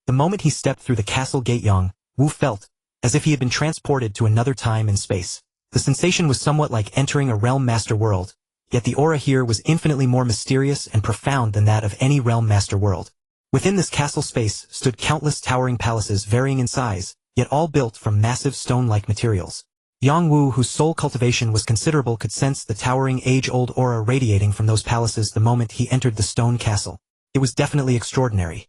The moment he stepped through the castle gate, Yang Wu felt as if he had been transported to another time and space. The sensation was somewhat like entering a realm master world, yet the aura here was infinitely more mysterious and profound than that of any realm master world. Within this castle space stood countless towering palaces varying in size, yet all built from massive stone-like materials. Yang Wu, whose soul cultivation was considerable, could sense the towering age-old aura radiating from those palaces the moment he entered the stone castle. It was definitely extraordinary.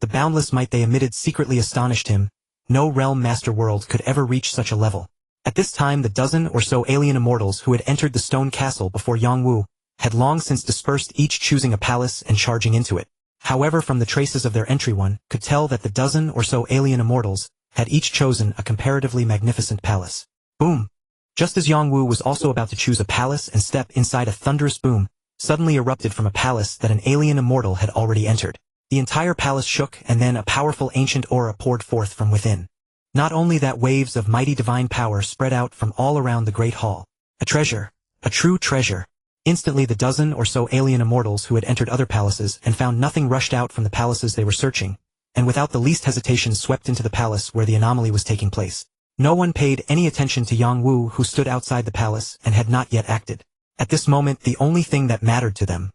The boundless might they emitted secretly astonished him. No realm master world could ever reach such a level. At this time the dozen or so alien immortals who had entered the stone castle before Yang Wu had long since dispersed, each choosing a palace and charging into it. However, from the traces of their entry, one could tell that the dozen or so alien immortals had each chosen a comparatively magnificent palace. Boom! Just as Yang Wu was also about to choose a palace and step inside, a thunderous boom suddenly erupted from a palace that an alien immortal had already entered. The entire palace shook, and then a powerful ancient aura poured forth from within. Not only that, waves of mighty divine power spread out from all around the great hall. A treasure. A true treasure. Instantly the dozen or so alien immortals who had entered other palaces and found nothing rushed out from the palaces they were searching, and without the least hesitation swept into the palace where the anomaly was taking place. No one paid any attention to Yang Wu, who stood outside the palace and had not yet acted. At this moment the only thing that mattered to them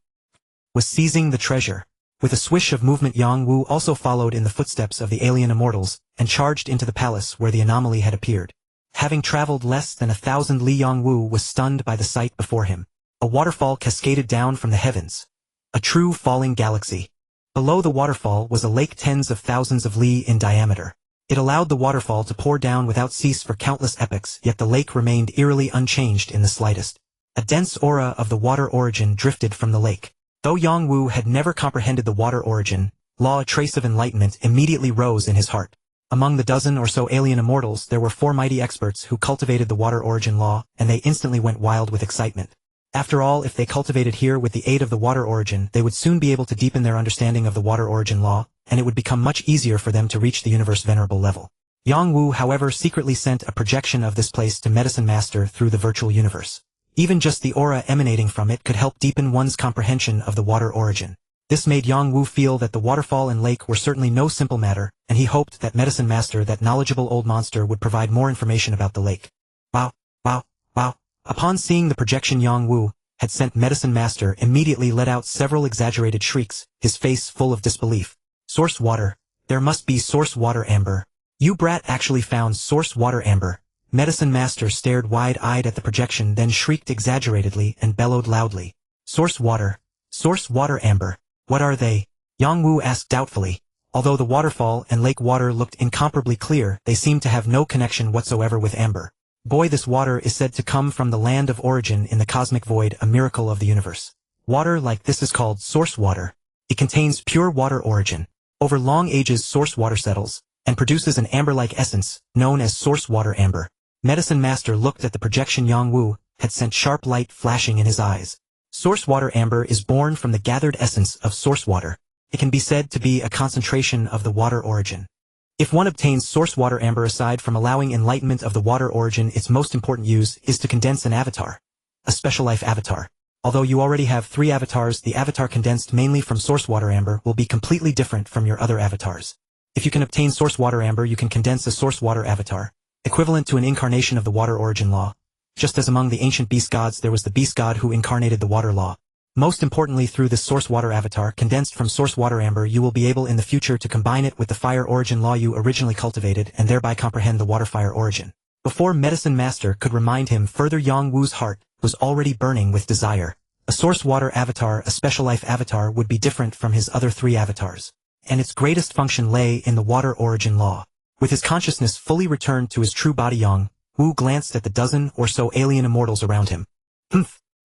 was seizing the treasure. With a swish of movement, Yang Wu also followed in the footsteps of the alien immortals and charged into the palace where the anomaly had appeared. Having traveled less than 1,000 li, Yang Wu was stunned by the sight before him. A waterfall cascaded down from the heavens. A true falling galaxy. Below the waterfall was a lake tens of thousands of li in diameter. It allowed the waterfall to pour down without cease for countless epochs, yet the lake remained eerily unchanged in the slightest. A dense aura of the water origin drifted from the lake. Though Yang Wu had never comprehended the water origin law, a trace of enlightenment immediately rose in his heart. Among the dozen or so alien immortals there were 4 mighty experts who cultivated the water origin law, and they instantly went wild with excitement. After all, if they cultivated here with the aid of the water origin, they would soon be able to deepen their understanding of the water origin law, and it would become much easier for them to reach the universe venerable level. Yang Wu, however, secretly sent a projection of this place to Medicine Master through the virtual universe. Even just the aura emanating from it could help deepen one's comprehension of the water origin. This made Yang Wu feel that the waterfall and lake were certainly no simple matter, and he hoped that Medicine Master, that knowledgeable old monster, would provide more information about the lake. Wow, wow, wow. Upon seeing the projection, Yang Wu had sent, Medicine Master immediately let out several exaggerated shrieks, his face full of disbelief. Source water. There must be source water, Amber. You brat actually found source water, Amber. Medicine Master stared wide-eyed at the projection, then shrieked exaggeratedly and bellowed loudly. Source water, Amber. What are they? Yang Wu asked doubtfully. Although the waterfall and lake water looked incomparably clear, they seemed to have no connection whatsoever with Amber. Boy, this water is said to come from the land of origin in the cosmic void, a miracle of the universe. Water like this is called source water. It contains pure water origin. Over long ages, source water settles and produces an amber-like essence, known as source water amber. Medicine Master looked at the projection Yang Wu had sent, sharp light flashing in his eyes. Source water amber is born from the gathered essence of source water. It can be said to be a concentration of the water origin. If one obtains source water amber, aside from allowing enlightenment of the water origin, its most important use is to condense an avatar. A special life avatar. Although you already have 3 avatars, the avatar condensed mainly from source water amber will be completely different from your other avatars. If you can obtain source water amber, you can condense a source water avatar, equivalent to an incarnation of the water origin law. Just as among the ancient beast gods there was the beast god who incarnated the water law. Most importantly, through this source water avatar condensed from source water amber, you will be able in the future to combine it with the fire origin law you originally cultivated and thereby comprehend the water fire origin. Before Medicine Master could remind him further, Yang Wu's heart was already burning with desire. A source water avatar, a special life avatar, would be different from his other 3 avatars, and its greatest function lay in the water origin law. With his consciousness fully returned to his true body, Yang Wu glanced at the dozen or so alien immortals around him.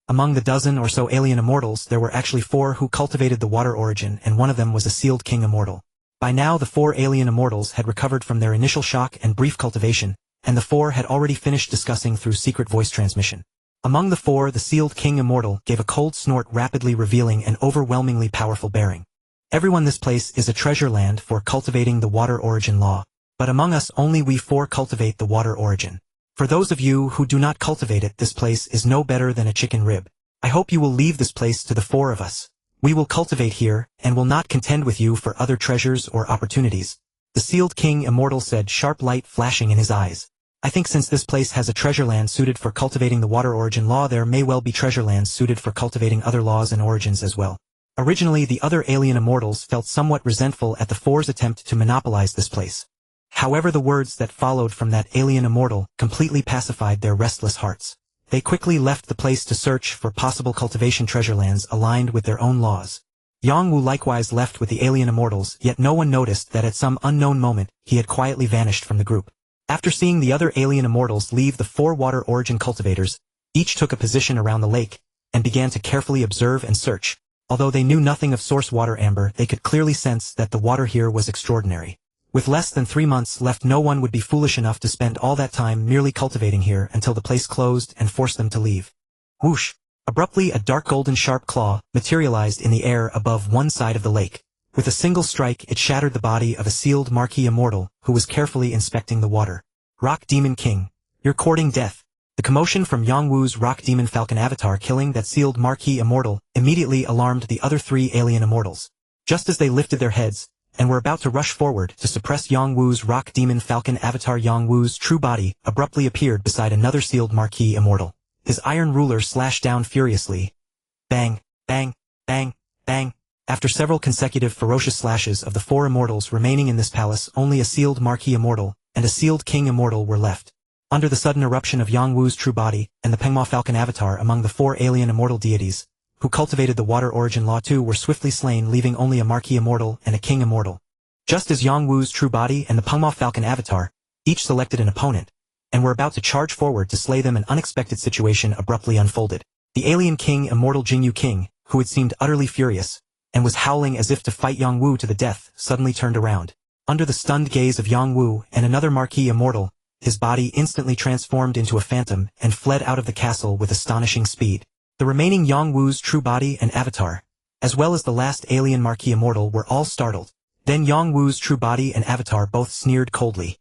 Among the dozen or so alien immortals there were actually 4 who cultivated the water origin, and one of them was a sealed king immortal. By now the 4 alien immortals had recovered from their initial shock and brief cultivation, and the 4 had already finished discussing through secret voice transmission. Among the 4, the sealed king immortal gave a cold snort, rapidly revealing an overwhelmingly powerful bearing. Everyone, this place is a treasure land for cultivating the water origin law. But among us only we 4 cultivate the water origin. For those of you who do not cultivate it, this place is no better than a chicken rib. I hope you will leave this place to the 4 of us. We will cultivate here, and will not contend with you for other treasures or opportunities. The sealed king immortal said, sharp light flashing in his eyes. I think since this place has a treasure land suited for cultivating the water origin law, there may well be treasure lands suited for cultivating other laws and origins as well. Originally, the other alien immortals felt somewhat resentful at the Four's attempt to monopolize this place. However, the words that followed from that alien immortal completely pacified their restless hearts. They quickly left the place to search for possible cultivation treasure lands aligned with their own laws. Yang Wu likewise left with the alien immortals, yet no one noticed that at some unknown moment, he had quietly vanished from the group. After seeing the other alien immortals leave the 4 water origin cultivators, each took a position around the lake, and began to carefully observe and search. Although they knew nothing of source water amber, they could clearly sense that the water here was extraordinary. With less than 3 months left, no one would be foolish enough to spend all that time merely cultivating here until the place closed and forced them to leave. Whoosh! Abruptly, a dark golden sharp claw materialized in the air above one side of the lake. With a single strike, it shattered the body of a sealed marquee immortal who was carefully inspecting the water. Rock Demon King, you're courting death. The commotion from Yang Wu's Rock Demon Falcon avatar killing that sealed marquee immortal immediately alarmed the other 3 alien immortals. Just as they lifted their heads and were about to rush forward to suppress Yang Wu's Rock Demon Falcon avatar, Yang Wu's true body abruptly appeared beside another sealed marquee immortal. His iron ruler slashed down furiously. Bang, bang, bang, bang. After several consecutive ferocious slashes of the 4 immortals remaining in this palace, only a sealed marquee immortal and a sealed king immortal were left. Under the sudden eruption of Yang Wu's true body and the Pengma Falcon avatar among the 4 alien immortal deities, who cultivated the water origin law too, were swiftly slain, leaving only a marquee immortal and a king immortal. Just as Yang Wu's true body and the Pengma Falcon avatar each selected an opponent, and were about to charge forward to slay them, an unexpected situation abruptly unfolded. The alien king immortal Jingyu King, who had seemed utterly furious, and was howling as if to fight Yang Wu to the death, suddenly turned around. Under the stunned gaze of Yang Wu and another marquee immortal, his body instantly transformed into a phantom and fled out of the castle with astonishing speed. The remaining Yang Wu's true body and avatar, as well as the last alien marquee immortal, were all startled. Then Yang Wu's true body and avatar both sneered coldly.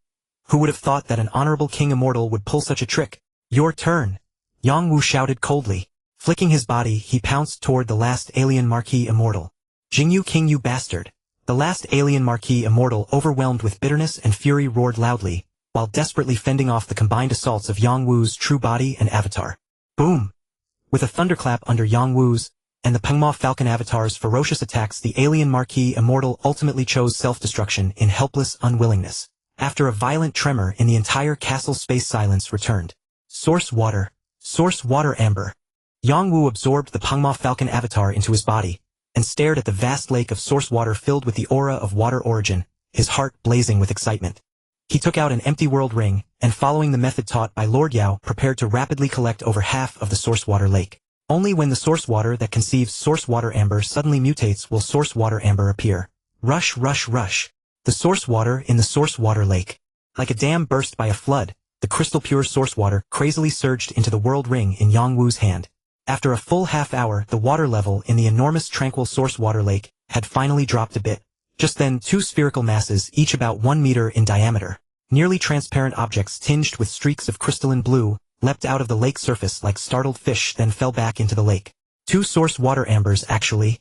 Who would have thought that an honorable king immortal would pull such a trick? Your turn! Yang Wu shouted coldly. Flicking his body, he pounced toward the last alien marquee immortal. Jingyu King, you bastard! The last alien marquee immortal, overwhelmed with bitterness and fury, roared loudly, while desperately fending off the combined assaults of Yang Wu's true body and avatar. Boom! With a thunderclap under Yang Wu's and the Pengma Falcon avatar's ferocious attacks, the alien marquee immortal ultimately chose self-destruction in helpless unwillingness. After a violent tremor in the entire castle, space silence returned. Source water amber. Yang Wu absorbed the Pengma Falcon avatar into his body, and stared at the vast lake of source water filled with the aura of water origin, his heart blazing with excitement. He took out an empty world ring, and following the method taught by Lord Yao, prepared to rapidly collect over half of the source water lake. Only when the source water that conceives source water amber suddenly mutates will source water amber appear. Rush, rush, rush. The source water in the source water lake. Like a dam burst by a flood, the crystal pure source water crazily surged into the world ring in Yang Wu's hand. After a full half hour, the water level in the enormous tranquil source water lake had finally dropped a bit. Just then, 2 spherical masses, each about 1 meter in diameter, nearly transparent objects tinged with streaks of crystalline blue, leapt out of the lake surface like startled fish, then fell back into the lake. 2 source water ambers, actually.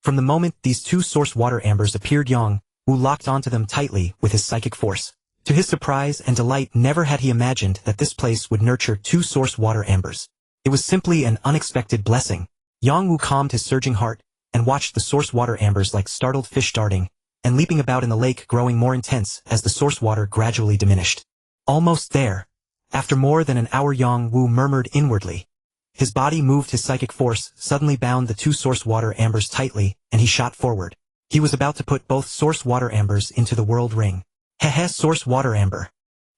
From the moment these 2 source water ambers appeared, Yang Wu locked onto them tightly with his psychic force. To his surprise and delight, never had he imagined that this place would nurture 2 source water ambers. It was simply an unexpected blessing. Yang Wu calmed his surging heart, and watched the source water ambers like startled fish darting and leaping about in the lake, growing more intense as the source water gradually diminished. Almost there. After more than an hour, Yang Wu murmured inwardly. His body moved, his psychic force suddenly bound the 2 source water ambers tightly, and he shot forward. He was about to put both source water ambers into the world ring. Hehe, source water amber.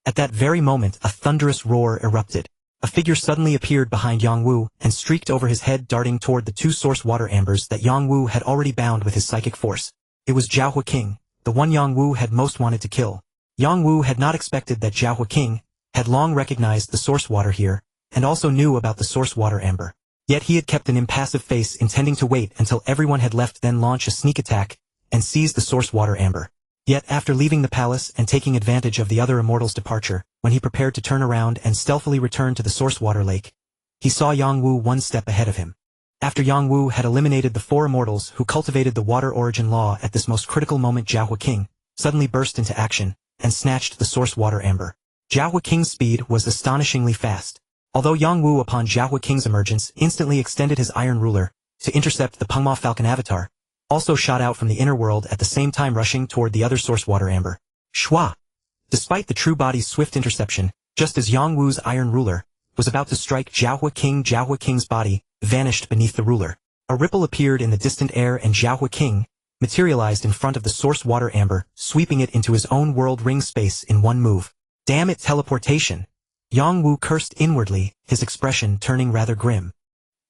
At that very moment, a thunderous roar erupted. A figure suddenly appeared behind Yang Wu and streaked over his head, darting toward the 2 source water ambers that Yang Wu had already bound with his psychic force. It was Zhaohua King, the one Yang Wu had most wanted to kill. Yang Wu had not expected that Zhaohua King had long recognized the source water here, and also knew about the source water amber. Yet he had kept an impassive face, intending to wait until everyone had left, then launch a sneak attack and seize the source water amber. Yet after leaving the palace and taking advantage of the other immortals' departure, when he prepared to turn around and stealthily return to the source water lake, he saw Yang Wu 1 step ahead of him. After Yang Wu had eliminated the 4 immortals who cultivated the water origin law at this most critical moment, Zhaohua King suddenly burst into action, and snatched the source water amber. Jiahua King's speed was astonishingly fast. Although Yang Wu upon Jiahua King's emergence instantly extended his iron ruler to intercept the Pengma Falcon avatar, also shot out from the inner world at the same time rushing toward the other source water amber. Shua! Despite the true body's swift interception, just as Yang Wu's iron ruler was about to strike Jiahua King's body vanished beneath the ruler. A ripple appeared in the distant air and Jiahua King materialized in front of the source water amber, sweeping it into his own world ring space in one move. Damn it, teleportation! Yang Wu cursed inwardly, his expression turning rather grim.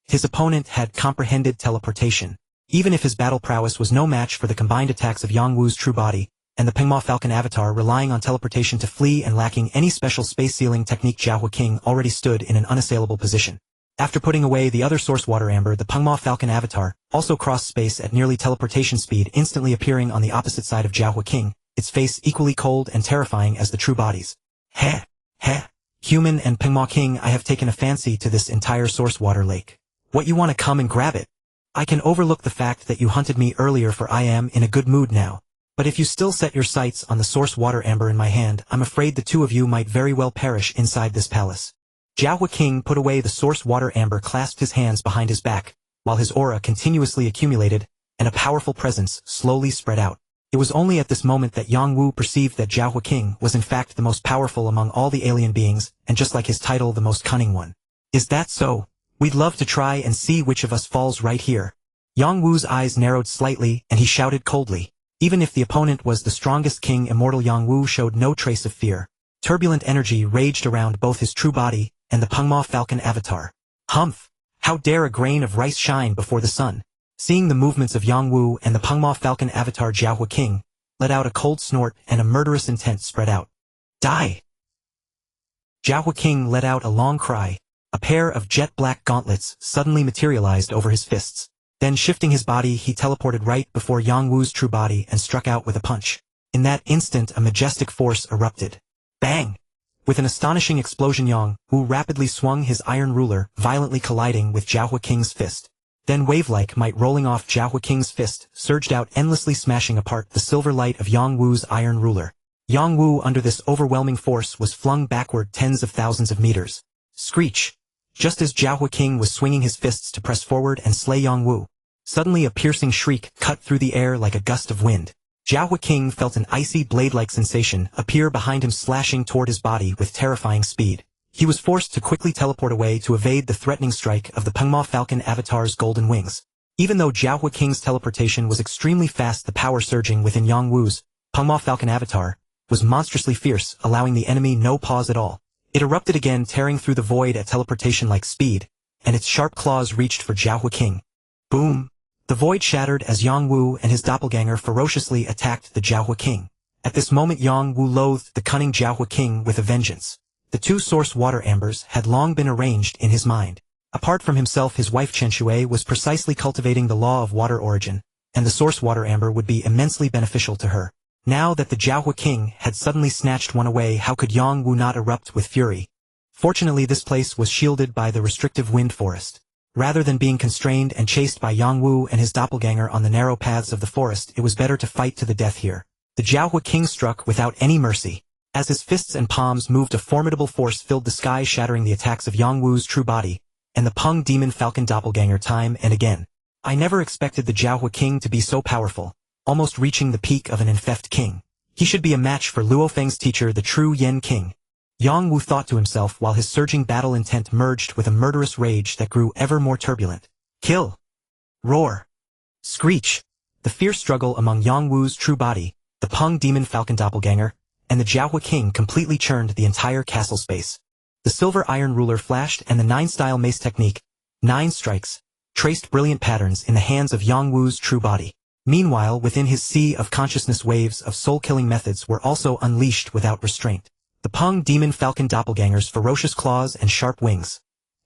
His opponent had comprehended teleportation. Even if his battle prowess was no match for the combined attacks of Yang Wu's true body, and the Pengma Falcon avatar relying on teleportation to flee and lacking any special space-sealing technique, Jiahua King already stood in an unassailable position. After putting away the other source water amber, the Pengma Falcon avatar also crossed space at nearly teleportation speed, instantly appearing on the opposite side of Jiahua King, its face equally cold and terrifying as the true bodies. Heh! Heh! Human and Pengma King, I have taken a fancy to this entire source water lake. What, you want to come and grab it? I can overlook the fact that you hunted me earlier, for I am in a good mood now. But if you still set your sights on the source water amber in my hand, I'm afraid the two of you might very well perish inside this palace. Jiahua King put away the source water amber, clasped his hands behind his back, while his aura continuously accumulated, and a powerful presence slowly spread out. It was only at this moment that Yang Wu perceived that Jiahua King was in fact the most powerful among all the alien beings, and just like his title, the most cunning one. Is that so? We'd love to try and see which of us falls right here. Yang Wu's eyes narrowed slightly, and he shouted coldly. Even if the opponent was the strongest king, immortal Yang Wu showed no trace of fear. Turbulent energy raged around both his true body and the Pengma Falcon avatar. Humph! How dare a grain of rice shine before the sun? Seeing the movements of Yang Wu and the Pengma Falcon avatar, Jiahua King let out a cold snort and a murderous intent spread out. Die! Jiahua King let out a long cry. A pair of jet-black gauntlets suddenly materialized over his fists. Then shifting his body, he teleported right before Yang Wu's true body and struck out with a punch. In that instant, a majestic force erupted. Bang! With an astonishing explosion, Yang Wu rapidly swung his iron ruler, violently colliding with Jiahua King's fist. Then wave-like might rolling off Jiahua King's fist, surged out endlessly, smashing apart the silver light of Yang Wu's iron ruler. Yang Wu, under this overwhelming force, was flung backward tens of thousands of meters. Screech! Just as Jiahua King was swinging his fists to press forward and slay Yang Wu, suddenly a piercing shriek cut through the air like a gust of wind. Jiahua King felt an icy blade-like sensation appear behind him, slashing toward his body with terrifying speed. He was forced to quickly teleport away to evade the threatening strike of the Pengma Falcon avatar's golden wings. Even though Jiahua King's teleportation was extremely fast, the power surging within Yang Wu's Pengma Falcon avatar was monstrously fierce, allowing the enemy no pause at all. It erupted again, tearing through the void at teleportation-like speed, and its sharp claws reached for Jiahua King. Boom! The void shattered as Yang Wu and his doppelganger ferociously attacked the Jiahua King. At this moment, Yang Wu loathed the cunning Jiahua King with a vengeance. The two source water ambers had long been arranged in his mind. Apart from himself, his wife Chen Shui was precisely cultivating the law of water origin, and the source water amber would be immensely beneficial to her. Now that the Jiahua King had suddenly snatched one away, how could Yang Wu not erupt with fury? Fortunately, this place was shielded by the restrictive wind forest. Rather than being constrained and chased by Yang Wu and his doppelganger on the narrow paths of the forest, it was better to fight to the death here. The Jiahua King struck without any mercy. As his fists and palms moved, a formidable force filled the sky, shattering the attacks of Yang Wu's true body and the Peng Demon Falcon doppelganger time and again. I never expected the Jiahua King to be so powerful, almost reaching the peak of an infect king. He should be a match for Luo Feng's teacher, the true Yen King. Yang Wu thought to himself while his surging battle intent merged with a murderous rage that grew ever more turbulent. Kill! Roar! Screech! The fierce struggle among Yang Wu's true body, the Peng Demon Falcon doppelganger, and the Jiahua King completely churned the entire castle space. The silver iron ruler flashed, and the 9-style mace technique, 9 strikes, traced brilliant patterns in the hands of Yang Wu's true body. Meanwhile, within his sea of consciousness, waves of soul-killing methods were also unleashed without restraint. The Peng Demon Falcon doppelganger's ferocious claws and sharp wings.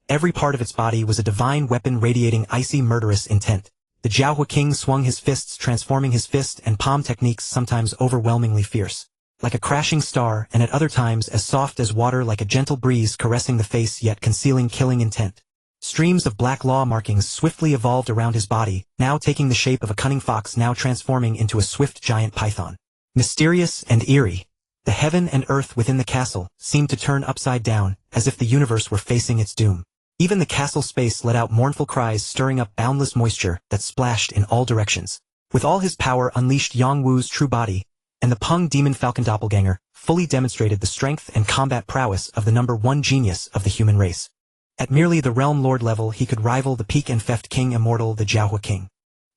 Every part of its body was a divine weapon radiating icy murderous intent. The Jiahua King swung his fists, transforming his fist and palm techniques sometimes overwhelmingly fierce, like a crashing star, and at other times as soft as water, like a gentle breeze caressing the face yet concealing killing intent. Streams of black law markings swiftly evolved around his body, now taking the shape of a cunning fox, now transforming into a swift giant python. Mysterious and eerie, the heaven and earth within the castle seemed to turn upside down, as if the universe were facing its doom. Even the castle space let out mournful cries, stirring up boundless moisture that splashed in all directions. With all his power unleashed, Yang Wu's true body, and the Peng Demon Falcon Doppelganger fully demonstrated the strength and combat prowess of the #1 genius of the human race. At merely the Realm Lord level, he could rival the peak and theft king immortal, the Jiahua King.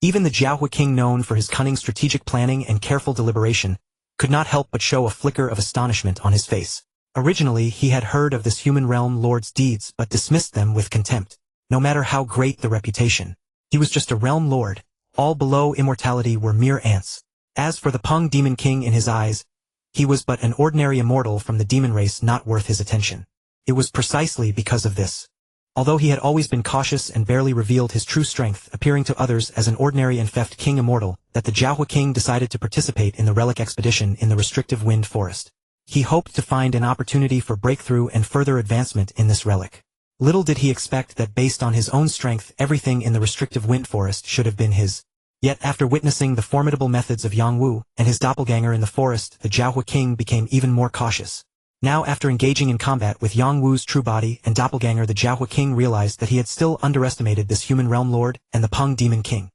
Even the Jiahua King, known for his cunning strategic planning and careful deliberation, could not help but show a flicker of astonishment on his face. Originally, he had heard of this human realm lord's deeds but dismissed them with contempt. No matter how great the reputation, he was just a realm lord. All below immortality were mere ants. As for the Peng Demon King, in his eyes, he was but an ordinary immortal from the demon race, not worth his attention. It was precisely because of this, although he had always been cautious and barely revealed his true strength, appearing to others as an ordinary and theft king immortal, that the Jiahua King decided to participate in the relic expedition in the restrictive wind forest. He hoped to find an opportunity for breakthrough and further advancement in this relic. Little did he expect that based on his own strength, everything in the restrictive wind forest should have been his. Yet after witnessing the formidable methods of Yang Wu and his doppelganger in the forest, the Jiahua King became even more cautious. Now, after engaging in combat with Yang Wu's true body and doppelganger, the Jiahua King realized that he had still underestimated this human realm lord and the Peng Demon King.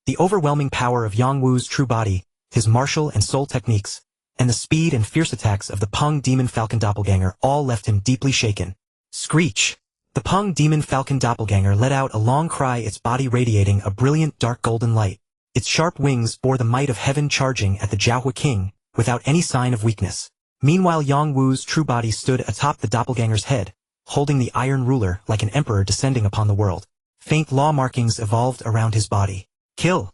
The overwhelming power of Yang Wu's true body, his martial and soul techniques, and the speed and fierce attacks of the Peng Demon Falcon Doppelganger all left him deeply shaken. Screech! The Peng Demon Falcon Doppelganger let out a long cry, its body radiating a brilliant dark golden light. Its sharp wings bore the might of heaven, charging at the Jiahua King, without any sign of weakness. Meanwhile, Yang Wu's true body stood atop the doppelganger's head, holding the iron ruler like an emperor descending upon the world. Faint law markings evolved around his body. Kill!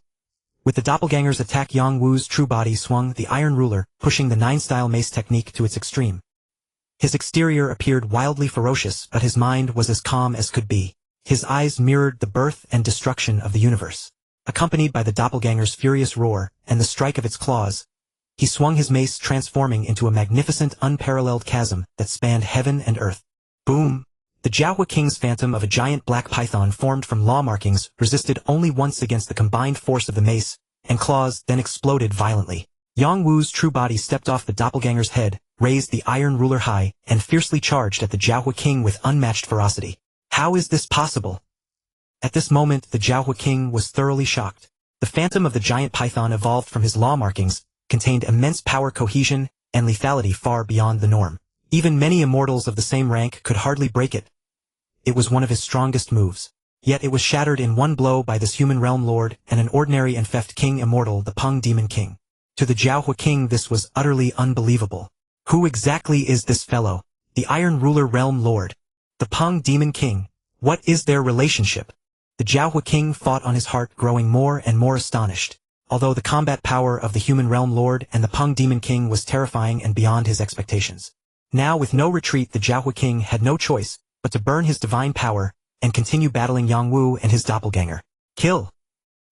With the doppelganger's attack, Yang Wu's true body swung the iron ruler, pushing the 9-style mace technique to its extreme. His exterior appeared wildly ferocious, but his mind was as calm as could be. His eyes mirrored the birth and destruction of the universe. Accompanied by the doppelganger's furious roar and the strike of its claws, he swung his mace, transforming into a magnificent, unparalleled chasm that spanned heaven and earth. Boom! The Jiahua King's phantom of a giant black python formed from law markings resisted only once against the combined force of the mace and claws, then exploded violently. Yang Wu's true body stepped off the doppelganger's head, raised the iron ruler high, and fiercely charged at the Jiahua King with unmatched ferocity. How is this possible? At this moment, the Jiahua King was thoroughly shocked. The phantom of the giant python, evolved from his law markings, contained immense power, cohesion, and lethality far beyond the norm. Even many immortals of the same rank could hardly break it. It was one of his strongest moves. Yet it was shattered in one blow by this human realm lord and an ordinary and theft king immortal, the Peng Demon King. To the Jiahua King, this was utterly unbelievable. Who exactly is this fellow? The Iron Ruler Realm Lord? The Peng Demon King? What is their relationship? The Jiahua King fought on his heart, growing more and more astonished. Although the combat power of the human realm lord and the Peng Demon King was terrifying and beyond his expectations. Now, with no retreat, the Jiahua King had no choice but to burn his divine power and continue battling Yang Wu and his doppelganger. Kill!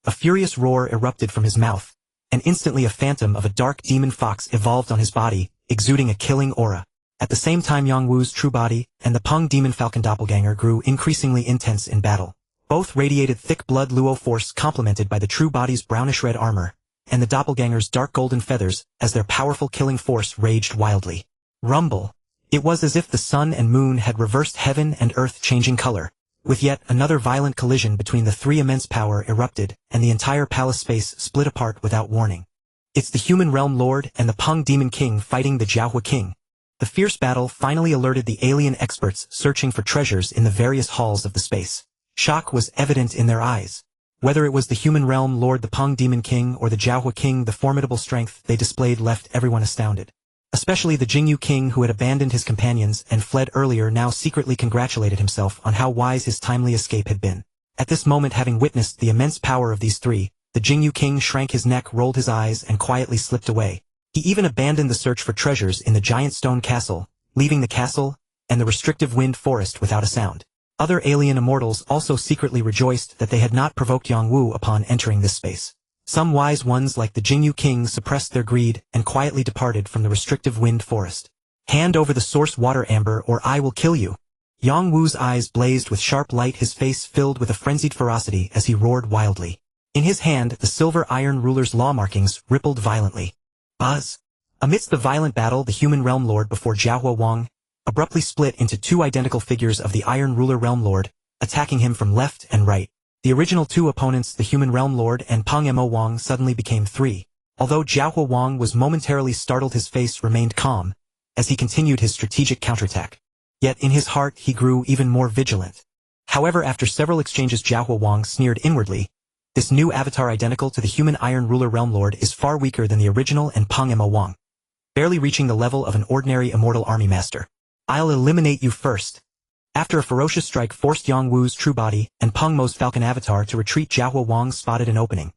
A furious roar erupted from his mouth, and instantly a phantom of a dark demon fox evolved on his body, exuding a killing aura. At the same time, Yang Wu's true body and the Peng Demon Falcon Doppelganger grew increasingly intense in battle. Both radiated thick blood Luo force, complemented by the true body's brownish-red armor and the doppelganger's dark golden feathers, as their powerful killing force raged wildly. Rumble! It was as if the sun and moon had reversed heaven and earth, changing color. With yet another violent collision between the three, immense power erupted, and the entire palace space split apart without warning. It's the human realm lord and the Peng Demon King fighting the Jiahua King. The fierce battle finally alerted the alien experts searching for treasures in the various halls of the space. Shock was evident in their eyes. Whether it was the human realm lord, the Peng Demon King, or the Jiahua King, the formidable strength they displayed left everyone astounded. Especially the Jingyu King, who had abandoned his companions and fled earlier, now secretly congratulated himself on how wise his timely escape had been. At this moment, having witnessed the immense power of these three, the Jingyu King shrank his neck, rolled his eyes, and quietly slipped away. He even abandoned the search for treasures in the giant stone castle, leaving the castle and the restrictive wind forest without a sound. Other alien immortals also secretly rejoiced that they had not provoked Yang Wu upon entering this space. Some wise ones like the Jingyu King suppressed their greed and quietly departed from the restrictive wind forest. Hand over the source water, Amber, or I will kill you. Yang Wu's eyes blazed with sharp light, his face filled with a frenzied ferocity as he roared wildly. In his hand, the silver iron ruler's law markings rippled violently. Buzz! Amidst the violent battle, the human realm lord before Jiahua Wang abruptly split into two identical figures of the Iron Ruler Realm Lord, attacking him from left and right. The original two opponents, the human realm lord and Peng Mo Wang, suddenly became three. Although Jiahua Wang was momentarily startled, his face remained calm as he continued his strategic counterattack. Yet in his heart he grew even more vigilant. However, after several exchanges, Jiahua Wang sneered inwardly. This new avatar, identical to the human Iron Ruler Realm Lord, is far weaker than the original and Peng Mo Wang, barely reaching the level of an ordinary immortal army master. I'll eliminate you first. After a ferocious strike forced Yang Wu's true body and Peng Mo's falcon avatar to retreat, Jiahua Wang spotted an opening.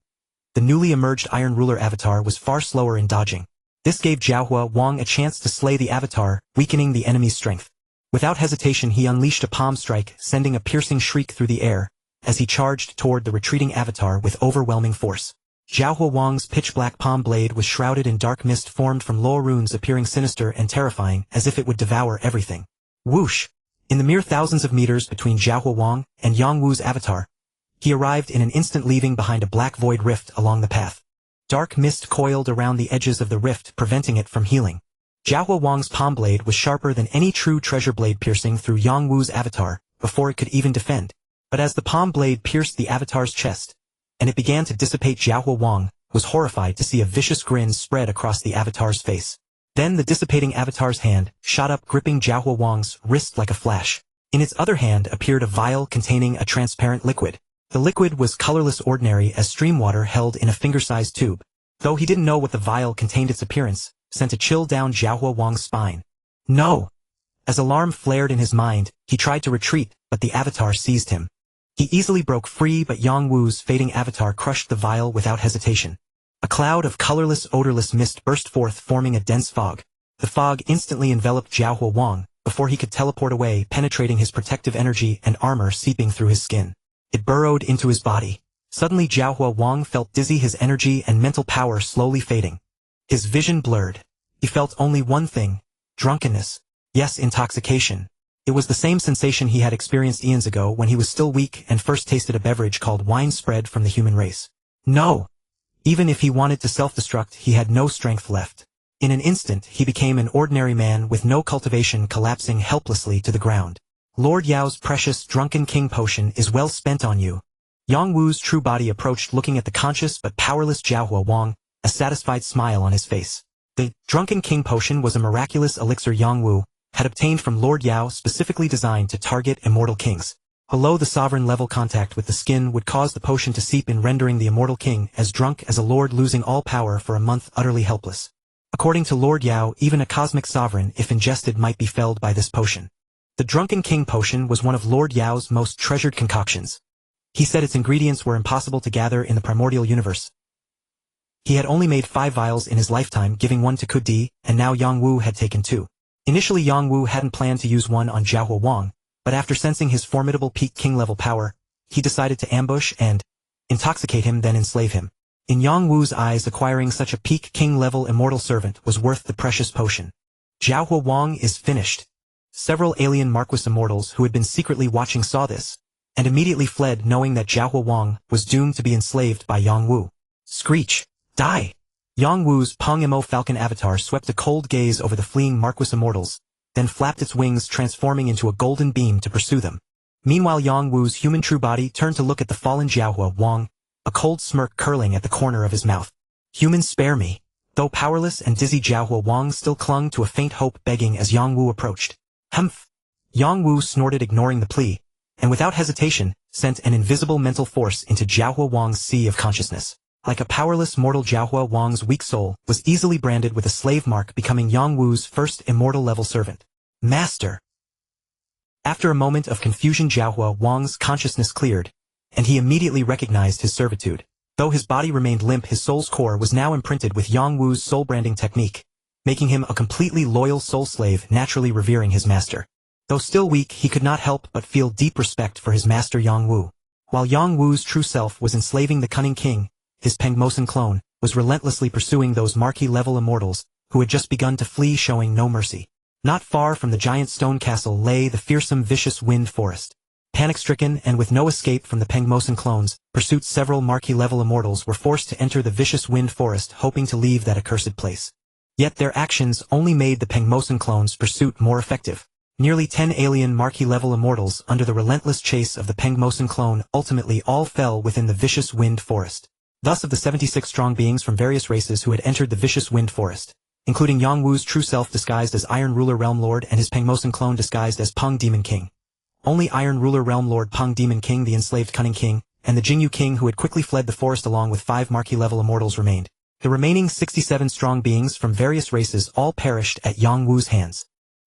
The newly emerged Iron Ruler avatar was far slower in dodging. This gave Jiahua Wang a chance to slay the avatar, weakening the enemy's strength. Without hesitation, he unleashed a palm strike, sending a piercing shriek through the air as he charged toward the retreating avatar with overwhelming force. Jiahua Wang's pitch-black palm blade was shrouded in dark mist formed from Luo runes, appearing sinister and terrifying, as if it would devour everything. Whoosh! In the mere thousands of meters between Jiahua Wang and Yang Wu's avatar, he arrived in an instant, leaving behind a black void rift along the path. Dark mist coiled around the edges of the rift, preventing it from healing. Jiahua Wang's palm blade was sharper than any true treasure blade, piercing through Yang Wu's avatar before it could even defend. But as the palm blade pierced the avatar's chest, and it began to dissipate, Jiahua Wang was horrified to see a vicious grin spread across the avatar's face. Then the dissipating avatar's hand shot up, gripping Jiahua Wang's wrist like a flash. In its other hand appeared a vial containing a transparent liquid. The liquid was colorless, ordinary as stream water held in a finger-sized tube. Though he didn't know what the vial contained, its appearance sent a chill down Jiahua Wang's spine. No! As alarm flared in his mind, he tried to retreat, but the avatar seized him. He easily broke free, but Yang Wu's fading avatar crushed the vial without hesitation. A cloud of colorless, odorless mist burst forth, forming a dense fog. The fog instantly enveloped Jiahua Wang before he could teleport away, penetrating his protective energy and armor seeping through his skin. It burrowed into his body. Suddenly Jiahua Wang felt dizzy, his energy and mental power slowly fading. His vision blurred. He felt only one thing: drunkenness. Yes, intoxication. It was the same sensation he had experienced eons ago when he was still weak and first tasted a beverage called wine spread from the human race. No! Even if he wanted to self-destruct, he had no strength left. In an instant, he became an ordinary man with no cultivation, collapsing helplessly to the ground. Lord Yao's precious Drunken King potion is well spent on you. Yang Wu's true body approached, looking at the conscious but powerless Jiahua Wang, a satisfied smile on his face. The Drunken King potion was a miraculous elixir Yang Wu had obtained from Lord Yao, specifically designed to target immortal kings. Below the sovereign level, contact with the skin would cause the potion to seep in, rendering the immortal king as drunk as a lord, losing all power for a month, utterly helpless. According to Lord Yao, even a cosmic sovereign, if ingested, might be felled by this potion. The Drunken King potion was one of Lord Yao's most treasured concoctions. He said its ingredients were impossible to gather in the primordial universe. He had only made 5 vials in his lifetime, giving one to Kudi, and now Yang Wu had taken 2. Initially, Yang Wu hadn't planned to use one on Jiahua Wang, but after sensing his formidable peak king-level power, he decided to ambush and intoxicate him, then enslave him. In Yang Wu's eyes, acquiring such a peak king-level immortal servant was worth the precious potion. Jiahua Wang is finished. Several alien Marquis immortals who had been secretly watching saw this, and immediately fled, knowing that Jiahua Wang was doomed to be enslaved by Yang Wu. Screech! Die! Yang Wu's Peng Mo falcon avatar swept a cold gaze over the fleeing Marquis immortals, then flapped its wings, transforming into a golden beam to pursue them. Meanwhile, Yang Wu's human true body turned to look at the fallen Jiahua Wang, a cold smirk curling at the corner of his mouth. Humans, spare me. Though powerless and dizzy, Jiahua Wang still clung to a faint hope, begging as Yang Wu approached. Humph! Yang Wu snorted, ignoring the plea, and without hesitation, sent an invisible mental force into Jiahua Wang's sea of consciousness. Like a powerless mortal, Jiahua Wang's weak soul was easily branded with a slave mark, becoming Yang Wu's first immortal-level servant. Master! After a moment of confusion, Jiahua Wang's consciousness cleared, and he immediately recognized his servitude. Though his body remained limp, his soul's core was now imprinted with Yang Wu's soul-branding technique, making him a completely loyal soul slave, naturally revering his master. Though still weak, he could not help but feel deep respect for his master Yang Wu. While Yang Wu's true self was enslaving the cunning king, his Peng Mosen clone was relentlessly pursuing those marquis-level immortals who had just begun to flee, showing no mercy. Not far from the giant stone castle lay the fearsome, vicious wind forest. Panic-stricken and with no escape from the Peng Mosen clones' pursuit, several marquis-level immortals were forced to enter the vicious wind forest, hoping to leave that accursed place. Yet their actions only made the Pengmosan clone's pursuit more effective. Nearly 10 alien marquee-level immortals under the relentless chase of the Pengmosan clone ultimately all fell within the vicious wind forest. Thus of the 76 strong beings from various races who had entered the vicious wind forest, including Yang Wu's true self disguised as Iron Ruler Realm Lord and his Pengmosan clone disguised as Peng Demon King, only Iron Ruler Realm Lord Peng Demon King, the enslaved Cunning King, and the Jingyu King who had quickly fled the forest along with 5 marquee-level immortals remained. The remaining 67 strong beings from various races all perished at Yang Wu's hands.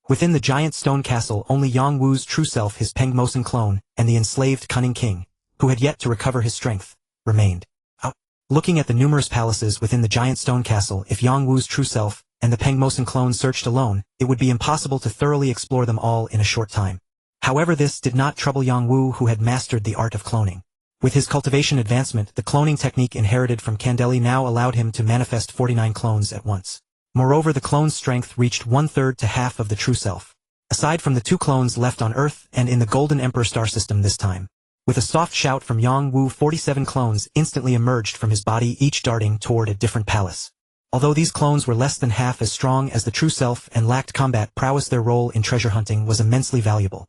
Within the giant stone castle only Yang Wu's true self, his Pengmosan clone, and the enslaved Cunning King, who had yet to recover his strength, remained. Looking at the numerous palaces within the giant stone castle, if Yang Wu's true self and the Pengmosan clone searched alone, it would be impossible to thoroughly explore them all in a short time. However, this did not trouble Yang Wu, who had mastered the art of cloning. With his cultivation advancement, the cloning technique inherited from Candeli now allowed him to manifest 49 clones at once. Moreover, the clone's strength reached 1/3 to half of the true self. Aside from the 2 clones left on Earth and in the Golden Emperor star system this time. With a soft shout from Yang Wu, 47 clones instantly emerged from his body, each darting toward a different palace. Although these clones were less than half as strong as the true self and lacked combat prowess, their role in treasure hunting was immensely valuable.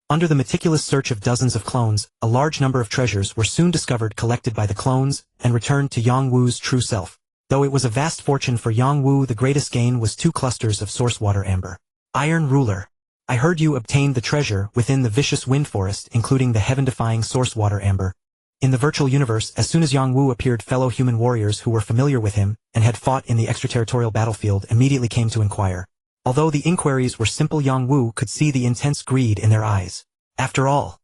Under the meticulous search of dozens of clones, a large number of treasures were soon discovered, collected by the clones, and returned to Yang Wu's true self. Though it was a vast fortune for Yang Wu, the greatest gain was 2 clusters of source water amber. Iron Ruler, I heard you obtained the treasure within the vicious wind forest, including the heaven-defying source water amber. In the virtual universe, as soon as Yang Wu appeared, fellow human warriors who were familiar with him and had fought in the extraterritorial battlefield immediately came to inquire. Although the inquiries were simple, Yang Wu could see the intense greed in their eyes. After all,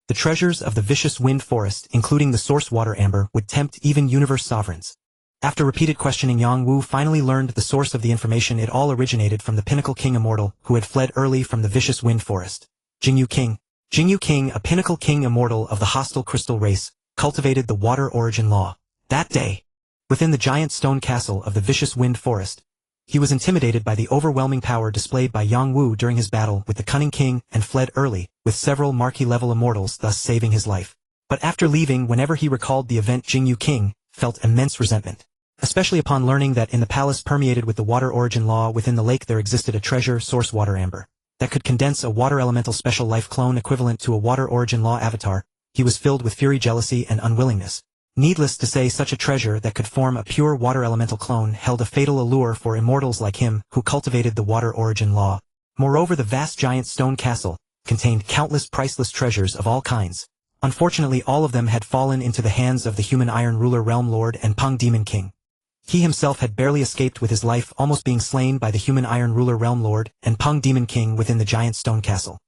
the treasures of the vicious wind forest, including the source water amber, would tempt even universe sovereigns. After repeated questioning, Yang Wu finally learned the source of the information. It all originated from the Pinnacle King Immortal, who had fled early from the vicious wind forest. Jingyu King. Jingyu King, a Pinnacle King Immortal of the hostile crystal race, cultivated the water origin law. That day, within the giant stone castle of the vicious wind forest, he was intimidated by the overwhelming power displayed by Yang Wu during his battle with the Cunning King and fled early, with several marquee-level immortals thus saving his life. But after leaving, whenever he recalled the event, Jingyu King felt immense resentment. Especially upon learning that in the palace permeated with the water origin law within the lake there existed a treasure, source water amber, that could condense a water elemental special life clone equivalent to a water origin law avatar. He was filled with fury, jealousy, and unwillingness. Needless to say, such a treasure that could form a pure water elemental clone held a fatal allure for immortals like him who cultivated the water origin law. Moreover, the vast giant stone castle contained countless priceless treasures of all kinds. Unfortunately, all of them had fallen into the hands of the human Iron Ruler Realm Lord and Peng Demon King. He himself had barely escaped with his life, almost being slain by the human Iron Ruler Realm Lord and Peng Demon King within the giant stone castle.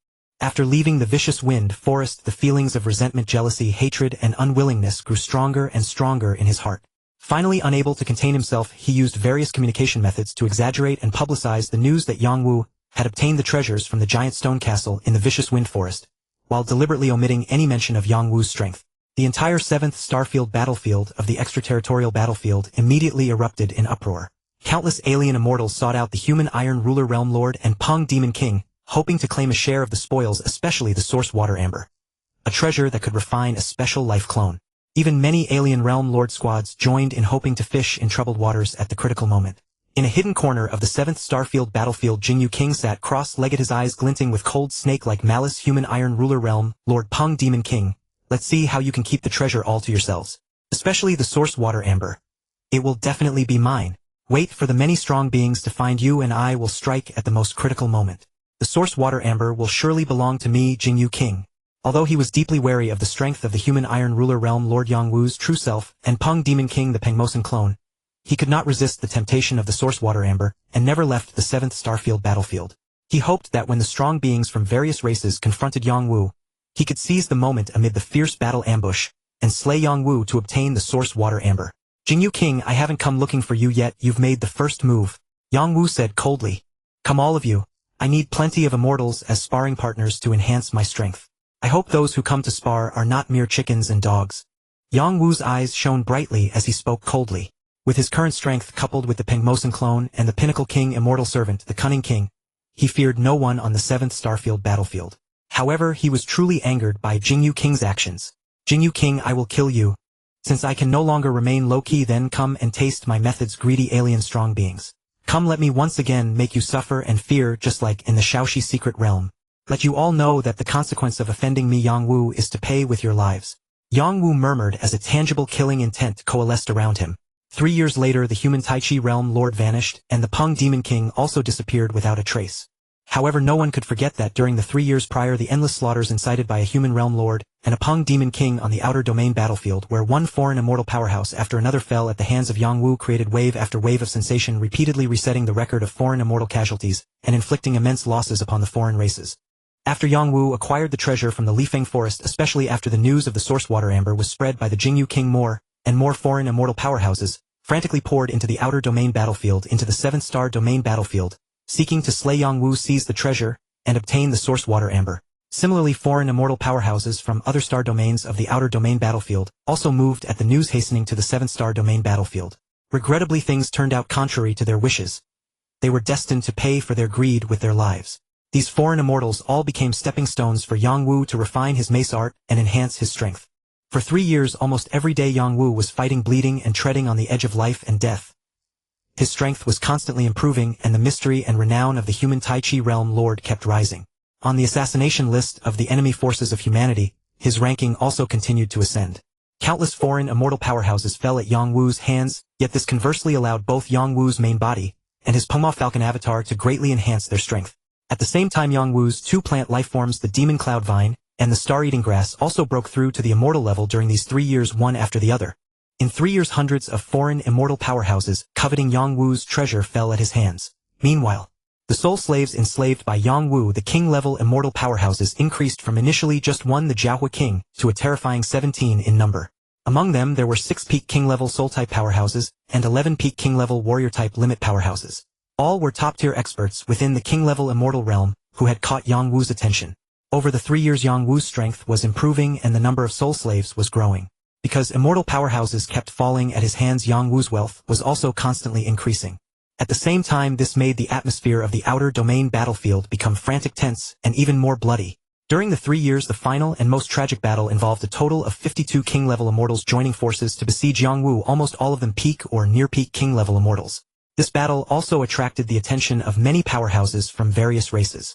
After leaving the vicious wind forest, the feelings of resentment, jealousy, hatred, and unwillingness grew stronger and stronger in his heart. Finally, unable to contain himself, he used various communication methods to exaggerate and publicize the news that Yang Wu had obtained the treasures from the giant stone castle in the vicious wind forest, while deliberately omitting any mention of Yang Wu's strength. The entire 7th Starfield battlefield of the extraterritorial battlefield immediately erupted in uproar. Countless alien immortals sought out the human Iron Ruler Realm Lord and Peng Demon King, hoping to claim a share of the spoils, especially the source water amber, a treasure that could refine a special life clone. Even many alien Realm Lord squads joined in, hoping to fish in troubled waters at the critical moment. In a hidden corner of the 7th Starfield battlefield, Jingyu King sat cross-legged, his eyes glinting with cold snake-like malice. Human Iron Ruler Realm Lord Peng Demon King, let's see how you can keep the treasure all to yourselves. Especially the source water amber. It will definitely be mine. Wait for the many strong beings to find you, and I will strike at the most critical moment. The source water amber will surely belong to me, Jingyu King. Although he was deeply wary of the strength of the human Iron Ruler Realm Lord Yang Wu's true self and Peng Demon King the Pengmosan clone, he could not resist the temptation of the source water amber and never left the 7th Starfield battlefield. He hoped that when the strong beings from various races confronted Yang Wu, he could seize the moment amid the fierce battle ambush and slay Yang Wu to obtain the source water amber. Jingyu King, I haven't come looking for you yet. You've made the first move, Yang Wu said coldly. Come all of you. I need plenty of immortals as sparring partners to enhance my strength. I hope those who come to spar are not mere chickens and dogs. Yang Wu's eyes shone brightly as he spoke coldly. With his current strength coupled with the Pengmosan clone and the Pinnacle King Immortal Servant, the Cunning King, he feared no one on the 7th Starfield battlefield. However, he was truly angered by Jingyu King's actions. Jingyu King, I will kill you. Since I can no longer remain low-key, then come and taste my methods, greedy alien strong beings. Come, let me once again make you suffer and fear just like in the Shaoxi secret realm. Let you all know that the consequence of offending me Yangwu is to pay with your lives. Yangwu murmured as a tangible killing intent coalesced around him. 3 years later the human Taichi realm lord vanished, and the Peng Demon King also disappeared without a trace. However, no one could forget that during the 3 years prior the endless slaughters incited by a human realm lord and a Peng Demon King on the outer domain battlefield where one foreign immortal powerhouse after another fell at the hands of Yangwu created wave after wave of sensation, repeatedly resetting the record of foreign immortal casualties and inflicting immense losses upon the foreign races. After Yangwu acquired the treasure from the Luo Feng forest, especially after the news of the source water amber was spread by the Jingyu King, more and more foreign immortal powerhouses frantically poured into the outer domain battlefield, into the 7th-star domain battlefield, seeking to slay Yangwu, seize the treasure, and obtain the source water amber. Similarly, foreign immortal powerhouses from other star domains of the outer domain battlefield also moved at the news, hastening to the 7th-star domain battlefield. Regrettably, things turned out contrary to their wishes. They were destined to pay for their greed with their lives. These foreign immortals all became stepping stones for Yangwu to refine his mace art and enhance his strength. For 3 years almost every day Yangwu was fighting, bleeding, and treading on the edge of life and death. His strength was constantly improving, and the mystery and renown of the human Taichi realm lord kept rising. On the assassination list of the enemy forces of humanity, his ranking also continued to ascend. Countless foreign immortal powerhouses fell at Yangwu's hands, yet this conversely allowed both Yangwu's main body and his Pengma Falcon avatar to greatly enhance their strength. At the same time, Yangwu's 2 plant lifeforms, the Demon Cloud Vine and the Star-Eating Grass, also broke through to the immortal level during these 3 years, one after the other. In 3 years, hundreds of foreign immortal powerhouses coveting Yangwu's treasure fell at his hands. Meanwhile, the soul slaves enslaved by Yangwu, the king-level immortal powerhouses, increased from initially just 1, the Jiahua King, to a terrifying 17 in number. Among them there were 6 peak king-level soul-type powerhouses and 11 peak king-level warrior-type limit powerhouses. All were top-tier experts within the king-level immortal realm who had caught Yangwu's attention. Over the 3 years Yangwu's strength was improving and the number of soul slaves was growing. Because immortal powerhouses kept falling at his hands, Yangwu's wealth was also constantly increasing. At the same time, this made the atmosphere of the outer domain battlefield become frantic, tense, and even more bloody. During the 3 years, the final and most tragic battle involved a total of 52 king-level immortals joining forces to besiege Yangwu, almost all of them peak or near-peak king-level immortals. This battle also attracted the attention of many powerhouses from various races.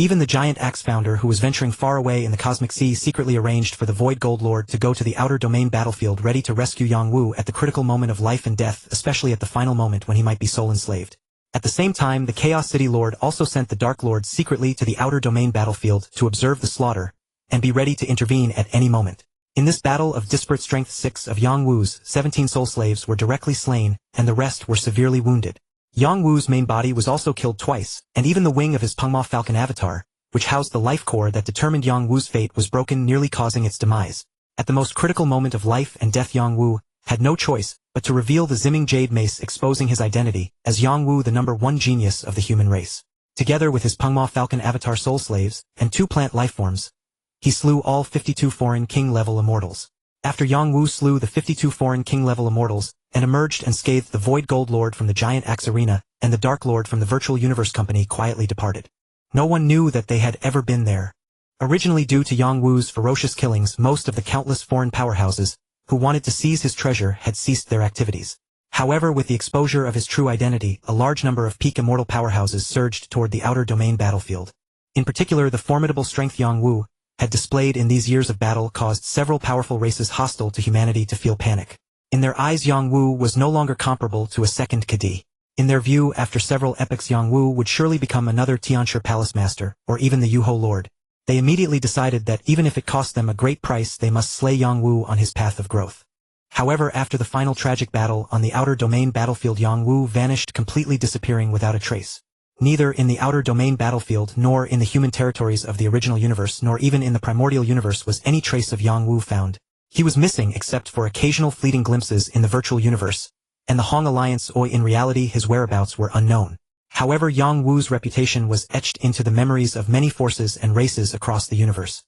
Even the giant axe founder, who was venturing far away in the cosmic sea, secretly arranged for the Void Gold Lord to go to the outer domain battlefield, ready to rescue Yangwu at the critical moment of life and death, especially at the final moment when he might be soul enslaved. At the same time, the Chaos City Lord also sent the Dark Lord secretly to the outer domain battlefield to observe the slaughter and be ready to intervene at any moment. In this battle of disparate strength, 6 of Yangwu's 17 soul slaves were directly slain, and the rest were severely wounded. Yangwu's main body was also killed twice, and even the wing of his Pengma Falcon avatar, which housed the life core that determined Yangwu's fate, was broken, nearly causing its demise. At the most critical moment of life and death, Yangwu had no choice but to reveal the Zimming Jade Mace, exposing his identity as Yangwu, the #1 genius of the human race. Together with his Pengma Falcon avatar soul slaves and 2 plant lifeforms, he slew all 52 foreign king-level immortals. After Yangwu slew the 52 foreign king-level immortals and emerged unscathed, the Void Gold Lord from the Giant Axe Arena and the Dark Lord from the Virtual Universe Company quietly departed. No one knew that they had ever been there. Originally, due to Yangwu's ferocious killings, most of the countless foreign powerhouses who wanted to seize his treasure had ceased their activities. However, with the exposure of his true identity, a large number of peak immortal powerhouses surged toward the outer domain battlefield. In particular, the formidable strength Yangwu had displayed in these years of battle caused several powerful races hostile to humanity to feel panic. In their eyes, Yangwu was no longer comparable to a second Kadi. In their view, after several epochs, Yangwu would surely become another Tianshi Palace Master, or even the Yuho Lord. They immediately decided that even if it cost them a great price, they must slay Yangwu on his path of growth. However, after the final tragic battle on the outer domain battlefield, Yangwu vanished, completely disappearing without a trace. Neither in the outer domain battlefield, nor in the human territories of the original universe, nor even in the primordial universe was any trace of Yangwu found. He was missing except for occasional fleeting glimpses in the virtual universe, and the Hong Alliance, or in reality his whereabouts were unknown. However, Yangwu's reputation was etched into the memories of many forces and races across the universe.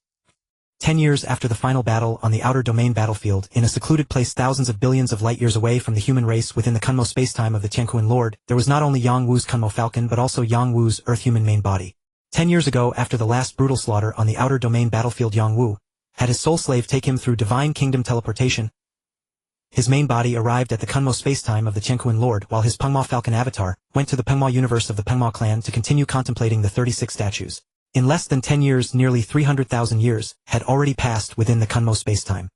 10 years after the final battle on the outer domain battlefield, in a secluded place thousands of billions of light years away from the human race within the Kunmo spacetime of the Tianquan Lord, there was not only Yangwu's Kunmo Falcon but also Yangwu's Earth-human main body. 10 years ago, after the last brutal slaughter on the outer domain battlefield, Yangwu had his soul slave take him through Divine Kingdom teleportation his main body arrived at the Kunmo spacetime of the Tianquan Lord while his Pengma Falcon avatar went to the Pengma universe of the Pengma clan to continue contemplating the 36 statues. In less than 10 years, nearly 300,000 years had already passed within the Kunmo spacetime.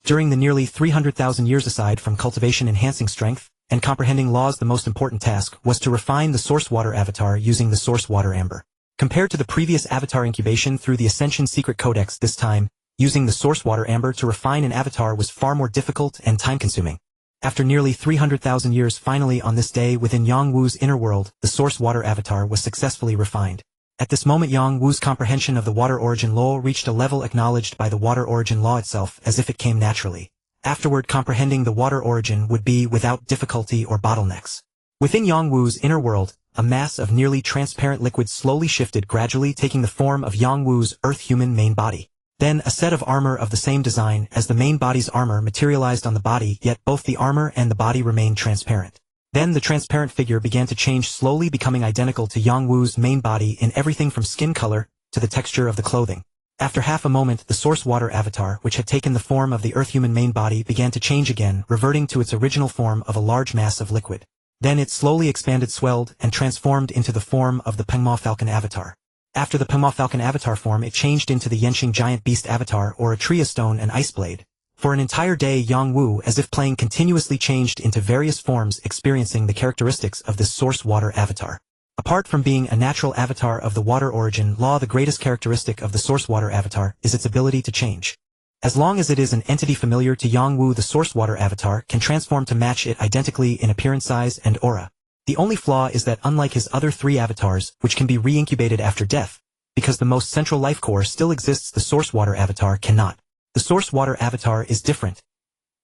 During the nearly 300,000 years, aside from cultivation enhancing strength and comprehending laws, the most important task was to refine the source water avatar using the source water amber. Compared to the previous avatar incubation through the Ascension Secret Codex, this time, using the source water amber to refine an avatar was far more difficult and time-consuming. After nearly 300,000 years, finally on this day within Yang Wu's inner world, the source water avatar was successfully refined. At this moment, Yang Wu's comprehension of the water origin law reached a level acknowledged by the water origin law itself as if it came naturally. Afterward, comprehending the water origin would be without difficulty or bottlenecks. Within Yang Wu's inner world, a mass of nearly transparent liquid slowly shifted, gradually taking the form of Yang Wu's Earth-human main body. Then a set of armor of the same design as the main body's armor materialized on the body, yet both the armor and the body remained transparent. Then the transparent figure began to change, slowly becoming identical to Yang Wu's main body in everything from skin color to the texture of the clothing. After half a moment, the source water avatar, which had taken the form of the Earth-human main body, began to change again, reverting to its original form of a large mass of liquid. Then it slowly expanded, swelled, and transformed into the form of the Pengma Falcon avatar. After the Pengma Falcon avatar form, it changed into the Yenqing giant beast avatar, or a Tria stone and ice blade. For an entire day, Yang Wu, as if playing, continuously changed into various forms, experiencing the characteristics of this source water avatar. Apart from being a natural avatar of the water origin law, the greatest characteristic of the source water avatar is its ability to change. As long as it is an entity familiar to Yang Wu, the source water avatar can transform to match it identically in appearance, size, and aura. The only flaw is that unlike his other three avatars, which can be re-incubated after death, because the most central life core still exists, the source water avatar cannot. The source water avatar is different.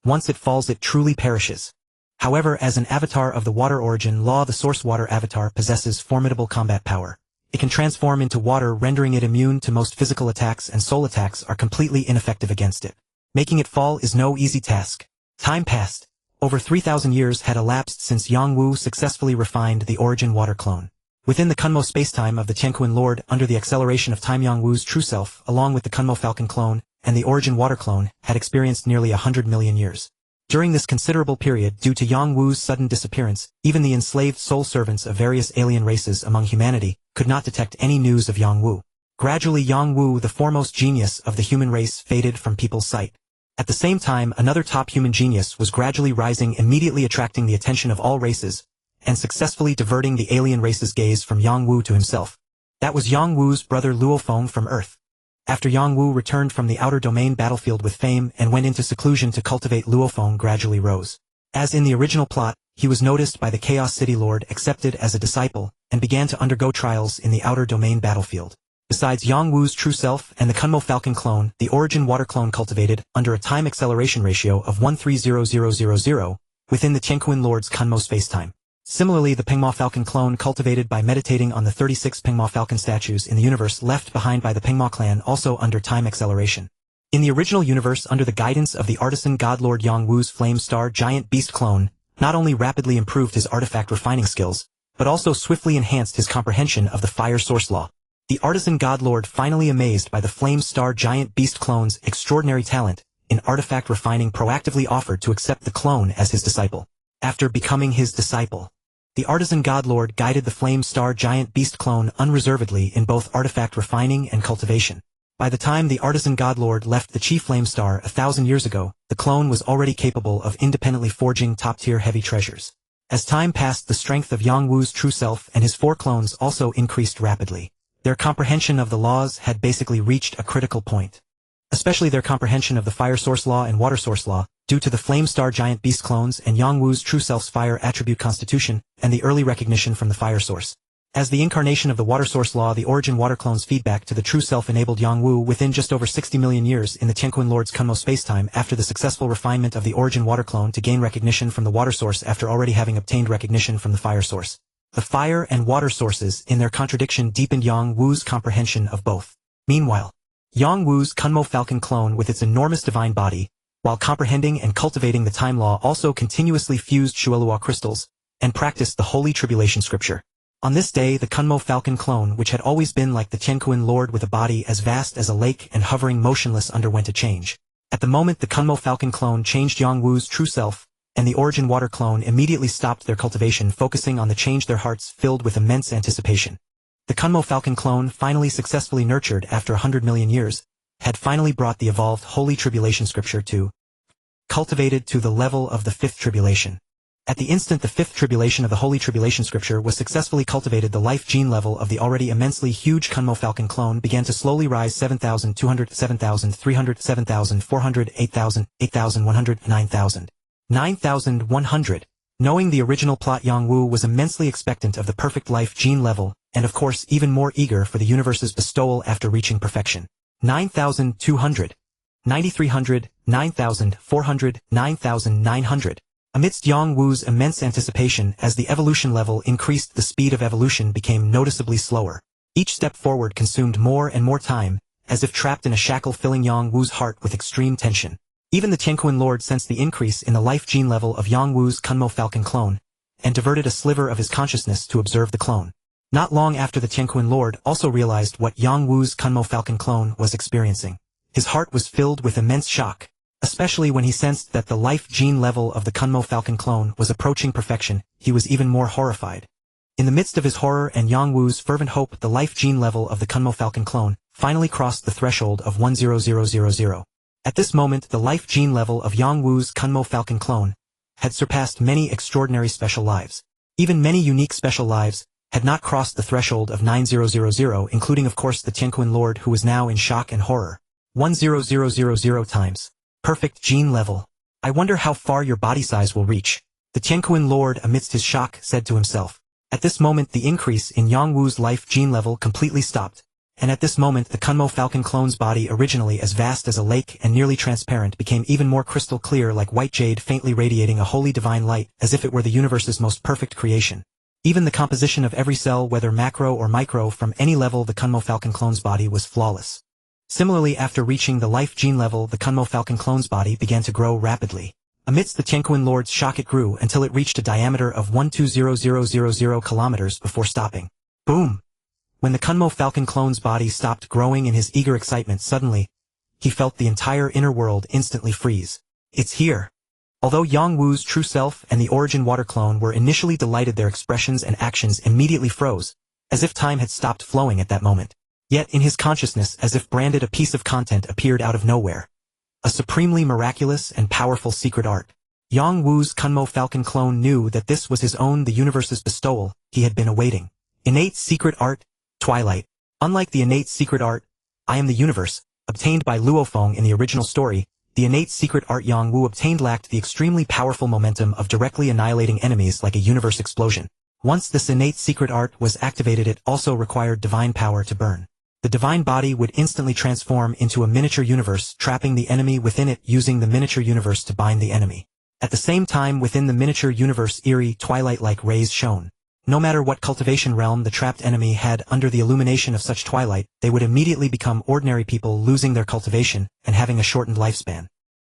Once it falls, it truly perishes. However, as an avatar of the water origin law, the source water avatar possesses formidable combat power. It can transform into water, rendering it immune to most physical attacks, and soul attacks are completely ineffective against it. Making it fall is no easy task. Time passed. Over 3,000 years had elapsed since Yang Wu successfully refined the origin water clone. Within the Kunmo spacetime of the Tianquan Lord, under the acceleration of time, Yang Wu's true self, along with the Kunmo Falcon clone and the origin water clone, had experienced nearly 100 million years. During this considerable period, due to Yang Wu's sudden disappearance, even the enslaved soul servants of various alien races among humanity could not detect any news of Yang Wu. Gradually, Yang Wu, the foremost genius of the human race, faded from people's sight. At the same time, another top human genius was gradually rising, immediately attracting the attention of all races, and successfully diverting the alien race's gaze from Yang Wu to himself. That was Yang Wu's brother Luo Feng from Earth. After Yang Wu returned from the outer domain battlefield with fame and went into seclusion to cultivate, Luo Feng gradually rose. As in the original plot, he was noticed by the Chaos City Lord, accepted as a disciple, and began to undergo trials in the outer domain battlefield. Besides Yang Wu's true self and the Kunmo Falcon clone, the origin water clone cultivated under a time acceleration ratio of 130000 within the Tianquan Lord's Kunmo spacetime. Similarly, the Pengma Falcon clone cultivated by meditating on the 36 Pengma Falcon statues in the universe left behind by the Pengma clan, also under time acceleration. In the original universe, under the guidance of the artisan godlord, Yang Wu's Flame Star giant beast clone not only rapidly improved his artifact refining skills, but also swiftly enhanced his comprehension of the fire source law. The artisan godlord, finally amazed by the Flame Star giant beast clone's extraordinary talent in artifact refining, proactively offered to accept the clone as his disciple. After becoming his disciple, the artisan godlord guided the Flame Star giant beast clone unreservedly in both artifact refining and cultivation. By the time the artisan godlord left the chief Flame Star 1,000 years ago, the clone was already capable of independently forging top-tier heavy treasures. As time passed, the strength of Yang Wu's true self and his four clones also increased rapidly. Their comprehension of the laws had basically reached a critical point. Especially their comprehension of the fire source law and water source law, due to the Flame Star giant beast clones and Yang Wu's true self's fire attribute constitution, and the early recognition from the fire source. As the incarnation of the water source law, the origin water clone's feedback to the true self enabled Yang Wu within just over 60 million years in the Tianquan Lord's Kunmo spacetime after the successful refinement of the origin water clone to gain recognition from the water source after already having obtained recognition from the fire source. The fire and water sources, in their contradiction, deepened Yang Wu's comprehension of both. Meanwhile, Yang Wu's Kunmo Falcon clone with its enormous divine body, while comprehending and cultivating the time law, also continuously fused Shuelua crystals, and practiced the Holy Tribulation Scripture. On this day, the Kunmo Falcon clone, which had always been like the Tianquan Lord with a body as vast as a lake and hovering motionless, underwent a change. At the moment the Kunmo Falcon clone changed Yongwu's true self, and the Origin Water clone immediately stopped their cultivation, focusing on the change, their hearts filled with immense anticipation. The Kunmo Falcon clone, finally successfully nurtured after 100 million years, had finally brought the evolved Holy Tribulation scripture to cultivated to the level of the fifth tribulation. At the instant the fifth tribulation of the Holy Tribulation scripture was successfully cultivated, the life gene level of the already immensely huge Kunmo Falcon clone began to slowly rise: 7,200, 7,300, 7,400, 8,000, 8,100, 9,000. 9,100. Knowing the original plot, Yongwu was immensely expectant of the perfect life gene level, and of course even more eager for the universe's bestowal after reaching perfection. 9,200. 9,300, 9,400, 9,900. Amidst Yongwu's immense anticipation, as the evolution level increased, the speed of evolution became noticeably slower. Each step forward consumed more and more time, as if trapped in a shackle, filling Yongwu's heart with extreme tension. Even the Tianquan Lord sensed the increase in the life gene level of Yongwu's Kunmo Falcon clone, and diverted a sliver of his consciousness to observe the clone. Not long after, the Tianquan Lord also realized what Yongwu's Kunmo Falcon clone was experiencing. His heart was filled with immense shock, especially when he sensed that the life gene level of the Kunmo Falcon clone was approaching perfection. He was even more horrified. In the midst of his horror and Yongwu's fervent hope, the life gene level of the Kunmo Falcon clone finally crossed the threshold of 10000. At this moment, the life gene level of Yongwu's Kunmo Falcon clone had surpassed many extraordinary special lives. Even many unique special lives had not crossed the threshold of 9000, including of course the Tianquan Lord, who was now in shock and horror. 10000 times. Perfect gene level. I wonder how far your body size will reach. The Tianquan Lord, amidst his shock, said to himself. At this moment the increase in Yongwu's life gene level completely stopped, and at this moment the Kunmo Falcon clone's body, originally as vast as a lake and nearly transparent, became even more crystal clear, like white jade, faintly radiating a holy divine light, as if it were the universe's most perfect creation. Even the composition of every cell, whether macro or micro, from any level, the Kunmo Falcon clone's body was flawless. Similarly, after reaching the life gene level, the Kunmo Falcon clone's body began to grow rapidly. Amidst the Tianquan Lord's shock, it grew until it reached a diameter of 120,000 kilometers before stopping. Boom! When the Kunmo Falcon clone's body stopped growing in his eager excitement, suddenly, he felt the entire inner world instantly freeze. It's here! Although Yongwu's true self and the Origin Water clone were initially delighted, their expressions and actions immediately froze, as if time had stopped flowing at that moment. Yet in his consciousness, as if branded, a piece of content appeared out of nowhere. A supremely miraculous and powerful secret art. Yongwu's Kunmo Falcon clone knew that this was his own, the universe's bestowal he had been awaiting. Innate secret art, Twilight. Unlike the innate secret art, I am the universe, obtained by Luo Feng in the original story, the innate secret art Yongwu obtained lacked the extremely powerful momentum of directly annihilating enemies like a universe explosion. Once this innate secret art was activated, it also required divine power to burn. The divine body would instantly transform into a miniature universe, trapping the enemy within it, using the miniature universe to bind the enemy. At the same time, within the miniature universe, eerie, twilight-like rays shone. No matter what cultivation realm the trapped enemy had, under the illumination of such twilight, they would immediately become ordinary people, losing their cultivation and having a shortened lifespan.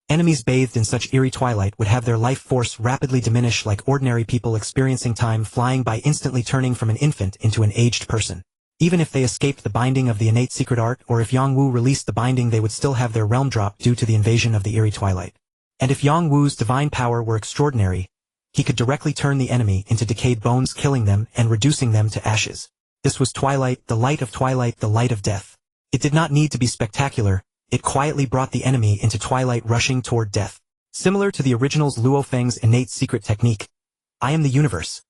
Enemies bathed in such eerie twilight would have their life force rapidly diminish, like ordinary people experiencing time flying by, instantly turning from an infant into an aged person. Even if they escaped the binding of the innate secret art, or if Yongwu released the binding, they would still have their realm drop due to the invasion of the eerie twilight. And if Yongwu's divine power were extraordinary, he could directly turn the enemy into decayed bones, killing them and reducing them to ashes. This was twilight, the light of twilight, the light of death. It did not need to be spectacular, it quietly brought the enemy into twilight, rushing toward death. Similar to the original's Luo Feng's innate secret technique, I am the universe.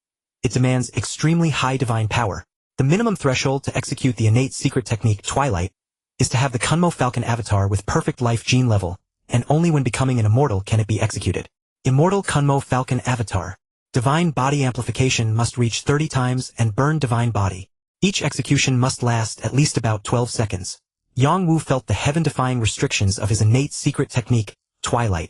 It demands extremely high divine power. The minimum threshold to execute the innate secret technique, Twilight, is to have the Kunmo Falcon avatar with perfect life gene level, and only when becoming an immortal can it be executed. Immortal Kunmo Falcon avatar. Divine body amplification must reach 30 times and burn divine body. Each execution must last at least about 12 seconds. Yongwu felt the heaven-defying restrictions of his innate secret technique, Twilight.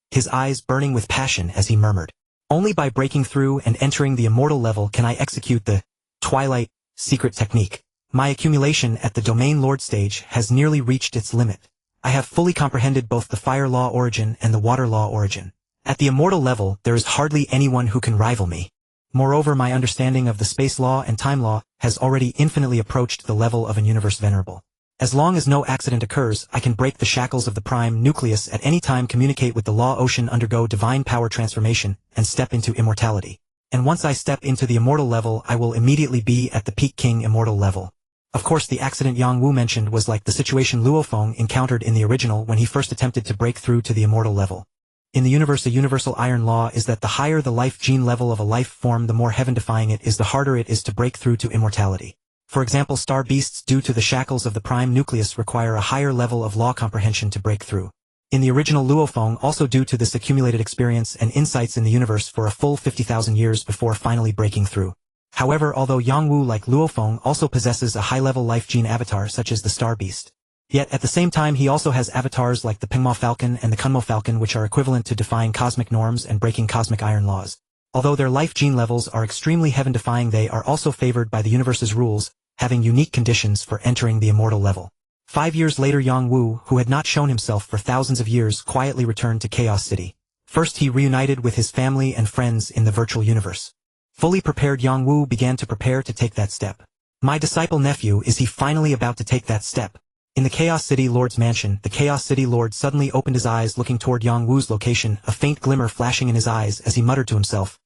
His eyes burning with passion as he murmured, "Only by breaking through and entering the immortal level can I execute the Twilight secret technique. My accumulation at the Domain Lord stage has nearly reached its limit. I have fully comprehended both the Fire Law origin and the Water Law origin. At the immortal level, there is hardly anyone who can rival me. Moreover, my understanding of the Space Law and Time Law has already infinitely approached the level of an universe venerable. As long as no accident occurs, I can break the shackles of the prime nucleus at any time, communicate with the Luo Ocean, undergo divine power transformation, and step into immortality. And once I step into the immortal level, I will immediately be at the peak king immortal level. Of course, the accident Yang Wu mentioned was like the situation Luo Feng encountered in the original when he first attempted to break through to the immortal level. In the universe, a universal iron law is that the higher the life gene level of a life form, the more heaven-defying it is, the harder it is to break through to immortality. For example, star beasts, due to the shackles of the prime nucleus, require a higher level of law comprehension to break through. In the original, Luo Feng, also due to this accumulated experience and insights in the universe for a full 50,000 years before finally breaking through. However, although Yang Wu, like Luo Feng, also possesses a high-level life gene avatar such as the star beast, yet at the same time he also has avatars like the Pengmo Falcon and the Kunmo Falcon, which are equivalent to defying cosmic norms and breaking cosmic iron laws. Although their life gene levels are extremely heaven-defying, they are also favored by the universe's rules, having unique conditions for entering the immortal level. 5 years later, Yang Wu, who had not shown himself for thousands of years, quietly returned to Chaos City. First, he reunited with his family and friends in the virtual universe. Fully prepared, Yang Wu began to prepare to take that step. My disciple nephew, is he finally about to take that step? In the Chaos City Lord's mansion, the Chaos City Lord suddenly opened his eyes, looking toward Yang Wu's location, a faint glimmer flashing in his eyes as he muttered to himself,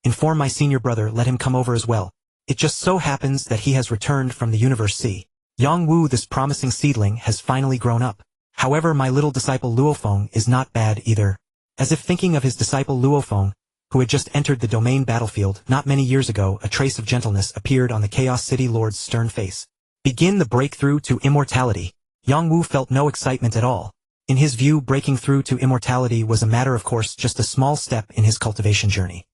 "Inform my senior brother, let him come over as well. It just so happens that he has returned from the universe C." Yang Wu, this promising seedling, has finally grown up. However, my little disciple Luo Feng is not bad either. As if thinking of his disciple Luo Feng, who had just entered the domain battlefield not many years ago, a trace of gentleness appeared on the Chaos City Lord's stern face. Begin the breakthrough to immortality. Yang Wu felt no excitement at all. In his view, breaking through to immortality was a matter of course, just a small step in his cultivation journey.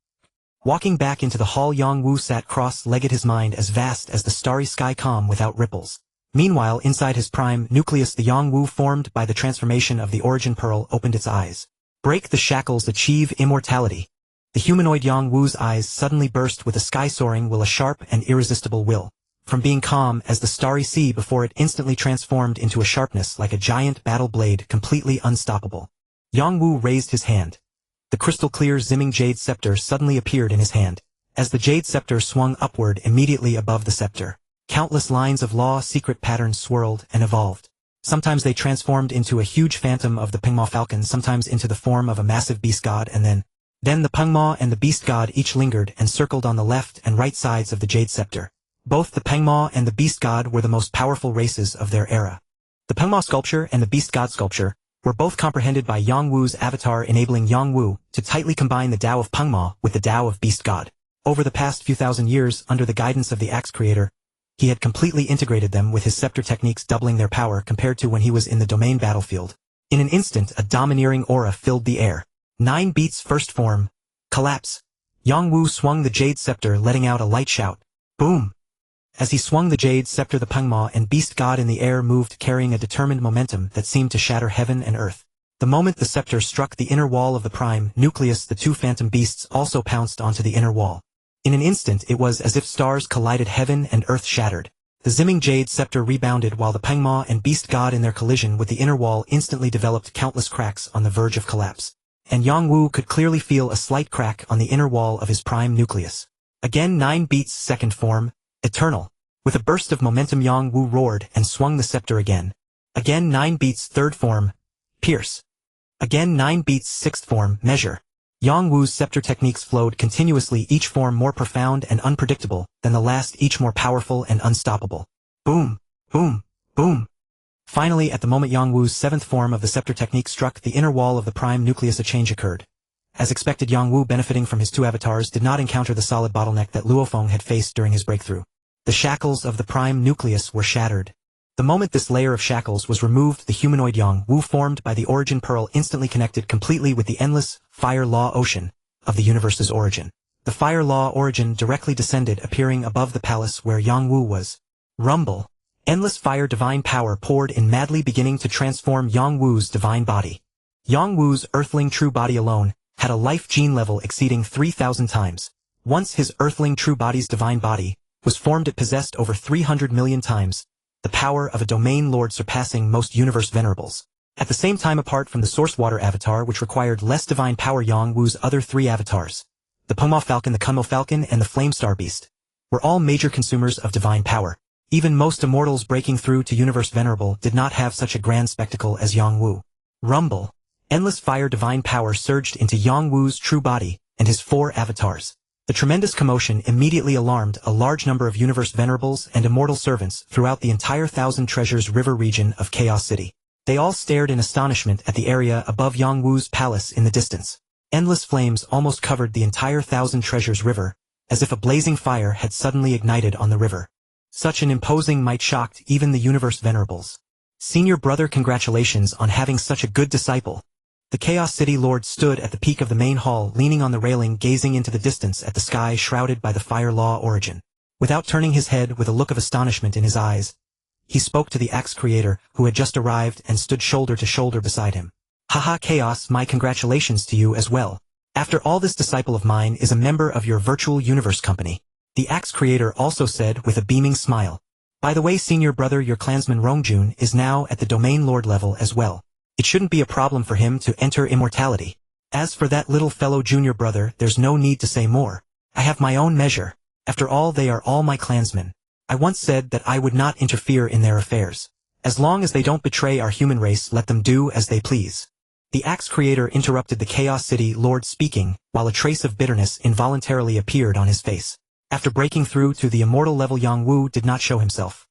Walking back into the hall, Yang Wu sat cross-legged, his mind as vast as the starry sky, calm without ripples. Meanwhile, inside his prime nucleus, the Yang Wu formed by the transformation of the origin pearl opened its eyes. Break the shackles, achieve immortality. The humanoid Yang Wu's eyes suddenly burst with a sky-soaring will, a sharp and irresistible will. From being calm as the starry sea before, it instantly transformed into a sharpness like a giant battle blade, completely unstoppable. Yang Wu raised his hand. The crystal-clear Zimming Jade Scepter suddenly appeared in his hand. As the Jade Scepter swung upward, immediately above the scepter, countless lines of law secret patterns swirled and evolved. Sometimes they transformed into a huge phantom of the Pengmo Falcon, sometimes into the form of a massive beast god, and then the Pengmo and the beast god each lingered and circled on the left and right sides of the Jade Scepter. Both the Pengmo and the beast god were the most powerful races of their era. The Pengmo sculpture and the beast god sculpture were both comprehended by Yang Wu's avatar, enabling Yang Wu to tightly combine the Tao of Pengmo with the Tao of beast god. Over the past few thousand years, under the guidance of the Axe Creator, he had completely integrated them with his scepter techniques, doubling their power compared to when he was in the domain battlefield. In an instant, a domineering aura filled the air. 9 beats first form. Collapse. Yang Wu swung the Jade Scepter, letting out a light shout. Boom! As he swung the Jade Scepter, the Pengmo and beast god in the air moved, carrying a determined momentum that seemed to shatter heaven and earth. The moment the scepter struck the inner wall of the prime nucleus, the 2 phantom beasts also pounced onto the inner wall. In an instant, it was as if stars collided, heaven and earth shattered. The Zimming Jade Scepter rebounded, while the Pengmo and beast god in their collision with the inner wall instantly developed countless cracks on the verge of collapse. And Yang Wu could clearly feel a slight crack on the inner wall of his prime nucleus. Again 9 beats second form. Eternal. With a burst of momentum, Yang Wu roared and swung the scepter again. Again 9 beats third form. Pierce. Again 9 beats sixth form. Measure. Yang Wu's scepter techniques flowed continuously, each form more profound and unpredictable than the last, each more powerful and unstoppable. Boom, boom, boom. Finally, at the moment Yang Wu's 7th form of the scepter technique struck the inner wall of the prime nucleus, a change occurred. As expected, Yang Wu, benefiting from his 2 avatars, did not encounter the solid bottleneck that Luo Feng had faced during his breakthrough. The shackles of the prime nucleus were shattered. The moment this layer of shackles was removed, the humanoid Yang Wu formed by the origin pearl instantly connected completely with the endless fire law ocean of the universe's origin. The fire law origin directly descended, appearing above the palace where Yang Wu was. Rumble. Endless fire divine power poured in madly, beginning to transform Yang Wu's divine body. Yang Wu's earthling true body alone had a life gene level exceeding 3,000 times. Once his earthling true body's divine body was formed, it possessed over 300 million times the power of a domain lord, surpassing most universe venerables. At the same time, apart from the source water avatar, which required less divine power, Yang Wu's other 3 avatars, the Pengmo Falcon, the Kunmo Falcon, and the Flame Star Beast, were all major consumers of divine power. Even most immortals breaking through to Universe Venerable did not have such a grand spectacle as Yang Wu. Rumble. Endless fire divine power surged into Yang Wu's true body and his 4 avatars. The tremendous commotion immediately alarmed a large number of Universe Venerables and immortal servants throughout the entire Thousand Treasures River region of Chaos City. They all stared in astonishment at the area above Yang Wu's palace in the distance. Endless flames almost covered the entire Thousand Treasures River, as if a blazing fire had suddenly ignited on the river. Such an imposing might shocked even the Universe Venerables. Senior brother, congratulations on having such a good disciple. The Chaos City Lord stood at the peak of the main hall, leaning on the railing, gazing into the distance at the sky shrouded by the fire law origin. Without turning his head, with a look of astonishment in his eyes, he spoke to the Axe Creator, who had just arrived and stood shoulder to shoulder beside him. Haha, Chaos, my congratulations to you as well. After all, this disciple of mine is a member of your virtual universe company. The Axe Creator also said with a beaming smile. By the way, senior brother, your clansman Rongjun is now at the Domain Lord level as well. It shouldn't be a problem for him to enter immortality. As for that little fellow junior brother, there's no need to say more. I have my own measure. After all, they are all my clansmen. I once said that I would not interfere in their affairs. As long as they don't betray our human race, let them do as they please. The Axe Creator interrupted the Chaos City Lord speaking, while a trace of bitterness involuntarily appeared on his face. After breaking through to the immortal level, Yang Wu did not show himself.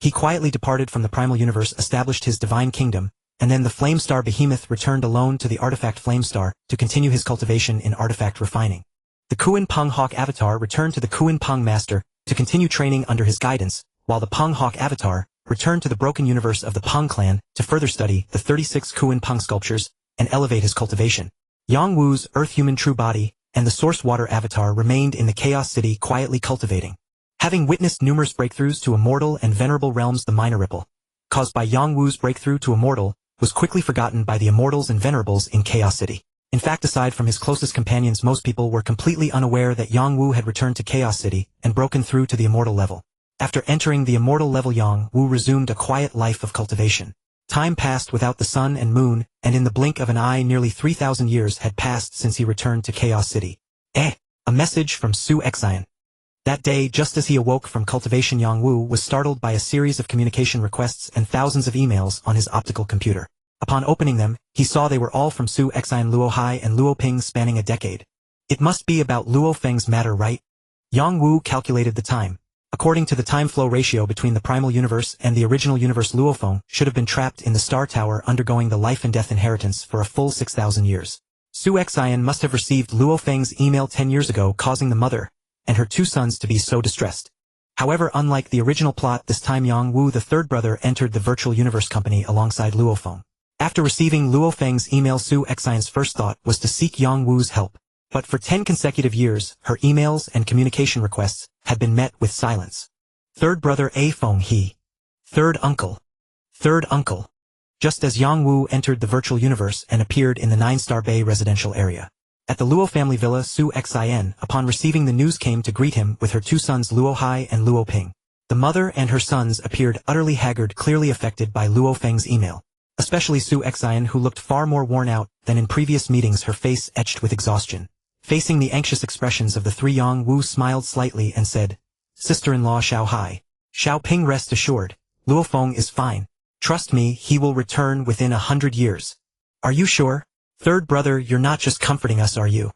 He quietly departed from the primal universe, established his divine kingdom, and then the Flamestar Behemoth returned alone to the artifact Flamestar to continue his cultivation in artifact refining. The Kuan Peng Hawk Avatar returned to the Kuan Peng Master to continue training under his guidance, while the Peng Hawk Avatar returned to the broken universe of the Peng clan to further study the 36 Kuan Peng sculptures and elevate his cultivation. Yang Wu's Earth-Human True Body and the Source Water Avatar remained in the Chaos City quietly cultivating. Having witnessed numerous breakthroughs to immortal and venerable realms, the minor ripple caused by Yang Wu's breakthrough to immortal was quickly forgotten by the immortals and venerables in Chaos City. In fact, aside from his closest companions, most people were completely unaware that Yang Wu had returned to Chaos City and broken through to the immortal level. After entering the immortal level, Yang Wu resumed a quiet life of cultivation. Time passed without the sun and moon, and in the blink of an eye nearly 3,000 years had passed since he returned to Chaos City. A message from Su Exian. That day, just as he awoke from cultivation, Yang Wu was startled by a series of communication requests and thousands of emails on his optical computer. Upon opening them, he saw they were all from Su Exian, Luo Hai, and Luo Ping, spanning a decade. It must be about Luo Feng's matter, right? Yang Wu calculated the time. According to the time flow ratio between the primal universe and the original universe, Luo Feng should have been trapped in the Star Tower undergoing the life and death inheritance for a full 6,000 years. Su Exian must have received Luo Feng's email 10 years ago, causing the mother and her 2 sons to be so distressed. However, unlike the original plot, this time Yang Wu, the third brother, entered the virtual universe company alongside Luo Feng. After receiving Luo Feng's email, Su Exian's first thought was to seek Yang Wu's help. But for 10 consecutive years, her emails and communication requests had been met with silence. Third brother A Feng He. Third uncle. Third uncle. Just as Yang Wu entered the virtual universe and appeared in the 9-Star Bay residential area. At the Luo family villa, Su Exian, upon receiving the news, came to greet him with her 2 sons Luo Hai and Luo Ping. The mother and her sons appeared utterly haggard, clearly affected by Luo Feng's email. Especially Su Exian, who looked far more worn out than in previous meetings, her face etched with exhaustion. Facing the anxious expressions of the 3, Yang Wu smiled slightly and said, "Sister-in-law Xiao Hai. Xiao Ping, rest assured, Luo Feng is fine. Trust me, he will return within 100 years. Are you sure? Third brother, you're not just comforting us, are you?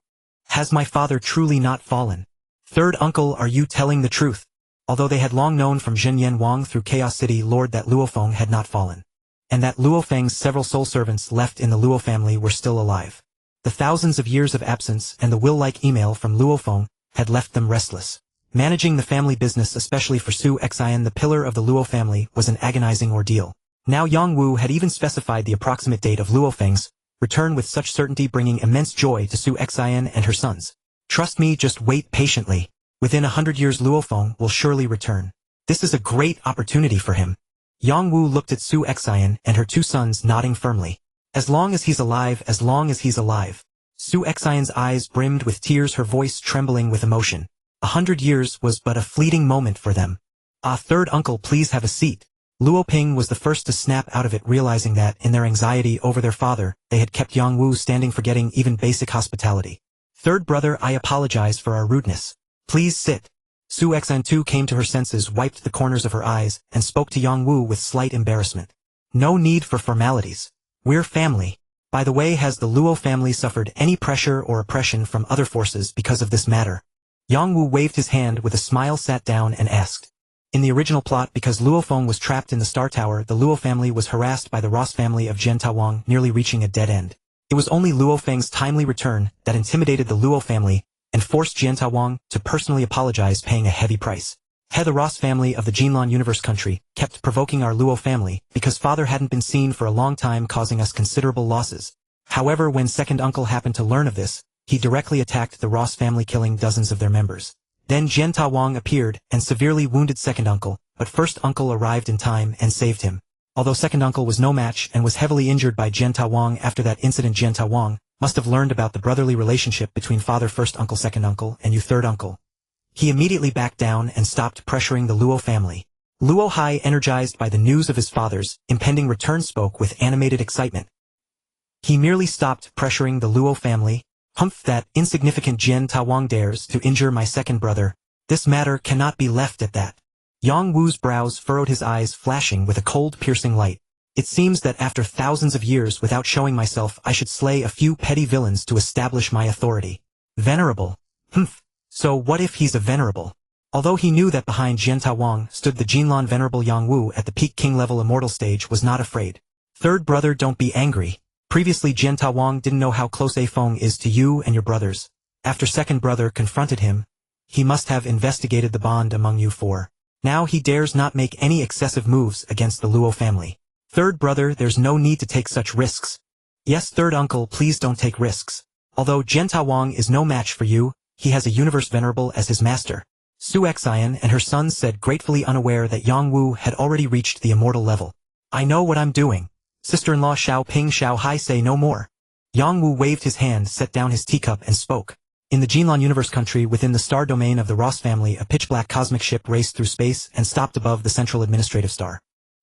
Has my father truly not fallen? Third uncle, are you telling the truth?" Although they had long known from Zhen Yan Wang through Chaos City Lord that Luo Feng had not fallen, and that Luo Feng's several soul servants left in the Luo family were still alive. The thousands of years of absence and the will-like email from Luo Feng had left them restless. Managing the family business, especially for Su Exian, the pillar of the Luo family, was an agonizing ordeal. Now Yang Wu had even specified the approximate date of Luo Feng's return with such certainty, bringing immense joy to Su Exian and her sons. "Trust me, just wait patiently. Within 100 years Luo Feng will surely return. This is a great opportunity for him." Yang Wu looked at Su Exian and her 2 sons, nodding firmly. "As long as he's alive, as long as he's alive." Su Exian's eyes brimmed with tears, her voice trembling with emotion. 100 years was but a fleeting moment for them. "Ah, third uncle, please have a seat." Luo Ping was the first to snap out of it, realizing that, in their anxiety over their father, they had kept Yang Wu standing, forgetting even basic hospitality. "Third brother, I apologize for our rudeness. Please sit." Su Xan too came to her senses, wiped the corners of her eyes, and spoke to Yang Wu with slight embarrassment. No need for formalities. We're family. By the way, has the Luo family suffered any pressure or oppression from other forces because of this matter? Yang Wu waved his hand with a smile, sat down and asked. In the original plot, because Luo Feng was trapped in the Star Tower, the Luo family was harassed by the Ross family of Jian Tawang, nearly reaching a dead end. It was only Luo Feng's timely return that intimidated the Luo family and forced Jian Tawang to personally apologize, paying a heavy price. The Ross family of the Jinlan Universe country kept provoking our Luo family because father hadn't been seen for a long time, causing us considerable losses. However, when second uncle happened to learn of this, he directly attacked the Ross family, killing dozens of their members. Then Jian Tawang appeared and severely wounded second uncle, but first uncle arrived in time and saved him. Although second uncle was no match and was heavily injured by Jian Tawang after that incident, Jian Tawang must have learned about the brotherly relationship between father first uncle, second uncle, and you third uncle. He immediately backed down and stopped pressuring the Luo family. Luo Hai, energized by the news of his father's impending return, spoke with animated excitement. He merely stopped pressuring the Luo family. Humph, that insignificant Jian Tawang dares to injure my second brother. This matter cannot be left at that. Yang Wu's brows furrowed, his eyes flashing with a cold, piercing light. It seems that after thousands of years without showing myself, I should slay a few petty villains to establish my authority. Venerable. Humph. So what if he's a venerable? Although he knew that behind Jian Tawang stood the Jinlan venerable, Yang Wu at the peak king level immortal stage was not afraid. Third brother, don't be angry. Previously Jian Tawang didn't know how close A Feng is to you and your brothers. After second brother confronted him, he must have investigated the bond among you four. Now he dares not make any excessive moves against the Luo family. Third brother, there's no need to take such risks. Yes, third uncle, please don't take risks. Although Jian Tawang is no match for you, he has a universe venerable as his master. Su Xian and her sons said, gratefully unaware that Yang Wu had already reached the immortal level. I know what I'm doing. Sister-in-law Xiao Ping Xiao Hai, say no more. Yang Wu waved his hand, set down his teacup and spoke. In the Jinlan Universe country within the star domain of the Ross family, a pitch-black cosmic ship raced through space and stopped above the central administrative star.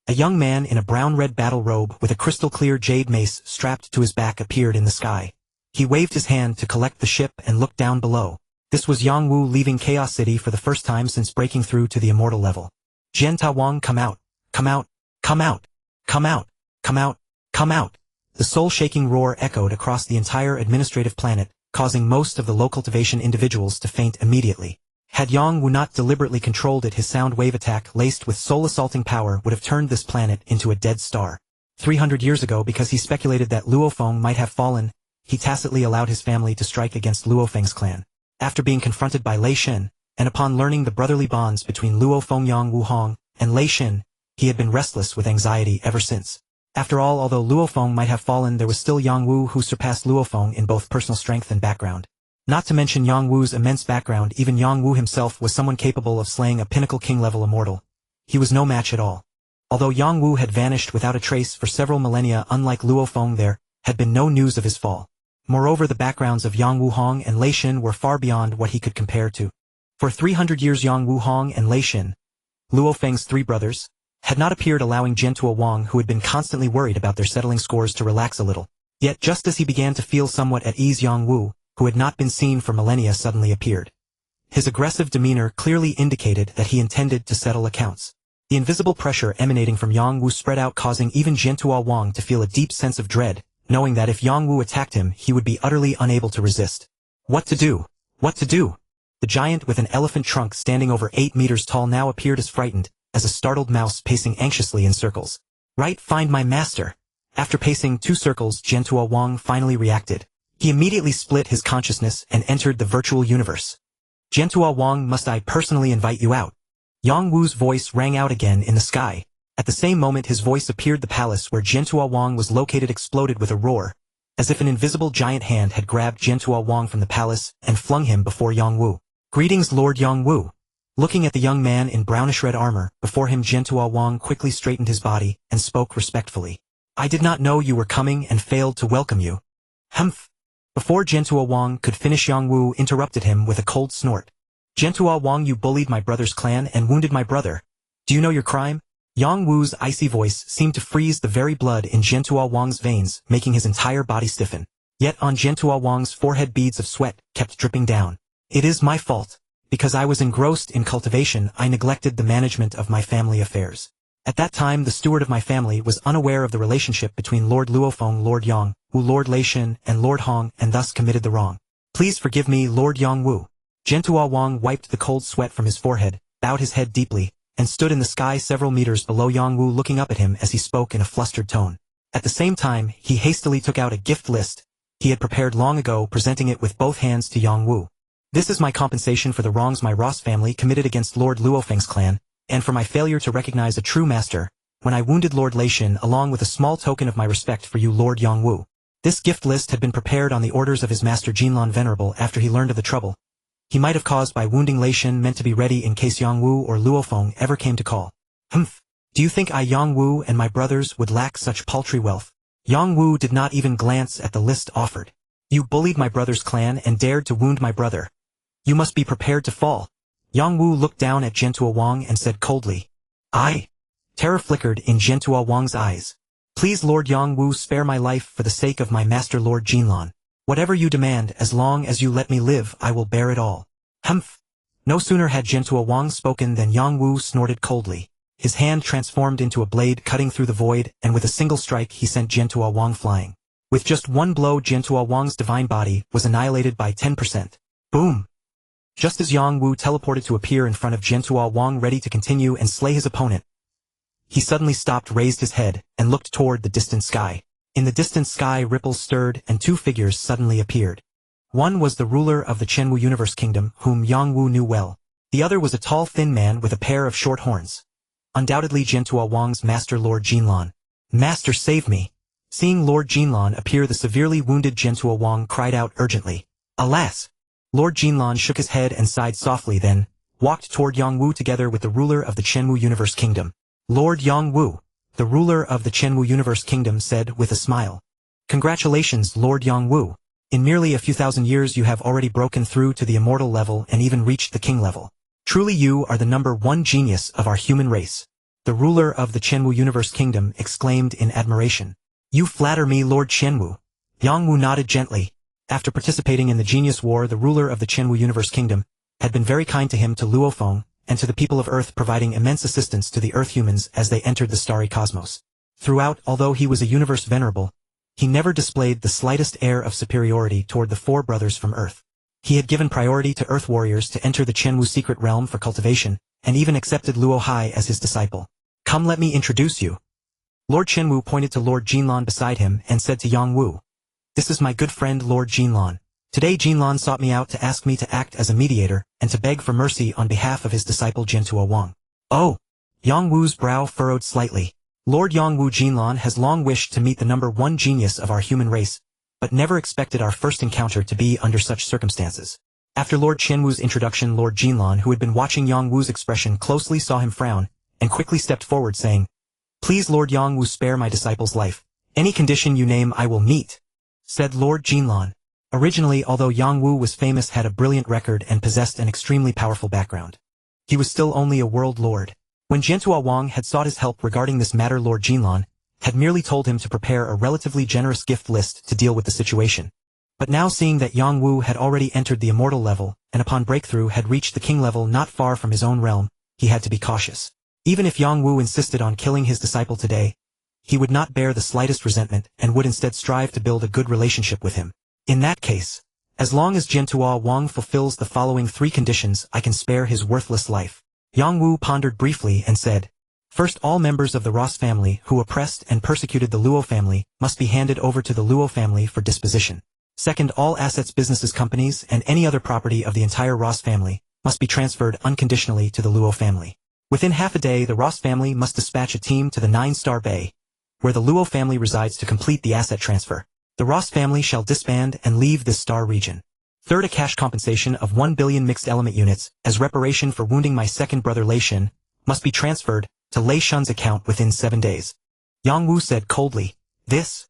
A young man in a brown-red battle robe with a crystal-clear jade mace strapped to his back appeared in the sky. He waved his hand to collect the ship and looked down below. This was Yang Wu leaving Chaos City for the first time since breaking through to the immortal level. Jian Tawang, come out, come out, come out, come out, come out, come out. The soul-shaking roar echoed across the entire administrative planet, causing most of the low cultivation individuals to faint immediately. Had Yang Wu not deliberately controlled it, his sound wave attack laced with soul-assaulting power would have turned this planet into a dead star. 300 years ago, because he speculated that Luo Feng might have fallen, he tacitly allowed his family to strike against Luo Feng's clan. After being confronted by Lei Shen, and upon learning the brotherly bonds between Luo Feng, Yang Wu Hong, and Lei Shen, he had been restless with anxiety ever since. After all, although Luo Feng might have fallen, there was still Yang Wu, who surpassed Luo Feng in both personal strength and background. Not to mention Yang Wu's immense background, even Yang Wu himself was someone capable of slaying a pinnacle king-level immortal. He was no match at all. Although Yang Wu had vanished without a trace for several millennia, unlike Luo Feng, there had been no news of his fall. Moreover, the backgrounds of Yang Wu Hong and Lei Shen were far beyond what he could compare to. For 300 years Yang Wu Hong and Lei Shen, Luo Feng's three brothers, had not appeared, allowing Jian Wang, who had been constantly worried about their settling scores, to relax a little. Yet just as he began to feel somewhat at ease, Yang Wu, who had not been seen for millennia, suddenly appeared. His aggressive demeanor clearly indicated that he intended to settle accounts. The invisible pressure emanating from Yang Wu spread out, causing even Jian Wang to feel a deep sense of dread, knowing that if Yang Wu attacked him, he would be utterly unable to resist. What to do? What to do? The giant with an elephant trunk standing over 8 meters tall now appeared as frightened as a startled mouse pacing anxiously in circles. Right, find my master. After pacing 2 circles, Jian Wang finally reacted. He immediately split his consciousness and entered the virtual universe. Jian Wang, must I personally invite you out? Yang Wu's voice rang out again in the sky. At the same moment his voice appeared, the palace where Jian Wang was located exploded with a roar, as if an invisible giant hand had grabbed Jian Wang from the palace and flung him before Yang Wu. Greetings, Lord Yang Wu. Looking at the young man in brownish-red armor before him, Jian Wang quickly straightened his body and spoke respectfully. I did not know you were coming and failed to welcome you. Humph. Before Jian Wang could finish, Yang Wu interrupted him with a cold snort. Jian Wang, you bullied my brother's clan and wounded my brother. Do you know your crime? Yang Wu's icy voice seemed to freeze the very blood in Jian Wang's veins, making his entire body stiffen. Yet on Jian Wang's forehead beads of sweat kept dripping down. It is my fault. Because I was engrossed in cultivation, I neglected the management of my family affairs. At that time, the steward of my family was unaware of the relationship between Lord Luo Feng, Lord Yang Wu, Lord Lei Shin, and Lord Hong, and thus committed the wrong. Please forgive me, Lord Yang Wu. Zhentua Wang wiped the cold sweat from his forehead, bowed his head deeply, and stood in the sky several meters below Yang Wu, looking up at him as he spoke in a flustered tone. At the same time, he hastily took out a gift list he had prepared long ago, presenting it with both hands to Yang Wu. This is my compensation for the wrongs my Ross family committed against Lord Luo Feng's clan, and for my failure to recognize a true master, when I wounded Lord Lei Shin, along with a small token of my respect for you, Lord Yang Wu. This gift list had been prepared on the orders of his master Jinlan Venerable after he learned of the trouble he might have caused by wounding Lei Shin, meant to be ready in case Yang Wu or Luo Feng ever came to call. Humph! Do you think I, Yang Wu, and my brothers would lack such paltry wealth? Yang Wu did not even glance at the list offered. You bullied my brother's clan and dared to wound my brother. You must be prepared to fall. Yang Wu looked down at Zhentua Wang and said coldly. Terror flickered in Zhentua Wang's eyes. Please, Lord Yang Wu, spare my life for the sake of my master Lord Jinlan. Whatever you demand, as long as you let me live, I will bear it all. Humph! No sooner had Zhentua Wang spoken than Yang Wu snorted coldly. His hand transformed into a blade cutting through the void, and with a single strike he sent Zhentua Wang flying. With just one blow, Zhentua Wang's divine body was annihilated by 10%. Boom! Just as Yang Wu teleported to appear in front of Zhentua Wang ready to continue and slay his opponent, he suddenly stopped, raised his head, and looked toward the distant sky. In the distant sky, ripples stirred, and two figures suddenly appeared. One was the ruler of the Chenwu Universe Kingdom, whom Yang Wu knew well. The other was a tall, thin man with a pair of short horns. Undoubtedly Zhentua Wang's master, Lord Jinlan. Master, save me! Seeing Lord Jinlan appear, the severely wounded Zhentua Wang cried out urgently. Alas! Lord Jinlan shook his head and sighed softly, then walked toward Yang Wu together with the ruler of the Chenwu Universe Kingdom. Lord Yang Wu, the ruler of the Chenwu Universe Kingdom, said with a smile. Congratulations, Lord Yang Wu. In merely a few thousand years you have already broken through to the immortal level and even reached the king level. Truly you are the #1 genius of our human race. The ruler of the Chenwu Universe Kingdom exclaimed in admiration. You flatter me, Lord Chenwu. Yang Wu nodded gently. After participating in the Genius War, the ruler of the Chenwu Universe Kingdom had been very kind to him, to Luo Feng, and to the people of Earth, providing immense assistance to the Earth humans as they entered the starry cosmos. Throughout, although he was a universe venerable, he never displayed the slightest air of superiority toward the four brothers from Earth. He had given priority to Earth warriors to enter the Chenwu secret realm for cultivation, and even accepted Luo Hai as his disciple. Come, let me introduce you. Lord Chenwu pointed to Lord Jinlan beside him and said to Yang Wu, This is my good friend Lord Jinlan. Today Jinlan sought me out to ask me to act as a mediator and to beg for mercy on behalf of his disciple Zhentua Wang. Oh! Yang Wu's brow furrowed slightly. Lord Yang Wu, Jinlan has long wished to meet the #1 genius of our human race, but never expected our first encounter to be under such circumstances. After Lord Chenwu's introduction, Lord Jinlan, who had been watching Yang Wu's expression closely, saw him frown, and quickly stepped forward, saying, Please, Lord Yang Wu, spare my disciple's life. Any condition you name I will meet, said Lord Jinlan. Originally, although Yang Wu was famous, had a brilliant record, and possessed an extremely powerful background, he was still only a world lord. When Zhentua Wang had sought his help regarding this matter, Lord Jinlan had merely told him to prepare a relatively generous gift list to deal with the situation. But now, seeing that Yang Wu had already entered the immortal level, and upon breakthrough had reached the king level not far from his own realm, he had to be cautious. Even if Yang Wu insisted on killing his disciple today, he would not bear the slightest resentment and would instead strive to build a good relationship with him. In that case, as long as Zhentua Wang fulfills the following 3 conditions, I can spare his worthless life. Yang Wu pondered briefly and said, First, all members of the Ross family who oppressed and persecuted the Luo family must be handed over to the Luo family for disposition. Second, all assets, businesses, companies, and any other property of the entire Ross family must be transferred unconditionally to the Luo family. Within half a day, the Ross family must dispatch a team to the 9-star Bay, where the Luo family resides, to complete the asset transfer. The Ross family shall disband and leave this star region. Third, a cash compensation of 1 billion mixed element units as reparation for wounding my second brother Lei Shin must be transferred to Lei Shun's account within 7 days. Yang Wu said coldly, This?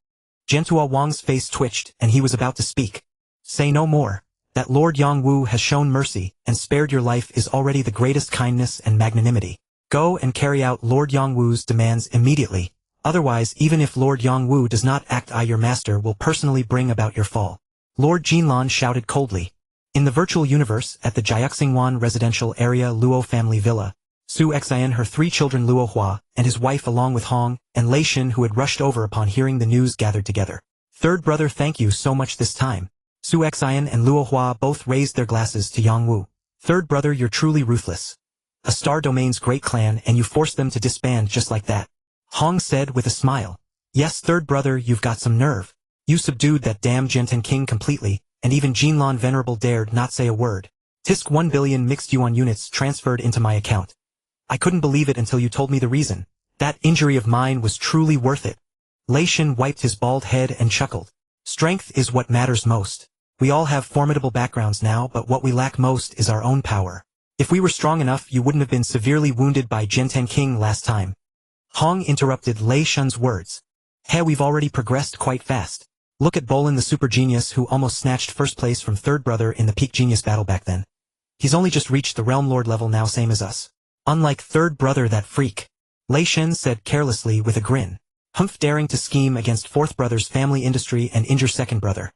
Zhentua Wang's face twitched, and he was about to speak. Say no more. That Lord Yang Wu has shown mercy and spared your life is already the greatest kindness and magnanimity. Go and carry out Lord Yang Wu's demands immediately. Otherwise, even if Lord Yang Wu does not act, I, your master, will personally bring about your fall. Lord Jinlan shouted coldly. In the virtual universe, at the Jiuxingwan residential area Luo family villa, Su Xian, her 3 children Luo Hua, and his wife along with Hong, and Lei Shin who had rushed over upon hearing the news gathered together. Third brother, thank you so much this time. Su Xian and Luo Hua both raised their glasses to Yang Wu. Third brother, you're truly ruthless. A Star Domain's great clan and you forced them to disband just like that. Hong said with a smile. Yes, third brother, you've got some nerve. You subdued that damn Jinten King completely, and even Jinlan Venerable dared not say a word. Tisk 1 billion mixed yuan units transferred into my account. I couldn't believe it until you told me the reason. That injury of mine was truly worth it. Lei Shin wiped his bald head and chuckled. Strength is what matters most. We all have formidable backgrounds now, but what we lack most is our own power. If we were strong enough, you wouldn't have been severely wounded by Jinten King last time. Hong interrupted Lei Shin's words. Hey, we've already progressed quite fast. Look at Bolin the super genius who almost snatched first place from third brother in the peak genius battle back then. He's only just reached the realm lord level now, same as us. Unlike third brother, that freak. Lei Shin said carelessly with a grin. Humph, daring to scheme against fourth brother's family industry and injure second brother.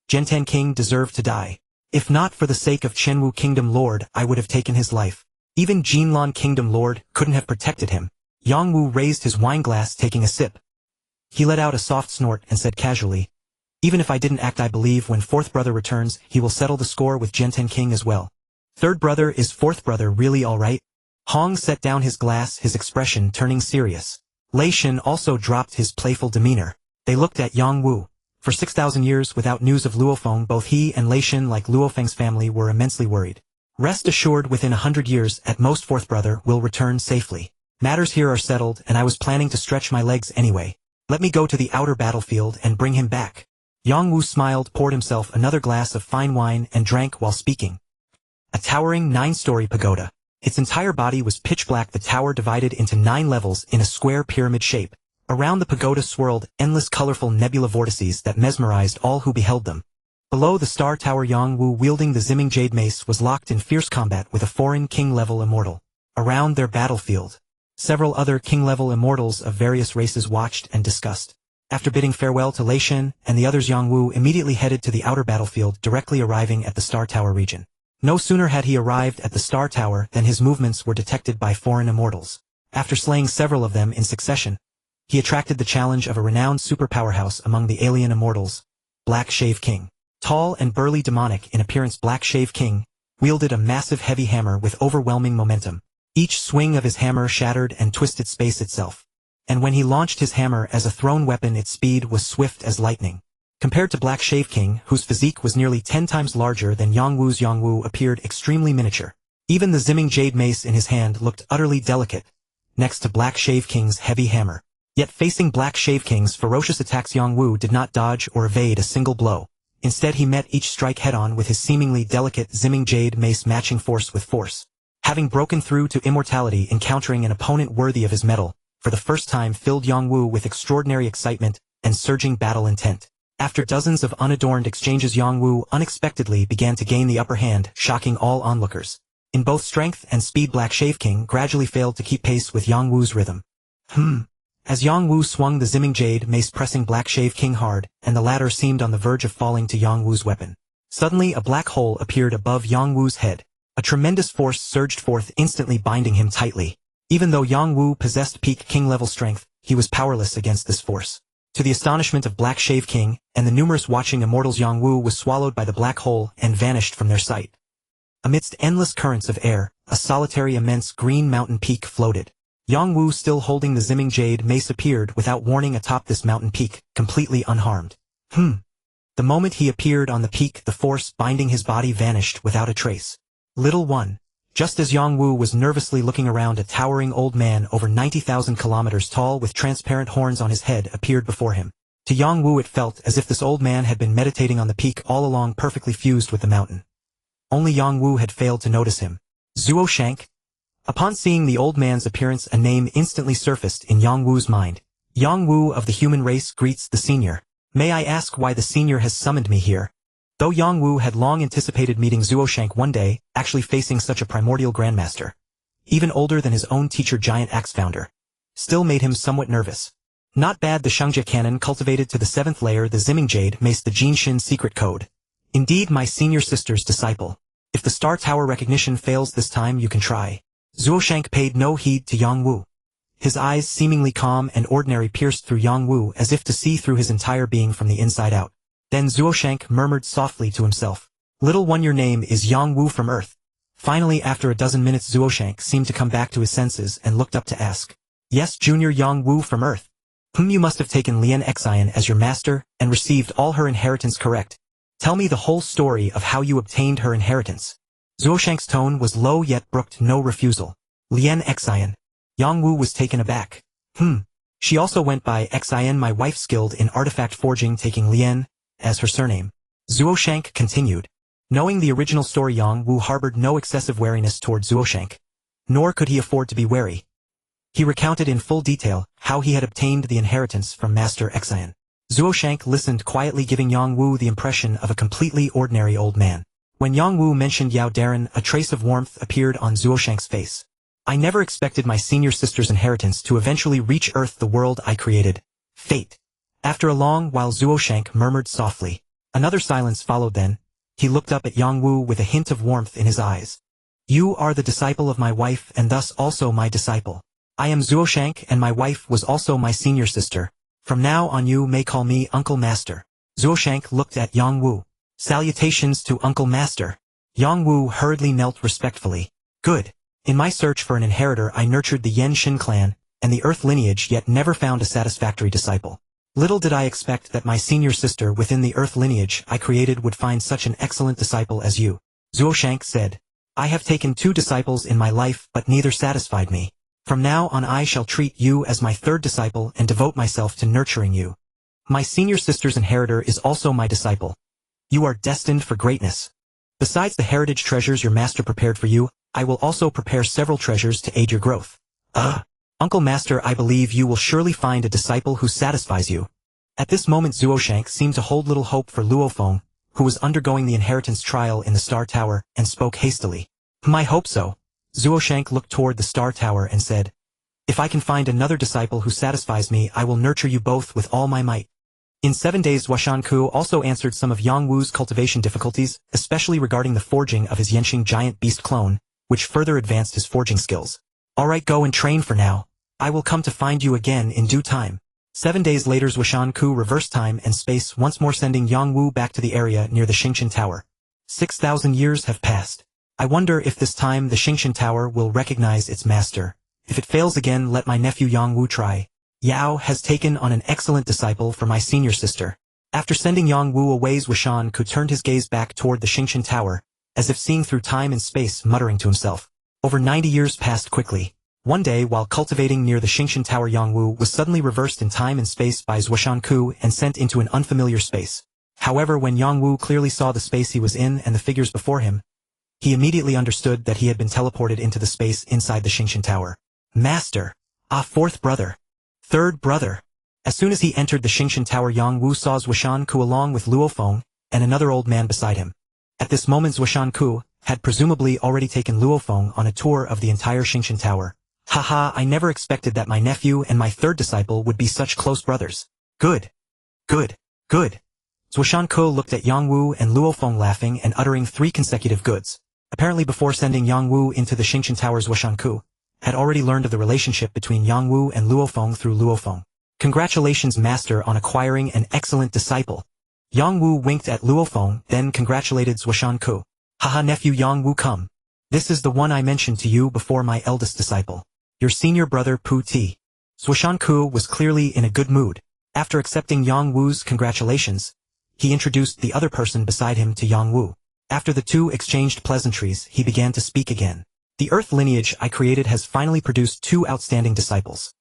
Jinten King deserved to die. If not for the sake of Chenwu Kingdom Lord, I would have taken his life. Even Jinlan Kingdom Lord couldn't have protected him. Yang Wu raised his wine glass, taking a sip. He let out a soft snort and said casually, even if I didn't act, I believe when fourth brother returns, he will settle the score with Jinten King as well. Third brother, is fourth brother really alright? Hong set down his glass, his expression turning serious. Lei Shin also dropped his playful demeanor. They looked at Yang Wu. For 6,000 years without news of Luo Feng, both he and Lei Shin, like Luo Feng's family, were immensely worried. Rest assured, within 100 years, at most, fourth brother will return safely. Matters here are settled, and I was planning to stretch my legs anyway. Let me go to the outer battlefield and bring him back. Yang Wu smiled, poured himself another glass of fine wine, and drank while speaking. A towering 9-story pagoda. Its entire body was pitch black, the tower divided into 9 levels in a square pyramid shape. Around the pagoda swirled endless colorful nebula vortices that mesmerized all who beheld them. Below the star tower, Yang Wu, wielding the Zimming Jade Mace, was locked in fierce combat with a foreign king-level immortal. Around their battlefield, several other king-level immortals of various races watched and discussed. After bidding farewell to Lei Shin and the others, Yang Wu immediately headed to the outer battlefield, directly arriving at the Star Tower region. No sooner had he arrived at the Star Tower than his movements were detected by foreign immortals. After slaying several of them in succession, he attracted the challenge of a renowned superpower house among the alien immortals, Black Shave King. Tall and burly, demonic in appearance, Black Shave King wielded a massive heavy hammer with overwhelming momentum. Each swing of his hammer shattered and twisted space itself. And when he launched his hammer as a thrown weapon, its speed was swift as lightning. Compared to Black Shave King, whose physique was nearly 10 times larger than Yang Wu's, Yang Wu appeared extremely miniature. Even the Zimming Jade Mace in his hand looked utterly delicate next to Black Shave King's heavy hammer. Yet facing Black Shave King's ferocious attacks, Yang Wu did not dodge or evade a single blow. Instead, he met each strike head-on with his seemingly delicate Zimming Jade Mace matching force with force. Having broken through to immortality, encountering an opponent worthy of his mettle, for the first time filled Yang Wu with extraordinary excitement and surging battle intent. After dozens of unadorned exchanges, Yang Wu unexpectedly began to gain the upper hand, shocking all onlookers. In both strength and speed, Black Shave King gradually failed to keep pace with Yang Wu's rhythm. As Yang Wu swung the Zimming Jade Mace, pressing Black Shave King hard, and the latter seemed on the verge of falling to Yang Wu's weapon. Suddenly a black hole appeared above Yang Wu's head. A tremendous force surged forth, instantly binding him tightly. Even though Yang Wu possessed peak king-level strength, he was powerless against this force. To the astonishment of Black Shave King and the numerous watching immortals, Yang Wu was swallowed by the black hole and vanished from their sight. Amidst endless currents of air, a solitary immense green mountain peak floated. Yang Wu, still holding the Zimming Jade Mace, appeared without warning atop this mountain peak, completely unharmed. The moment he appeared on the peak, the force binding his body vanished without a trace. Little one. Just as Yang Wu was nervously looking around, a towering old man over 90,000 kilometers tall with transparent horns on his head appeared before him. To Yang Wu it felt as if this old man had been meditating on the peak all along, perfectly fused with the mountain. Only Yang Wu had failed to notice him. Zuo Shank? Upon seeing the old man's appearance, a name instantly surfaced in Yang Wu's mind. Yang Wu of the human race greets the senior. May I ask why the senior has summoned me here? Though Yang Wu had long anticipated meeting Zuo Shank one day, actually facing such a primordial grandmaster, even older than his own teacher, Giant Axe founder, still made him somewhat nervous. Not bad. The Shangjia cannon cultivated to the 7th layer, the Zimming Jade Mace, the Jinshin secret code. Indeed, my senior sister's disciple. If the Star Tower recognition fails this time, you can try. Zuoshank paid no heed to Yang Wu. His eyes, seemingly calm and ordinary, pierced through Yang Wu as if to see through his entire being from the inside out. Then Zuoshank murmured softly to himself, "Little one, your name is Yang Wu from Earth." Finally, after a dozen minutes, Zuoshank seemed to come back to his senses and looked up to ask, "Yes, Junior Yang Wu from Earth. You must have taken Lien Xian as your master and received all her inheritance, correct? Tell me the whole story of how you obtained her inheritance." Zuoshank's tone was low yet brooked no refusal. "Lien Xian." Yang Wu was taken aback. She also went by Xian, my wife, skilled in artifact forging, taking Lien as her surname. Zuoshank continued. Knowing the original story, Yang Wu harbored no excessive wariness toward Zuoshank. Nor could he afford to be wary. He recounted in full detail how he had obtained the inheritance from Master Xian. Zuoshank listened quietly, giving Yang Wu the impression of a completely ordinary old man. When Yang Wu mentioned Yao Darren, a trace of warmth appeared on Zuoshank's face. "I never expected my senior sister's inheritance to eventually reach Earth, the world I created. Fate." After a long while, Zuoshank murmured softly. Another silence followed. Then he looked up at Yang Wu with a hint of warmth in his eyes. "You are the disciple of my wife and thus also my disciple. I am Zuoshank and my wife was also my senior sister. From now on you may call me Uncle Master." Zuoshank looked at Yang Wu. "Salutations to Uncle Master." Yang Wu hurriedly knelt respectfully. "Good. In my search for an inheritor, I nurtured the Yen Shin clan and the Earth lineage, yet never found a satisfactory disciple. Little did I expect that my senior sister within the Earth lineage I created would find such an excellent disciple as you." Zuoshank said, "I have taken 2 disciples in my life, but neither satisfied me. From now on I shall treat you as my 3rd disciple and devote myself to nurturing you. My senior sister's inheritor is also my disciple. You are destined for greatness. Besides the heritage treasures your master prepared for you, I will also prepare several treasures to aid your growth. Uncle Master, I believe you will surely find a disciple who satisfies you." At this moment, Zuoshank seemed to hold little hope for Luo Feng, who was undergoing the inheritance trial in the Star Tower, and spoke hastily. "I hope so." Zuoshank looked toward the Star Tower and said, "If I can find another disciple who satisfies me, I will nurture you both with all my might." In 7 days, Zuoshanku also answered some of Yang Wu's cultivation difficulties, especially regarding the forging of his Yenshing giant beast clone, which further advanced his forging skills. "Alright, go and train for now. I will come to find you again in due time." 7 days later, Zuoshanku reversed time and space, once more sending Yang Wu back to the area near the Xingshan Tower. 6,000 years have passed. I wonder if this time the Xingshan Tower will recognize its master. If it fails again, let my nephew Yang Wu try. Yao has taken on an excellent disciple for my senior sister. After sending Yang Wu away, Zuoshanku turned his gaze back toward the Xingshan Tower, as if seeing through time and space, muttering to himself. Over 90 years passed quickly. One day, while cultivating near the Xingshan Tower, Yang Wu was suddenly reversed in time and space by Zuoshanku and sent into an unfamiliar space. However, when Yang Wu clearly saw the space he was in and the figures before him, he immediately understood that he had been teleported into the space inside the Xingshan Tower. "Master! Ah, 4th brother! 3rd brother!" As soon as he entered the Xingshan Tower, Yang Wu saw Zuoshanku along with Luo Feng and another old man beside him. At this moment, Zuoshanku had presumably already taken Luo Feng on a tour of the entire Xingshan Tower. "Haha, I never expected that my nephew and my 3rd disciple would be such close brothers. Good. Good. Good." Zuoshanku looked at Yang Wu and Luo Feng, laughing and uttering 3 consecutive goods. Apparently, before sending Yang Wu into the Xingshan Tower, Zuoshanku had already learned of the relationship between Yang Wu and Luo Feng through Luo Feng. "Congratulations, Master, on acquiring an excellent disciple." Yang Wu winked at Luo Feng, then congratulated Zuoshanku. "Haha, nephew Yang Wu, come. This is the one I mentioned to you before, my eldest disciple. Your senior brother Pu Ti." Zuoshanku was clearly in a good mood. After accepting Yang Wu's congratulations, he introduced the other person beside him to Yang Wu. After the 2 exchanged pleasantries, he began to speak again. "The Earth lineage I created has finally produced 2 outstanding disciples.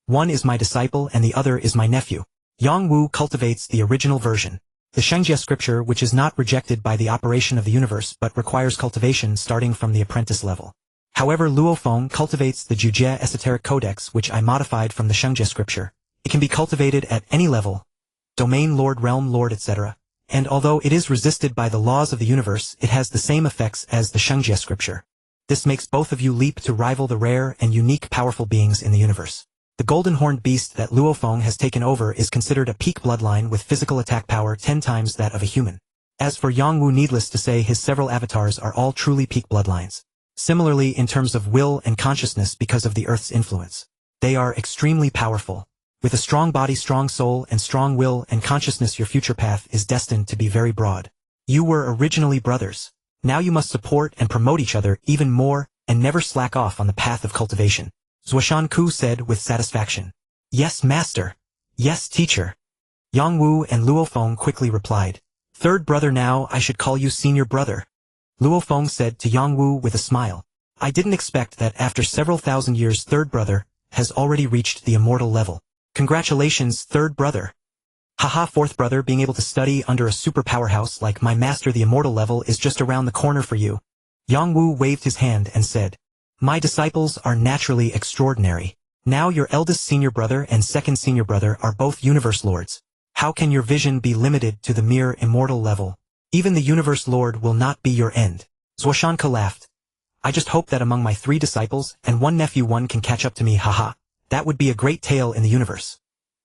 One is my disciple and the other is my nephew. Yang Wu cultivates the original version, the Shengjie scripture, which is not rejected by the operation of the universe but requires cultivation starting from the apprentice level. However, Luo Feng cultivates the Jujie esoteric codex, which I modified from the Shengjie scripture. It can be cultivated at any level, domain lord, realm lord, etc. And although it is resisted by the laws of the universe, it has the same effects as the Shengjie scripture. This makes both of you leap to rival the rare and unique powerful beings in the universe. The golden horned beast that Luo Feng has taken over is considered a peak bloodline with physical attack power 10 times that of a human. As for Yangwu, needless to say, his several avatars are all truly peak bloodlines. Similarly, in terms of will and consciousness, because of the Earth's influence, they are extremely powerful. With a strong body, strong soul, and strong will and consciousness, your future path is destined to be very broad. You were originally brothers. Now you must support and promote each other even more and never slack off on the path of cultivation. Zuoshanku said with satisfaction. Yes, master. Yes, teacher. Yangwu and Luo Feng quickly replied. Third brother, now I should call you senior brother. Luo Feng said to Yangwu with a smile. I didn't expect that after several thousand years third brother has already reached the immortal level. Congratulations, third brother. Haha, fourth brother, being able to study under a super powerhouse like my master, the immortal level, is just around the corner for you. Yangwu waved his hand and said, my disciples are naturally extraordinary. Now your eldest senior brother and second senior brother are both universe lords. How can your vision be limited to the mere immortal level? Even the universe lord will not be your end. Zuoshanka laughed. I just hope that among my 3 disciples and 1 nephew one can catch up to me, haha. That would be a great tale in the universe.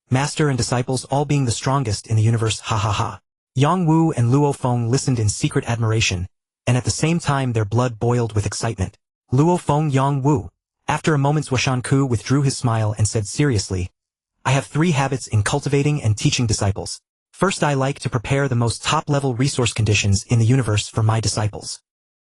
Master and disciples all being the strongest in the universe, ha ha ha. Yangwu and Luo Feng listened in secret admiration, and at the same time their blood boiled with excitement. Luo Feng, Yangwu. After a moment, Zuoshanku withdrew his smile and said seriously, I have 3 habits in cultivating and teaching disciples. First, I like to prepare the most top-level resource conditions in the universe for my disciples.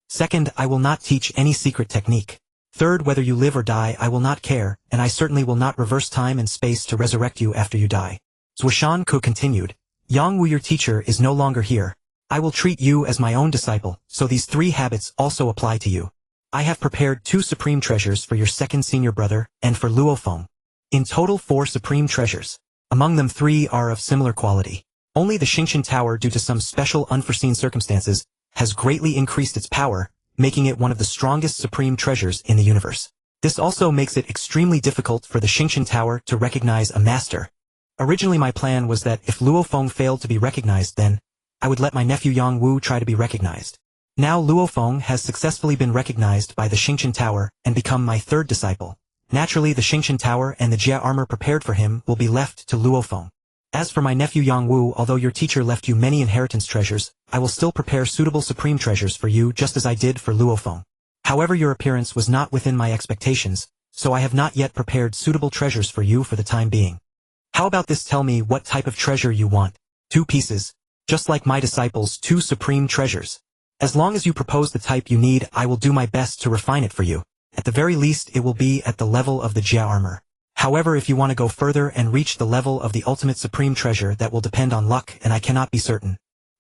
Second, I will not teach any secret technique. Third, whether you live or die, I will not care, and I certainly will not reverse time and space to resurrect you after you die. Zuoshanku continued, Yangwu, your teacher, is no longer here. I will treat you as my own disciple, so these 3 habits also apply to you. I have prepared 2 supreme treasures for your second senior brother, and for Luo Feng. In total 4 supreme treasures. Among them 3 are of similar quality. Only the Xingqian Tower, due to some special unforeseen circumstances, has greatly increased its power, making it one of the strongest supreme treasures in the universe. This also makes it extremely difficult for the Xingqian Tower to recognize a master. Originally my plan was that if Luo Feng failed to be recognized, then I would let my nephew Yangwu try to be recognized. Now Luo Feng has successfully been recognized by the Xingqian Tower and become my 3rd disciple. Naturally, the Xingqian Tower and the Jia armor prepared for him will be left to Luo Feng. As for my nephew Yangwu, although your teacher left you many inheritance treasures, I will still prepare suitable supreme treasures for you just as I did for Luo Feng. However, your appearance was not within my expectations, so I have not yet prepared suitable treasures for you for the time being. How about this? Tell me what type of treasure you want. 2 pieces. Just like my disciples, 2 supreme treasures. As long as you propose the type you need, I will do my best to refine it for you. At the very least, it will be at the level of the Jia armor. However, if you want to go further and reach the level of the ultimate supreme treasure, that will depend on luck, and I cannot be certain.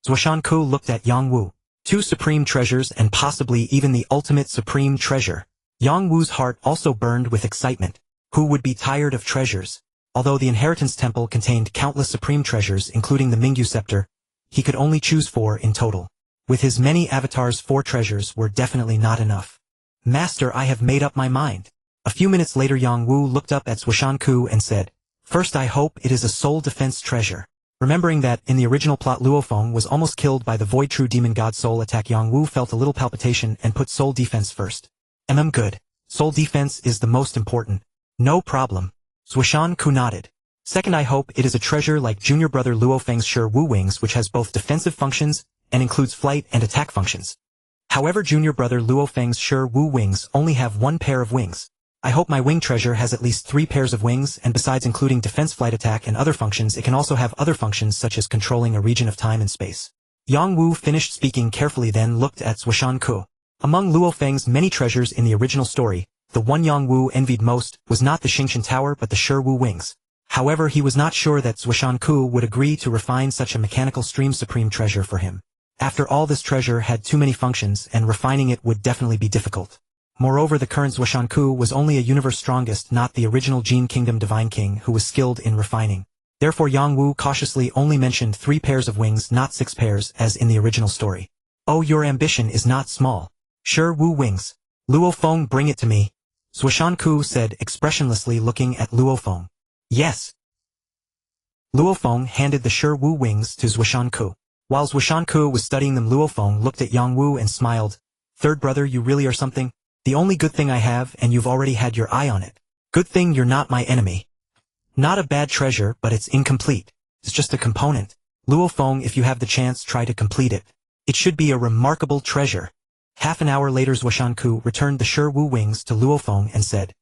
Zuoshanku looked at Yangwu. 2 supreme treasures and possibly even the ultimate supreme treasure. Yangwu's heart also burned with excitement. Who would be tired of treasures? Although the inheritance temple contained countless supreme treasures, including the Mingyu scepter, he could only choose 4 in total. With his many avatars, 4 treasures were definitely not enough. Master, I have made up my mind. A few minutes later, Yangwu looked up at Zuoshanku and said, First, I hope it is a soul defense treasure. Remembering that, in the original plot, Luo Feng was almost killed by the Void True Demon God soul attack, Yangwu felt a little palpitation and put soul defense first. Good. Soul defense is the most important. No problem. Zuoshanku nodded. Second, I hope it is a treasure like junior brother Luo Feng's Sure Wu Wings, which has both defensive functions and includes flight and attack functions. However, junior brother Luo Feng's Sure Wu Wings only have 1 pair of wings. I hope my wing treasure has at least 3 pairs of wings, and besides including defense, flight, attack, and other functions, it can also have other functions such as controlling a region of time and space. Yangwu finished speaking carefully, then looked at Zuoshanku. Among Luo Feng's many treasures in the original story, the one Yangwu envied most was not the Xingqian Tower but the Sure Wu Wings. However, he was not sure that Zuoshanku would agree to refine such a mechanical stream supreme treasure for him. After all, this treasure had too many functions, and refining it would definitely be difficult. Moreover, the current Zuoshanku was only a universe strongest, not the original Jin Kingdom Divine King who was skilled in refining. Therefore Yangwu cautiously only mentioned 3 pairs of wings, not 6 pairs as in the original story. Oh, your ambition is not small. Sure Wu Wings. Luo Feng, bring it to me. Zuoshanku said expressionlessly, looking at Luo Feng. Yes. Luo Feng handed the Sure Wu Wings to Zuoshanku. While Zuoshanku was studying them, Luo Feng looked at Yangwu and smiled. Third brother, you really are something. The only good thing I have, and you've already had your eye on it. Good thing you're not my enemy. Not a bad treasure, but it's incomplete. It's just a component. Luo Feng, if you have the chance, try to complete it. It should be a remarkable treasure. Half an hour later Zuoshanku returned the Shi Wu wings to Luo Feng and said,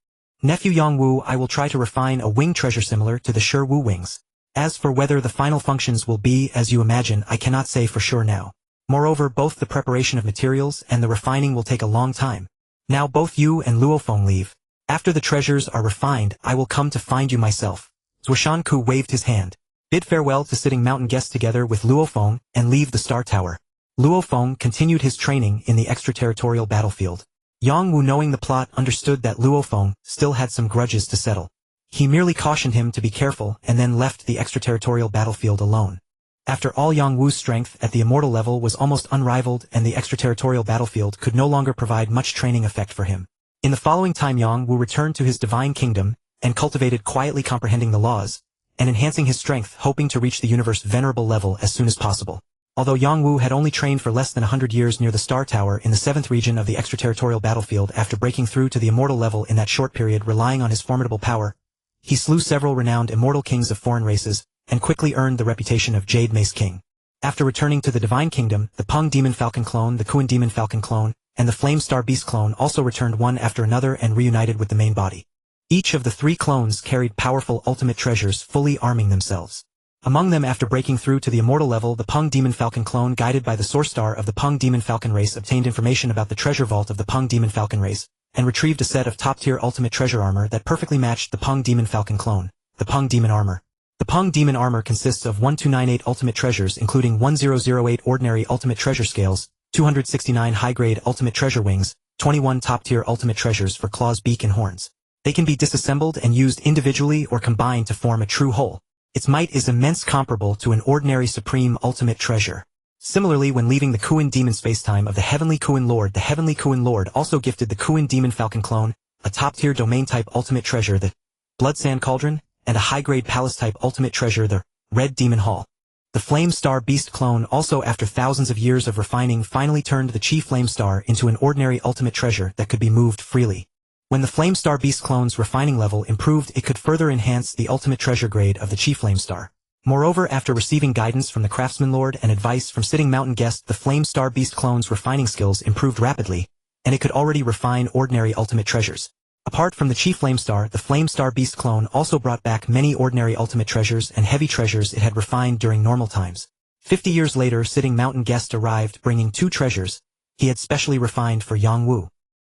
Nephew Yang Wu, I will try to refine a wing treasure similar to the Shi Wu wings. As for whether the final functions will be as you imagine, I cannot say for sure now. Moreover, both the preparation of materials and the refining will take a long time. Now both you and Luo Feng leave. After the treasures are refined, I will come to find you myself. Zuoshanku waved his hand. Bid farewell to sitting mountain guests together with Luo Feng and leave the Star Tower. Luo Feng continued his training in the extraterritorial battlefield. Yang Wu, knowing the plot, understood that Luo Feng still had some grudges to settle. He merely cautioned him to be careful and then left the extraterritorial battlefield alone. After all, Yang Wu's strength at the immortal level was almost unrivaled and the extraterritorial battlefield could no longer provide much training effect for him. In the following time, Yang Wu returned to his divine kingdom and cultivated quietly, comprehending the laws and enhancing his strength, hoping to reach the universe venerable level as soon as possible. Although Yang Wu had only trained for less than 100 years near the Star Tower in the 7th region of the extraterritorial battlefield, after breaking through to the immortal level in that short period, relying on his formidable power, he slew several renowned immortal kings of foreign races and quickly earned the reputation of Jade Mace King. After returning to the Divine Kingdom, the Peng Demon Falcon clone, the Kuan Demon Falcon clone, and the Flame Star Beast clone also returned one after another and reunited with the main body. Each of the 3 clones carried powerful ultimate treasures, fully arming themselves. Among them, after breaking through to the immortal level, the Peng Demon Falcon clone, guided by the Source Star of the Peng Demon Falcon race, obtained information about the treasure vault of the Peng Demon Falcon race, and retrieved a set of top-tier ultimate treasure armor that perfectly matched the Peng Demon Falcon clone, the Peng Demon Armor. The Peng Demon Armor consists of 1298 ultimate treasures, including 1008 ordinary ultimate treasure scales, 269 high-grade ultimate treasure wings, 21 top-tier ultimate treasures for claws, beak, and horns. They can be disassembled and used individually or combined to form a true whole. Its might is immense, comparable to an ordinary supreme ultimate treasure. Similarly, when leaving the Kuan Demon spacetime of the Heavenly Kuan Lord, the Heavenly Kuan Lord also gifted the Kuan Demon Falcon clone a top-tier domain-type ultimate treasure, the Blood Sand Cauldron, and a high-grade palace-type ultimate treasure, the Red Demon Hall. The Flame Star Beast clone also, after thousands of years of refining, finally turned the Chi Flame Star into an ordinary ultimate treasure that could be moved freely. When the Flame Star Beast clone's refining level improved, it could further enhance the ultimate treasure grade of the Chi Flame Star. Moreover, after receiving guidance from the Craftsman Lord and advice from Sitting Mountain Guest, the Flame Star Beast clone's refining skills improved rapidly, and it could already refine ordinary ultimate treasures. Apart from the Chi Flame Star, the Flame Star Beast clone also brought back many ordinary ultimate treasures and heavy treasures it had refined during normal times. 50 years later, Sitting Mountain Guest arrived bringing 2 treasures he had specially refined for Yang Wu.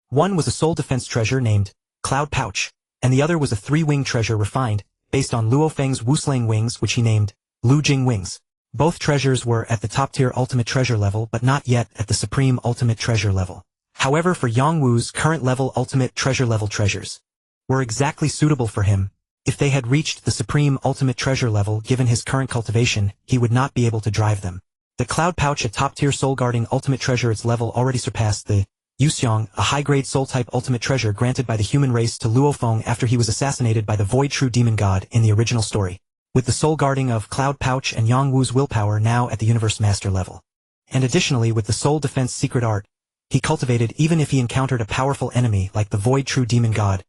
One was a soul defense treasure named Cloud Pouch, and the other was a 3-wing treasure refined based on Luo Feng's Wuslang wings, which he named Lu Jing wings. Both treasures were at the top-tier ultimate treasure level, but not yet at the supreme ultimate treasure level. However, for Yang Wu's current level, ultimate treasure level treasures were exactly suitable for him. If they had reached the supreme ultimate treasure level, given his current cultivation, he would not be able to drive them. The Cloud Pouch, a top-tier soul-guarding ultimate treasure, its level already surpassed the Yuxiang, a high-grade soul-type ultimate treasure granted by the human race to Luo Feng after he was assassinated by the Void True Demon God in the original story. With the soul guarding of Cloud Pouch and Yang Wu's willpower now at the Universe Master level. And additionally, with the soul defense secret art he cultivated, even if he encountered a powerful enemy like the Void True Demon God,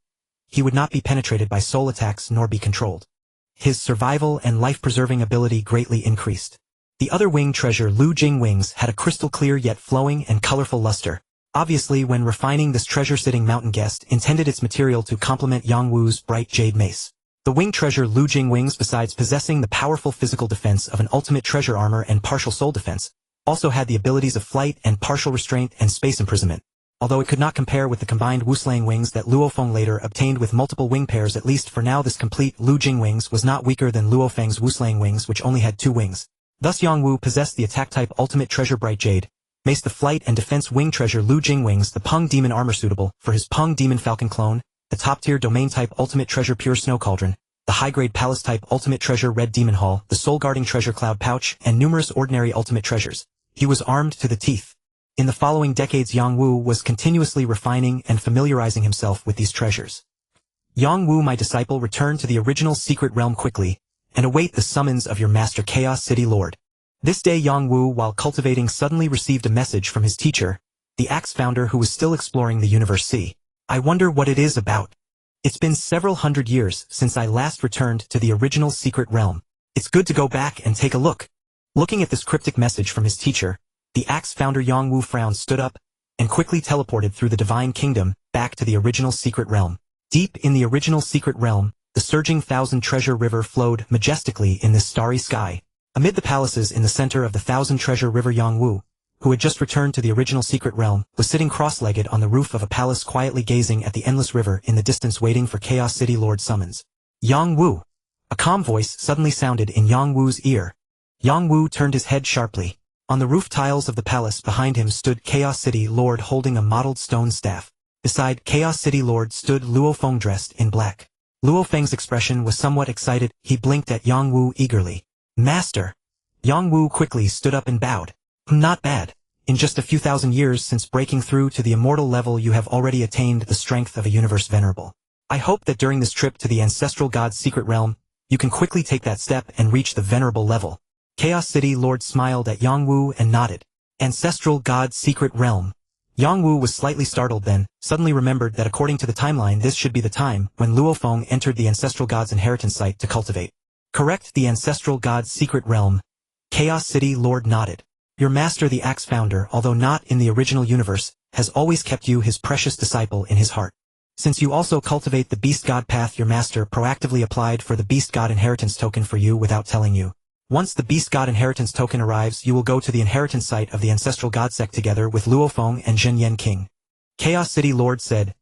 he would not be penetrated by soul attacks nor be controlled. His survival and life-preserving ability greatly increased. The other wing treasure, Lu Jing wings, had a crystal-clear yet flowing and colorful luster. Obviously, when refining this treasure, Sitting Mountain Guest intended its material to complement Yang Wu's bright jade mace. The wing treasure Lu Jing wings, besides possessing the powerful physical defense of an ultimate treasure armor and partial soul defense, also had the abilities of flight and partial restraint and space imprisonment. Although it could not compare with the combined Wuslang wings that Luo Feng later obtained with multiple wing pairs, at least for now this complete Lu Jing wings was not weaker than Luo Feng's Wuslang wings, which only had 2 wings. Thus Yang Wu possessed the attack-type ultimate treasure Bright Jade, mace the flight and defense wing treasure Lu Jing wings, the Peng Demon armor suitable for his Peng Demon Falcon clone, the top-tier domain-type ultimate treasure Pure Snow Cauldron, the high-grade palace-type ultimate treasure Red Demon Hall, the soul-guarding treasure Cloud Pouch, and numerous ordinary ultimate treasures. He was armed to the teeth. In the following decades, Yang Wu was continuously refining and familiarizing himself with these treasures. Yang Wu, my disciple, return to the original secret realm quickly, and await the summons of your master Chaos City Lord. This day Yang Wu, while cultivating, suddenly received a message from his teacher, the Axe founder, who was still exploring the Universe Sea. I wonder what it is about. It's been several hundred years since I last returned to the original secret realm. It's good to go back and take a look. Looking at this cryptic message from his teacher, The axe founder Yang Wu frowned, stood up, and quickly teleported through the divine kingdom, back to the original secret realm. Deep in the original secret realm, the surging Thousand Treasure River flowed majestically in this starry sky. Amid the palaces in the center of the Thousand Treasure River, Yang Wu, who had just returned to the original secret realm, was sitting cross-legged on the roof of a palace, quietly gazing at the endless river in the distance, waiting for Chaos City Lord summons. Yang Wu. A calm voice suddenly sounded in Yang Wu's ear. Yang Wu turned his head sharply. On the roof tiles of the palace behind him stood Chaos City Lord holding a mottled stone staff. Beside Chaos City Lord stood Luo Feng dressed in black. Luo Feng's expression was somewhat excited. He blinked at Yang Wu eagerly. Master. Yang Wu quickly stood up and bowed. Not bad. In just a few thousand years since breaking through to the immortal level, you have already attained the strength of a universe venerable. I hope that during this trip to the ancestral god's secret realm, you can quickly take that step and reach the venerable level. Chaos City Lord smiled at Yang Wu and nodded. Ancestral god's secret realm. Yang Wu was slightly startled, then suddenly remembered that according to the timeline this should be the time when Luo Feng entered the ancestral god's inheritance site to cultivate. Correct, the ancestral god's secret realm. Chaos City Lord nodded. Your master, the axe founder, although not in the original universe, has always kept you his precious disciple in his heart. Since you also cultivate the beast god path, your master proactively applied for the beast god inheritance token for you without telling you. Once the beast god inheritance token arrives, you will go to the inheritance site of the ancestral god sect together with Luo Feng and Zhen Yan King. Chaos City Lord said,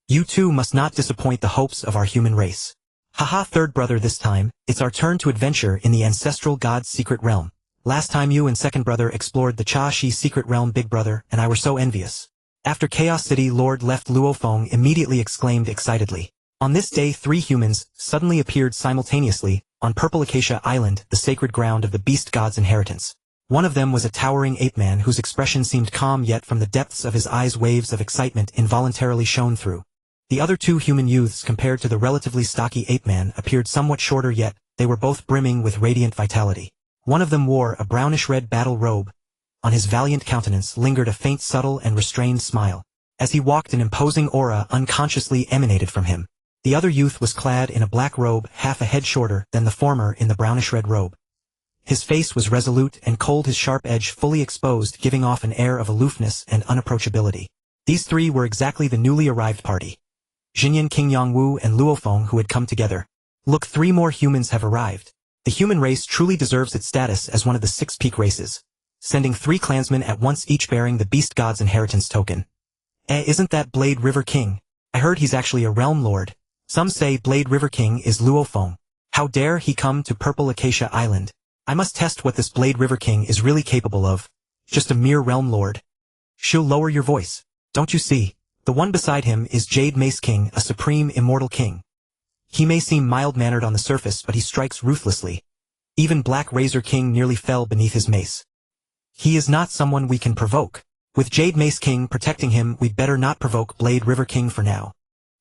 you too must not disappoint the hopes of our human race. Haha, third brother, this time, it's our turn to adventure in the ancestral god's secret realm. Last time you and second brother explored the Cha Shi secret realm, big brother, and I were so envious. After Chaos City Lord left, Luo Feng immediately exclaimed excitedly. On this day, 3 humans suddenly appeared simultaneously on Purple Acacia Island, the sacred ground of the beast god's inheritance. One of them was a towering ape man whose expression seemed calm, yet from the depths of his eyes waves of excitement involuntarily shone through. The other 2 human youths, compared to the relatively stocky ape man, appeared somewhat shorter, yet they were both brimming with radiant vitality. One of them wore a brownish-red battle robe. On his valiant countenance lingered a faint, subtle, and restrained smile. As he walked, an imposing aura unconsciously emanated from him. The other youth was clad in a black robe, half a head shorter than the former in the brownish-red robe. His face was resolute and cold, his sharp edge fully exposed, giving off an air of aloofness and unapproachability. These 3 were exactly the newly arrived party. Xinyan King, Yang Wu, and Luo Feng, who had come together. Look, 3 more humans have arrived. The human race truly deserves its status as one of the 6 peak races. Sending 3 clansmen at once, each bearing the beast god's inheritance token. Isn't that Blade River King? I heard he's actually a realm lord. Some say Blade River King is Luo Feng. How dare he come to Purple Acacia Island? I must test what this Blade River King is really capable of. Just a mere realm lord. She'll lower your voice. Don't you see? The one beside him is Jade Mace King, a supreme immortal king. He may seem mild-mannered on the surface, but he strikes ruthlessly. Even Black Razor King nearly fell beneath his mace. He is not someone we can provoke. With Jade Mace King protecting him, we'd better not provoke Blade River King for now.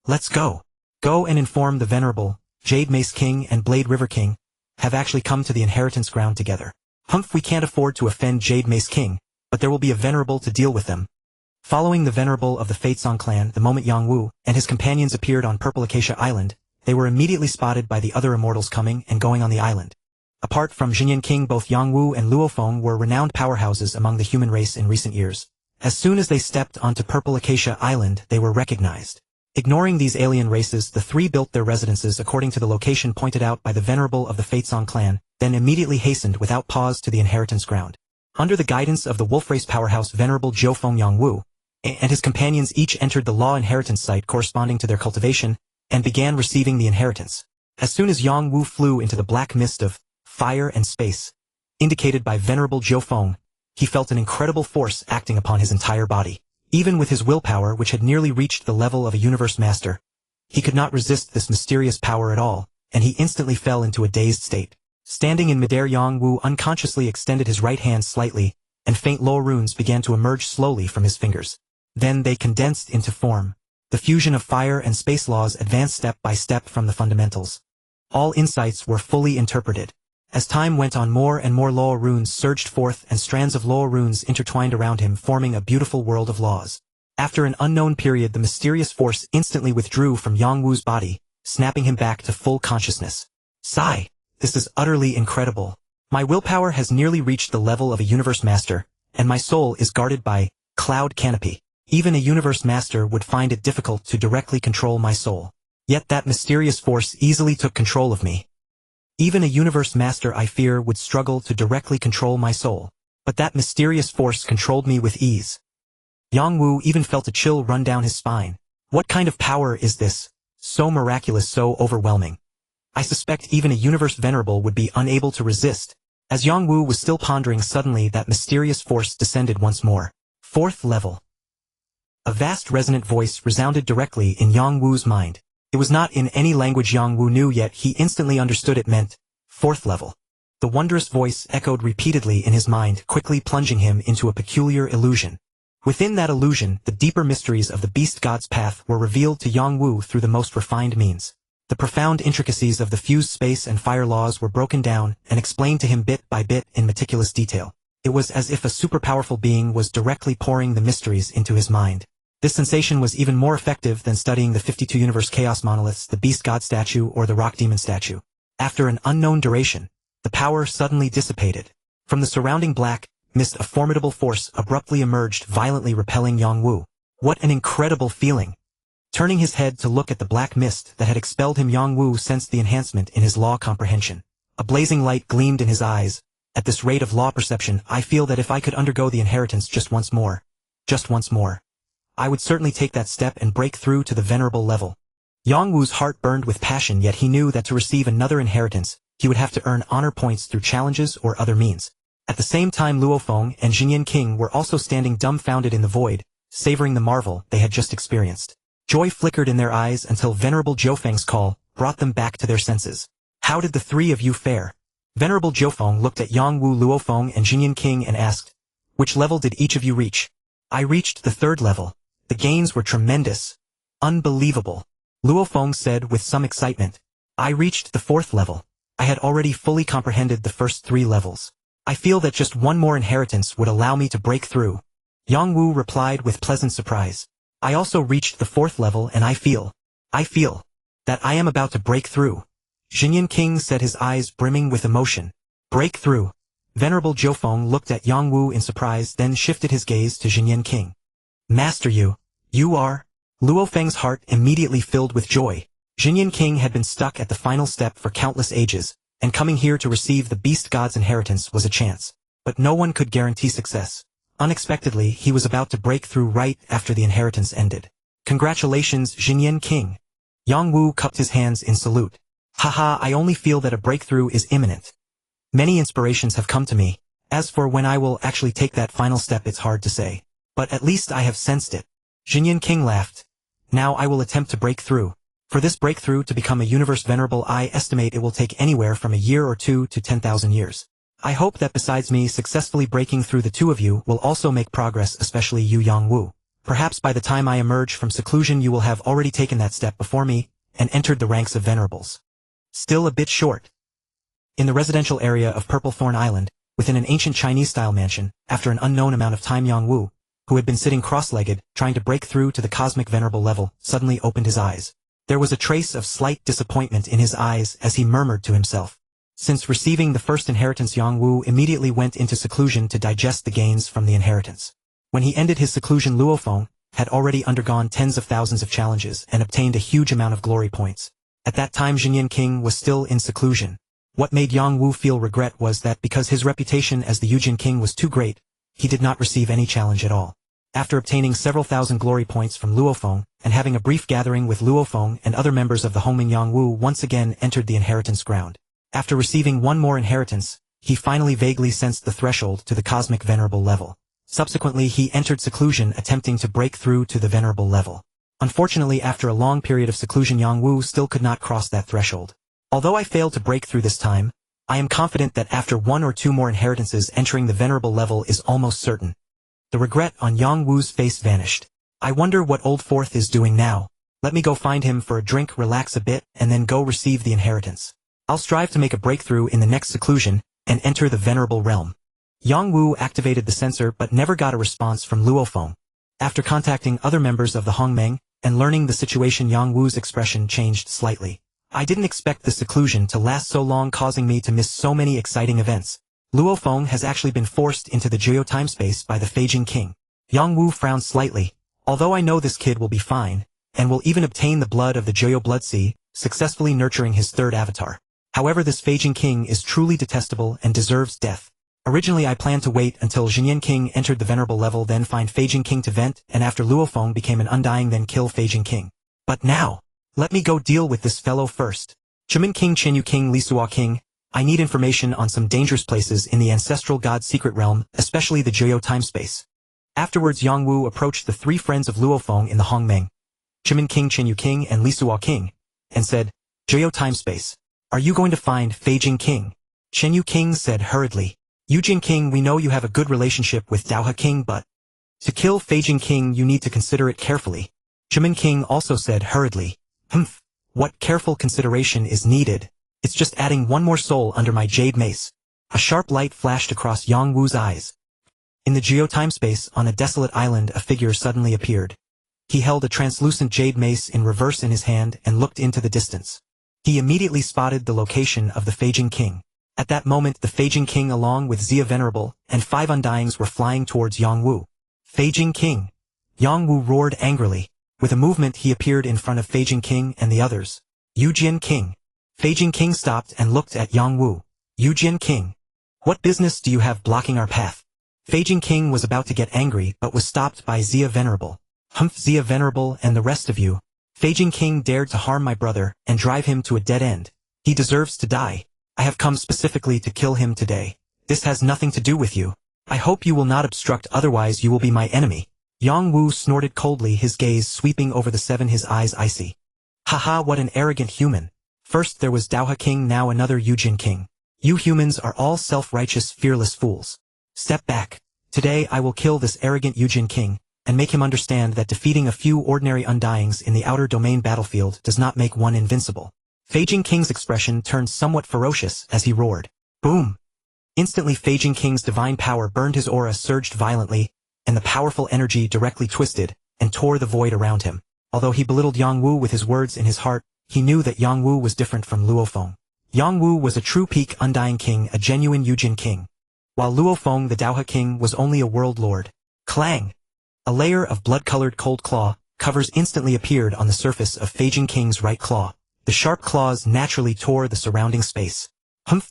Let's go. Go and inform the venerable. Jade Mace King and Blade River King have actually come to the inheritance ground together. Humph, we can't afford to offend Jade Mace King, but there will be a venerable to deal with them. Following the venerable of the Fate Song clan, the moment Yang Wu and his companions appeared on Purple Acacia Island, they were immediately spotted by the other immortals coming and going on the island. Apart from Xinyan King, both Yang Wu and Luo Feng were renowned powerhouses among the human race in recent years. As soon as they stepped onto Purple Acacia Island, they were recognized. Ignoring these alien races, the 3 built their residences according to the location pointed out by the venerable of the Fate Song clan, then immediately hastened without pause to the inheritance ground. Under the guidance of the wolf race powerhouse venerable Jiu Feng, Yang Wu and his companions each entered the law inheritance site corresponding to their cultivation and began receiving the inheritance. As soon as Yang Wu flew into the black mist of fire and space, indicated by venerable Jiu Feng, he felt an incredible force acting upon his entire body. Even with his willpower, which had nearly reached the level of a universe master, he could not resist this mysterious power at all, and he instantly fell into a dazed state. Standing in midair, Yang Wu unconsciously extended his right hand slightly, and faint law runes began to emerge slowly from his fingers. Then they condensed into form. The fusion of fire and space laws advanced step by step from the fundamentals. All insights were fully interpreted. As time went on, more and more law runes surged forth, and strands of law runes intertwined around him, forming a beautiful world of laws. After an unknown period, the mysterious force instantly withdrew from Yang Wu's body, snapping him back to full consciousness. Sigh. This is utterly incredible. My willpower has nearly reached the level of a universe master, and my soul is guarded by cloud canopy. Even a universe master would find it difficult to directly control my soul. Yet that mysterious force easily took control of me. Even a universe master, I fear, would struggle to directly control my soul. But that mysterious force controlled me with ease. Yang Wu even felt a chill run down his spine. What kind of power is this? So miraculous, so overwhelming. I suspect even a universe venerable would be unable to resist. As Yang Wu was still pondering, suddenly that mysterious force descended once more. 4th level. A vast resonant voice resounded directly in Yang Wu's mind. It was not in any language Yang Wu knew, yet he instantly understood it meant 4th level. The wondrous voice echoed repeatedly in his mind, quickly plunging him into a peculiar illusion. Within that illusion, the deeper mysteries of the beast god's path were revealed to Yang Wu through the most refined means. The profound intricacies of the fused space and fire laws were broken down and explained to him bit by bit in meticulous detail. It was as if a super-powerful being was directly pouring the mysteries into his mind. This sensation was even more effective than studying the 52 universe chaos monoliths, the beast god statue, or the rock demon statue. After an unknown duration, the power suddenly dissipated. From the surrounding black mist, a formidable force abruptly emerged, violently repelling Yang Wu. What an incredible feeling! Turning his head to look at the black mist that had expelled him, Yang Wu sensed the enhancement in his law comprehension. A blazing light gleamed in his eyes. At this rate of law perception, I feel that if I could undergo the inheritance just once more, I would certainly take that step and break through to the venerable level. Yang Wu's heart burned with passion, yet he knew that to receive another inheritance, he would have to earn honor points through challenges or other means. At the same time, Luo Feng and Jinyan King were also standing dumbfounded in the void, savoring the marvel they had just experienced. Joy flickered in their eyes until Venerable Jiufeng's call brought them back to their senses. How did the three of you fare? Venerable Jiufeng looked at Yang Wu, Luo Feng, and Jinyan King and asked, which level did each of you reach? I reached the 3rd level. The gains were tremendous. Unbelievable. Luo Feng said with some excitement. I reached the 4th level. I had already fully comprehended the first 3 levels. I feel that just one more inheritance would allow me to break through. Yang Wu replied with pleasant surprise. I also reached the 4th level, and I feel that I am about to break through. Jinyan King said, his eyes brimming with emotion. Break through. Venerable Jiufeng looked at Yang Wu in surprise, then shifted his gaze to Jinyan King. Master, you are? Luo Feng's heart immediately filled with joy. Jinyan King had been stuck at the final step for countless ages, and coming here to receive the beast god's inheritance was a chance. But no one could guarantee success. Unexpectedly, he was about to break through right after the inheritance ended. Congratulations, Jinyan King. Yang Wu cupped his hands in salute. Haha, I only feel that a breakthrough is imminent. Many inspirations have come to me. As for when I will actually take that final step, it's hard to say. But at least I have sensed it. Jinyan King laughed. Now I will attempt to break through. For this breakthrough to become a universe venerable, I estimate it will take anywhere from a year or 2 to 10,000 years. I hope that besides me successfully breaking through, the two of you will also make progress, especially you, Yang Wu. Perhaps by the time I emerge from seclusion you will have already taken that step before me and entered the ranks of venerables. Still a bit short. In the residential area of Purple Thorn Island, within an ancient Chinese-style mansion, after an unknown amount of time, Yang Wu, who had been sitting cross-legged, trying to break through to the cosmic venerable level, suddenly opened his eyes. There was a trace of slight disappointment in his eyes as he murmured to himself. Since receiving the first inheritance, Yang Wu immediately went into seclusion to digest the gains from the inheritance. When he ended his seclusion, Luo Feng had already undergone tens of thousands of challenges and obtained a huge amount of glory points. At that time, Jinyan King was still in seclusion. What made Yang Wu feel regret was that because his reputation as the Yujin King was too great, he did not receive any challenge at all. After obtaining several thousand glory points from Luo Feng, and having a brief gathering with Luo Feng and other members of the Hongming, Yang Wu once again entered the inheritance ground. After receiving one more inheritance, he finally vaguely sensed the threshold to the cosmic venerable level. Subsequently, he entered seclusion, attempting to break through to the venerable level. Unfortunately, after a long period of seclusion, Yang Wu still could not cross that threshold. Although I failed to break through this time, I am confident that after 1 or 2 more inheritances, entering the venerable level is almost certain. The regret on Yang Wu's face vanished. I wonder what Old Fourth is doing now. Let me go find him for a drink, relax a bit, and then go receive the inheritance. I'll strive to make a breakthrough in the next seclusion and enter the venerable realm. Yang Wu activated the sensor but never got a response from Luo Feng. After contacting other members of the Hongmeng and learning the situation, Yang Wu's expression changed slightly. I didn't expect the seclusion to last so long, causing me to miss so many exciting events. Luo Feng has actually been forced into the Joyo timespace by the Feijing King. Yang Wu frowned slightly. Although I know this kid will be fine, and will even obtain the blood of the Joyo Blood Sea, successfully nurturing his third avatar. However, this Feijing King is truly detestable and deserves death. Originally I planned to wait until Jinyan King entered the venerable level, then find Feijing King to vent, and after Luo Feng became an undying, then kill Feijing King. But now, let me go deal with this fellow first. Chimin King, Chenyu King, Lisua King, I need information on some dangerous places in the ancestral god secret realm, especially the Joyo timespace. Afterwards Yang Wu approached the three friends of Luo Feng in the Hongmeng, Chimin King, Chenyu King, and Lisua King, and said, Joyo timespace. Are you going to find Feijing King? Chenyu King said hurriedly. Yujin King, we know you have a good relationship with Daohe King, but to kill Feijing King you need to consider it carefully. Chimin King also said hurriedly. What careful consideration is needed? It's just adding one more soul under my jade mace. A sharp light flashed across Yang Wu's eyes. In the Joyo timespace, on a desolate island, a figure suddenly appeared. He held a translucent jade mace in reverse in his hand and looked into the distance. He immediately spotted the location of the Feijing King. At that moment the Feijing King along with Xia Venerable and 5 Undyings were flying towards Yang Wu. Feijing King! Yang Wu roared angrily. With a movement he appeared in front of Feijing King and the others. Yujin King! Feijing King stopped and looked at Yang Wu. Yujin King! What business do you have blocking our path? Feijing King was about to get angry but was stopped by Xia Venerable. Xia Venerable and the rest of you. Feijing King dared to harm my brother and drive him to a dead end. He deserves to die. I have come specifically to kill him today. This has nothing to do with you. I hope you will not obstruct, otherwise you will be my enemy. Yang Wu snorted coldly, his gaze sweeping over the 7, his eyes icy. Haha, what an arrogant human. First there was Daohe King, now another Yujin King. You humans are all self-righteous, fearless fools. Step back. Today I will kill this arrogant Yujin King, and make him understand that defeating a few ordinary Undyings in the outer domain battlefield does not make one invincible. Feijing King's expression turned somewhat ferocious as he roared. Boom! Instantly Feijing King's divine power burned, his aura surged violently, and the powerful energy directly twisted and tore the void around him. Although he belittled Yang Wu with his words, in his heart, he knew that Yang Wu was different from Luo Feng. Yang Wu was a true peak Undying King, a genuine Yujin King. While Luo Feng, the Daohe King, was only a world lord. Clang! A layer of blood-colored cold claw covers instantly appeared on the surface of Feijing King's right claw. The sharp claws naturally tore the surrounding space.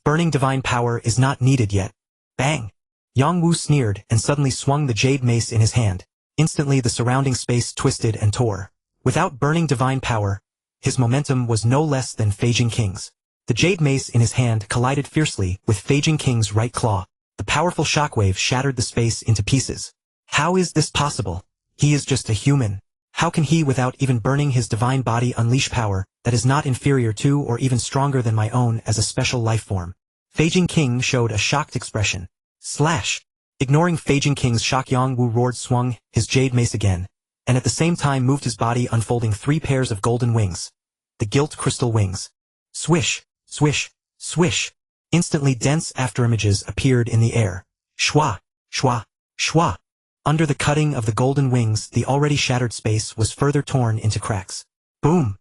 Burning divine power is not needed yet. Bang! Yang Wu sneered and suddenly swung the jade mace in his hand. Instantly the surrounding space twisted and tore. Without burning divine power, his momentum was no less than Feijing King's. The jade mace in his hand collided fiercely with Feijing King's right claw. The powerful shockwave shattered the space into pieces. How is this possible? He is just a human. How can he, without even burning his divine body, unleash power that is not inferior to or even stronger than my own as a special life form? Feijing King showed a shocked expression. Slash! Ignoring Feijing King's shock, Yang Wu roared, swung his jade mace again, and at the same time moved his body, unfolding 3 pairs of golden wings. The gilt crystal wings. Swish! Swish! Swish! Instantly dense afterimages appeared in the air. Shwa! Shwa! Shwa! Under the cutting of the golden wings, the already shattered space was further torn into cracks. Boom!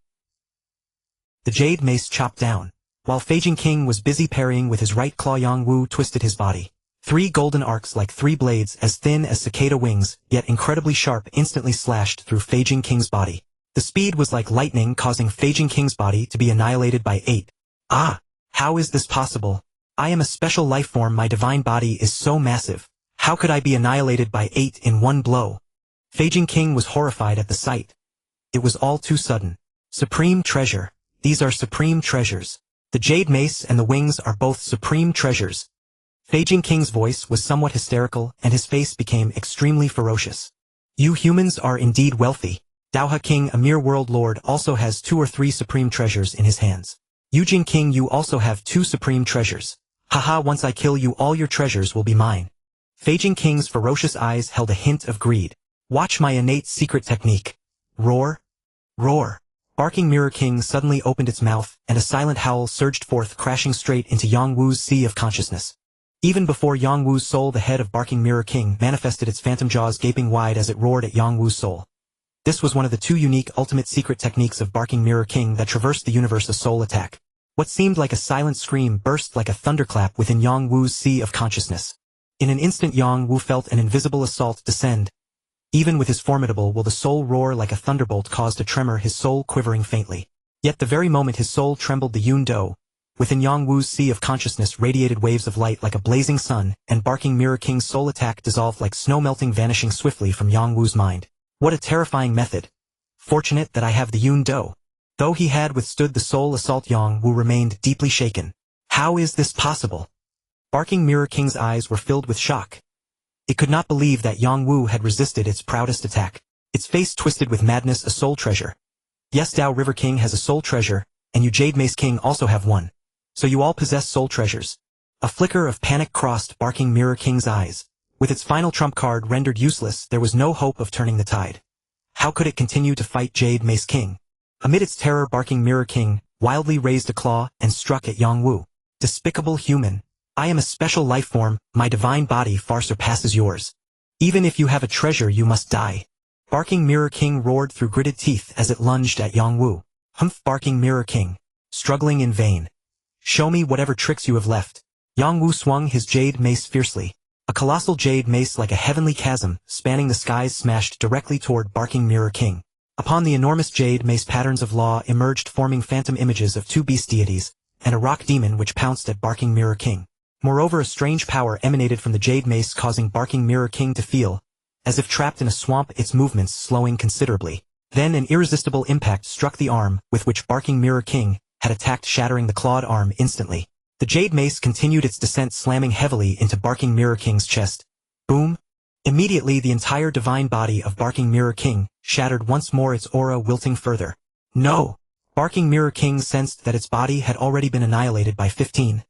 The jade mace chopped down. While Feijing King was busy parrying with his right claw, Yang Wu twisted his body. 3 golden arcs like 3 blades as thin as cicada wings, yet incredibly sharp, instantly slashed through Feijing King's body. The speed was like lightning, causing Feijing King's body to be annihilated by 8. Ah! How is this possible? I am a special life form, my divine body is so massive. How could I be annihilated by 8 in one blow? Feijing King was horrified at the sight. It was all too sudden. Supreme treasure. These are supreme treasures. The jade mace and the wings are both supreme treasures. Feijing King's voice was somewhat hysterical and his face became extremely ferocious. You humans are indeed wealthy. Daohe King, a mere world lord, also has 2 or 3 supreme treasures in his hands. Yujin King, you also have 2 supreme treasures. Haha, once I kill you all your treasures will be mine. Feijing King's ferocious eyes held a hint of greed. Watch my innate secret technique. Roar. Roar. Barking Mirror King suddenly opened its mouth, and a silent howl surged forth, crashing straight into Yang Wu's sea of consciousness. Even before Yang Wu's soul, the head of Barking Mirror King manifested its phantom jaws gaping wide as it roared at Yang Wu's soul. This was one of the 2 unique ultimate secret techniques of Barking Mirror King that traversed the universe, a soul attack. What seemed like a silent scream burst like a thunderclap within Yang Wu's sea of consciousness. In an instant Yang Wu felt an invisible assault descend. Even with his formidable will the soul roar like a thunderbolt caused a tremor, his soul quivering faintly. Yet the very moment his soul trembled, the Yun Do, within Yang Wu's sea of consciousness, radiated waves of light like a blazing sun, and Barking Mirror King's soul attack dissolved like snow melting, vanishing swiftly from Yang Wu's mind. What a terrifying method. Fortunate that I have the Yun Do. Though he had withstood the soul assault, Yang Wu remained deeply shaken. How is this possible? Barking Mirror King's eyes were filled with shock. It could not believe that Yang Wu had resisted its proudest attack. Its face twisted with madness. A soul treasure. Yes, Dao River King has a soul treasure, and you Jade Mace King also have one. So you all possess soul treasures. A flicker of panic crossed Barking Mirror King's eyes. With its final trump card rendered useless, there was no hope of turning the tide. How could it continue to fight Jade Mace King? Amid its terror, Barking Mirror King wildly raised a claw and struck at Yang Wu. Despicable human. I am a special life form, my divine body far surpasses yours. Even if you have a treasure, you must die. Barking Mirror King roared through gritted teeth as it lunged at Yang Wu. Humph! Barking Mirror King. Struggling in vain. Show me whatever tricks you have left. Yang Wu swung his jade mace fiercely. A colossal jade mace like a heavenly chasm, spanning the skies, smashed directly toward Barking Mirror King. Upon the enormous jade mace, patterns of law emerged, forming phantom images of two beast deities, and a rock demon which pounced at Barking Mirror King. Moreover, a strange power emanated from the jade mace, causing Barking Mirror King to feel as if trapped in a swamp, its movements slowing considerably. Then an irresistible impact struck the arm with which Barking Mirror King had attacked, shattering the clawed arm instantly. The jade mace continued its descent, slamming heavily into Barking Mirror King's chest. Boom! Immediately the entire divine body of Barking Mirror King shattered once more, its aura wilting further. No! Barking Mirror King sensed that its body had already been annihilated by 15.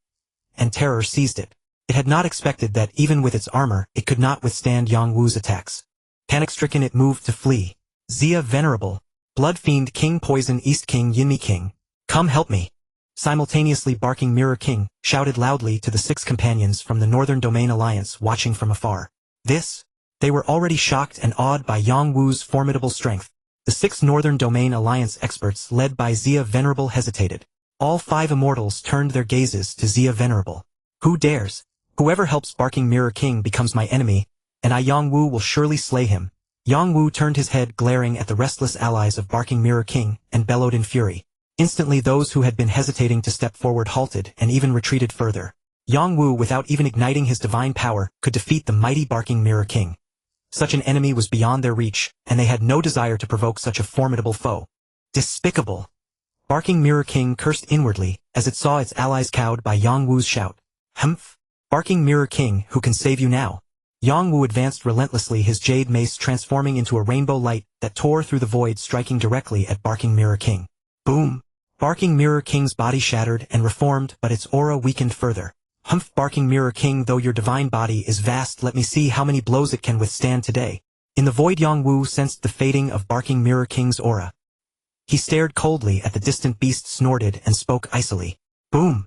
And terror seized it. It had not expected that even with its armor, it could not withstand Yang Wu's attacks. Panic-stricken, it moved to flee. Xia Venerable, Blood Fiend King, Poison East King, Yinmi King, come help me! Simultaneously, Barking Mirror King shouted loudly to the 6 companions from the Northern Domain Alliance watching from afar. They were already shocked and awed by Yang Wu's formidable strength. The 6 Northern Domain Alliance experts led by Xia Venerable hesitated. All 5 immortals turned their gazes to Xia Venerable. Who dares? Whoever helps Barking Mirror King becomes my enemy, and I, Yang Wu, will surely slay him. Yang Wu turned his head, glaring at the restless allies of Barking Mirror King, and bellowed in fury. Instantly those who had been hesitating to step forward halted and even retreated further. Yang Wu, without even igniting his divine power, could defeat the mighty Barking Mirror King. Such an enemy was beyond their reach, and they had no desire to provoke such a formidable foe. Despicable! Barking Mirror King cursed inwardly as it saw its allies cowed by Yang Wu's shout. Humph! Barking Mirror King, who can save you now? Yang Wu advanced relentlessly, his jade mace transforming into a rainbow light that tore through the void, striking directly at Barking Mirror King. Boom! Barking Mirror King's body shattered and reformed, but its aura weakened further. Humph! Barking Mirror King, though your divine body is vast, let me see how many blows it can withstand today. In the void, Yang Wu sensed the fading of Barking Mirror King's aura. He stared coldly at the distant beast, snorted, and spoke icily. Boom!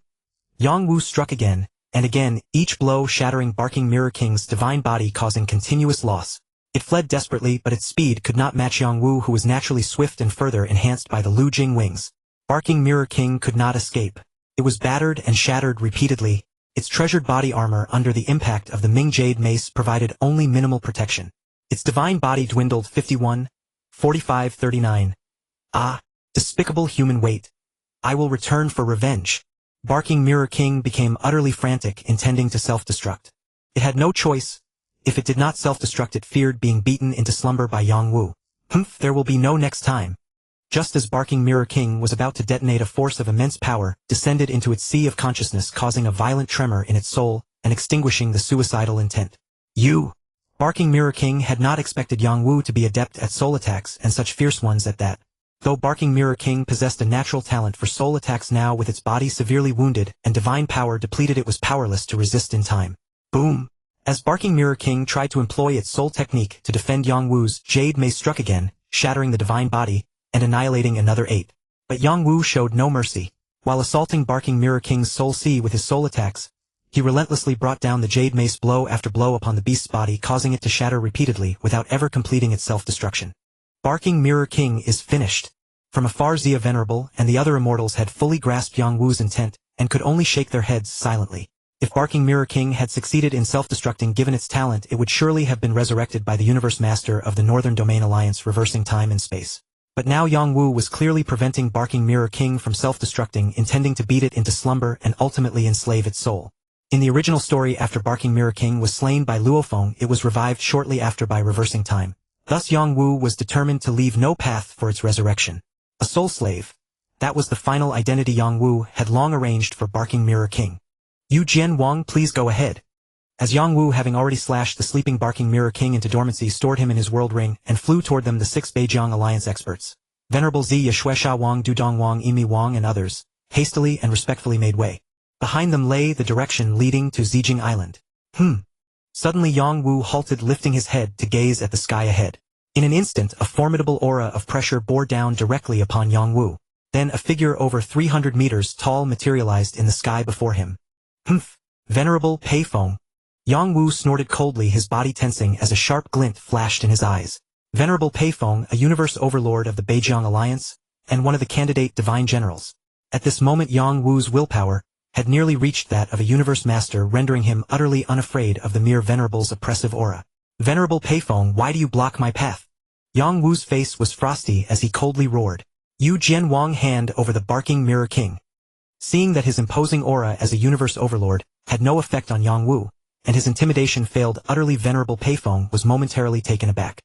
Yang Wu struck again, and again, each blow shattering Barking Mirror King's divine body, causing continuous loss. It fled desperately, but its speed could not match Yang Wu, who was naturally swift and further enhanced by the Lu Jing wings. Barking Mirror King could not escape. It was battered and shattered repeatedly. Its treasured body armor under the impact of the Ming Jade Mace provided only minimal protection. Its divine body dwindled 51, 45, 39. Ah, despicable human weight. I will return for revenge. Barking Mirror King became utterly frantic, intending to self-destruct. It had no choice. If it did not self-destruct, it feared being beaten into slumber by Yang Wu. Humph! There will be no next time. Just as Barking Mirror King was about to detonate, a force of immense power descended into its sea of consciousness, causing a violent tremor in its soul and extinguishing the suicidal intent. Barking Mirror King had not expected Yang Wu to be adept at soul attacks, and such fierce ones at that. Though Barking Mirror King possessed a natural talent for soul attacks, now with its body severely wounded and divine power depleted, it was powerless to resist in time. Boom! As Barking Mirror King tried to employ its soul technique to defend, Yang Wu's jade mace struck again, shattering the divine body and annihilating another 8. But Yang Wu showed no mercy. While assaulting Barking Mirror King's soul sea with his soul attacks, he relentlessly brought down the jade mace blow after blow upon the beast's body, causing it to shatter repeatedly without ever completing its self-destruction. Barking Mirror King is finished. From afar Zia Venerable and the other immortals had fully grasped Yang Wu's intent, and could only shake their heads silently. If Barking Mirror King had succeeded in self-destructing given its talent, it would surely have been resurrected by the Universe Master of the Northern Domain Alliance, reversing time and space. But now Yang Wu was clearly preventing Barking Mirror King from self-destructing, intending to beat it into slumber and ultimately enslave its soul. In the original story, after Barking Mirror King was slain by Luo Feng, it was revived shortly after by reversing time. Thus Yang Wu was determined to leave no path for its resurrection. A soul slave. That was the final identity Yang Wu had long arranged for Barking Mirror King. Yu Jian Wang, please go ahead. As Yang Wu, having already slashed the sleeping Barking Mirror King into dormancy, stored him in his world ring, and flew toward them the 6 Beijiang Alliance experts. Venerable Zi Yashuesha Wang, Dudong Wang, Imi Wang and others, hastily and respectfully made way. Behind them lay the direction leading to Zijing Island. Suddenly Yang Wu halted, lifting his head to gaze at the sky ahead. In an instant, a formidable aura of pressure bore down directly upon Yang Wu. Then a figure over 300 meters tall materialized in the sky before him. Venerable Pei Feng. Yang Wu snorted coldly, his body tensing as a sharp glint flashed in his eyes. Venerable Pei Feng, a universe overlord of the Beijiang Alliance, and one of the candidate divine generals. At this moment Yang Wu's willpower had nearly reached that of a universe master, rendering him utterly unafraid of the mere Venerable's oppressive aura. Venerable Pei Feng, why do you block my path? Yang Wu's face was frosty as he coldly roared. Yu Jian Wang, hand over the Barking Mirror King. Seeing that his imposing aura as a universe overlord had no effect on Yang Wu, and his intimidation failed utterly, Venerable Pei Feng was momentarily taken aback.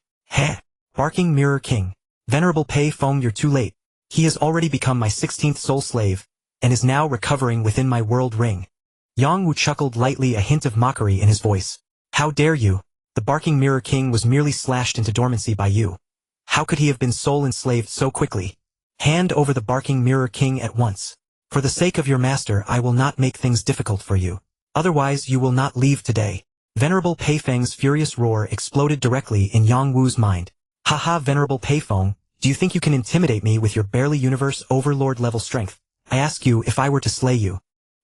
Barking Mirror King. Venerable Pei Feng, you're too late. He has already become my 16th soul slave, and is now recovering within my world ring. Yang Wu chuckled lightly, a hint of mockery in his voice. How dare you? The Barking Mirror King was merely slashed into dormancy by you. How could he have been soul enslaved so quickly? Hand over the Barking Mirror King at once. For the sake of your master, I will not make things difficult for you. Otherwise you will not leave today. Venerable Pei Feng's furious roar exploded directly in Yang Wu's mind. Haha, Venerable Pei Feng, do you think you can intimidate me with your barely universe overlord level strength? I ask you, if I were to slay you,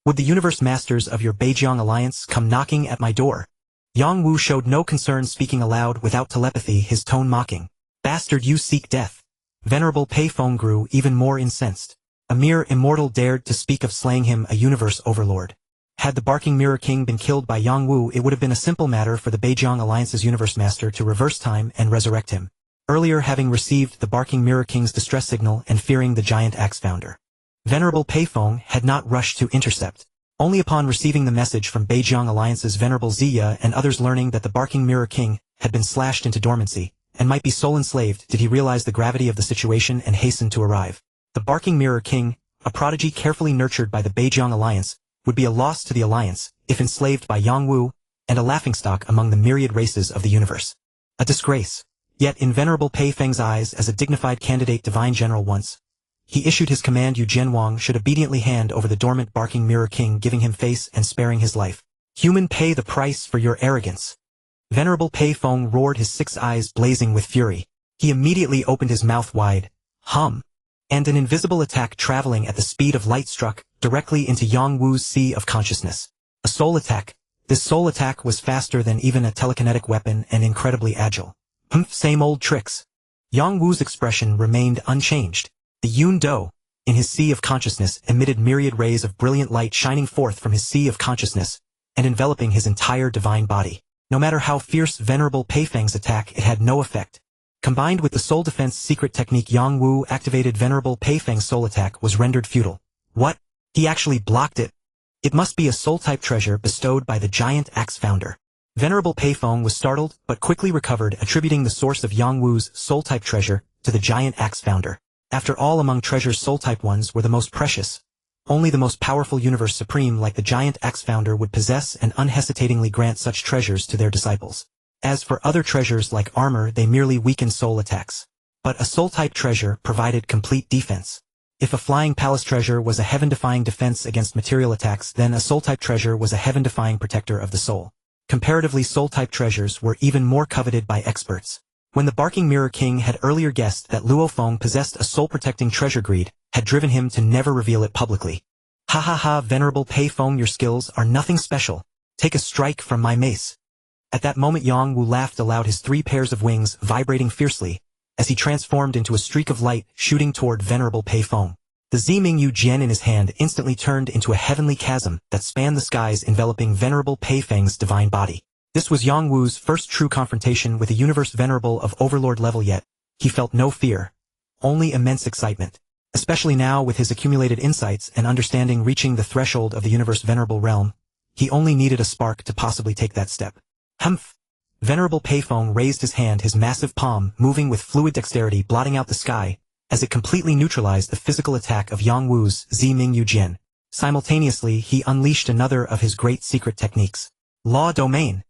would the universe masters of your Beijiang Alliance come knocking at my door? Yang Wu showed no concern, speaking aloud without telepathy, his tone mocking. Bastard, you seek death. Venerable Pei Feng grew even more incensed. A mere immortal dared to speak of slaying him, a universe overlord. Had the Barking Mirror King been killed by Yang Wu, it would have been a simple matter for the Beijiang Alliance's universe master to reverse time and resurrect him. Earlier, having received the Barking Mirror King's distress signal and fearing the giant axe founder, Venerable Pei Feng had not rushed to intercept. Only upon receiving the message from Beijiang Alliance's Venerable Ziya and others, learning that the Barking Mirror King had been slashed into dormancy and might be soul enslaved, did he realize the gravity of the situation and hasten to arrive. The Barking Mirror King, a prodigy carefully nurtured by the Beijiang Alliance, would be a loss to the Alliance if enslaved by Yang Wu, and a laughingstock among the myriad races of the universe. A disgrace. Yet in Venerable Pei Feng's eyes, as a dignified candidate divine general once, he issued his command Yu Jian Wang should obediently hand over the dormant Barking Mirror King, giving him face and sparing his life. Human, pay the price for your arrogance. Venerable Pei Feng roared, his 6 eyes blazing with fury. He immediately opened his mouth wide. And an invisible attack traveling at the speed of light struck directly into Yang Wu's sea of consciousness. A soul attack. This soul attack was faster than even a telekinetic weapon and incredibly agile. Same old tricks. Yang Wu's expression remained unchanged. The Yun Do, in his sea of consciousness, emitted myriad rays of brilliant light shining forth from his sea of consciousness and enveloping his entire divine body. No matter how fierce Venerable Pei Feng's attack, it had no effect. Combined with the soul defense secret technique Yang Wu activated, Venerable Pei Feng's soul attack was rendered futile. What? He actually blocked it? It must be a soul-type treasure bestowed by the giant axe founder. Venerable Pei Feng was startled, but quickly recovered, attributing the source of Yang Wu's soul-type treasure to the giant axe founder. After all, among treasures, soul-type ones were the most precious. Only the most powerful universe supreme like the giant axe founder would possess and unhesitatingly grant such treasures to their disciples. As for other treasures like armor, they merely weakened soul attacks. But a soul-type treasure provided complete defense. If a flying palace treasure was a heaven-defying defense against material attacks, then a soul-type treasure was a heaven-defying protector of the soul. Comparatively, soul-type treasures were even more coveted by experts. When the Barking Mirror King had earlier guessed that Luo Feng possessed a soul-protecting treasure, greed had driven him to never reveal it publicly. Ha ha ha, Venerable Pei Feng, your skills are nothing special. Take a strike from my mace. At that moment Yang Wu laughed aloud, his 3 pairs of wings vibrating fiercely, as he transformed into a streak of light shooting toward Venerable Pei Feng. The Zimingyu Jian in his hand instantly turned into a heavenly chasm that spanned the skies, enveloping Venerable Pei Feng's divine body. This was Yang Wu's first true confrontation with a universe venerable of overlord level, yet he felt no fear, only immense excitement. Especially now, with his accumulated insights and understanding reaching the threshold of the universe venerable realm, he only needed a spark to possibly take that step. Humph! Venerable Pei Feng raised his hand, his massive palm moving with fluid dexterity, blotting out the sky, as it completely neutralized the physical attack of Yang Wu's Zimingyu Jian. Simultaneously, he unleashed another of his great secret techniques. Law Domain.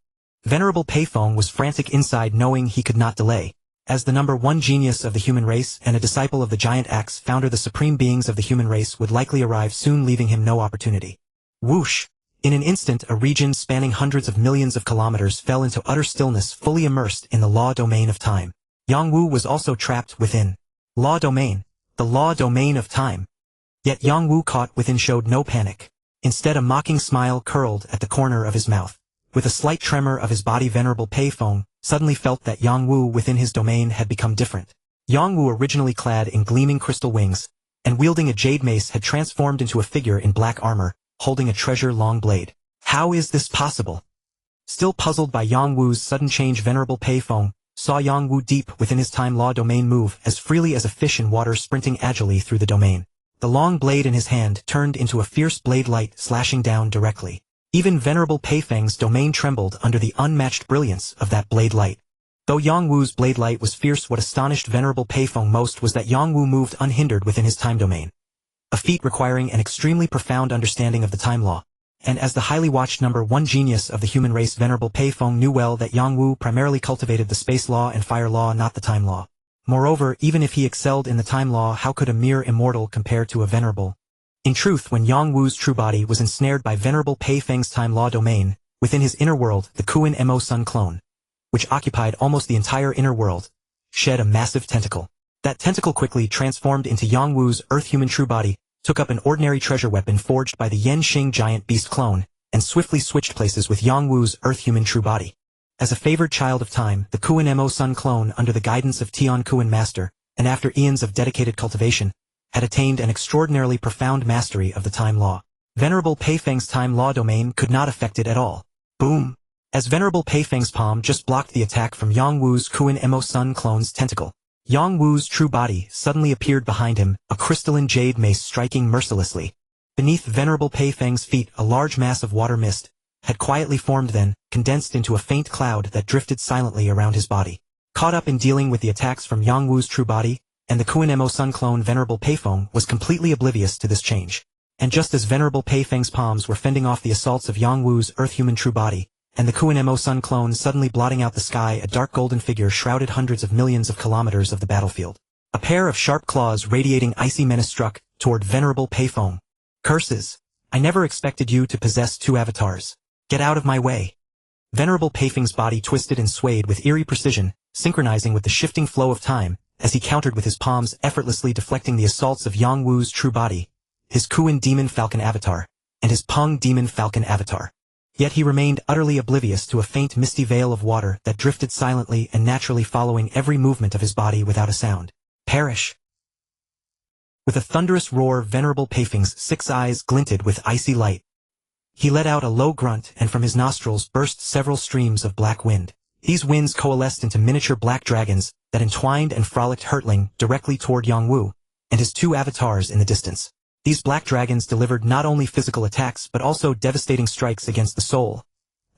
Venerable Pei Feng was frantic inside, knowing he could not delay. As the #1 genius of the human race and a disciple of the giant axe founder, the supreme beings of the human race would likely arrive soon, leaving him no opportunity. Whoosh! In an instant, a region spanning hundreds of millions of kilometers fell into utter stillness, fully immersed in the law domain of time. Yang Wu was also trapped within. Law domain. The law domain of time. Yet Yang Wu, caught within, showed no panic. Instead, a mocking smile curled at the corner of his mouth. With a slight tremor of his body, Venerable Pei Feng suddenly felt that Yang Wu within his domain had become different. Yang Wu, originally clad in gleaming crystal wings and wielding a jade mace, had transformed into a figure in black armor, holding a treasure-long blade. How is this possible? Still puzzled by Yang Wu's sudden change, Venerable Pei Feng saw Yang Wu deep within his time law domain move as freely as a fish in water, sprinting agilely through the domain. The long blade in his hand turned into a fierce blade light, slashing down directly. Even Venerable Pei Feng's domain trembled under the unmatched brilliance of that blade light. Though Yang Wu's blade light was fierce, what astonished Venerable Pei Feng most was that Yang Wu moved unhindered within his time domain. A feat requiring an extremely profound understanding of the time law. And as the highly watched #1 genius of the human race, Venerable Pei Feng knew well that Yang Wu primarily cultivated the space law and fire law, not the time law. Moreover, even if he excelled in the time law, how could a mere immortal compare to a venerable? In truth, when Yang Wu's true body was ensnared by Venerable Pei Feng's time law domain, within his inner world, the Kuan-Mo Sun clone, which occupied almost the entire inner world, shed a massive tentacle. That tentacle quickly transformed into Yang Wu's Earth-human true body, took up an ordinary treasure weapon forged by the Yenxing giant beast clone, and swiftly switched places with Yang Wu's Earth-human true body. As a favored child of time, the Kuan-Mo Sun clone, under the guidance of Tian Kuan Master, and after eons of dedicated cultivation, had attained an extraordinarily profound mastery of the time law. Venerable Pei Feng's time law domain could not affect it at all. Boom! As Venerable Pei Feng's palm just blocked the attack from Yang Wu's Kuan-Mo Sun clone's tentacle, Yang Wu's true body suddenly appeared behind him, a crystalline jade mace striking mercilessly. Beneath Venerable Pei Feng's feet, a large mass of water mist had quietly formed, then condensed into a faint cloud that drifted silently around his body. Caught up in dealing with the attacks from Yang Wu's true body and the Kuan-Mo Sun clone, Venerable Pei Feng was completely oblivious to this change. And just as Venerable Pei Feng's palms were fending off the assaults of Yang Wu's Earth-human true body, and the Kuan-Mo Sun clone suddenly blotting out the sky, a dark golden figure shrouded hundreds of millions of kilometers of the battlefield. A pair of sharp claws radiating icy menace struck toward Venerable Pei Feng. Curses! I never expected you to possess two avatars. Get out of my way! Venerable Pei Feng's body twisted and swayed with eerie precision, synchronizing with the shifting flow of time, as he countered with his palms, effortlessly deflecting the assaults of Yang Wu's true body, his Kuan Demon Falcon avatar, and his Peng Demon Falcon avatar. Yet he remained utterly oblivious to a faint misty veil of water that drifted silently and naturally, following every movement of his body without a sound. Perish! With a thunderous roar, Venerable Pei Feng's 6 eyes glinted with icy light. He let out a low grunt, and from his nostrils burst several streams of black wind. These winds coalesced into miniature black dragons that entwined and frolicked, hurtling directly toward Yang Wu and his two avatars in the distance. These black dragons delivered not only physical attacks but also devastating strikes against the soul.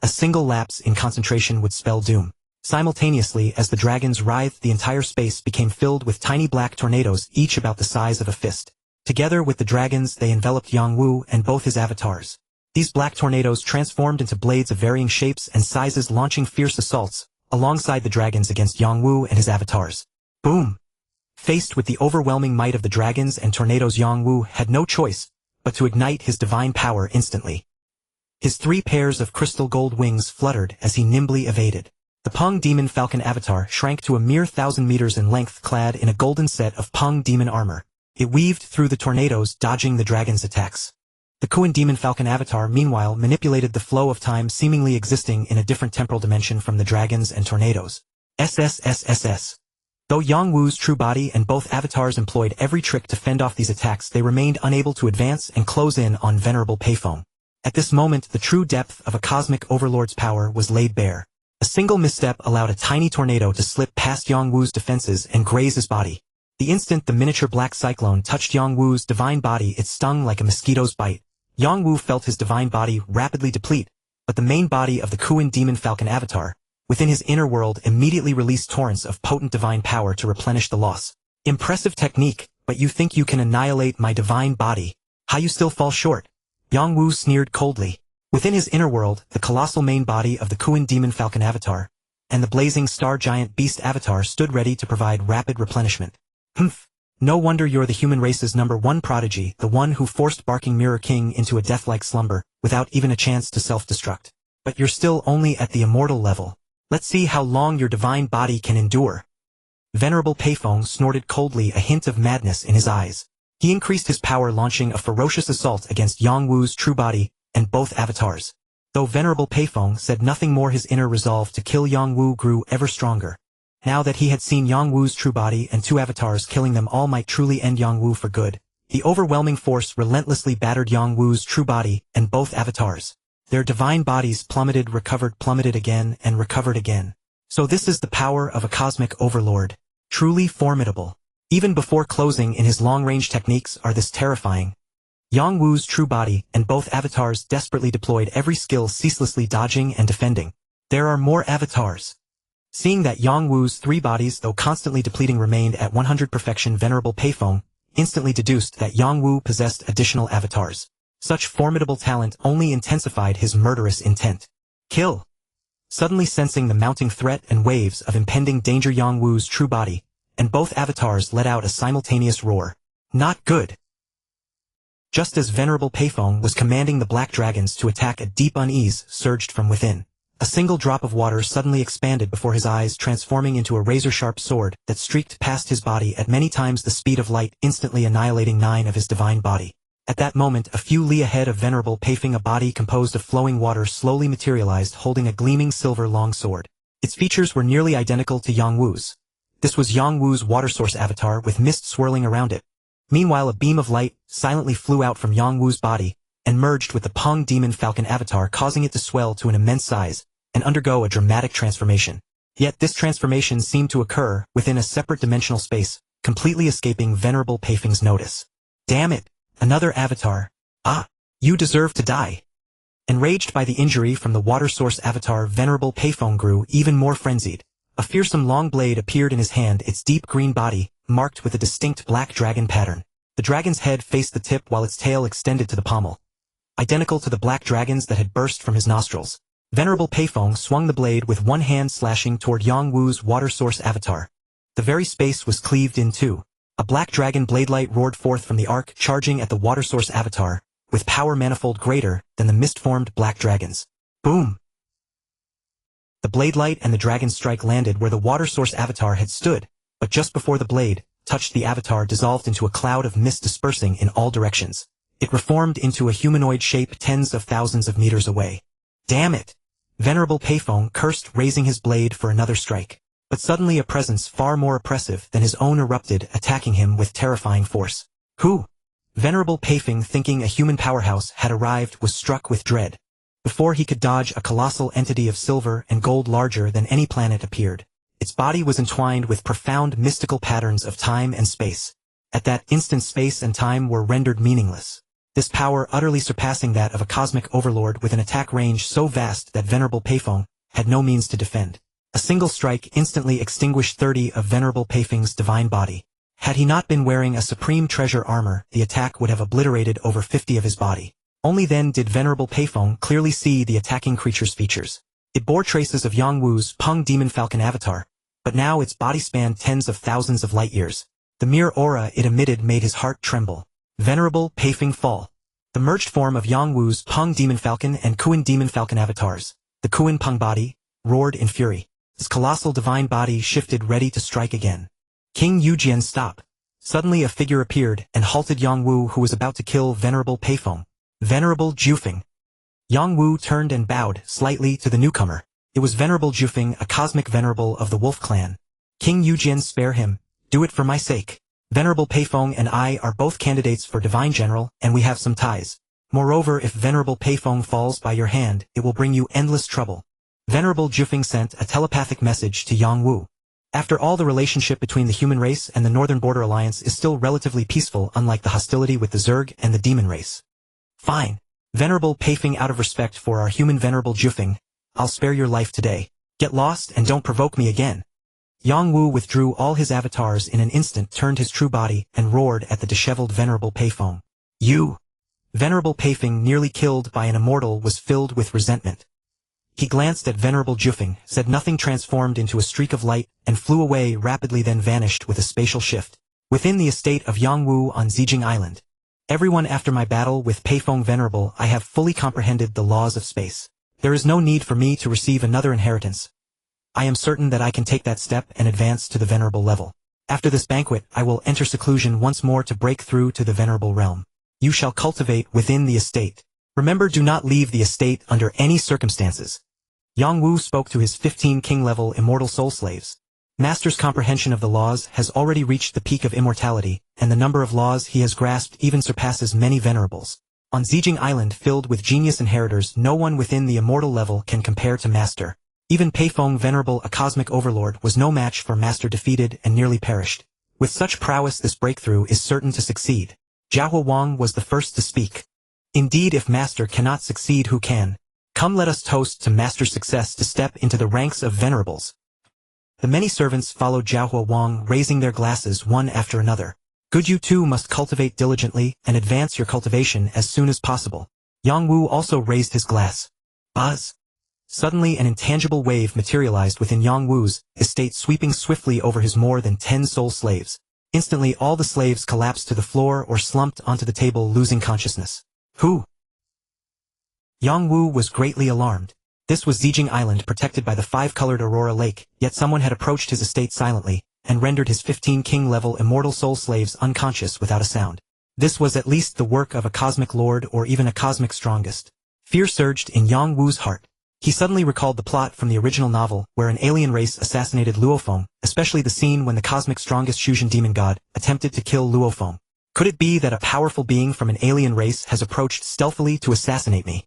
A single lapse in concentration would spell doom. Simultaneously, as the dragons writhed, the entire space became filled with tiny black tornadoes, each about the size of a fist. Together with the dragons, they enveloped Yang Wu and both his avatars. These black tornadoes transformed into blades of varying shapes and sizes, launching fierce assaults alongside the dragons against Yang Wu and his avatars. Boom! Faced with the overwhelming might of the dragons and tornadoes, Yang Wu had no choice but to ignite his divine power instantly. His 3 pairs of crystal gold wings fluttered as he nimbly evaded. The Peng Demon Falcon avatar shrank to a mere 1,000 meters in length, clad in a golden set of Peng Demon armor. It weaved through the tornadoes, dodging the dragon's attacks. The Kuan Demon Falcon avatar, meanwhile, manipulated the flow of time, seemingly existing in a different temporal dimension from the dragons and tornadoes. SSSSS. Though Yang Wu's true body and both avatars employed every trick to fend off these attacks, they remained unable to advance and close in on Venerable Peifeng. At this moment, the true depth of a cosmic overlord's power was laid bare. A single misstep allowed a tiny tornado to slip past Yang Wu's defenses and graze his body. The instant the miniature black cyclone touched Yang Wu's divine body, it stung like a mosquito's bite. Yang Wu felt his divine body rapidly deplete, but the main body of the Kuan Demon Falcon avatar, within his inner world, immediately released torrents of potent divine power to replenish the loss. Impressive technique, but you think you can annihilate my divine body? How you still fall short? Yang Wu sneered coldly. Within his inner world, the colossal main body of the Kuan Demon Falcon avatar, and the blazing star giant beast avatar stood ready to provide rapid replenishment. Humph. No wonder you're the human race's #1 prodigy, the one who forced Barking Mirror King into a death-like slumber, without even a chance to self-destruct. But you're still only at the immortal level. Let's see how long your divine body can endure. Venerable Peifeng snorted coldly, a hint of madness in his eyes. He increased his power, launching a ferocious assault against Yang Wu's true body and both avatars. Though Venerable Peifeng said nothing more, his inner resolve to kill Yang Wu grew ever stronger. Now that he had seen Yang Wu's true body and 2 avatars, killing them all might truly end Yang Wu for good. The overwhelming force relentlessly battered Yang Wu's true body and both avatars. Their divine bodies plummeted, recovered, plummeted again, and recovered again. So this is the power of a cosmic overlord. Truly formidable. Even before closing in, his long-range techniques are this terrifying. Yang Wu's true body and both avatars desperately deployed every skill, ceaselessly dodging and defending. There are more avatars. Seeing that Yang Wu's 3 bodies, though constantly depleting, remained at 100 perfection, Venerable Peifeng instantly deduced that Yang Wu possessed additional avatars. Such formidable talent only intensified his murderous intent. Kill! Suddenly sensing the mounting threat and waves of impending danger, Yang Wu's true body and both avatars let out a simultaneous roar. Not good! Just as Venerable Peifeng was commanding the black dragons to attack, a deep unease surged from within. A single drop of water suddenly expanded before his eyes, transforming into a razor-sharp sword that streaked past his body at many times the speed of light, instantly annihilating 9 of his divine body. At that moment, a few li ahead of Venerable Peifeng, a body composed of flowing water slowly materialized, holding a gleaming silver longsword. Its features were nearly identical to Yang Wu's. This was Yang Wu's water source avatar, with mist swirling around it. Meanwhile, a beam of light silently flew out from Yang Wu's body and merged with the Peng Demon Falcon avatar, causing it to swell to an immense size and undergo a dramatic transformation. Yet this transformation seemed to occur within a separate dimensional space, completely escaping Venerable Peifeng's notice. Damn it! Another avatar. Ah! You deserve to die! Enraged by the injury from the water source avatar, Venerable Peifeng grew even more frenzied. A fearsome long blade appeared in his hand, its deep green body marked with a distinct black dragon pattern. The dragon's head faced the tip while its tail extended to the pommel, identical to the black dragons that had burst from his nostrils. Venerable Peifeng swung the blade with one hand, slashing toward Yang Wu's water source avatar. The very space was cleaved in two. A black dragon bladelight roared forth from the arc, charging at the water source avatar, with power manifold greater than the mist-formed black dragons. Boom! The bladelight and the dragon strike landed where the water source avatar had stood, but just before the blade touched the avatar, dissolved into a cloud of mist dispersing in all directions. It reformed into a humanoid shape tens of thousands of meters away. Damn it! Venerable Peifeng cursed, raising his blade for another strike. But suddenly a presence far more oppressive than his own erupted, attacking him with terrifying force. Who? Venerable Peifeng, thinking a human powerhouse had arrived, was struck with dread. Before he could dodge, a colossal entity of silver and gold larger than any planet appeared. Its body was entwined with profound mystical patterns of time and space. At that instant, space and time were rendered meaningless. This power utterly surpassing that of a cosmic overlord, with an attack range so vast that Venerable Peifeng had no means to defend. A single strike instantly extinguished 30 of Venerable Peifeng's divine body. Had he not been wearing a supreme treasure armor, the attack would have obliterated over 50 of his body. Only then did Venerable Peifeng clearly see the attacking creature's features. It bore traces of Yang Wu's Peng Demon Falcon avatar, but now its body spanned tens of thousands of light years. The mere aura it emitted made his heart tremble. Venerable Peifeng fall. The merged form of Yang Wu's Peng Demon Falcon and Kuan Demon Falcon avatars, the Kuan Peng body, roared in fury. His colossal divine body shifted, ready to strike again. King Yujian, stop. Suddenly a figure appeared and halted Yang Wu, who was about to kill Venerable Peifeng. Venerable Jufeng. Yang Wu turned and bowed slightly to the newcomer. It was Venerable Jufeng, a cosmic venerable of the Wolf clan. King Yujin, spare him. Do it for my sake. Venerable Peifeng and I are both candidates for Divine General, and we have some ties. Moreover, if Venerable Peifeng falls by your hand, it will bring you endless trouble. Venerable Jufeng sent a telepathic message to Yang Wu. After all, the relationship between the human race and the Northern Border Alliance is still relatively peaceful, unlike the hostility with the Zerg and the demon race. Fine. Venerable Peifeng, out of respect for our human Venerable Jufeng, I'll spare your life today. Get lost and don't provoke me again. Yang Wu withdrew all his avatars in an instant, turned his true body, and roared at the disheveled Venerable Peifeng. You! Venerable Peifeng, nearly killed by an immortal, was filled with resentment. He glanced at Venerable Jufeng, said nothing, transformed into a streak of light, and flew away rapidly, then vanished with a spatial shift. Within the estate of Yang Wu on Zijing Island. Everyone, after my battle with Peifeng Venerable, I have fully comprehended the laws of space. There is no need for me to receive another inheritance. I am certain that I can take that step and advance to the Venerable level. After this banquet, I will enter seclusion once more to break through to the Venerable realm. You shall cultivate within the estate. Remember, do not leave the estate under any circumstances. Yang Wu spoke to his 15 king-level immortal soul slaves. Master's comprehension of the laws has already reached the peak of immortality, and the number of laws he has grasped even surpasses many venerables. On Zijing Island, filled with genius inheritors, no one within the immortal level can compare to Master. Even Peifeng Venerable, a cosmic overlord, was no match for Master, defeated and nearly perished. With such prowess, this breakthrough is certain to succeed. Jiahua Wang was the first to speak. Indeed, if Master cannot succeed, who can? Come, let us toast to Master's success to step into the ranks of venerables. The many servants followed Jiahua Wang, raising their glasses one after another. Good, you too must cultivate diligently and advance your cultivation as soon as possible. Yang Wu also raised his glass. Buzz! Suddenly an intangible wave materialized within Yang Wu's estate, sweeping swiftly over his more than 10 soul slaves. Instantly all the slaves collapsed to the floor or slumped onto the table, losing consciousness. Who? Yang Wu was greatly alarmed. This was Zijing Island, protected by the 5-colored Aurora Lake, yet someone had approached his estate silently, and rendered his 15 king-level immortal soul slaves unconscious without a sound. This was at least the work of a cosmic lord or even a cosmic strongest. Fear surged in Yang Wu's heart. He suddenly recalled the plot from the original novel, where an alien race assassinated Luo Feng, especially the scene when the cosmic strongest Shuzhen demon god attempted to kill Luo Feng. Could it be that a powerful being from an alien race has approached stealthily to assassinate me?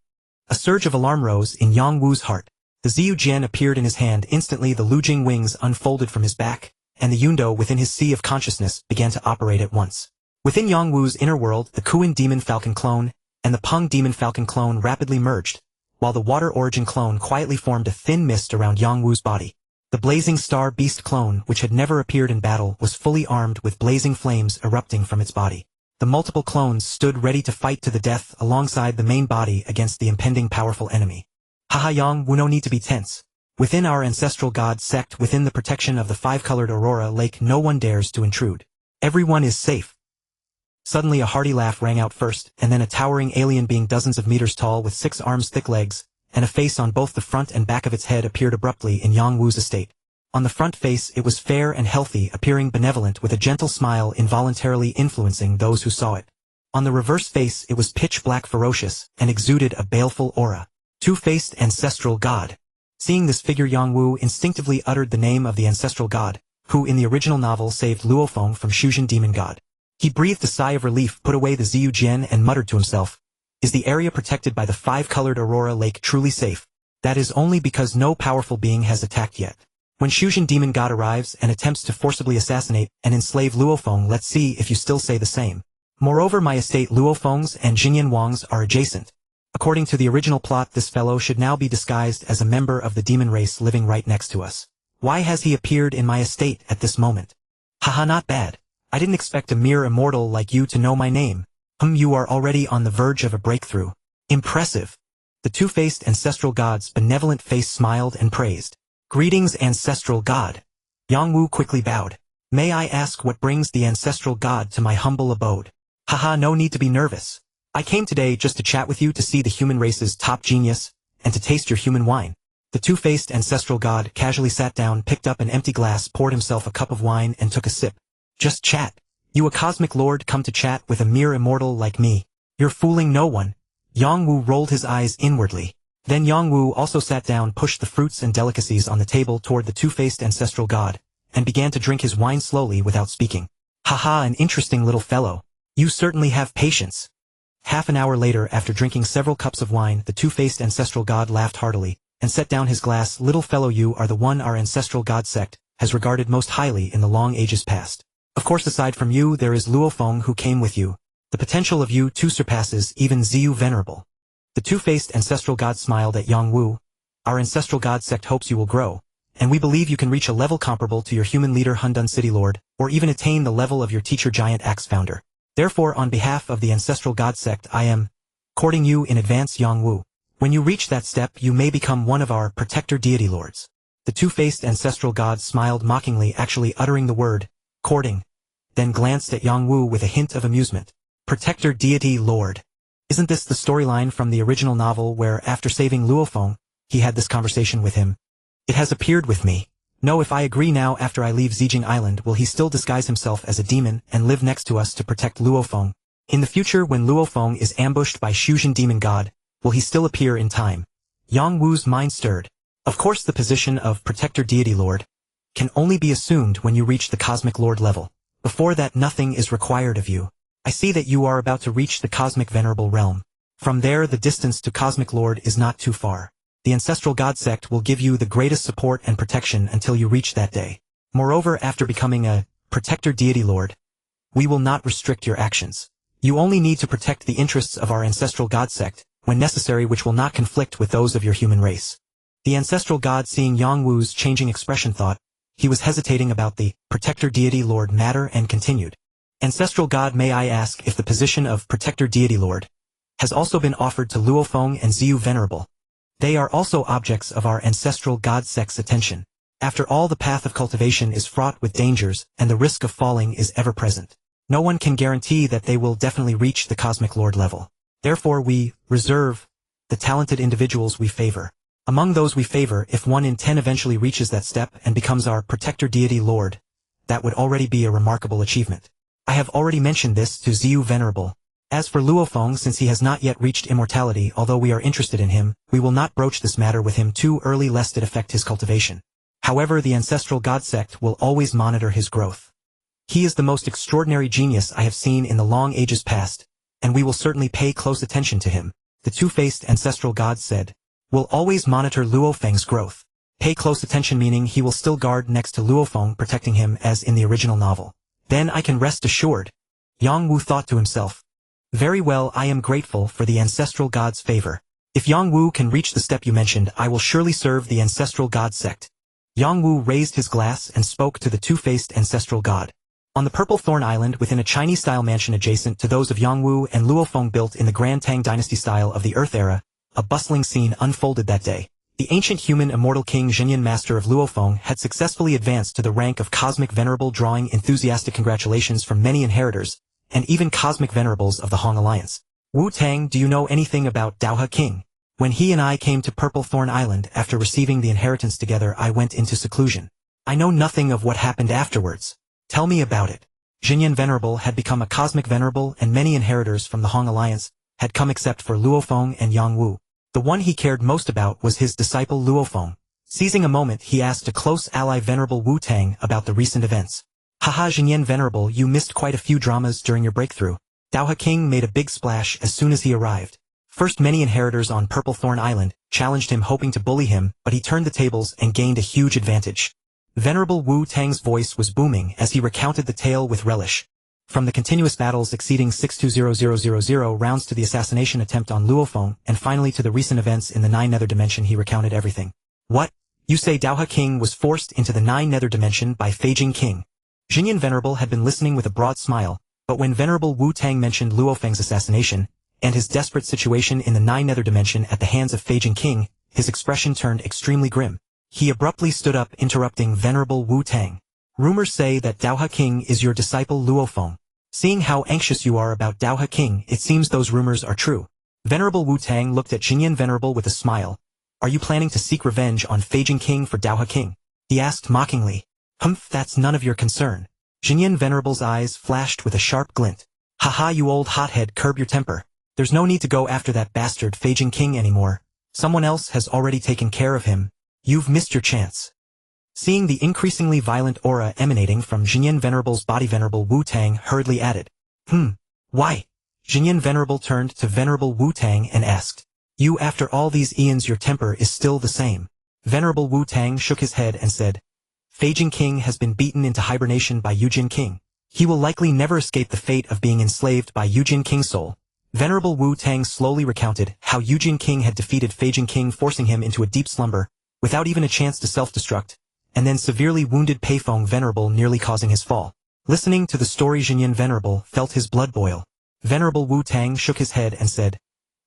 A surge of alarm rose in Yang Wu's heart. The Ziyu Jian appeared in his hand. Instantly the Lujing wings unfolded from his back, and the Yundo within his sea of consciousness began to operate at once. Within Yang Wu's inner world, the Kuan demon falcon clone and the Peng demon falcon clone rapidly merged, while the water origin clone quietly formed a thin mist around Yang Wu's body. The blazing star beast clone, which had never appeared in battle, was fully armed with blazing flames erupting from its body. The multiple clones stood ready to fight to the death alongside the main body against the impending powerful enemy. Haha, Yang Wu, no need to be tense. Within our ancestral god sect, within the protection of the 5-colored Aurora Lake, no one dares to intrude. Everyone is safe. Suddenly a hearty laugh rang out first, and then a towering alien being dozens of meters tall with 6 arms, thick legs, and a face on both the front and back of its head appeared abruptly in Yang Wu's estate. On the front face it was fair and healthy, appearing benevolent with a gentle smile involuntarily influencing those who saw it. On the reverse face it was pitch black, ferocious, and exuded a baleful aura. Two-faced ancestral god. Seeing this figure, Yang Wu instinctively uttered the name of the ancestral god, who in the original novel saved Luo Feng from Shuzhen demon god. He breathed a sigh of relief, put away the Ziyu Jian, and muttered to himself, "Is the area protected by the 5-colored Aurora Lake truly safe? That is only because no powerful being has attacked yet. When Shuzhen demon god arrives and attempts to forcibly assassinate and enslave Luo Feng, let's see if you still say the same. Moreover, my estate Luo Feng's and Jingyan Wang's are adjacent. According to the original plot, this fellow should now be disguised as a member of the demon race living right next to us. Why has he appeared in my estate at this moment? Haha, not bad. I didn't expect a mere immortal like you to know my name. You are already on the verge of a breakthrough. Impressive." The two-faced ancestral god's benevolent face smiled and praised. "Greetings, ancestral god." Yang Wu quickly bowed. "May I ask what brings the ancestral god to my humble abode?" "Haha, no need to be nervous. I came today just to chat with you, to see the human race's top genius, and to taste your human wine." The two-faced ancestral god casually sat down, picked up an empty glass, poured himself a cup of wine, and took a sip. "Just chat? You, a cosmic lord, come to chat with a mere immortal like me? You're fooling no one." Yang Wu rolled his eyes inwardly. Then Yang Wu also sat down, pushed the fruits and delicacies on the table toward the two-faced ancestral god, and began to drink his wine slowly without speaking. Haha, an interesting little fellow. You certainly have patience. Half an hour later, after drinking several cups of wine, the two-faced ancestral god laughed heartily, and set down his glass. Little fellow, you are the one our ancestral god sect has regarded most highly in the long ages past. Of course, aside from you, there is Luo Feng who came with you. The potential of you two surpasses even Ziyu Venerable. The two-faced ancestral god smiled at Yang Wu. Our ancestral god sect hopes you will grow, and we believe you can reach a level comparable to your human leader Hundun City Lord, or even attain the level of your teacher Giant Axe Founder. Therefore, on behalf of the ancestral god sect, I am courting you in advance, Yang Wu. When you reach that step, you may become one of our protector deity lords. The two-faced ancestral god smiled mockingly, actually uttering the word courting, then glanced at Yang Wu with a hint of amusement. Protector deity lord. Isn't this the storyline from the original novel where, after saving Luo Feng, he had this conversation with him? It has appeared with me. No, if I agree now after I leave Zijing Island, will he still disguise himself as a demon and live next to us to protect Luo Feng? In the future, when Luo Feng is ambushed by Shuzhen Demon God, will he still appear in time? Yang Wu's mind stirred. Of course, the position of Protector Deity Lord can only be assumed when you reach the Cosmic Lord level. Before that, nothing is required of you. I see that you are about to reach the Cosmic Venerable realm. From there, the distance to Cosmic Lord is not too far. The Ancestral God Sect will give you the greatest support and protection until you reach that day. Moreover, after becoming a Protector Deity Lord, we will not restrict your actions. You only need to protect the interests of our Ancestral God Sect, when necessary, which will not conflict with those of your human race. The Ancestral God, seeing Yang Wu's changing expression, thought he was hesitating about the Protector Deity Lord matter and continued. Ancestral God, may I ask if the position of Protector Deity Lord has also been offered to Luo Feng and Ziyu Venerable? They are also objects of our Ancestral God Sect's attention. After all, the path of cultivation is fraught with dangers, and the risk of falling is ever present. No one can guarantee that they will definitely reach the Cosmic Lord level. Therefore, we reserve the talented individuals we favor. Among those we favor, if 1 in 10 eventually reaches that step and becomes our Protector Deity Lord, that would already be a remarkable achievement. I have already mentioned this to Ziyu Venerable. As for Luo Feng, since he has not yet reached immortality, although we are interested in him, we will not broach this matter with him too early lest it affect his cultivation. However, the Ancestral God Sect will always monitor his growth. He is the most extraordinary genius I have seen in the long ages past, and we will certainly pay close attention to him. The two-faced Ancestral God said, "We'll always monitor Luo Feng's growth. Pay close attention," meaning he will still guard next to Luo Feng, protecting him as in the original novel. Then I can rest assured. Yang Wu thought to himself. Very well, I am grateful for the Ancestral God's favor. If Yang Wu can reach the step you mentioned, I will surely serve the Ancestral God Sect. Yang Wu raised his glass and spoke to the two-faced Ancestral God. On the Purple Thorn Island, within a Chinese-style mansion adjacent to those of Yang Wu and Luo Feng built in the Grand Tang Dynasty style of the Earth Era, a bustling scene unfolded that day. The ancient human immortal king Jinyan, master of Luo Feng, had successfully advanced to the rank of Cosmic Venerable, drawing enthusiastic congratulations from many inheritors, and even Cosmic Venerables of the Hong Alliance. "Wu Tang, do you know anything about Daohe King? When he and I came to Purple Thorn Island after receiving the inheritance together, I went into seclusion. I know nothing of what happened afterwards. Tell me about it." Jinyan Venerable had become a Cosmic Venerable, and many inheritors from the Hong Alliance had come except for Luo Feng and Yang Wu. The one he cared most about was his disciple Luo Feng. Seizing a moment, he asked a close ally Venerable Wu Tang about the recent events. "Haha, Jinyan Venerable, you missed quite a few dramas during your breakthrough. Daohe King made a big splash as soon as he arrived. First, many inheritors on Purple Thorn Island challenged him, hoping to bully him, but he turned the tables and gained a huge advantage." Venerable Wu Tang's voice was booming as he recounted the tale with relish. From the continuous battles exceeding 620000 rounds to the assassination attempt on Luo Feng, and finally to the recent events in the Nine Nether Dimension, he recounted everything. "What? You say Daohe King was forced into the Nine Nether Dimension by Feijing King?" Jinyan Venerable had been listening with a broad smile, but when Venerable Wu Tang mentioned Luo Feng's assassination, and his desperate situation in the Nine Nether Dimension at the hands of Feijing King, his expression turned extremely grim. He abruptly stood up, interrupting Venerable Wu Tang. "Rumors say that Daohe King is your disciple Luo Feng. Seeing how anxious you are about Daohe King, it seems those rumors are true." Venerable Wu Tang looked at Jinyan Venerable with a smile. "Are you planning to seek revenge on Feijing King for Daohe King?" he asked mockingly. "Humph, that's none of your concern." Jinyan Venerable's eyes flashed with a sharp glint. "Haha, you old hothead, curb your temper. There's no need to go after that bastard Feijing King anymore. Someone else has already taken care of him. You've missed your chance." Seeing the increasingly violent aura emanating from Jinyan Venerable's body, Venerable Wu Tang hurriedly added, Why? Jinyan Venerable turned to Venerable Wu Tang and asked, You, after all these eons your temper is still the same. Venerable Wu Tang shook his head and said, Feijing King has been beaten into hibernation by Yujin King. He will likely never escape the fate of being enslaved by Yujin King's soul. Venerable Wu Tang slowly recounted how Yujin King had defeated Feijing King, forcing him into a deep slumber, without even a chance to self-destruct, and then severely wounded Peifeng Venerable, nearly causing his fall. Listening to the story, Jinyan Venerable felt his blood boil. Venerable Wu Tang shook his head and said,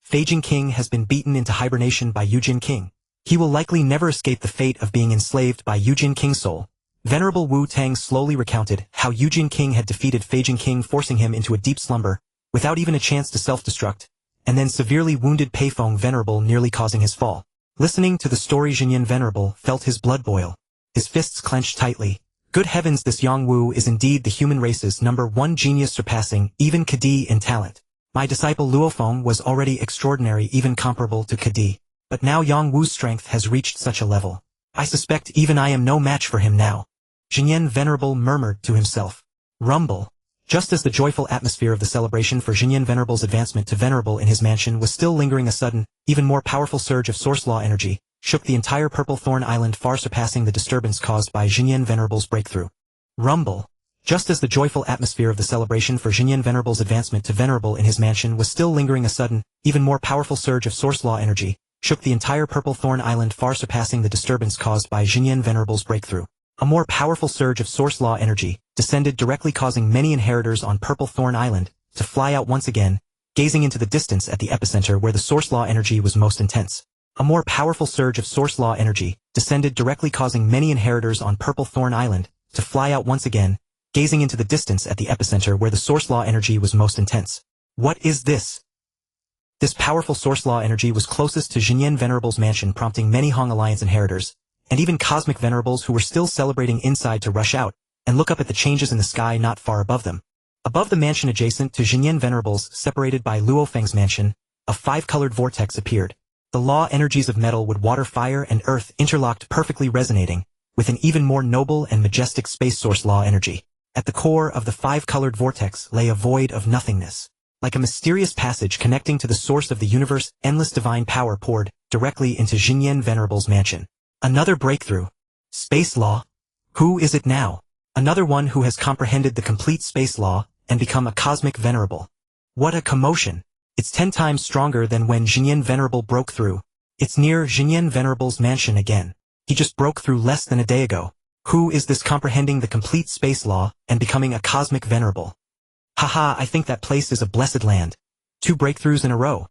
Feijing King has been beaten into hibernation by Yujin King. He will likely never escape the fate of being enslaved by Yujin King's soul. Venerable Wu Tang slowly recounted how Yujin King had defeated Feijing King, forcing him into a deep slumber, without even a chance to self-destruct, and then severely wounded Peifeng Venerable, nearly causing his fall. Listening to the story, Jinyan Venerable felt his blood boil. His fists clenched tightly. Good heavens, this Yang Wu is indeed the human race's #1 genius, surpassing even Kadi in talent. My disciple Luo Feng was already extraordinary, even comparable to Kadi. But now Yang Wu's strength has reached such a level. I suspect even I am no match for him now. Jinyan Venerable murmured to himself. Rumble. Just as the joyful atmosphere of the celebration for Jinyan Venerable's advancement to Venerable in his mansion was still lingering, a sudden, even more powerful surge of source law energy shook the entire Purple Thorn Island, far surpassing the disturbance caused by Jinyan Venerable's breakthrough. Rumble. Just as the joyful atmosphere of the celebration for Jinyan Venerable's advancement to Venerable in his mansion was still lingering, a sudden, even more powerful surge of source law energy shook the entire Purple Thorn Island, far surpassing the disturbance caused by Jinyan Venerable's breakthrough. A more powerful surge of source law energy descended directly, causing many inheritors on Purple Thorn Island to fly out once again, gazing into the distance at the epicenter where the source law energy was most intense. A more powerful surge of source law energy descended directly, causing many inheritors on Purple Thorn Island to fly out once again, gazing into the distance at the epicenter where the source law energy was most intense. What is this? This powerful source law energy was closest to Jinyan Venerable's mansion, prompting many Hong Alliance inheritors, and even cosmic venerables who were still celebrating inside, to rush out and look up at the changes in the sky not far above them. Above the mansion adjacent to Jinyan Venerable's, separated by Luo Feng's mansion, a 5-colored vortex appeared. The law energies of metal, wood, water, fire, and earth interlocked, perfectly resonating with an even more noble and majestic space source law energy. At the core of the 5-colored vortex lay a void of nothingness. Like a mysterious passage connecting to the source of the universe, endless divine power poured directly into Jinyan Venerable's mansion. Another breakthrough. Space law? Who is it now? Another one who has comprehended the complete space law and become a cosmic venerable. What a commotion! It's 10 times stronger than when Jinyan Venerable broke through. It's near Jinyan Venerable's mansion again. He just broke through less than a day ago. Who is this comprehending the complete space law and becoming a cosmic venerable? Haha, I think that place is a blessed land. 2 breakthroughs in a row.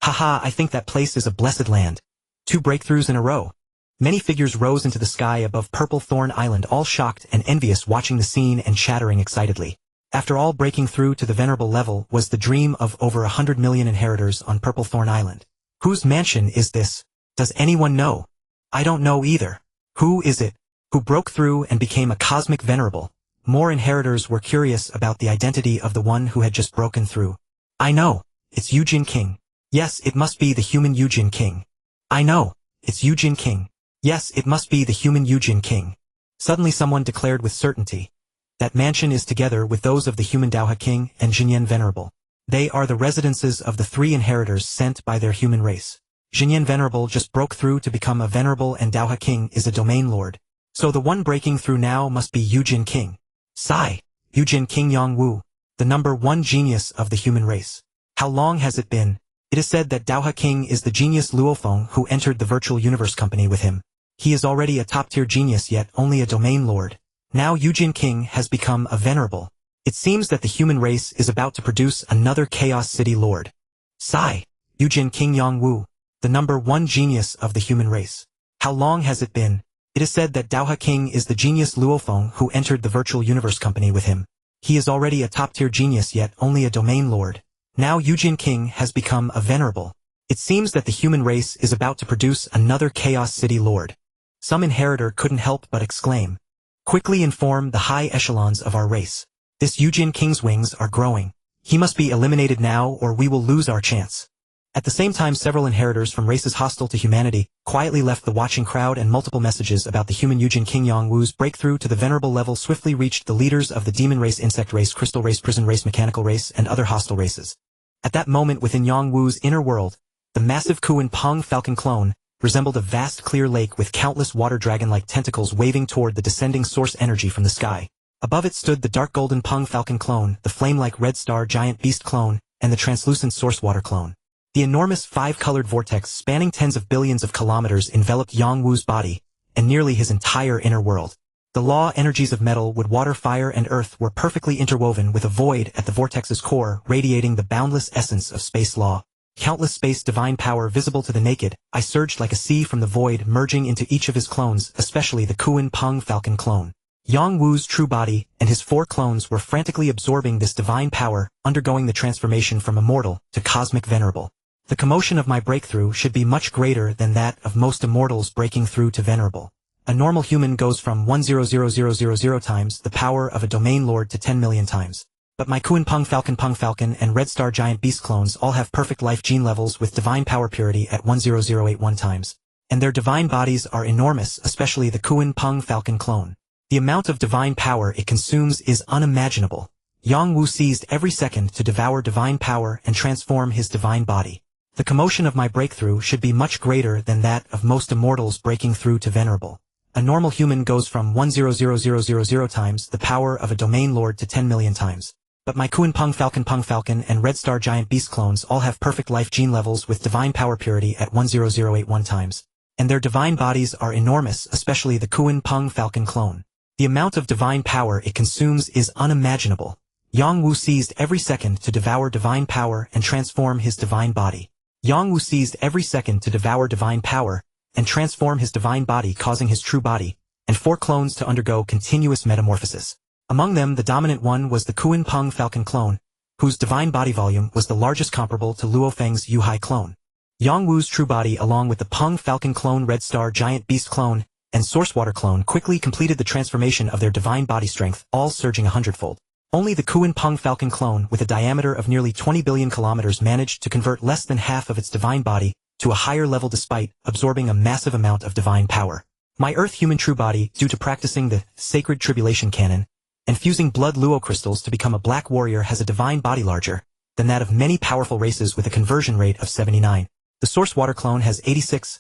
Haha, I think that place is a blessed land. 2 breakthroughs in a row. Many figures rose into the sky above Purple Thorn Island, all shocked and envious, watching the scene and chattering excitedly. After all, breaking through to the venerable level was the dream of over 100 million inheritors on Purple Thorn Island. Whose mansion is this? Does anyone know? I don't know either. Who is it who broke through and became a cosmic venerable? More inheritors were curious about the identity of the one who had just broken through. I know. It's Yujin King. Yes, it must be the human Yujin King. I know. It's Yujin King. Yes, it must be the human Yujin King. Suddenly someone declared with certainty. That mansion is together with those of the human Daoha King and Jinyan Venerable. They are the residences of the 3 inheritors sent by their human race. Jinyan Venerable just broke through to become a venerable, and Daoha King is a domain lord. So the one breaking through now must be Yujin King. Sigh. Yujin King Yang Wu, the #1 genius of the human race. How long has it been? It is said that Daoha King is the genius Luo Feng who entered the virtual universe company with him. He is already a top-tier genius, yet only a domain lord. Now Yujin King has become a venerable. It seems that the human race is about to produce another Chaos City Lord. Sigh. Yujin King Yang Wu, the #1 genius of the human race. How long has it been? It is said that Daoha King is the genius Luo Feng who entered the virtual universe company with him. He is already a top-tier genius, yet only a domain lord. Now Yujin King has become a venerable. It seems that the human race is about to produce another Chaos City Lord. Some inheritor couldn't help but exclaim. Quickly inform the high echelons of our race. This Yujin King's wings are growing. He must be eliminated now or we will lose our chance. At the same time, several inheritors from races hostile to humanity quietly left the watching crowd, and multiple messages about the human Eugene King Yongwu's breakthrough to the venerable level swiftly reached the leaders of the demon race, insect race, crystal race, prison race, mechanical race, and other hostile races. At that moment, within Yongwu's inner world, the massive Kuan Peng Falcon clone resembled a vast clear lake with countless water dragon-like tentacles waving toward the descending source energy from the sky. Above it stood the dark golden Peng Falcon clone, the flame-like red star giant beast clone, and the translucent source water clone. The enormous five-colored vortex spanning tens of billions of kilometers enveloped Yongwu's body, and nearly his entire inner world. The law energies of metal, wood, water, fire, and earth were perfectly interwoven with a void at the vortex's core, radiating the boundless essence of space law. Countless space divine power visible to the naked eye surged like a sea from the void, merging into each of his clones, especially the Kuan Peng Falcon clone. Yongwu's true body and his four clones were frantically absorbing this divine power, undergoing the transformation from immortal to cosmic venerable. The commotion of my breakthrough should be much greater than that of most immortals breaking through to venerable. A normal human goes from 1,000,000 times the power of a domain lord to 10 million times. But my Kuan Peng Falcon, and Red Star Giant Beast clones all have perfect life gene levels with divine power purity at 1,081 times. And their divine bodies are enormous, especially the Kuan Peng Falcon clone. The amount of divine power it consumes is unimaginable. Yongwu seized every second to devour divine power and transform his divine body. The commotion of my breakthrough should be much greater than that of most immortals breaking through to venerable. A normal human goes from 1,000,000 times the power of a domain lord to 10 million times. But my Kuan Peng Falcon, and Red Star Giant Beast clones all have perfect life gene levels with divine power purity at 1,081 times. And their divine bodies are enormous, especially the Kuan Peng Falcon clone. The amount of divine power it consumes is unimaginable. Yongwu seized every second to devour divine power and transform his divine body. Yongwu seized every second to devour divine power and transform his divine body, causing his true body and four clones to undergo continuous metamorphosis. Among them, the dominant one was the Kuan Peng Falcon clone, whose divine body volume was the largest, comparable to Luo Feng's Yuhai clone. Yongwu's true body, along with the Peng Falcon clone, Red Star Giant Beast clone, and Source Water clone, quickly completed the transformation of their divine body strength, all surging 100-fold. Only the Kuan Peng Falcon clone, with a diameter of nearly 20 billion kilometers, managed to convert less than half of its divine body to a higher level despite absorbing a massive amount of divine power. My Earth human true body, due to practicing the sacred tribulation canon and fusing blood Luo crystals to become a black warrior, has a divine body larger than that of many powerful races with a conversion rate of 79. The Source Water clone has 86,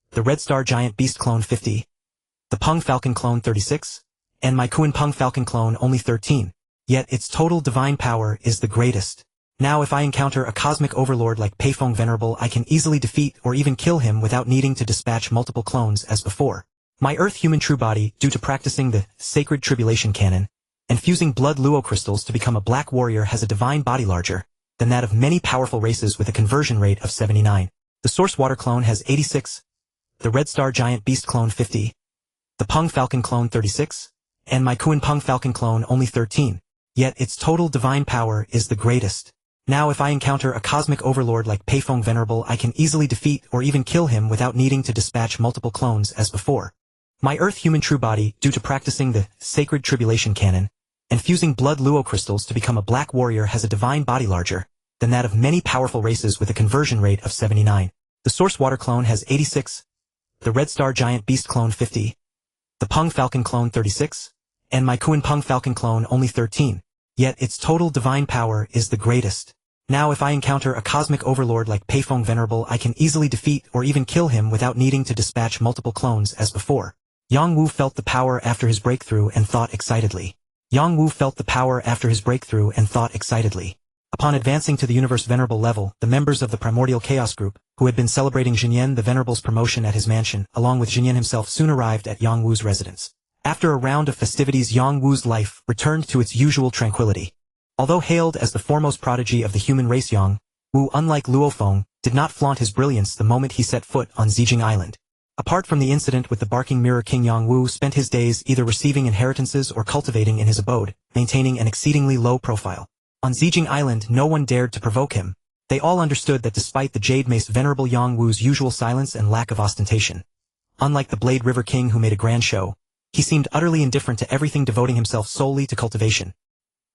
the Red Star Giant Beast clone 50, the Peng Falcon clone 36, and my Kuan Peng Falcon clone only 13. Yet its total divine power is the greatest. Now if I encounter a cosmic overlord like Peifeng Venerable, I can easily defeat or even kill him without needing to dispatch multiple clones as before. My Earth human true body, due to practicing the sacred tribulation canon and fusing blood Luo crystals to become a black warrior, has a divine body larger than that of many powerful races with a conversion rate of 79. The Source Water clone has 86, the Red Star Giant Beast clone 50, the Peng Falcon clone 36, and my Kuan Peng Falcon clone only 13. Yet its total divine power is the greatest. Now if I encounter a cosmic overlord like Peifeng Venerable, I can easily defeat or even kill him without needing to dispatch multiple clones as before. My Earth human true body, due to practicing the sacred tribulation canon and fusing blood Luo crystals to become a black warrior, has a divine body larger than that of many powerful races with a conversion rate of 79. The Source Water clone has 86, the Red Star Giant Beast clone 50, the Peng Falcon clone 36, and my Kuan Peng Falcon clone only 13. Yet its total divine power is the greatest. Now if I encounter a cosmic overlord like Peifeng Venerable, I can easily defeat or even kill him without needing to dispatch multiple clones as before. Yongwu felt the power after his breakthrough and thought excitedly. Yongwu felt the power after his breakthrough and thought excitedly. Upon advancing to the Universe Venerable level, the members of the Primordial Chaos Group, who had been celebrating Jinyan the Venerable's promotion at his mansion, along with Jinyan himself, soon arrived at Yongwu's residence. After a round of festivities, Yongwu's life returned to its usual tranquility. Although hailed as the foremost prodigy of the human race, Yongwu, unlike Luo Feng, did not flaunt his brilliance the moment he set foot on Zijing Island. Apart from the incident with the barking mirror, King Yongwu spent his days either receiving inheritances or cultivating in his abode, maintaining an exceedingly low profile. On Zijing Island, no one dared to provoke him. They all understood that despite the Jade Mace, Venerable Yongwu's usual silence and lack of ostentation, unlike the Blade River King who made a grand show, he seemed utterly indifferent to everything, devoting himself solely to cultivation.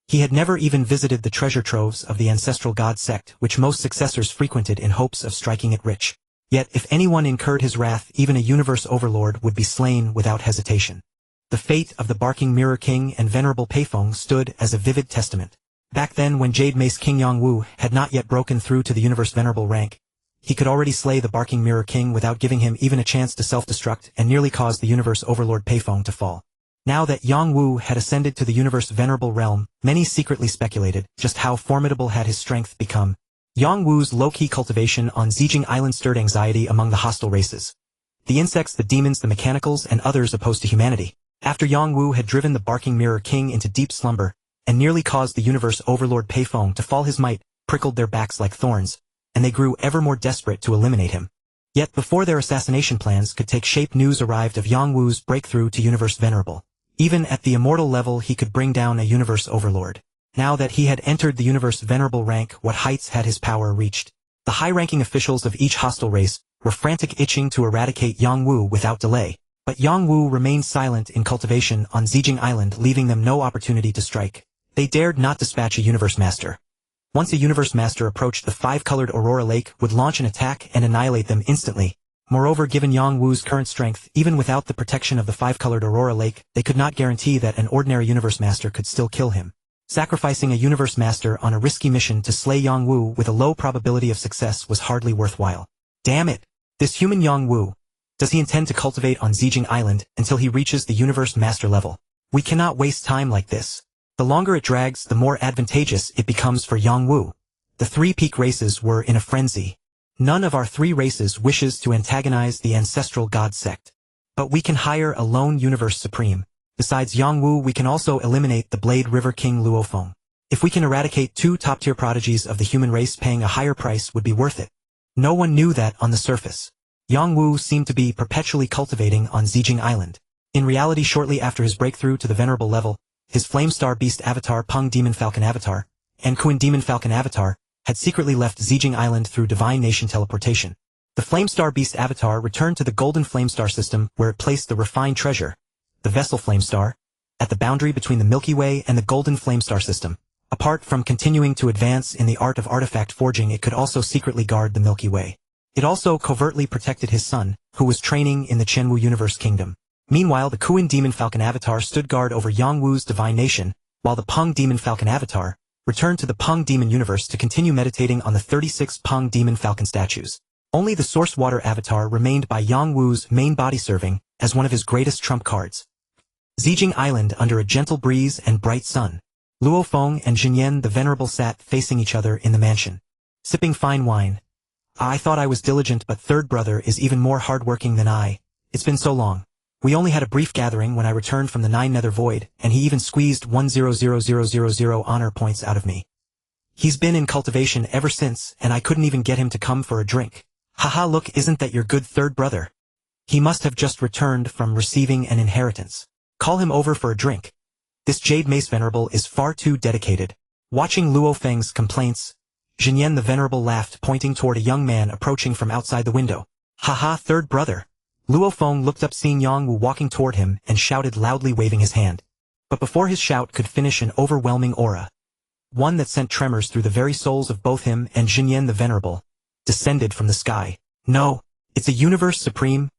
He had never even visited the treasure troves of the ancestral god sect which most successors frequented in hopes of striking it rich. Yet if anyone incurred his wrath, even a universe overlord would be slain without hesitation. The fate of the Barking Mirror King and Venerable Peifeng stood as a vivid testament. Back then, when Jade Mace King Yangwu had not yet broken through to the universe venerable rank, he could already slay the Barking Mirror King without giving him even a chance to self-destruct and nearly cause the universe overlord Peifeng to fall. Now that Yangwu had ascended to the universe venerable realm, many secretly speculated just how formidable had his strength become. Yangwu's low-key cultivation on Zijing Island stirred anxiety among the hostile races. The insects, the demons, the mechanicals, and others opposed to humanity. After Yangwu had driven the Barking Mirror King into deep slumber, and nearly caused the universe overlord Peifeng to fall, his might prickled their backs like thorns, and they grew ever more desperate to eliminate him. Yet before their assassination plans could take shape, news arrived of Yangwu's breakthrough to universe venerable. Even at the immortal level he could bring down a universe overlord. Now that he had entered the universe venerable rank, what heights had his power reached? The high-ranking officials of each hostile race were frantic, itching to eradicate Yangwu without delay. But Yangwu remained silent in cultivation on Zijing Island, leaving them no opportunity to strike. They dared not dispatch a universe master. Once a universe master approached the five-colored Aurora Lake, would launch an attack and annihilate them instantly. Moreover, given Yangwu's current strength, even without the protection of the five-colored Aurora Lake, they could not guarantee that an ordinary universe master could still kill him. Sacrificing a universe master on a risky mission to slay Yangwu with a low probability of success was hardly worthwhile. Damn it! This human Yangwu, does he intend to cultivate on Zijing Island until he reaches the universe master level? We cannot waste time like this. The longer it drags, the more advantageous it becomes for Yangwu. The three peak races were in a frenzy. None of our three races wishes to antagonize the ancestral god sect. But we can hire a lone universe supreme. Besides Yangwu, we can also eliminate the Blade River King Luo Feng. If we can eradicate two top-tier prodigies of the human race, paying a higher price would be worth it. No one knew that on the surface. Yangwu seemed to be perpetually cultivating on Zijing Island. In reality, shortly after his breakthrough to the venerable level, his Flamestar Beast Avatar, Peng Demon Falcon Avatar, and Kuan Demon Falcon Avatar had secretly left Zijing Island through Divine Nation teleportation. The Flamestar Beast Avatar returned to the Golden Flamestar system, where it placed the refined treasure, the Vessel Flamestar, at the boundary between the Milky Way and the Golden Flamestar system. Apart from continuing to advance in the art of artifact forging, it could also secretly guard the Milky Way. It also covertly protected his son, who was training in the Chenwu Universe Kingdom. Meanwhile, the Kuan Demon Falcon Avatar stood guard over Yangwu's Divine Nation, while the Peng Demon Falcon Avatar returned to the Peng Demon Universe to continue meditating on the 36 Peng Demon Falcon statues. Only the Source Water Avatar remained by Yangwu's main body, serving as one of his greatest trump cards. Zijing Island, under a gentle breeze and bright sun. Luo Feng and Jinyan the Venerable sat facing each other in the mansion, sipping fine wine. I thought I was diligent, but third brother is even more hardworking than I. It's been so long. We only had a brief gathering when I returned from the 9 Nether Void, and he even squeezed 100,000 honor points out of me. He's been in cultivation ever since, and I couldn't even get him to come for a drink. Haha, look, isn't that your good third brother? He must have just returned from receiving an inheritance. Call him over for a drink. This Jade Mace Venerable is far too dedicated. Watching Luo Feng's complaints, Jinyan the Venerable laughed, pointing toward a young man approaching from outside the window. Haha, third brother. Luo Feng looked up, seeing Yangwu walking toward him, and shouted loudly, waving his hand. But before his shout could finish, an overwhelming aura, one that sent tremors through the very souls of both him and Jinyan the Venerable, descended from the sky. No, it's a universe supreme.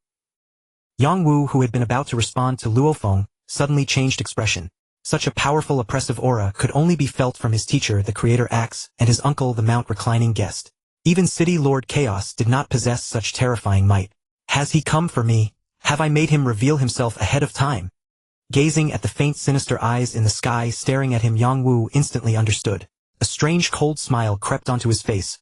Yangwu, who had been about to respond to Luo Feng, suddenly changed expression. Such a powerful oppressive aura could only be felt from his teacher, the Creator Axe, and his uncle, the Mount Reclining Guest. Even City Lord Chaos did not possess such terrifying might. Has he come for me? Have I made him reveal himself ahead of time? Gazing at the faint sinister eyes in the sky staring at him, Yangwu instantly understood. A strange cold smile crept onto his face.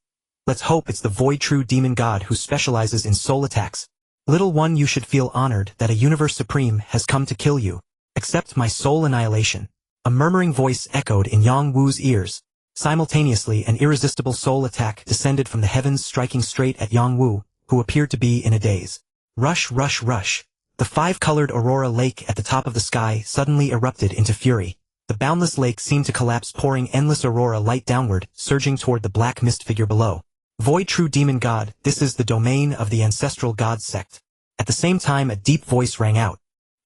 Let's hope it's the Void True Demon God who specializes in soul attacks. Little one, you should feel honored that a Universe Supreme has come to kill you. Accept my soul annihilation. A murmuring voice echoed in Yangwu's ears. Simultaneously, an irresistible soul attack descended from the heavens, striking straight at Yangwu, who appeared to be in a daze. Rush, rush, rush. The 5-colored Aurora Lake at the top of the sky suddenly erupted into fury. The boundless lake seemed to collapse, pouring endless aurora light downward, surging toward the black mist figure below. Void True Demon God, this is the domain of the ancestral god sect. At the same time, a deep voice rang out.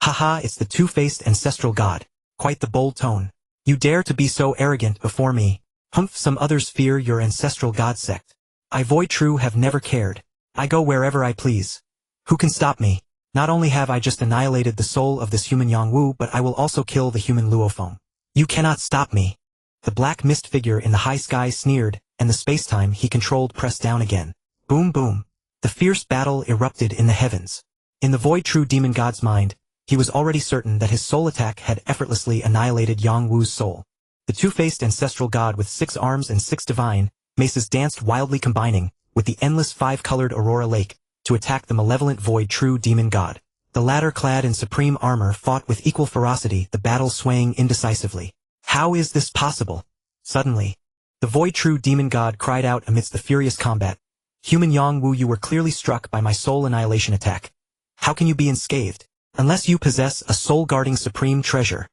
Haha, it's the two-faced ancestral god. Quite the bold tone. You dare to be so arrogant before me. Humph, some others fear your ancestral god sect. I Void True have never cared. I go wherever I please. Who can stop me? Not only have I just annihilated the soul of this human Yangwu, but I will also kill the human Luo Feng. You cannot stop me. The black mist figure in the high sky sneered, and the spacetime he controlled pressed down again. Boom boom. The fierce battle erupted in the heavens. In the Void True demon god's mind, he was already certain that his soul attack had effortlessly annihilated Yang Wu's soul. The two-faced ancestral god with 6 arms and 6 divine maces danced wildly, combining with the endless 5-colored aurora lake to attack the malevolent Void True demon god. The latter, clad in supreme armor, fought with equal ferocity, the battle swaying indecisively. How is this possible? Suddenly, the Void True demon god cried out amidst the furious combat. Human Yang Wu, you were clearly struck by my soul annihilation attack. How can you be unscathed? Unless you possess a soul-guarding supreme treasure.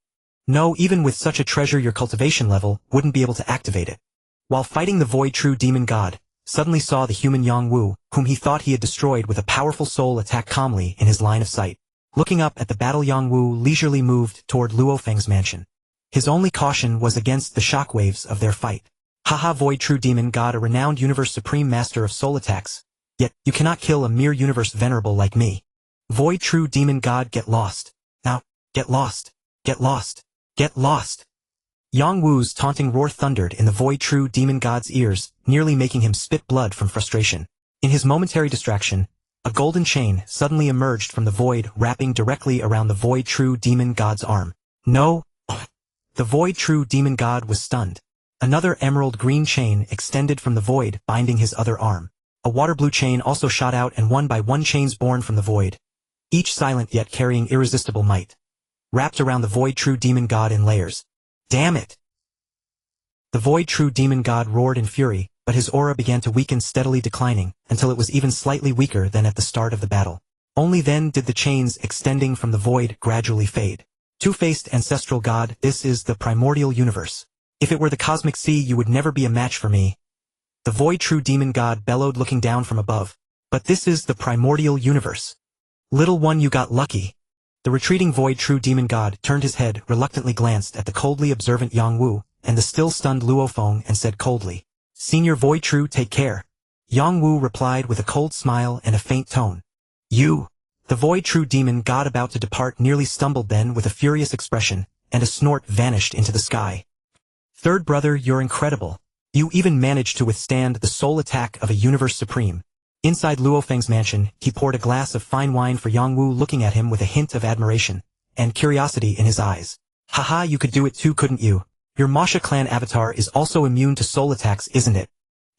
No, even with such a treasure your cultivation level wouldn't be able to activate it. While fighting the Void True demon god, suddenly saw the human Yang Wu, whom he thought he had destroyed with a powerful soul attack, calmly in his line of sight. Looking up at the battle, Yang Wu leisurely moved toward Luo Feng's mansion. His only caution was against the shockwaves of their fight. Haha, Void True demon god, a renowned universe supreme master of soul attacks. Yet, you cannot kill a mere universe venerable like me. Void True demon god, get lost. Now, get lost. Get lost. Get lost. Yang Wu's taunting roar thundered in the Void True demon god's ears, nearly making him spit blood from frustration. In his momentary distraction, a golden chain suddenly emerged from the void, wrapping directly around the Void True demon god's arm. No! The Void True demon god was stunned. Another emerald green chain extended from the void, binding his other arm. A water blue chain also shot out, and one by one chains born from the void, each silent yet carrying irresistible might, wrapped around the Void True demon god in layers. Damn it! The Void True demon god roared in fury, but his aura began to weaken, steadily declining, until it was even slightly weaker than at the start of the battle. Only then did the chains extending from the void gradually fade. Two-faced ancestral god, this is the primordial universe. If it were the cosmic sea, you would never be a match for me. The Void True demon god bellowed, looking down from above. But this is the primordial universe. Little one, you got lucky. The retreating Void True demon god turned his head, reluctantly glanced at the coldly observant Yang Wu and the still stunned Luo Feng, and said coldly, Senior Void True, take care. Yang Wu replied with a cold smile and a faint tone. You! The Void True demon god, about to depart, nearly stumbled, then with a furious expression and a snort vanished into the sky. Third brother, you're incredible. You even managed to withstand the soul attack of a universe supreme. Inside Luo Feng's mansion, he poured a glass of fine wine for Yang Wu, looking at him with a hint of admiration and curiosity in his eyes. Haha, you could do it too, couldn't you? Your Masha clan avatar is also immune to soul attacks, isn't it?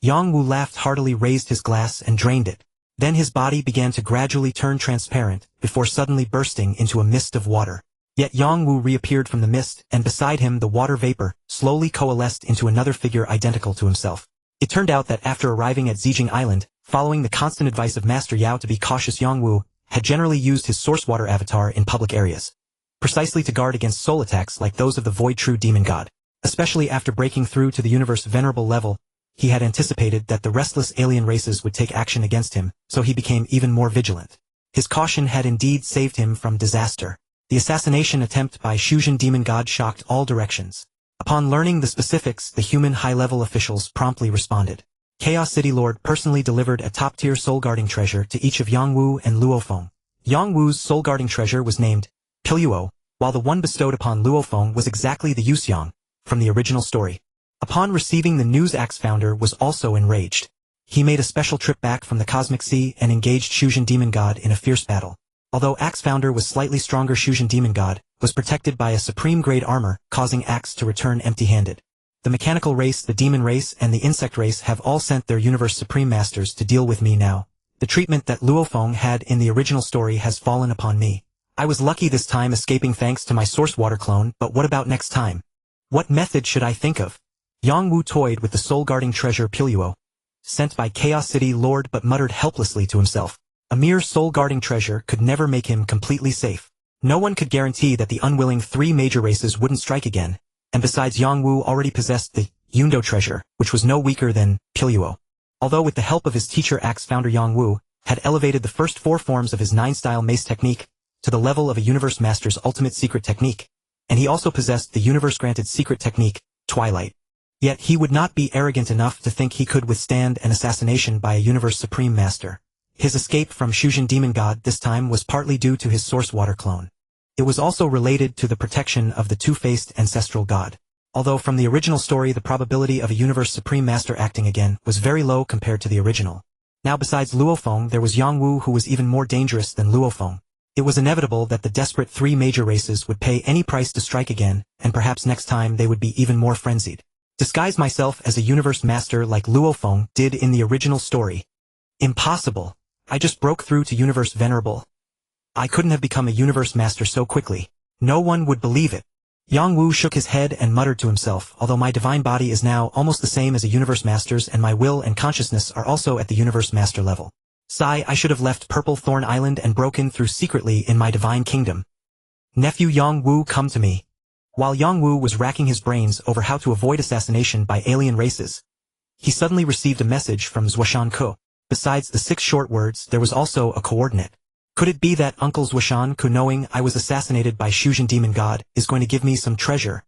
Yang Wu laughed heartily, raised his glass and drained it. Then his body began to gradually turn transparent, before suddenly bursting into a mist of water. Yet Yang Wu reappeared from the mist, and beside him the water vapor slowly coalesced into another figure identical to himself. It turned out that after arriving at Zijing Island, following the constant advice of Master Yao to be cautious, Yang Wu had generally used his source water avatar in public areas, precisely to guard against soul attacks like those of the Void True demon god. Especially after breaking through to the universe venerable level, he had anticipated that the restless alien races would take action against him, so he became even more vigilant. His caution had indeed saved him from disaster. The assassination attempt by Shujin demon god shocked all directions. Upon learning the specifics, the human high-level officials promptly responded. Chaos City Lord personally delivered a top-tier soul-guarding treasure to each of Yang Wu and Luo Feng. Yang Wu's soul-guarding treasure was named Piluo, while the one bestowed upon Luo Feng was exactly the Yuxiang from the original story. Upon receiving the news, Axe Founder was also enraged. He made a special trip back from the Cosmic Sea and engaged Shujin demon god in a fierce battle. Although Axe Founder was slightly stronger, Shujin demon god was protected by a supreme-grade armor, causing Axe to return empty-handed. The mechanical race, the demon race, and the insect race have all sent their universe supreme masters to deal with me now. The treatment that Luo Feng had in the original story has fallen upon me. I was lucky this time, escaping thanks to my source water clone, but what about next time? What method should I think of? Yang Wu toyed with the soul-guarding treasure Piluo, sent by Chaos City Lord, but muttered helplessly to himself. A mere soul-guarding treasure could never make him completely safe. No one could guarantee that the unwilling 3 major races wouldn't strike again, and besides, Yang Wu already possessed the Yundo treasure, which was no weaker than Piluo. Although with the help of his teacher Axe Founder, Yang Wu had elevated the first 4 forms of his 9-style mace technique to the level of a universe master's ultimate secret technique. and he also possessed the universe-granted secret technique, Twilight. Yet he would not be arrogant enough to think he could withstand an assassination by a universe supreme master. His escape from Shujin Demon God this time was partly due to his source water clone. It was also related to the protection of the two-faced ancestral god. Although from the original story the probability of a universe supreme master acting again was very low compared to the original. Now besides Luo Feng there was Yang Wu, who was even more dangerous than Luo Feng. It was inevitable that the desperate three major races would pay any price to strike again, and perhaps next time they would be even more frenzied. Disguise myself as a universe master like Luo Feng did in the original story. Impossible. I just broke through to universe venerable. I couldn't have become a universe master so quickly. No one would believe it. Yang Wu shook his head and muttered to himself, although my divine body is now almost the same as a universe master's and my will and consciousness are also at the universe master level. Sigh, I should have left Purple Thorn Island and broken through secretly in my divine kingdom. Nephew Yang Wu, come to me. While Yang Wu was racking his brains over how to avoid assassination by alien races, he suddenly received a message from Zhuoshan Ke. Besides the 6 short words, there was also a coordinate. Could it be that Uncle Zhuoshan Ke, knowing I was assassinated by Shujin Demon God, is going to give me some treasure?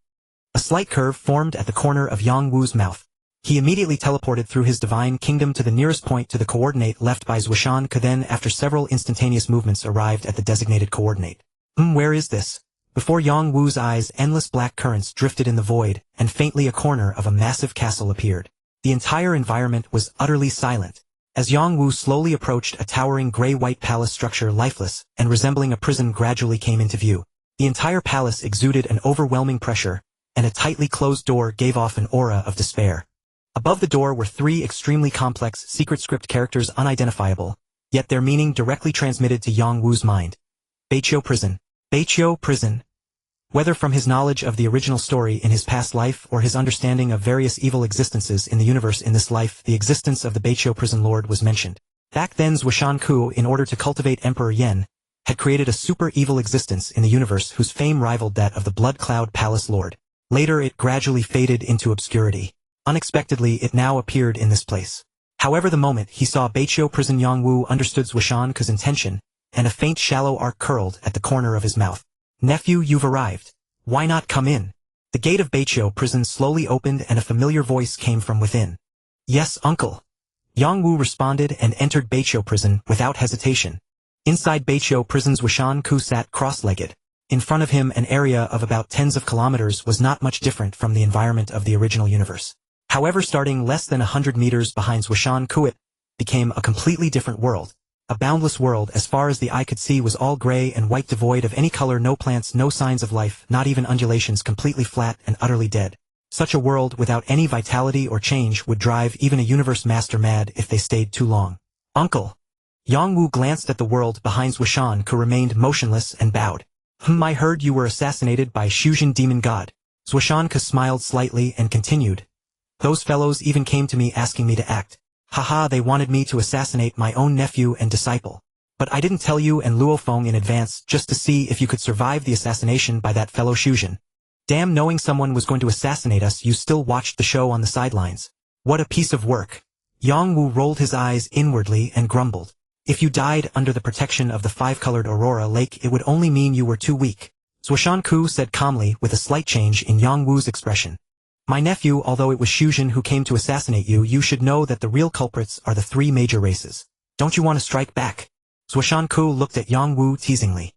A slight curve formed at the corner of Yang Wu's mouth. He immediately teleported through his divine kingdom to the nearest point to the coordinate left by Zhuoshan Ke, then after several instantaneous movements arrived at the designated coordinate. Where is this? Before Yang Wu's eyes endless black currents drifted in the void, and faintly a corner of a massive castle appeared. The entire environment was utterly silent. As Yang Wu slowly approached, a towering gray-white palace structure, lifeless and resembling a prison, gradually came into view. The entire palace exuded an overwhelming pressure, and a tightly closed door gave off an aura of despair. Above the door were 3 extremely complex secret script characters, unidentifiable, yet their meaning directly transmitted to Yang Wu's mind. Beiqiu Prison. Beiqiu Prison. Whether from his knowledge of the original story in his past life or his understanding of various evil existences in the universe in this life, the existence of the Beiqiu Prison Lord was mentioned. Back then Zhuoshan Ke, in order to cultivate Emperor Yen, had created a super evil existence in the universe whose fame rivaled that of the Blood Cloud Palace Lord. Later it gradually faded into obscurity. Unexpectedly it now appeared in this place. However, the moment he saw Beiqiu Prison, Yang Wu understood Zhuoshan Ke's intention, and a faint shallow arc curled at the corner of his mouth. Nephew, you've arrived. Why not come in? The gate of Beiqiu Prison slowly opened and a familiar voice came from within. Yes, uncle. Yang Wu responded and entered Beiqiu Prison without hesitation. Inside Beiqiu Prison, Zhuoshan Ke sat cross-legged. In front of him, an area of about tens of kilometers was not much different from the environment of the original universe. However, starting less than 100 meters behind Zhuoshan Ke, it became a completely different world. A boundless world as far as the eye could see was all gray and white, devoid of any color, no plants, no signs of life, not even undulations, completely flat and utterly dead. Such a world without any vitality or change would drive even a universe master mad if they stayed too long. Uncle. Yang Wu glanced at the world behind Zhuoshan Ke, remained motionless and bowed. I heard you were assassinated by Shujin Demon God. Zhuoshan Ke smiled slightly and continued. Those fellows even came to me asking me to act. Haha, they wanted me to assassinate my own nephew and disciple. But I didn't tell you and Luo Feng in advance, just to see if you could survive the assassination by that fellow Shujin. Damn, knowing someone was going to assassinate us, you still watched the show on the sidelines. What a piece of work. Yang Wu rolled his eyes inwardly and grumbled. If you died under the protection of the 5-colored Aurora Lake, it would only mean you were too weak. Zhuoshan Ke said calmly, with a slight change in Yang Wu's expression. My nephew, although it was Shujin who came to assassinate you, you should know that the real culprits are the 3 major races. Don't you want to strike back? Zhuoshan Ke looked at Yang Wu teasingly.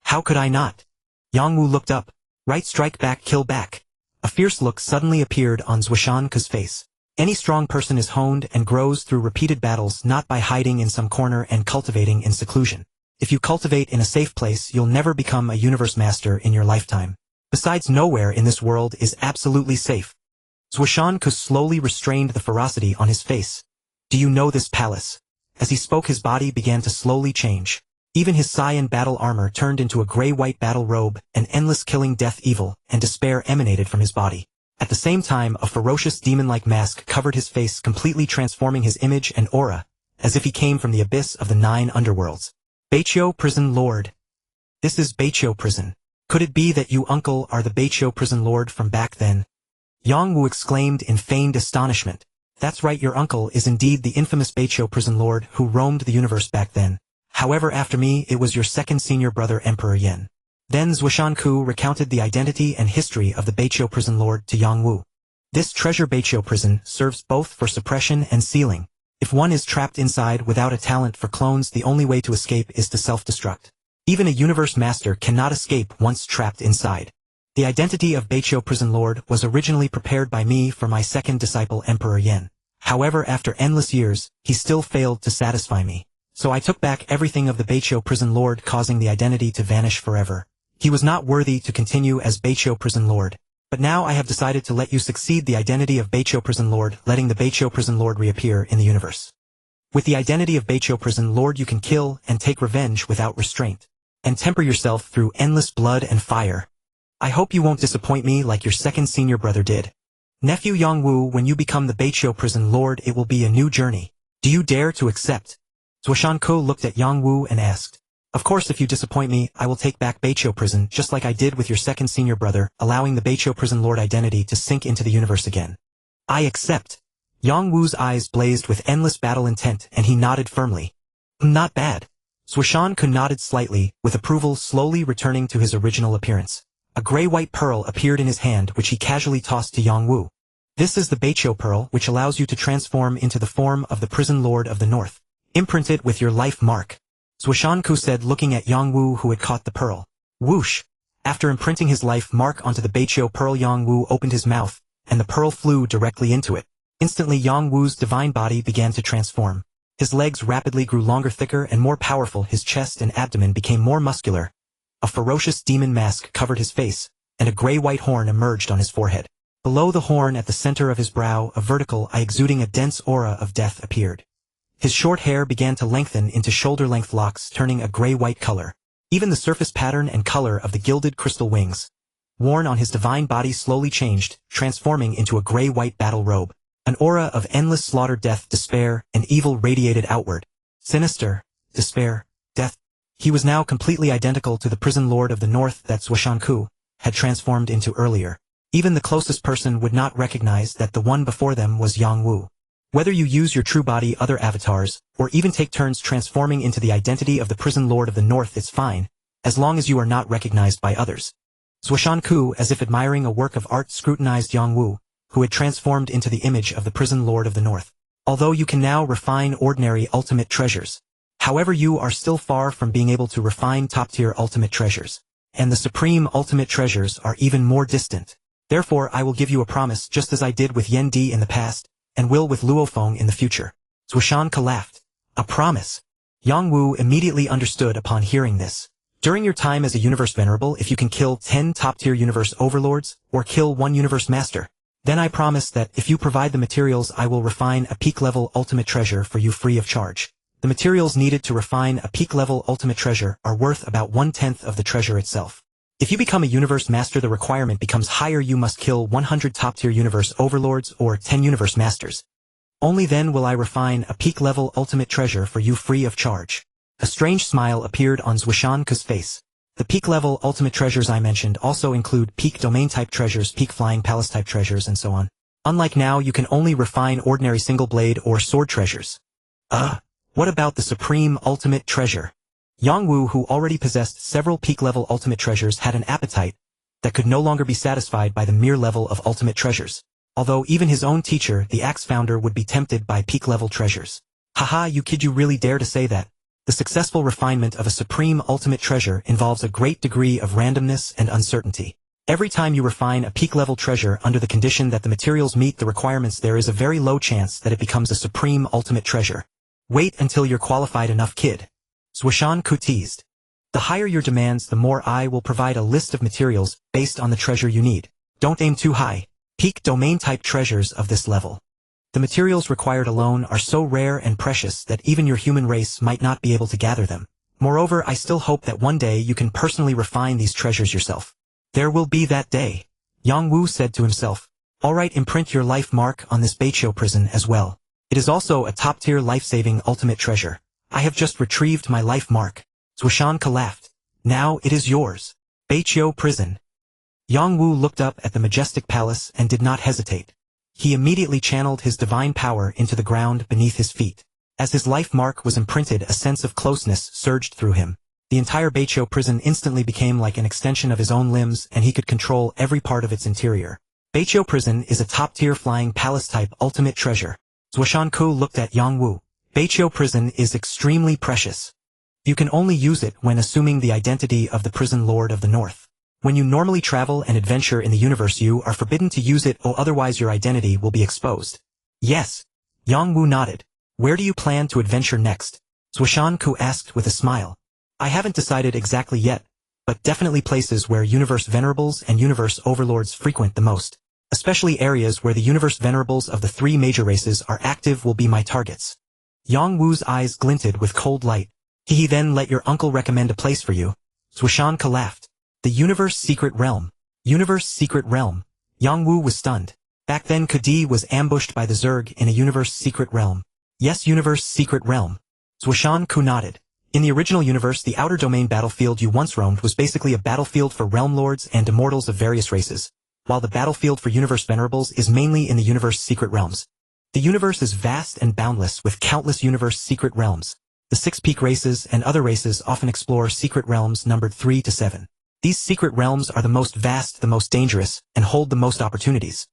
How could I not? Yang Wu looked up. Right, strike back, kill back. A fierce look suddenly appeared on Zhuoshan Ke's face. Any strong person is honed and grows through repeated battles, not by hiding in some corner and cultivating in seclusion. If you cultivate in a safe place, you'll never become a universe master in your lifetime. Besides, nowhere in this world is absolutely safe. Zhuoshan Ke slowly restrained the ferocity on his face. Do you know this palace? As he spoke, his body began to slowly change. Even his cyan battle armor turned into a gray-white battle robe, an endless killing death, evil, and despair emanated from his body. At the same time, a ferocious demon-like mask covered his face, completely transforming his image and aura, as if he came from the abyss of the 9 underworlds. Beiqiu Prison Lord. This is Beiqiu Prison. Could it be that you, uncle, are the Beiqiu Prison Lord from back then? Yang Wu exclaimed in feigned astonishment. That's right, your uncle is indeed the infamous Beiqiu Prison Lord who roamed the universe back then. However, after me, it was your second senior brother, Emperor Yen. Then Zuoshanku recounted the identity and history of the Beiqiu prison lord to Yang Wu. This treasure Beiqiu prison serves both for suppression and sealing. If one is trapped inside without a talent for clones, the only way to escape is to self-destruct. Even a universe master cannot escape once trapped inside. The identity of Beiqiu prison lord was originally prepared by me for my second disciple Emperor Yen. However, after endless years, he still failed to satisfy me. So I took back everything of the Beiqiu prison lord, causing the identity to vanish forever. He was not worthy to continue as Beiqiu prison lord. But now I have decided to let you succeed the identity of Beiqiu prison lord, letting the Beiqiu prison lord reappear in the universe. With the identity of Beiqiu prison lord, you can kill and take revenge without restraint, and temper yourself through endless blood and fire. I hope you won't disappoint me like your second senior brother did. Nephew Yang Wu, when you become the Beiqiu prison lord, it will be a new journey. Do you dare to accept? Zuoshanku looked at Yang Wu and asked. Of course, if you disappoint me, I will take back Beiqiu prison just like I did with your second senior brother, allowing the Beiqiu prison lord identity to sink into the universe again. I accept. Yang Wu's eyes blazed with endless battle intent, and he nodded firmly. Not bad. Zuoshanku nodded slightly, with approval, slowly returning to his original appearance. A gray-white pearl appeared in his hand, which he casually tossed to Yang Wu. This is the Beiqiu pearl, which allows you to transform into the form of the prison lord of the north. Imprint it with your life mark. Zuoshanku said, looking at Yang Wu, who had caught the pearl. Whoosh! After imprinting his life mark onto the Beiqiu pearl, Yang Wu opened his mouth, and the pearl flew directly into it. Instantly, Yang Wu's divine body began to transform. His legs rapidly grew longer, thicker, and more powerful. His chest and abdomen became more muscular. A ferocious demon mask covered his face, and a gray-white horn emerged on his forehead. Below the horn, at the center of his brow, a vertical eye exuding a dense aura of death appeared. His short hair began to lengthen into shoulder-length locks, turning a gray-white color. Even the surface pattern and color of the gilded crystal wings worn on his divine body slowly changed, transforming into a gray-white battle robe. An aura of endless slaughter, death, despair, and evil radiated outward. Sinister, despair, death. He was now completely identical to the prison lord of the north that Zuoshanku had transformed into earlier. Even the closest person would not recognize that the one before them was Yang Wu. Whether you use your true body, other avatars, or even take turns transforming into the identity of the prison lord of the north, it's fine, as long as you are not recognized by others. Zuoshanku, as if admiring a work of art, scrutinized Yang Wu, who had transformed into the image of the prison lord of the north. Although you can now refine ordinary ultimate treasures, however, you are still far from being able to refine top-tier ultimate treasures. And the supreme ultimate treasures are even more distant. Therefore, I will give you a promise, just as I did with Yen Di in the past, and will with Luo Feng in the future. Zuoshanku laughed. A promise. Yang Wu immediately understood upon hearing this. During your time as a universe venerable, if you can kill 10 top-tier universe overlords, or kill 1 universe master, then I promise that if you provide the materials, I will refine a peak-level ultimate treasure for you free of charge. The materials needed to refine a peak-level ultimate treasure are worth about 1/10 of the treasure itself. If you become a universe master, the requirement becomes higher. You must kill 100 top-tier universe overlords or 10 universe masters. Only then will I refine a peak-level ultimate treasure for you free of charge. A strange smile appeared on Zuoshanku's face. The peak-level ultimate treasures I mentioned also include peak domain-type treasures, peak flying palace-type treasures, and so on. Unlike now, you can only refine ordinary single-blade or sword treasures. What about the supreme ultimate treasure? Yang Wu, who already possessed several peak-level ultimate treasures, had an appetite that could no longer be satisfied by the mere level of ultimate treasures. Although even his own teacher, the Axe Founder, would be tempted by peak-level treasures. Haha, you kid, you really dare to say that? The successful refinement of a supreme ultimate treasure involves a great degree of randomness and uncertainty. Every time you refine a peak-level treasure under the condition that the materials meet the requirements, there is a very low chance that it becomes a supreme ultimate treasure. Wait until you're qualified enough, kid. Zuoshanku teased. The higher your demands, the more I will provide a list of materials based on the treasure you need. Don't aim too high. Peak domain-type treasures of this level. The materials required alone are so rare and precious that even your human race might not be able to gather them. Moreover, I still hope that one day you can personally refine these treasures yourself. There will be that day. Yang Wu said to himself. Alright, imprint your life mark on this Beiqiu prison as well. It is also a top-tier life-saving ultimate treasure. I have just retrieved my life mark. Zuoshanku laughed. Now it is yours. Beiqiu prison. Yang Wu looked up at the majestic palace and did not hesitate. He immediately channeled his divine power into the ground beneath his feet. As his life mark was imprinted, a sense of closeness surged through him. The entire Beiqiu prison instantly became like an extension of his own limbs, and he could control every part of its interior. Beiqiu prison is a top-tier flying palace-type ultimate treasure. Zuoshanku looked at Yang Wu. Beiqiu prison is extremely precious. You can only use it when assuming the identity of the prison lord of the north. When you normally travel and adventure in the universe, you are forbidden to use it, or otherwise your identity will be exposed. Yes. Yang Wu nodded. Where do you plan to adventure next? Zuoshanku asked with a smile. I haven't decided exactly yet, but definitely places where universe venerables and universe overlords frequent the most. Especially areas where the universe venerables of the three major races are active will be my targets. Yang Wu's eyes glinted with cold light. He then let your uncle recommend a place for you. Zuoshanku laughed. The Universe Secret Realm. Universe Secret Realm. Yang Wu was stunned. Back then Kadi was ambushed by the Zerg in a Universe Secret Realm. Yes, Universe Secret Realm. Zuoshanku nodded. In the original universe, the outer domain battlefield you once roamed was basically a battlefield for realm lords and immortals of various races, while the battlefield for universe venerables is mainly in the Universe Secret Realms. The universe is vast and boundless with countless Universe Secret Realms. The Six Peak races and other races often explore secret realms numbered 3 to 7. These secret realms are the most vast, the most dangerous, and hold the most opportunities.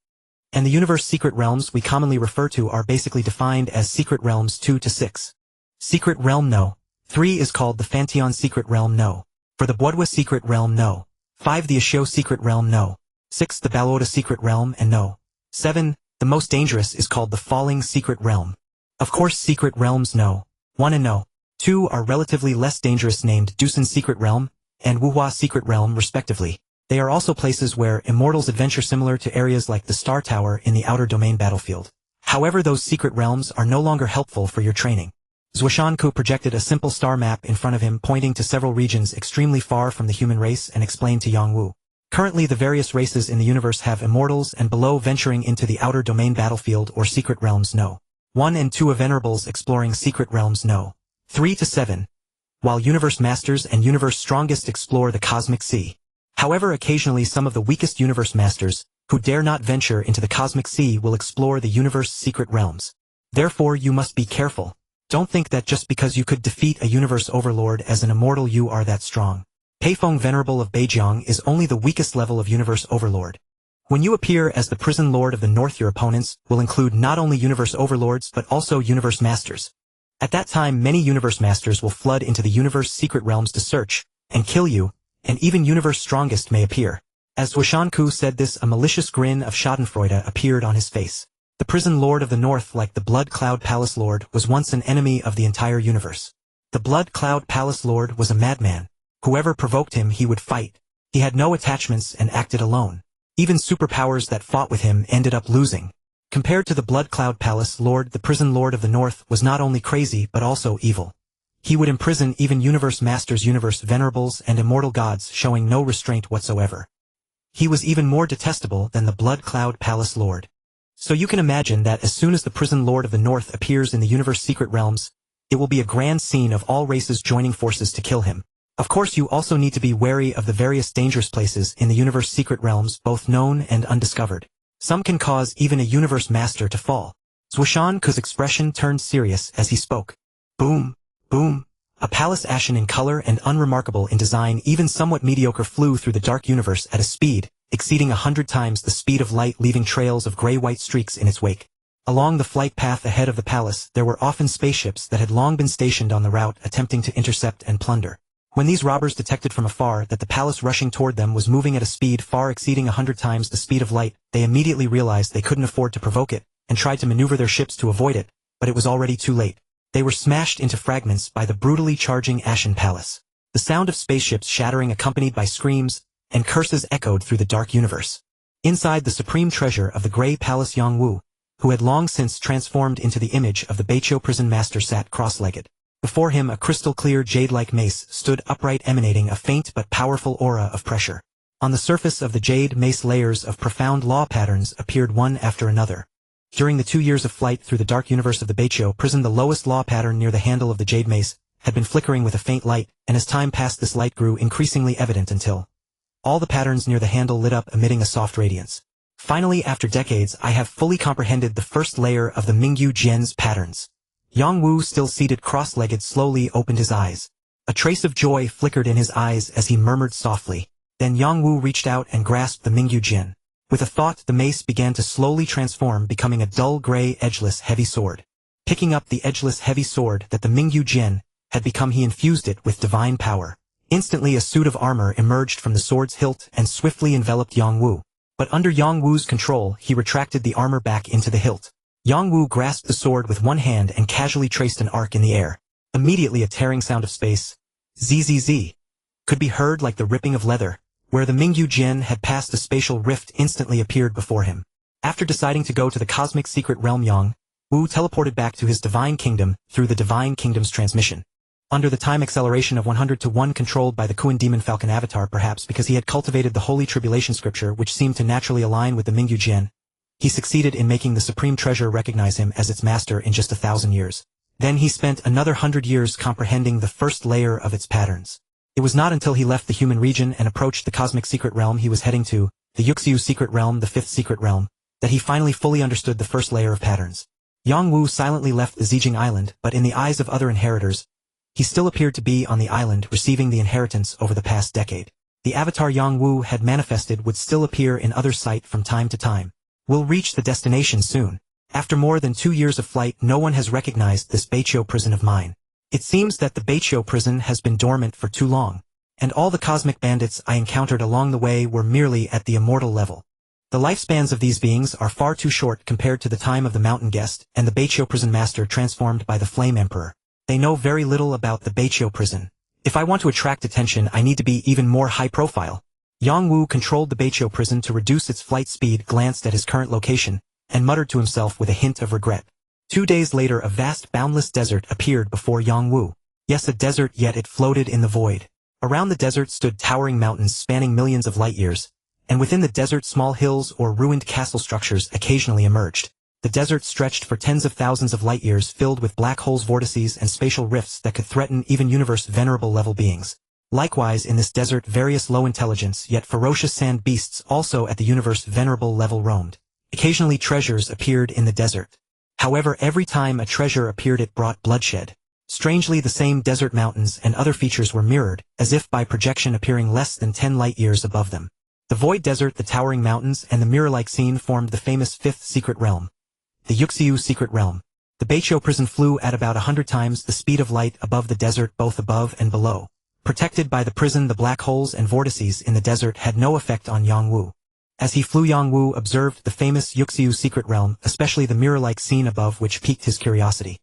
And the Universe Secret Realms we commonly refer to are basically defined as Secret Realms 2 to 6. Secret Realm No. 3 is called the Fanteon Secret Realm No. 4 the Bwodwa Secret Realm No. 5 the Ashio Secret Realm No. 6 the Balota Secret Realm and No. 7 the most dangerous is called the Falling Secret Realm. Of course, Secret Realms No. 1 and No. 2 are relatively less dangerous, named Dusan Secret Realm and Wuhua Secret Realm respectively. They are also places where immortals adventure, similar to areas like the Star Tower in the outer domain battlefield. However, those secret realms are no longer helpful for your training. Zuoshanku projected a simple star map in front of him, pointing to several regions extremely far from the human race, and explained to Yang Wu. Currently the various races in the universe have immortals, and below venturing into the outer domain battlefield or secret realms No. 1 and 2 of venerables exploring secret realms No. 3 to 7. While universe masters and universe strongest explore the cosmic sea. However, occasionally some of the weakest universe masters, who dare not venture into the cosmic sea, will explore the universe secret realms. Therefore you must be careful. Don't think that just because you could defeat a universe overlord as an immortal you are that strong. Peifeng Venerable of Beijiang is only the weakest level of universe overlord. When you appear as the prison lord of the north, your opponents will include not only universe overlords but also universe masters. At that time many universe masters will flood into the universe secret realms to search and kill you, and even universe strongest may appear. As Zuoshanku said this, a malicious grin of schadenfreude appeared on his face. The prison lord of the north, like the Blood Cloud Palace Lord, was once an enemy of the entire universe. The Blood Cloud Palace Lord was a madman. Whoever provoked him he would fight. He had no attachments and acted alone. Even superpowers that fought with him ended up losing. Compared to the Blood Cloud Palace Lord, the prison lord of the north was not only crazy but also evil. He would imprison even universe masters, universe venerables, and immortal gods, showing no restraint whatsoever. He was even more detestable than the Blood Cloud Palace Lord. So you can imagine that as soon as the prison lord of the north appears in the universe secret realms, it will be a grand scene of all races joining forces to kill him. Of course, you also need to be wary of the various dangerous places in the universe secret realms, both known and undiscovered. Some can cause even a universe master to fall. Zuoshanku's expression turned serious as he spoke. Boom, boom. A palace ashen in color and unremarkable in design, even somewhat mediocre, flew through the dark universe at a speed exceeding 100 times the speed of light, leaving trails of gray-white streaks in its wake. Along the flight path ahead of the palace, there were often spaceships that had long been stationed on the route, attempting to intercept and plunder. When these robbers detected from afar that the palace rushing toward them was moving at a speed far exceeding 100 times the speed of light, they immediately realized they couldn't afford to provoke it, and tried to maneuver their ships to avoid it, but it was already too late. They were smashed into fragments by the brutally charging Ashen Palace. The sound of spaceships shattering, accompanied by screams and curses, echoed through the dark universe. Inside the supreme treasure of the Grey Palace, Yang Wu, who had long since transformed into the image of the Beiqiu prison master, sat cross-legged. Before him a crystal-clear jade-like mace stood upright, emanating a faint but powerful aura of pressure. On the surface of the jade mace layers of profound law patterns appeared one after another. During the 2 years of flight through the dark universe of the Beiqiu prison, the lowest law pattern near the handle of the jade mace had been flickering with a faint light, and as time passed this light grew increasingly evident until all the patterns near the handle lit up, emitting a soft radiance. Finally, after decades, I have fully comprehended the first layer of the Mingyu Jian's patterns. Yang Wu, still seated cross-legged, slowly opened his eyes. A trace of joy flickered in his eyes as he murmured softly. Then Yang Wu reached out and grasped the Mingyu Jin. With a thought, the mace began to slowly transform, becoming a dull gray, edgeless, heavy sword. Picking up the edgeless, heavy sword that the Mingyu Jin had become, he infused it with divine power. Instantly a suit of armor emerged from the sword's hilt and swiftly enveloped Yang Wu. But under Yang Wu's control, he retracted the armor back into the hilt. Yang Wu grasped the sword with one hand and casually traced an arc in the air. Immediately a tearing sound of space, zzz, could be heard like the ripping of leather. Where the Mingyu Jin had passed, a spatial rift instantly appeared before him. After deciding to go to the cosmic secret realm, Yang Wu teleported back to his divine kingdom through the divine kingdom's transmission. Under the time acceleration of 100:1 controlled by the Kuan Demon Falcon avatar, perhaps because he had cultivated the Holy Tribulation scripture which seemed to naturally align with the Mingyu Jin, he succeeded in making the Supreme Treasure recognize him as its master in just 1,000 years. Then he spent another 100 years comprehending the first layer of its patterns. It was not until he left the human region and approached the cosmic secret realm he was heading to, the Yuxiu secret realm, the fifth secret realm, that he finally fully understood the first layer of patterns. Yang Wu silently left the Zijing Island, but in the eyes of other inheritors, he still appeared to be on the island receiving the inheritance over the past decade. The avatar Yang Wu had manifested would still appear in others' sight from time to time. We'll reach the destination soon. After more than 2 years of flight, no one has recognized this Beiqiu prison of mine. It seems that the Beiqiu prison has been dormant for too long, and all the cosmic bandits I encountered along the way were merely at the immortal level. The lifespans of these beings are far too short compared to the time of the mountain guest and the Beiqiu prison master transformed by the Flame Emperor. They know very little about the Beiqiu prison. If I want to attract attention, I need to be even more high profile. Yang Wu controlled the Beiqiu prison to reduce its flight speed, glanced at his current location, and muttered to himself with a hint of regret. 2 days later, a vast boundless desert appeared before Yang Wu. Yes, a desert, yet it floated in the void. Around the desert stood towering mountains spanning millions of light years, and within the desert small hills or ruined castle structures occasionally emerged. The desert stretched for tens of thousands of light years, filled with black holes, vortices, and spatial rifts that could threaten even universe venerable level beings. Likewise, in this desert, various low intelligence yet ferocious sand beasts also at the universe venerable level roamed. Occasionally treasures appeared in the desert. However, every time a treasure appeared it brought bloodshed. Strangely, the same desert mountains and other features were mirrored, as if by projection, appearing less than 10 light years above them. The void desert, the towering mountains, and the mirror-like scene formed the famous fifth secret realm, the Yuxiu secret realm. The Beiqiu prison flew at about 100 times the speed of light above the desert, both above and below. Protected by the prison, the black holes and vortices in the desert had no effect on Yang Wu. As he flew, Yang Wu observed the famous Yuxiu secret realm, especially the mirror-like scene above, which piqued his curiosity.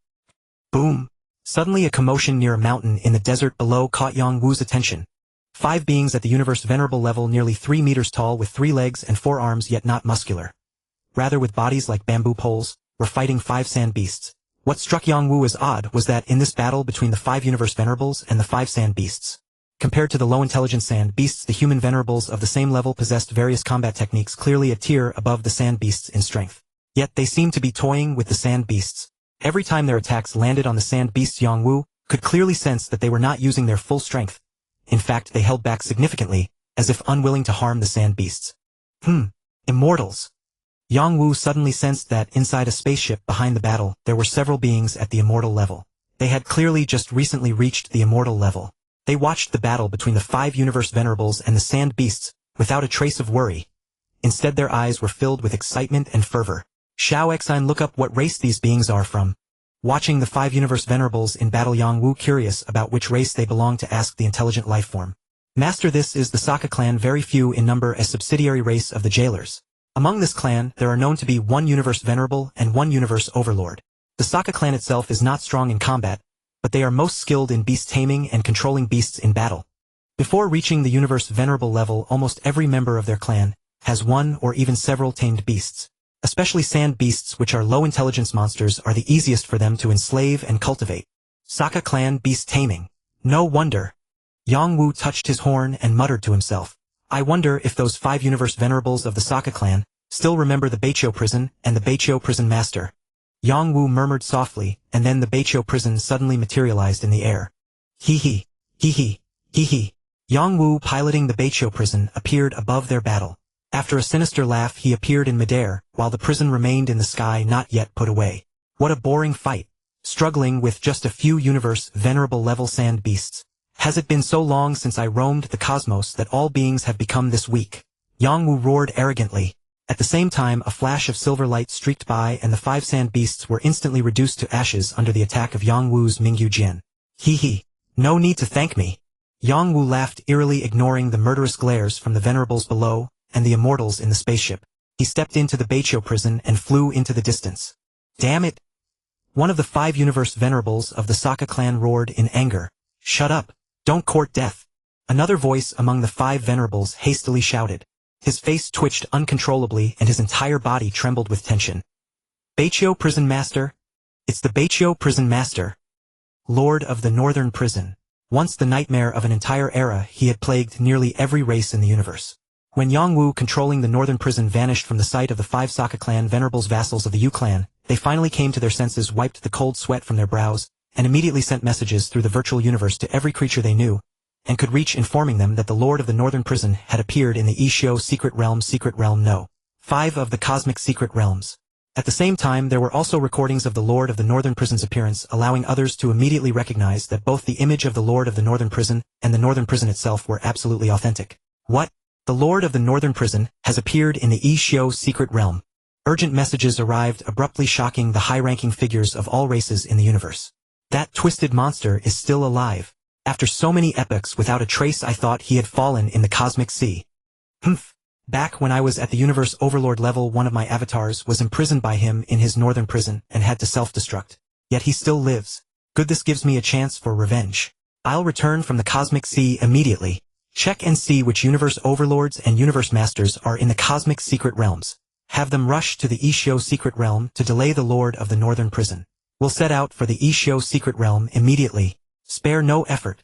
Boom! Suddenly a commotion near a mountain in the desert below caught Yang Wu's attention. 5 beings at the universe venerable level, nearly 3 meters tall, with 3 legs and 4 arms, yet not muscular, rather with bodies like bamboo poles, were fighting 5 sand beasts. What struck Yang Wu as odd was that in this battle between the 5 universe venerables and the 5 sand beasts, compared to the low-intelligence sand beasts, the human venerables of the same level possessed various combat techniques clearly a tier above the sand beasts in strength. Yet they seemed to be toying with the sand beasts. Every time their attacks landed on the sand beasts, Yang Wu could clearly sense that they were not using their full strength. In fact, they held back significantly, as if unwilling to harm the sand beasts. Immortals. Yang Wu suddenly sensed that inside a spaceship behind the battle, there were several beings at the immortal level. They had clearly just recently reached the immortal level. They watched the battle between the 5 universe venerables and the sand beasts without a trace of worry. Instead, their eyes were filled with excitement and fervor. Xiao Xine, look up what race these beings are from. Watching the 5 universe venerables in battle, Yang Wu, curious about which race they belonged, to ask the intelligent life form. Master, this is the Sokka clan, very few in number, a subsidiary race of the jailers. Among this clan, there are known to be 1 universe venerable and 1 universe overlord. The Sokka clan itself is not strong in combat, but they are most skilled in beast taming and controlling beasts in battle. Before reaching the universe venerable level, almost every member of their clan has 1 or even several tamed beasts. Especially sand beasts, which are low-intelligence monsters, are the easiest for them to enslave and cultivate. Sokka clan beast taming. No wonder. Yang Wu touched his horn and muttered to himself. I wonder if those 5 universe venerables of the Sokka clan still remember the Beiqiu prison and the Beiqiu prison master. Yang Wu murmured softly, and then the Beiqiu prison suddenly materialized in the air. Hee hee. Yang Wu, piloting the Beiqiu prison, appeared above their battle. After a sinister laugh, he appeared in midair, while the prison remained in the sky, not yet put away. What a boring fight. Struggling with just a few universe venerable level sand beasts. Has it been so long since I roamed the cosmos that all beings have become this weak? Yang Wu roared arrogantly. At the same time, a flash of silver light streaked by and the 5 sand beasts were instantly reduced to ashes under the attack of Yang Wu's Mingyu Jian. Hee hee. No need to thank me. Yang Wu laughed eerily, ignoring the murderous glares from the venerables below and the immortals in the spaceship. He stepped into the Beiqiu prison and flew into the distance. Damn it! One of the 5 universe venerables of the Sokka clan roared in anger. Shut up! Don't court death! Another voice among the 5 venerables hastily shouted. His face twitched uncontrollably and his entire body trembled with tension. Beiqiu Prison Master? It's the Beiqiu Prison Master. Lord of the Northern Prison. Once the nightmare of an entire era, he had plagued nearly every race in the universe. When Yang Wu controlling the Northern Prison vanished from the sight of the 5 Sokka clan venerables, vassals of the Yu clan, they finally came to their senses, wiped the cold sweat from their brows, and immediately sent messages through the virtual universe to every creature they knew, and could reach, informing them that the Lord of the Northern Prison had appeared in the Ishio Secret Realm No. 5 of the Cosmic Secret Realms. At the same time, there were also recordings of the Lord of the Northern Prison's appearance, allowing others to immediately recognize that both the image of the Lord of the Northern Prison and the Northern Prison itself were absolutely authentic. What? The Lord of the Northern Prison has appeared in the Ishio Secret Realm. Urgent messages arrived, abruptly shocking the high-ranking figures of all races in the universe. That twisted monster is still alive. After so many epochs without a trace, I thought he had fallen in the cosmic sea. Humph. Back when I was at the universe overlord level, one of my avatars was imprisoned by him in his northern prison and had to self-destruct. Yet he still lives. Good, this gives me a chance for revenge. I'll return from the cosmic sea immediately. Check and see which universe overlords and universe masters are in the cosmic secret realms. Have them rush to the Ishio Secret Realm to delay the Lord of the Northern Prison. We'll set out for the Ishio Secret Realm immediately. Spare no effort.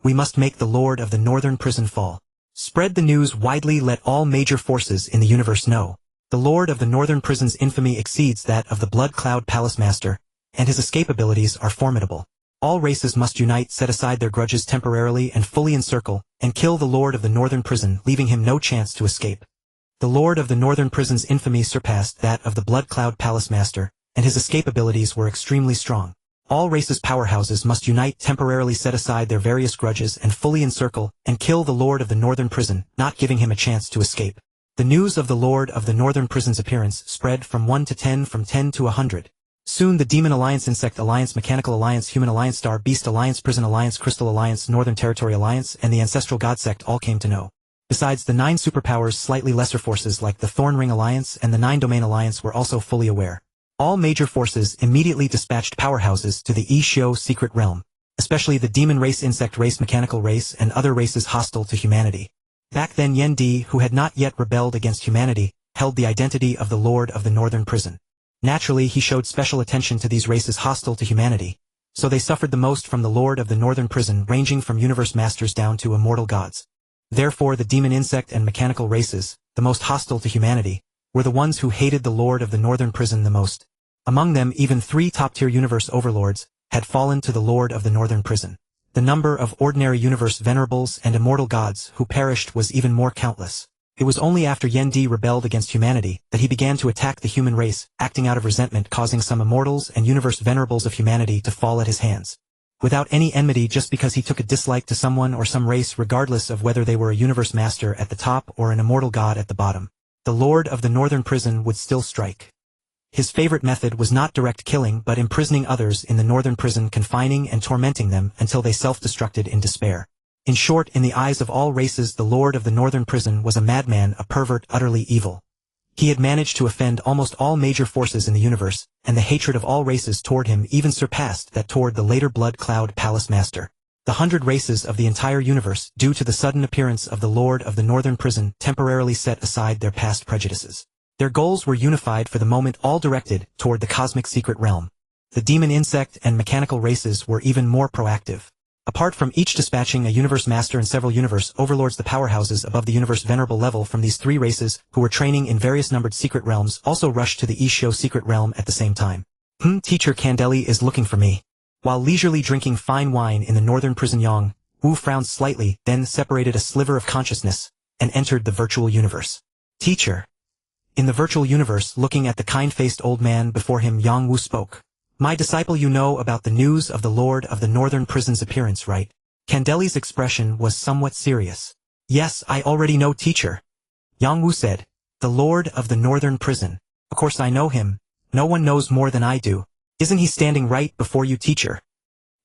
We must make the Lord of the Northern Prison fall. Spread the news widely, let all major forces in the universe know. The Lord of the Northern Prison's infamy exceeds that of the Blood Cloud Palace Master, and his escape abilities are formidable. All races must unite, set aside their grudges temporarily and fully encircle, and kill the Lord of the Northern Prison, leaving him no chance to escape. The Lord of the Northern Prison's infamy surpassed that of the Blood Cloud Palace Master, and his escape abilities were extremely strong. All races' powerhouses must unite, temporarily set aside their various grudges and fully encircle, and kill the Lord of the Northern Prison, not giving him a chance to escape. The news of the Lord of the Northern Prison's appearance spread from 1 to 10, from 10 to 100. Soon the Demon Alliance, Insect Alliance, Mechanical Alliance, Human Alliance, Star Beast Alliance, Prison Alliance, Crystal Alliance, Northern Territory Alliance, and the Ancestral God Sect all came to know. Besides, the 9 superpowers, slightly lesser forces like the Thorn Ring Alliance and the 9 Domain Alliance were also fully aware. All major forces immediately dispatched powerhouses to the Ishio Secret Realm, especially the Demon Race, Insect Race, Mechanical Race, and other races hostile to humanity. Back then, Yen Di, who had not yet rebelled against humanity, held the identity of the Lord of the Northern Prison. Naturally, he showed special attention to these races hostile to humanity, so they suffered the most from the Lord of the Northern Prison, ranging from universe masters down to immortal gods. Therefore, the demon, insect, and mechanical races, the most hostile to humanity, were the ones who hated the Lord of the Northern Prison the most. Among them, even 3 top-tier universe overlords had fallen to the Lord of the Northern Prison. The number of ordinary universe venerables and immortal gods who perished was even more countless. It was only after Yen Di rebelled against humanity that he began to attack the human race, acting out of resentment, causing some immortals and universe venerables of humanity to fall at his hands. Without any enmity, just because he took a dislike to someone or some race, regardless of whether they were a universe master at the top or an immortal god at the bottom, the Lord of the Northern Prison would still strike. His favorite method was not direct killing but imprisoning others in the Northern Prison, confining and tormenting them until they self-destructed in despair. In short, in the eyes of all races, the Lord of the Northern Prison was a madman, a pervert, utterly evil. He had managed to offend almost all major forces in the universe, and the hatred of all races toward him even surpassed that toward the later Blood Cloud Palace Master. The 100 races of the entire universe, due to the sudden appearance of the Lord of the Northern Prison, temporarily set aside their past prejudices. Their goals were unified for the moment, all directed toward the cosmic secret realm. The demon, insect, and mechanical races were even more proactive. Apart from each dispatching a universe master and several universe overlords, the powerhouses above the universe venerable level from these 3 races, who were training in various numbered secret realms, also rushed to the Ishio secret realm at the same time. Teacher Candeli is looking for me. While leisurely drinking fine wine in the Northern Prison, Yang Wu frowned slightly, then separated a sliver of consciousness, and entered the virtual universe. Teacher. In the virtual universe, looking at the kind-faced old man before him, Yang Wu spoke. My disciple, you know about the news of the Lord of the Northern Prison's appearance, right? Candeli's expression was somewhat serious. Yes, I already know, teacher. Yang Wu said. The Lord of the Northern Prison. Of course I know him. No one knows more than I do. Isn't he standing right before you, teacher?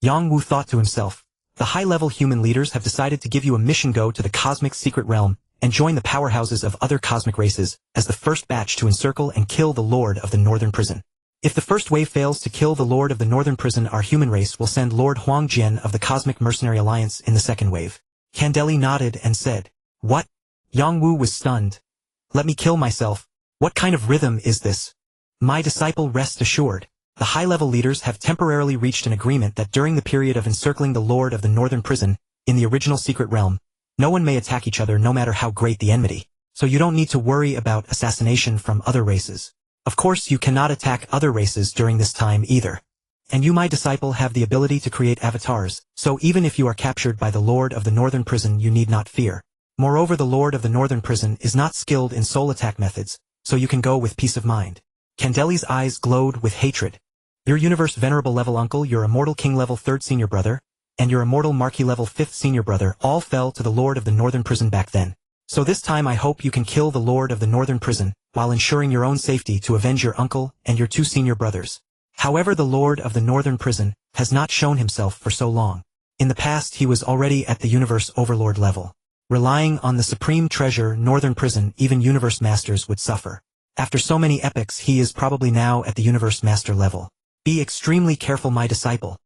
Yang Wu thought to himself. The high-level human leaders have decided to give you a mission: go to the cosmic secret realm and join the powerhouses of other cosmic races as the first batch to encircle and kill the Lord of the Northern Prison. If the first wave fails to kill the Lord of the Northern Prison, our human race will send Lord Huang Jian of the Cosmic Mercenary Alliance in the second wave. Candeli nodded and said, What? Yang Wu was stunned. Let me kill myself. What kind of rhythm is this? My disciple, rest assured. The high-level leaders have temporarily reached an agreement that during the period of encircling the Lord of the Northern Prison, in the original secret realm, no one may attack each other no matter how great the enmity. So you don't need to worry about assassination from other races. Of course you cannot attack other races during this time either. And you, my disciple, have the ability to create avatars, so even if you are captured by the Lord of the Northern Prison you need not fear. Moreover, the Lord of the Northern Prison is not skilled in soul attack methods, so you can go with peace of mind. Candeli's eyes glowed with hatred. Your universe venerable level uncle, your immortal king level 3rd senior brother, and your immortal marquis level 5th senior brother all fell to the Lord of the Northern Prison back then. So this time I hope you can kill the Lord of the Northern Prison, while ensuring your own safety to avenge your uncle and your 2 senior brothers. However, the Lord of the Northern Prison has not shown himself for so long. In the past he was already at the Universe Overlord level. Relying on the supreme treasure Northern Prison, even Universe Masters would suffer. After so many epochs he is probably now at the Universe Master level. Be extremely careful, my disciple.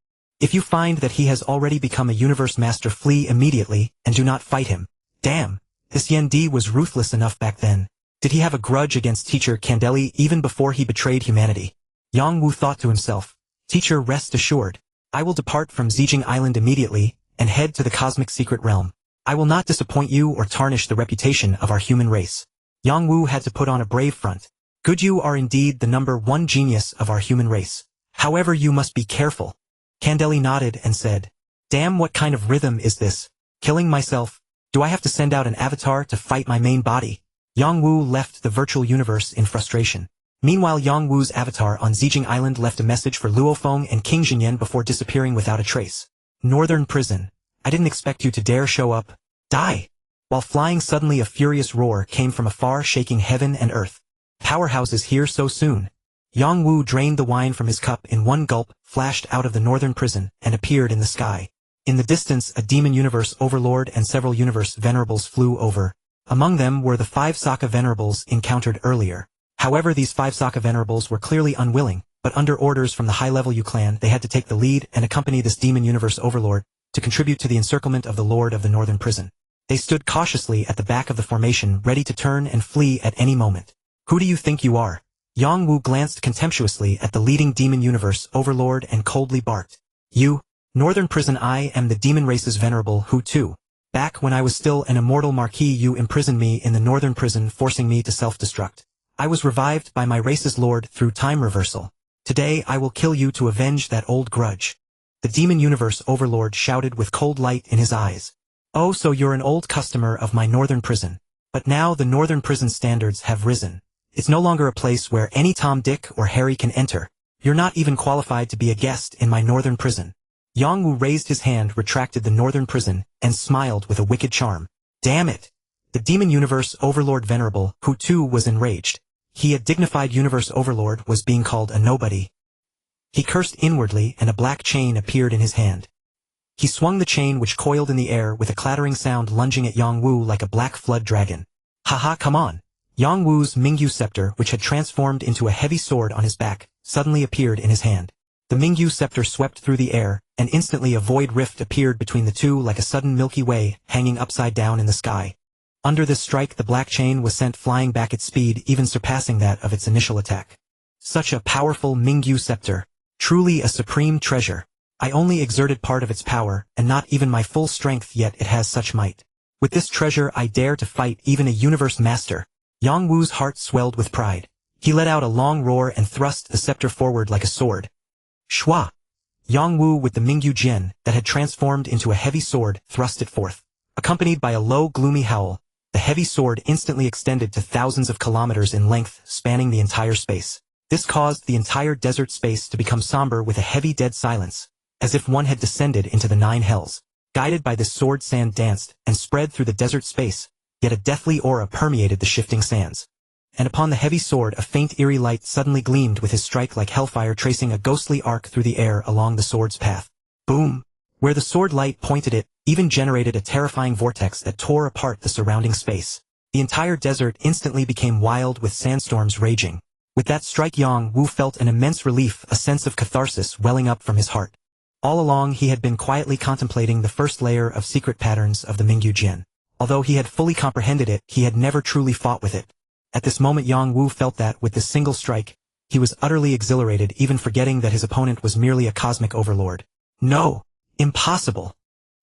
If you find that he has already become a Universe Master, flee immediately, and do not fight him. Damn, this Yen Di was ruthless enough back then. Did he have a grudge against Teacher Candeli even before he betrayed humanity? Yang Wu thought to himself. Teacher, rest assured. I will depart from Zijing Island immediately, and head to the cosmic secret realm. I will not disappoint you or tarnish the reputation of our human race. Yang Wu had to put on a brave front. Good, you are indeed the #1 genius of our human race. However, you must be careful. Candeli nodded and said, Damn, what kind of rhythm is this? Killing myself? Do I have to send out an avatar to fight my main body? Yang Wu left the virtual universe in frustration. Meanwhile, Yang Wu's avatar on Zijing Island left a message for Luo Feng and King Jinyan before disappearing without a trace. Northern Prison. I didn't expect you to dare show up. Die! While flying, suddenly a furious roar came from afar, shaking heaven and earth. Powerhouses here so soon. Yang Wu drained the wine from his cup in one gulp, flashed out of the Northern Prison, and appeared in the sky. In the distance, a demon universe overlord and several universe venerables flew over. Among them were the 5 Sokka venerables encountered earlier. However, these 5 Sokka venerables were clearly unwilling, but under orders from the high-level Yu clan they had to take the lead and accompany this demon universe overlord to contribute to the encirclement of the Lord of the Northern Prison. They stood cautiously at the back of the formation, ready to turn and flee at any moment. Who do you think you are? Yang Wu glanced contemptuously at the leading demon universe overlord and coldly barked. You, Northern Prison, I am the demon race's venerable Hu too. Back when I was still an immortal marquis, you imprisoned me in the Northern Prison, forcing me to self-destruct. I was revived by my race's lord through time reversal. Today I will kill you to avenge that old grudge. The demon universe overlord shouted with cold light in his eyes. Oh, so you're an old customer of my Northern Prison. But now the Northern Prison standards have risen. It's no longer a place where any Tom, Dick, or Harry can enter. You're not even qualified to be a guest in my Northern Prison. Yang Wu raised his hand, retracted the Northern Prison, and smiled with a wicked charm. Damn it! The demon universe overlord venerable, who too was enraged. He, a dignified universe overlord, was being called a nobody. He cursed inwardly, and a black chain appeared in his hand. He swung the chain, which coiled in the air with a clattering sound, lunging at Yang Wu like a black flood dragon. Haha, come on! Yang Wu's Mingyu scepter, which had transformed into a heavy sword on his back, suddenly appeared in his hand. The Mingyu scepter swept through the air, and instantly a void rift appeared between the two like a sudden Milky Way hanging upside down in the sky. Under this strike, the black chain was sent flying back at speed, even surpassing that of its initial attack. Such a powerful Mingyu scepter. Truly a supreme treasure. I only exerted part of its power, and not even my full strength, yet it has such might. With this treasure I dare to fight even a universe master. Yang Wu's heart swelled with pride. He let out a long roar and thrust the scepter forward like a sword. Shwa! Yang Wu, with the Mingyu Jian that had transformed into a heavy sword, thrust it forth. Accompanied by a low, gloomy howl, the heavy sword instantly extended to thousands of kilometers in length, spanning the entire space. This caused the entire desert space to become somber with a heavy dead silence, as if one had descended into the 9 hells. Guided by this sword, sand danced and spread through the desert space, yet a deathly aura permeated the shifting sands. And upon the heavy sword a faint eerie light suddenly gleamed, with his strike like hellfire tracing a ghostly arc through the air along the sword's path. Boom! Where the sword light pointed it, even generated a terrifying vortex that tore apart the surrounding space. The entire desert instantly became wild with sandstorms raging. With that strike, Yang Wu felt an immense relief, a sense of catharsis welling up from his heart. All along he had been quietly contemplating the first layer of secret patterns of the Mingyu Jin. Although he had fully comprehended it, he had never truly fought with it. At this moment Yang Wu felt that, with this single strike, he was utterly exhilarated, even forgetting that his opponent was merely a cosmic overlord. No! Impossible!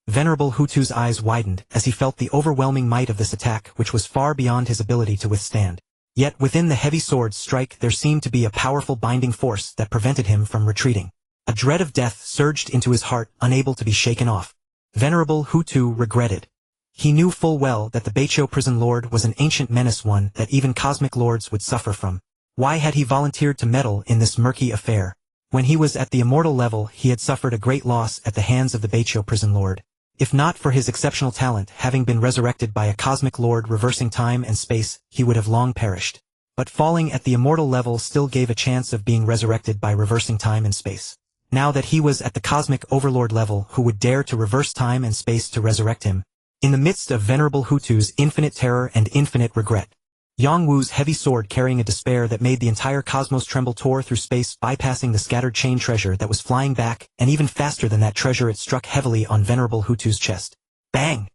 Venerable Hutu's eyes widened as he felt the overwhelming might of this attack, which was far beyond his ability to withstand. Yet within the heavy sword's strike there seemed to be a powerful binding force that prevented him from retreating. A dread of death surged into his heart, unable to be shaken off. Venerable Hutu regretted. He knew full well that the Beiqiu prison lord was an ancient menace, one that even cosmic lords would suffer from. Why had he volunteered to meddle in this murky affair? When he was at the immortal level he had suffered a great loss at the hands of the Beiqiu prison lord. If not for his exceptional talent, having been resurrected by a cosmic lord reversing time and space, he would have long perished. But falling at the immortal level still gave a chance of being resurrected by reversing time and space. Now that he was at the cosmic overlord level, who would dare to reverse time and space to resurrect him? In the midst of Venerable Hutu's infinite terror and infinite regret, Yang Wu's heavy sword, carrying a despair that made the entire cosmos tremble, tore through space, bypassing the scattered chain treasure that was flying back, and even faster than that treasure it struck heavily on Venerable Hutu's chest. Bang!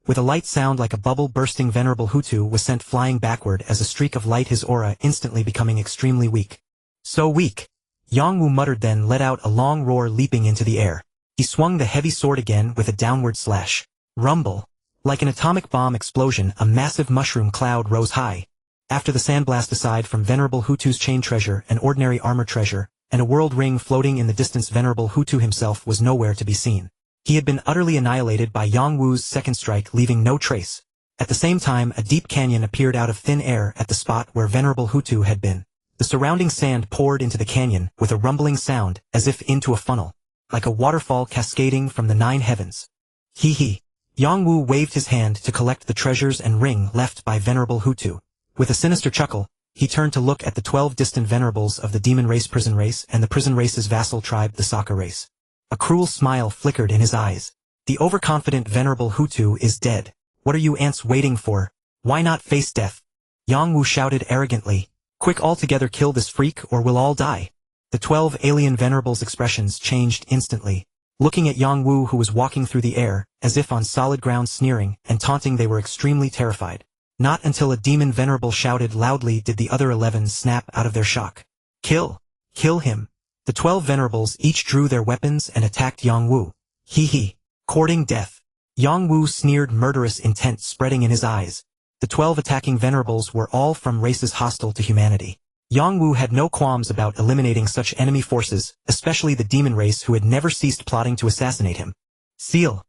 With a light sound like a bubble bursting, Venerable Hutu was sent flying backward as a streak of light, his aura instantly becoming extremely weak. So weak! Yang Wu muttered, then let out a long roar, leaping into the air. He swung the heavy sword again with a downward slash. Rumble! Like an atomic bomb explosion, a massive mushroom cloud rose high. After the sandblast, aside from Venerable Hutu's chain treasure, an ordinary armor treasure, and a world ring floating in the distance, Venerable Hutu himself was nowhere to be seen. He had been utterly annihilated by Yang Wu's second strike, leaving no trace. At the same time, a deep canyon appeared out of thin air at the spot where Venerable Hutu had been. The surrounding sand poured into the canyon with a rumbling sound, as if into a funnel, like a waterfall cascading from the 9 heavens. Hee hee. Yang Wu waved his hand to collect the treasures and ring left by Venerable Hutu. With a sinister chuckle, he turned to look at the 12 distant venerables of the demon race, prison race, and the prison race's vassal tribe, the Sokka race. A cruel smile flickered in his eyes. The overconfident Venerable Hutu is dead. What are you ants waiting for? Why not face death? Yang Wu shouted arrogantly. Quick, altogether, kill this freak or we'll all die. The 12 alien venerables' expressions changed instantly. Looking at Yang Wu, who was walking through the air, as if on solid ground, sneering and taunting, they were extremely terrified. Not until a demon venerable shouted loudly did the other 11 snap out of their shock. Kill! Kill him! The 12 venerables each drew their weapons and attacked Yang Wu. Hee hee! Courting death! Yang Wu sneered, murderous intent spreading in his eyes. The 12 attacking venerables were all from races hostile to humanity. Yang Wu had no qualms about eliminating such enemy forces, especially the demon race, who had never ceased plotting to assassinate him. Seal!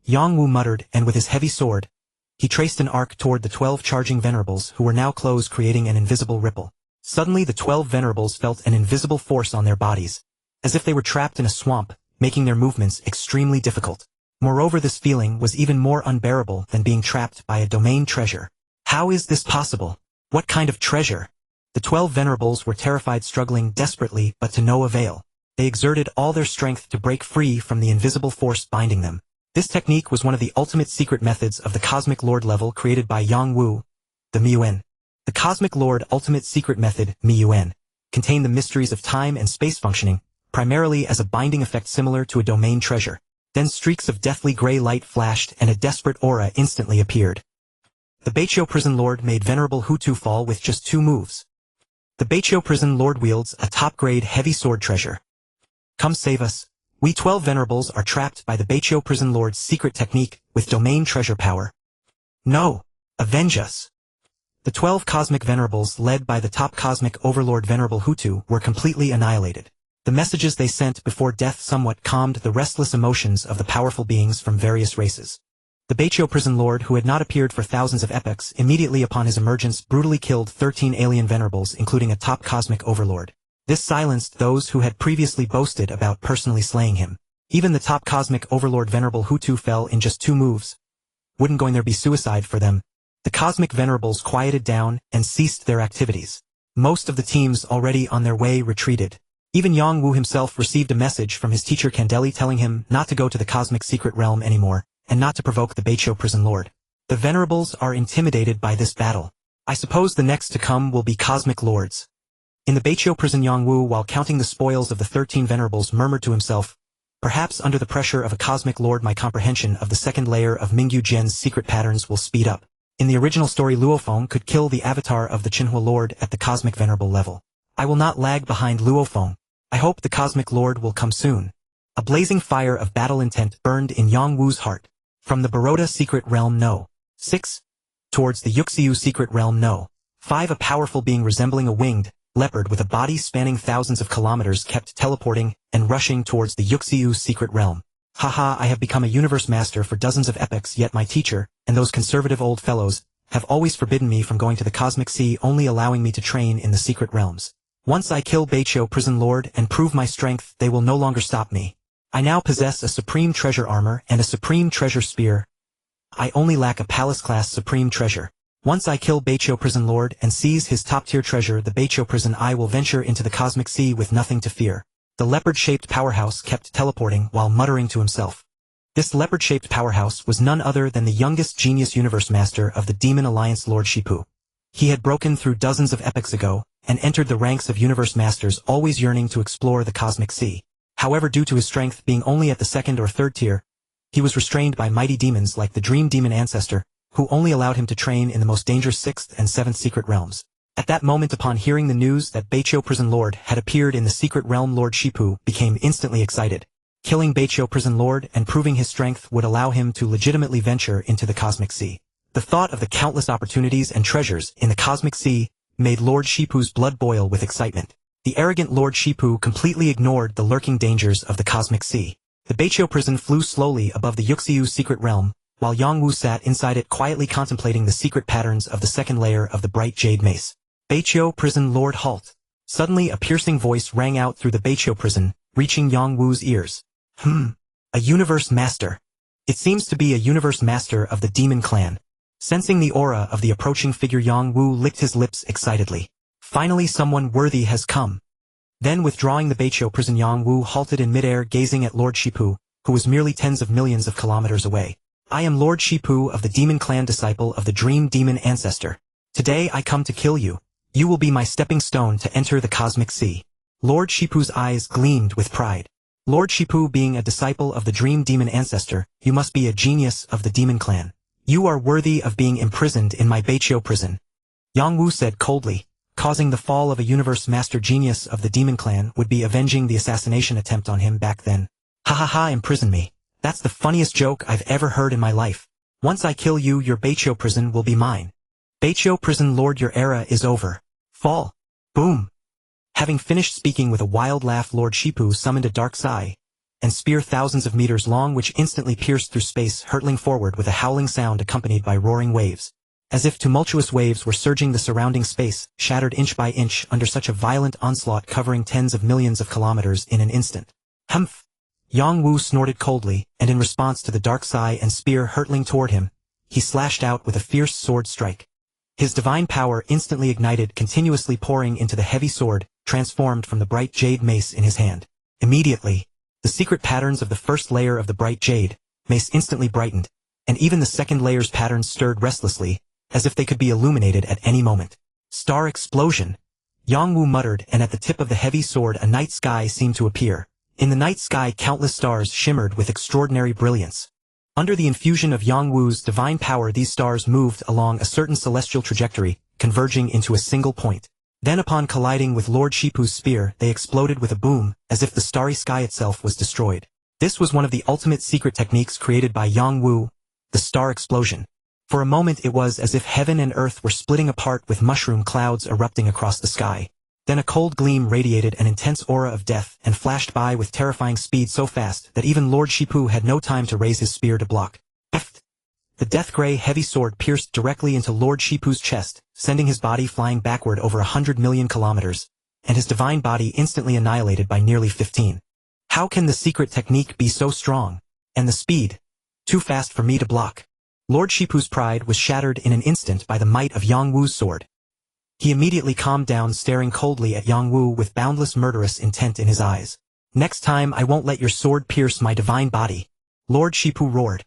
Yang Wu muttered, and with his heavy sword, he traced an arc toward the 12 charging venerables, who were now close, creating an invisible ripple. Suddenly the 12 venerables felt an invisible force on their bodies, as if they were trapped in a swamp, making their movements extremely difficult. Moreover, this feeling was even more unbearable than being trapped by a domain treasure. How is this possible? What kind of treasure? The 12 venerables were terrified, struggling desperately, but to no avail. They exerted all their strength to break free from the invisible force binding them. This technique was one of the ultimate secret methods of the Cosmic Lord level created by Yang Wu, the Miyuan. The Cosmic Lord Ultimate Secret Method, Miyuan, contained the mysteries of time and space functioning, primarily as a binding effect similar to a domain treasure. Then streaks of deathly gray light flashed and a desperate aura instantly appeared. The Beiqiu prison lord made Venerable Hutu fall with just 2 moves. The Beiqiu prison lord wields a top-grade heavy sword treasure. Come save us. We 12 venerables are trapped by the Beiqiu prison lord's secret technique with domain treasure power. No! Avenge us! The 12 cosmic venerables, led by the top cosmic overlord Venerable Hutu, were completely annihilated. The messages they sent before death somewhat calmed the restless emotions of the powerful beings from various races. The Beiqiu prison lord, who had not appeared for thousands of epochs, immediately upon his emergence brutally killed 13 alien venerables, including a top cosmic overlord. This silenced those who had previously boasted about personally slaying him. Even the top cosmic overlord Venerable Hutu fell in just 2 moves. Wouldn't going there be suicide for them? The cosmic venerables quieted down and ceased their activities. Most of the teams already on their way retreated. Even Yang Wu himself received a message from his teacher Candeli telling him not to go to the cosmic secret realm anymore, and not to provoke the Beiqiu prison lord. The venerables are intimidated by this battle. I suppose the next to come will be cosmic lords. In the Beiqiu prison, Yang Wu, while counting the spoils of the 13 venerables, murmured to himself, perhaps under the pressure of a cosmic lord my comprehension of the second layer of Mingyu Jian's secret patterns will speed up. In the original story, Luo Feng could kill the avatar of the Qinhua lord at the cosmic venerable level. I will not lag behind Luo Feng. I hope the cosmic lord will come soon. A blazing fire of battle intent burned in Yang Wu's heart. From the Baroda secret realm No. 6. Towards the Yuxiu secret realm No. 5. A powerful being resembling a winged leopard with a body spanning thousands of kilometers kept teleporting and rushing towards the Yuxiu secret realm. Haha, I have become a universe master for dozens of epochs, yet my teacher, and those conservative old fellows, have always forbidden me from going to the cosmic sea, only allowing me to train in the secret realms. Once I kill Beiqiu prison lord and prove my strength, they will no longer stop me. I now possess a supreme treasure armor and a supreme treasure spear. I only lack a palace-class supreme treasure. Once I kill Beiqiu prison lord and seize his top-tier treasure, the Beiqiu prison, I will venture into the cosmic sea with nothing to fear. The leopard-shaped powerhouse kept teleporting while muttering to himself. This leopard-shaped powerhouse was none other than the youngest genius universe master of the Demon Alliance, Lord Shipu. He had broken through dozens of epochs ago, and entered the ranks of universe masters, always yearning to explore the cosmic sea. However, due to his strength being only at the 2nd or 3rd tier, he was restrained by mighty demons like the Dream Demon Ancestor, who only allowed him to train in the most dangerous 6th and 7th secret realms. At that moment, upon hearing the news that Beiqiu prison lord had appeared in the secret realm, Lord Shipu became instantly excited. Killing Beiqiu prison lord and proving his strength would allow him to legitimately venture into the cosmic sea. The thought of the countless opportunities and treasures in the cosmic sea made Lord Shipu's blood boil with excitement. The arrogant Lord Shipu completely ignored the lurking dangers of the cosmic sea. The Beiqiu prison flew slowly above the Yuxiu secret realm, while Yang Wu sat inside it quietly contemplating the secret patterns of the 2nd layer of the bright jade mace. Beiqiu prison lord, halt. Suddenly a piercing voice rang out through the Beiqiu prison, reaching Yang Wu's ears. A universe master. It seems to be a universe master of the demon clan. Sensing the aura of the approaching figure, Yang Wu licked his lips excitedly. Finally, someone worthy has come. Then, withdrawing the Beiqiu prison, Yang Wu halted in midair, gazing at Lord Shipu, who was merely tens of millions of kilometers away. I am Lord Shipu of the Demon Clan, disciple of the Dream Demon Ancestor. Today I come to kill you. You will be my stepping stone to enter the cosmic sea. Lord Shipu's eyes gleamed with pride. Lord Shipu, being a disciple of the Dream Demon Ancestor, you must be a genius of the Demon Clan. You are worthy of being imprisoned in my Beiqiu prison. Yang Wu said coldly. Causing the fall of a universe master genius of the Demon Clan would be avenging the assassination attempt on him back then. Ha ha ha, imprison me. That's the funniest joke I've ever heard in my life. Once I kill you, your Beiqiu prison will be mine. Beiqiu prison lord, your era is over. Fall. Boom. Having finished speaking with a wild laugh, Lord Shipu summoned a dark sai and spear thousands of meters long, which instantly pierced through space, hurtling forward with a howling sound accompanied by roaring waves. As if tumultuous waves were surging the surrounding space, shattered inch by inch under such a violent onslaught, covering tens of millions of kilometers in an instant. Humph! Yang Wu snorted coldly, and in response to the dark sai and spear hurtling toward him, he slashed out with a fierce sword strike. His divine power instantly ignited, continuously pouring into the heavy sword, transformed from the bright jade mace in his hand. Immediately, the secret patterns of the 1st layer of the bright jade mace instantly brightened, and even the 2nd layer's patterns stirred restlessly, as if they could be illuminated at any moment. Star explosion! Yang Wu muttered, and at the tip of the heavy sword a night sky seemed to appear. In the night sky, countless stars shimmered with extraordinary brilliance. Under the infusion of Yang Wu's divine power, these stars moved along a certain celestial trajectory, converging into a single point. Then, upon colliding with Lord Shipu's spear, they exploded with a boom, as if the starry sky itself was destroyed. This was one of the ultimate secret techniques created by Yang Wu, the star explosion. For a moment it was as if heaven and earth were splitting apart, with mushroom clouds erupting across the sky. Then a cold gleam radiated an intense aura of death and flashed by with terrifying speed, so fast that even Lord Shipu had no time to raise his spear to block. The death-gray heavy sword pierced directly into Lord Shipu's chest, sending his body flying backward over 100 million kilometers, and his divine body instantly annihilated by nearly 15. How can the secret technique be so strong? And the speed? Too fast for me to block. Lord Shipu's pride was shattered in an instant by the might of Yang Wu's sword. He immediately calmed down, staring coldly at Yang Wu with boundless murderous intent in his eyes. Next time I won't let your sword pierce my divine body. Lord Shipu roared.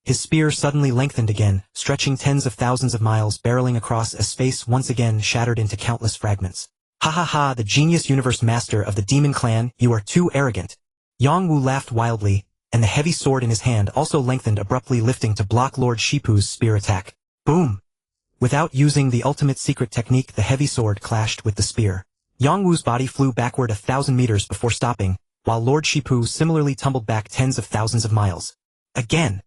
His spear suddenly lengthened again, stretching tens of thousands of miles, barreling across as space once again shattered into countless fragments. Ha ha ha, the genius universe master of the demon clan, you are too arrogant. Yang Wu laughed wildly, and the heavy sword in his hand also lengthened, abruptly lifting to block Lord Shipu's spear attack. Boom! Without using the ultimate secret technique, the heavy sword clashed with the spear. Yang Wu's body flew backward 1,000 meters before stopping, while Lord Shipu similarly tumbled back tens of thousands of miles. Again!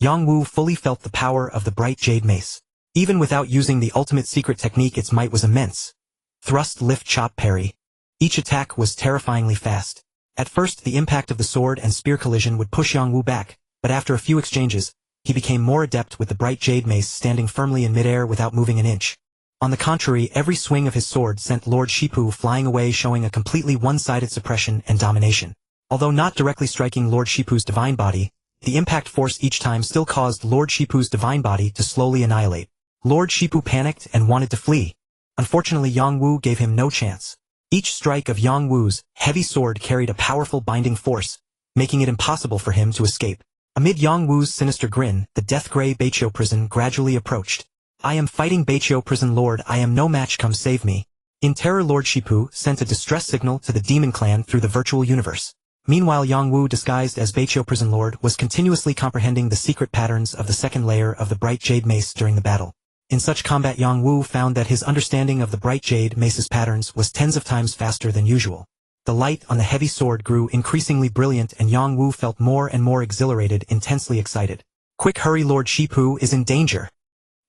Yang Wu fully felt the power of the bright jade mace. Even without using the ultimate secret technique, its might was immense. Thrust, lift, chop, parry. Each attack was terrifyingly fast. At first, the impact of the sword and spear collision would push Yang Wu back, but after a few exchanges, he became more adept, with the bright jade mace standing firmly in midair without moving an inch. On the contrary, every swing of his sword sent Lord Shipu flying away, showing a completely one-sided suppression and domination. Although not directly striking Lord Shipu's divine body, the impact force each time still caused Lord Shipu's divine body to slowly annihilate. Lord Shipu panicked and wanted to flee. Unfortunately, Yang Wu gave him no chance. Each strike of Yang Wu's heavy sword carried a powerful binding force, making it impossible for him to escape. Amid Yang Wu's sinister grin, the death-gray Beiqiu prison gradually approached. I am fighting Beiqiu prison lord, I am no match, come save me. In terror, Lord Shipu sent a distress signal to the demon clan through the virtual universe. Meanwhile, Yang Wu, disguised as Beiqiu prison lord, was continuously comprehending the secret patterns of the second layer of the bright jade mace during the battle. In such combat, Yang Wu found that his understanding of the bright jade mace's patterns was tens of times faster than usual. The light on the heavy sword grew increasingly brilliant, and Yang Wu felt more and more exhilarated, intensely excited. Quick, hurry, Lord Shipu is in danger.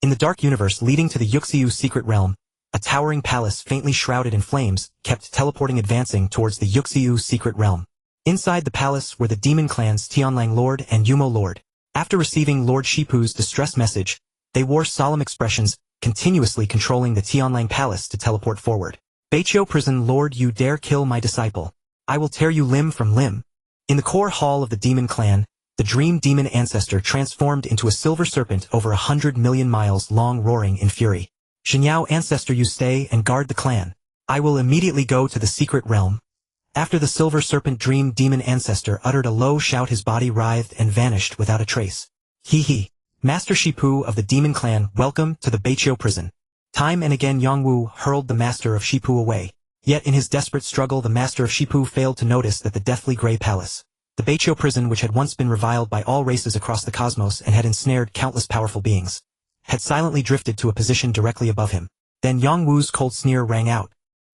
In the dark universe leading to the Yuxiu secret realm, a towering palace faintly shrouded in flames kept teleporting, advancing towards the Yuxiu secret realm. Inside the palace were the demon clans Tianlang Lord and Yumo Lord. After receiving Lord Shipu's distress message, they wore solemn expressions, continuously controlling the Tianlang palace to teleport forward. Beiqiu prison lord, you dare kill my disciple. I will tear you limb from limb. In the core hall of the demon clan, the dream demon Ancestor transformed into a silver serpent over 100 million miles long, roaring in fury. Xinyao, Ancestor, you stay and guard the clan. I will immediately go to the secret realm. After the silver serpent, dream demon Ancestor uttered a low shout, his body writhed and vanished without a trace. Hee. Master Shipu of the demon clan, welcome to the Beiqiu prison. Time and again Yang Wu hurled the master of Shipu away. Yet in his desperate struggle, the master of Shipu failed to notice that the deathly gray palace, the Beiqiu prison, which had once been reviled by all races across the cosmos and had ensnared countless powerful beings, had silently drifted to a position directly above him. Then Yang Wu's cold sneer rang out.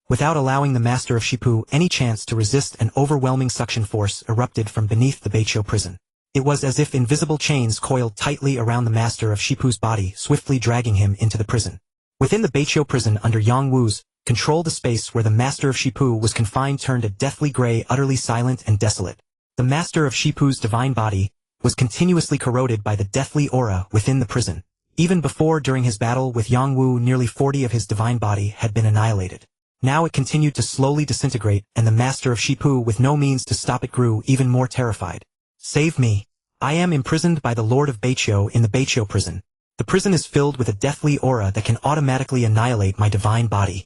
Without allowing the master of Shipu any chance to resist, an overwhelming suction force erupted from beneath the Beiqiu prison. It was as if invisible chains coiled tightly around the master of Shipu's body, swiftly dragging him into the prison. Within the Beiqiu prison under Yang Wu's control, the space where the master of Shipu was confined turned a deathly gray, utterly silent and desolate. The master of Shipu's divine body was continuously corroded by the deathly aura within the prison. Even before, during his battle with Yang Wu, nearly 40 of his divine body had been annihilated. Now it continued to slowly disintegrate, and the master of Shipu, with no means to stop it, grew even more terrified. Save me. I am imprisoned by the Lord of Beiqiu in the Beiqiu prison. The prison is filled with a deathly aura that can automatically annihilate my divine body.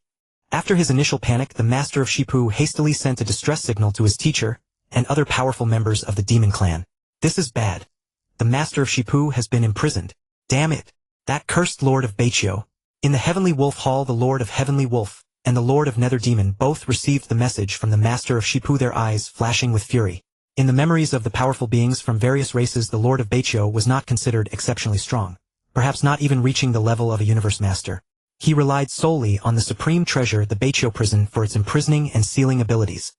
After his initial panic, the master of Shipu hastily sent a distress signal to his teacher and other powerful members of the demon clan. This is bad. The master of Shipu has been imprisoned. Damn it. That cursed Lord of Beiqiu. In the Heavenly Wolf Hall, the Lord of Heavenly Wolf and the Lord of Nether Demon both received the message from the master of Shipu, their eyes flashing with fury. In the memories of the powerful beings from various races, the Lord of Beiqiu was not considered exceptionally strong, perhaps not even reaching the level of a universe master. He relied solely on the supreme treasure, the Beiqiu prison, for its imprisoning and sealing abilities.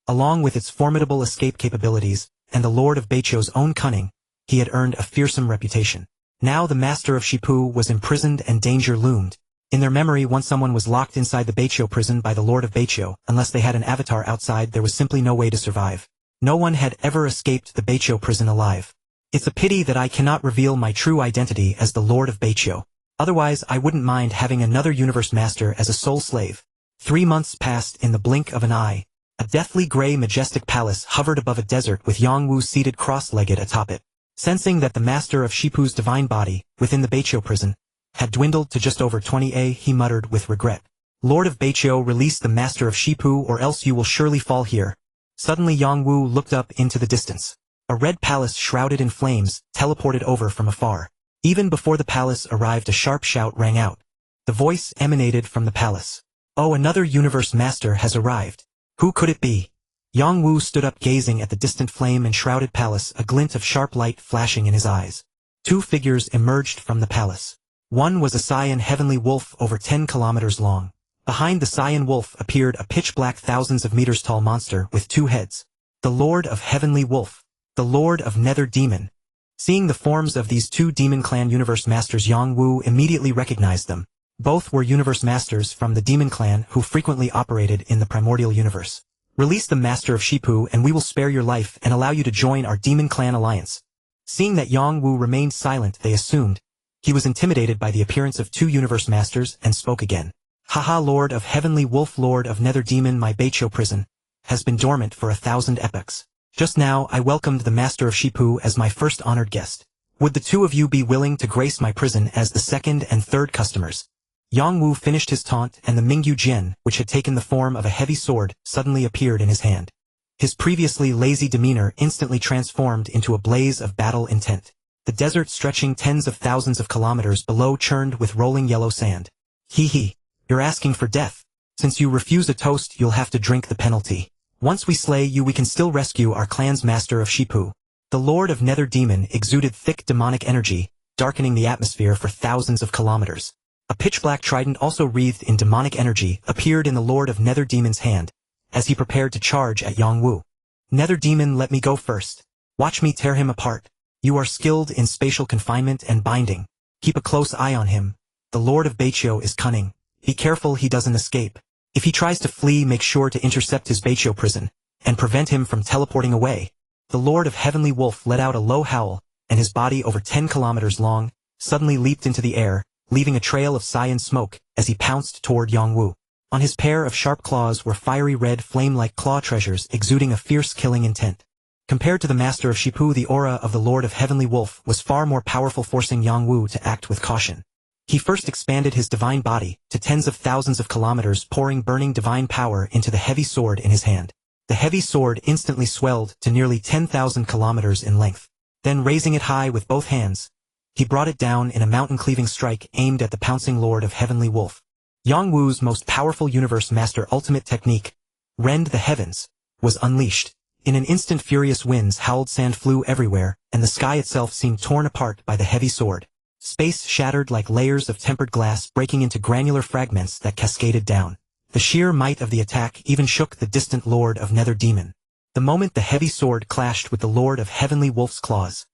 Along with its formidable escape capabilities, and the Lord of Beiqiu's own cunning, he had earned a fearsome reputation. Now the master of Shipu was imprisoned and danger loomed. In their memory, once someone was locked inside the Beiqiu prison by the Lord of Beiqiu, unless they had an avatar outside, there was simply no way to survive. No one had ever escaped the Beiqiu prison alive. It's a pity that I cannot reveal my true identity as the Lord of Beiqiu. Otherwise, I wouldn't mind having another universe master as a sole slave. 3 months passed in the blink of an eye. A deathly gray majestic palace hovered above a desert with Yang Wu seated cross-legged atop it. Sensing that the master of Shipu's divine body, within the Beiqiu prison, had dwindled to just over 20, he muttered with regret. Lord of Beiqiu, release the master of Shipu or else you will surely fall here. Suddenly Yang Wu looked up into the distance. A red palace shrouded in flames teleported over from afar. Even before the palace arrived, a sharp shout rang out. The voice emanated from the palace. Oh, another universe master has arrived. Who could it be? Yang Wu stood up gazing at the distant flame-enshrouded palace, a glint of sharp light flashing in his eyes. Two figures emerged from the palace. One was a Saiyan heavenly wolf over 10 kilometers long. Behind the Saiyan wolf appeared a pitch-black thousands of meters tall monster with two heads. The Lord of Heavenly Wolf. The Lord of Nether Demon. Seeing the forms of these two Demon Clan universe masters, Yang Wu immediately recognized them. Both were universe masters from the Demon Clan who frequently operated in the primordial universe. Release the master of Shipu and we will spare your life and allow you to join our Demon Clan alliance. Seeing that Yang Wu remained silent, they assumed he was intimidated by the appearance of two universe masters and spoke again. Haha, Lord of Heavenly Wolf, Lord of Nether Demon, my Beiqiu prison has been dormant for 1,000 epochs. Just now I welcomed the master of Shipu as my first honored guest. Would the two of you be willing to grace my prison as the second and third customers? Yang Wu finished his taunt and the Mingyu Jian, which had taken the form of a heavy sword, suddenly appeared in his hand. His previously lazy demeanor instantly transformed into a blaze of battle intent. The desert stretching tens of thousands of kilometers below churned with rolling yellow sand. Hee, you're asking for death. Since you refuse a toast, you'll have to drink the penalty. Once we slay you, we can still rescue our clan's master of Shipu. The Lord of Nether Demon exuded thick demonic energy, darkening the atmosphere for thousands of kilometers. A pitch-black trident also wreathed in demonic energy appeared in the Lord of Nether Demon's hand, as he prepared to charge at Yang Wu. Nether Demon, let me go first. Watch me tear him apart. You are skilled in spatial confinement and binding. Keep a close eye on him. The Lord of Beiqiu is cunning. Be careful he doesn't escape. If he tries to flee, make sure to intercept his Beiqiu prison, and prevent him from teleporting away. The Lord of Heavenly Wolf let out a low howl, and his body over 10 kilometers long, suddenly leaped into the air, leaving a trail of cyan smoke as he pounced toward Yang Wu. On his pair of sharp claws were fiery red flame-like claw treasures exuding a fierce killing intent. Compared to the master of Shipu, the aura of the Lord of Heavenly Wolf was far more powerful, forcing Yang Wu to act with caution. He first expanded his divine body to tens of thousands of kilometers, pouring burning divine power into the heavy sword in his hand. The heavy sword instantly swelled to nearly 10,000 kilometers in length. Then raising it high with both hands, he brought it down in a mountain-cleaving strike aimed at the pouncing Lord of Heavenly Wolf. Yang Wu's most powerful universe master ultimate technique, Rend the Heavens, was unleashed. In an instant, furious winds howled, sand flew everywhere, and the sky itself seemed torn apart by the heavy sword. Space shattered like layers of tempered glass, breaking into granular fragments that cascaded down. The sheer might of the attack even shook the distant Lord of Nether Demon. The moment the heavy sword clashed with the Lord of Heavenly Wolf's claws,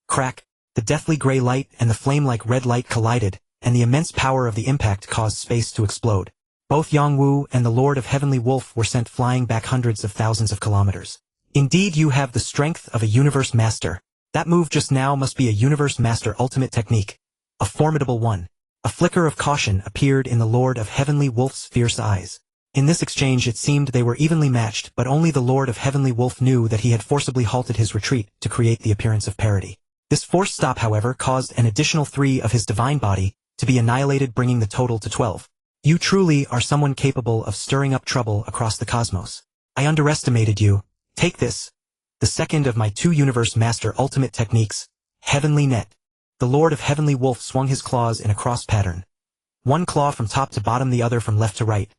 crack! The deathly gray light and the flame-like red light collided, and the immense power of the impact caused space to explode. Both Yang Wu and the Lord of Heavenly Wolf were sent flying back hundreds of thousands of kilometers. Indeed, you have the strength of a universe master. That move just now must be a universe master ultimate technique. A formidable one. A flicker of caution appeared in the Lord of Heavenly Wolf's fierce eyes. In this exchange it seemed they were evenly matched, but only the Lord of Heavenly Wolf knew that he had forcibly halted his retreat to create the appearance of parity. This forced stop, however, caused an additional 3 of his divine body to be annihilated, bringing the total to 12. You truly are someone capable of stirring up trouble across the cosmos. I underestimated you. Take this. The second of my 2 universe master ultimate techniques, Heavenly Net. The Lord of Heavenly Wolf swung his claws in a cross pattern. One claw from top to bottom, the other from left to right.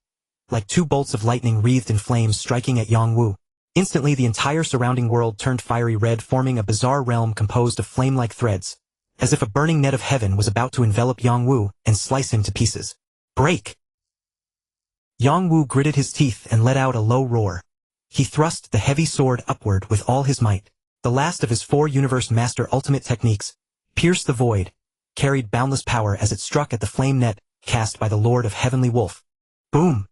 Like 2 bolts of lightning wreathed in flames striking at Yang Wu. Instantly the entire surrounding world turned fiery red, forming a bizarre realm composed of flame-like threads, as if a burning net of heaven was about to envelop Yang Wu and slice him to pieces. Break! Yang Wu gritted his teeth and let out a low roar. He thrust the heavy sword upward with all his might. The last of his 4 universe master ultimate techniques, Pierce the Void, carried boundless power as it struck at the flame net cast by the Lord of Heavenly Wolf. Boom!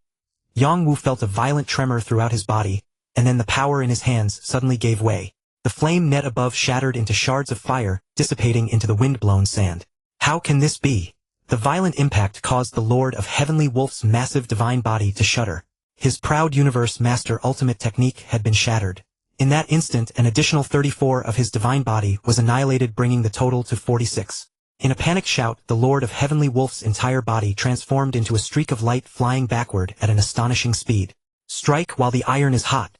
Yang Wu felt a violent tremor throughout his body, and then the power in his hands suddenly gave way. The flame net above shattered into shards of fire, dissipating into the wind-blown sand. How can this be? The violent impact caused the Lord of Heavenly Wolf's massive divine body to shudder. His proud universe master ultimate technique had been shattered. In that instant, an additional 34 of his divine body was annihilated, bringing the total to 46. In a panicked shout, the Lord of Heavenly Wolf's entire body transformed into a streak of light flying backward at an astonishing speed. Strike while the iron is hot.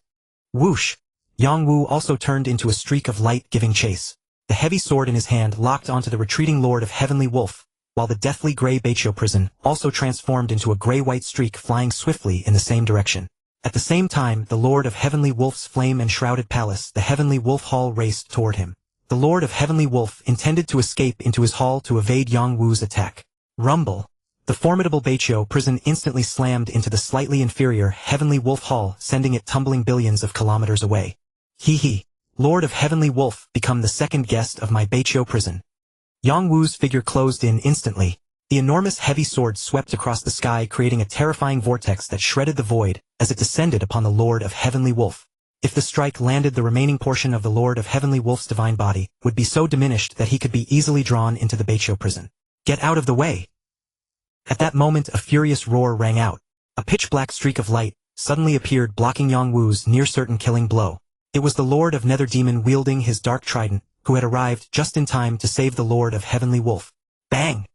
Whoosh! Yang Wu also turned into a streak of light, giving chase. The heavy sword in his hand locked onto the retreating Lord of Heavenly Wolf, while the deathly gray Beicho prison also transformed into a gray-white streak flying swiftly in the same direction. At the same time, the Lord of Heavenly Wolf's flame-enshrouded palace, the Heavenly Wolf Hall, raced toward him. The Lord of Heavenly Wolf intended to escape into his hall to evade Yang Wu's attack. Rumble! The formidable Beicho prison instantly slammed into the slightly inferior Heavenly Wolf Hall, sending it tumbling billions of kilometers away. Hee hee! Lord of Heavenly Wolf, become the second guest of my Beicho prison. Yang Wu's figure closed in instantly. The enormous heavy sword swept across the sky, creating a terrifying vortex that shredded the void as it descended upon the Lord of Heavenly Wolf. If the strike landed, the remaining portion of the Lord of Heavenly Wolf's divine body would be so diminished that he could be easily drawn into the Beicho prison. Get out of the way! At that moment, a furious roar rang out. A pitch-black streak of light suddenly appeared, blocking Yang Wu's near-certain killing blow. It was the Lord of Nether Demon wielding his dark trident, who had arrived just in time to save the Lord of Heavenly Wolf. Bang!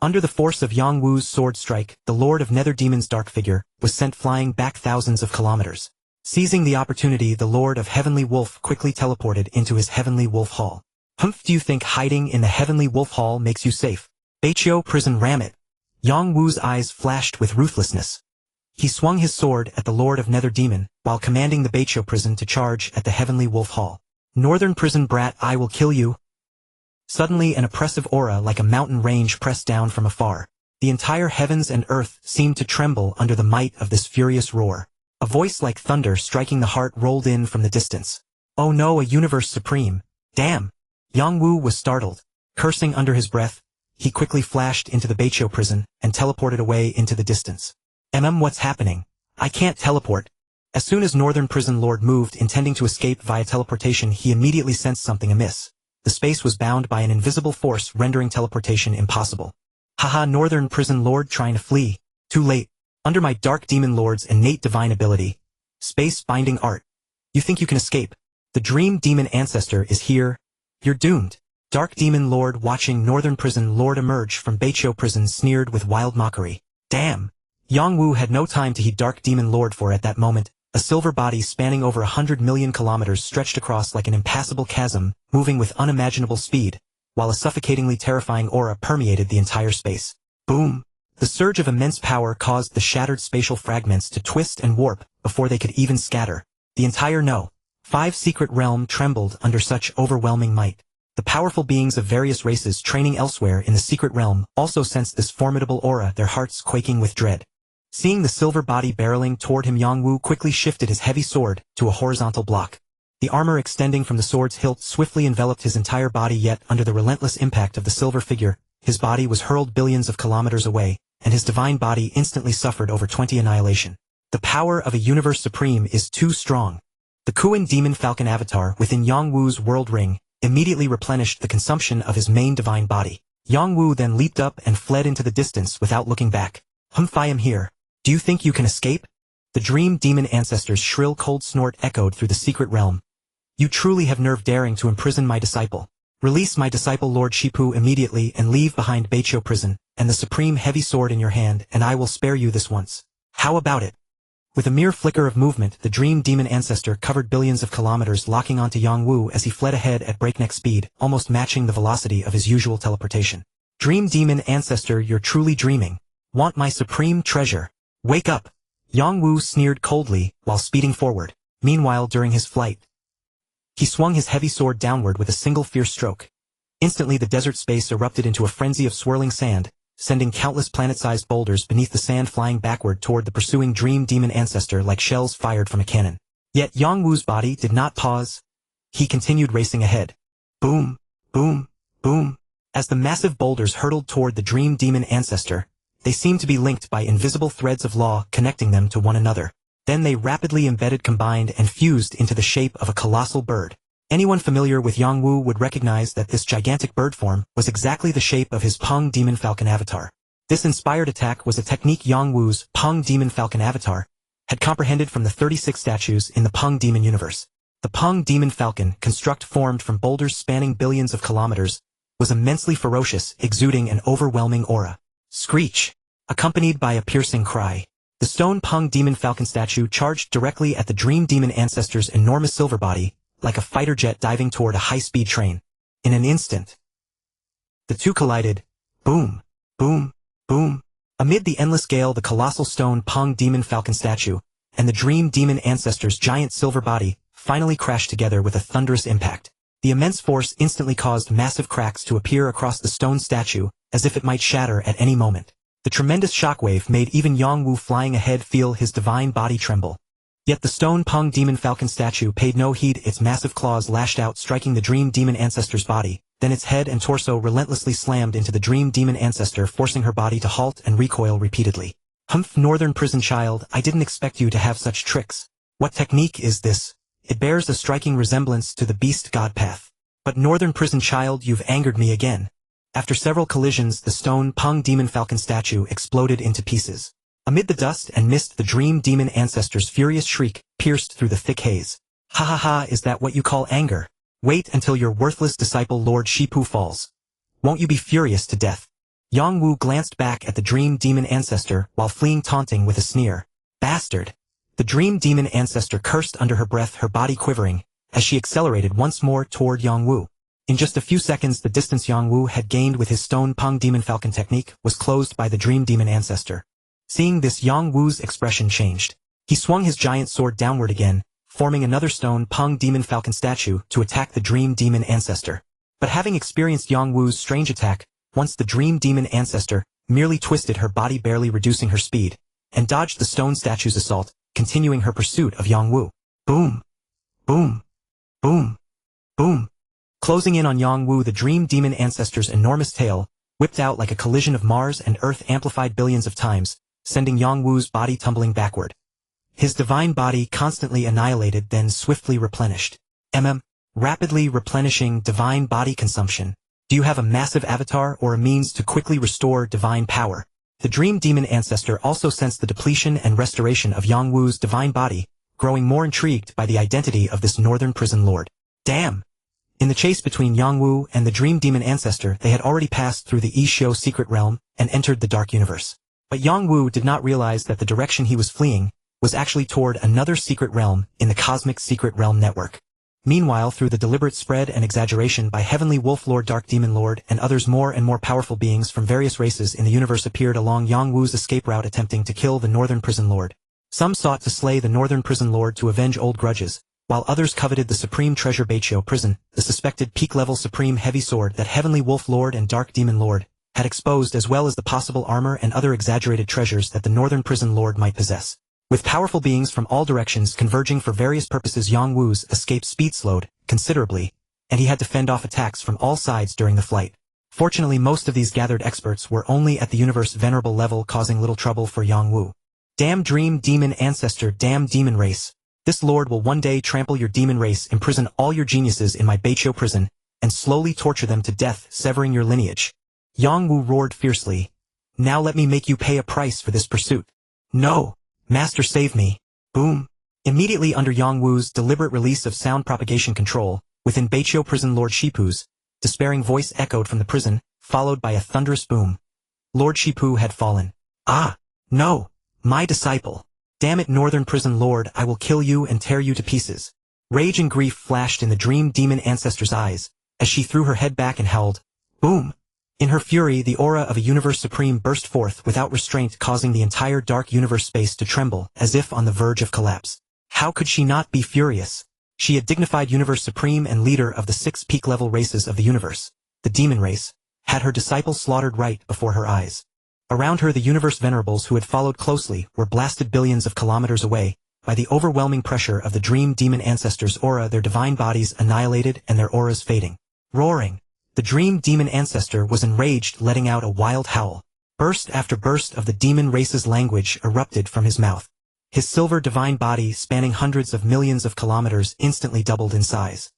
Under the force of Yang Wu's sword strike, the Lord of Nether Demon's dark figure was sent flying back thousands of kilometers. Seizing the opportunity, the Lord of Heavenly Wolf quickly teleported into his Heavenly Wolf Hall. Humph, do you think hiding in the Heavenly Wolf Hall makes you safe? Beicho prison, ram it! Yang Wu's eyes flashed with ruthlessness. He swung his sword at the Lord of Nether Demon, while commanding the Beicho prison to charge at the Heavenly Wolf Hall. Northern prison brat, I will kill you! Suddenly an oppressive aura like a mountain range pressed down from afar. The entire heavens and earth seemed to tremble under the might of this furious roar. A voice like thunder striking the heart rolled in from the distance. Oh no, a universe supreme! Damn! Yang Wu was startled. Cursing under his breath, he quickly flashed into the Beicho prison and teleported away into the distance. What's happening? I can't teleport. As soon as Northern Prison Lord moved, intending to escape via teleportation, he immediately sensed something amiss. The space was bound by an invisible force, rendering teleportation impossible. Haha, Northern Prison Lord trying to flee. Too late. Under my Dark Demon Lord's innate divine ability, Space Binding Art. You think you can escape? The Dream Demon Ancestor is here. You're doomed. Dark Demon Lord watching Northern Prison Lord emerge from Beicho prison sneered with wild mockery. Damn! Yang Wu had no time to heed Dark Demon Lord, for at that moment, a silver body spanning over 100 million kilometers stretched across like an impassable chasm, moving with unimaginable speed, while a suffocatingly terrifying aura permeated the entire space. Boom! The surge of immense power caused the shattered spatial fragments to twist and warp before they could even scatter. The entire No. 5 secret realm trembled under such overwhelming might. The powerful beings of various races training elsewhere in the secret realm also sensed this formidable aura, their hearts quaking with dread. Seeing the silver body barreling toward him, Yang Wu quickly shifted his heavy sword to a horizontal block. The armor extending from the sword's hilt swiftly enveloped his entire body, yet under the relentless impact of the silver figure, his body was hurled billions of kilometers away, and his divine body instantly suffered over 20 annihilation. The power of a universe supreme is too strong. The Kuan Demon Falcon avatar within Yang Wu's world ring immediately replenished the consumption of his main divine body. Yang Wu then leaped up and fled into the distance without looking back. Humph, I am here. Do you think you can escape? The Dream Demon Ancestor's shrill cold snort echoed through the secret realm. You truly have nerve daring to imprison my disciple. Release my disciple Lord Shipu immediately and leave behind Beicho prison and the supreme heavy sword in your hand, and I will spare you this once. How about it? With a mere flicker of movement, the Dream Demon Ancestor covered billions of kilometers, locking onto Yang Wu as he fled ahead at breakneck speed, almost matching the velocity of his usual teleportation. Dream Demon Ancestor, you're truly dreaming. Want my supreme treasure? Wake up! Yang Wu sneered coldly while speeding forward. Meanwhile, during his flight, he swung his heavy sword downward with a single fierce stroke. Instantly the desert space erupted into a frenzy of swirling sand, sending countless planet-sized boulders beneath the sand flying backward toward the pursuing Dream Demon Ancestor like shells fired from a cannon. Yet Yang Wu's body did not pause. He continued racing ahead. Boom! Boom! Boom! As the massive boulders hurtled toward the Dream Demon Ancestor, they seemed to be linked by invisible threads of law connecting them to one another. Then they rapidly embedded, combined, and fused into the shape of a colossal bird. Anyone familiar with Yang Wu would recognize that this gigantic bird form was exactly the shape of his Peng Demon Falcon avatar. This inspired attack was a technique Yang Wu's Peng Demon Falcon avatar had comprehended from the 36 statues in the Peng Demon universe. The Peng Demon Falcon, construct formed from boulders spanning billions of kilometers, was immensely ferocious, exuding an overwhelming aura. Screech, accompanied by a piercing cry. The stone Peng Demon Falcon statue charged directly at the Dream Demon Ancestor's enormous silver body, like a fighter jet diving toward a high-speed train. In an instant, the two collided. Boom, boom, boom. Amid the endless gale, the colossal stone Peng Demon Falcon statue and the Dream Demon Ancestor's giant silver body finally crashed together with a thunderous impact. The immense force instantly caused massive cracks to appear across the stone statue, as if it might shatter at any moment. The tremendous shockwave made even Yongwu flying ahead feel his divine body tremble. Yet the stone Peng Demon Falcon statue paid no heed. Its massive claws lashed out, striking the Dream Demon Ancestor's body. Then its head and torso relentlessly slammed into the Dream Demon Ancestor, forcing her body to halt and recoil repeatedly. Humph, Northern Prison Child, I didn't expect you to have such tricks. What technique is this? It bears a striking resemblance to the Beast God Path. But Northern Prison Child, you've angered me again. After several collisions, the stone Peng Demon Falcon statue exploded into pieces. Amid the dust and mist, the Dream Demon Ancestor's furious shriek pierced through the thick haze. Ha ha ha, is that what you call anger? Wait until your worthless disciple Lord Shipu falls. Won't you be furious to death? Yongwu glanced back at the Dream Demon Ancestor while fleeing, taunting with a sneer. Bastard! The Dream Demon Ancestor cursed under her breath, her body quivering, as she accelerated once more toward Yongwu. In just a few seconds, the distance Yongwu had gained with his stone Peng Demon Falcon technique was closed by the Dream Demon Ancestor. Seeing this, Yongwu's expression changed. He swung his giant sword downward again, forming another stone Peng Demon Falcon statue to attack the Dream Demon Ancestor. But having experienced Yongwu's strange attack, once the Dream Demon Ancestor merely twisted her body, barely reducing her speed, and dodged the stone statue's assault, continuing her pursuit of Yongwu. Boom! Boom! Boom! Boom! Closing in on Yongwu, the Dream Demon Ancestor's enormous tail whipped out like a collision of Mars and Earth amplified billions of times, sending Yongwu's body tumbling backward. His divine body constantly annihilated, then swiftly replenished. Rapidly replenishing divine body consumption. Do you have a massive avatar or a means to quickly restore divine power? The Dream Demon Ancestor also sensed the depletion and restoration of Yongwu's divine body, growing more intrigued by the identity of this Northern Prison Lord. Damn! In the chase between Yongwu and the Dream Demon Ancestor, they had already passed through the Ishio secret realm and entered the Dark Universe. But Yongwu did not realize that the direction he was fleeing was actually toward another secret realm in the Cosmic Secret Realm Network. Meanwhile, through the deliberate spread and exaggeration by Heavenly Wolf Lord, Dark Demon Lord, and others, more and more powerful beings from various races in the universe appeared along Yongwu's escape route, attempting to kill the Northern Prison Lord. Some sought to slay the Northern Prison Lord to avenge old grudges, while others coveted the Supreme Treasure Beichio Prison, the suspected peak-level Supreme Heavy Sword that Heavenly Wolf Lord and Dark Demon Lord had exposed, as well as the possible armor and other exaggerated treasures that the Northern Prison Lord might possess. With powerful beings from all directions converging for various purposes, Yongwu's escape speed slowed considerably, and he had to fend off attacks from all sides during the flight. Fortunately, most of these gathered experts were only at the universe venerable level, causing little trouble for Yongwu. Damn Dream Demon Ancestor, damn demon race. This lord will one day trample your demon race, imprison all your geniuses in my Beichio prison, and slowly torture them to death, severing your lineage. Yongwu roared fiercely. Now let me make you pay a price for this pursuit. No! Master, save me. Boom. Immediately under Yongwu's deliberate release of sound propagation control, within Beichio prison, Lord Shipu's despairing voice echoed from the prison, followed by a thunderous boom. Lord Shipu had fallen. Ah! No! My disciple! Damn it, Northern Prison Lord, I will kill you and tear you to pieces. Rage and grief flashed in the Dream Demon Ancestor's eyes, as she threw her head back and howled. Boom! In her fury, the aura of a Universe Supreme burst forth without restraint, causing the entire dark universe space to tremble, as if on the verge of collapse. How could she not be furious? She had dignified Universe Supreme and leader of the 6 peak-level races of the universe, the demon race, had her disciple slaughtered right before her eyes. Around her, the universe venerables who had followed closely were blasted billions of kilometers away by the overwhelming pressure of the Dream Demon Ancestor's aura, their divine bodies annihilated and their auras fading. Roaring. The Dream Demon Ancestor was enraged, letting out a wild howl. Burst after burst of the demon race's language erupted from his mouth. His silver divine body, spanning hundreds of millions of kilometers, instantly doubled in size.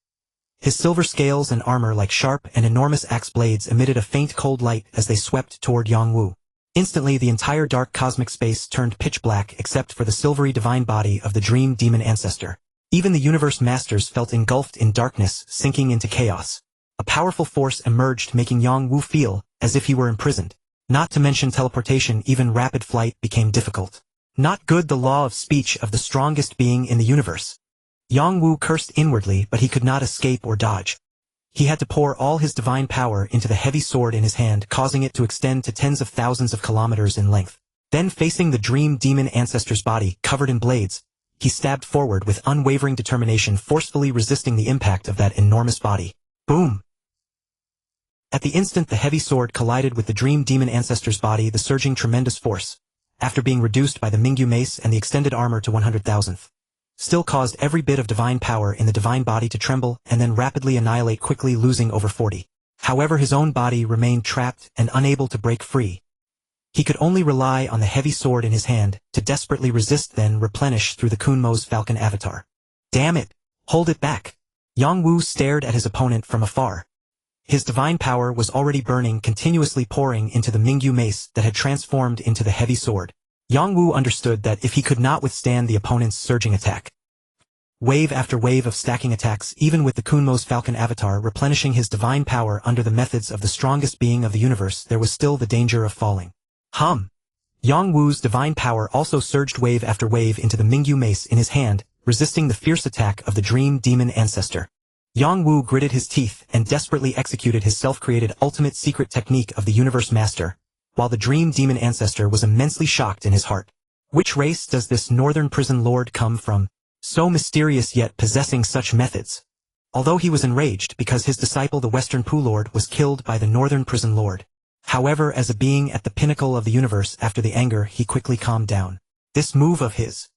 His silver scales and armor, like sharp and enormous axe blades, emitted a faint cold light as they swept toward Yongwu. Instantly the entire dark cosmic space turned pitch black except for the silvery divine body of the dream demon ancestor. Even the universe masters felt engulfed in darkness, sinking into chaos. A powerful force emerged, making Yang Wu feel as if he were imprisoned. Not to mention teleportation, even rapid flight became difficult. Not good. The law of speech of the strongest being in the universe. Yang Wu cursed inwardly, but he could not escape or dodge. He had to pour all his divine power into the heavy sword in his hand, causing it to extend to tens of thousands of kilometers in length. Then, facing the dream demon ancestor's body, covered in blades, he stabbed forward with unwavering determination, forcefully resisting the impact of that enormous body. Boom! At the instant the heavy sword collided with the dream demon ancestor's body, the surging tremendous force, after being reduced by the Mingyu mace and the extended armor to 100,000th, still caused every bit of divine power in the divine body to tremble and then rapidly annihilate, quickly losing over 40. However, his own body remained trapped and unable to break free. He could only rely on the heavy sword in his hand to desperately resist, then replenish through the Kunmo's falcon avatar. Damn it! Hold it back! Yang Wu stared at his opponent from afar. His divine power was already burning, continuously pouring into the Mingyu mace that had transformed into the heavy sword. Yang Wu understood that if he could not withstand the opponent's surging attack, wave after wave of stacking attacks, even with the Kunmo's falcon avatar replenishing his divine power under the methods of the strongest being of the universe, there was still the danger of falling. Yang Wu's divine power also surged wave after wave into the Mingyu mace in his hand, resisting the fierce attack of the dream demon ancestor. Yang Wu gritted his teeth and desperately executed his self-created ultimate secret technique of the universe master, while the dream demon ancestor was immensely shocked in his heart. Which race does this northern prison lord come from, so mysterious yet possessing such methods? Although he was enraged because his disciple the Western Poo Lord was killed by the northern prison lord. However, as a being at the pinnacle of the universe, after the anger he quickly calmed down. This move of his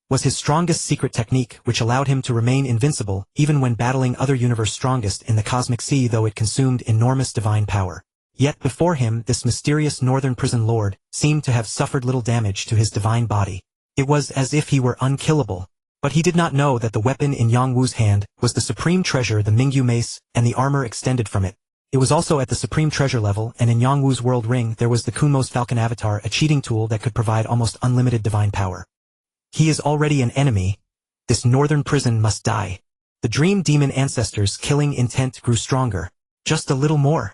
was his strongest secret technique, which allowed him to remain invincible even when battling other universe strongest in the cosmic sea, though it consumed enormous divine power. Yet before him, this mysterious northern prison lord seemed to have suffered little damage to his divine body. It was as if he were unkillable. But he did not know that the weapon in Yang Wu's hand was the supreme treasure, the Mingyu mace, and the armor extended from it. It was also at the supreme treasure level, and in Yang Wu's world ring there was the Kunmo's falcon avatar, a cheating tool that could provide almost unlimited divine power. He is already an enemy. This northern prison must die. The dream demon ancestor's killing intent grew stronger. Just a little more.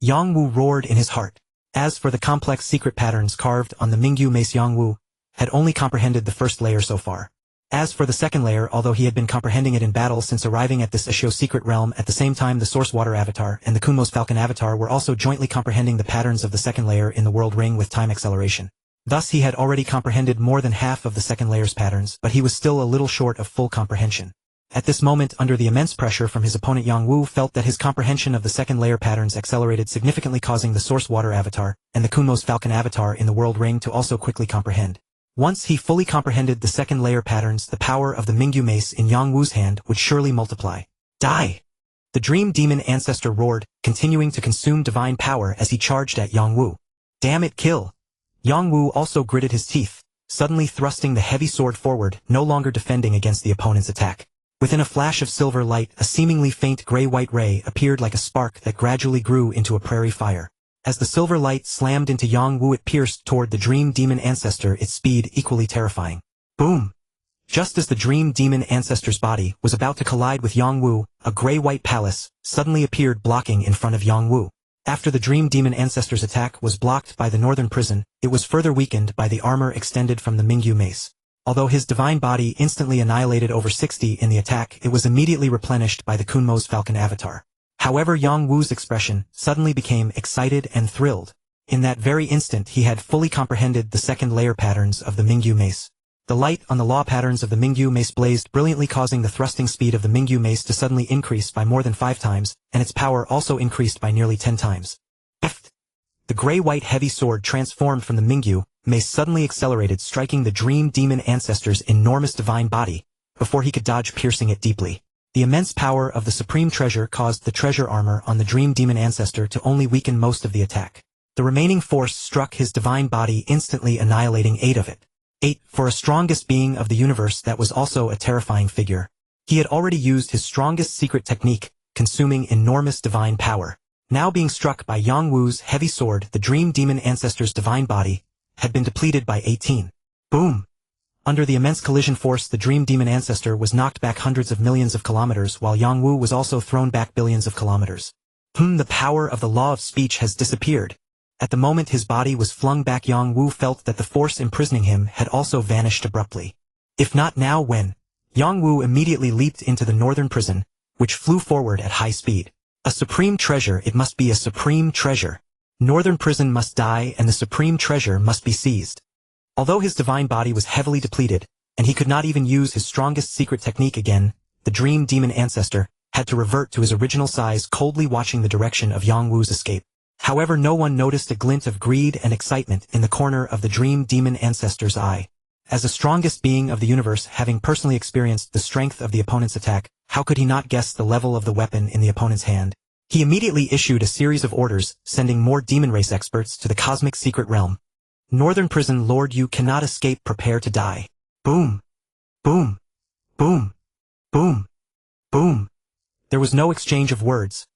Yang Wu roared in his heart. As for the complex secret patterns carved on the Mingyu mace, Yang Wu had only comprehended the first layer so far. As for the second layer, although he had been comprehending it in battle since arriving at this Ashio secret realm, at the same time the Source Water avatar and the Kunmo's falcon avatar were also jointly comprehending the patterns of the second layer in the world ring with time acceleration. Thus he had already comprehended more than half of the second layer's patterns, but he was still a little short of full comprehension. At this moment, under the immense pressure from his opponent, Yang Wu felt that his comprehension of the second layer patterns accelerated significantly, causing the Source Water avatar and the Kunmo's falcon avatar in the world ring to also quickly comprehend. Once he fully comprehended the second layer patterns, the power of the Mingyu mace in Yang Wu's hand would surely multiply. Die! The dream demon ancestor roared, continuing to consume divine power as he charged at Yang Wu. Damn it, kill! Yang Wu also gritted his teeth, suddenly thrusting the heavy sword forward, no longer defending against the opponent's attack. Within a flash of silver light, a seemingly faint gray-white ray appeared like a spark that gradually grew into a prairie fire. As the silver light slammed into Yang Wu, it pierced toward the dream demon ancestor, its speed equally terrifying. Boom! Just as the dream demon ancestor's body was about to collide with Yang Wu, a gray-white palace suddenly appeared, blocking in front of Yang Wu. After the dream demon ancestor's attack was blocked by the northern prison, it was further weakened by the armor extended from the Mingyu mace. Although his divine body instantly annihilated over 60 in the attack, it was immediately replenished by the Kunmo's falcon avatar. However, Yang Wu's expression suddenly became excited and thrilled. In that very instant he had fully comprehended the second layer patterns of the Mingyu mace. The light on the law patterns of the Mingyu mace blazed brilliantly, causing the thrusting speed of the Mingyu mace to suddenly increase by more than 5 times, and its power also increased by nearly 10 times. The gray-white heavy sword transformed from the Mingyu mace suddenly accelerated, striking the dream demon ancestor's enormous divine body, before he could dodge, piercing it deeply. The immense power of the supreme treasure caused the treasure armor on the dream demon ancestor to only weaken most of the attack. The remaining force struck his divine body, instantly annihilating 8 of it. 8, for a strongest being of the universe that was also a terrifying figure. He had already used his strongest secret technique, consuming enormous divine power. Now being struck by Yang Wu's heavy sword, the Dream Demon Ancestor's divine body had been depleted by 18. Boom! Under the immense collision force, the Dream Demon Ancestor was knocked back hundreds of millions of kilometers, while Yang Wu was also thrown back billions of kilometers. The power of the law of speech has disappeared. At the moment his body was flung back, Yang Wu felt that the force imprisoning him had also vanished abruptly. If not now, when? Yang Wu immediately leaped into the northern prison, which flew forward at high speed. A supreme treasure, it must be a supreme treasure. Northern prison must die and the supreme treasure must be seized. Although his divine body was heavily depleted, and he could not even use his strongest secret technique again, the Dream Demon Ancestor had to revert to his original size, coldly watching the direction of Yang Wu's escape. However, no one noticed a glint of greed and excitement in the corner of the Dream Demon Ancestor's eye. As the strongest being of the universe, having personally experienced the strength of the opponent's attack, how could he not guess the level of the weapon in the opponent's hand? He immediately issued a series of orders, sending more demon race experts to the cosmic secret realm. Northern prison lord, you cannot escape, prepare to die. Boom! Boom! Boom! Boom! Boom! There was no exchange of words.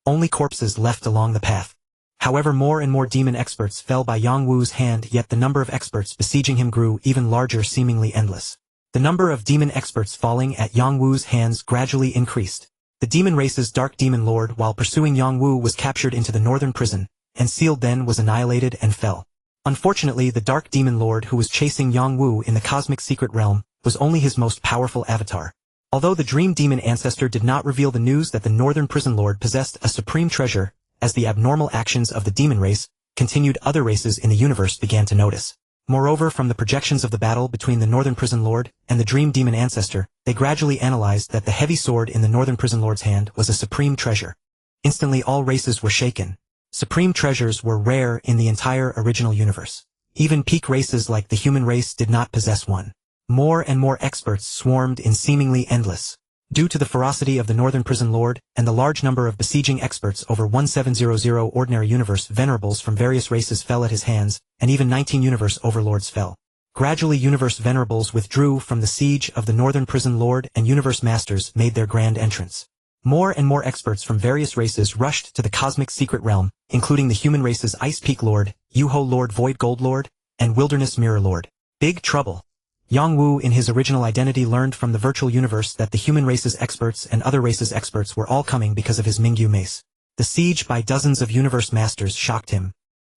Only corpses left along the path. However, more and more demon experts fell by Yang Wu's hand, yet the number of experts besieging him grew even larger, seemingly endless. The number of demon experts falling at Yang Wu's hands gradually increased. The demon race's Dark Demon Lord, while pursuing Yang Wu, was captured into the northern prison, and sealed, then was annihilated and fell. Unfortunately, the Dark Demon Lord who was chasing Yang Wu in the cosmic secret realm was only his most powerful avatar. Although the Dream Demon Ancestor did not reveal the news that the Northern Prison Lord possessed a supreme treasure, as the abnormal actions of the demon race continued, other races in the universe began to notice. Moreover, from the projections of the battle between the Northern Prison Lord and the Dream Demon Ancestor, they gradually analyzed that the heavy sword in the Northern Prison Lord's hand was a supreme treasure. Instantly all races were shaken. Supreme treasures were rare in the entire original universe. Even peak races like the human race did not possess one. More and more experts swarmed in, seemingly endless. Due to the ferocity of the Northern Prison Lord and the large number of besieging experts, over 1700 ordinary universe venerables from various races fell at his hands, and even 19 universe overlords fell. Gradually universe venerables withdrew from the siege of the Northern Prison Lord, and universe masters made their grand entrance. More and more experts from various races rushed to the cosmic secret realm, including the human race's Ice Peak Lord, Yuho Lord, Void Gold Lord, and Wilderness Mirror Lord. Big trouble. Yang Wu, in his original identity, learned from the virtual universe that the human race's experts and other races' experts were all coming because of his Mingyu mace. The siege by dozens of universe masters shocked him.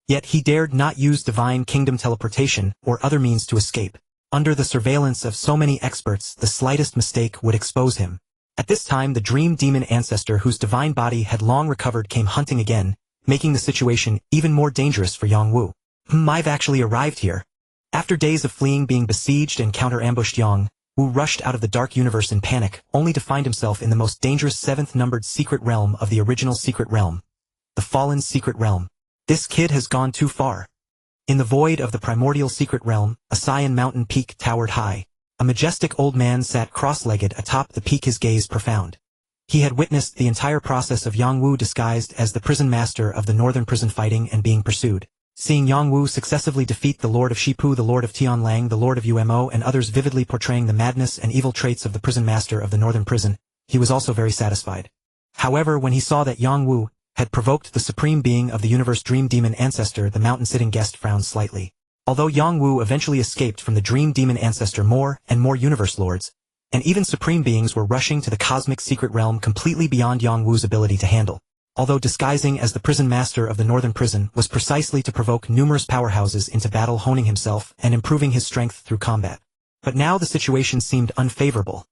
Yet he dared not use divine kingdom teleportation or other means to escape. Under the surveillance of so many experts, the slightest mistake would expose him. At this time, the Dream Demon Ancestor, whose divine body had long recovered, came hunting again, making the situation even more dangerous for Yang Wu. I've actually arrived here. After days of fleeing, being besieged and counter-ambushed, Yang Wu rushed out of the dark universe in panic, only to find himself in the most dangerous 7th numbered secret realm of the original secret realm. The fallen secret realm. This kid has gone too far. In the void of the primordial secret realm, a Saiyan mountain peak towered high. A majestic old man sat cross-legged atop the peak, his gaze profound. He had witnessed the entire process of Yang Wu disguised as the prison master of the northern prison fighting and being pursued. Seeing Yang Wu successively defeat the Lord of Shipu, the Lord of Tianlang, the Lord of Umo, and others, vividly portraying the madness and evil traits of the prison master of the northern prison, he was also very satisfied. However, when he saw that Yang Wu had provoked the supreme being of the universe, Dream Demon Ancestor, the mountain-sitting guest frowned slightly. Although Yang Wu eventually escaped from the Dream Demon Ancestor, more and more universe lords, and even supreme beings, were rushing to the cosmic secret realm, completely beyond Yang Wu's ability to handle. Although disguising as the prison master of the northern prison was precisely to provoke numerous powerhouses into battle, honing himself and improving his strength through combat. But now the situation seemed unfavorable.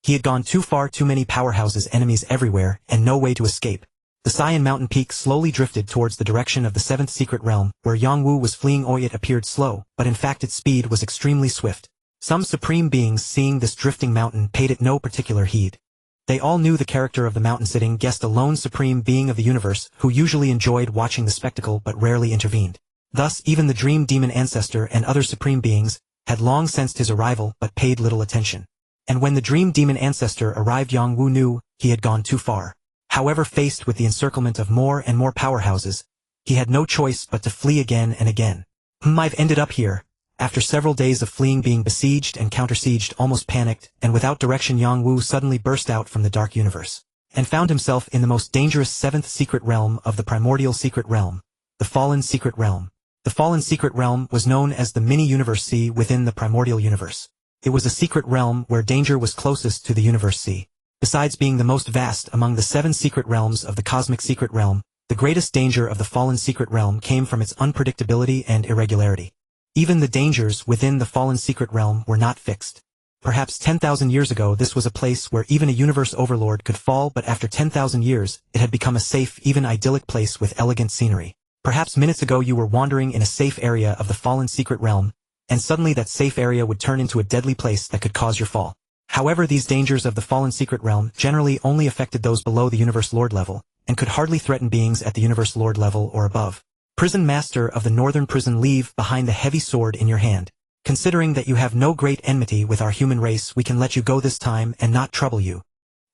He had gone too far, too many powerhouses, enemies everywhere, and no way to escape. The Saiyan mountain peak slowly drifted towards the direction of the 7th secret realm, where Yang Wu was fleeing. It appeared slow, but in fact its speed was extremely swift. Some supreme beings, seeing this drifting mountain, paid it no particular heed. They all knew the character of the mountain-sitting guest, a lone supreme being of the universe who usually enjoyed watching the spectacle but rarely intervened. Thus, even the Dream Demon Ancestor and other supreme beings had long sensed his arrival but paid little attention. And when the Dream Demon Ancestor arrived, Yang Wu knew he had gone too far. However, faced with the encirclement of more and more powerhouses, he had no choice but to flee again and again. I've ended up here. After several days of fleeing, being besieged and counter-sieged, almost panicked, and without direction, Yang Wu suddenly burst out from the dark universe. and found himself in the most dangerous seventh secret realm of the primordial secret realm, the Fallen Secret Realm. The Fallen Secret Realm was known as the mini-universe C within the primordial universe. It was a secret realm where danger was closest to the universe C. Besides being the most vast among the 7 secret realms of the cosmic secret realm, the greatest danger of the Fallen Secret Realm came from its unpredictability and irregularity. Even the dangers within the Fallen Secret Realm were not fixed. Perhaps 10,000 years ago this was a place where even a universe overlord could fall, but after 10,000 years, it had become a safe, even idyllic place with elegant scenery. Perhaps minutes ago you were wandering in a safe area of the Fallen Secret Realm, and suddenly that safe area would turn into a deadly place that could cause your fall. However, these dangers of the Fallen Secret Realm generally only affected those below the Universe Lord level, and could hardly threaten beings at the Universe Lord level or above. Prison Master of the Northern Prison, leave behind the heavy sword in your hand. Considering that you have no great enmity with our human race, we can let you go this time and not trouble you.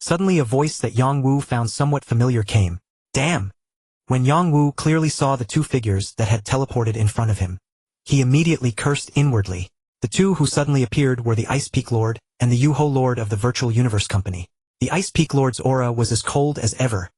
Suddenly a voice that Yang Wu found somewhat familiar came. Damn! When Yang Wu clearly saw the 2 figures that had teleported in front of him, he immediately cursed inwardly. The 2 who suddenly appeared were the Ice Peak Lord and the Yuho Lord of the Virtual Universe Company. The Ice Peak Lord's aura was as cold as ever.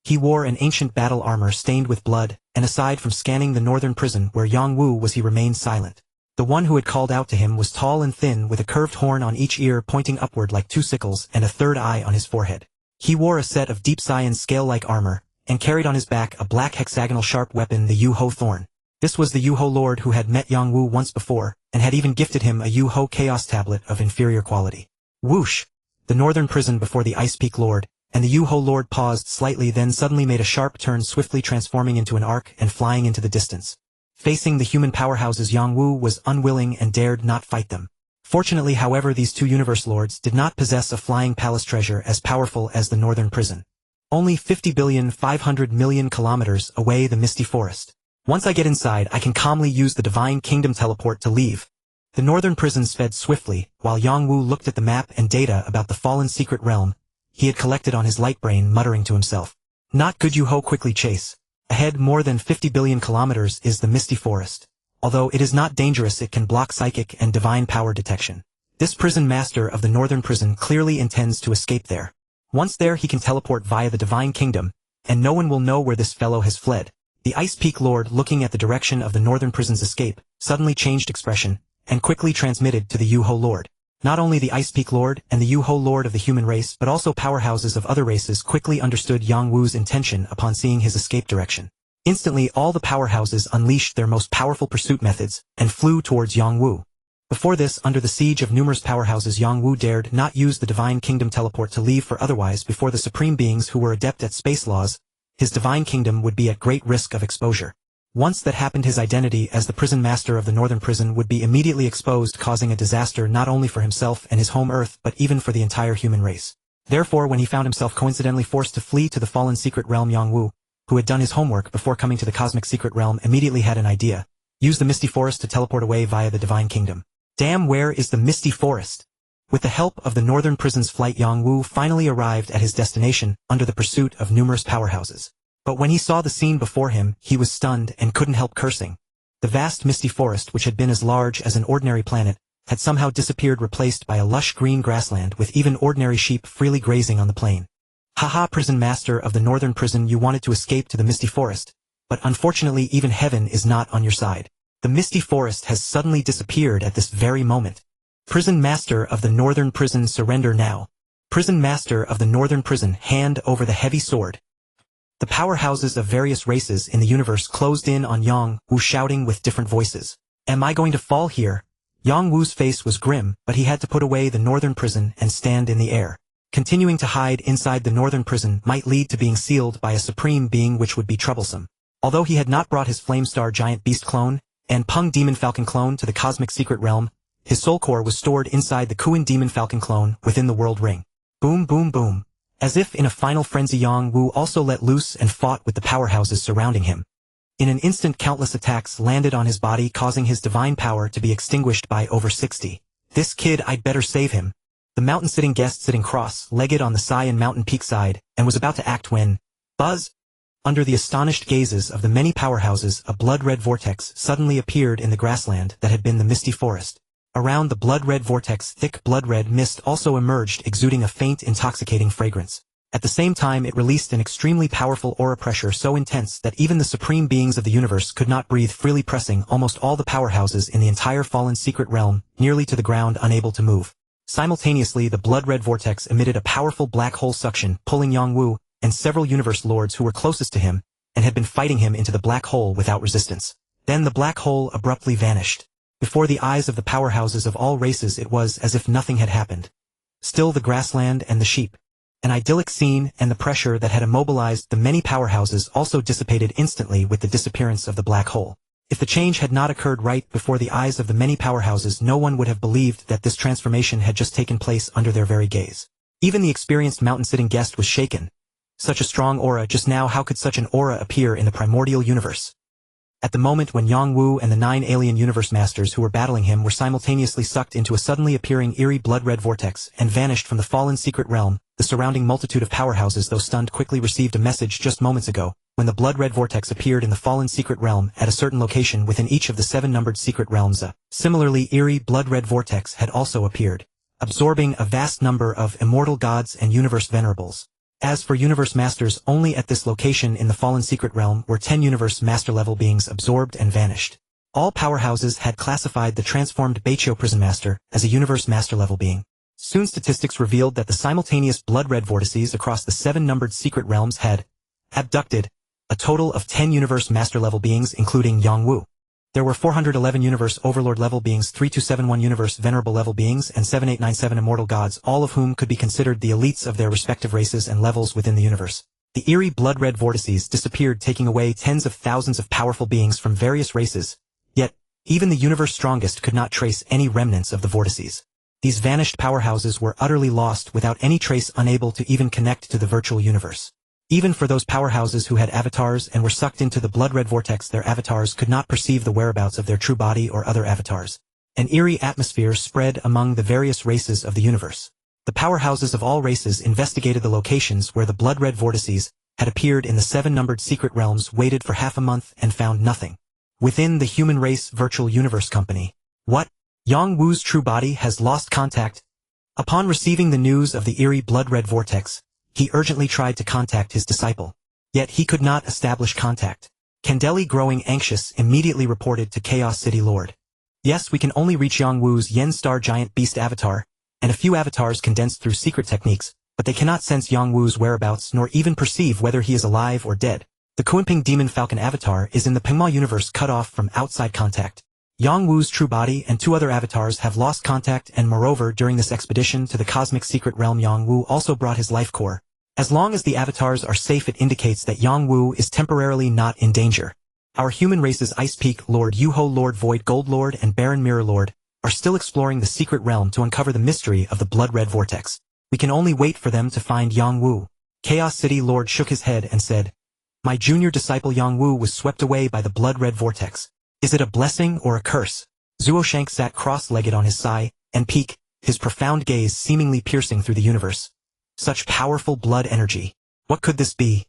He wore an ancient battle armor stained with blood, and aside from scanning the northern prison where Yang Wu was, he remained silent. The one who had called out to him was tall and thin, with a curved horn on each ear pointing upward like 2 sickles and a third eye on his forehead. He wore a set of deep cyan scale-like armor, and carried on his back a black hexagonal sharp weapon, the Yuho Thorn. This was the Yuho Lord who had met Yang Wu once before, and had even gifted him a Yuho Chaos Tablet of inferior quality. Whoosh! The northern prison before the Ice Peak Lord, and the Yuho Lord paused slightly, then suddenly made a sharp turn, swiftly transforming into an arc and flying into the distance. Facing the human powerhouses, Yang Wu was unwilling and dared not fight them. Fortunately, however, these 2 universe lords did not possess a flying palace treasure as powerful as the northern prison. Only 50,500,000,000 kilometers away, the misty forest. Once I get inside, I can calmly use the Divine Kingdom teleport to leave. The northern prison sped swiftly, while Yang Wu looked at the map and data about the Fallen Secret Realm he had collected on his light brain, muttering to himself. Not good. Yuho quickly chase. Ahead more than 50 billion kilometers is the misty forest. Although it is not dangerous, it can block psychic and divine power detection. This prison master of the northern prison clearly intends to escape there. Once there, he can teleport via the Divine Kingdom, and no one will know where this fellow has fled. The Ice Peak Lord, looking at the direction of the northern prison's escape, suddenly changed expression, and quickly transmitted to the Yuho Lord. Not only the Ice Peak Lord and the Yuho Lord of the human race, but also powerhouses of other races quickly understood Yang Wu's intention upon seeing his escape direction. Instantly, all the powerhouses unleashed their most powerful pursuit methods, and flew towards Yang Wu. Before this, under the siege of numerous powerhouses, Yang Wu dared not use the Divine Kingdom teleport to leave, for otherwise, before the supreme beings who were adept at space laws, his Divine Kingdom would be at great risk of exposure. Once that happened, his identity as the prison master of the northern prison would be immediately exposed, causing a disaster not only for himself and his home Earth, but even for the entire human race. Therefore, when he found himself coincidentally forced to flee to the Fallen Secret Realm, Yang Wu, who had done his homework before coming to the Cosmic Secret Realm, immediately had an idea. Use the Misty Forest to teleport away via the Divine Kingdom. Damn, where is the Misty Forest? With the help of the northern prison's flight, Yang Wu finally arrived at his destination under the pursuit of numerous powerhouses. But when he saw the scene before him, he was stunned and couldn't help cursing. The vast misty forest, which had been as large as an ordinary planet, had somehow disappeared, replaced by a lush green grassland with even ordinary sheep freely grazing on the plain. Haha, prison master of the northern prison, you wanted to escape to the misty forest, but unfortunately even heaven is not on your side. The misty forest has suddenly disappeared at this very moment. Prison master of the northern prison, surrender now. Prison master of the northern prison, hand over the heavy sword. The powerhouses of various races in the universe closed in on Yang Wu, shouting with different voices. Am I going to fall here? Yang Wu's face was grim, but he had to put away the northern prison and stand in the air. Continuing to hide inside the northern prison might lead to being sealed by a supreme being, which would be troublesome. Although he had not brought his Flamestar Giant Beast clone and Peng Demon Falcon clone to the Cosmic Secret Realm, his soul core was stored inside the Kuin Demon Falcon clone within the World Ring. Boom, boom, boom. As if in a final frenzy, Yang Wu also let loose and fought with the powerhouses surrounding him. In an instant, countless attacks landed on his body, causing his divine power to be extinguished by over 60. This kid, I'd better save him. The mountain-sitting guest, sitting cross-legged on the Cyan Mountain peak side, and was about to act when, buzz! Under the astonished gazes of the many powerhouses, a blood-red vortex suddenly appeared in the grassland that had been the misty forest. Around the blood-red vortex, thick blood-red mist also emerged, exuding a faint, intoxicating fragrance. At the same time, it released an extremely powerful aura pressure so intense that even the supreme beings of the universe could not breathe freely, pressing almost all the powerhouses in the entire fallen secret realm nearly to the ground, unable to move. Simultaneously, the blood-red vortex emitted a powerful black hole suction, pulling Yangwu and several universe lords who were closest to him and had been fighting him into the black hole without resistance. Then the black hole abruptly vanished. Before the eyes of the powerhouses of all races, it was as if nothing had happened. Still the grassland and the sheep. An idyllic scene, and the pressure that had immobilized the many powerhouses also dissipated instantly with the disappearance of the black hole. If the change had not occurred right before the eyes of the many powerhouses, no one would have believed that this transformation had just taken place under their very gaze. Even the experienced mountain-sitting guest was shaken. Such a strong aura just now, how could such an aura appear in the primordial universe? At the moment when Yangwu and the 9 alien universe masters who were battling him were simultaneously sucked into a suddenly appearing eerie blood-red vortex and vanished from the fallen secret realm, the surrounding multitude of powerhouses, though stunned, quickly received a message just moments ago, when the blood-red vortex appeared in the fallen secret realm at a certain location within each of the 7 numbered secret realms. A similarly eerie blood-red vortex had also appeared, absorbing a vast number of immortal gods and universe venerables. As for universe masters, only at this location in the fallen secret realm were 10 universe master level beings absorbed and vanished. All powerhouses had classified the transformed Baichio prison master as a universe master level being. Soon statistics revealed that the simultaneous blood-red vortices across the 7 numbered secret realms had abducted a total of 10 universe master level beings, including Yangwu. There were 411 universe overlord level beings, 3271 universe venerable level beings, and 7897 immortal gods, all of whom could be considered the elites of their respective races and levels within the universe. The eerie blood-red vortices disappeared, taking away tens of thousands of powerful beings from various races, yet even the universe strongest could not trace any remnants of the vortices. These vanished powerhouses were utterly lost, without any trace, unable to even connect to the virtual universe. Even for those powerhouses who had avatars and were sucked into the blood-red vortex, their avatars could not perceive the whereabouts of their true body or other avatars. An eerie atmosphere spread among the various races of the universe. The powerhouses of all races investigated the locations where the blood-red vortices had appeared in the 7 numbered secret realms, waited for half a month, and found nothing. Within the human race virtual universe company. What? Yangwu's true body has lost contact? Upon receiving the news of the eerie blood-red vortex, he urgently tried to contact his disciple. Yet he could not establish contact. Candeli, growing anxious, immediately reported to Chaos City Lord. Yes, we can only reach Yangwu's Yen Star Giant Beast avatar, and a few avatars condensed through secret techniques, but they cannot sense Yangwu's whereabouts nor even perceive whether he is alive or dead. The Kuimping Demon Falcon avatar is in the Pingma universe, cut off from outside contact. Yangwu's true body and 2 other avatars have lost contact, and moreover, during this expedition to the cosmic secret realm, Yangwu also brought his life core. As long as the avatars are safe, it indicates that Yangwu is temporarily not in danger. Our human race's Ice Peak Lord Yuho, Lord Void Gold Lord, and Baron Mirror Lord are still exploring the secret realm to uncover the mystery of the blood-red vortex. We can only wait for them to find Yangwu. Chaos City Lord shook his head and said, "My junior disciple Yangwu was swept away by the blood-red vortex. Is it a blessing or a curse?" Zuo Shank sat cross-legged on his sai, and Peak, his profound gaze seemingly piercing through the universe. Such powerful blood energy. What could this be?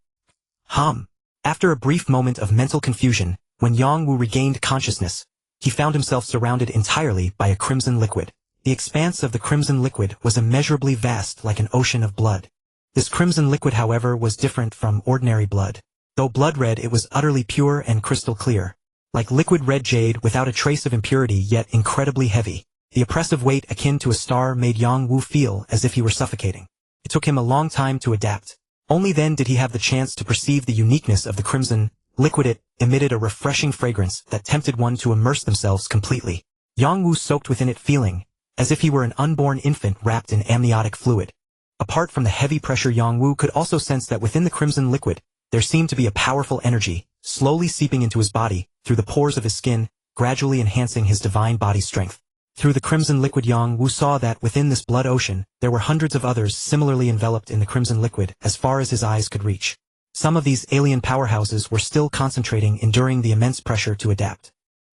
After a brief moment of mental confusion, when Yangwu regained consciousness, he found himself surrounded entirely by a crimson liquid. The expanse of the crimson liquid was immeasurably vast, like an ocean of blood. This crimson liquid, however, was different from ordinary blood. Though blood red, it was utterly pure and crystal clear. Like liquid red jade without a trace of impurity, yet incredibly heavy. The oppressive weight akin to a star made Yangwu feel as if he were suffocating. It took him a long time to adapt. Only then did he have the chance to perceive the uniqueness of the crimson liquid. It emitted a refreshing fragrance that tempted one to immerse themselves completely. Yangwu soaked within it, feeling as if he were an unborn infant wrapped in amniotic fluid. Apart from the heavy pressure, Yangwu could also sense that within the crimson liquid, there seemed to be a powerful energy, slowly seeping into his body, through the pores of his skin, gradually enhancing his divine body strength. Through the crimson liquid, Yangwu saw that within this blood ocean, there were hundreds of others similarly enveloped in the crimson liquid, as far as his eyes could reach. Some of these alien powerhouses were still concentrating, enduring the immense pressure to adapt.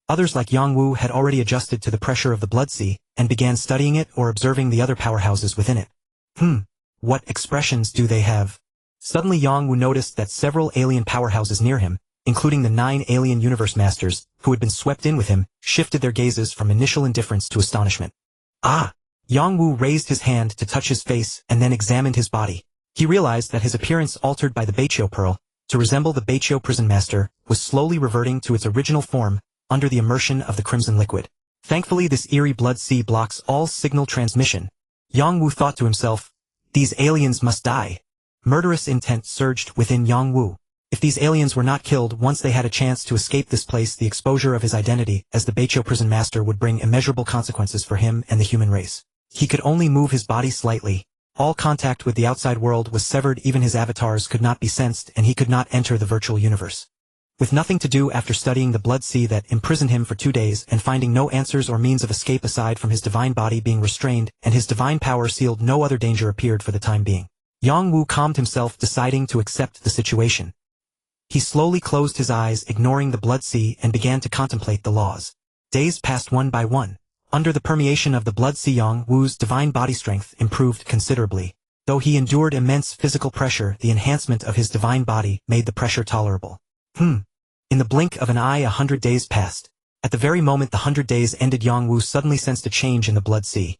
Others, like Yangwu, had already adjusted to the pressure of the blood sea, and began studying it or observing the other powerhouses within it. What expressions do they have? Suddenly Yangwu noticed that several alien powerhouses near him, including the 9 alien universe masters, who had been swept in with him, shifted their gazes from initial indifference to astonishment. Yangwu raised his hand to touch his face and then examined his body. He realized that his appearance altered by the Baichio Pearl, to resemble the Baichio prison master, was slowly reverting to its original form, under the immersion of the crimson liquid. Thankfully this eerie blood sea blocks all signal transmission. Yang Wu thought to himself, these aliens must die. Murderous intent surged within Yang Wu. If these aliens were not killed once they had a chance to escape this place, the exposure of his identity as the Baichio prison master would bring immeasurable consequences for him and the human race. He could only move his body slightly. All contact with the outside world was severed, even his avatars could not be sensed, and he could not enter the virtual universe. With nothing to do after studying the blood sea that imprisoned him for 2 days and finding no answers or means of escape aside from his divine body being restrained and his divine power sealed, no other danger appeared for the time being. Yang Wu calmed himself, deciding to accept the situation. He slowly closed his eyes, ignoring the blood sea, and began to contemplate the laws. Days passed one by one. Under the permeation of the blood sea, Yang Wu's divine body strength improved considerably. Though he endured immense physical pressure, the enhancement of his divine body made the pressure tolerable. In the blink of an eye 100 days passed. At the very moment the 100 days ended, Yang Wu suddenly sensed a change in the blood sea.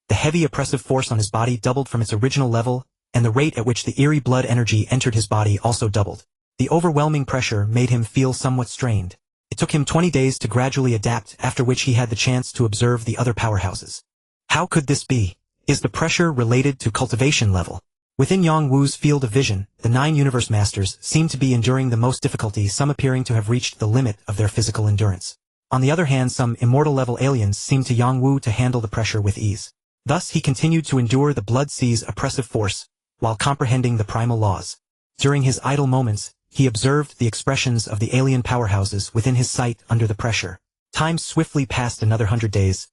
The heavy oppressive force on his body doubled from its original level, and the rate at which the eerie blood energy entered his body also doubled. The overwhelming pressure made him feel somewhat strained. It took him 20 days to gradually adapt, after which he had the chance to observe the other powerhouses. How could this be? Is the pressure related to cultivation level? Within Yang Wu's field of vision, the 9 universe masters seemed to be enduring the most difficulty, some appearing to have reached the limit of their physical endurance. On the other hand, some immortal-level aliens seemed to Yang Wu to handle the pressure with ease. Thus he continued to endure the blood sea's oppressive force, while comprehending the primal laws. During his idle moments, he observed the expressions of the alien powerhouses within his sight under the pressure. Time swiftly passed another 100 days.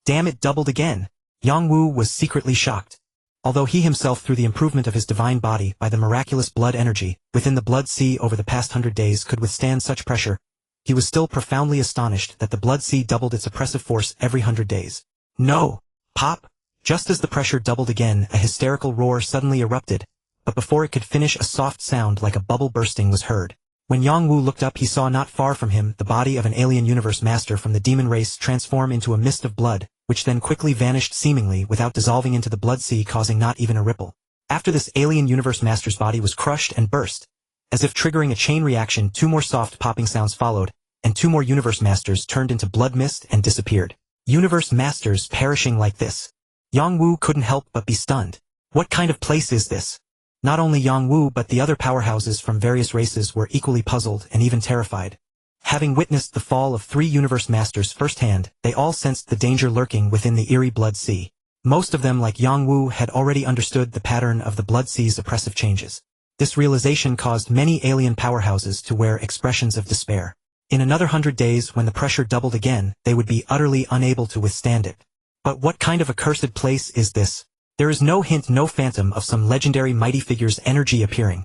Damn, it doubled again! Yang Wu was secretly shocked. Although he himself, through the improvement of his divine body by the miraculous blood energy within the blood sea over the past 100 days, could withstand such pressure, he was still profoundly astonished that the blood sea doubled its oppressive force every 100 days. No! Pop! Just as the pressure doubled again, a hysterical roar suddenly erupted, but before it could finish, a soft sound like a bubble bursting was heard. When Yang Wu looked up, he saw not far from him the body of an alien universe master from the demon race transform into a mist of blood, which then quickly vanished seemingly without dissolving into the blood sea, causing not even a ripple. After this alien universe master's body was crushed and burst, as if triggering a chain reaction, 2 more soft popping sounds followed, and 2 more universe masters turned into blood mist and disappeared. Universe masters perishing like this. Yang Wu couldn't help but be stunned. What kind of place is this? Not only Yang Wu but the other powerhouses from various races were equally puzzled and even terrified. Having witnessed the fall of 3 universe masters firsthand, they all sensed the danger lurking within the eerie blood sea. Most of them, like Yang Wu, had already understood the pattern of the blood sea's oppressive changes. This realization caused many alien powerhouses to wear expressions of despair. In another 100 days, when the pressure doubled again, they would be utterly unable to withstand it. But what kind of accursed place is this? There is no hint, no phantom of some legendary mighty figure's energy appearing.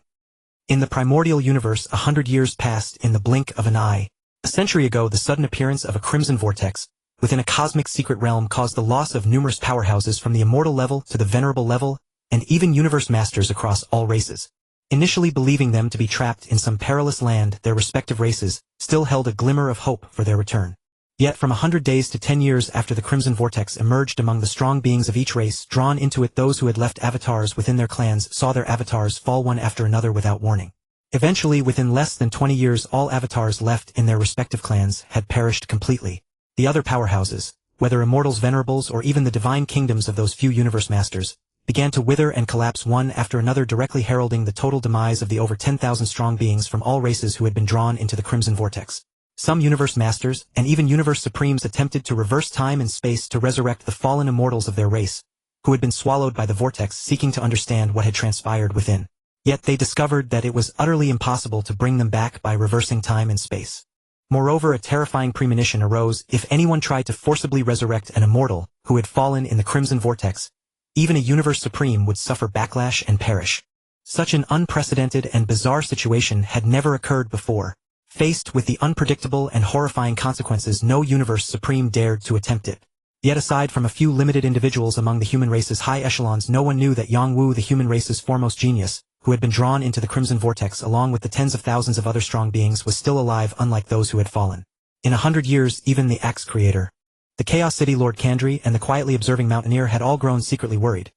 In the primordial universe, 100 years passed in the blink of an eye. A century ago, the sudden appearance of a crimson vortex within a cosmic secret realm caused the loss of numerous powerhouses from the immortal level to the venerable level, and even universe masters across all races. Initially believing them to be trapped in some perilous land, their respective races still held a glimmer of hope for their return. Yet from 100 days to 10 years after the crimson vortex emerged among the strong beings of each race drawn into it, those who had left avatars within their clans saw their avatars fall one after another without warning. Eventually, within less than 20 years, all avatars left in their respective clans had perished completely. The other powerhouses, whether immortals, venerables, or even the divine kingdoms of those few universe masters, began to wither and collapse one after another, directly heralding the total demise of the over 10,000 strong beings from all races who had been drawn into the crimson vortex. Some universe masters, and even universe supremes, attempted to reverse time and space to resurrect the fallen immortals of their race, who had been swallowed by the vortex, seeking to understand what had transpired within. Yet they discovered that it was utterly impossible to bring them back by reversing time and space. Moreover, a terrifying premonition arose: if anyone tried to forcibly resurrect an immortal who had fallen in the crimson vortex, even a universe supreme would suffer backlash and perish. Such an unprecedented and bizarre situation had never occurred before. Faced with the unpredictable and horrifying consequences, no universe supreme dared to attempt it. Yet aside from a few limited individuals among the human race's high echelons, no one knew that Yang Wu, the human race's foremost genius, who had been drawn into the crimson vortex along with the tens of thousands of other strong beings, was still alive, unlike those who had fallen. In 100 years, even the Axe Creator, the Chaos City Lord Kandri, and the quietly observing Mountaineer had all grown secretly worried.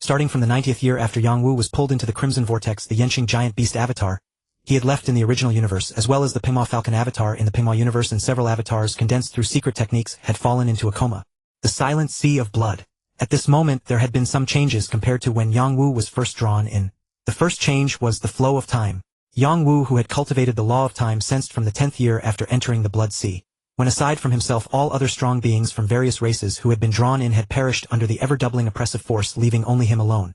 Starting from the 90th year after Yang Wu was pulled into the Crimson Vortex, the Yenqing Giant Beast avatar he had left in the original universe, as well as the Pingma Falcon avatar in the Pingma universe and several avatars condensed through secret techniques, had fallen into a coma. The Silent Sea of Blood. At this moment there had been some changes compared to when Yang Wu was first drawn in. The first change was the flow of time. Yang Wu, who had cultivated the law of time, sensed from the 10th year after entering the Blood Sea, when aside from himself all other strong beings from various races who had been drawn in had perished under the ever-doubling oppressive force, leaving only him alone.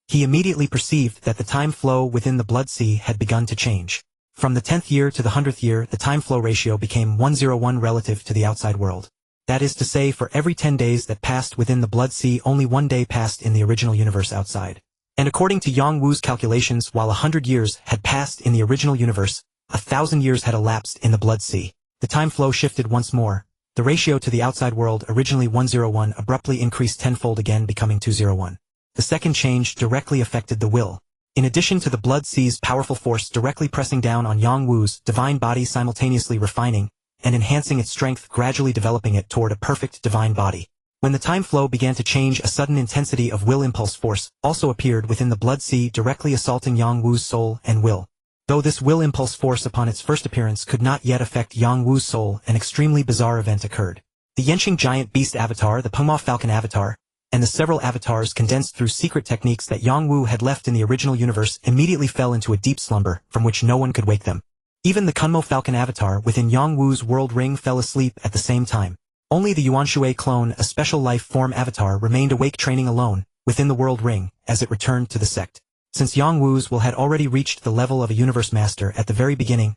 He immediately perceived that the time flow within the Blood Sea had begun to change. From the 10th year to the 100th year, the time flow ratio became 101 relative to the outside world. That is to say, for every 10 days that passed within the Blood Sea, only 1 day passed in the original universe outside. And according to Yang Wu's calculations, while 100 years had passed in the original universe, 1,000 years had elapsed in the Blood Sea. The time flow shifted once more. The ratio to the outside world, originally 101, abruptly increased tenfold again, becoming 201. The second change directly affected the will. In addition to the Blood Sea's powerful force directly pressing down on Yang Wu's divine body, simultaneously refining and enhancing its strength, gradually developing it toward a perfect divine body. When the time flow began to change, a sudden intensity of will impulse force also appeared within the Blood Sea, directly assaulting Yang Wu's soul and will. Though this will impulse force upon its first appearance could not yet affect Yang Wu's soul, an extremely bizarre event occurred. The Yenqing Giant Beast avatar, the Pingma Falcon avatar, and the several avatars condensed through secret techniques that Yang Wu had left in the original universe immediately fell into a deep slumber, from which no one could wake them. Even the Kunmo Falcon avatar within Yang Wu's world ring fell asleep at the same time. Only the Yuanshui clone, a special life form avatar, remained awake, training alone within the world ring as it returned to the sect. Since Yang Wu's will had already reached the level of a universe master at the very beginning,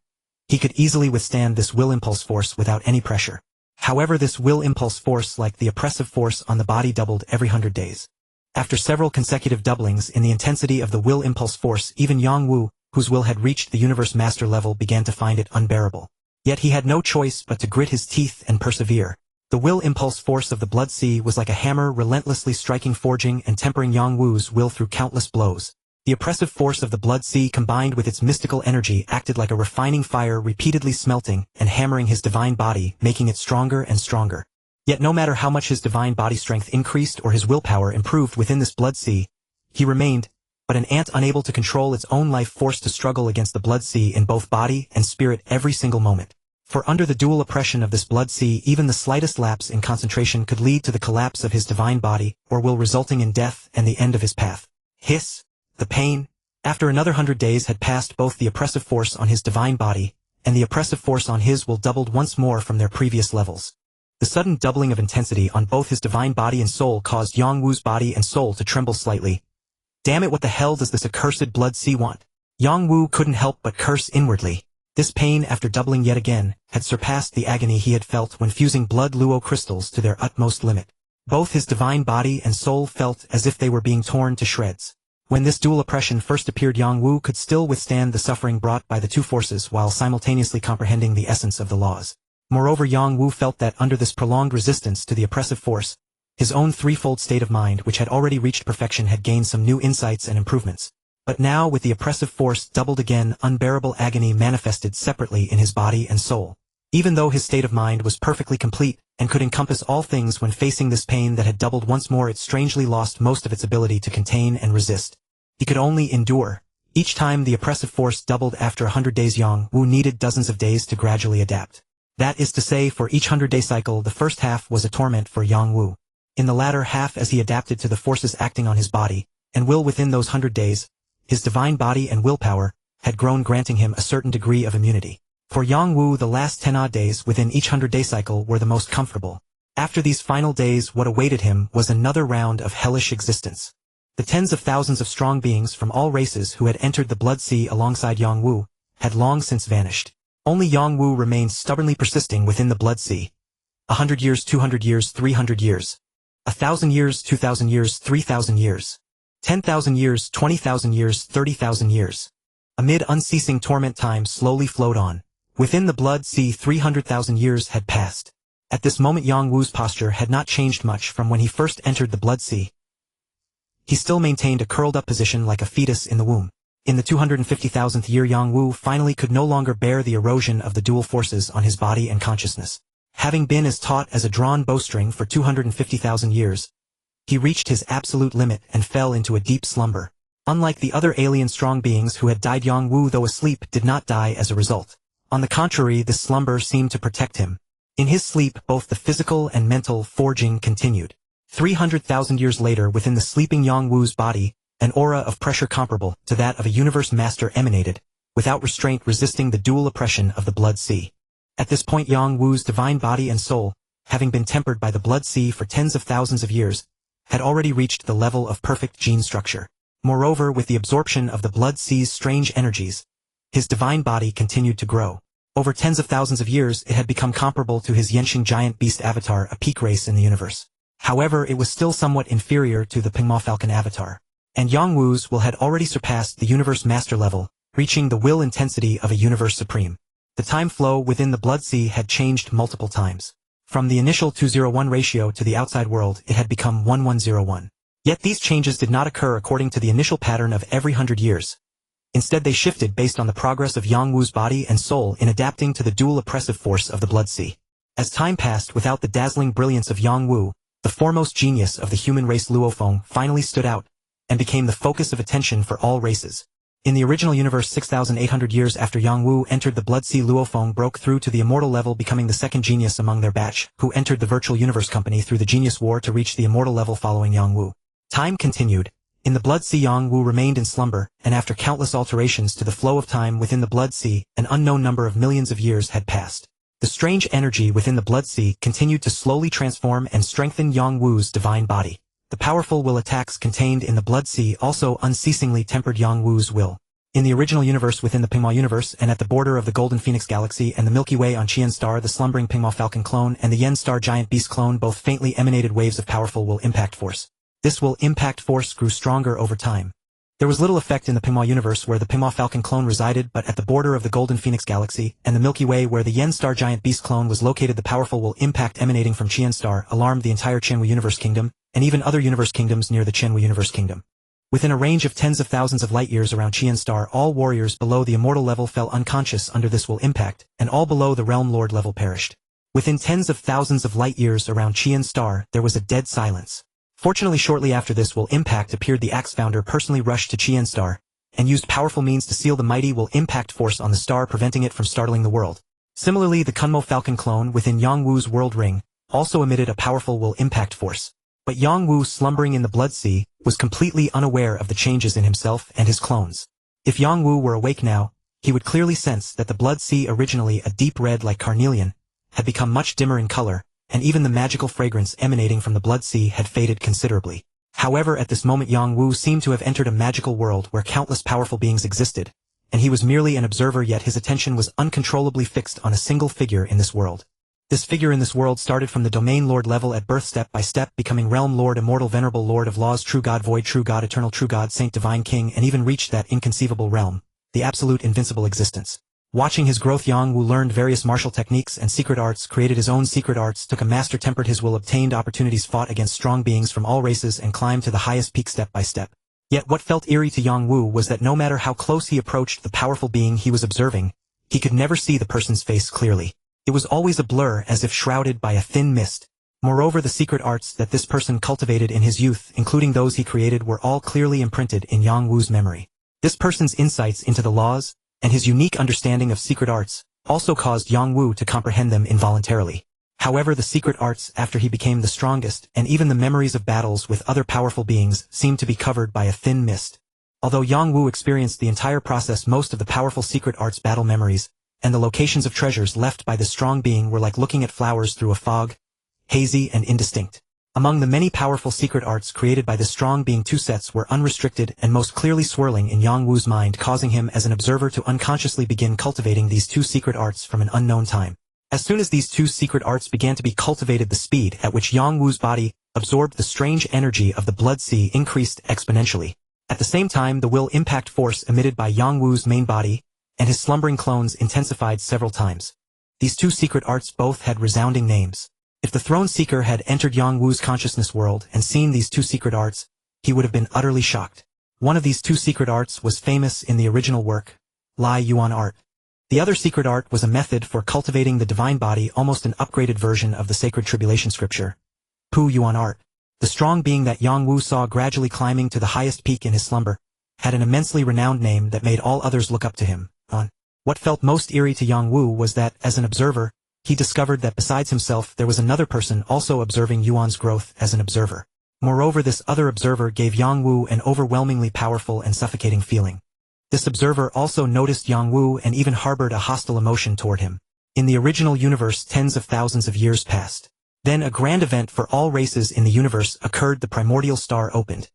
he could easily withstand this will impulse force without any pressure. However, this will impulse force, like the oppressive force on the body, doubled every 100 days. After several consecutive doublings in the intensity of the will impulse force, even Yang Wu, whose will had reached the universe master level, began to find it unbearable. Yet he had no choice but to grit his teeth and persevere. The will impulse force of the Blood Sea was like a hammer, relentlessly striking, forging and tempering Yang Wu's will through countless blows. The oppressive force of the Blood Sea, combined with its mystical energy, acted like a refining fire, repeatedly smelting and hammering his divine body, making it stronger and stronger. Yet no matter how much his divine body strength increased or his willpower improved within this Blood Sea, he remained but an ant, unable to control its own life, forced to struggle against the Blood Sea in both body and spirit every single moment. For under the dual oppression of this Blood Sea, even the slightest lapse in concentration could lead to the collapse of his divine body or will, resulting in death and the end of his path. Hiss! The pain. After another 100 days had passed, both the oppressive force on his divine body and the oppressive force on his will doubled once more from their previous levels. The sudden doubling of intensity on both his divine body and soul caused Yang Wu's body and soul to tremble slightly. Damn it, what the hell does this accursed Blood Sea want? Yang Wu couldn't help but curse inwardly. This pain, after doubling yet again, had surpassed the agony he had felt when fusing blood Luo crystals to their utmost limit. Both his divine body and soul felt as if they were being torn to shreds. When this dual oppression first appeared, Yang Wu could still withstand the suffering brought by the two forces while simultaneously comprehending the essence of the laws. Moreover, Yang Wu felt that under this prolonged resistance to the oppressive force, his own threefold state of mind, which had already reached perfection, had gained some new insights and improvements. But now, with the oppressive force doubled again, unbearable agony manifested separately in his body and soul. Even though his state of mind was perfectly complete and could encompass all things, when facing this pain that had doubled once more, it strangely lost most of its ability to contain and resist. He could only endure. Each time the oppressive force doubled after 100 days, Yang Wu needed dozens of days to gradually adapt. That is to say, for each 100-day cycle, the first half was a torment for Yang Wu. In the latter half, as he adapted to the forces acting on his body and will within those 100 days, his divine body and willpower had grown, granting him a certain degree of immunity. For Yang Wu, the last 10-odd days within each 100-day cycle were the most comfortable. After these final days, what awaited him was another round of hellish existence. The tens of thousands of strong beings from all races who had entered the Blood Sea alongside Yang Wu had long since vanished. Only Yang Wu remained stubbornly persisting within the Blood Sea. 100 years, 200 years, 300 years. 1,000 years, 2,000 years, 3,000 years. 10,000 years, 20,000 years, 30,000 years. Amid unceasing torment, time slowly flowed on. Within the Blood Sea, 300,000 years had passed. At this moment, Yang Wu's posture had not changed much from when he first entered the Blood Sea. He still maintained a curled-up position like a fetus in the womb. In the 250,000th year, Yang Wu finally could no longer bear the erosion of the dual forces on his body and consciousness. Having been as taut as a drawn bowstring for 250,000 years, He reached his absolute limit and fell into a deep slumber. Unlike the other alien strong beings who had died, Yang Wu, though asleep, did not die as a result. On the contrary, this slumber seemed to protect him. In his sleep, both the physical and mental forging continued. 300,000 years later, within the sleeping Yang Wu's body, an aura of pressure comparable to that of a universe master emanated, without restraint, resisting the dual oppression of the blood sea. At this point, Yang Wu's divine body and soul, having been tempered by the blood sea for tens of thousands of years, had already reached the level of perfect gene structure. Moreover, with the absorption of the blood sea's strange energies, his divine body continued to grow. Over tens of thousands of years, it had become comparable to his Yenshing giant beast avatar, a peak race in the universe. However, it was still somewhat inferior to the Pingma Falcon avatar. And Yang Wu's will had already surpassed the universe master level, reaching the will intensity of a universe supreme. The time flow within the blood sea had changed multiple times. From the initial 2:1 ratio to the outside world, it had become 1101. Yet these changes did not occur according to the initial pattern of every 100 years. Instead, they shifted based on the progress of Yang Wu's body and soul in adapting to the dual oppressive force of the blood sea. As time passed without the dazzling brilliance of Yang Wu, the foremost genius of the human race, Luo Feng, finally stood out and became the focus of attention for all races. In the original universe, 6,800 years after Yang Wu entered the blood sea, Luo Feng broke through to the immortal level, becoming the second genius among their batch, who entered the virtual universe company through the genius war to reach the immortal level following Yang Wu. Time continued. In the blood sea, Yang Wu remained in slumber, and after countless alterations to the flow of time within the blood sea, an unknown number of millions of years had passed. The strange energy within the blood sea continued to slowly transform and strengthen Yang Wu's divine body. The powerful will attacks contained in the blood sea also unceasingly tempered Yang Wu's will. In the original universe within the Pingma universe, and at the border of the Golden Phoenix galaxy and the Milky Way on Qian Star, the slumbering Pingma Falcon clone and the Yen Star giant beast clone both faintly emanated waves of powerful will impact force. This will impact force grew stronger over time. There was little effect in the Pingma universe where the Pingma Falcon clone resided, but at the border of the Golden Phoenix galaxy and the Milky Way where the Yen Star giant beast clone was located, the powerful will impact emanating from Qian Star alarmed the entire Qianwu universe kingdom, and even other universe kingdoms near the Qianwu universe kingdom. Within a range of tens of thousands of light years around Qian Star, all warriors below the immortal level fell unconscious under this will impact, and all below the realm lord level perished. Within tens of thousands of light years around Qian Star, there was a dead silence. Fortunately, shortly after this will impact appeared, the Axe founder personally rushed to Qian Star and used powerful means to seal the mighty will impact force on the star, preventing it from startling the world. Similarly, the Kunmo Falcon clone within Yang Wu's world ring also emitted a powerful will impact force. But Yang Wu, slumbering in the blood sea, was completely unaware of the changes in himself and his clones. If Yang Wu were awake now, he would clearly sense that the blood sea, originally a deep red like carnelian, had become much dimmer in color, and even the magical fragrance emanating from the blood sea had faded considerably. However, at this moment Yang Wu seemed to have entered a magical world where countless powerful beings existed, and he was merely an observer, yet his attention was uncontrollably fixed on a single figure in this world. This figure in this world started from the domain lord level at birth, step by step becoming realm lord, immortal, venerable lord of laws, true god, void, true god, eternal, true god, saint, divine king, and even reached that inconceivable realm, the absolute invincible existence. Watching his growth, Yang Wu learned various martial techniques and secret arts, created his own secret arts, took a master, tempered his will, obtained opportunities, fought against strong beings from all races, and climbed to the highest peak step by step. Yet what felt eerie to Yang Wu was that no matter how close he approached the powerful being he was observing, he could never see the person's face clearly. It was always a blur, as if shrouded by a thin mist. Moreover, the secret arts that this person cultivated in his youth, including those he created, were all clearly imprinted in Yang Wu's memory. This person's insights into the laws, and his unique understanding of secret arts, also caused Yang Wu to comprehend them involuntarily. However, the secret arts, after he became the strongest, and even the memories of battles with other powerful beings, seemed to be covered by a thin mist. Although Yang Wu experienced the entire process, most of the powerful secret arts battle memories, and the locations of treasures left by this strong being were like looking at flowers through a fog, hazy and indistinct. Among the many powerful secret arts created by this strong being, two sets were unrestricted and most clearly swirling in Yang Wu's mind, causing him as an observer to unconsciously begin cultivating these two secret arts from an unknown time. As soon as these two secret arts began to be cultivated, the speed at which Yang Wu's body absorbed the strange energy of the blood sea increased exponentially. At the same time, the will impact force emitted by Yang Wu's main body and his slumbering clones intensified several times. These two secret arts both had resounding names. If the throne seeker had entered Yang Wu's consciousness world and seen these two secret arts, he would have been utterly shocked. One of these two secret arts was famous in the original work, Lai Yuan art. The other secret art was a method for cultivating the divine body, almost an upgraded version of the sacred tribulation scripture, Pu Yuan art. The strong being that Yang Wu saw gradually climbing to the highest peak in his slumber, had an immensely renowned name that made all others look up to him. What felt most eerie to Yang Wu was that, as an observer, he discovered that besides himself there was another person also observing Yuan's growth as an observer. Moreover, this other observer gave Yang Wu an overwhelmingly powerful and suffocating feeling. This observer also noticed Yang Wu and even harbored a hostile emotion toward him. In the original universe, tens of thousands of years passed. Then a grand event for all races in the universe occurred. The primordial star opened.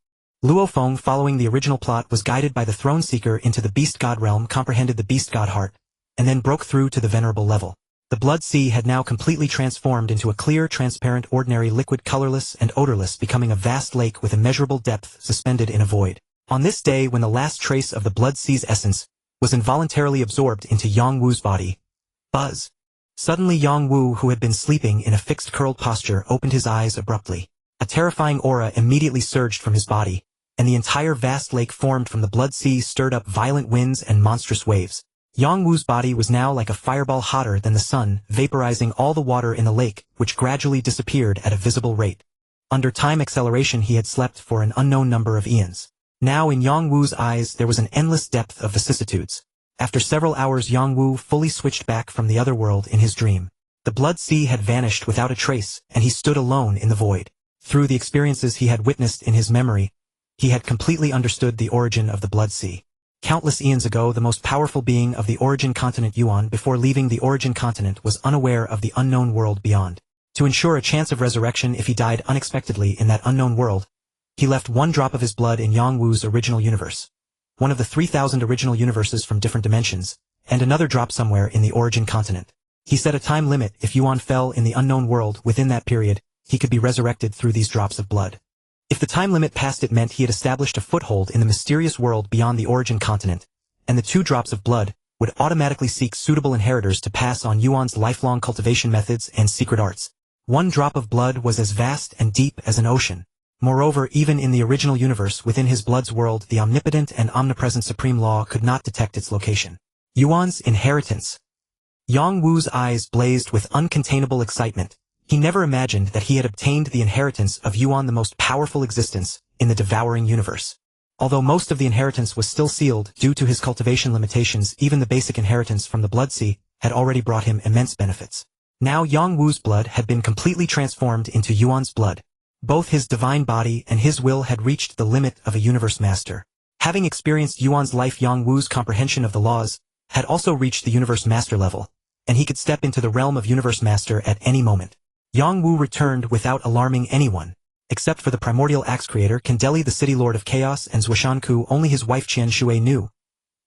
Luo Feng, following the original plot, was guided by the throne seeker into the beast god realm, comprehended the beast god heart, and then broke through to the venerable level. The blood sea had now completely transformed into a clear, transparent, ordinary liquid, colorless and odorless, becoming a vast lake with immeasurable depth suspended in a void. On this day, when the last trace of the blood sea's essence was involuntarily absorbed into Yang Wu's body, buzz. Suddenly Yang Wu, who had been sleeping in a fixed curled posture, opened his eyes abruptly. A terrifying aura immediately surged from his body, and the entire vast lake formed from the blood sea stirred up violent winds and monstrous waves. Yang Wu's body was now like a fireball, hotter than the sun, vaporizing all the water in the lake, which gradually disappeared at a visible rate. Under time acceleration, he had slept for an unknown number of eons. Now in Yang Wu's eyes there was an endless depth of vicissitudes. After several hours, Yang Wu fully switched back from the other world in his dream. The blood sea had vanished without a trace, and he stood alone in the void. Through the experiences he had witnessed in his memory, he had completely understood the origin of the blood sea. Countless eons ago, the most powerful being of the origin continent, Yuan, before leaving the origin continent, was unaware of the unknown world beyond. To ensure a chance of resurrection if he died unexpectedly in that unknown world, he left one drop of his blood in Yang Wu's original universe, one of the 3,000 original universes from different dimensions, and another drop somewhere in the origin continent. He set a time limit. If Yuan fell in the unknown world within that period, he could be resurrected through these drops of blood. If the time limit passed, it meant he had established a foothold in the mysterious world beyond the origin continent, and the 2 drops of blood would automatically seek suitable inheritors to pass on Yuan's lifelong cultivation methods and secret arts. 1 drop of blood was as vast and deep as an ocean. Moreover, even in the original universe within his blood's world, the omnipotent and omnipresent supreme law could not detect its location. Yuan's inheritance. Yang Wu's eyes blazed with uncontainable excitement. He never imagined that he had obtained the inheritance of Yuan, the most powerful existence in the devouring universe. Although most of the inheritance was still sealed due to his cultivation limitations, even the basic inheritance from the blood sea had already brought him immense benefits. Now Yang Wu's blood had been completely transformed into Yuan's blood. Both his divine body and his will had reached the limit of a universe master. Having experienced Yuan's life, Yang Wu's comprehension of the laws had also reached the universe master level, and he could step into the realm of universe master at any moment. Yang Wu returned without alarming anyone. Except for the primordial axe creator, Kandeli, the city lord of chaos, and Zhuoshanku, only his wife Qian Shui knew.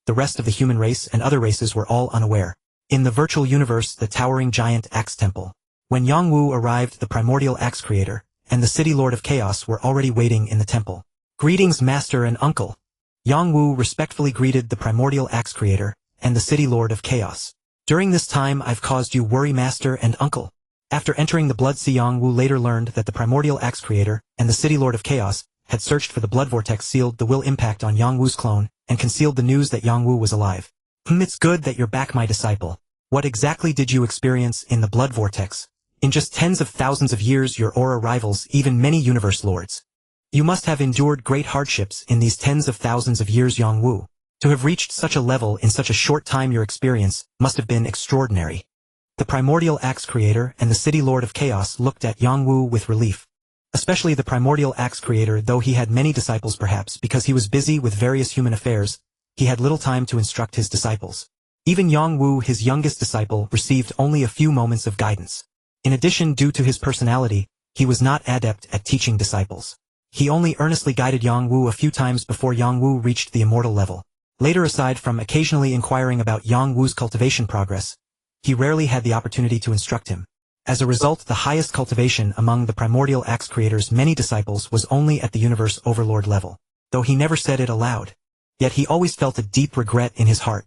The rest of the human race and other races were all unaware. In the virtual universe, the towering giant axe temple. When Yang Wu arrived, the primordial axe creator and the city lord of chaos were already waiting in the temple. Greetings, master and uncle. Yang Wu respectfully greeted the primordial axe creator and the city lord of chaos. During this time I've caused you worry, master and uncle. After entering the blood sea, Yang Wu later learned that the primordial axe creator and the city lord of chaos had searched for the blood vortex, sealed the will impact on Yang Wu's clone, and concealed the news that Yang Wu was alive. It's good that you're back, my disciple. What exactly did you experience in the blood vortex? In just tens of thousands of years, your aura rivals even many universe lords. You must have endured great hardships in these tens of thousands of years, Yang Wu. To have reached such a level in such a short time, your experience must have been extraordinary. The primordial axe creator and the city lord of chaos looked at Yang Wu with relief. Especially the primordial axe creator, though he had many disciples, perhaps because he was busy with various human affairs, he had little time to instruct his disciples. Even Yang Wu, his youngest disciple, received only a few moments of guidance. In addition, due to his personality, he was not adept at teaching disciples. He only earnestly guided Yang Wu a few times before Yang Wu reached the immortal level. Later, aside from occasionally inquiring about Yang Wu's cultivation progress, he rarely had the opportunity to instruct him. As a result, the highest cultivation among the primordial axe creator's many disciples was only at the universe overlord level, though he never said it aloud. Yet he always felt a deep regret in his heart.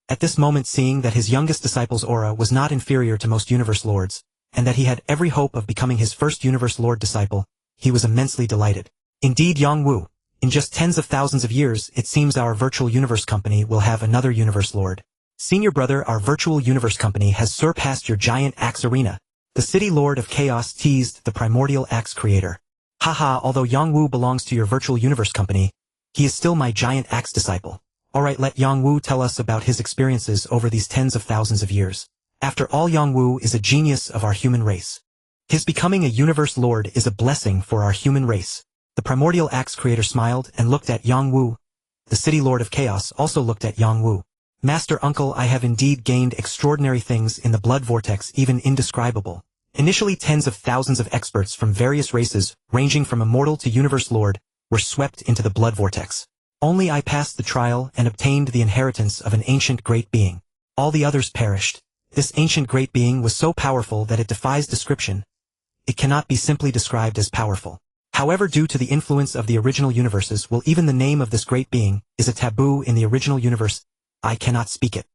At this moment, seeing that his youngest disciple's aura was not inferior to most universe lords, and that he had every hope of becoming his first universe lord disciple, he was immensely delighted. Indeed, Yang Wu, in just tens of thousands of years, it seems our virtual universe company will have another universe lord. Senior brother, our virtual universe company has surpassed your giant axe arena. The city lord of chaos teased the primordial axe creator. Haha, although Yang Wu belongs to your virtual universe company, he is still my giant axe disciple. Alright, let Yang Wu tell us about his experiences over these tens of thousands of years. After all, Yang Wu is a genius of our human race. His becoming a universe lord is a blessing for our human race. The primordial axe creator smiled and looked at Yang Wu. The city lord of chaos also looked at Yang Wu. Master Uncle, I have indeed gained extraordinary things in the blood vortex, even indescribable. Initially, tens of thousands of experts from various races, ranging from immortal to universe lord, were swept into the blood vortex. Only I passed the trial and obtained the inheritance of an ancient great being. All the others perished. This ancient great being was so powerful that it defies description. It cannot be simply described as powerful. However, due to the influence of the original universes, even the name of this great being is a taboo in the original universe. I cannot speak it.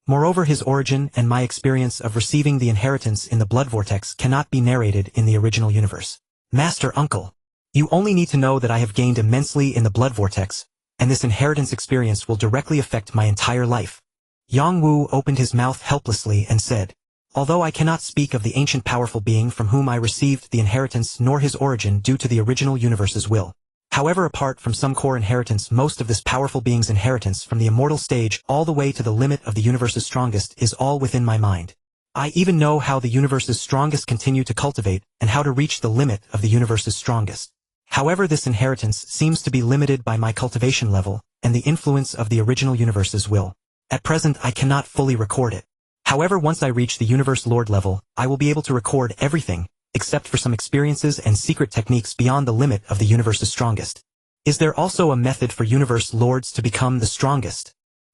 Moreover, his origin and my experience of receiving the inheritance in the blood vortex cannot be narrated in the original universe. Master Uncle, you only need to know that I have gained immensely in the blood vortex, and this inheritance experience will directly affect my entire life. Yang Wu opened his mouth helplessly and said, although I cannot speak of the ancient powerful being from whom I received the inheritance nor his origin due to the original universe's will. However, apart from some core inheritance, most of this powerful being's inheritance from the immortal stage all the way to the limit of the universe's strongest is all within my mind. I even know how the universe's strongest continue to cultivate and how to reach the limit of the universe's strongest. However, this inheritance seems to be limited by my cultivation level and the influence of the original universe's will. At present, I cannot fully record it. However, once I reach the universe lord level, I will be able to record everything, except for some experiences and secret techniques beyond the limit of the universe's strongest. Is there also a method for universe lords to become the strongest?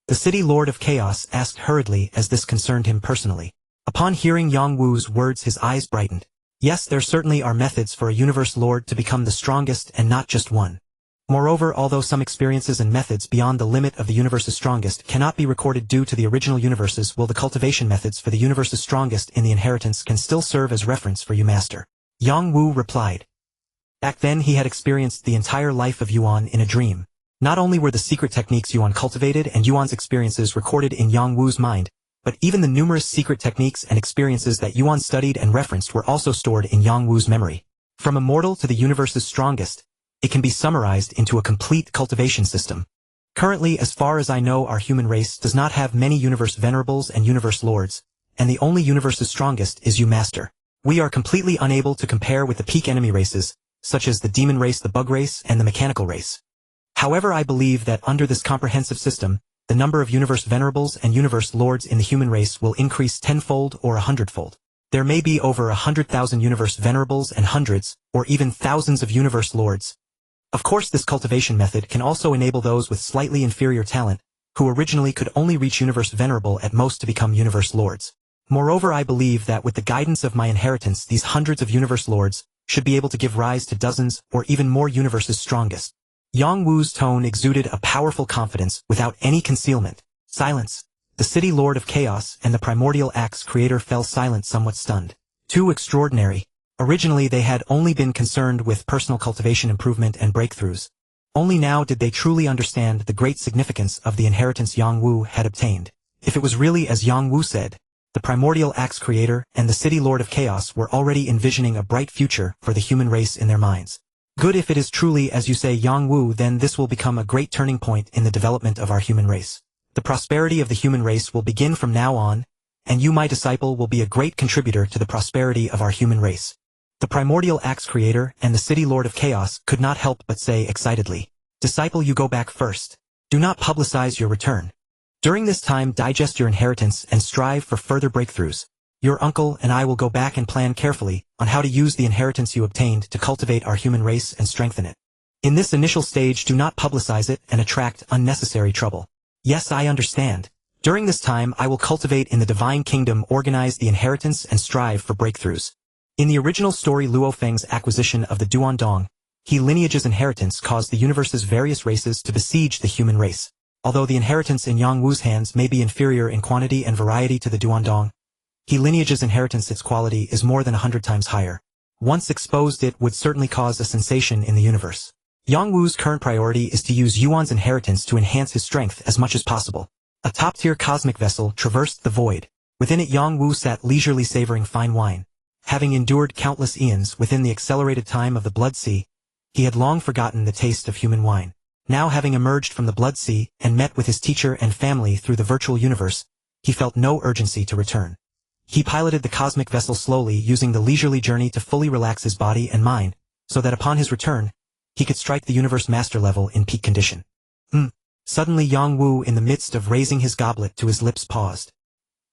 The city lord of chaos asked hurriedly, as this concerned him personally. Upon hearing Yang Wu's words, his eyes brightened. Yes, there certainly are methods for a universe lord to become the strongest, and not just one. Moreover, although some experiences and methods beyond the limit of the universe's strongest cannot be recorded due to the original universes, the cultivation methods for the universe's strongest in the inheritance can still serve as reference for you, Master. Yang Wu replied. Back then he had experienced the entire life of Yuan in a dream. Not only were the secret techniques Yuan cultivated and Yuan's experiences recorded in Yang Wu's mind, but even the numerous secret techniques and experiences that Yuan studied and referenced were also stored in Yang Wu's memory. From immortal to the universe's strongest, it can be summarized into a complete cultivation system. Currently, as far as I know, our human race does not have many universe venerables and universe lords, and the only universe's strongest is you, Master. We are completely unable to compare with the peak enemy races, such as the demon race, the bug race, and the mechanical race. However, I believe that under this comprehensive system, the number of universe venerables and universe lords in the human race will increase tenfold or 100-fold. There may be over 100,000 universe venerables and hundreds, or even thousands of universe lords. Of course, this cultivation method can also enable those with slightly inferior talent, who originally could only reach universe venerable at most, to become universe lords. Moreover, I believe that with the guidance of my inheritance, these hundreds of universe lords should be able to give rise to dozens or even more universes strongest. Yang Wu's tone exuded a powerful confidence without any concealment. Silence. The city lord of chaos and the primordial axe creator fell silent, somewhat stunned. Too extraordinary. Originally they had only been concerned with personal cultivation improvement and breakthroughs. Only now did they truly understand the great significance of the inheritance Yang Wu had obtained. If it was really as Yang Wu said, the primordial axe creator and the city lord of chaos were already envisioning a bright future for the human race in their minds. Good, if it is truly as you say, Yang Wu, then this will become a great turning point in the development of our human race. The prosperity of the human race will begin from now on, and you, my disciple, will be a great contributor to the prosperity of our human race. The primordial axe creator and the city lord of chaos could not help but say excitedly, Disciple, you go back first. Do not publicize your return. During this time, digest your inheritance and strive for further breakthroughs. Your uncle and I will go back and plan carefully on how to use the inheritance you obtained to cultivate our human race and strengthen it. In this initial stage, do not publicize it and attract unnecessary trouble. Yes, I understand. During this time, I will cultivate in the divine kingdom, organize the inheritance, and strive for breakthroughs. In the original story, Luo Feng's acquisition of the Duandong, he lineage's inheritance caused the universe's various races to besiege the human race. Although the inheritance in Yang Wu's hands may be inferior in quantity and variety to the Duandong, he lineage's inheritance, its quality is more than 100 times higher. Once exposed, it would certainly cause a sensation in the universe. Yang Wu's current priority is to use Yuan's inheritance to enhance his strength as much as possible. A top-tier cosmic vessel traversed the void. Within it, Yang Wu sat leisurely savoring fine wine. Having endured countless eons within the accelerated time of the Blood Sea, He had long forgotten the taste of human wine. Now, having emerged from the Blood Sea and met with his teacher and family through the virtual universe, he felt no urgency to return. He piloted the cosmic vessel slowly, using the leisurely journey to fully relax his body and mind, so that upon his return, he could strike the universe master level in peak condition. Suddenly Yang Wu, in the midst of raising his goblet to his lips, paused.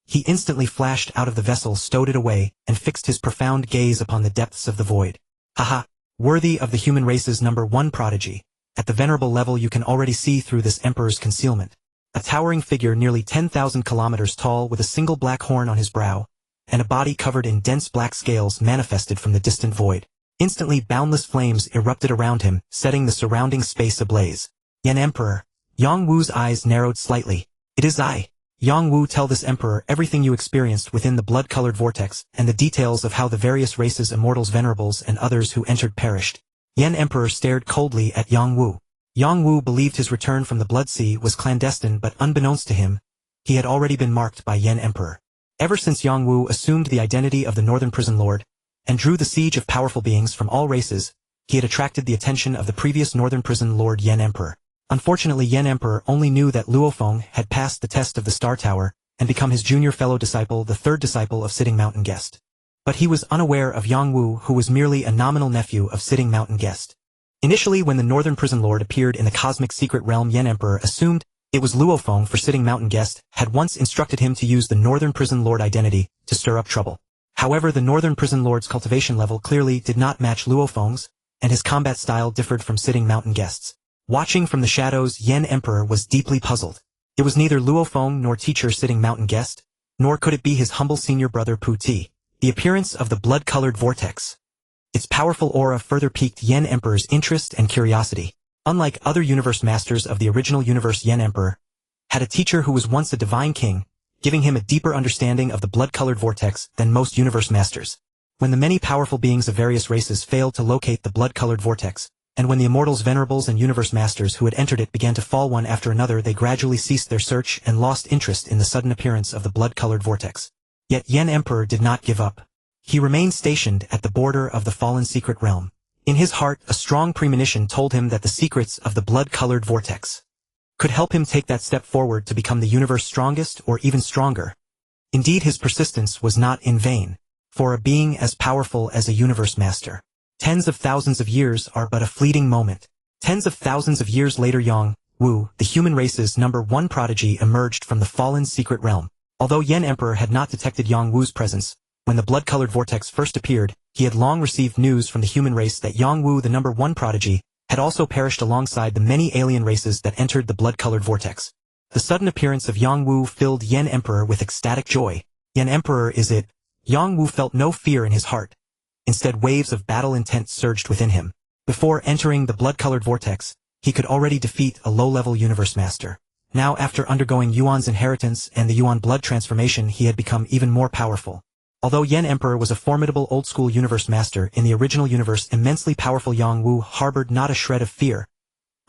He instantly flashed out of the vessel, stowed it away, and fixed his profound gaze upon the depths of the void. Haha, worthy of the human race's #1 prodigy. At the venerable level you can already see through this emperor's concealment. A towering figure nearly 10,000 kilometers tall with a single black horn on his brow, and a body covered in dense black scales manifested from the distant void. Instantly boundless flames erupted around him, setting the surrounding space ablaze. Yen Emperor. Yang Wu's eyes narrowed slightly. It is I, Yang Wu. Tell this emperor everything you experienced within the blood-colored vortex, and the details of how the various races, immortals, venerables, and others who entered perished. Yen Emperor stared coldly at Yang Wu. Yang Wu believed his return from the Blood Sea was clandestine, but unbeknownst to him, he had already been marked by Yen Emperor. Ever since Yang Wu assumed the identity of the Northern Prison Lord, and drew the siege of powerful beings from all races, he had attracted the attention of the previous Northern Prison Lord Yen Emperor. Unfortunately, Yen Emperor only knew that Luo Feng had passed the test of the Star Tower, and become his junior fellow disciple, the third disciple of Sitting Mountain Guest. But he was unaware of Yang Wu, who was merely a nominal nephew of Sitting Mountain Guest. Initially, when the Northern Prison Lord appeared in the cosmic secret realm, Yen Emperor assumed it was Luo Feng, for Sitting Mountain Guest had once instructed him to use the Northern Prison Lord identity to stir up trouble. However, the Northern Prison Lord's cultivation level clearly did not match Luo Feng's, and his combat style differed from Sitting Mountain Guest's. Watching from the shadows, Yen Emperor was deeply puzzled. It was neither Luo Feng nor teacher Sitting Mountain Guest, nor could it be his humble senior brother Pu Ti. The appearance of the blood-colored vortex. Its powerful aura further piqued Yen Emperor's interest and curiosity. Unlike other universe masters of the original universe, Yen Emperor had a teacher who was once a divine king, giving him a deeper understanding of the blood-colored vortex than most universe masters. When the many powerful beings of various races failed to locate the blood-colored vortex, and when the immortals, venerables, and universe masters who had entered it began to fall one after another, they gradually ceased their search and lost interest in the sudden appearance of the blood-colored vortex. Yet Yen Emperor did not give up. He remained stationed at the border of the fallen secret realm. In his heart, a strong premonition told him that the secrets of the blood-colored vortex could help him take that step forward to become the universe's strongest or even stronger. Indeed, his persistence was not in vain. For a being as powerful as a universe master, tens of thousands of years are but a fleeting moment. Tens of thousands of years later, Yang Wu, the human race's #1 prodigy, emerged from the fallen secret realm. Although Yen Emperor had not detected Yang Wu's presence when the blood-colored vortex first appeared, he had long received news from the human race that Yang Wu, the #1 prodigy, had also perished alongside the many alien races that entered the blood-colored vortex. The sudden appearance of Yang Wu filled Yen Emperor with ecstatic joy. Yen Emperor, is it? Yang Wu felt no fear in his heart. Instead, waves of battle intent surged within him. Before entering the blood-colored vortex, he could already defeat a low-level universe master. Now, after undergoing Yuan's inheritance and the Yuan blood transformation, he had become even more powerful. Although Yen Emperor was a formidable old-school universe master, in the original universe, immensely powerful Yang Wu harbored not a shred of fear.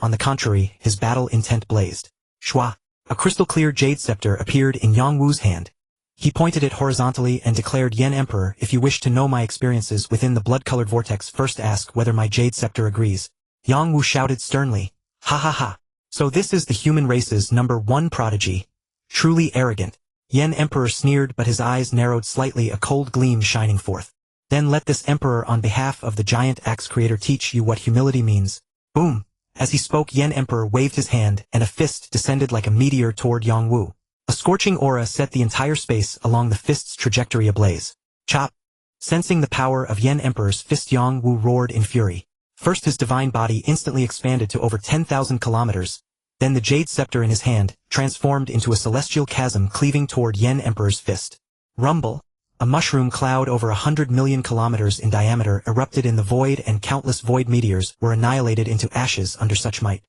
On the contrary, his battle intent blazed. Shua! A crystal-clear jade scepter appeared in Yang Wu's hand. He pointed it horizontally and declared, Yen Emperor, if you wish to know my experiences within the blood-colored vortex, first ask whether my jade scepter agrees. Yang Wu shouted sternly. Ha ha ha! So this is the human race's #1 prodigy. Truly arrogant. Yen Emperor sneered, but his eyes narrowed slightly, a cold gleam shining forth. Then let this emperor, on behalf of the giant axe creator, teach you what humility means. Boom! As he spoke, Yen Emperor waved his hand, and a fist descended like a meteor toward Yang Wu. A scorching aura set the entire space along the fist's trajectory ablaze. Chop! Sensing the power of Yen Emperor's fist, Yang Wu roared in fury. First, his divine body instantly expanded to over 10,000 kilometers. Then the jade scepter in his hand transformed into a celestial chasm cleaving toward Yen Emperor's fist. Rumble! A mushroom cloud over 100 million kilometers in diameter erupted in the void, and countless void meteors were annihilated into ashes under such might.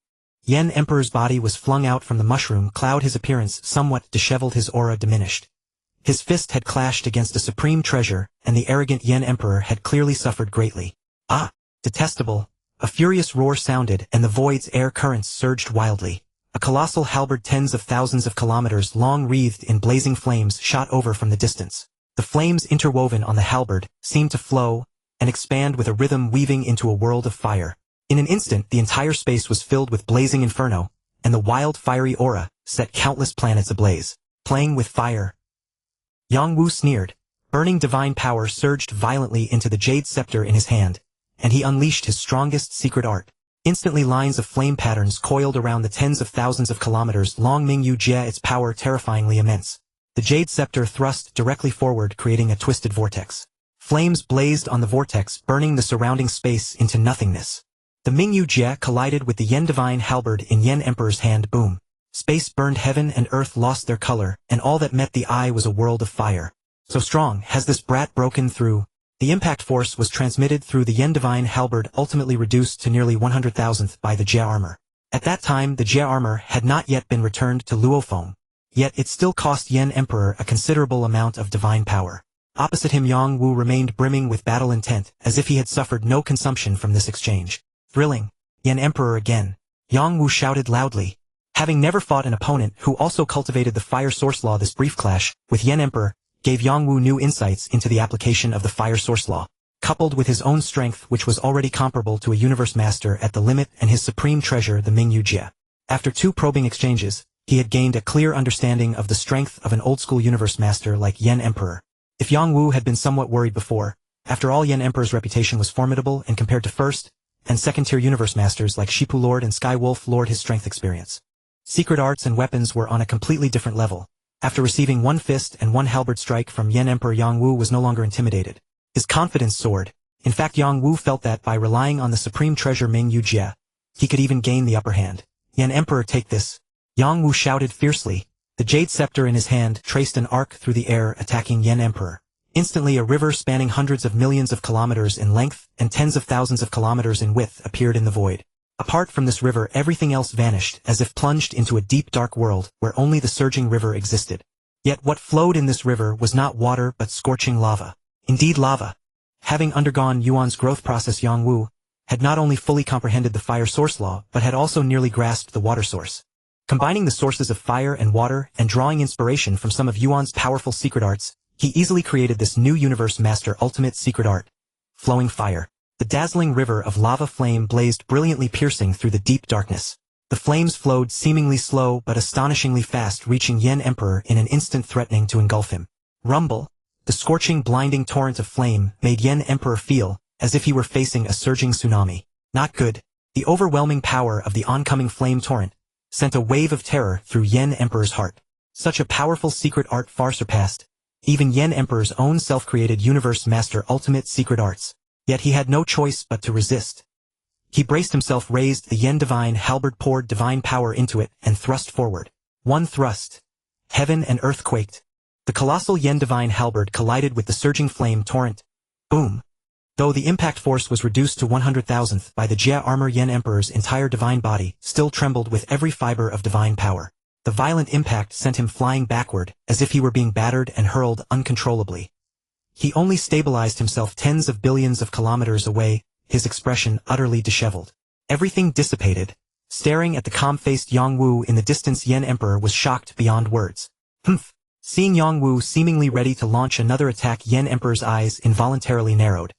Yen Emperor's body was flung out from the mushroom cloud, his appearance somewhat disheveled, his aura diminished. His fist had clashed against a supreme treasure, and the arrogant Yen Emperor had clearly suffered greatly. Ah! Detestable! A furious roar sounded, and the void's air currents surged wildly. A colossal halberd tens of thousands of kilometers long, wreathed in blazing flames, shot over from the distance. The flames, interwoven on the halberd, seemed to flow and expand with a rhythm, weaving into a world of fire. In an instant the entire space was filled with blazing inferno, and the wild fiery aura set countless planets ablaze. Playing with fire. Yang Wu sneered. Burning divine power surged violently into the jade scepter in his hand, and he unleashed his strongest secret art. Instantly lines of flame patterns coiled around the tens of thousands of kilometers long Mingyu Jie, its power terrifyingly immense. The jade scepter thrust directly forward, creating a twisted vortex. Flames blazed on the vortex, burning the surrounding space into nothingness. The Mingyu Jie collided with the Yen Divine Halberd in Yen Emperor's hand. Boom. Space burned, heaven and earth lost their color, and all that met the eye was a world of fire. So strong has this brat broken through. The impact force was transmitted through the Yen Divine Halberd, ultimately reduced to nearly 100,000th by the Jie armor. At that time the Jie armor had not yet been returned to Luo Feng. Yet it still cost Yen Emperor a considerable amount of divine power. Opposite him Yang Wu remained brimming with battle intent, as if he had suffered no consumption from this exchange. Thrilling. Yen Emperor again. Yang Wu shouted loudly. Having never fought an opponent who also cultivated the fire source law, this brief clash with Yen Emperor gave Yang Wu new insights into the application of the fire source law. Coupled with his own strength, which was already comparable to a universe master at the limit, and his supreme treasure, the Mingyu Jie. After 2 probing exchanges, he had gained a clear understanding of the strength of an old-school universe master like Yen Emperor. If Yang Wu had been somewhat worried before, after all Yen Emperor's reputation was formidable, and compared to first- and second-tier universe masters like Shipu Lord and Sky Wolf Lord, his strength experience. Secret arts and weapons were on a completely different level. After receiving 1 fist and 1 halberd strike from Yen Emperor, Yang Wu was no longer intimidated. His confidence soared. In fact, Yang Wu felt that by relying on the supreme treasure Mingyu Jie, he could even gain the upper hand. Yen Emperor, take this. Yang Wu shouted fiercely. The jade scepter in his hand traced an arc through the air, attacking Yen Emperor. Instantly a river spanning hundreds of millions of kilometers in length and tens of thousands of kilometers in width appeared in the void. Apart from this river, everything else vanished, as if plunged into a deep dark world where only the surging river existed. Yet what flowed in this river was not water but scorching lava. Indeed lava. Having undergone Yuan's growth process, Yang Wu had not only fully comprehended the fire source law but had also nearly grasped the water source. Combining the sources of fire and water and drawing inspiration from some of Yuan's powerful secret arts, he easily created this new universe master ultimate secret art. Flowing fire. The dazzling river of lava flame blazed brilliantly, piercing through the deep darkness. The flames flowed seemingly slow but astonishingly fast, reaching Yen Emperor in an instant, threatening to engulf him. Rumble. The scorching, blinding torrent of flame made Yen Emperor feel as if he were facing a surging tsunami. Not good. The overwhelming power of the oncoming flame torrent sent a wave of terror through Yen Emperor's heart. Such a powerful secret art far surpassed even Yen Emperor's own self-created universe master ultimate secret arts. Yet he had no choice but to resist. He braced himself, raised the Yen Divine Halberd, poured divine power into it, and thrust forward. 1 thrust. Heaven and earth quaked. The colossal Yen Divine Halberd collided with the surging flame torrent. Boom. Though the impact force was reduced to 100,000th by the Jie armor, Yen Emperor's entire divine body still trembled with every fiber of divine power. The violent impact sent him flying backward, as if he were being battered and hurled uncontrollably. He only stabilized himself tens of billions of kilometers away, his expression utterly disheveled. Everything dissipated. Staring at the calm-faced Yang Wu in the distance, Yen Emperor was shocked beyond words. Humph! Seeing Yang Wu seemingly ready to launch another attack, Yen Emperor's eyes involuntarily narrowed.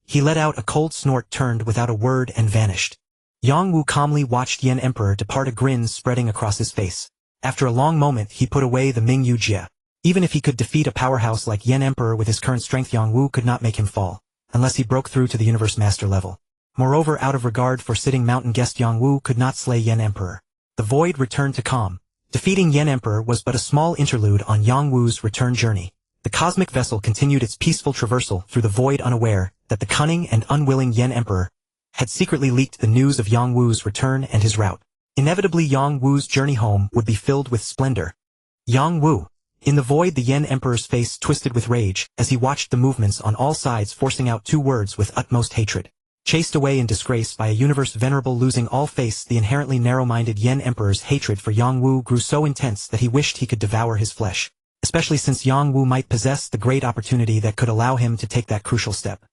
He let out a cold snort, turned without a word, and vanished. Yang Wu calmly watched Yen Emperor depart, a grin spreading across his face. After a long moment he put away the Mingyu Jie. Even if he could defeat a powerhouse like Yen Emperor with his current strength, Yang Wu could not make him fall, unless he broke through to the universe master level. Moreover, out of regard for sitting mountain guest, Yang Wu could not slay Yen Emperor. The void returned to calm. Defeating Yen Emperor was but a small interlude on Yang Wu's return journey. The cosmic vessel continued its peaceful traversal through the void, unaware that the cunning and unwilling Yen Emperor had secretly leaked the news of Yang Wu's return and his route. Inevitably, Yang Wu's journey home would be filled with splendor. Yang Wu. In the void, the Yen Emperor's face twisted with rage as he watched the movements on all sides, forcing out 2 words with utmost hatred. Chased away in disgrace by a universe venerable, losing all face, the inherently narrow-minded Yen Emperor's hatred for Yang Wu grew so intense that he wished he could devour his flesh, especially since Yang Wu might possess the great opportunity that could allow him to take that crucial step.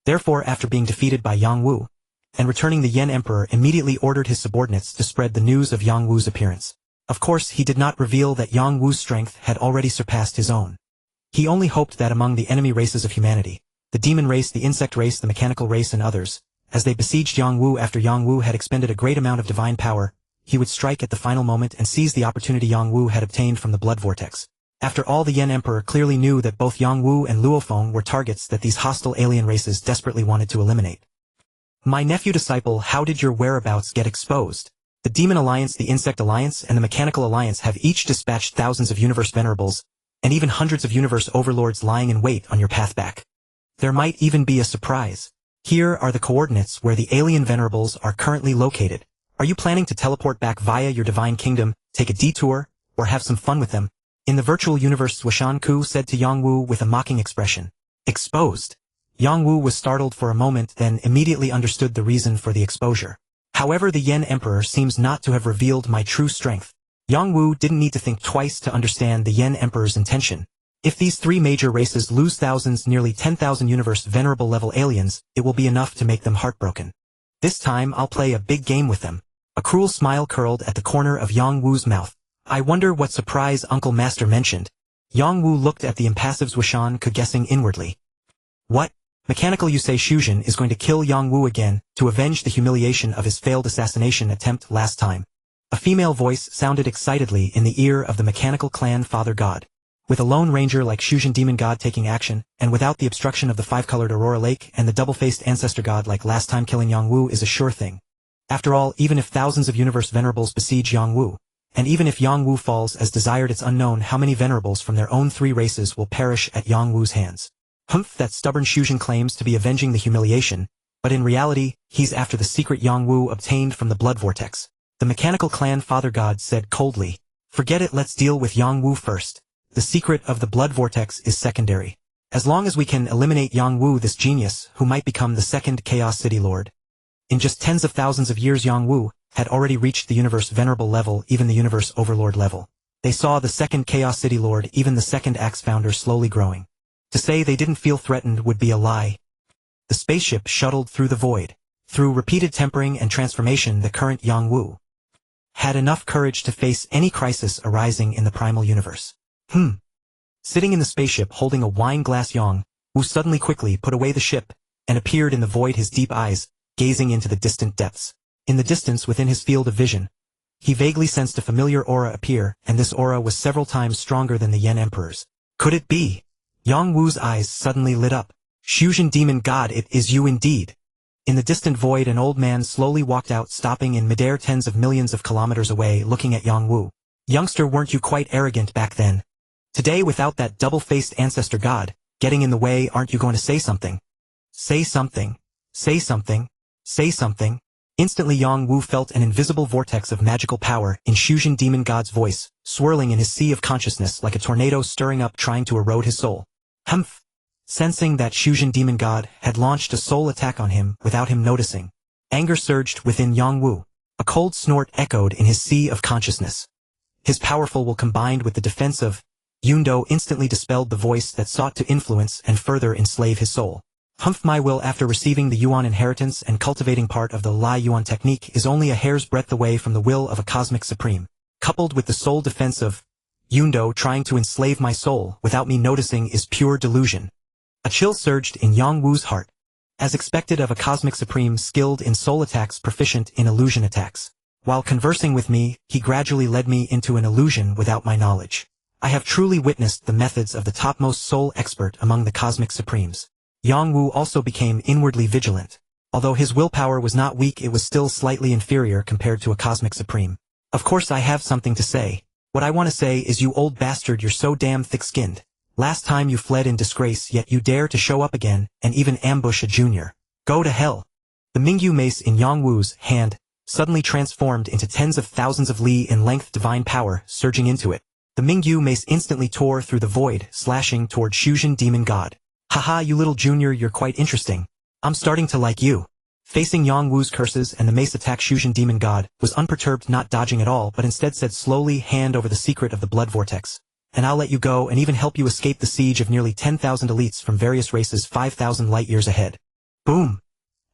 Therefore, after being defeated by Yang Wu and returning, the Yen Emperor immediately ordered his subordinates to spread the news of Yang Wu's appearance. Of course, he did not reveal that Yang Wu's strength had already surpassed his own. He only hoped that among the enemy races of humanity, the demon race, the insect race, the mechanical race, and others, as they besieged Yang Wu after Yang Wu had expended a great amount of divine power, he would strike at the final moment and seize the opportunity Yang Wu had obtained from the blood vortex. After all, the Yen Emperor clearly knew that both Yang Wu and Luo Feng were targets that these hostile alien races desperately wanted to eliminate. My nephew disciple, how did your whereabouts get exposed? The Demon Alliance, the Insect Alliance, and the Mechanical Alliance have each dispatched thousands of Universe Venerables, and even hundreds of Universe Overlords lying in wait on your path back. There might even be a surprise. Here are the coordinates where the alien Venerables are currently located. Are you planning to teleport back via your divine kingdom, take a detour, or have some fun with them? In the virtual universe, Swishan Ku said to Yang Wu with a mocking expression. Exposed. Yang Wu was startled for a moment, then immediately understood the reason for the exposure. However, the Yen Emperor seems not to have revealed my true strength. Yang Wu didn't need to think twice to understand the Yen Emperor's intention. If these three major races lose thousands, nearly 10,000 Universe Venerable level aliens, it will be enough to make them heartbroken. This time I'll play a big game with them. A cruel smile curled at the corner of Yang Wu's mouth. I wonder what surprise Uncle Master mentioned. Yang Wu looked at the impassive Zhuoshan, guessing inwardly. What? Mechanical Yusei Shujin is going to kill Yang Wu again, to avenge the humiliation of his failed assassination attempt last time. A female voice sounded excitedly in the ear of the mechanical clan Father God. With a lone ranger like Shujin Demon God taking action, and without the obstruction of the five-colored Aurora Lake and the double-faced Ancestor God like last time, killing Yang Wu is a sure thing. After all, even if thousands of Universe Venerables besiege Yang Wu, and even if Yang Wu falls as desired, it's unknown how many Venerables from their own three races will perish at Yang Wu's hands. Humph, that stubborn Shujin claims to be avenging the humiliation, but in reality, he's after the secret Yang Wu obtained from the blood vortex. The mechanical clan Father God said coldly. Forget it, let's deal with Yang Wu first. The secret of the blood vortex is secondary. As long as we can eliminate Yang Wu, this genius, who might become the second Chaos City Lord. In just tens of thousands of years, Yang Wu had already reached the Universe Venerable level, even the Universe Overlord level. They saw the second Chaos City Lord, even the second Axe Founder, slowly growing. To say they didn't feel threatened would be a lie. The spaceship shuttled through the void. Through repeated tempering and transformation, the current Yang Wu had enough courage to face any crisis arising in the primal universe. Sitting in the spaceship holding a wine glass, Yang Wu suddenly quickly put away the ship and appeared in the void, his deep eyes gazing into the distant depths. In the distance within his field of vision, he vaguely sensed a familiar aura appear, and this aura was several times stronger than the Yen Emperor's. Could it be? Yang Wu's eyes suddenly lit up. Shujin Demon God, it is you indeed. In the distant void, an old man slowly walked out, stopping in midair tens of millions of kilometers away, looking at Yang Wu. Youngster, weren't you quite arrogant back then? Today, without that double-faced Ancestor God getting in the way, aren't you going to say something? Say something. Say something. Say something. Instantly Yang Wu felt an invisible vortex of magical power in Shujin Demon God's voice, swirling in his sea of consciousness like a tornado stirring up, trying to erode his soul. Humph! Sensing that Shujin Demon God had launched a soul attack on him without him noticing, anger surged within Yang Wu. A cold snort echoed in his sea of consciousness. His powerful will combined with the defense of Yundo instantly dispelled the voice that sought to influence and further enslave his soul. Humph, my will, after receiving the Yuan inheritance and cultivating part of the Lai Yuan technique, is only a hair's breadth away from the will of a cosmic supreme. Coupled with the soul defense of Yundo trying to enslave my soul without me noticing is pure delusion. A chill surged in Yang Wu's heart. As expected of a cosmic supreme skilled in soul attacks, proficient in illusion attacks. While conversing with me, he gradually led me into an illusion without my knowledge. I have truly witnessed the methods of the topmost soul expert among the cosmic supremes. Yang Wu also became inwardly vigilant. Although his willpower was not weak, it was still slightly inferior compared to a cosmic supreme. Of course I have something to say. What I want to say is, you old bastard, you're so damn thick-skinned. Last time you fled in disgrace, yet you dare to show up again, and even ambush a junior. Go to hell. The Mingyu mace in Yang Wu's hand suddenly transformed into tens of thousands of li in length, divine power surging into it. The Mingyu mace instantly tore through the void, slashing toward Shujin Demon God. Haha, you little junior, you're quite interesting. I'm starting to like you. Facing Yang Wu's curses and the mace attack, Shujin Demon God was unperturbed, not dodging at all, but instead said slowly, hand over the secret of the blood vortex. And I'll let you go and even help you escape the siege of nearly 10,000 elites from various races 5,000 light years ahead. Boom!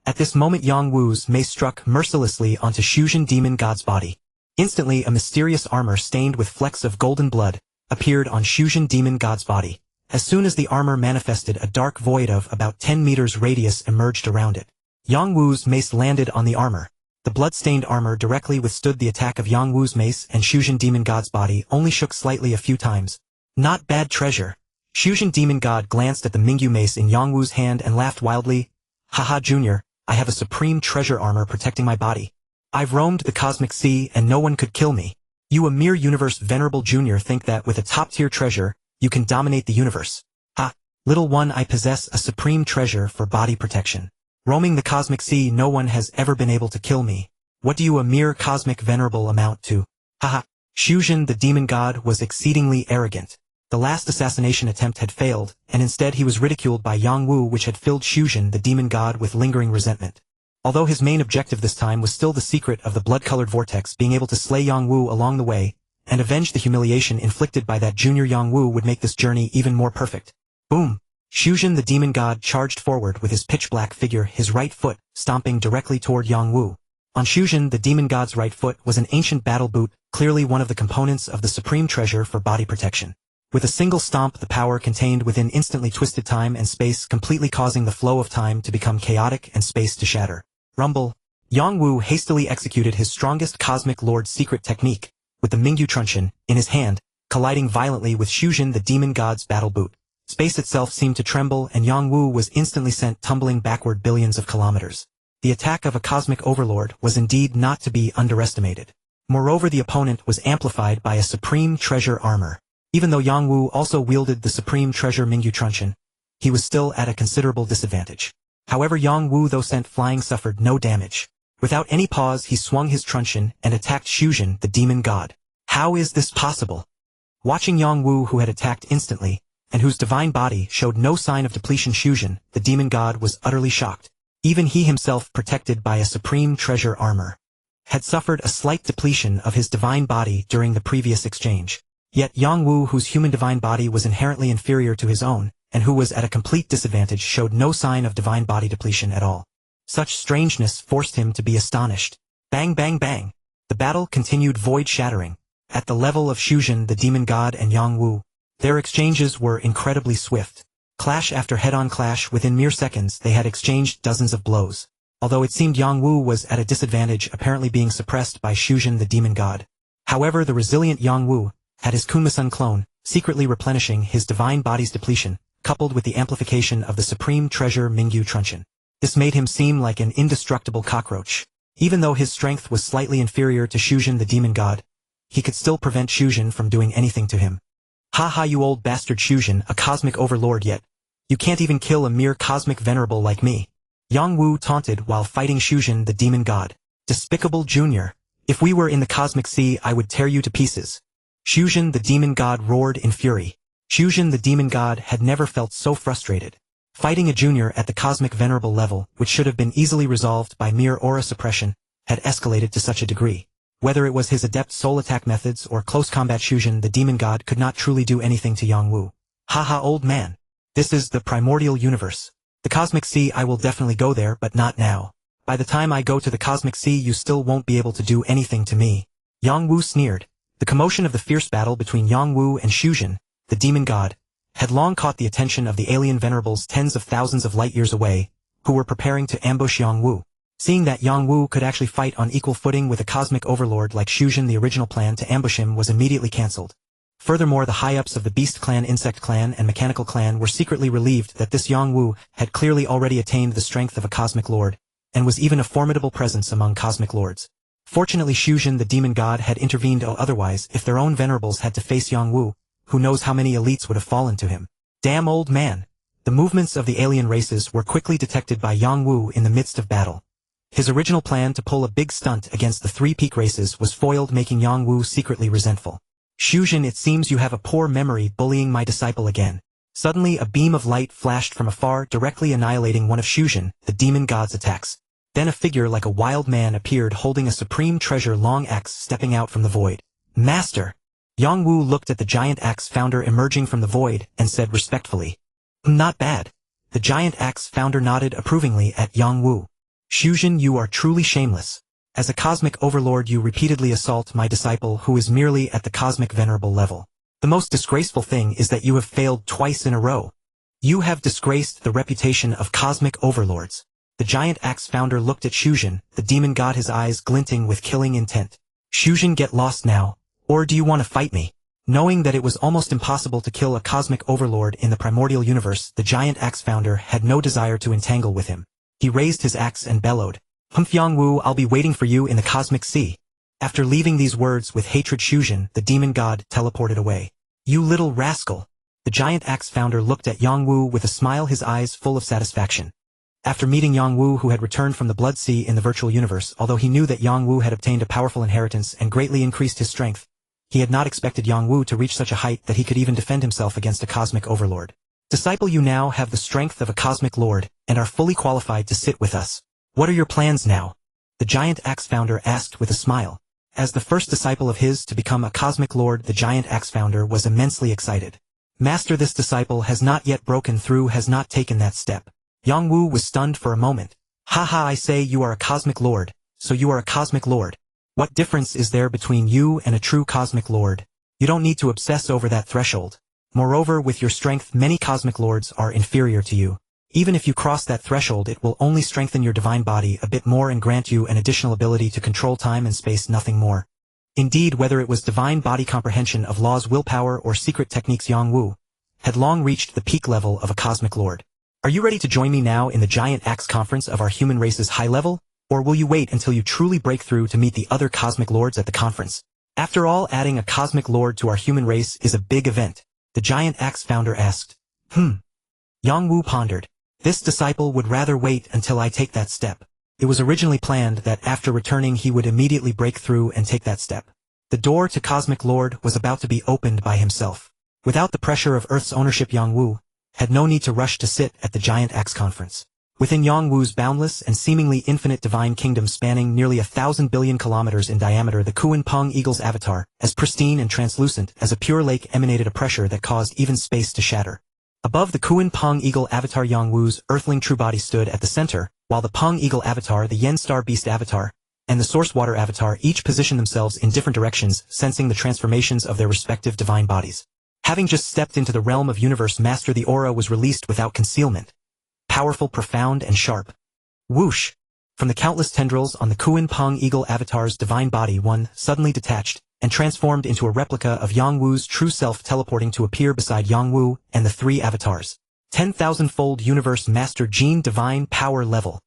At this moment Yang Wu's mace struck mercilessly onto Shujin Demon God's body. Instantly a mysterious armor stained with flecks of golden blood appeared on Shujin Demon God's body. As soon as the armor manifested, a dark void of about 10 meters radius emerged around it. Yang Wu's mace landed on the armor. The blood-stained armor directly withstood the attack of Yang Wu's mace, and Shuzhen Demon God's body only shook slightly a few times. Not bad treasure. Shuzhen Demon God glanced at the Mingyu mace in Yang Wu's hand and laughed wildly. Haha, Junior, I have a supreme treasure armor protecting my body. I've roamed the cosmic sea and no one could kill me. You, a mere universe venerable junior, think that with a top-tier treasure, you can dominate the universe. Ha! Little one, I possess a supreme treasure for body protection. Roaming the cosmic sea, no one has ever been able to kill me. What do you, a mere cosmic venerable, amount to? Haha! Shuzhen the demon god was exceedingly arrogant. The last assassination attempt had failed, and instead he was ridiculed by Yang Wu, which had filled Shuzhen the demon god with lingering resentment. Although his main objective this time was still the secret of the blood-colored vortex, being able to slay Yang Wu along the way, and avenge the humiliation inflicted by that junior Yang Wu would make this journey even more perfect. Boom! Shuzhen the demon god charged forward with his pitch-black figure, his right foot stomping directly toward Yang Wu. On Shuzhen the demon god's right foot was an ancient battle boot, clearly one of the components of the supreme treasure for body protection. With a single stomp, the power contained within instantly twisted time and space, completely causing the flow of time to become chaotic and space to shatter. Rumble. Yang Wu hastily executed his strongest cosmic lord's secret technique, with the Mingyu truncheon in his hand, colliding violently with Shuzhen the demon god's battle boot. Space itself seemed to tremble, and Yang Wu was instantly sent tumbling backward billions of kilometers. The attack of a cosmic overlord was indeed not to be underestimated. Moreover, the opponent was amplified by a supreme treasure armor. Even though Yang Wu also wielded the supreme treasure Mingyu truncheon, he was still at a considerable disadvantage. However, Yang Wu, though sent flying, suffered no damage. Without any pause, he swung his truncheon and attacked Shuzhen the demon god. How is this possible? Watching Yang Wu, who had attacked instantly, and whose divine body showed no sign of depletion, Shuzhen the demon god was utterly shocked. Even he himself, protected by a supreme treasure armor, had suffered a slight depletion of his divine body during the previous exchange. Yet Yang Wu, whose human divine body was inherently inferior to his own, and who was at a complete disadvantage, showed no sign of divine body depletion at all. Such strangeness forced him to be astonished. Bang bang bang. The battle continued, void-shattering. At the level of Shuzhen the demon god and Yang Wu, their exchanges were incredibly swift. Clash after head-on clash, within mere seconds they had exchanged dozens of blows. Although it seemed Yang Wu was at a disadvantage, apparently being suppressed by Shuzhen the demon god. However, the resilient Yang Wu had his Kunma-sun clone, secretly replenishing his divine body's depletion, coupled with the amplification of the supreme treasure Mingyu truncheon. This made him seem like an indestructible cockroach. Even though his strength was slightly inferior to Shuzhen the demon god, he could still prevent Shuzhen from doing anything to him. Haha, you old bastard Shuzhen, a cosmic overlord yet. You can't even kill a mere cosmic venerable like me. Yang Wu taunted while fighting Shuzhen the demon god. Despicable junior. If we were in the cosmic sea, I would tear you to pieces. Shuzhen the demon god roared in fury. Shuzhen the demon god had never felt so frustrated. Fighting a junior at the cosmic venerable level, which should have been easily resolved by mere aura suppression, had escalated to such a degree. Whether it was his adept soul attack methods or close combat, Shuzhen the demon god could not truly do anything to Yang Wu. Haha, old man. This is the primordial universe. The cosmic sea, I will definitely go there, but not now. By the time I go to the cosmic sea, you still won't be able to do anything to me. Yang Wu sneered. The commotion of the fierce battle between Yang Wu and Shuzhen, the demon god, had long caught the attention of the alien venerables tens of thousands of light years away, who were preparing to ambush Yang Wu. Seeing that Yang Wu could actually fight on equal footing with a cosmic overlord like Shuzhen, the original plan to ambush him was immediately cancelled. Furthermore, the high-ups of the Beast Clan, Insect Clan, and Mechanical Clan were secretly relieved that this Yang Wu had clearly already attained the strength of a cosmic lord, and was even a formidable presence among cosmic lords. Fortunately, Shuzhen the demon god had intervened, otherwise, if their own venerables had to face Yang Wu, who knows how many elites would have fallen to him. Damn old man. The movements of the alien races were quickly detected by Yang Wu in the midst of battle. His original plan to pull a big stunt against the three peak races was foiled, making Yang Wu secretly resentful. Shuzhen, it seems you have a poor memory, bullying my disciple again. Suddenly a beam of light flashed from afar, directly annihilating one of Shuzhen, the demon god's attacks. Then a figure like a wild man appeared, holding a supreme treasure long axe, stepping out from the void. Master! Yang Wu looked at the giant axe founder emerging from the void, and said respectfully, Not bad. The giant axe founder nodded approvingly at Yang Wu. Shuzhen, you are truly shameless. As a cosmic overlord, you repeatedly assault my disciple who is merely at the cosmic venerable level. The most disgraceful thing is that you have failed twice in a row. You have disgraced the reputation of cosmic overlords. The giant axe founder looked at Shujin, the demon god, his eyes glinting with killing intent. Shujin, get lost now, or do you want to fight me? Knowing that it was almost impossible to kill a cosmic overlord in the primordial universe, the giant axe founder had no desire to entangle with him. He raised his axe and bellowed, "Humph Yang-Wu, I'll be waiting for you in the cosmic sea." After leaving these words with hatred, Shujin, the demon god, teleported away. "You little rascal." The giant axe founder looked at Yang-Wu with a smile, his eyes full of satisfaction. After meeting Yang-Wu, who had returned from the Blood Sea in the virtual universe, although he knew that Yang-Wu had obtained a powerful inheritance and greatly increased his strength, he had not expected Yang-Wu to reach such a height that he could even defend himself against a cosmic overlord. "Disciple, you now have the strength of a cosmic lord, and are fully qualified to sit with us. What are your plans now?" The giant axe founder asked with a smile. As the first disciple of his to become a cosmic lord, the giant axe founder was immensely excited. "Master, this disciple has not yet broken through, has not taken that step." Yang-Wu was stunned for a moment. "Haha, I say you are a cosmic lord, so you are a cosmic lord. What difference is there between you and a true cosmic lord? You don't need to obsess over that threshold. Moreover, with your strength, many cosmic lords are inferior to you. Even if you cross that threshold, it will only strengthen your divine body a bit more and grant you an additional ability to control time and space, nothing more." Indeed, whether it was divine body comprehension of Law's willpower or secret techniques, Yang-Wu had long reached the peak level of a cosmic lord. "Are you ready to join me now in the Giant Axe Conference of our human race's high level? Or will you wait until you truly break through to meet the other cosmic lords at the conference? After all, adding a cosmic lord to our human race is a big event," the giant axe founder asked. Yang-Wu pondered. "This disciple would rather wait until I take that step." It was originally planned that after returning he would immediately break through and take that step. The door to Cosmic Lord was about to be opened by himself. Without the pressure of Earth's ownership, Yang-Wu had no need to rush to sit at the Giant Axe Conference. Within Yang-Wu's boundless and seemingly infinite divine kingdom spanning nearly 1,000 billion kilometers in diameter, the Kuan-Peng Eagle's avatar, as pristine and translucent as a pure lake, emanated a pressure that caused even space to shatter. Above the Kuan-Peng Eagle avatar, Yang-Wu's earthling true body stood at the center, while the Peng Eagle avatar, the Yen Star Beast avatar, and the Source Water avatar each positioned themselves in different directions, sensing the transformations of their respective divine bodies. Having just stepped into the realm of Universe Master, the aura was released without concealment. Powerful, profound, and sharp. Whoosh! From the countless tendrils on the Kuan-Peng Eagle avatar's divine body, one suddenly detached and transformed into a replica of Yang-Wu's true self, teleporting to appear beside Yang-Wu and the three avatars. 10,000-fold Universe Master Gene Divine Power Level.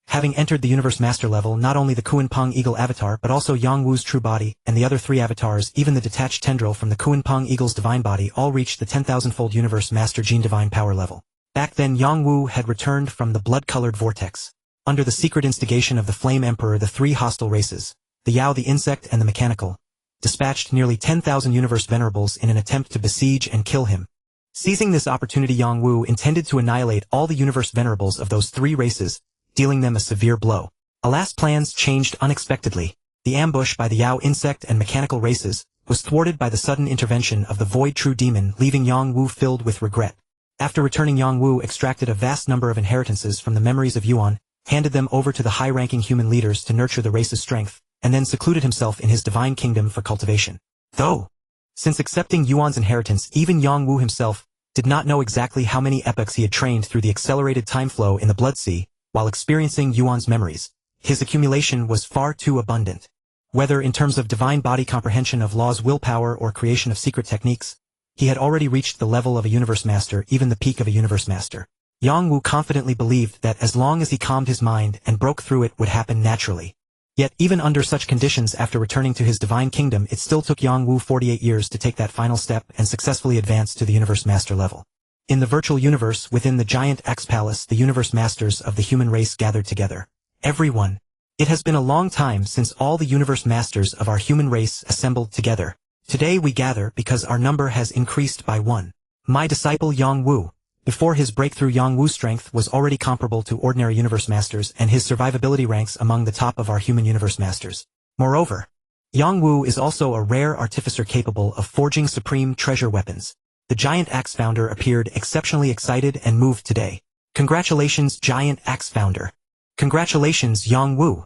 Having entered the Universe Master level, not only the Kuan-Peng Eagle avatar but also Yang-Wu's true body and the other three avatars, even the detached tendril from the Kuan-Peng Eagle's divine body, all reached the 10,000-fold Universe Master Gene Divine Power Level. Back then, Yang-Wu had returned from the blood-colored vortex. Under the secret instigation of the Flame Emperor, the three hostile races, the Yao, the insect, and the mechanical, dispatched nearly 10,000 Universe Venerables in an attempt to besiege and kill him. Seizing this opportunity, Yang-Wu intended to annihilate all the Universe Venerables of those three races, dealing them a severe blow. Alas, plans changed unexpectedly. The ambush by the Yao insect and mechanical races was thwarted by the sudden intervention of the Void True Demon, leaving Yang-Wu filled with regret. After returning, Yang-Wu extracted a vast number of inheritances from the memories of Yuan, handed them over to the high-ranking human leaders to nurture the race's strength, and then secluded himself in his divine kingdom for cultivation. Though, since accepting Yuan's inheritance, even Yang-Wu himself did not know exactly how many epochs he had trained through the accelerated time flow in the Blood Sea, while experiencing Yuan's memories. His accumulation was far too abundant. Whether in terms of divine body comprehension of Law's willpower or creation of secret techniques, he had already reached the level of a Universe Master, even the peak of a Universe Master. Yang-Wu confidently believed that as long as he calmed his mind and broke through, it would happen naturally. Yet even under such conditions, after returning to his divine kingdom, it still took Yang-Wu 48 years to take that final step and successfully advance to the Universe Master level. In the virtual universe within the Giant Axe Palace, the Universe Masters of the human race gathered together. Everyone. It has been a long time since all the Universe Masters of our human race assembled together. Today we gather because our number has increased by one. My disciple Yang-Wu. Before his breakthrough, Yang-Wu's strength was already comparable to ordinary Universe Masters, and his survivability ranks among the top of our human Universe Masters. Moreover, Yang-Wu is also a rare artificer capable of forging supreme treasure weapons. The Giant Axe Founder appeared exceptionally excited and moved today. Congratulations, Giant Axe Founder. Congratulations, Yang-Wu.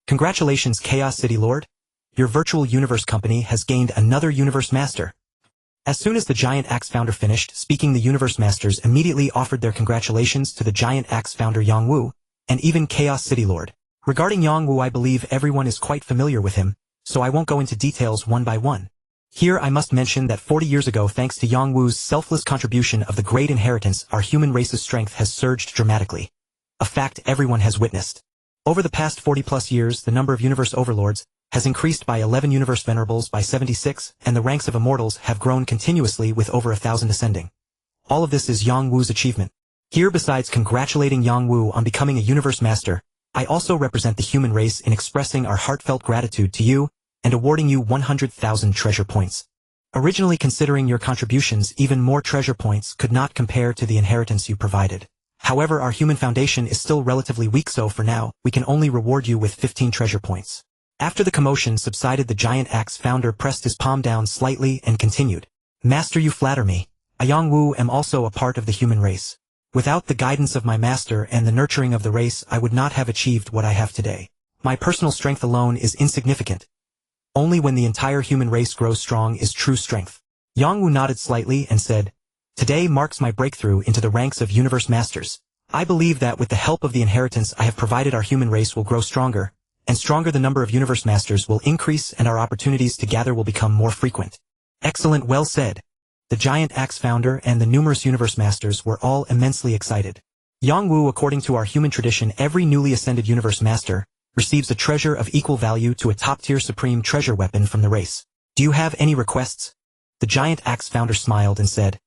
Congratulations, Chaos City Lord. Your virtual universe company has gained another Universe Master. As soon as the Giant Axe Founder finished speaking, the Universe Masters immediately offered their congratulations to the Giant Axe Founder Yang-Wu, and even Chaos City Lord. Regarding Yang Wu, I believe everyone is quite familiar with him, so I won't go into details one by one. Here I must mention that 40 years ago, thanks to Yang Wu's selfless contribution of the great inheritance, our human race's strength has surged dramatically. A fact everyone has witnessed. Over the past 40+ years, the number of universe overlords has increased by 11 universe venerables by 76, and the ranks of immortals have grown continuously with over 1,000 ascending. All of this is Yang Wu's achievement. Here, besides congratulating Yang Wu on becoming a universe master, I also represent the human race in expressing our heartfelt gratitude to you and awarding you 100,000 treasure points. Originally considering your contributions, even more treasure points could not compare to the inheritance you provided. However, our human foundation is still relatively weak, so for now, we can only reward you with 15 treasure points. After the commotion subsided, the giant axe founder pressed his palm down slightly and continued. Master, you flatter me. I, Yang Wu, am also a part of the human race. Without the guidance of my master and the nurturing of the race, I would not have achieved what I have today. My personal strength alone is insignificant. Only when the entire human race grows strong is true strength. Yang Wu nodded slightly and said, Today marks my breakthrough into the ranks of universe masters. I believe that with the help of the inheritance I have provided, our human race will grow stronger, and stronger the number of universe masters will increase and our opportunities to gather will become more frequent. Excellent, well said. The giant axe founder and the numerous universe masters were all immensely excited. Yang Wu, according to our human tradition, every newly ascended universe master receives a treasure of equal value to a top-tier supreme treasure weapon from the race. Do you have any requests? The giant axe founder smiled and said,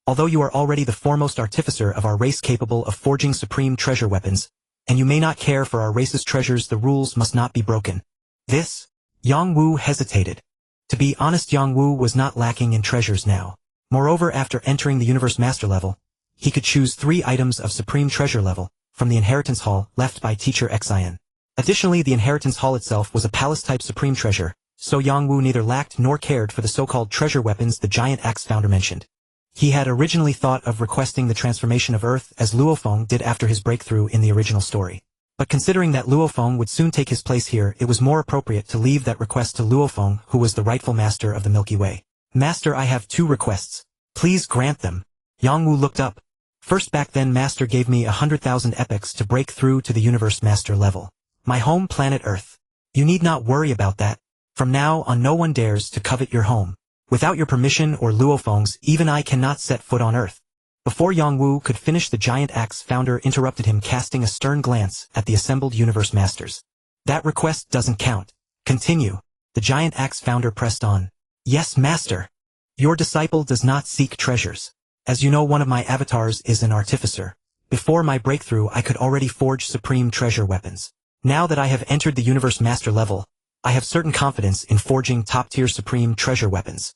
Although you are already the foremost artificer of our race capable of forging supreme treasure weapons, and you may not care for our race's treasures, the rules must not be broken. This? Yang Wu hesitated. To be honest, Yang Wu was not lacking in treasures now. Moreover, after entering the universe master level, he could choose 3 items of supreme treasure level from the inheritance hall left by teacher Xian. Additionally, the inheritance hall itself was a palace-type supreme treasure, so Yang Wu neither lacked nor cared for the so-called treasure weapons the giant axe founder mentioned. He had originally thought of requesting the transformation of Earth as Luo Feng did after his breakthrough in the original story. But considering that Luo Feng would soon take his place here, it was more appropriate to leave that request to Luo Feng, who was the rightful master of the Milky Way. Master, I have 2 requests. Please grant them. Yang Wu looked up. First, back then Master gave me 100,000 epochs to break through to the universe master level. My home planet Earth. You need not worry about that. From now on, no one dares to covet your home. Without your permission or Luo Feng's, even I cannot set foot on Earth. Before Yang Wu could finish, the giant axe founder interrupted him, casting a stern glance at the assembled universe masters. That request doesn't count. Continue. The giant axe founder pressed on. Yes, Master. Your disciple does not seek treasures. As you know, one of my avatars is an artificer. Before my breakthrough, I could already forge supreme treasure weapons. Now that I have entered the universe master level, I have certain confidence in forging top-tier supreme treasure weapons.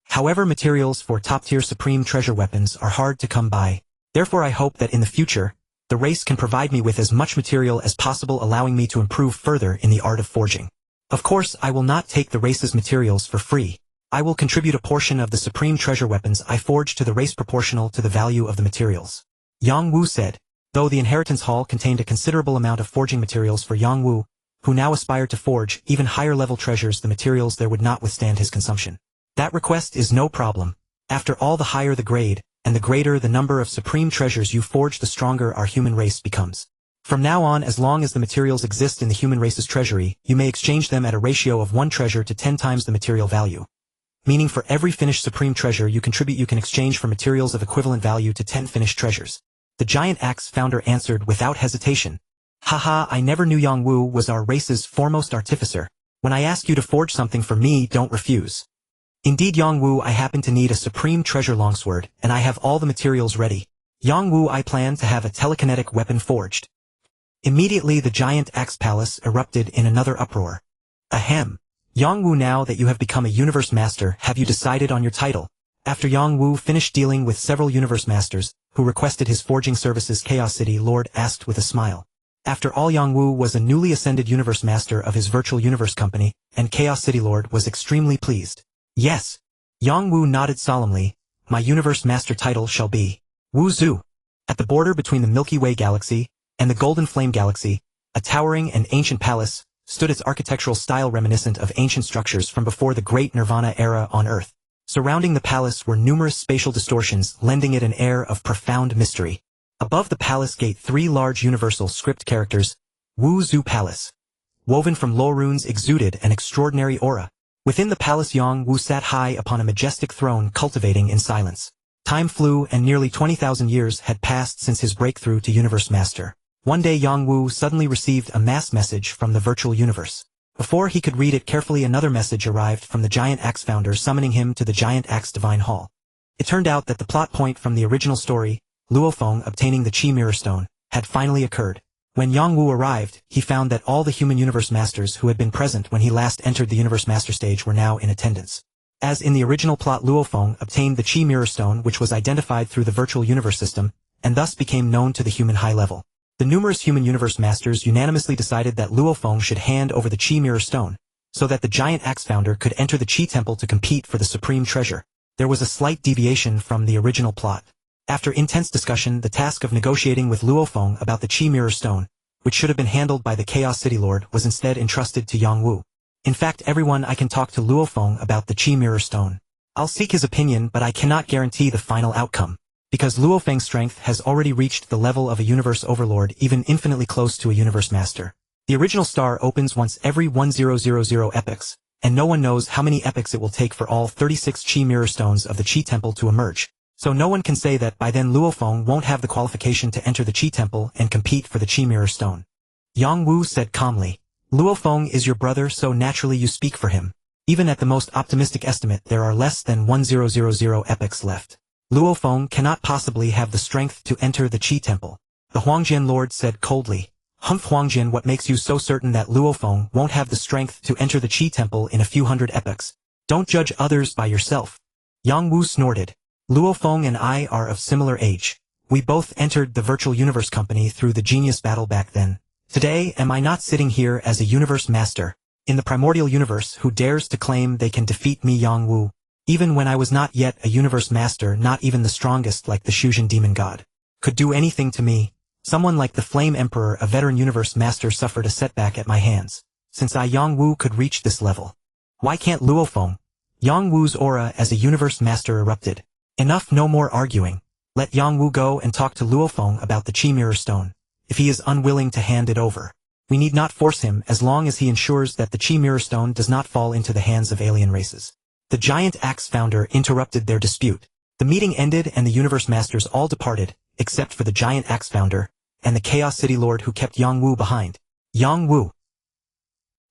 However, materials for top-tier supreme treasure weapons are hard to come by. Therefore, I hope that in the future, the race can provide me with as much material as possible, allowing me to improve further in the art of forging. Of course, I will not take the race's materials for free. I will contribute a portion of the supreme treasure weapons I forge to the race proportional to the value of the materials. Yang Wu said. Though the inheritance hall contained a considerable amount of forging materials for Yang Wu, who now aspired to forge even higher-level treasures, the materials there would not withstand his consumption. That request is no problem. After all, the higher the grade, and the greater the number of supreme treasures you forge, the stronger our human race becomes. From now on, as long as the materials exist in the human race's treasury, you may exchange them at a ratio of 1 treasure to 10 times the material value. Meaning for every finished supreme treasure you contribute, you can exchange for materials of equivalent value to 10 finished treasures. The giant axe founder answered without hesitation. Haha, I never knew Yang Wu was our race's foremost artificer. When I ask you to forge something for me, don't refuse. Indeed, Yang Wu, I happen to need a supreme treasure longsword, and I have all the materials ready. Yang Wu, I plan to have a telekinetic weapon forged. Immediately the giant axe palace erupted in another uproar. Ahem. Yang Wu, now that you have become a universe master, have you decided on your title? After Yang Wu finished dealing with several universe masters, who requested his forging services, Chaos City Lord asked with a smile. After all, Yang Wu was a newly ascended universe master of his virtual universe company, and Chaos City Lord was extremely pleased. Yes. Yang Wu nodded solemnly. My universe master title shall be Wu Zhu. At the border between the Milky Way galaxy and the Golden Flame galaxy, a towering and ancient palace stood, its architectural style reminiscent of ancient structures from before the Great Nirvana era on Earth. Surrounding the palace were numerous spatial distortions, lending it an air of profound mystery. Above the palace gate 3 large universal script characters, Wu Zhu Palace, woven from Luo runes, exuded an extraordinary aura. Within the palace, Yang Wu sat high upon a majestic throne, cultivating in silence. Time flew, and nearly 20,000 years had passed since his breakthrough to Universe Master. One day Yang Wu suddenly received a mass message from the virtual universe. Before he could read it carefully, another message arrived from the Giant Axe founder, summoning him to the Giant Axe Divine Hall. It turned out that the plot point from the original story, Luo Feng obtaining the Qi Mirror Stone, had finally occurred. When Yang Wu arrived, he found that all the human Universe Masters who had been present when he last entered the Universe Master stage were now in attendance. As in the original plot, Luo Feng obtained the Qi Mirror Stone, which was identified through the virtual universe system, and thus became known to the human high level. The numerous human Universe Masters unanimously decided that Luo Feng should hand over the Qi Mirror Stone, so that the Giant Axe founder could enter the Qi Temple to compete for the supreme treasure. There was a slight deviation from the original plot. After intense discussion, the task of negotiating with Luo Feng about the Qi Mirror Stone, which should have been handled by the Chaos City Lord, was instead entrusted to Yang Wu. In fact, everyone I can talk to Luo Feng about the Qi Mirror Stone. I'll seek his opinion, but I cannot guarantee the final outcome, because Luo Feng's strength has already reached the level of a Universe Overlord, even infinitely close to a Universe Master. The original star opens once every 1000 epochs, and no one knows how many epochs it will take for all 36 Qi Mirror Stones of the Qi Temple to emerge. So no one can say that by then Luo Feng won't have the qualification to enter the Qi Temple and compete for the Qi Mirror Stone. Yang Wu said calmly, Luo Feng is your brother, so naturally you speak for him. Even at the most optimistic estimate, there are less than 1000 epochs left. Luo Feng cannot possibly have the strength to enter the Qi Temple. The Huangjian Lord said coldly, Humph Huangjian, what makes you so certain that Luo Feng won't have the strength to enter the Qi Temple in a few hundred epochs? Don't judge others by yourself. Yang Wu snorted. Luo Feng and I are of similar age. We both entered the Virtual Universe Company through the Genius Battle back then. Today, am I not sitting here as a Universe Master in the Primordial Universe who dares to claim they can defeat me, Yang Wu? Even when I was not yet a Universe Master, not even the strongest like the Shuzhen Demon God could do anything to me. Someone like the Flame Emperor, a veteran Universe Master, suffered a setback at my hands. Since I, Yang Wu, could reach this level, why can't Luo Feng? Yang Wu's aura as a Universe Master erupted. Enough, no more arguing. Let Yang Wu go and talk to Luo Feng about the Qi Mirror Stone. If he is unwilling to hand it over, we need not force him, as long as he ensures that the Qi Mirror Stone does not fall into the hands of alien races. The Giant Axe founder interrupted their dispute. The meeting ended and the Universe Masters all departed, except for the Giant Axe founder and the Chaos City Lord, who kept Yang Wu behind. Yang Wu,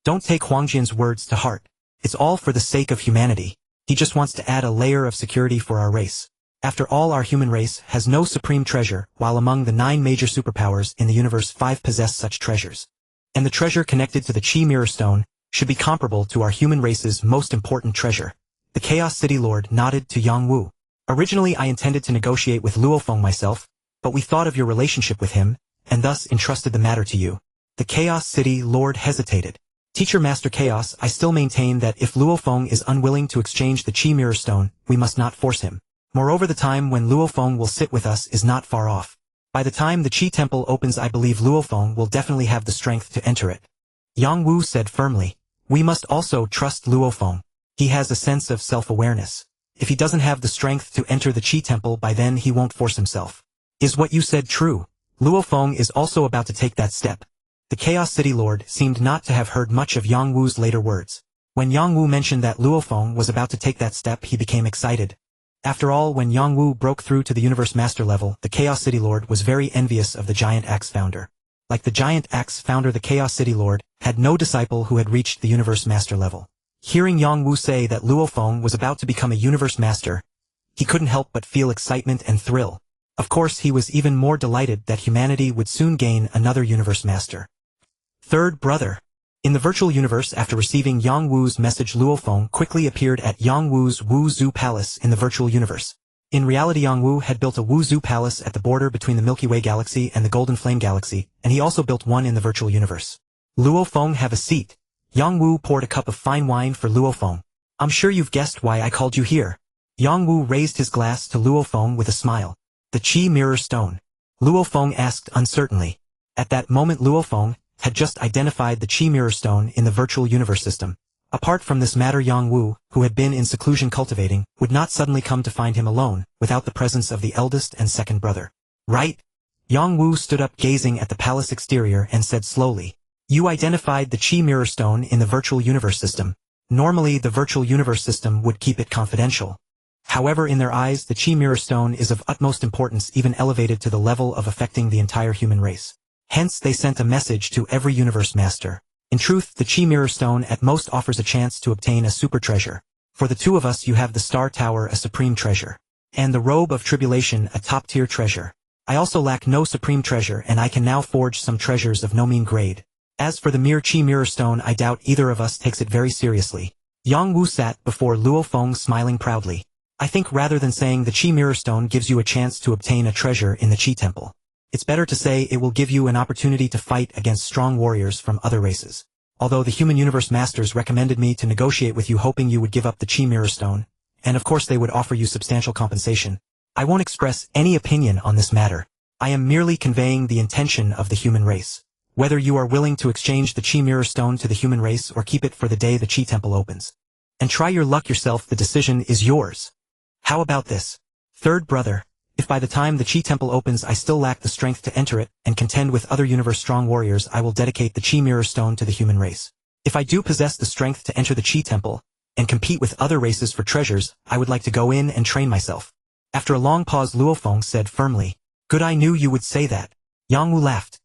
don't take Huangjian's words to heart. It's all for the sake of humanity. He just wants to add a layer of security for our race. After all, our human race has no supreme treasure, while among the 9 major superpowers in the universe 5 possess such treasures. And the treasure connected to the Qi Mirror Stone should be comparable to our human race's most important treasure. The Chaos City Lord nodded to Yang Wu. Originally I intended to negotiate with Luo Feng myself, but we thought of your relationship with him, and thus entrusted the matter to you. The Chaos City Lord hesitated. Teacher Master Chaos, I still maintain that if Luo Feng is unwilling to exchange the Qi Mirror Stone, we must not force him. Moreover, the time when Luo Feng will sit with us is not far off. By the time the Qi Temple opens, I believe Luo Feng will definitely have the strength to enter it. Yang Wu said firmly. We must also trust Luo Feng. He has a sense of self-awareness. If he doesn't have the strength to enter the Qi Temple by then, he won't force himself. Is what you said true? Luo Feng is also about to take that step. The Chaos City Lord seemed not to have heard much of Yang Wu's later words. When Yang Wu mentioned that Luo Feng was about to take that step, he became excited. After all, when Yang Wu broke through to the Universe Master level, the Chaos City Lord was very envious of the Giant Axe founder. Like the Giant Axe founder, the Chaos City Lord had no disciple who had reached the Universe Master level. Hearing Yang Wu say that Luo Feng was about to become a Universe Master, he couldn't help but feel excitement and thrill. Of course, he was even more delighted that humanity would soon gain another Universe Master. Third brother. In the virtual universe, after receiving Yang Wu's message, Luo Feng quickly appeared at Yang Wu's Wu Zhu Palace in the virtual universe. In reality, Yang Wu had built a Wu Zhu Palace at the border between the Milky Way Galaxy and the Golden Flame Galaxy, and he also built one in the virtual universe. Luo Feng, have a seat. Yang Wu poured a cup of fine wine for Luo Feng. I'm sure you've guessed why I called you here. Yang Wu raised his glass to Luo Feng with a smile. The Qi Mirror Stone. Luo Feng asked uncertainly. At that moment, Luo Feng had just identified the Qi Mirror Stone in the virtual universe system. Apart from this matter, Yang Wu, who had been in seclusion cultivating, would not suddenly come to find him alone, without the presence of the eldest and second brother. Right? Yang Wu stood up gazing at the palace exterior and said slowly, "You identified the Chi Mirror Stone in the virtual universe system. Normally the virtual universe system would keep it confidential. However, in their eyes the Chi Mirror Stone is of utmost importance, even elevated to the level of affecting the entire human race. Hence they sent a message to every universe master. In truth, the Chi Mirror Stone at most offers a chance to obtain a super treasure. For the two of us you have the Star Tower, a supreme treasure. And the Robe of Tribulation, a top-tier treasure. I also lack no supreme treasure, and I can now forge some treasures of no mean grade. As for the mere Chi Mirror Stone, I doubt either of us takes it very seriously." Yang Wu sat before Luo Feng smiling proudly. "I think rather than saying the Chi Mirror Stone gives you a chance to obtain a treasure in the Chi Temple, it's better to say it will give you an opportunity to fight against strong warriors from other races. Although the human universe masters recommended me to negotiate with you hoping you would give up the Chi Mirror Stone, and of course they would offer you substantial compensation, I won't express any opinion on this matter. I am merely conveying the intention of the human race. Whether you are willing to exchange the Chi Mirror Stone to the human race or keep it for the day the Chi Temple opens, and try your luck yourself, the decision is yours. How about this? Third brother, if by the time the Chi Temple opens I still lack the strength to enter it and contend with other universe strong warriors, I will dedicate the Chi Mirror Stone to the human race. If I do possess the strength to enter the Chi Temple and compete with other races for treasures, I would like to go in and train myself." After a long pause, Luo Feng said firmly, "Good, I knew you would say that." Yang Wu laughed.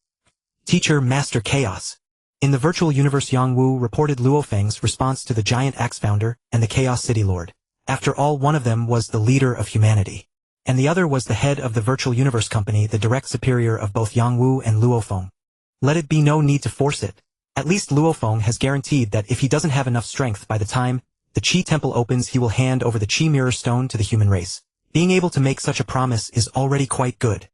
"Teacher, Master Chaos." In the virtual universe, Yang Wu reported Luo Feng's response to the Giant Axe Founder and the Chaos City Lord. After all, one of them was the leader of humanity, and the other was the head of the virtual universe company, the direct superior of both Yang Wu and Luo Feng. Let it be no need to force it. At least Luo Feng has guaranteed that if he doesn't have enough strength by the time the Chi Temple opens, he will hand over the Chi Mirror Stone to the human race. Being able to make such a promise is already quite good.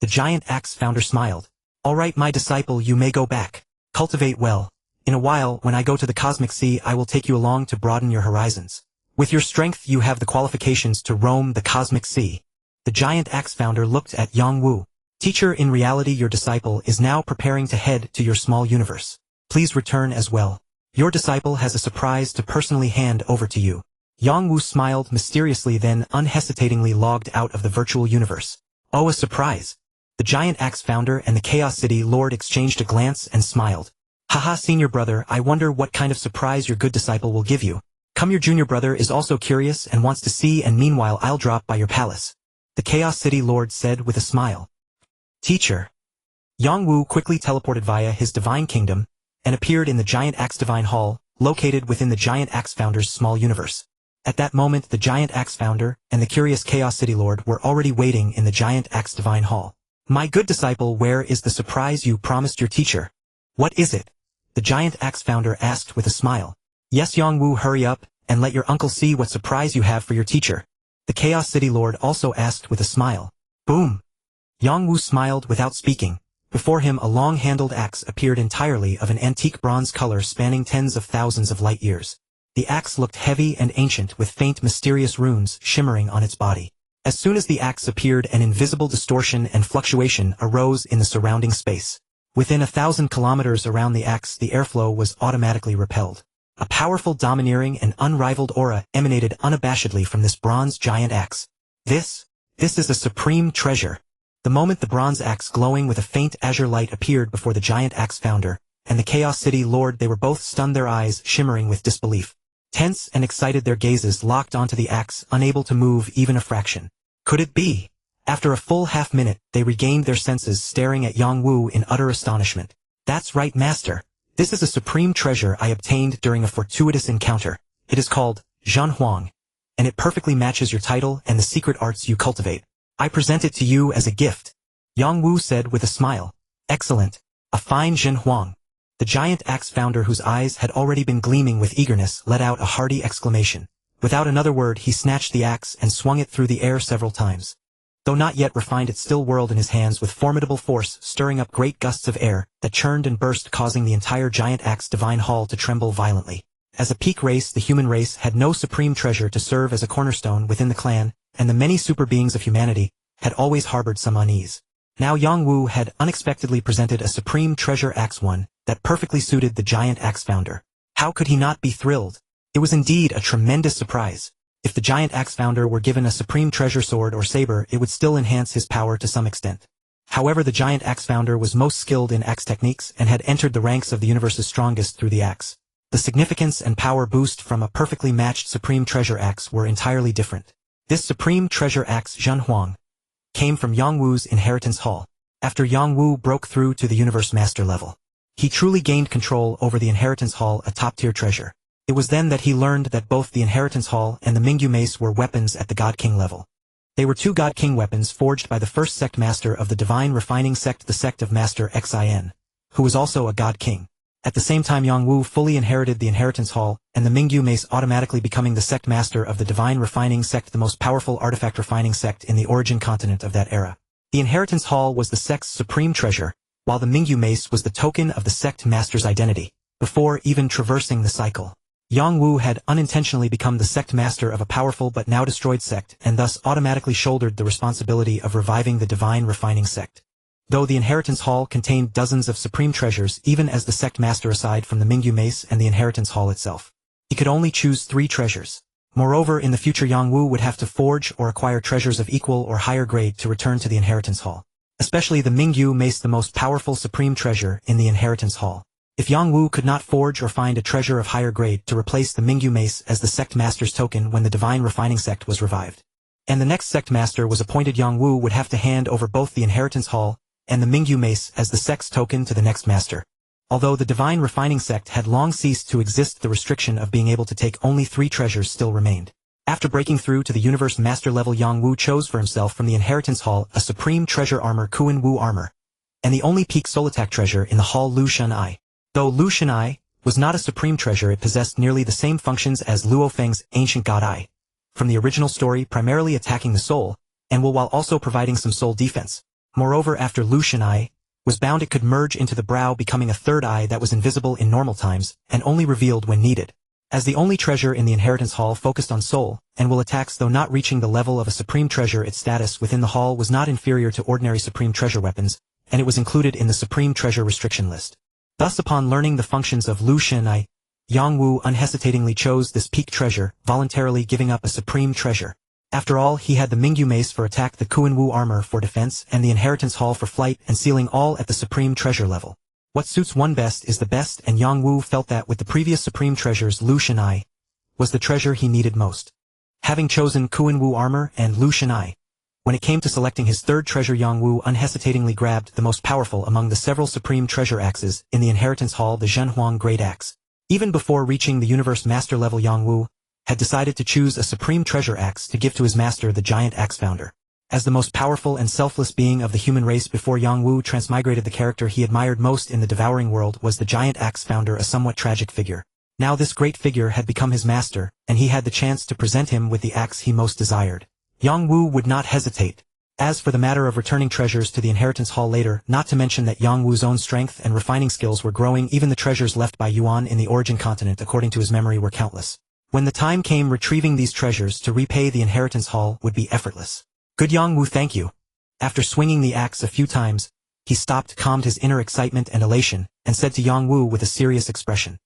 The Giant Axe Founder smiled. "All right, my disciple, you may go back. Cultivate well. In a while, when I go to the Cosmic Sea, I will take you along to broaden your horizons. With your strength you have the qualifications to roam the Cosmic Sea." The Giant Axe Founder looked at Yang Wu. "Teacher, in reality your disciple is now preparing to head to your small universe. Please return as well. Your disciple has a surprise to personally hand over to you." Yang Wu smiled mysteriously, then unhesitatingly logged out of the virtual universe. "Oh, a surprise?" The Giant Axe Founder and the Chaos City Lord exchanged a glance and smiled. "Haha, senior brother, I wonder what kind of surprise your good disciple will give you. Come, your junior brother is also curious and wants to see, and meanwhile I'll drop by your palace," the Chaos City Lord said with a smile. "Teacher." Yang Wu quickly teleported via his divine kingdom and appeared in the Giant Axe Divine Hall, located within the Giant Axe Founder's small universe. At that moment the Giant Axe Founder and the curious Chaos City Lord were already waiting in the Giant Axe Divine Hall. "My good disciple, where is the surprise you promised your teacher?" "What is it?" the Giant Axe Founder asked with a smile. "Yes, Yang Wu, hurry up and let your uncle see what surprise you have for your teacher," the Chaos City Lord also asked with a smile. Boom! Yang Wu smiled without speaking. Before him a long-handled axe appeared entirely of an antique bronze color spanning tens of thousands of light years. The axe looked heavy and ancient, with faint mysterious runes shimmering on its body. As soon as the axe appeared, an invisible distortion and fluctuation arose in the surrounding space. Within 1,000 kilometers around the axe, the airflow was automatically repelled. A powerful, domineering, and unrivaled aura emanated unabashedly from this bronze giant axe. This is a supreme treasure. The moment the bronze axe, glowing with a faint azure light, appeared before the Giant Axe Founder and the Chaos City Lord, they were both stunned, their eyes shimmering with disbelief. Tense and excited, their gazes locked onto the axe, unable to move even a fraction. Could it be? After a full half-minute, they regained their senses, staring at Yang Wu in utter astonishment. "That's right, Master. This is a supreme treasure I obtained during a fortuitous encounter. It is called Zhen Huang, and it perfectly matches your title and the secret arts you cultivate. I present it to you as a gift," Yang Wu said with a smile. "Excellent. A fine Zhen Huang." The Giant Axe Founder, whose eyes had already been gleaming with eagerness, let out a hearty exclamation. Without another word, he snatched the axe and swung it through the air several times. Though not yet refined, it still whirled in his hands with formidable force, stirring up great gusts of air that churned and burst, causing the entire Giant Axe Divine Hall to tremble violently. As a peak race, the human race had no supreme treasure to serve as a cornerstone within the clan, and the many super beings of humanity had always harbored some unease. Now Yang Wu had unexpectedly presented a supreme treasure axe, one that perfectly suited the Giant Axe Founder. How could he not be thrilled? It was indeed a tremendous surprise. If the Giant Axe Founder were given a supreme treasure sword or saber, it would still enhance his power to some extent. However, the giant axe founder was most skilled in axe techniques and had entered the ranks of the universe's strongest through the axe. The significance and power boost from a perfectly matched Supreme Treasure Axe were entirely different. This Supreme Treasure Axe Zhenhuang came from Yang Wu's Inheritance Hall. After Yang Wu broke through to the Universe Master level, he truly gained control over the Inheritance Hall, a top-tier treasure. It was then that he learned that both the Inheritance Hall and the Mingyu Mace were weapons at the God King level. They were two God King weapons forged by the first sect master of the Divine Refining Sect, the sect of Master Xin, who was also a God King. At the same time, Yang Wu fully inherited the Inheritance Hall, and the Mingyu Mace automatically becoming the sect master of the Divine Refining Sect, the most powerful artifact refining sect in the origin continent of that era. The Inheritance Hall was the sect's supreme treasure, while the Mingyu Mace was the token of the sect master's identity. Before even traversing the cycle, Yang Wu had unintentionally become the sect master of a powerful but now destroyed sect, and thus automatically shouldered the responsibility of reviving the Divine Refining Sect. Though the Inheritance Hall contained dozens of supreme treasures, even as the sect master aside from the Mingyu Mace and the Inheritance Hall itself, he could only choose 3 treasures. Moreover, in the future Yang Wu would have to forge or acquire treasures of equal or higher grade to return to the Inheritance Hall. Especially the Mingyu Mace, the most powerful supreme treasure in the Inheritance Hall. If Yang Wu could not forge or find a treasure of higher grade to replace the Mingyu Mace as the sect master's token when the Divine Refining Sect was revived, and the next sect master was appointed, Yang Wu would have to hand over both the Inheritance Hall and the Mingyu Mace as the sect's token to the next master. Although the Divine Refining Sect had long ceased to exist, the restriction of being able to take only 3 treasures still remained. After breaking through to the Universe Master level, Yang Wu chose for himself from the Inheritance Hall a Supreme Treasure Armor, Kuan Wu Armor, and the only peak soul attack treasure in the hall, Luo Feng. Though Luo Feng was not a supreme treasure, it possessed nearly the same functions as Luo Feng's Ancient God Eye from the original story, primarily attacking the soul, and while also providing some soul defense. Moreover, after Luo Feng was bound, it could merge into the brow, becoming a third eye that was invisible in normal times and only revealed when needed. As the only treasure in the Inheritance Hall focused on soul and will attacks, though not reaching the level of a supreme treasure, its status within the hall was not inferior to ordinary supreme treasure weapons, and it was included in the supreme treasure restriction list. Thus, upon learning the functions of Luo Feng, Yang Wu unhesitatingly chose this peak treasure, voluntarily giving up a supreme treasure. After all, he had the Mingyu Mace for attack, the Kuan Wu Armor for defense, and the Inheritance Hall for flight and sealing, all at the supreme treasure level. What suits one best is the best, and Yang Wu felt that with the previous supreme treasures, Luo Feng was the treasure he needed most. Having chosen Kuan Wu Armor and Luo Feng, when it came to selecting his third treasure, Yang Wu unhesitatingly grabbed the most powerful among the several supreme treasure axes in the Inheritance Hall, the Zhenhuang Great Axe. Even before reaching the Universe Master level, Yang Wu had decided to choose a supreme treasure axe to give to his master, the Giant Axe Founder. As the most powerful and selfless being of the human race before Yang Wu transmigrated, the character he admired most in the devouring world was the Giant Axe Founder, a somewhat tragic figure. Now this great figure had become his master, and he had the chance to present him with the axe he most desired. Yang Wu would not hesitate. As for the matter of returning treasures to the Inheritance Hall later, not to mention that Yang Wu's own strength and refining skills were growing, even the treasures left by Yuan in the origin continent, according to his memory, were countless. When the time came, retrieving these treasures to repay the Inheritance Hall would be effortless. Good Yang Wu, thank you. After swinging the axe a few times, he stopped, calmed his inner excitement and elation, and said to Yang Wu with a serious expression.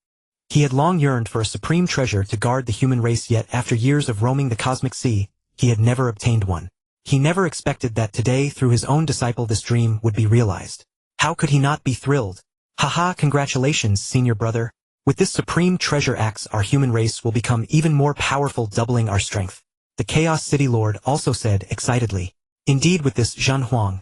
He had long yearned for a supreme treasure to guard the human race, yet after years of roaming the cosmic sea, he had never obtained one. He never expected that today, through his own disciple, this dream would be realized. How could he not be thrilled? Haha, congratulations, senior brother. With this supreme treasure axe, our human race will become even more powerful, doubling our strength. The Chaos City Lord also said excitedly. Indeed, with this Zhenhuang,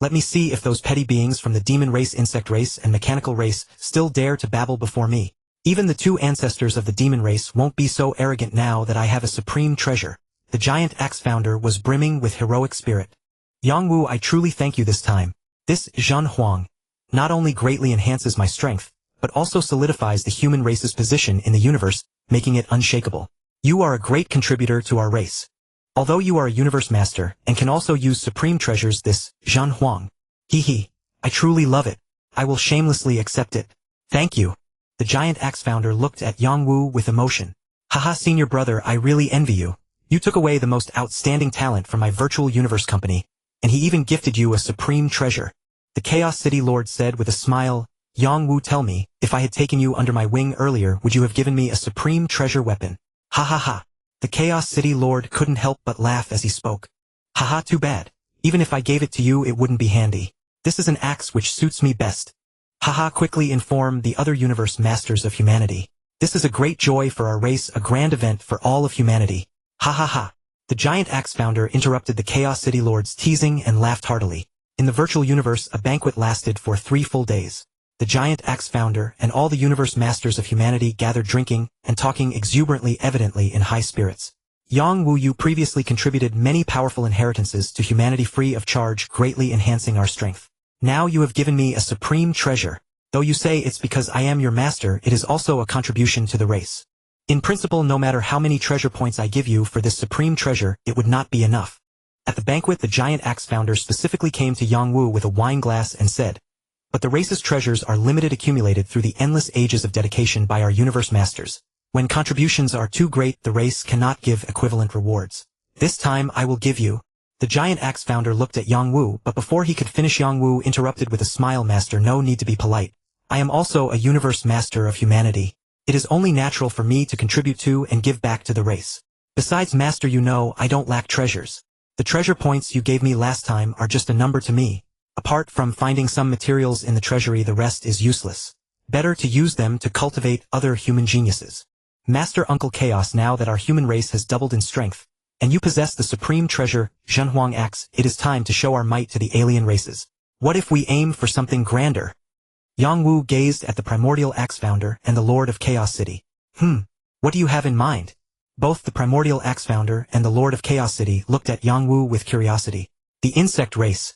let me see if those petty beings from the demon race, insect race, and mechanical race still dare to babble before me. Even the 2 ancestors of the demon race won't be so arrogant now that I have a supreme treasure. The Giant Axe Founder was brimming with heroic spirit. Yang Wu, I truly thank you this time. This Zhenhuang not only greatly enhances my strength, but also solidifies the human race's position in the universe, making it unshakable. You are a great contributor to our race. Although you are a universe master and can also use supreme treasures, this Zhenhuang, I truly love it. I will shamelessly accept it. Thank you. The Giant Axe Founder looked at Yang Wu with emotion. Haha, senior brother, I really envy you. You took away the most outstanding talent from my virtual universe company, and he even gifted you a supreme treasure. The Chaos City Lord said with a smile. Yang Wu, tell me, if I had taken you under my wing earlier, would you have given me a supreme treasure weapon? Ha ha ha. The Chaos City Lord couldn't help but laugh as he spoke. Haha, too bad. Even if I gave it to you, it wouldn't be handy. This is an axe which suits me best. Haha, quickly inform the other universe masters of humanity. This is a great joy for our race, a grand event for all of humanity. Ha ha ha. The giant axe founder interrupted the Chaos City Lord's teasing and laughed heartily. In the virtual universe, a banquet lasted for 3 full days. The giant axe founder and all the universe masters of humanity gathered drinking and talking exuberantly, evidently in high spirits. Yang Wu, you previously contributed many powerful inheritances to humanity free of charge, greatly enhancing our strength. Now you have given me a supreme treasure. Though you say it's because I am your master, it is also a contribution to the race. In principle, no matter how many treasure points I give you for this supreme treasure, it would not be enough. At the banquet, the giant axe founder specifically came to Yang Wu with a wine glass and said, "But the race's treasures are limited, accumulated through the endless ages of dedication by our universe masters. When contributions are too great, the race cannot give equivalent rewards. This time I will give you." The giant axe founder looked at Yang Wu, but before he could finish, Yang Wu interrupted with a smile. "Master, no need to be polite. I am also a universe master of humanity. It is only natural for me to contribute to and give back to the race. Besides, master, you know I don't lack treasures. The treasure points you gave me last time are just a number to me. Apart from finding some materials in the treasury, the rest is useless. Better to use them to cultivate other human geniuses. Master Uncle Chaos, now that our human race has doubled in strength, and you possess the supreme treasure, Zhenhuang Axe, it is time to show our might to the alien races. What if we aim for something grander?" Yang Wu gazed at the primordial axe founder and the Lord of Chaos City. What do you have in mind?" Both the primordial axe founder and the Lord of Chaos City looked at Yang Wu with curiosity. "The insect race."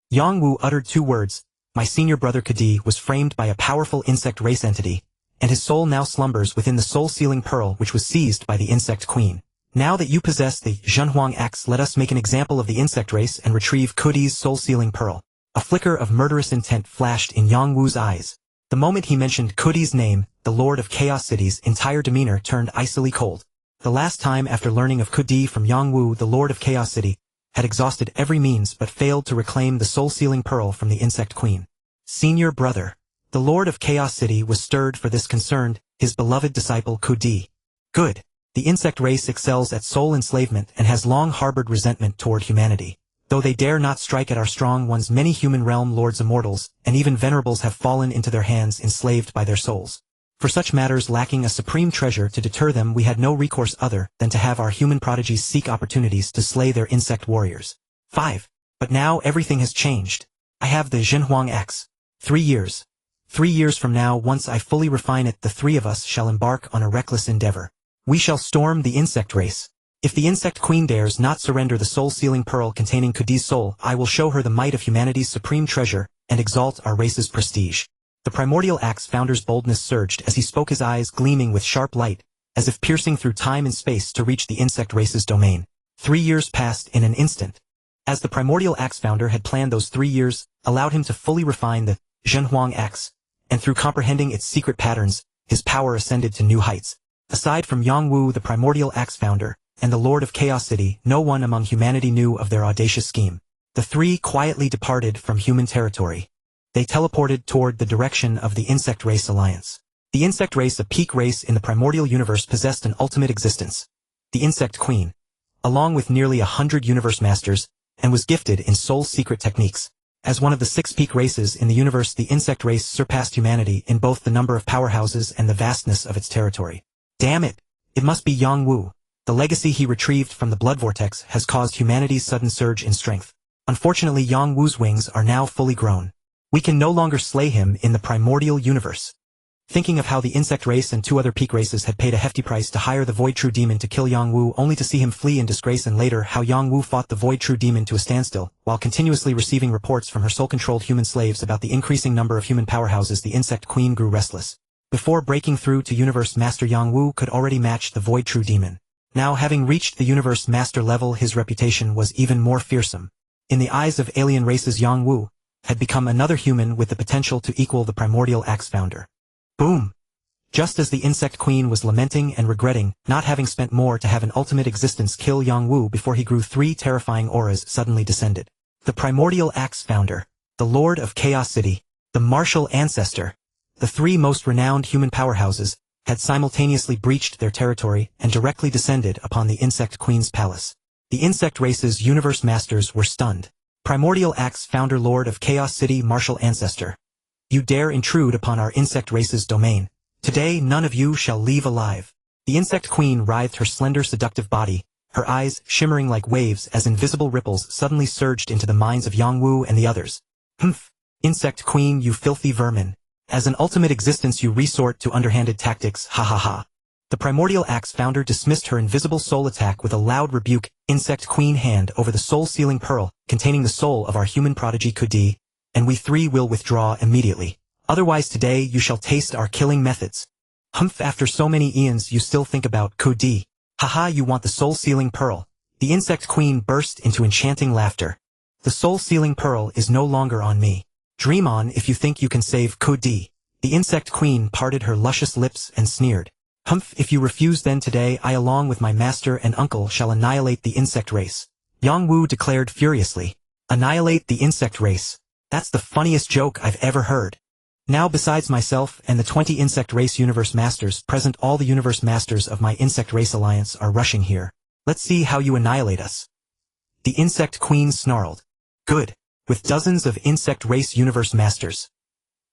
Yang Wu uttered 2 words. "My senior brother Kadi was framed by a powerful insect race entity, and his soul now slumbers within the soul-sealing pearl which was seized by the insect queen. Now that you possess the Zhenhuang Axe, let us make an example of the insect race and retrieve Kadi's soul-sealing pearl." A flicker of murderous intent flashed in Yang Wu's eyes. The moment he mentioned Kadi's name, the Lord of Chaos City's entire demeanor turned icily cold. The last time after learning of Kadi from Yang Wu, the Lord of Chaos City had exhausted every means but failed to reclaim the soul-sealing pearl from the insect queen. Senior brother. The Lord of Chaos City was stirred, for this concerned his beloved disciple Kadi. Good. The insect race excels at soul enslavement and has long harbored resentment toward humanity. Though they dare not strike at our strong ones, many human realm lords, immortals, and even venerables have fallen into their hands, enslaved by their souls. For such matters, lacking a supreme treasure to deter them, we had no recourse other than to have our human prodigies seek opportunities to slay their insect warriors. 5. But now everything has changed. I have the Zhenhuang Axe. 3 years. 3 years from now, once I fully refine it, the 3 of us shall embark on a reckless endeavor. We shall storm the insect race. If the insect queen dares not surrender the soul-sealing pearl containing Kadi's soul, I will show her the might of humanity's supreme treasure and exalt our race's prestige. The primordial axe founder's boldness surged as he spoke, his eyes gleaming with sharp light, as if piercing through time and space to reach the insect race's domain. 3 years passed in an instant. As the primordial axe founder had planned, those 3 years allowed him to fully refine the Zhenhuang Axe, and through comprehending its secret patterns, his power ascended to new heights. Aside from Yang Wu, the primordial axe founder, and the Lord of Chaos City, no one among humanity knew of their audacious scheme. The 3 quietly departed from human territory. They teleported toward the direction of the Insect Race Alliance. The Insect Race, a peak race in the primordial universe, possessed an ultimate existence, the Insect Queen, along with nearly 100 universe masters, and was gifted in soul secret techniques. As one of the 6 peak races in the universe, the Insect Race surpassed humanity in both the number of powerhouses and the vastness of its territory. Damn it! It must be Yang Wu. The legacy he retrieved from the blood vortex has caused humanity's sudden surge in strength. Unfortunately, Yang Wu's wings are now fully grown. We can no longer slay him in the primordial universe. Thinking of how the insect race and 2 other peak races had paid a hefty price to hire the Void True Demon to kill Yang Wu, only to see him flee in disgrace, and later how Yang Wu fought the Void True Demon to a standstill, while continuously receiving reports from her soul-controlled human slaves about the increasing number of human powerhouses, the Insect Queen grew restless. Before breaking through to Universe Master, Yang Wu could already match the Void True Demon. Now, having reached the Universe Master level, his reputation was even more fearsome. In the eyes of alien races, Yang Wu had become another human with the potential to equal the primordial axe founder. Boom! Just as the Insect Queen was lamenting and regretting not having spent more to have an ultimate existence kill Yang Wu before he grew, 3 terrifying auras suddenly descended. The primordial axe founder, the Lord of Chaos City, the martial Ancestor, the 3 most renowned human powerhouses, had simultaneously breached their territory and directly descended upon the Insect Queen's palace. The insect race's universe masters were stunned. Primordial Axe founder Lord of Chaos City Martial Ancestor. You dare intrude upon our insect race's domain. Today none of you shall leave alive. The insect queen writhed her slender seductive body, her eyes shimmering like waves as invisible ripples suddenly surged into the minds of Yangwu and the others. Humph! Insect queen, you filthy vermin. As an ultimate existence you resort to underhanded tactics, ha ha ha. The Primordial Axe founder dismissed her invisible soul attack with a loud rebuke. Insect queen, hand over the soul-sealing pearl, containing the soul of our human prodigy Kudi, and we three will withdraw immediately. Otherwise today you shall taste our killing methods. Humph, after so many eons you still think about Kudi. Haha, you want the soul-sealing pearl. The insect queen burst into enchanting laughter. The soul-sealing pearl is no longer on me. Dream on if you think you can save Kudi. The insect queen parted her luscious lips and sneered. Humph, if you refuse then today I along with my master and uncle shall annihilate the insect race. Yangwu declared furiously. Annihilate the insect race. That's the funniest joke I've ever heard. Now besides myself and the 20 insect race universe masters present, all the universe masters of my insect race alliance are rushing here. Let's see how you annihilate us. The insect queen snarled. Good. With dozens of insect race universe masters.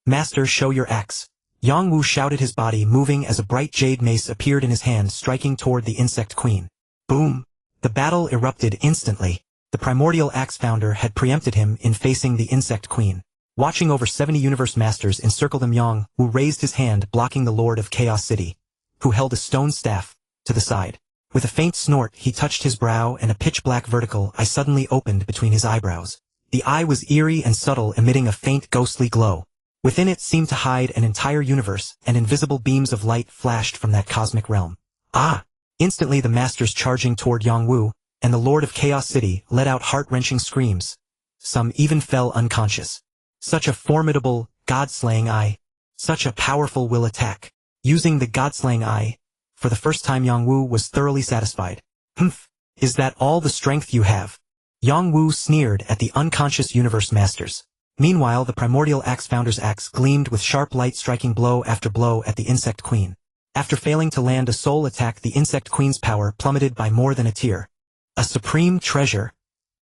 Master, show your axe. Yangwu shouted, his body moving as a bright jade mace appeared in his hand, striking toward the insect queen. Boom! The battle erupted instantly. The Primordial Axe founder had preempted him in facing the insect queen. Watching over 70 universe masters encircle them, Yangwu raised his hand, blocking the Lord of Chaos City, who held a stone staff, to the side. With a faint snort he touched his brow and a pitch-black vertical eye suddenly opened between his eyebrows. The eye was eerie and subtle, emitting a faint ghostly glow. Within it seemed to hide an entire universe, and invisible beams of light flashed from that cosmic realm. Ah! Instantly the masters charging toward Yangwu, and the Lord of Chaos City let out heart-wrenching screams. Some even fell unconscious. Such a formidable, god-slaying eye. Such a powerful will attack. Using the god-slaying eye, for the first time Yangwu was thoroughly satisfied. Humph! Is that all the strength you have? Yangwu sneered at the unconscious universe masters. Meanwhile the Primordial Axe founder's axe gleamed with sharp light, striking blow after blow at the insect queen. After failing to land a soul attack, the insect queen's power plummeted by more than a tier. A supreme treasure.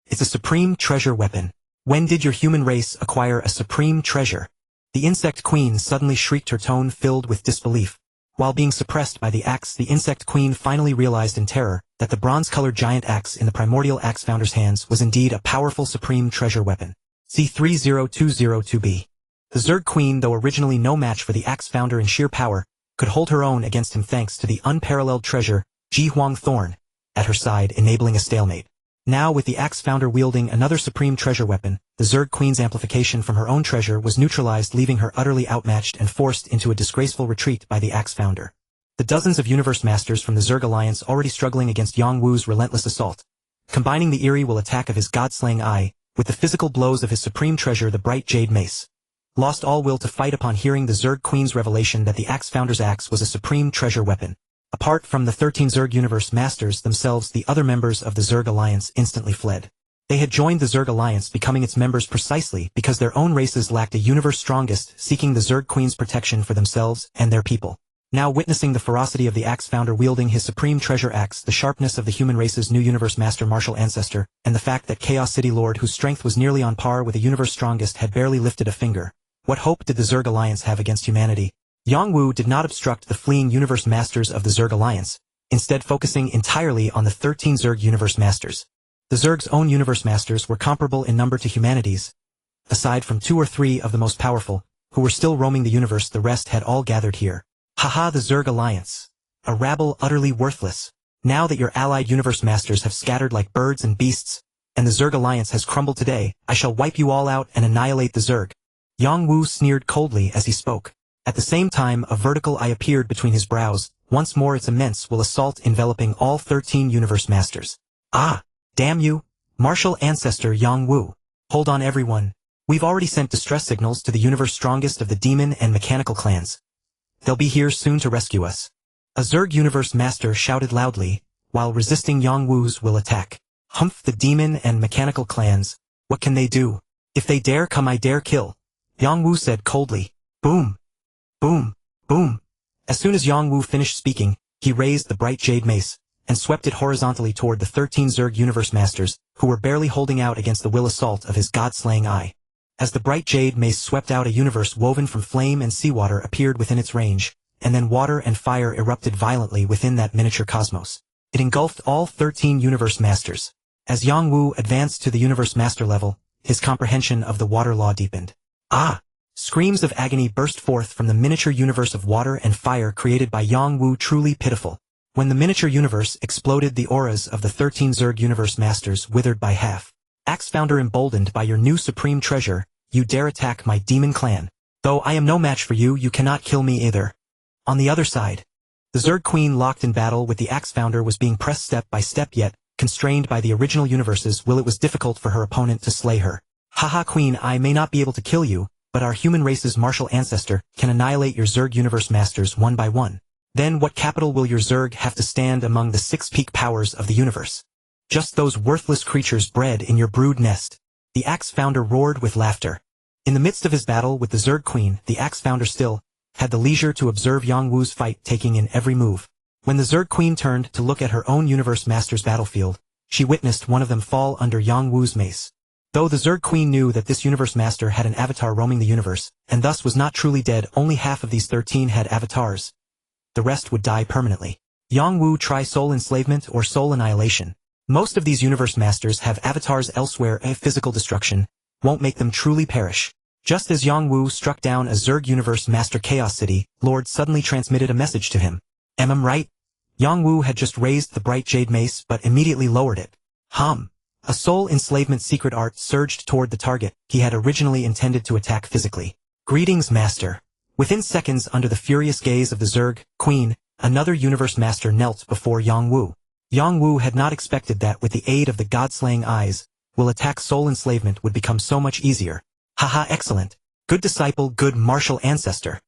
It's a supreme treasure weapon. When did your human race acquire a supreme treasure? The insect queen suddenly shrieked, her tone filled with disbelief. While being suppressed by the axe, the insect queen finally realized in terror that the bronze-colored giant axe in the Primordial Axe founder's hands was indeed a powerful supreme treasure weapon. C30202B. The Zerg queen, though originally no match for the axe founder in sheer power, could hold her own against him thanks to the unparalleled treasure, Ji Huang Thorn, at her side, enabling a stalemate. Now with the axe founder wielding another supreme treasure weapon, the Zerg queen's amplification from her own treasure was neutralized, leaving her utterly outmatched and forced into a disgraceful retreat by the axe founder. The dozens of universe masters from the Zerg alliance already struggling against Yangwu's relentless assault. Combining the eerie will attack of his god-slaying eye, with the physical blows of his supreme treasure, the bright jade mace. Lost all will to fight upon hearing the Zerg queen's revelation that the axe founder's axe was a supreme treasure weapon. Apart from the 13 Zerg universe masters themselves, the other members of the Zerg alliance instantly fled. They had joined the Zerg alliance, becoming its members precisely because their own races lacked a universe strongest, seeking the Zerg queen's protection for themselves and their people. Now witnessing the ferocity of the axe founder wielding his supreme treasure axe, the sharpness of the human race's new universe master martial ancestor, and the fact that Chaos City Lord, whose strength was nearly on par with a universe strongest, had barely lifted a finger. What hope did the Zerg alliance have against humanity? Yangwu did not obstruct the fleeing universe masters of the Zerg alliance, instead focusing entirely on the 13 Zerg universe masters. The Zerg's own universe masters were comparable in number to humanity's. Aside from 2 or 3 of the most powerful, who were still roaming the universe, the rest had all gathered here. Haha, the Zerg alliance. A rabble utterly worthless. Now that your allied universe masters have scattered like birds and beasts, and the Zerg alliance has crumbled today, I shall wipe you all out and annihilate the Zerg. Yangwu sneered coldly as he spoke. At the same time, a vertical eye appeared between his brows. Once more its immense will assault enveloping all 13 universe masters. Ah! Damn you! Martial Ancestor Yangwu. Hold on everyone. We've already sent distress signals to the universe strongest of the demon and mechanical clans. They'll be here soon to rescue us. A Zerg universe master shouted loudly, while resisting Yangwu's will attack. Humph, the demon and mechanical clans. What can they do? If they dare come, I dare kill. Yangwu said coldly. Boom! Boom! Boom! As soon as Yangwu finished speaking, he raised the bright jade mace, and swept it horizontally toward the 13 Zerg Universe Masters, who were barely holding out against the will assault of his god-slaying eye. As the bright jade mace swept out, a universe woven from flame and seawater appeared within its range, and then water and fire erupted violently within that miniature cosmos. It engulfed all 13 Universe Masters. As Yang Wu advanced to the Universe Master level, his comprehension of the water law deepened. Ah! Screams of agony burst forth from the miniature universe of water and fire created by Yang Wu, truly pitiful. When the miniature universe exploded, the auras of the 13 Zerg Universe Masters withered by half. Axe Founder, emboldened by your new supreme treasure, you dare attack my demon clan. Though I am no match for you, you cannot kill me either. On the other side, the Zerg Queen, locked in battle with the Axe Founder, was being pressed step by step, yet constrained by the original universe's will. It was difficult for her opponent to slay her. Haha, Queen, I may not be able to kill you, but our human race's martial ancestor can annihilate your Zerg Universe Masters one by one. Then what capital will your Zerg have to stand among the 6 peak powers of the universe? Just those worthless creatures bred in your brood nest. The Axe Founder roared with laughter. In the midst of his battle with the Zerg Queen, the Axe Founder still had the leisure to observe Yang Wu's fight, taking in every move. When the Zerg Queen turned to look at her own Universe Master's battlefield, she witnessed one of them fall under Yang Wu's mace. Though the Zerg Queen knew that this Universe Master had an avatar roaming the universe, and thus was not truly dead, only half of these 13 had avatars. The rest would die permanently. Yang Wu, try soul enslavement or soul annihilation. Most of these Universe Masters have avatars elsewhere. A physical destruction won't make them truly perish. Just as Yang Wu struck down a Zerg Universe Master, Chaos City Lord suddenly transmitted a message to him. Am I right? Yang Wu had just raised the bright jade mace but immediately lowered it. A soul enslavement secret art surged toward the target he had originally intended to attack physically. Greetings, Master. Within seconds, under the furious gaze of the Zerg Queen, another Universe Master knelt before Yang Wu. Yang Wu had not expected that with the aid of the god-slaying eyes, will attack soul enslavement would become so much easier. Haha, excellent. Good disciple, good martial ancestor.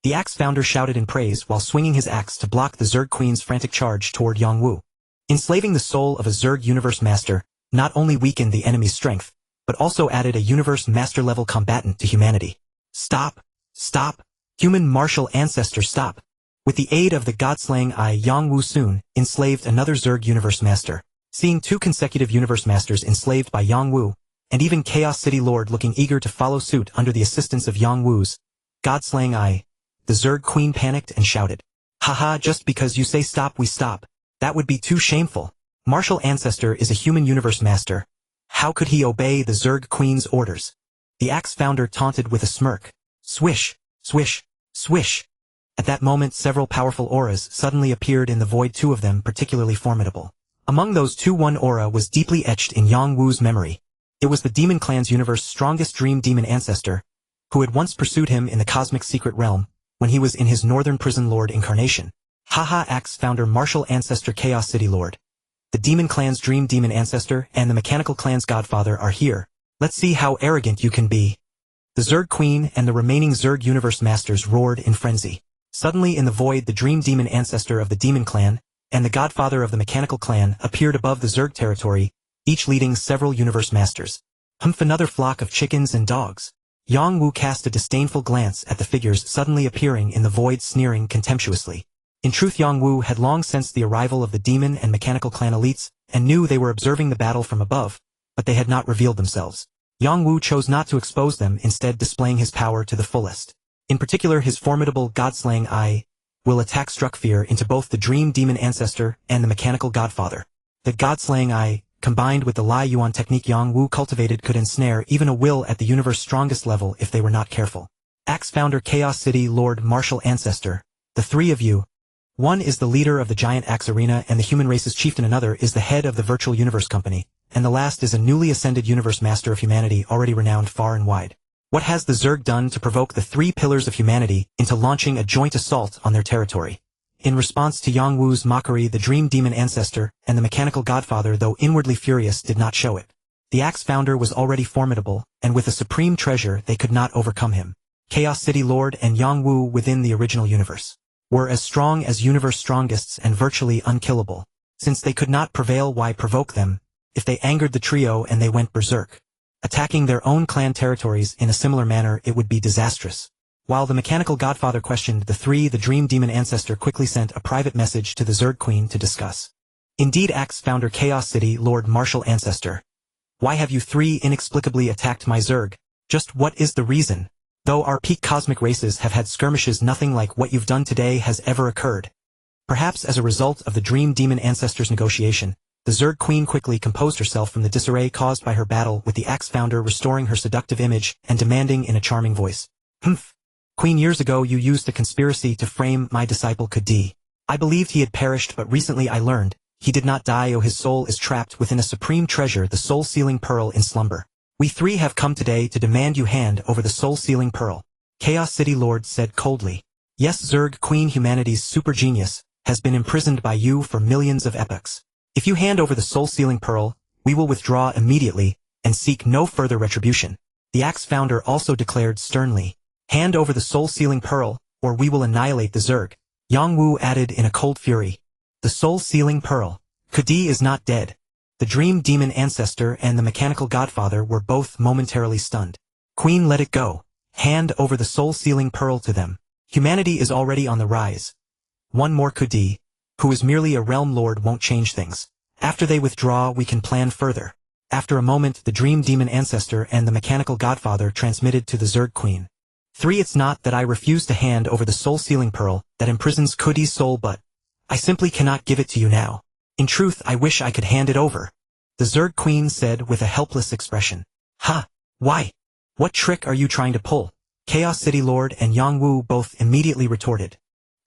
The Axe Founder shouted in praise while swinging his axe to block the Zerg Queen's frantic charge toward Yang Wu. Enslaving the soul of a Zerg Universe Master not only weakened the enemy's strength, but also added a Universe Master-level combatant to humanity. Stop! Stop! Human martial ancestor, stop! With the aid of the god-slaying eye, Yang Wu soon enslaved another Zerg Universe Master. Seeing 2 consecutive Universe Masters enslaved by Yang Wu, and even Chaos City Lord looking eager to follow suit under the assistance of Yang Wu's god-slaying eye, the Zerg Queen panicked and shouted. Haha, just because you say stop, we stop. That would be too shameful. Martial Ancestor is a human Universe Master. How could he obey the Zerg Queen's orders? The Axe Founder taunted with a smirk. Swish, swish, swish. At that moment, several powerful auras suddenly appeared in the void, 2 of them particularly formidable. Among those 2, one aura was deeply etched in Yang Wu's memory. It was the Demon Clan's universe's strongest dream demon ancestor, who had once pursued him in the cosmic secret realm, when he was in his northern prison lord incarnation. Haha, Axe Founder, martial ancestor, Chaos City Lord. The Demon Clan's dream demon ancestor and the Mechanical Clan's godfather are here. Let's see how arrogant you can be. The Zerg Queen and the remaining Zerg Universe Masters roared in frenzy. Suddenly in the void, the dream demon ancestor of the Demon Clan and the godfather of the Mechanical Clan appeared above the Zerg territory, each leading several Universe Masters. Humph, another flock of chickens and dogs. Yang Wu cast a disdainful glance at the figures suddenly appearing in the void, sneering contemptuously. In truth, Yang Wu had long sensed the arrival of the Demon and Mechanical Clan elites, and knew they were observing the battle from above, but they had not revealed themselves. Yang Wu chose not to expose them, instead displaying his power to the fullest. In particular, his formidable god-slaying eye will attack struck fear into both the Dream Demon Ancestor and the Mechanical Godfather. The god-slaying eye, combined with the Lai Yuan technique Yang Wu cultivated, could ensnare even a will at the universe's strongest level if they were not careful. Axe Founder, Chaos City Lord, martial ancestor. The 3 of you. One is the leader of the giant Axe Arena and the human race's chieftain, another is the head of the Virtual Universe Company, and the last is a newly ascended Universe Master of humanity already renowned far and wide. What has the Zerg done to provoke the 3 pillars of humanity into launching a joint assault on their territory? In response to Yang Wu's mockery, the Dream Demon Ancestor and the Mechanical Godfather, though inwardly furious, did not show it. The Axe Founder was already formidable, and with a supreme treasure they could not overcome him. Chaos City Lord and Yang Wu within the original universe were as strong as universe strongests and virtually unkillable. Since they could not prevail, why provoke them? If they angered the trio and they went berserk, attacking their own clan territories in a similar manner, it would be disastrous. While the Mechanical Godfather questioned the 3, the Dream Demon Ancestor quickly sent a private message to the Zerg Queen to discuss. Indeed, Axe founder Chaos City Lord Martial Ancestor. Why have you three inexplicably attacked my Zerg? Just what is the reason? Though our peak cosmic races have had skirmishes, nothing like what you've done today has ever occurred. Perhaps as a result of the Dream Demon Ancestor's negotiation, the Zerg Queen quickly composed herself from the disarray caused by her battle with the Axe founder, restoring her seductive image and demanding in a charming voice. Humph. Queen, years ago you used a conspiracy to frame my disciple Kudi. I believed he had perished, but recently I learned he did not die. Oh, his soul is trapped within a supreme treasure, the soul-sealing pearl, in slumber. We three have come today to demand you hand over the soul-sealing pearl. Chaos City Lord said coldly. Yes, Zerg Queen, humanity's super genius has been imprisoned by you for millions of epochs. If you hand over the soul-sealing pearl, we will withdraw immediately and seek no further retribution. The Axe founder also declared sternly. Hand over the soul-sealing pearl, or we will annihilate the Zerg. Yang Wu added in a cold fury. The soul-sealing pearl. Kudi is not dead. The Dream Demon Ancestor and the Mechanical Godfather were both momentarily stunned. Queen, let it go. Hand over the soul-sealing pearl to them. Humanity is already on the rise. One more Kudi, who is merely a realm lord, won't change things. After they withdraw, we can plan further. After a moment, the Dream Demon Ancestor and the Mechanical Godfather transmitted to the Zerg Queen. 3. It's not that I refuse to hand over the soul-sealing pearl that imprisons Kudi's soul, but I simply cannot give it to you now. In truth, I wish I could hand it over. The Zerg Queen said with a helpless expression. Ha! Why? What trick are you trying to pull? Chaos City Lord and Yang Wu both immediately retorted.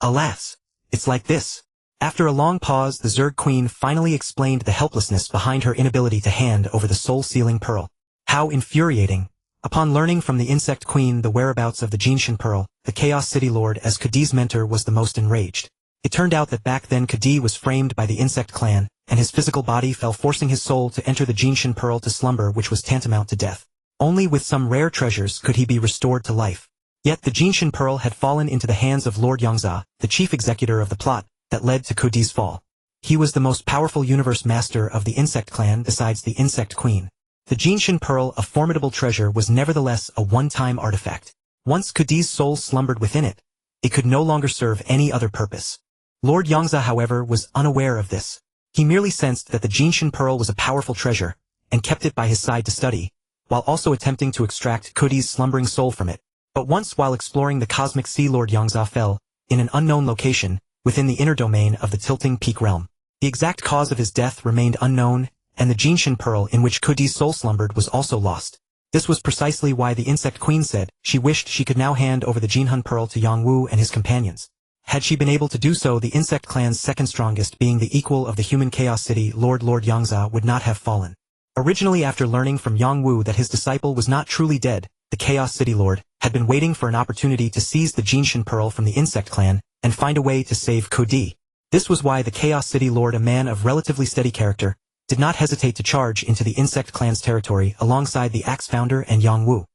Alas! It's like this. After a long pause, the Zerg Queen finally explained the helplessness behind her inability to hand over the soul-sealing pearl. How infuriating! Upon learning from the Insect Queen the whereabouts of the Jinshin Pearl, the Chaos City Lord, as Kudi's mentor, was the most enraged. It turned out that back then Kudi was framed by the Insect Clan, and his physical body fell, forcing his soul to enter the Jinshin Pearl to slumber, which was tantamount to death. Only with some rare treasures could he be restored to life. Yet the Jinshin Pearl had fallen into the hands of Lord Yongza, the chief executor of the plot that led to Kudi's fall. He was the most powerful universe master of the Insect Clan besides the Insect Queen. The Jinshin Pearl, a formidable treasure, was nevertheless a one-time artifact. Once Kudi's soul slumbered within it, it could no longer serve any other purpose. Lord Yongza, however, was unaware of this. He merely sensed that the Jinshin Pearl was a powerful treasure, and kept it by his side to study, while also attempting to extract Kudi's slumbering soul from it. But once, while exploring the cosmic sea, Lord Yongza fell, in an unknown location, within the inner domain of the Tilting Peak realm. The exact cause of his death remained unknown, and the Jinshin Pearl in which Kudi's soul slumbered was also lost. This was precisely why the Insect Queen said she wished she could now hand over the Jinhan Pearl to Yang Wu and his companions. Had she been able to do so, the Insect Clan's second strongest, being the equal of the human Chaos City Lord Yongza, would not have fallen. Originally, after learning from Yang Wu that his disciple was not truly dead, the Chaos City Lord had been waiting for an opportunity to seize the Jinshin Pearl from the Insect Clan and find a way to save Kudi. This was why the Chaos City Lord, a man of relatively steady character, did not hesitate to charge into the Insect Clan's territory alongside the Axe founder and Yang Wu.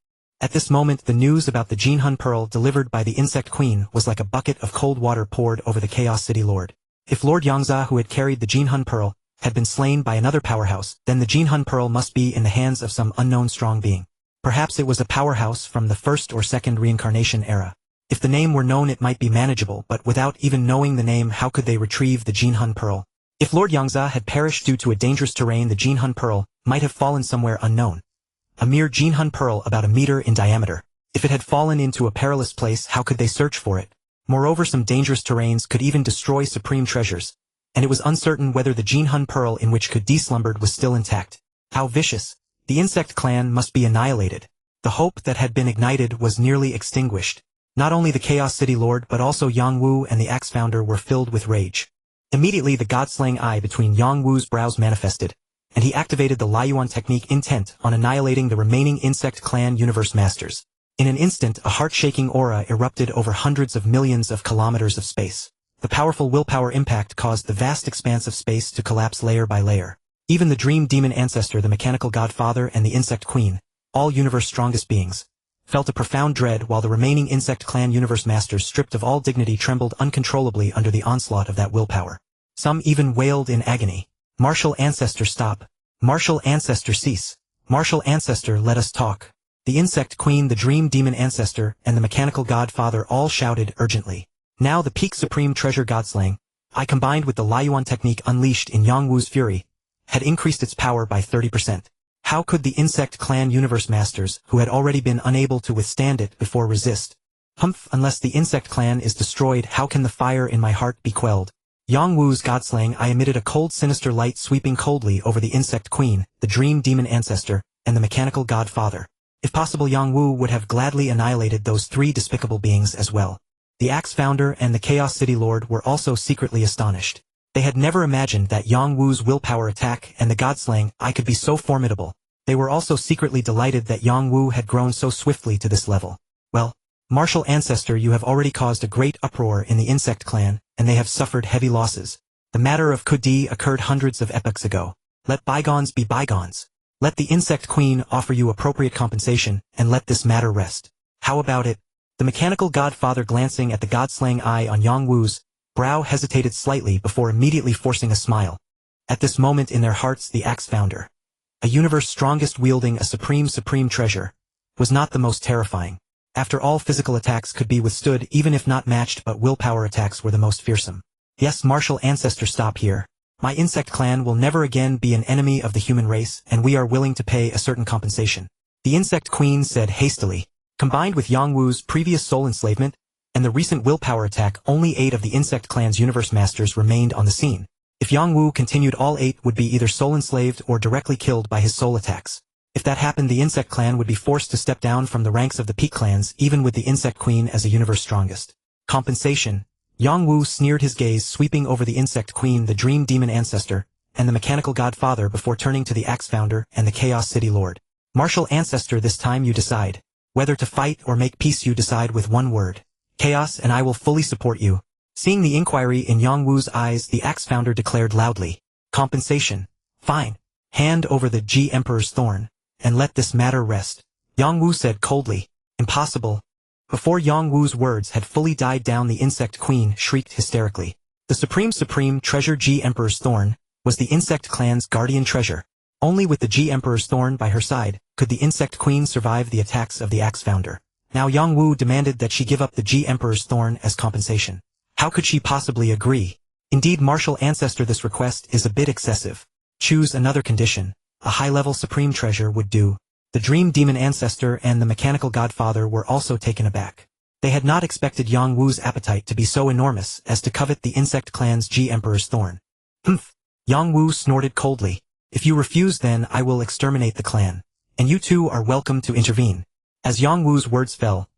At this moment, the news about the Jinhan Pearl delivered by the Insect Queen was like a bucket of cold water poured over the Chaos City Lord. If Lord Yongza, who had carried the Jinhan Pearl, had been slain by another powerhouse, then the Jinhan Pearl must be in the hands of some unknown strong being. Perhaps it was a powerhouse from the first or second reincarnation era. If the name were known, it might be manageable, but without even knowing the name, how could they retrieve the Jinhan Pearl? If Lord Yongza had perished due to a dangerous terrain, the Jinhan Pearl might have fallen somewhere unknown. A mere Jinhan Pearl about a meter in diameter. If it had fallen into a perilous place, how could they search for it? Moreover, some dangerous terrains could even destroy supreme treasures, and it was uncertain whether the Jinhan Pearl in which Kudi slumbered was still intact. How vicious! The Insect Clan must be annihilated. The hope that had been ignited was nearly extinguished. Not only the Chaos City Lord but also Yang Wu and the Axe founder were filled with rage. Immediately the god-slaying eye between Yang Wu's brows manifested, and he activated the Liuan technique, intent on annihilating the remaining Insect Clan universe masters. In an instant, a heart-shaking aura erupted over hundreds of millions of kilometers of space. The powerful willpower impact caused the vast expanse of space to collapse layer by layer. Even the Dream Demon Ancestor, the Mechanical Godfather, and the Insect Queen, all universe strongest beings, felt a profound dread, while the remaining Insect Clan universe masters, stripped of all dignity, trembled uncontrollably under the onslaught of that willpower. Some even wailed in agony. Martial Ancestor, stop. Martial Ancestor, cease. Martial Ancestor, let us talk. The Insect Queen, the Dream Demon Ancestor, and the Mechanical Godfather all shouted urgently. Now the peak supreme treasure godslaying, I combined with the Liuan technique unleashed in Yangwu's fury, had increased its power by 30%. How could the insect clan universe masters, who had already been unable to withstand it before, resist? Humph, unless the insect clan is destroyed, how can the fire in my heart be quelled? Yangwu's godslaying, I emitted a cold sinister light sweeping coldly over the insect queen, the dream demon ancestor, and the mechanical godfather. If possible, Yangwu would have gladly annihilated those three despicable beings as well. The Axe Founder and the Chaos City Lord were also secretly astonished. They had never imagined that Yangwu's willpower attack and the godslaying I could be so formidable. They were also secretly delighted that Yangwu had grown so swiftly to this level. Well, Martial Ancestor, you have already caused a great uproar in the insect clan, and they have suffered heavy losses. The matter of Kudi occurred hundreds of epochs ago. Let bygones be bygones. Let the insect queen offer you appropriate compensation, and let this matter rest. How about it? The mechanical godfather, glancing at the god-slaying eye on Yangwu's brow, hesitated slightly before immediately forcing a smile. At this moment in their hearts, the Axe Founder, a universe strongest wielding a supreme treasure, was not the most terrifying. After all, physical attacks could be withstood even if not matched, but willpower attacks were the most fearsome. Yes, Martial Ancestor, stop here. My insect clan will never again be an enemy of the human race, and we are willing to pay a certain compensation. The insect queen said hastily. Combined with Yangwu's previous soul enslavement and the recent willpower attack, only 8 of the insect clan's universe masters remained on the scene. If Yangwu continued, all 8 would be either soul enslaved or directly killed by his soul attacks. If that happened, the insect clan would be forced to step down from the ranks of the peak clans, even with the insect queen as a universe strongest. Compensation. Yangwu sneered, his gaze sweeping over the insect queen, the dream demon ancestor, and the mechanical godfather before turning to the Axe Founder and the Chaos City Lord. Martial Ancestor, this time you decide. Whether to fight or make peace, you decide with one word. Chaos, and I will fully support you. Seeing the inquiry in Yangwu's eyes, the Axe Founder declared loudly. Compensation. Fine. Hand over the G Emperor's Thorn, and let this matter rest. Yangwu said coldly. Impossible. Before Yangwu's words had fully died down, the insect queen shrieked hysterically. The supreme treasure G Emperor's Thorn was the insect clan's guardian treasure. Only with the G Emperor's Thorn by her side could the insect queen survive the attacks of the Axe Founder. Now Yangwu demanded that she give up the G Emperor's Thorn as compensation. How could she possibly agree? Indeed, Martial Ancestor, this request is a bit excessive. Choose another condition. A high-level supreme treasure would do. The Dream Demon Ancestor and the Mechanical Godfather were also taken aback. They had not expected Yangwu's appetite to be so enormous as to covet the insect clan's G Emperor's Thorn. Humph! Yangwu snorted coldly. If you refuse, then I will exterminate the clan. And you too are welcome to intervene. As Yangwu's words fell,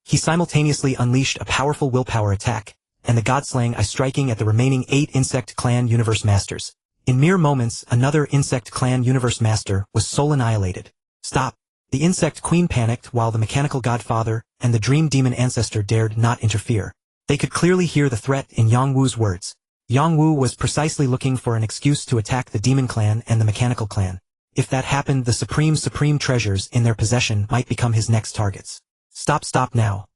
he simultaneously unleashed a powerful willpower attack, and the godslaying eye striking at the remaining 8 insect clan universe masters. In mere moments, another insect clan universe master was soul annihilated. Stop! The insect queen panicked, while the mechanical godfather and the dream demon ancestor dared not interfere. They could clearly hear the threat in Yangwu's words. Yangwu was precisely looking for an excuse to attack the demon clan and the mechanical clan. If that happened, the supreme treasures in their possession might become his next targets. Stop now.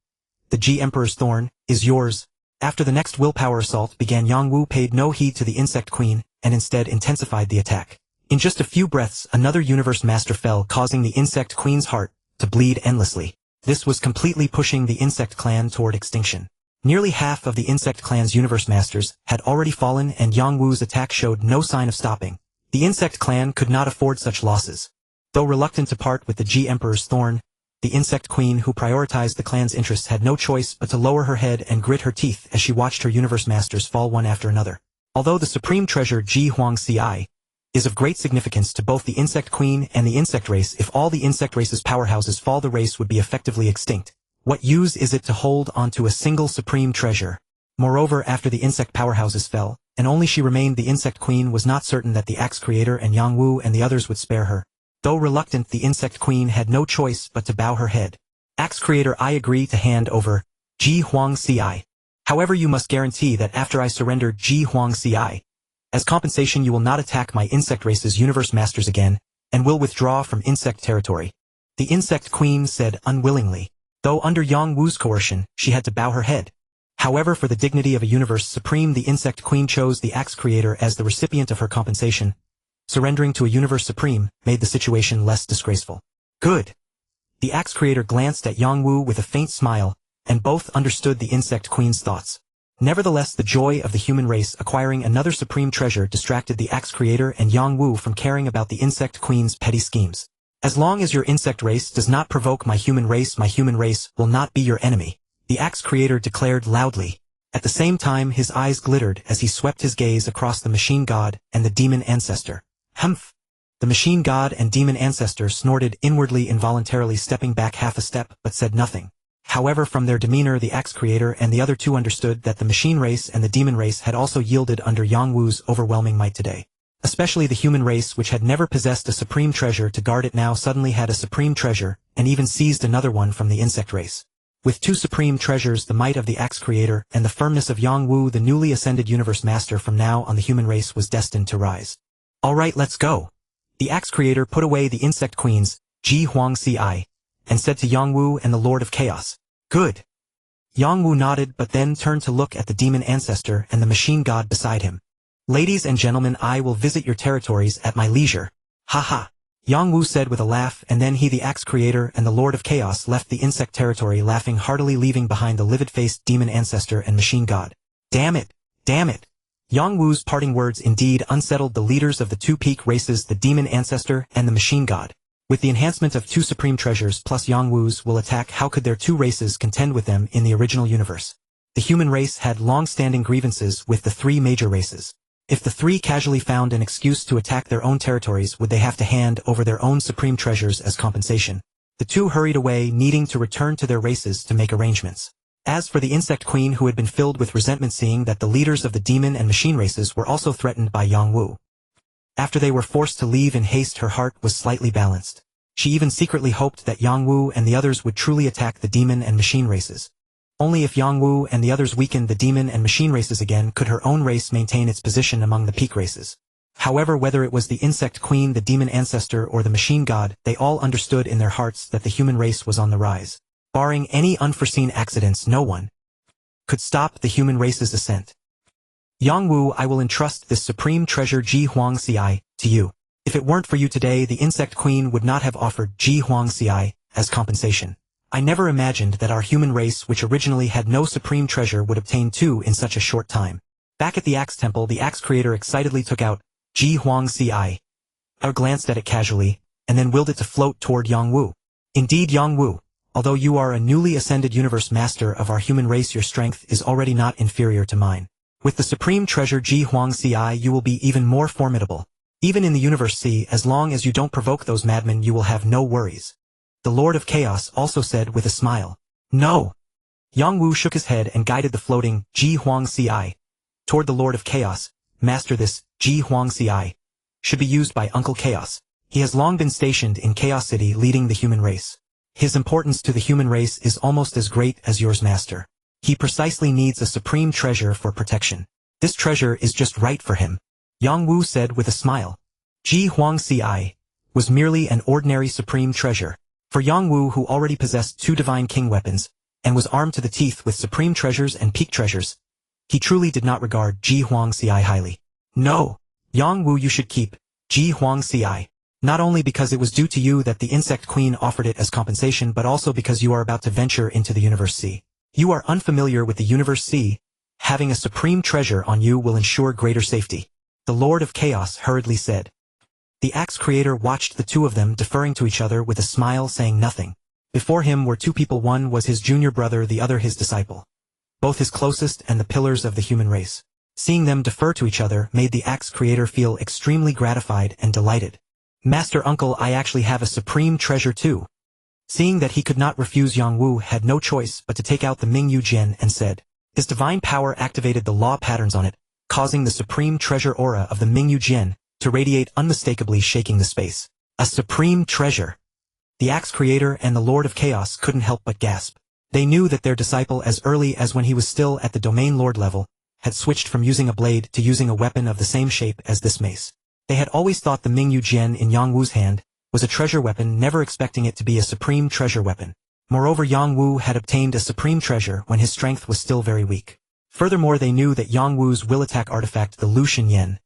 The G Emperor's Thorn is yours. After the next willpower assault began, Yangwu paid no heed to the insect queen, and instead intensified the attack. In just a few breaths, another universe master fell, causing the insect queen's heart to bleed endlessly. This was completely pushing the insect clan toward extinction. Nearly half of the insect clan's universe masters had already fallen, and Yangwu's attack showed no sign of stopping. The insect clan could not afford such losses. Though reluctant to part with the G Emperor's Thorn, the insect queen, who prioritized the clan's interests, had no choice but to lower her head and grit her teeth as she watched her universe masters fall one after another. Although the supreme treasure Ji Huang Ci is of great significance to both the insect queen and the insect race, if all the insect race's powerhouses fall, the race would be effectively extinct. What use is it to hold onto a single supreme treasure? Moreover, after the insect powerhouses fell, and only she remained, the insect queen was not certain that the Axe Creator and Yangwu and the others would spare her. Though reluctant, the insect queen had no choice but to bow her head. Axe Creator, I agree to hand over Ji Huang Ci. However, you must guarantee that after I surrender Ji Huang Ci, as compensation you will not attack my insect race's universe masters again, and will withdraw from insect territory. The insect queen said unwillingly. Though under Yangwu's coercion, she had to bow her head. However, for the dignity of a universe supreme, the insect queen chose the Axe Creator as the recipient of her compensation. Surrendering to a universe supreme made the situation less disgraceful. Good. The Axe Creator glanced at Yangwu with a faint smile, and both understood the insect queen's thoughts. Nevertheless, the joy of the human race acquiring another supreme treasure distracted the axe creator and Yang Wu from caring about the insect queen's petty schemes. As long as your insect race does not provoke my human race will not be your enemy, the axe creator declared loudly. At the same time his eyes glittered as he swept his gaze across the machine god and the demon ancestor. Humph! The machine god and demon ancestor snorted inwardly, involuntarily stepping back half a step, but said nothing. However, from their demeanor the axe creator and the other two understood that the machine race and the demon race had also yielded under Yang Wu's overwhelming might today. Especially the human race, which had never possessed a supreme treasure to guard it, now suddenly had a supreme treasure, and even seized another one from the insect race. With two supreme treasures, the might of the axe creator and the firmness of Yang Wu, the newly ascended universe master, from now on the human race was destined to rise. Alright, let's go. The axe creator put away the insect queens, Ji Huang Ci, and said to Yang Wu and the Lord of Chaos, "Good." Yang Wu nodded, but then turned to look at the demon ancestor and the machine god beside him. "Ladies and gentlemen, I will visit your territories at my leisure. Ha ha." Yang Wu said with a laugh, and then he, the axe creator and the Lord of Chaos, left the insect territory laughing heartily, leaving behind the livid-faced demon ancestor and machine god. Damn it! Damn it! Yang Wu's parting words indeed unsettled the leaders of the two peak races, the demon ancestor and the machine god. With the enhancement of two supreme treasures plus Yang Wu's will attack, how could their two races contend with them in the original universe? The human race had long-standing grievances with the three major races. If the three casually found an excuse to attack their own territories, would they have to hand over their own supreme treasures as compensation? The two hurried away, needing to return to their races to make arrangements. As for the insect queen, who had been filled with resentment seeing that the leaders of the demon and machine races were also threatened by Yang Wu. After they were forced to leave in haste, her heart was slightly balanced. She even secretly hoped that Yang Wu and the others would truly attack the demon and machine races. Only if Yang Wu and the others weakened the demon and machine races again could her own race maintain its position among the peak races. However, whether it was the insect queen, the demon ancestor, or the machine god, they all understood in their hearts that the human race was on the rise. Barring any unforeseen accidents, no one could stop the human race's ascent. Yang Wu, I will entrust this supreme treasure Ji Huang Ci to you. If it weren't for you today, the insect queen would not have offered Ji Huang Ci as compensation. I never imagined that our human race, which originally had no supreme treasure, would obtain two in such a short time. Back at the Axe Temple, the Axe Creator excitedly took out Ji Huang Ci, or glanced at it casually, and then willed it to float toward Yang Wu. Indeed, Yang Wu, although you are a newly ascended universe master of our human race, your strength is already not inferior to mine. With the supreme treasure Ji Huang Ci, you will be even more formidable. Even in the universe C, as long as you don't provoke those madmen, you will have no worries. The Lord of Chaos also said with a smile. No! Yang Wu shook his head and guided the floating Ji Huang Ci toward the Lord of Chaos. Master, this Ji Huang Ci should be used by Uncle Chaos. He has long been stationed in Chaos City leading the human race. His importance to the human race is almost as great as yours, Master. He precisely needs a supreme treasure for protection. This treasure is just right for him. Yang Wu said with a smile. Ji Huang Ci was merely an ordinary supreme treasure. For Yang Wu, who already possessed two divine king weapons, and was armed to the teeth with supreme treasures and peak treasures, he truly did not regard Ji Huang Ci highly. No! Yang Wu, you should keep Ji Huang Ci. Not only because it was due to you that the insect queen offered it as compensation, but also because you are about to venture into the universe C. You are unfamiliar with the universe C. Having a supreme treasure on you will ensure greater safety. The Lord of Chaos hurriedly said. The Axe Creator watched the two of them deferring to each other with a smile, saying nothing. Before him were two people, one was his junior brother, the other his disciple. Both his closest and the pillars of the human race. Seeing them defer to each other made the Axe Creator feel extremely gratified and delighted. Master Uncle, I actually have a supreme treasure too. Seeing that he could not refuse, Yang Wu had no choice but to take out the Mingyu Jian and said. His divine power activated the law patterns on it, causing the supreme treasure aura of the Mingyu Jian to radiate unmistakably, shaking the space. A supreme treasure. The Axe Creator and the Lord of Chaos couldn't help but gasp. They knew that their disciple, as early as when he was still at the Domain Lord level, had switched from using a blade to using a weapon of the same shape as this mace. They had always thought the Mingyu Jian in Yang Wu's hand was a treasure weapon, never expecting it to be a supreme treasure weapon. Moreover, Yang Wu had obtained a supreme treasure when his strength was still very weak. Furthermore, they knew that Yang Wu's will attack artifact, the Lu Yen,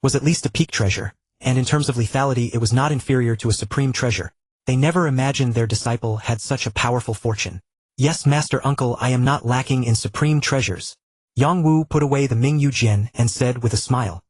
was at least a peak treasure, and in terms of lethality it was not inferior to a supreme treasure. They never imagined their disciple had such a powerful fortune. Yes, Master Uncle, I am not lacking in supreme treasures. Yang Wu put away the Ming Yu Jian and said with a smile.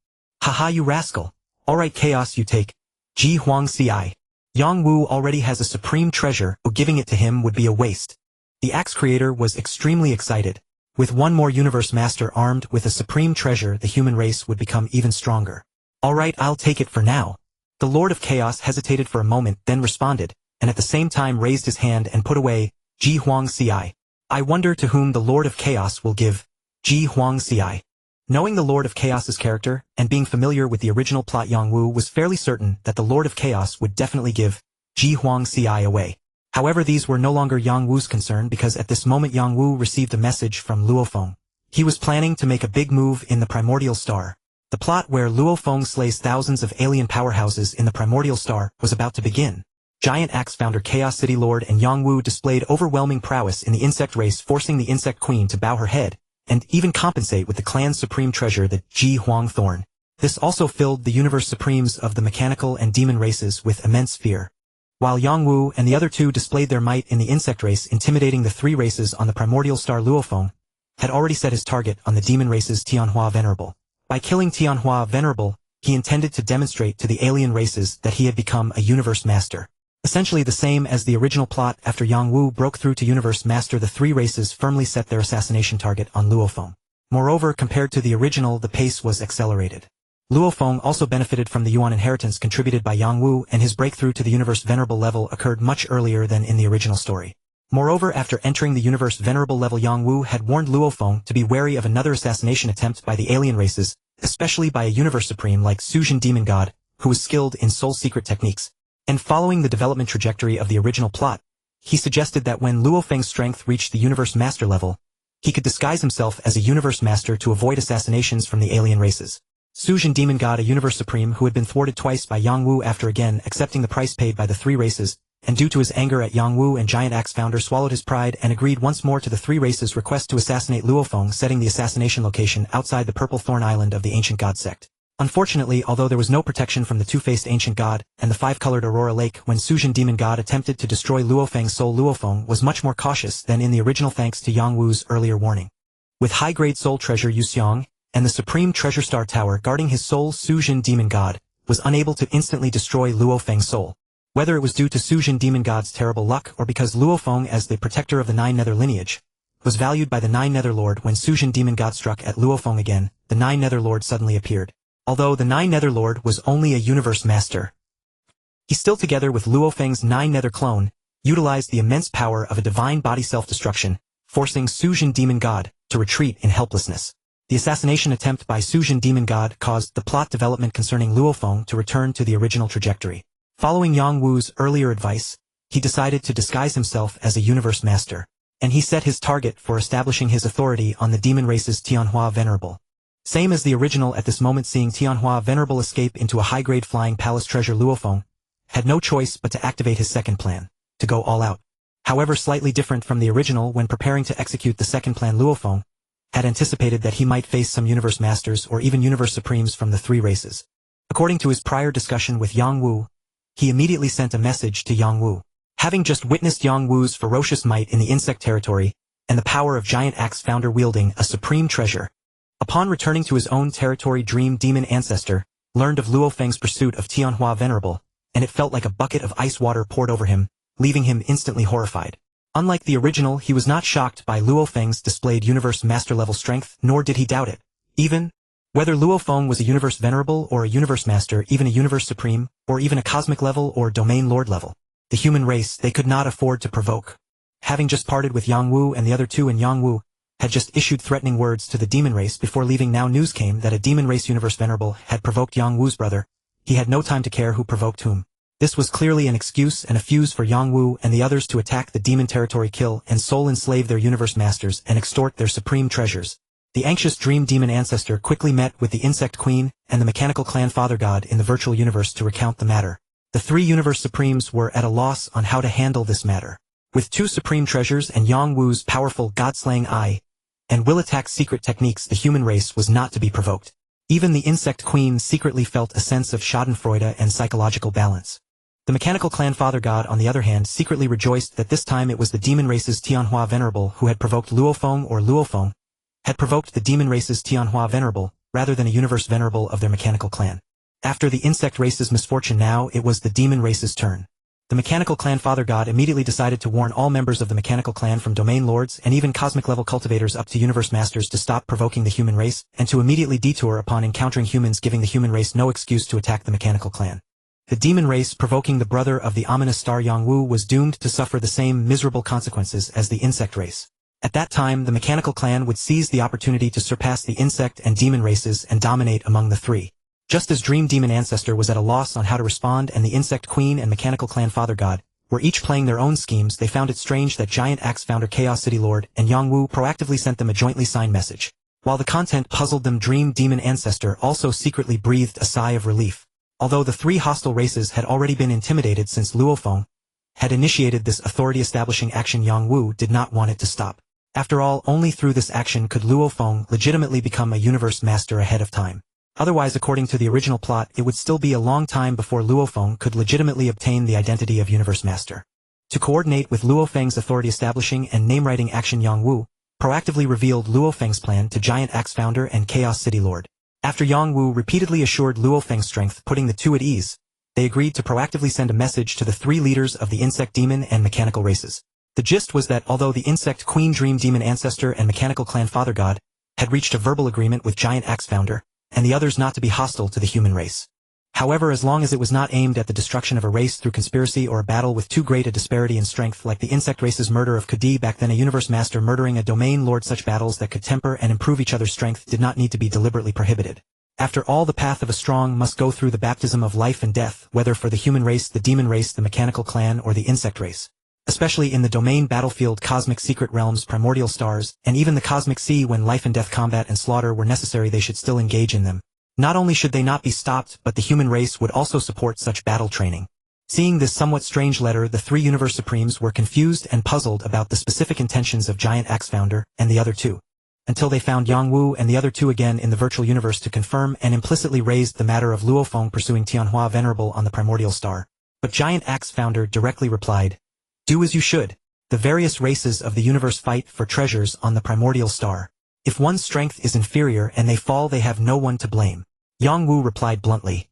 Haha, you rascal. Alright, chaos you take. Ji Huang Ci. Yang Wu already has a supreme treasure, so giving it to him would be a waste. The axe creator was extremely excited. With one more universe master armed with a supreme treasure, the human race would become even stronger. Alright, I'll take it for now. The Lord of Chaos hesitated for a moment, then responded, and at the same time raised his hand and put away, Ji Huang Ci. I wonder to whom the Lord of Chaos will give, Ji Huang Ci. Knowing the Lord of Chaos's character, and being familiar with the original plot, Yang Wu was fairly certain that the Lord of Chaos would definitely give Ji Huang Ci away. However, these were no longer Yang Wu's concern because at this moment Yang Wu received a message from Luo Feng. He was planning to make a big move in the Primordial Star. The plot where Luo Feng slays thousands of alien powerhouses in the Primordial Star was about to begin. Giant Axe founder Chaos City Lord and Yang Wu displayed overwhelming prowess in the insect race, forcing the insect queen to bow her head, and even compensate with the clan's supreme treasure, the Ji Huang Thorn. This also filled the universe supremes of the mechanical and demon races with immense fear. While Yang Wu and the other two displayed their might in the insect race, intimidating the three races on the primordial star, Luo Feng had already set his target on the demon race's Tianhua Venerable. By killing Tianhua Venerable, he intended to demonstrate to the alien races that he had become a universe master. Essentially the same as the original plot. After Yang Wu broke through to Universe Master, the three races firmly set their assassination target on Luo Feng. Moreover, compared to the original, the pace was accelerated. Luo Feng also benefited from the Yuan inheritance contributed by Yang Wu, and his breakthrough to the Universe Venerable level occurred much earlier than in the original story. Moreover, after entering the Universe Venerable level, Yang Wu had warned Luo Feng to be wary of another assassination attempt by the alien races, especially by a Universe Supreme like Suzhen Demon God, who was skilled in soul secret techniques. And following the development trajectory of the original plot, he suggested that when Luo Feng's strength reached the Universe Master level, he could disguise himself as a Universe Master to avoid assassinations from the alien races. Suzhen Demon God, a Universe Supreme who had been thwarted twice by Yang Wu after again accepting the price paid by the three races, and due to his anger at Yang Wu and Giant Axe founder, swallowed his pride and agreed once more to the three races' request to assassinate Luo Feng, setting the assassination location outside the Purple Thorn Island of the Ancient God sect. Unfortunately, although there was no protection from the two-faced Ancient God and the five-colored Aurora Lake when Suzhen Demon God attempted to destroy Luo Feng's soul, Luo Feng was much more cautious than in the original thanks to Yang Wu's earlier warning. With high-grade soul treasure Yu Xiang and the Supreme Treasure Star Tower guarding his soul, Suzhen Demon God was unable to instantly destroy Luo Feng's soul. Whether it was due to Suzhen Demon God's terrible luck or because Luo Feng, as the protector of the Nine Nether lineage, was valued by the Nine Nether Lord, when Suzhen Demon God struck at Luo Feng again, the Nine Nether Lord suddenly appeared. Although the Nine Nether Lord was only a Universe Master, he still, together with Luo Feng's Nine Nether clone, utilized the immense power of a divine body self-destruction, forcing Suzhen Demon God to retreat in helplessness. The assassination attempt by Suzhen Demon God caused the plot development concerning Luo Feng to return to the original trajectory. Following Yang Wu's earlier advice, he decided to disguise himself as a Universe Master, and he set his target for establishing his authority on the demon race's Tianhua Venerable. Same as the original, at this moment seeing Tianhua Venerable escape into a high-grade flying palace treasure, Luo Feng had no choice but to activate his second plan, to go all out. However, slightly different from the original, when preparing to execute the second plan, Luo Feng had anticipated that he might face some Universe Masters or even Universe Supremes from the three races. According to his prior discussion with Yang Wu, he immediately sent a message to Yang Wu. Having just witnessed Yang Wu's ferocious might in the insect territory, and the power of Giant Axe founder wielding a supreme treasure, upon returning to his own territory, Dream Demon Ancestor learned of Luo Feng's pursuit of Tianhua Venerable, and it felt like a bucket of ice water poured over him, leaving him instantly horrified. Unlike the original, he was not shocked by Luo Feng's displayed Universe Master level strength, nor did he doubt it. Even whether Luo Feng was a Universe Venerable or a Universe Master, even a Universe Supreme, or even a Cosmic level or Domain Lord level, the human race they could not afford to provoke. Having just parted with Yang Wu and the other two, and Yang Wu had just issued threatening words to the demon race before leaving, now news came that a demon race Universe Venerable had provoked Yang Wu's brother. He had no time to care who provoked whom. This was clearly an excuse and a fuse for Yang Wu and the others to attack the demon territory, kill and soul enslave their Universe Masters, and extort their supreme treasures. The anxious Dream Demon Ancestor quickly met with the Insect Queen and the Mechanical Clan Father God in the virtual universe to recount the matter. The three Universe Supremes were at a loss on how to handle this matter. With two supreme treasures and Yang Wu's powerful god-slaying eye and will attack secret techniques, the human race was not to be provoked. Even the Insect Queen secretly felt a sense of schadenfreude and psychological balance. The Mechanical Clan Father God, on the other hand, secretly rejoiced that this time it was the demon race's Tianhua Venerable who had provoked Luo Feng, or Luo Feng had provoked the demon race's Tianhua Venerable, rather than a universe venerable of their mechanical clan. After the insect race's misfortune now, it was the demon race's turn. The mechanical clan father god immediately decided to warn all members of the mechanical clan from domain lords and even cosmic-level cultivators up to universe masters to stop provoking the human race, and to immediately detour upon encountering humans, giving the human race no excuse to attack the mechanical clan. The demon race, provoking the brother of the ominous star Yangwu, was doomed to suffer the same miserable consequences as the insect race. At that time, the mechanical clan would seize the opportunity to surpass the insect and demon races and dominate among the three. Just as Dream Demon Ancestor was at a loss on how to respond, and the Insect Queen and Mechanical Clan Father God were each playing their own schemes, they found it strange that Giant Axe founder Chaos City Lord and Yangwu proactively sent them a jointly signed message. While the content puzzled them, Dream Demon Ancestor also secretly breathed a sigh of relief. Although the three hostile races had already been intimidated since Luo Feng had initiated this authority-establishing action, Yangwu did not want it to stop. After all, only through this action could Luo Feng legitimately become a universe master ahead of time. Otherwise, according to the original plot, it would still be a long time before Luo Feng could legitimately obtain the identity of Universe Master. To coordinate with Luo Feng's authority-establishing and name-writing action, Yangwu proactively revealed Luo Feng's plan to Giant Axe founder and Chaos City Lord. After Yangwu repeatedly assured Luo Feng's strength, putting the two at ease, they agreed to proactively send a message to the three leaders of the Insect Demon and Mechanical races. The gist was that although the Insect Queen, Dream Demon Ancestor, and Mechanical Clan Father God had reached a verbal agreement with Giant Axe founder and the others not to be hostile to the human race. However, as long as it was not aimed at the destruction of a race through conspiracy or a battle with too great a disparity in strength, like the insect race's murder of Kadi back then, a universe master murdering a domain lord, such battles that could temper and improve each other's strength did not need to be deliberately prohibited. After all, the path of a strong must go through the baptism of life and death, whether for the human race, the demon race, the mechanical clan, or the insect race. Especially in the domain battlefield, cosmic secret realms, primordial stars, and even the cosmic sea, when life and death, combat and slaughter were necessary, they should still engage in them. Not only should they not be stopped, but the human race would also support such battle training. Seeing this somewhat strange letter, the three Universe Supremes were confused and puzzled about the specific intentions of Giant Axe founder and the other two, until they found Yangwu and the other two again in the virtual universe to confirm and implicitly raised the matter of Luo Feng pursuing Tianhua Venerable on the primordial star. But Giant Axe founder directly replied, "Do as you should. The various races of the universe fight for treasures on the primordial star. If one's strength is inferior and they fall, they have no one to blame." Yangwu replied bluntly,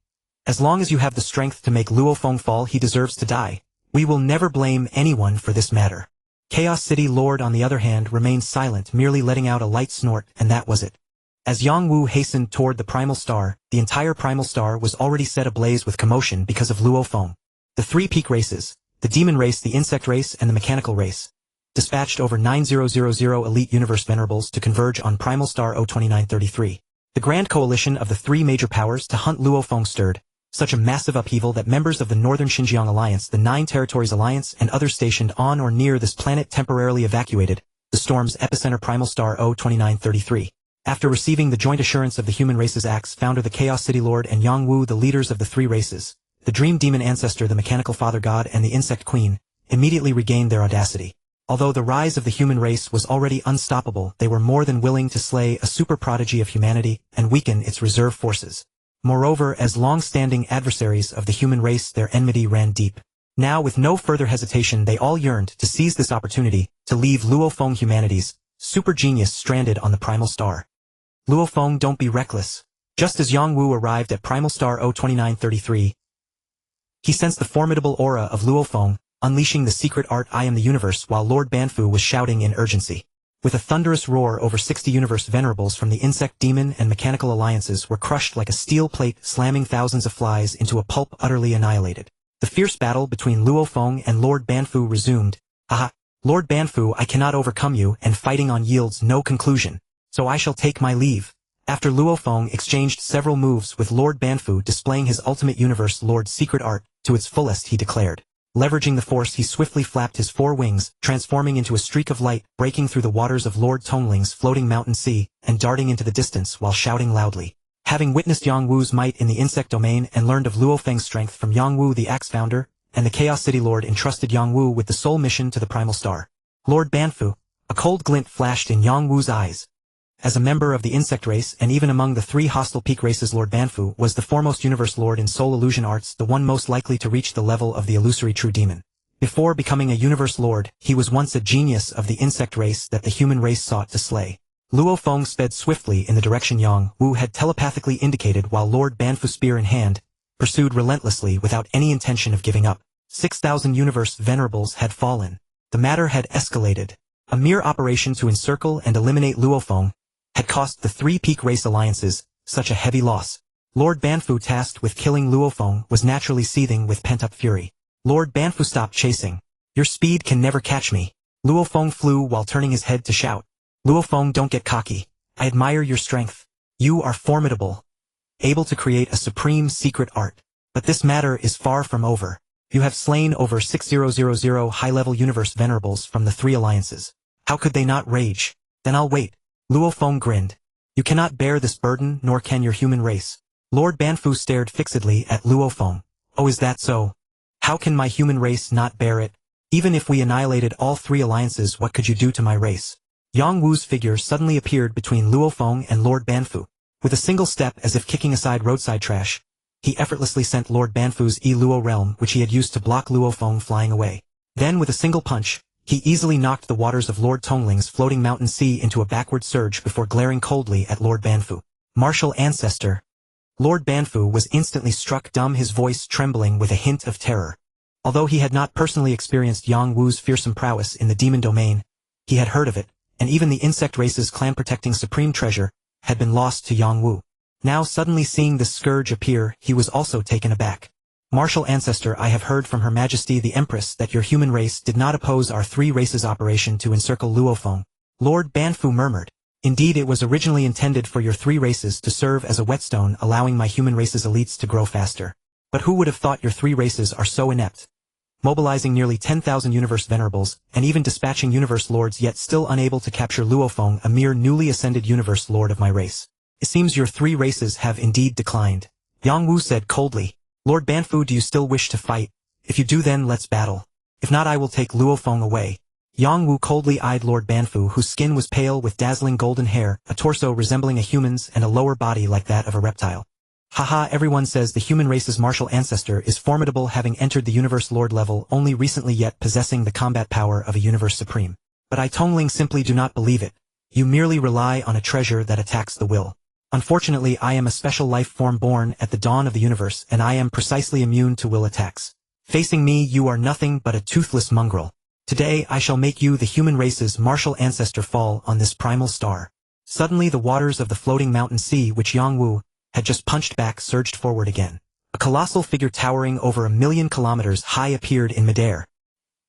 "As long as you have the strength to make Luo Feng fall, he deserves to die. We will never blame anyone for this matter." Chaos City Lord, on the other hand, remained silent, merely letting out a light snort, and that was it. As Yangwu hastened toward the primal star, the entire primal star was already set ablaze with commotion because of Luo Feng. The three peak races, the demon race, the insect race, and the mechanical race, dispatched over 9000 elite universe venerables to converge on primal star 02933. The grand coalition of the three major powers to hunt Luo Feng stirred such a massive upheaval that members of the Northern Xinjiang Alliance, the Nine Territories Alliance, and others stationed on or near this planet temporarily evacuated the storm's epicenter, primal star 02933. After receiving the joint assurance of the human race's Axe founder, the Chaos City Lord, and Yangwu, the leaders of the three races, the Dream Demon Ancestor, the Mechanical Father God, and the Insect Queen, immediately regained their audacity. Although the rise of the human race was already unstoppable, they were more than willing to slay a super prodigy of humanity and weaken its reserve forces. Moreover, as long-standing adversaries of the human race, their enmity ran deep. Now, with no further hesitation, they all yearned to seize this opportunity to leave Luo Feng, humanity's super genius, stranded on the primal star. Luo Feng, don't be reckless. Just as Yangwu arrived at primal star 02933, he sensed the formidable aura of Luo Feng, unleashing the secret art "I am the universe," while Lord Banfu was shouting in urgency. With a thunderous roar, over 60 universe venerables from the insect, demon, and mechanical alliances were crushed like a steel plate, slamming thousands of flies into a pulp, utterly annihilated. The fierce battle between Luo Feng and Lord Banfu resumed. "Aha! Lord Banfu, I cannot overcome you, and fighting on yields no conclusion. So I shall take my leave." After Luo Feng exchanged several moves with Lord Banfu, displaying his ultimate universe Lord secret art to its fullest, he declared. Leveraging the force, he swiftly flapped his four wings, transforming into a streak of light, breaking through the waters of Lord Tongling's floating mountain sea, and darting into the distance while shouting loudly. Having witnessed Yangwu's might in the insect domain and learned of Luo Feng's strength from Yangwu, the Axe founder, and the Chaos City Lord entrusted Yangwu with the sole mission to the primal star. Lord Banfu, a cold glint flashed in Yangwu's eyes. As a member of the insect race, and even among the three hostile peak races, Lord Banfu was the foremost universe lord in soul illusion arts, the one most likely to reach the level of the illusory true demon. Before becoming a universe lord, he was once a genius of the insect race that the human race sought to slay. Luo Feng sped swiftly in the direction Yang Wu had telepathically indicated while Lord Banfu, spear in hand, pursued relentlessly without any intention of giving up. 6,000 universe venerables had fallen. The matter had escalated. A mere operation to encircle and eliminate Luo Feng had cost the 3 peak race alliances such a heavy loss. Lord Banfu, tasked with killing Luo Feng, was naturally seething with pent-up fury. Lord Banfu, stop chasing. Your speed can never catch me. Luo Feng flew while turning his head to shout. Luo Feng, don't get cocky. I admire your strength. You are formidable. Able to create a supreme secret art. But this matter is far from over. You have slain over 6,000 high-level universe venerables from the 3 alliances. How could they not rage? Then I'll wait. Luo Feng grinned. You cannot bear this burden, nor can your human race. Lord Banfu stared fixedly at Luo Feng. Oh, is that so? How can my human race not bear it? Even if we annihilated all 3 alliances, what could you do to my race? Yang Wu's figure suddenly appeared between Luo Feng and Lord Banfu. With a single step, as if kicking aside roadside trash, he effortlessly sent Lord Banfu's Luo realm, which he had used to block Luo Feng, flying away. Then with a single punch, he easily knocked the waters of Lord Tongling's floating mountain sea into a backward surge before glaring coldly at Lord Banfu. Martial Ancestor. Lord Banfu was instantly struck dumb, his voice trembling with a hint of terror. Although he had not personally experienced Yang Wu's fearsome prowess in the demon domain, he had heard of it, and even the insect race's clan-protecting supreme treasure had been lost to Yang Wu. Now suddenly seeing this scourge appear, he was also taken aback. Martial Ancestor, I have heard from Her Majesty the Empress that your human race did not oppose our 3 races' operation to encircle Luo Feng. Lord Banfu murmured. Indeed, it was originally intended for your 3 races to serve as a whetstone, allowing my human race's elites to grow faster. But who would have thought your 3 races are so inept? Mobilizing nearly 10,000 universe venerables, and even dispatching universe lords, yet still unable to capture Luo Feng, a mere newly ascended universe lord of my race. It seems your 3 races have indeed declined. Yang Wu said coldly. Lord Banfu, do you still wish to fight? If you do, then let's battle. If not, I will take Luo Feng away. Yang Wu coldly eyed Lord Banfu, whose skin was pale with dazzling golden hair, a torso resembling a human's, and a lower body like that of a reptile. Haha, everyone says the human race's martial ancestor is formidable, having entered the universe lord level only recently, yet possessing the combat power of a universe supreme. But I, Tongling, simply do not believe it. You merely rely on a treasure that attacks the will. Unfortunately, I am a special life form born at the dawn of the universe, and I am precisely immune to will attacks. Facing me, you are nothing but a toothless mongrel. Today I shall make you the human race's martial ancestor fall on this primal star. Suddenly the waters of the floating mountain sea, which Yang Wu had just punched back, surged forward again. A colossal figure towering over 1,000,000 kilometers high appeared in midair.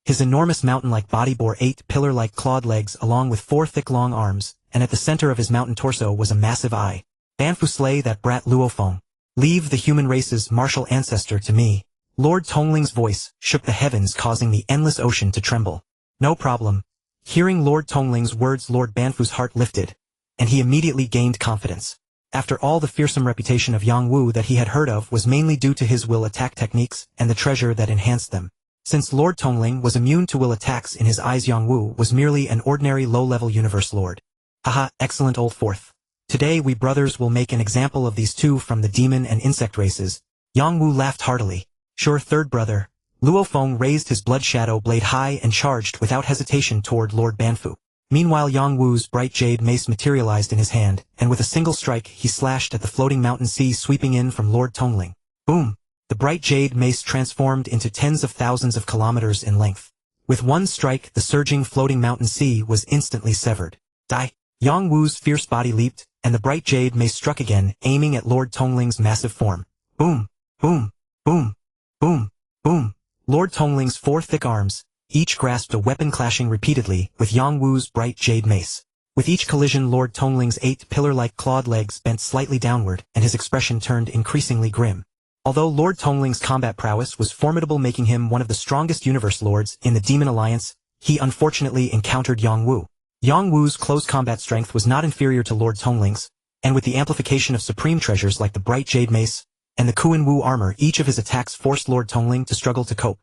His enormous mountain-like body bore 8 pillar-like clawed legs along with 4 thick long arms, and at the center of his mountain torso was a massive eye. Banfu, slay that brat Luo Feng. Leave the human race's martial ancestor to me. Lord Tongling's voice shook the heavens, causing the endless ocean to tremble. No problem. Hearing Lord Tongling's words, Lord Banfu's heart lifted, and he immediately gained confidence. After all, the fearsome reputation of Yang Wu that he had heard of was mainly due to his will attack techniques and the treasure that enhanced them. Since Lord Tongling was immune to will attacks, in his eyes Yang Wu was merely an ordinary low-level universe lord. Haha, excellent old fourth. Today we brothers will make an example of these 2 from the demon and insect races. Yang Wu laughed heartily. Sure, third brother. Luo Feng raised his blood shadow blade high and charged without hesitation toward Lord Banfu. Meanwhile, Yang Wu's bright jade mace materialized in his hand, and with a single strike he slashed at the floating mountain sea sweeping in from Lord Tongling. Boom! The bright jade mace transformed into tens of thousands of kilometers in length. With one strike, the surging floating mountain sea was instantly severed. Die! Yang Wu's fierce body leaped, and the bright jade mace struck again, aiming at Lord Tongling's massive form. Boom! Boom! Boom! Boom! Boom! Lord Tongling's 4 thick arms, each grasped a weapon, clashing repeatedly with Yang Wu's bright jade mace. With each collision, Lord Tongling's 8 pillar-like clawed legs bent slightly downward, and his expression turned increasingly grim. Although Lord Tongling's combat prowess was formidable, making him one of the strongest universe lords in the Demon Alliance, he unfortunately encountered Yang Wu. Yang Wu's close combat strength was not inferior to Lord Tongling's, and with the amplification of supreme treasures like the bright jade mace and the Kuan Wu armor, each of his attacks forced Lord Tongling to struggle to cope.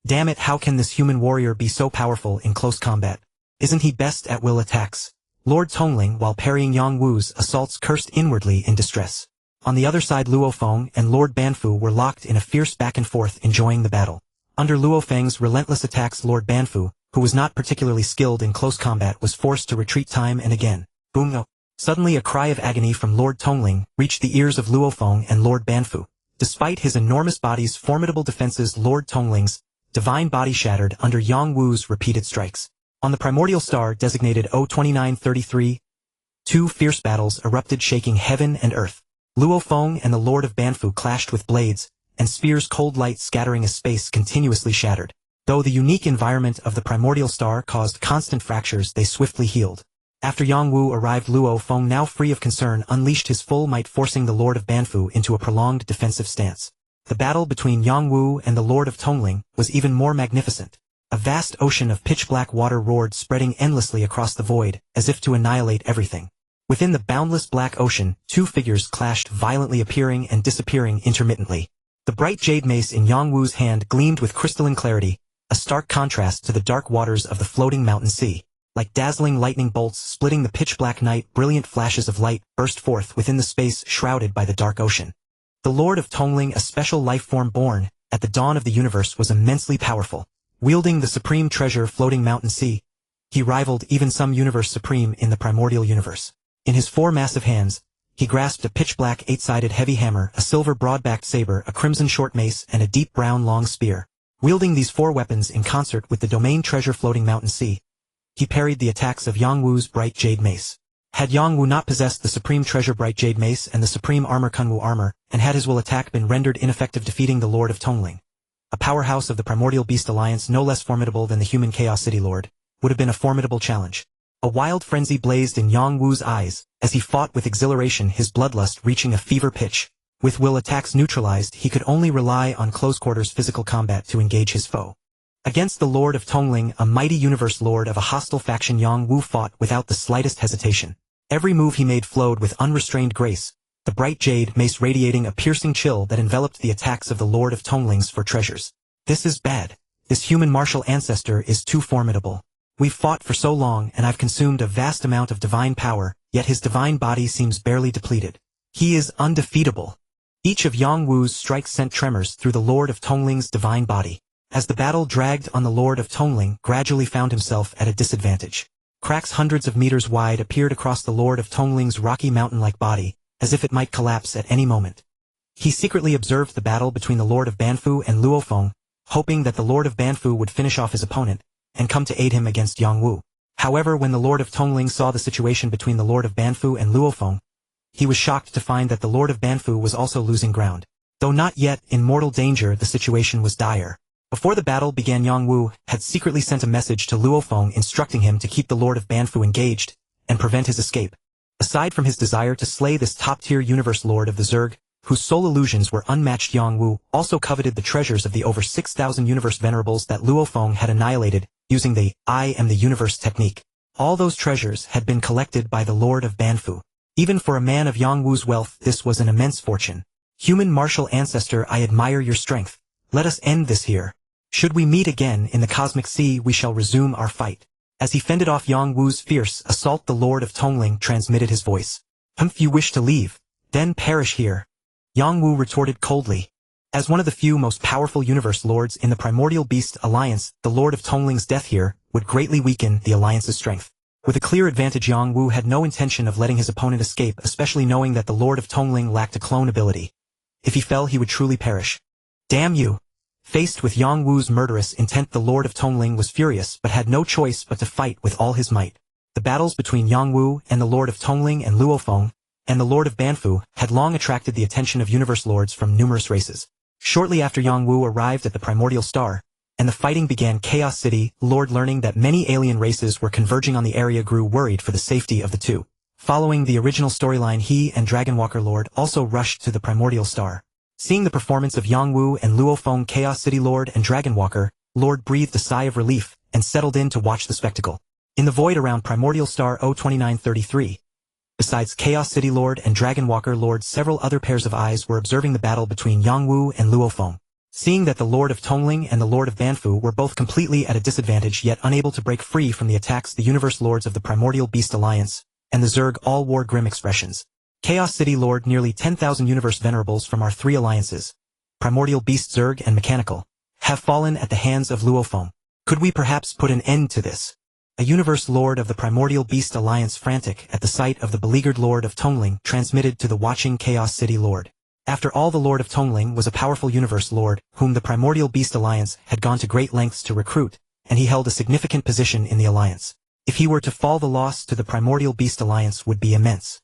Damn it, how can this human warrior be so powerful in close combat? Isn't he best at will attacks? Lord Tongling, while parrying Yang Wu's assaults, cursed inwardly in distress. On the other side, Luo Feng and Lord Banfu were locked in a fierce back and forth, enjoying the battle. Under Luo Feng's relentless attacks, Lord Banfu, who was not particularly skilled in close combat, was forced to retreat time and again. Boom no. Suddenly a cry of agony from Lord Tongling reached the ears of Luo Feng and Lord Banfu. Despite his enormous body's formidable defenses, Lord Tongling's divine body shattered under Yang Wu's repeated strikes. On the primordial star designated O2933, two fierce battles erupted, shaking heaven and earth. Luo Feng and the Lord of Banfu clashed with blades and spears, cold light scattering as space continuously shattered. Though the unique environment of the primordial star caused constant fractures, they swiftly healed. After Yang Wu arrived, Luo Feng, now free of concern, unleashed his full might, forcing the Lord of Banfu into a prolonged defensive stance. The battle between Yang Wu and the Lord of Tongling was even more magnificent. A vast ocean of pitch-black water roared, spreading endlessly across the void, as if to annihilate everything. Within the boundless black ocean, two figures clashed, violently appearing and disappearing intermittently. The bright jade mace in Yang Wu's hand gleamed with crystalline clarity, a stark contrast to the dark waters of the floating mountain sea. Like dazzling lightning bolts splitting the pitch-black night, brilliant flashes of light burst forth within the space shrouded by the dark ocean. The Lord of Tongling, a special life form born at the dawn of the universe, was immensely powerful. Wielding the supreme treasure floating mountain sea, he rivaled even some universe supreme in the primordial universe. In his four massive hands, he grasped a pitch-black eight-sided heavy hammer, a silver broad-backed saber, a crimson short mace, and a deep brown long spear. Wielding these four weapons in concert with the domain treasure floating mountain sea, he parried the attacks of Yang Wu's bright jade mace. Had Yang Wu not possessed the supreme treasure bright jade mace and the supreme armor Kunwu armor, and had his will attack been rendered ineffective, defeating the Lord of Tongling, a powerhouse of the primordial beast alliance no less formidable than the human Chaos City Lord, would have been a formidable challenge. A wild frenzy blazed in Yang Wu's eyes as he fought with exhilaration, his bloodlust reaching a fever pitch. With will attacks neutralized, he could only rely on close-quarters physical combat to engage his foe. Against the Lord of Tongling, a mighty universe lord of a hostile faction, Yang Wu fought without the slightest hesitation. Every move he made flowed with unrestrained grace, the bright jade mace radiating a piercing chill that enveloped the attacks of the Lord of Tongling's for treasures. This is bad. This human martial ancestor is too formidable. We've fought for so long and I've consumed a vast amount of divine power, yet his divine body seems barely depleted. He is undefeatable. Each of Yang Wu's strikes sent tremors through the Lord of Tongling's divine body. As the battle dragged on, the Lord of Tongling gradually found himself at a disadvantage. Cracks hundreds of meters wide appeared across the Lord of Tongling's rocky mountain-like body, as if it might collapse at any moment. He secretly observed the battle between the Lord of Banfu and Luo Feng, hoping that the Lord of Banfu would finish off his opponent and come to aid him against Yang Wu. However, when the Lord of Tongling saw the situation between the Lord of Banfu and Luo Feng, he was shocked to find that the Lord of Banfu was also losing ground. Though not yet in mortal danger, the situation was dire. Before the battle began, Yang Wu had secretly sent a message to Luo Feng instructing him to keep the Lord of Banfu engaged and prevent his escape. Aside from his desire to slay this top-tier universe lord of the Zerg, whose sole illusions were unmatched, Yang Wu also coveted the treasures of the over 6,000 universe venerables that Luo Feng had annihilated using the I am the universe technique. All those treasures had been collected by the Lord of Banfu. Even for a man of Yang Wu's wealth, this was an immense fortune. Human martial ancestor, I admire your strength. Let us end this here. Should we meet again in the cosmic sea, we shall resume our fight. As he fended off Yang Wu's fierce assault, the Lord of Tongling transmitted his voice. If you wish to leave, then perish here. Yang Wu retorted coldly. As one of the few most powerful universe lords in the primordial beast alliance, the Lord of Tongling's death here would greatly weaken the alliance's strength. With a clear advantage, Yang Wu had no intention of letting his opponent escape, especially knowing that the Lord of Tongling lacked a clone ability. If he fell, he would truly perish. Damn you! Faced with Yang Wu's murderous intent, the Lord of Tongling was furious but had no choice but to fight with all his might. The battles between Yang Wu and the Lord of Tongling and Luo Feng and the Lord of Banfu had long attracted the attention of universe lords from numerous races. Shortly after Yang Wu arrived at the primordial star, and the fighting began, Chaos City Lord, learning that many alien races were converging on the area, grew worried for the safety of the two. Following the original storyline, he and Dragonwalker Lord also rushed to the primordial star. Seeing the performance of Yang Wu and Luo Feng, Chaos City Lord and Dragonwalker Lord breathed a sigh of relief and settled in to watch the spectacle. In the void around primordial star O2933, besides Chaos City Lord and Dragonwalker Lord, several other pairs of eyes were observing the battle between Yang Wu and Luo Feng. Seeing that the Lord of Tongling and the Lord of Banfu were both completely at a disadvantage yet unable to break free from the attacks, the universe lords of the Primordial Beast Alliance and the Zerg all wore grim expressions. Chaos City Lord, nearly 10,000 universe venerables from our three alliances, Primordial Beast, Zerg, and Mechanical, have fallen at the hands of Luo Feng. Could we perhaps put an end to this? a universe lord of the Primordial Beast Alliance, frantic at the sight of the beleaguered Lord of Tongling, transmitted to the watching Chaos City Lord. After all, the Lord of Tongling was a powerful universe lord, whom the Primordial Beast Alliance had gone to great lengths to recruit, and he held a significant position in the alliance. If he were to fall, the loss to the Primordial Beast Alliance would be immense.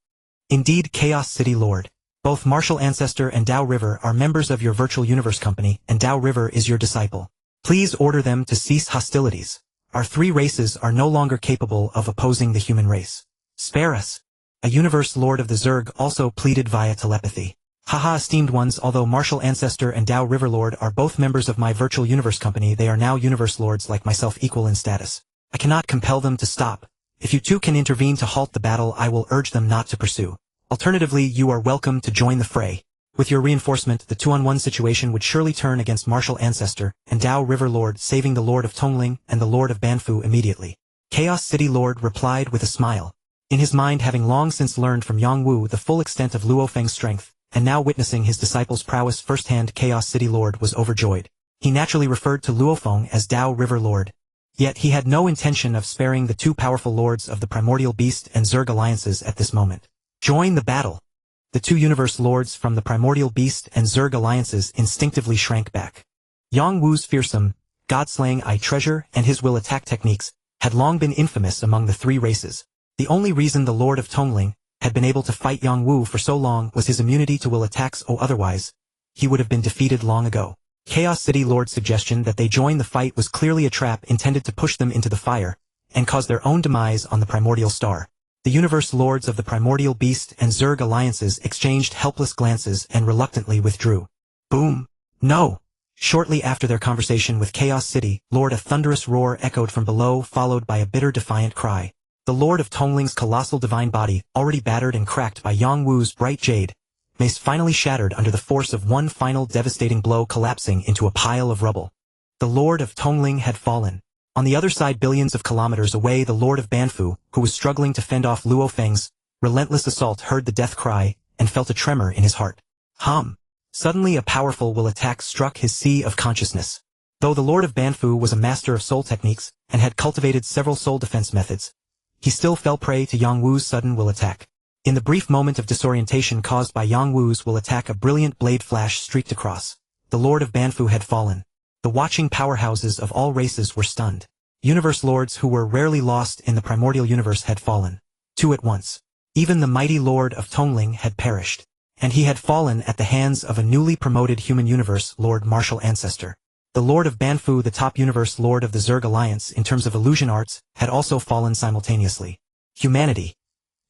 Indeed, Chaos City Lord. Both Martial Ancestor and Tao River are members of your virtual universe company, and Tao River is your disciple. Please order them to cease hostilities. Our three races are no longer capable of opposing the human race. Spare us. A universe lord of the Zerg also pleaded via telepathy. Haha, esteemed ones, although Martial Ancestor and Tao River Lord are both members of my virtual universe company, they are now universe lords like myself, equal in status. I cannot compel them to stop. If you two can intervene to halt the battle, I will urge them not to pursue. Alternatively, you are welcome to join the fray. With your reinforcement, the 2-on-1 situation would surely turn against Martial Ancestor and Tao River Lord, saving the Lord of Tongling and the Lord of Banfu immediately. Chaos City Lord replied with a smile. In his mind, having long since learned from Yang Wu the full extent of Luo Feng's strength, and now witnessing his disciple's prowess firsthand, Chaos City Lord was overjoyed. He naturally referred to Luo Feng as Tao River Lord. Yet he had no intention of sparing the two powerful lords of the Primordial Beast and Zerg alliances at this moment. Join the battle. The two universe lords from the Primordial Beast and Zerg alliances instinctively shrank back. Yang Wu's fearsome, god-slaying eye treasure and his will attack techniques had long been infamous among the three races. The only reason the Lord of Tongling had been able to fight Yang Wu for so long was his immunity to will attacks, or otherwise, he would have been defeated long ago. Chaos City Lord's suggestion that they join the fight was clearly a trap intended to push them into the fire, and cause their own demise on the Primordial Star. The universe lords of the Primordial Beast and Zerg alliances exchanged helpless glances and reluctantly withdrew. Boom! No! Shortly after their conversation with Chaos City Lord, a thunderous roar echoed from below, followed by a bitter defiant cry. The Lord of Tongling's colossal divine body, already battered and cracked by Yang Wu's bright jade, mace finally shattered under the force of one final devastating blow, collapsing into a pile of rubble. The Lord of Tongling had fallen. On the other side, billions of kilometers away, the Lord of Banfu, who was struggling to fend off Luo Feng's relentless assault, heard the death cry and felt a tremor in his heart. Suddenly a powerful will attack struck his sea of consciousness. Though the Lord of Banfu was a master of soul techniques and had cultivated several soul defense methods, he still fell prey to Yang Wu's sudden will attack. In the brief moment of disorientation caused by Yang Wu's will attack, a brilliant blade flash streaked across. The Lord of Banfu had fallen. The watching powerhouses of all races were stunned. Universe lords who were rarely lost in the primordial universe had fallen. Two at once. Even the mighty Lord of Tongling had perished. And he had fallen at the hands of a newly promoted human universe Lord Martial Ancestor. The Lord of Banfu, the top universe lord of the Zerg Alliance in terms of illusion arts, had also fallen simultaneously. Humanity.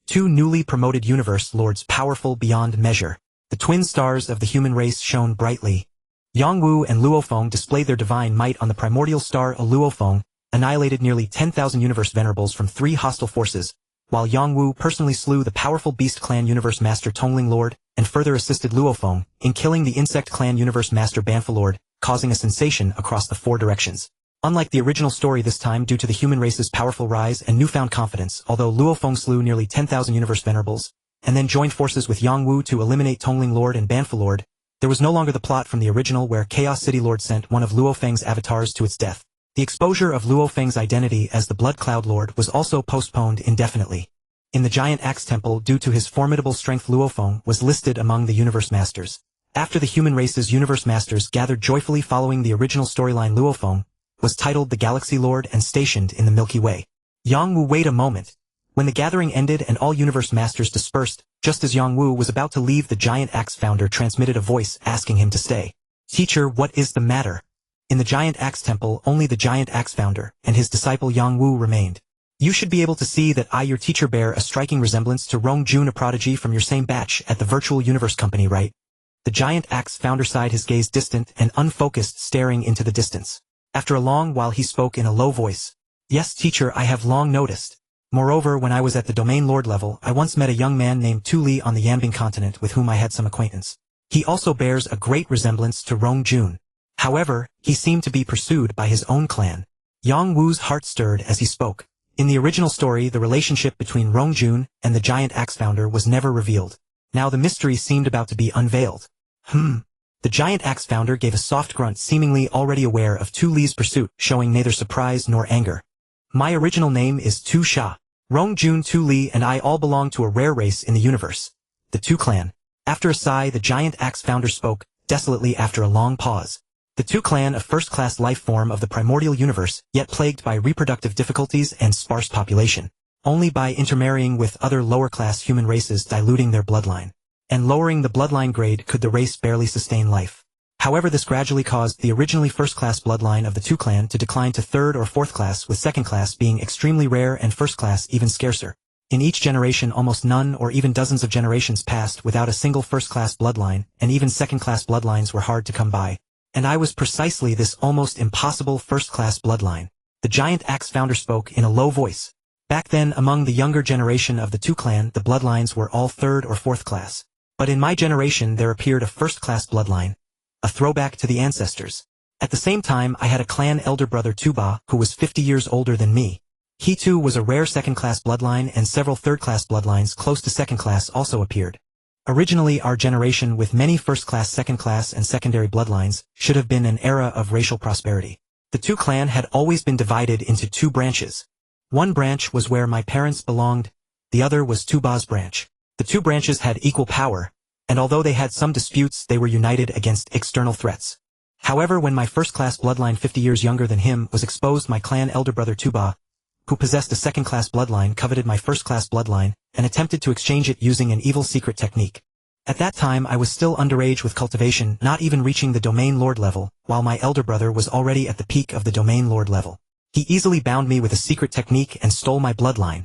Two newly promoted universe lords, powerful beyond measure. The twin stars of the human race shone brightly. Yang Wu and Luo Feng displayed their divine might on the primordial star. Luo Feng annihilated nearly 10,000 universe venerables from 3 hostile forces, while Yang Wu personally slew the powerful Beast Clan Universe Master Tongling Lord, and further assisted Luo Feng in killing the Insect Clan Universe Master Banfu Lord, causing a sensation across the 4 directions. Unlike the original story, this time, due to the human race's powerful rise and newfound confidence, although Luo Feng slew nearly 10,000 universe venerables, and then joined forces with Yang Wu to eliminate Tongling Lord and Banfu Lord, there was no longer the plot from the original where Chaos City Lord sent one of Luo Feng's avatars to its death. The exposure of Luo Feng's identity as the Blood Cloud Lord was also postponed indefinitely. In the Giant Axe Temple, due to his formidable strength, Luo Feng was listed among the Universe Masters. After the human race's Universe Masters gathered joyfully following the original storyline, Luo Feng was titled the Galaxy Lord and stationed in the Milky Way. Yang Wu, wait a moment. When the gathering ended and all Universe Masters dispersed, just as Yang Wu was about to leave, the Giant Axe Founder transmitted a voice asking him to stay. Teacher, what is the matter? In the Giant Axe Temple, only the Giant Axe Founder and his disciple Yang Wu remained. You should be able to see that I, your teacher, bear a striking resemblance to Rong Jun, a prodigy from your same batch at the Virtual Universe Company, right? The Giant Axe Founder sighed, his gaze distant and unfocused, staring into the distance. After a long while he spoke in a low voice. Yes, teacher, I have long noticed. Moreover, when I was at the Domain Lord level, I once met a young man named Tu Li on the Yambing continent with whom I had some acquaintance. He also bears a great resemblance to Rong Jun. However, he seemed to be pursued by his own clan. Yang Wu's heart stirred as he spoke. In the original story, the relationship between Rong Jun and the Giant Axe Founder was never revealed. Now the mystery seemed about to be unveiled. The Giant Axe Founder gave a soft grunt, seemingly already aware of Tu Li's pursuit, showing neither surprise nor anger. My original name is Tu Sha. Rong Jun, Tu Li and I all belong to a rare race in the universe. The Tu clan. After a sigh, the giant axe founder spoke, desolately after a long pause. The Tu clan, a first-class life form of the primordial universe, yet plagued by reproductive difficulties and sparse population. Only by intermarrying with other lower-class human races diluting their bloodline. And lowering the bloodline grade could the race barely sustain life. However, this gradually caused the originally first-class bloodline of the Tu clan to decline to third or fourth class, with second class being extremely rare and first class even scarcer. In each generation, almost none or even dozens of generations passed without a single first-class bloodline, and even second-class bloodlines were hard to come by. And I was precisely this almost impossible first-class bloodline. The giant axe founder spoke in a low voice. Back then, among the younger generation of the Tu clan, the bloodlines were all third or fourth class. But in my generation there appeared a first-class bloodline. A throwback to the ancestors. At the same time, I had a clan elder brother Tuba, who was 50 years older than me. He too was a rare second-class bloodline, and several third-class bloodlines close to second-class also appeared. Originally, our generation, with many first-class, second-class, and secondary bloodlines, should have been an era of racial prosperity. The Tu clan had always been divided into two branches. One branch was where my parents belonged, the other was Tuba's branch. The two branches had equal power, and although they had some disputes, they were united against external threats. However, when my first-class bloodline 50 years younger than him was exposed, my clan elder brother Tuba, who possessed a second-class bloodline, coveted my first-class bloodline, and attempted to exchange it using an evil secret technique. At that time I was still underage with cultivation, not even reaching the domain lord level, while my elder brother was already at the peak of the domain lord level. He easily bound me with a secret technique and stole my bloodline.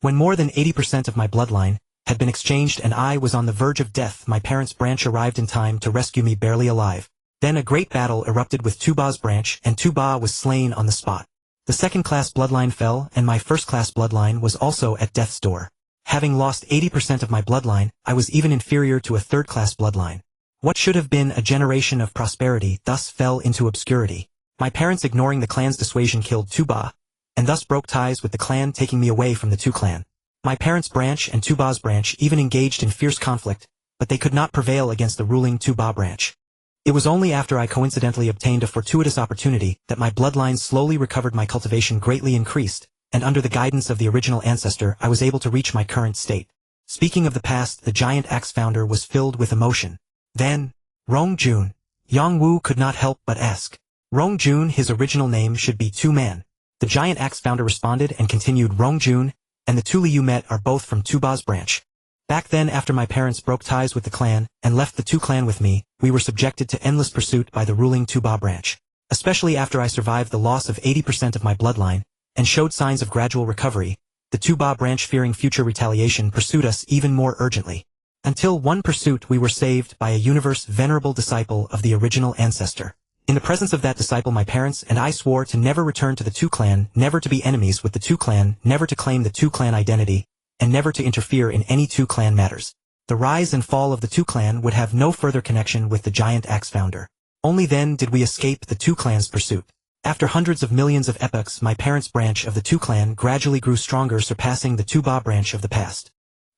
When more than 80% of my bloodline had been exchanged and I was on the verge of death, my parents' branch arrived in time to rescue me barely alive. Then a great battle erupted with Tuba's branch, and Tuba was slain on the spot. The second-class bloodline fell, and my first-class bloodline was also at death's door. Having lost 80% of my bloodline, I was even inferior to a third-class bloodline. What should have been a generation of prosperity thus fell into obscurity. My parents, ignoring the clan's dissuasion, killed Tuba, and thus broke ties with the clan, taking me away from the Tu clan. My parents' branch and Tuba's branch even engaged in fierce conflict, but they could not prevail against the ruling Tuba branch. It was only after I coincidentally obtained a fortuitous opportunity that my bloodline slowly recovered, my cultivation greatly increased, and under the guidance of the original ancestor I was able to reach my current state. Speaking of the past, the giant axe founder was filled with emotion. Then, Rong Jun. Yang Wu could not help but ask. Rong Jun, his original name should be Tu-Man. The giant axe founder responded and continued, Rong Jun, and the Tu Li you met are both from Tuba's branch. Back then, after my parents broke ties with the clan and left the Tu clan with me, we were subjected to endless pursuit by the ruling Tuba branch. Especially after I survived the loss of 80% of my bloodline and showed signs of gradual recovery, the Tuba branch, fearing future retaliation, pursued us even more urgently. Until one pursuit we were saved by a universe venerable disciple of the original ancestor. In the presence of that disciple, my parents and I swore to never return to the Tu clan, never to be enemies with the Tu clan, never to claim the Tu clan identity, and never to interfere in any Tu clan matters. The rise and fall of the Tu clan would have no further connection with the giant axe founder. Only then did we escape the Tu clan's pursuit. After hundreds of millions of epochs, my parents' branch of the Tu clan gradually grew stronger, surpassing the Tuba branch of the past.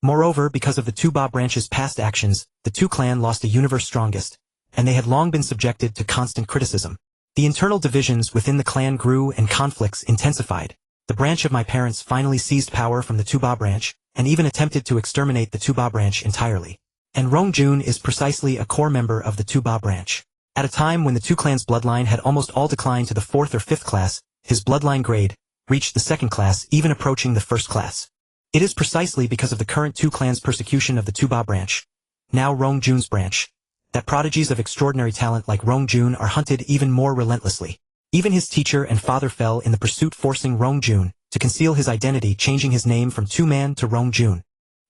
Moreover, because of the Tuba branch's past actions, the Tu clan lost a universe strongest, and they had long been subjected to constant criticism. The internal divisions within the clan grew and conflicts intensified. The branch of my parents finally seized power from the Tuba branch, and even attempted to exterminate the Tuba branch entirely. And Rong Jun is precisely a core member of the Tuba branch. At a time when the Tu clan's bloodline had almost all declined to the fourth or fifth class, his bloodline grade reached the second class, even approaching the first class. It is precisely because of the current Tu clan's persecution of the Tuba branch, now Rong Jun's branch, that prodigies of extraordinary talent like Rong Jun are hunted even more relentlessly. Even his teacher and father fell in the pursuit, forcing Rong Jun to conceal his identity, changing his name from Tu-Man to Rong Jun.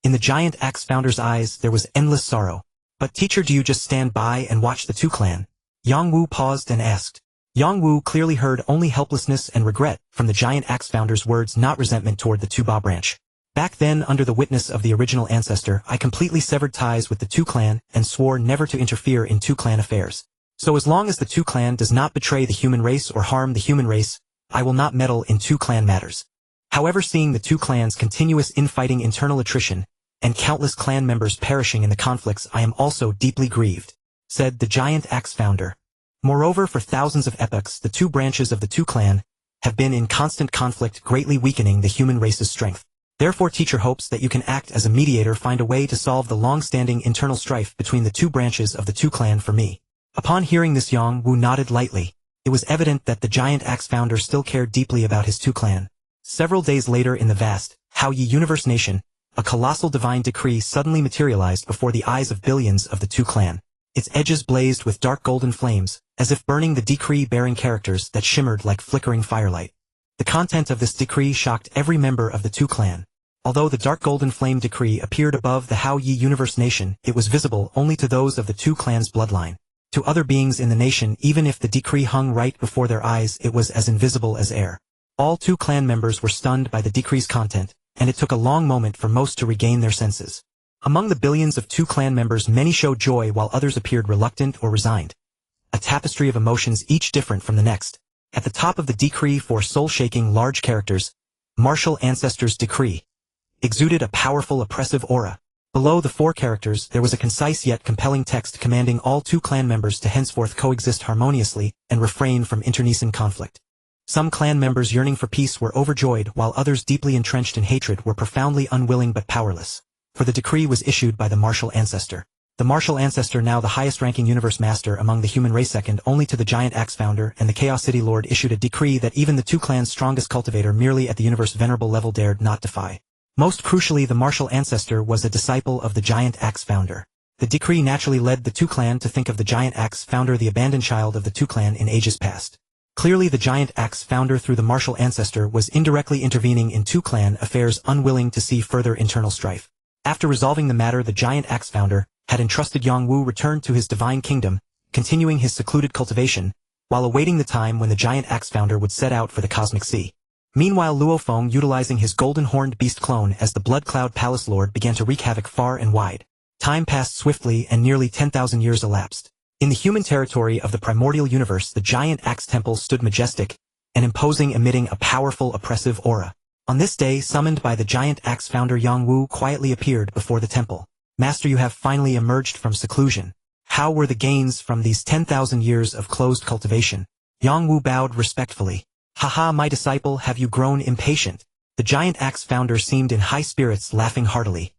In the giant axe founder's eyes there was endless sorrow. But teacher, do you just stand by and watch the Tu clan? Yang Wu paused and asked. Yang Wu clearly heard only helplessness and regret from the giant axe founder's words, not resentment toward the Tuba branch. Back then, under the witness of the original ancestor, I completely severed ties with the Tu clan and swore never to interfere in Tu clan affairs. So as long as the Tu clan does not betray the human race or harm the human race, I will not meddle in Tu clan matters. However, seeing the Tu clan's continuous infighting, internal attrition, and countless clan members perishing in the conflicts, I am also deeply grieved, said the giant axe founder. Moreover, for thousands of epochs, the two branches of the Tu clan have been in constant conflict, greatly weakening the human race's strength. Therefore, teacher hopes that you can act as a mediator, find a way to solve the long-standing internal strife between the two branches of the two clan for me. Upon hearing this, Yang Wu nodded lightly. It was evident that the giant axe founder still cared deeply about his two clan. Several days later, in the vast Hao Yi Universe Nation, a colossal divine decree suddenly materialized before the eyes of billions of the two clan. Its edges blazed with dark golden flames, as if burning the decree-bearing characters that shimmered like flickering firelight. The content of this decree shocked every member of the two clan. Although the dark golden flame decree appeared above the Hao Yi Universe Nation, it was visible only to those of the two clans' bloodline. To other beings in the nation, even if the decree hung right before their eyes, it was as invisible as air. All two clan members were stunned by the decree's content, and it took a long moment for most to regain their senses. Among the billions of two clan members, many showed joy while others appeared reluctant or resigned. A tapestry of emotions, each different from the next. At the top of the decree, four soul-shaking large characters, martial Ancestor's decree, exuded a powerful oppressive aura. Below the four characters, there was a concise yet compelling text commanding all two clan members to henceforth coexist harmoniously and refrain from internecine conflict. Some clan members yearning for peace were overjoyed, while others deeply entrenched in hatred were profoundly unwilling but powerless. For the decree was issued by the martial Ancestor. The martial Ancestor, now the highest-ranking universe master among the human race, second only to the giant axe founder and the Chaos City Lord, issued a decree that even the two clans' strongest cultivator merely at the universe venerable level dared not defy. Most crucially, the martial Ancestor was a disciple of the giant axe founder. The decree naturally led the two clan to think of the giant axe founder, the abandoned child of the two clan in ages past. Clearly, the giant axe founder through the martial Ancestor was indirectly intervening in two clan affairs, unwilling to see further internal strife. After resolving the matter, the giant axe founder had entrusted Yang Wu return to his divine kingdom, continuing his secluded cultivation, while awaiting the time when the giant axe founder would set out for the cosmic sea. Meanwhile, Luo Feng, utilizing his golden-horned beast clone as the Blood Cloud Palace Lord, began to wreak havoc far and wide. Time passed swiftly and nearly 10,000 years elapsed. In the human territory of the primordial universe, the giant axe temple stood majestic and imposing, emitting a powerful oppressive aura. On this day, summoned by the giant axe founder, Yang Wu quietly appeared before the temple. Master, you have finally emerged from seclusion. How were the gains from these 10,000 years of closed cultivation? Yang Wu bowed respectfully. Haha, my disciple, have you grown impatient? The giant axe founder seemed in high spirits, laughing heartily.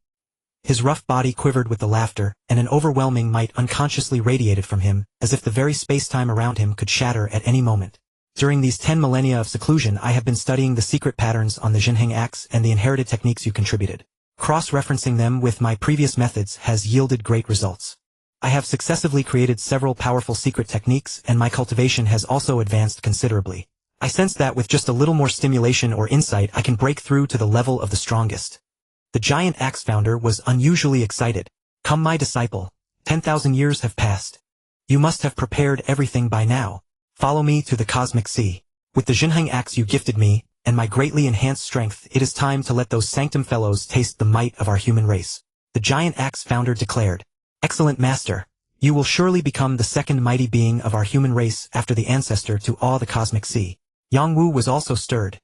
His rough body quivered with the laughter, and an overwhelming might unconsciously radiated from him, as if the very space-time around him could shatter at any moment. During these 10 millennia of seclusion, I have been studying the secret patterns on the Jinheng axe and the inherited techniques you contributed. Cross-referencing them with my previous methods has yielded great results. I have successively created several powerful secret techniques, and my cultivation has also advanced considerably. I sense that with just a little more stimulation or insight, I can break through to the level of the strongest. The giant axe founder was unusually excited. Come, my disciple. 10,000 years have passed. You must have prepared everything by now. Follow me to the cosmic sea. With the Jinheng axe you gifted me, and my greatly enhanced strength, it is time to let those sanctum fellows taste the might of our human race. The giant axe founder declared. Excellent master. You will surely become the second mighty being of our human race after the Ancestor to awe the cosmic sea. Yang Wu was also stirred.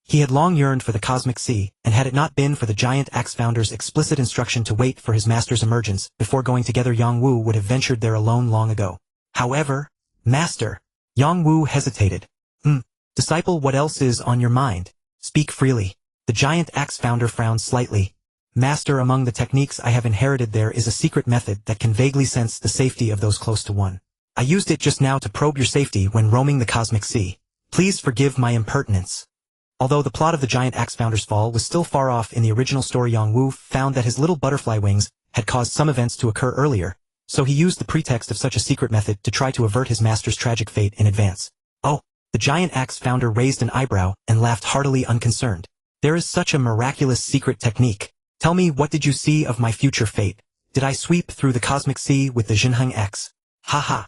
He had long yearned for the cosmic sea, and had it not been for the giant axe founder's explicit instruction to wait for his master's emergence before going together, Yang Wu would have ventured there alone long ago. However, master, Yang Wu hesitated. Disciple, what else is on your mind? Speak freely. The giant axe founder frowned slightly. Master, among the techniques I have inherited, there is a secret method that can vaguely sense the safety of those close to one. I used it just now to probe your safety when roaming the cosmic sea. Please forgive my impertinence. Although the plot of the giant axe founder's fall was still far off in the original story, Yang Wu found that his little butterfly wings had caused some events to occur earlier, so he used the pretext of such a secret method to try to avert his master's tragic fate in advance. Oh, the giant axe founder raised an eyebrow and laughed heartily, unconcerned. There is such a miraculous secret technique. Tell me, what did you see of my future fate? Did I sweep through the cosmic sea with the Jinheng axe? Ha.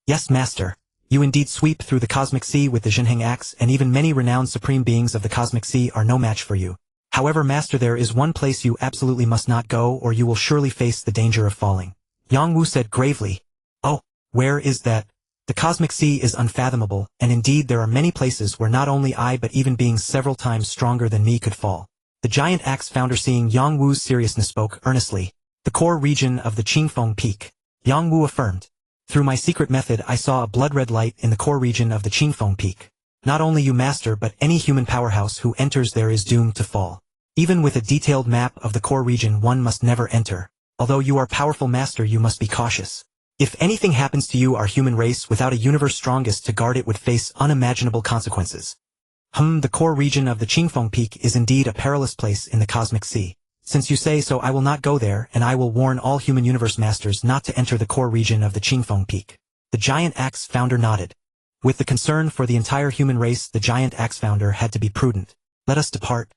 Yes, master. You indeed sweep through the cosmic sea with the Jinheng axe, and even many renowned supreme beings of the cosmic sea are no match for you. However, master, there is one place you absolutely must not go, or you will surely face the danger of falling. Yang Wu said gravely. Oh, where is that? The cosmic sea is unfathomable, and indeed there are many places where not only I but even beings several times stronger than me could fall. The giant axe founder, seeing Yang Wu's seriousness, spoke earnestly. The core region of the Qingfeng Peak. Yang Wu affirmed. Through my secret method I saw a blood-red light in the core region of the Qingfeng Peak. Not only you master but any human powerhouse who enters there is doomed to fall. Even with a detailed map of the core region one must never enter. Although you are powerful master you must be cautious. If anything happens to you our human race without a universe strongest to guard it would face unimaginable consequences. The core region of the Qingfeng Peak is indeed a perilous place in the cosmic sea. Since you say so I will not go there and I will warn all human universe masters not to enter the core region of the Qingfeng Peak. The giant axe founder nodded. With the concern for the entire human race the giant axe founder had to be prudent. Let us depart.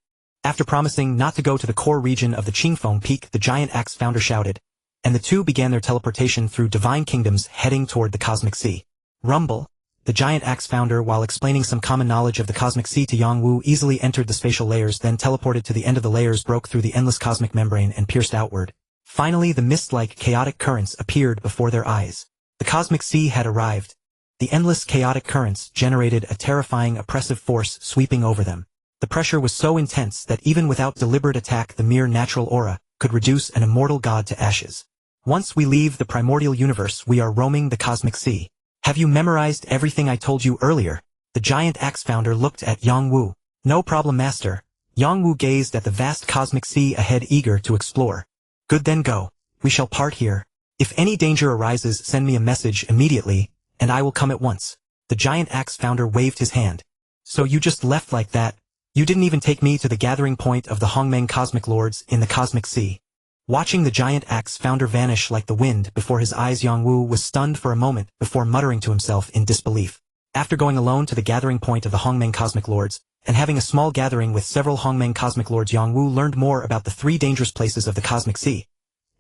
After promising not to go to the core region of the Qingfeng Peak the giant axe founder shouted, and the two began their teleportation through divine kingdoms heading toward the cosmic sea. Rumble. The giant axe founder while explaining some common knowledge of the cosmic sea to Yang Wu easily entered the spatial layers then teleported to the end of the layers broke through the endless cosmic membrane and pierced outward. Finally the mist-like chaotic currents appeared before their eyes. The cosmic sea had arrived. The endless chaotic currents generated a terrifying oppressive force sweeping over them. The pressure was so intense that even without deliberate attack the mere natural aura could reduce an immortal god to ashes. Once we leave the primordial universe we are roaming the cosmic sea. Have you memorized everything I told you earlier? The giant axe founder looked at Yang Wu. No problem master. Yang Wu gazed at the vast cosmic sea ahead eager to explore. Good then go. We shall part here. If any danger arises send me a message immediately, and I will come at once. The giant axe founder waved his hand. So you just left like that? You didn't even take me to the gathering point of the Hongmeng cosmic lords in the cosmic sea. Watching the giant axe founder vanish like the wind before his eyes Yang Wu was stunned for a moment before muttering to himself in disbelief. After going alone to the gathering point of the Hongmeng cosmic lords, and having a small gathering with several Hongmeng cosmic lords Yang Wu learned more about the three dangerous places of the cosmic sea.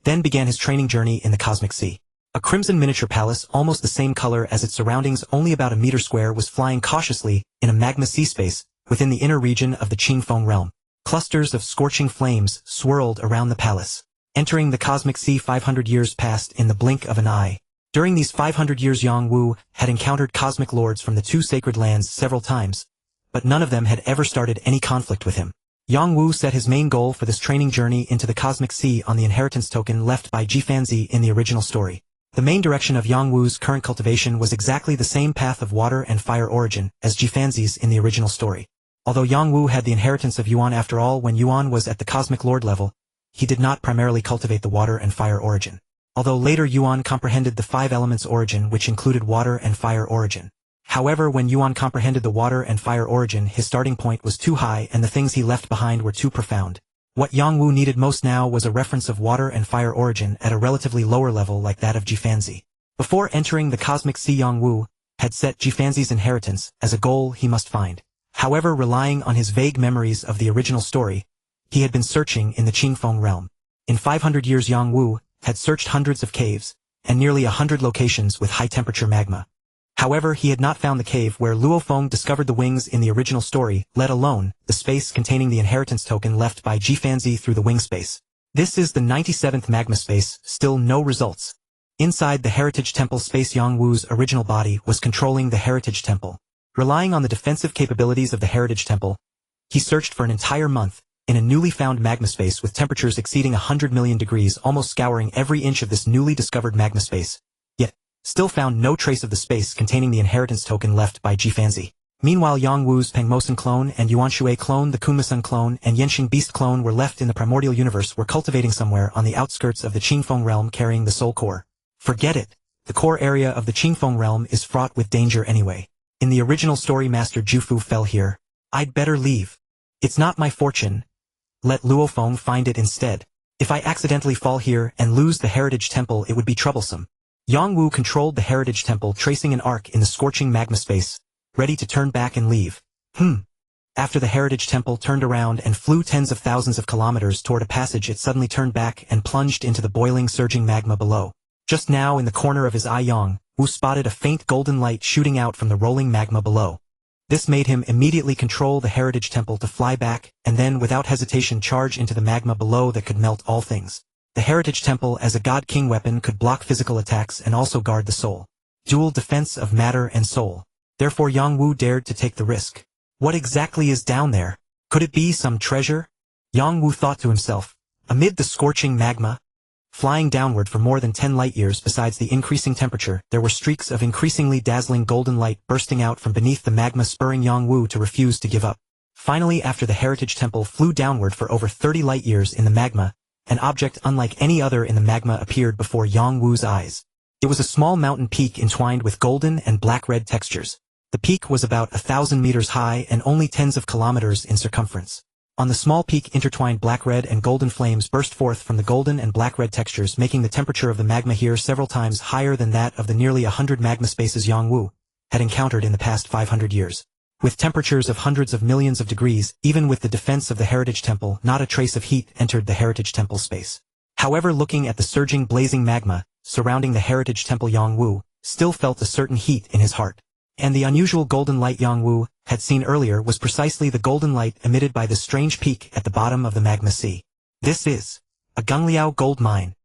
Then began his training journey in the cosmic sea. A crimson miniature palace almost the same color as its surroundings only about a meter square was flying cautiously in a magma sea space within the inner region of the Qingfeng realm. Clusters of scorching flames swirled around the palace. Entering the cosmic sea 500 years passed in the blink of an eye. During these 500 years Yang Wu had encountered cosmic lords from the two sacred lands several times, but none of them had ever started any conflict with him. Yang Wu set his main goal for this training journey into the cosmic sea on the inheritance token left by Jifanzi in the original story. The main direction of Yang Wu's current cultivation was exactly the same path of water and fire origin as Jifanzi's in the original story. Although Yang Wu had the inheritance of Yuan after all when Yuan was at the cosmic lord level, he did not primarily cultivate the water and fire origin. Although later Yuan comprehended the five elements origin which included water and fire origin. However, when Yuan comprehended the water and fire origin his starting point was too high and the things he left behind were too profound. What Yang Wu needed most now was a reference of water and fire origin at a relatively lower level like that of Jifanzi. Before entering the cosmic sea Yang Wu had set Jifanzi's inheritance as a goal he must find. However, relying on his vague memories of the original story, he had been searching in the Qingfeng realm. In 500 years Yang Wu had searched hundreds of caves, and nearly 100 locations with high-temperature magma. However, he had not found the cave where Luo Feng discovered the wings in the original story, let alone the space containing the inheritance token left by Jifanzi through the wing space. This is the 97th magma space, still no results. Inside the Heritage Temple space Yang Wu's original body was controlling the Heritage Temple. Relying on the defensive capabilities of the Heritage Temple, he searched for an entire month, in a newly found magma space with temperatures exceeding 100 million degrees almost scouring every inch of this newly discovered magma space, yet still found no trace of the space containing the inheritance token left by Jifanzi. Meanwhile Yang Wu's Pengmosen clone and Yuanshui clone, the Kunmasen clone and Yenxing beast clone were left in the primordial universe were cultivating somewhere on the outskirts of the Qingfeng realm carrying the soul core. Forget it. The core area of the Qingfeng realm is fraught with danger anyway. In the original story Master Jufu fell here. I'd better leave. It's not my fortune. Let Luo Feng find it instead. If I accidentally fall here and lose the Heritage Temple it would be troublesome. Yang Wu controlled the Heritage Temple tracing an arc in the scorching magma space, ready to turn back and leave. After the Heritage Temple turned around and flew tens of thousands of kilometers toward a passage it suddenly turned back and plunged into the boiling surging magma below. Just now in the corner of his eye Yang Wu spotted a faint golden light shooting out from the rolling magma below. This made him immediately control the Heritage Temple to fly back, and then without hesitation charge into the magma below that could melt all things. The Heritage Temple as a God-King weapon could block physical attacks and also guard the soul. Dual defense of matter and soul. Therefore Yang Wu dared to take the risk. What exactly is down there? Could it be some treasure? Yang Wu thought to himself. Amid the scorching magma? Flying downward for more than 10 light-years. Besides the increasing temperature, there were streaks of increasingly dazzling golden light bursting out from beneath the magma, spurring Yang Wu to refuse to give up. Finally, after the Heritage Temple flew downward for over 30 light-years in the magma, an object unlike any other in the magma appeared before Yang Wu's eyes. It was a small mountain peak entwined with golden and black-red textures. The peak was about 1,000 meters high and only tens of kilometers in circumference. On the small peak, intertwined black-red and golden flames burst forth from the golden and black-red textures, making the temperature of the magma here several times higher than that of the nearly 100 magma spaces Yang Wu had encountered in the past 500 years. With temperatures of hundreds of millions of degrees, even with the defense of the Heritage Temple, not a trace of heat entered the Heritage Temple space. However, looking at the surging, blazing magma surrounding the Heritage Temple, Yang Wu still felt a certain heat in his heart. And the unusual golden light Yang Wu had seen earlier was precisely the golden light emitted by the strange peak at the bottom of the magma sea. This is a Gungliao gold mine.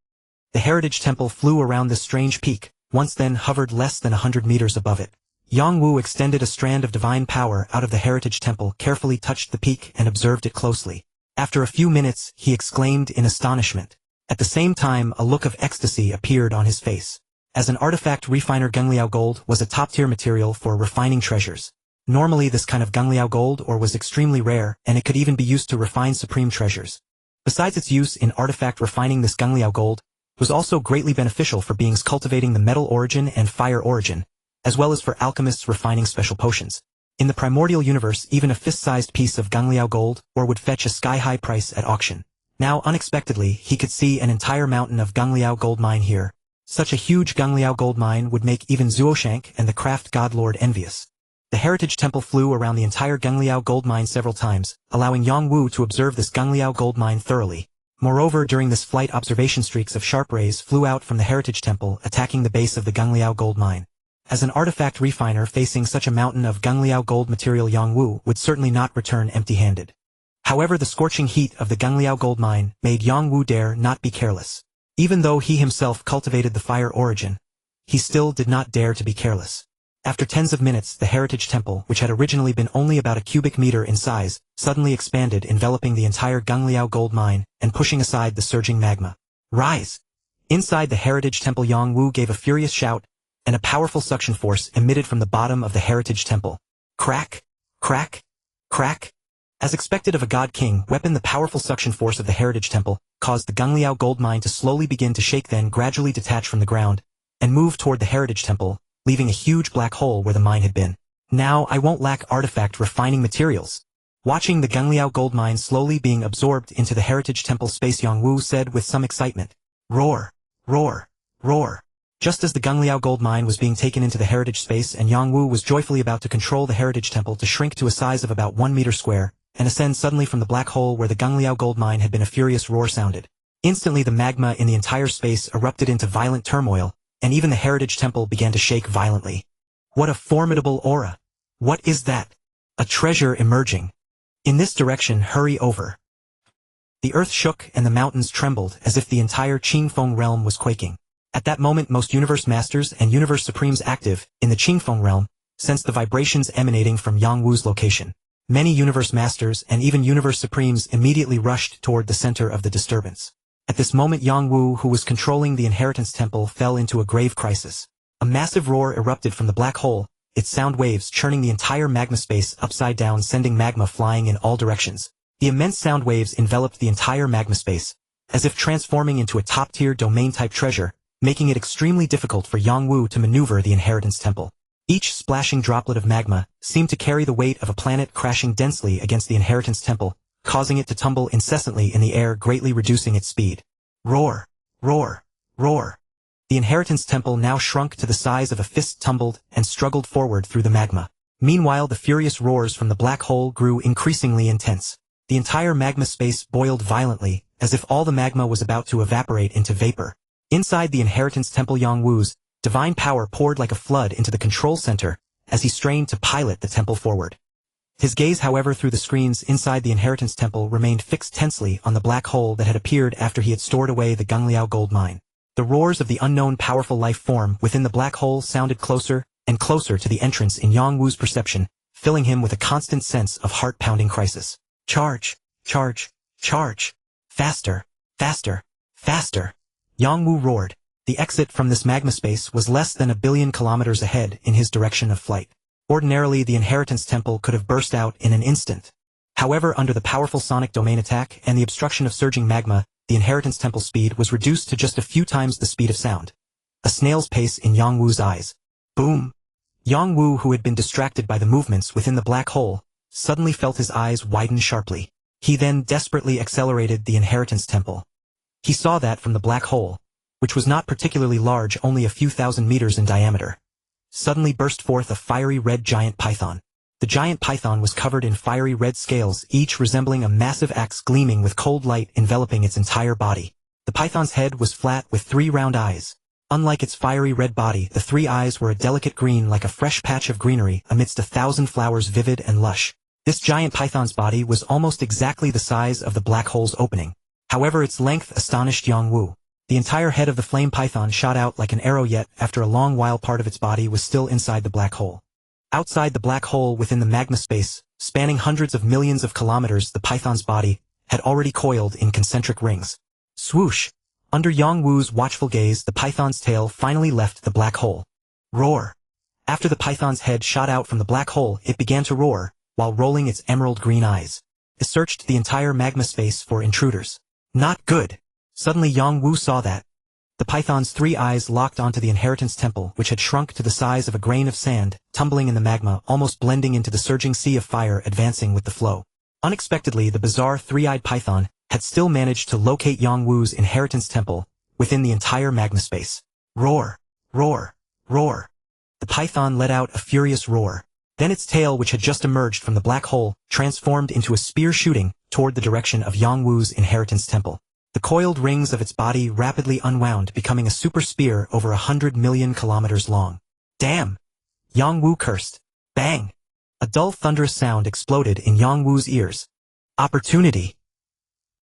The Heritage Temple flew around this strange peak, once then hovered less than 100 meters above it. Yang Wu extended a strand of divine power out of the Heritage Temple, carefully touched the peak and observed it closely. After a few minutes, he exclaimed in astonishment. At the same time, a look of ecstasy appeared on his face. As an artifact refiner, Gungliao gold was a top-tier material for refining treasures. Normally this kind of Gungliao gold ore was extremely rare, and it could even be used to refine supreme treasures. Besides its use in artifact refining, this Gungliao gold was also greatly beneficial for beings cultivating the metal origin and fire origin, as well as for alchemists refining special potions. In the primordial universe, even a fist-sized piece of Gungliao gold ore would fetch a sky-high price at auction. Now, unexpectedly, he could see an entire mountain of Gungliao gold mine here. Such a huge Gungliao gold mine would make even Zuoshank and the craft godlord envious. The Heritage Temple flew around the entire Gungliao gold mine several times, allowing Yang Wu to observe this Gungliao gold mine thoroughly. Moreover, during this flight, observation streaks of sharp rays flew out from the Heritage Temple, attacking the base of the Gungliao gold mine. As an artifact refiner facing such a mountain of Gungliao gold material, Yang Wu would certainly not return empty-handed. However, the scorching heat of the Gungliao gold mine made Yang Wu dare not be careless. Even though he himself cultivated the fire origin, he still did not dare to be careless. After tens of minutes, the Heritage Temple, which had originally been only about a cubic meter in size, suddenly expanded, enveloping the entire Gungliao gold mine and pushing aside the surging magma. Rise! Inside the Heritage Temple, Yang Wu gave a furious shout, and a powerful suction force emitted from the bottom of the Heritage Temple. Crack! Crack! Crack! As expected of a god king weapon, the powerful suction force of the Heritage Temple caused the Gungliao gold mine to slowly begin to shake, then gradually detach from the ground and move toward the Heritage Temple, leaving a huge black hole where the mine had been. Now I won't lack artifact refining materials. Watching the Gungliao gold mine slowly being absorbed into the Heritage Temple space, Yang Wu said with some excitement. Roar! Roar! Roar! Just as the Gungliao gold mine was being taken into the Heritage space and Yang Wu was joyfully about to control the Heritage Temple to shrink to a size of about 1 meter square, and ascend suddenly from the black hole where the Gungliao gold mine had been, a furious roar sounded. Instantly the magma in the entire space erupted into violent turmoil, and even the Heritage Temple began to shake violently. What a formidable aura! What is that? A treasure emerging. In this direction, hurry over. The earth shook and the mountains trembled as if the entire Qingfeng realm was quaking. At that moment, most universe masters and universe supremes active in the Qingfeng realm sensed the vibrations emanating from Yang Wu's location. Many universe masters and even universe supremes immediately rushed toward the center of the disturbance. At this moment, Yang Wu, who was controlling the Inheritance Temple, fell into a grave crisis. A massive roar erupted from the black hole, its sound waves churning the entire magma space upside down, sending magma flying in all directions. The immense sound waves enveloped the entire magma space, as if transforming into a top-tier domain-type treasure, making it extremely difficult for Yang Wu to maneuver the Inheritance Temple. Each splashing droplet of magma seemed to carry the weight of a planet crashing densely against the Inheritance Temple, causing it to tumble incessantly in the air, greatly reducing its speed. Roar! Roar! Roar! The Inheritance Temple now shrunk to the size of a fist, tumbled and struggled forward through the magma. Meanwhile, the furious roars from the black hole grew increasingly intense. The entire magma space boiled violently, as if all the magma was about to evaporate into vapor. Inside the Inheritance Temple, Yang Wu's divine power poured like a flood into the control center as he strained to pilot the temple forward. His gaze, however, through the screens inside the Inheritance Temple remained fixed tensely on the black hole that had appeared after he had stored away the Gungliao gold mine. The roars of the unknown powerful life form within the black hole sounded closer and closer to the entrance in Yang Wu's perception, filling him with a constant sense of heart-pounding crisis. Charge! Charge! Charge! Faster! Faster! Faster! Yang Wu roared. The exit from this magma space was less than 1 billion kilometers ahead in his direction of flight. Ordinarily, the Inheritance Temple could have burst out in an instant. However, under the powerful sonic domain attack and the obstruction of surging magma, the Inheritance Temple speed was reduced to just a few times the speed of sound. A snail's pace in Yang Wu's eyes. Boom! Yang Wu, who had been distracted by the movements within the black hole, suddenly felt his eyes widen sharply. He then desperately accelerated the Inheritance Temple. He saw that from the black hole, which was not particularly large, only a few thousand meters in diameter, suddenly burst forth a fiery red giant python. The giant python was covered in fiery red scales, each resembling a massive axe gleaming with cold light enveloping its entire body. The python's head was flat with 3 round eyes. Unlike its fiery red body, the 3 eyes were a delicate green like a fresh patch of greenery amidst 1,000 flowers, vivid and lush. This giant python's body was almost exactly the size of the black hole's opening. However, its length astonished Yang Wu. The entire head of the flame python shot out like an arrow, yet after a long while part of its body was still inside the black hole. Outside the black hole within the magma space, spanning hundreds of millions of kilometers, the python's body had already coiled in concentric rings. Swoosh! Under Yang Wu's watchful gaze, the python's tail finally left the black hole. Roar! After the python's head shot out from the black hole, it began to roar, while rolling its emerald green eyes. It searched the entire magma space for intruders. Not good! Suddenly Yang Wu saw that. The python's 3 eyes locked onto the Inheritance Temple, which had shrunk to the size of a grain of sand, tumbling in the magma, almost blending into the surging sea of fire advancing with the flow. Unexpectedly, the bizarre 3-eyed python had still managed to locate Yang Wu's Inheritance Temple within the entire magma space. Roar! Roar! Roar! The python let out a furious roar. Then its tail, which had just emerged from the black hole, transformed into a spear shooting toward the direction of Yang Wu's Inheritance Temple. The coiled rings of its body rapidly unwound, becoming a super spear over 100 million kilometers long. Damn! Yang Wu cursed. Bang! A dull thunderous sound exploded in Yang Wu's ears. Opportunity!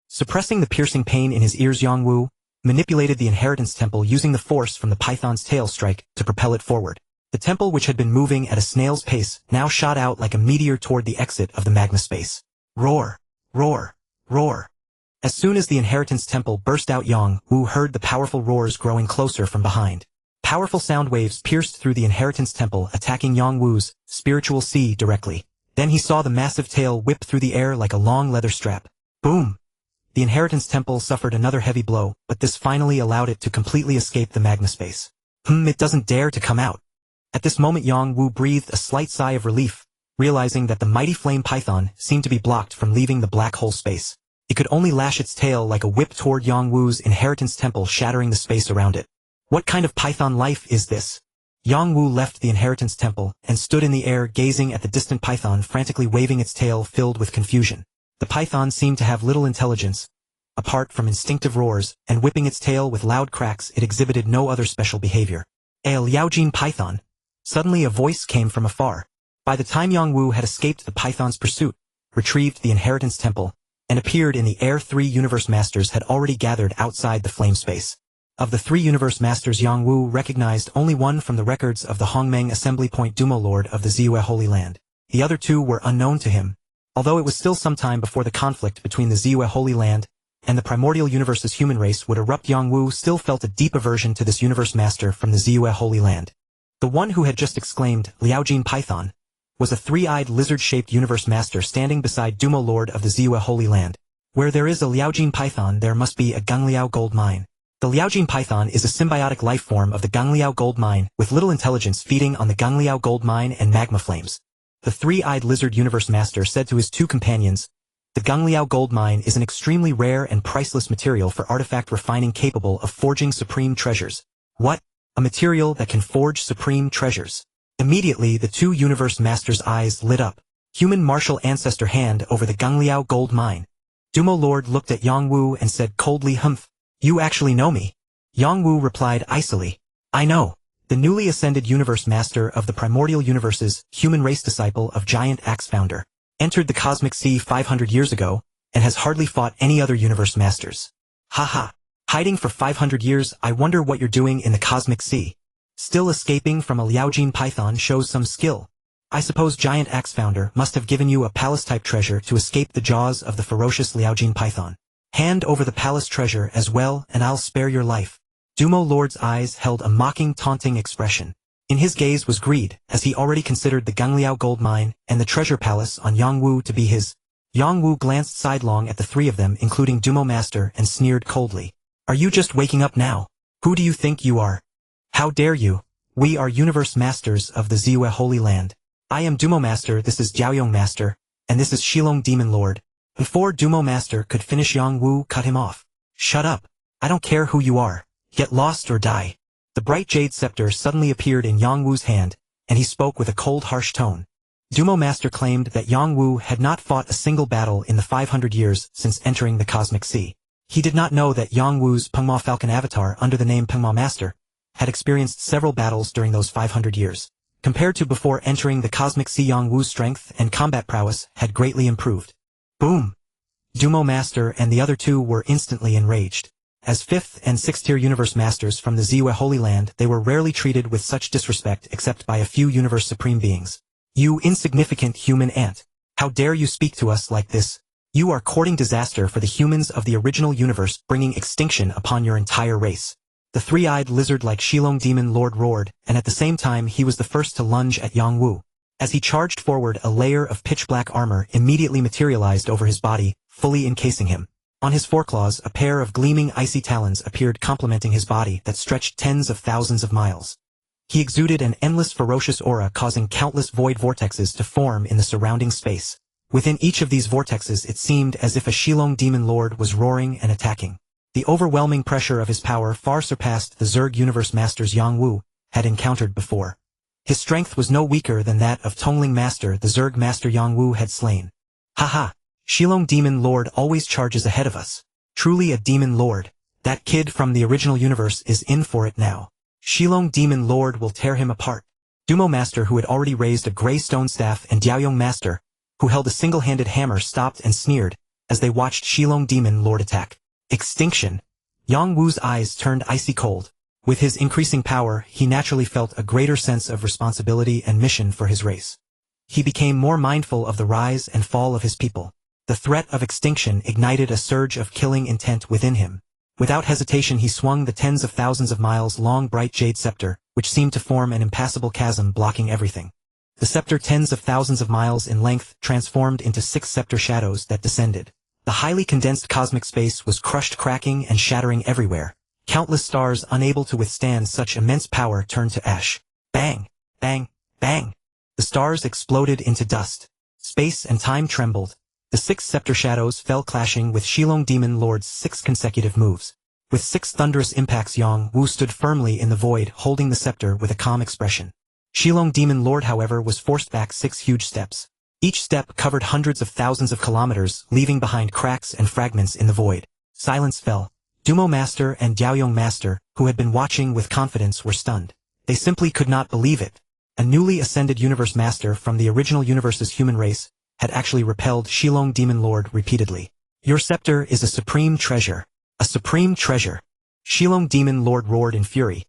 Suppressing the piercing pain in his ears, Yang Wu manipulated the Inheritance Temple using the force from the python's tail strike to propel it forward. The temple, which had been moving at a snail's pace, now shot out like a meteor toward the exit of the magma space. Roar! Roar! Roar! As soon as the Inheritance Temple burst out, Yang Wu heard the powerful roars growing closer from behind. Powerful sound waves pierced through the Inheritance Temple, attacking Yang Wu's spiritual sea directly. Then he saw the massive tail whip through the air like a long leather strap. Boom! The Inheritance Temple suffered another heavy blow, but this finally allowed it to completely escape the magma space. It doesn't dare to come out. At this moment, Yang Wu breathed a slight sigh of relief, realizing that the mighty flame python seemed to be blocked from leaving the black hole space. It could only lash its tail like a whip toward Yang Wu's Inheritance Temple, shattering the space around it. What kind of python life is this? Yang Wu left the Inheritance Temple and stood in the air gazing at the distant python, frantically waving its tail filled with confusion. The python seemed to have little intelligence. Apart from instinctive roars and whipping its tail with loud cracks, it exhibited no other special behavior. A Liaojin python. Suddenly a voice came from afar. By the time Yang Wu had escaped the python's pursuit, retrieved the Inheritance Temple, and appeared in the air, 3 Universe Masters had already gathered outside the flame space. Of the 3 Universe Masters, Yang Wu recognized only one from the records of the Hongmeng Assembly Point, Dumo Lord of the Ziyue Holy Land. The other 2 were unknown to him. Although it was still some time before the conflict between the Ziyue Holy Land and the primordial universe's human race would erupt, Yang Wu still felt a deep aversion to this Universe Master from the Ziyue Holy Land. The one who had just exclaimed, Liaojin Python, was a 3-eyed lizard-shaped Universe Master standing beside Dumo Lord of the Ziyue Holy Land. Where there is a Liaojin Python, there must be a Gangliao gold mine. The Liaojin Python is a symbiotic life form of the Gangliao gold mine, with little intelligence, feeding on the Gangliao gold mine and magma flames. The 3-eyed lizard Universe Master said to his 2 companions, the Gangliao gold mine is an extremely rare and priceless material for artifact refining, capable of forging supreme treasures. What? A material that can forge supreme treasures? Immediately, the 2 Universe Masters' eyes lit up. Human martial ancestor, hand over the Gangliao gold mine. Dumo Lord looked at Yang Wu and said coldly, Humph, you actually know me? Yang Wu replied icily, I know. The newly ascended Universe Master of the Primordial Universe's human race, disciple of Giant Axe Founder, entered the Cosmic Sea 500 years ago, and has hardly fought any other Universe Masters. Haha. Hiding for 500 years, I wonder what you're doing in the Cosmic Sea. Still escaping from a Liaojin Python shows some skill. I suppose Giant Axe Founder must have given you a palace-type treasure to escape the jaws of the ferocious Liaojin Python. Hand over the palace treasure as well and I'll spare your life. Dumo Lord's eyes held a mocking, taunting expression. In his gaze was greed, as he already considered the Gangliao gold mine and the treasure palace on Yangwu to be his. Yangwu glanced sidelong at the three of them, including Dumo Master, and sneered coldly. Are you just waking up now? Who do you think you are? How dare you? We are Universe Masters of the Ziyue Holy Land. I am Dumo Master, this is Jiaoyong Master, and this is Shilong Demon Lord. Before Dumo Master could finish, Yangwu cut him off. Shut up. I don't care who you are. Get lost or die. The bright jade scepter suddenly appeared in Yangwu's hand, and he spoke with a cold, harsh tone. Dumo Master claimed that Yangwu had not fought a single battle in the 500 years since entering the Cosmic Sea. He did not know that Yangwu's Pengma Falcon avatar under the name Pengma Master had experienced several battles during those 500 years. Compared to before entering the Cosmic Sea, Yangwu's strength and combat prowess had greatly improved. Boom! Dumo Master and the other two were instantly enraged. As 5th and 6th tier Universe Masters from the Ziyue Holy Land, they were rarely treated with such disrespect except by a few Universe Supreme Beings. You insignificant human ant! How dare you speak to us like this? You are courting disaster for the humans of the original universe, bringing extinction upon your entire race. The three-eyed lizard-like Shilong Demon Lord roared, and at the same time he was the first to lunge at Yangwu. As he charged forward, a layer of pitch-black armor immediately materialized over his body, fully encasing him. On his foreclaws, a pair of gleaming icy talons appeared complementing his body that stretched tens of thousands of miles. He exuded an endless ferocious aura, causing countless void vortexes to form in the surrounding space. Within each of these vortexes it seemed as if a Shilong Demon Lord was roaring and attacking. The overwhelming pressure of his power far surpassed the Zerg Universe Masters Yangwu had encountered before. His strength was no weaker than that of Tongling Master, the Zerg Master Yangwu had slain. Haha! Shilong Demon Lord always charges ahead of us. Truly a Demon Lord. That kid from the original universe is in for it now. Shilong Demon Lord will tear him apart. Dumo Master, who had already raised a gray stone staff, and Jiaoyong Master, who held a single-handed hammer, stopped and sneered as they watched Shilong Demon Lord attack. Extinction. Yangwu's eyes turned icy cold. With his increasing power, he naturally felt a greater sense of responsibility and mission for his race. He became more mindful of the rise and fall of his people. The threat of extinction ignited a surge of killing intent within him. Without hesitation he swung the tens of thousands of miles long bright jade scepter, which seemed to form an impassable chasm blocking everything. The scepter, tens of thousands of miles in length, transformed into 6 scepter shadows that descended. The highly condensed cosmic space was crushed, cracking and shattering everywhere. Countless stars unable to withstand such immense power turned to ash. Bang! Bang! Bang! The stars exploded into dust. Space and time trembled. The 6 scepter shadows fell, clashing with Shilong Demon Lord's 6 consecutive moves. With 6 thunderous impacts, Yangwu stood firmly in the void, holding the scepter with a calm expression. Shilong Demon Lord, however, was forced back 6 huge steps. Each step covered hundreds of thousands of kilometers, leaving behind cracks and fragments in the void. Silence fell. Dumo Master and Jiaoyong Master, who had been watching with confidence, were stunned. They simply could not believe it. A newly ascended Universe Master from the original universe's human race had actually repelled Shilong Demon Lord repeatedly. Your scepter is a supreme treasure. A supreme treasure. Shilong Demon Lord roared in fury.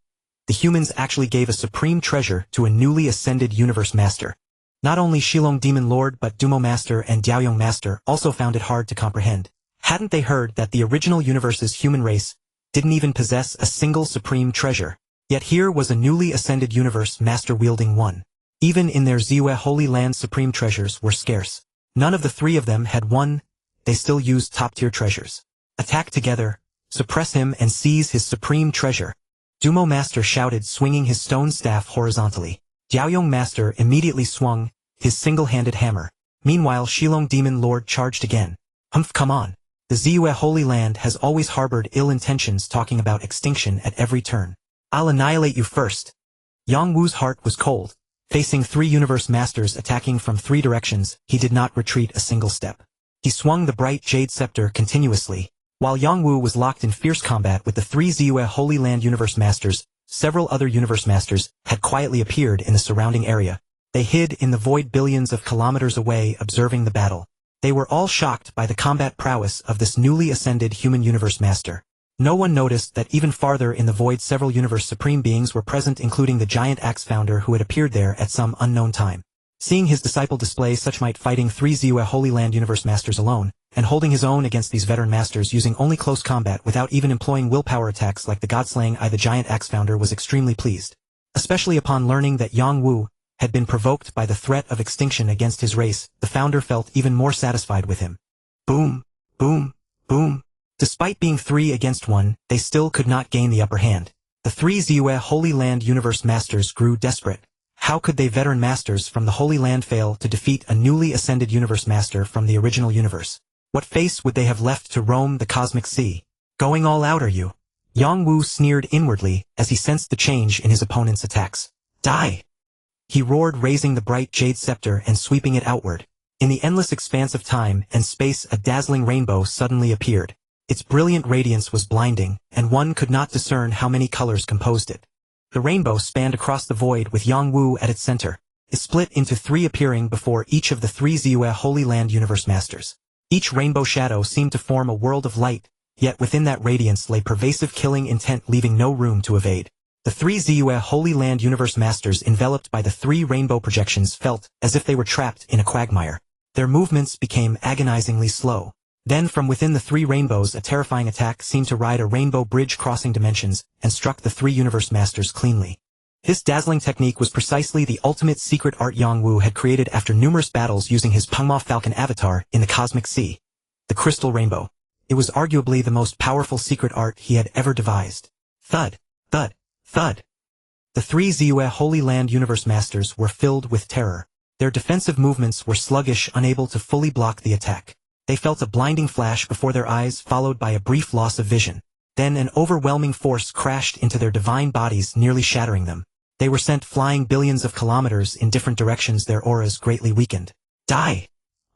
The humans actually gave a supreme treasure to a newly ascended Universe Master. Not only Shilong Demon Lord but Dumo Master and Jiaoyong Master also found it hard to comprehend. Hadn't they heard that the original universe's human race didn't even possess a single supreme treasure? Yet here was a newly ascended Universe Master wielding one. Even in their Ziyue Holy Land, supreme treasures were scarce. None of the 3 of them had one. They still used top-tier treasures. Attack together, suppress him and seize his supreme treasure. Dumo Master shouted, swinging his stone staff horizontally. Jiaoyong Master immediately swung his single-handed hammer. Meanwhile, Shilong Demon Lord charged again. Humph, come on. The Ziyue Holy Land has always harbored ill intentions, talking about extinction at every turn. I'll annihilate you first. Yangwu's heart was cold. Facing 3 Universe Masters attacking from 3 directions, he did not retreat a single step. He swung the bright jade scepter continuously. While Yangwu was locked in fierce combat with the 3 Ziyue Holy Land Universe Masters, several other Universe Masters had quietly appeared in the surrounding area. They hid in the void billions of kilometers away, observing the battle. They were all shocked by the combat prowess of this newly ascended human Universe Master. No one noticed that even farther in the void several Universe Supreme Beings were present, including the giant axe founder who had appeared there at some unknown time. Seeing his disciple display such might, fighting 3 Ziyue Holy Land Universe Masters alone, and holding his own against these veteran masters using only close combat without even employing willpower attacks like the god-slaying the giant axe founder was extremely pleased. Especially upon learning that Yang Wu had been provoked by the threat of extinction against his race, the founder felt even more satisfied with him. Boom, boom, boom. Despite being 3 against 1, they still could not gain the upper hand. The 3 Ziyue Holy Land Universe Masters grew desperate. How could they veteran masters from the Holy Land fail to defeat a newly ascended universe master from the original universe? What face would they have left to roam the cosmic sea? Going all out, are you? Yang Wu sneered inwardly as he sensed the change in his opponent's attacks. Die! He roared, raising the bright jade scepter and sweeping it outward. In the endless expanse of time and space, a dazzling rainbow suddenly appeared. Its brilliant radiance was blinding, and one could not discern how many colors composed it. The rainbow spanned across the void with Yang Wu at its center. It split into 3, appearing before each of the 3 Ziyue Holy Land Universe Masters. Each rainbow shadow seemed to form a world of light, yet within that radiance lay pervasive killing intent, leaving no room to evade. The 3 Ziyue Holy Land Universe Masters, enveloped by the 3 rainbow projections, felt as if they were trapped in a quagmire. Their movements became agonizingly slow. Then from within the 3 rainbows a terrifying attack seemed to ride a rainbow bridge crossing dimensions and struck the 3 Universe Masters cleanly. This dazzling technique was precisely the ultimate secret art Yang Wu had created after numerous battles using his Pengma Falcon avatar in the Cosmic Sea. The Crystal Rainbow. It was arguably the most powerful secret art he had ever devised. Thud, thud, thud. The 3 Ziyue Holy Land Universe Masters were filled with terror. Their defensive movements were sluggish, unable to fully block the attack. They felt a blinding flash before their eyes, followed by a brief loss of vision. Then an overwhelming force crashed into their divine bodies, nearly shattering them. They were sent flying billions of kilometers in different directions, their auras greatly weakened. Die!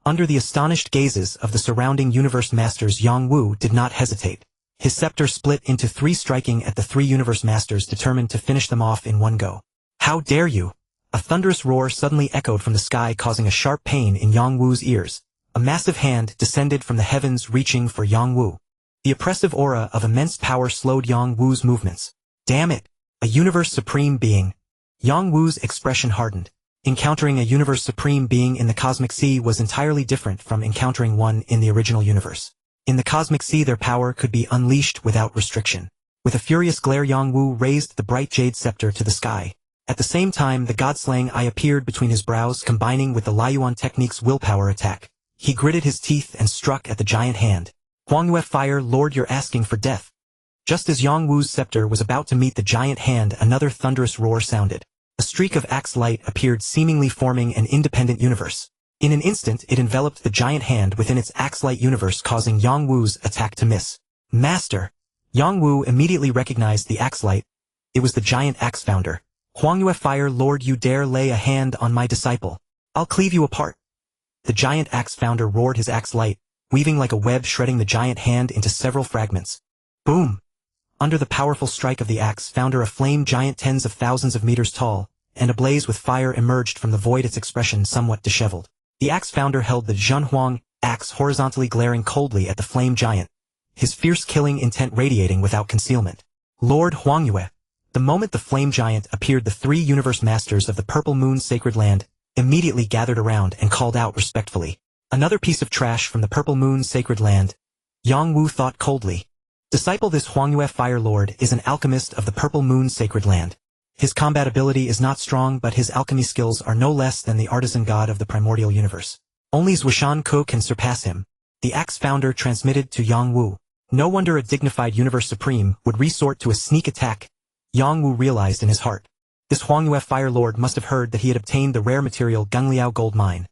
Under the astonished gazes of the surrounding Universe Masters, Yang Wu did not hesitate. His scepter split into 3, striking at the 3 Universe Masters, determined to finish them off in one go. How dare you! A thunderous roar suddenly echoed from the sky, causing a sharp pain in Yang Wu's ears. A massive hand descended from the heavens, reaching for Yang Wu. The oppressive aura of immense power slowed Yang Wu's movements. Damn it! A Universe Supreme Being. Yang Wu's expression hardened. Encountering a Universe Supreme Being in the Cosmic Sea was entirely different from encountering one in the original universe. In the Cosmic Sea, their power could be unleashed without restriction. With a furious glare, Yang Wu raised the bright jade scepter to the sky. At the same time, the god-slaying eye appeared between his brows, combining with the Liuan technique's willpower attack. He gritted his teeth and struck at the giant hand. Huangyue Fire Lord, you're asking for death. Just as Yang Wu's scepter was about to meet the giant hand, another thunderous roar sounded. A streak of axe light appeared, seemingly forming an independent universe. In an instant, it enveloped the giant hand within its axe-light universe, causing Yang Wu's attack to miss. Master! Yang Wu immediately recognized the axe light. It was the giant axe founder. Huangyue Fire Lord, you dare lay a hand on my disciple. I'll cleave you apart. The giant axe founder roared, his axe light, weaving like a web, shredding the giant hand into several fragments. Boom! Under the powerful strike of the axe founder, a flame giant tens of thousands of meters tall and ablaze with fire emerged from the void, its expression somewhat disheveled. The axe founder held the Zhenhuang axe horizontally, glaring coldly at the flame giant, his fierce killing intent radiating without concealment. Lord Huangyue. The moment the flame giant appeared, the 3 Universe Masters of the Purple Moon Sacred Land immediately gathered around and called out respectfully. Another piece of trash from the Purple Moon Sacred Land. Yang Wu thought coldly. Disciple, this Huangyue Fire Lord is an alchemist of the Purple Moon Sacred Land. His combat ability is not strong, but his alchemy skills are no less than the artisan god of the primordial universe. Only Zhuishan Ke can surpass him. The axe founder transmitted to Yang Wu. No wonder a dignified Universe Supreme would resort to a sneak attack. Yang Wu realized in his heart. This Huangyue Fire Lord must have heard that he had obtained the rare material Gungliao gold mine,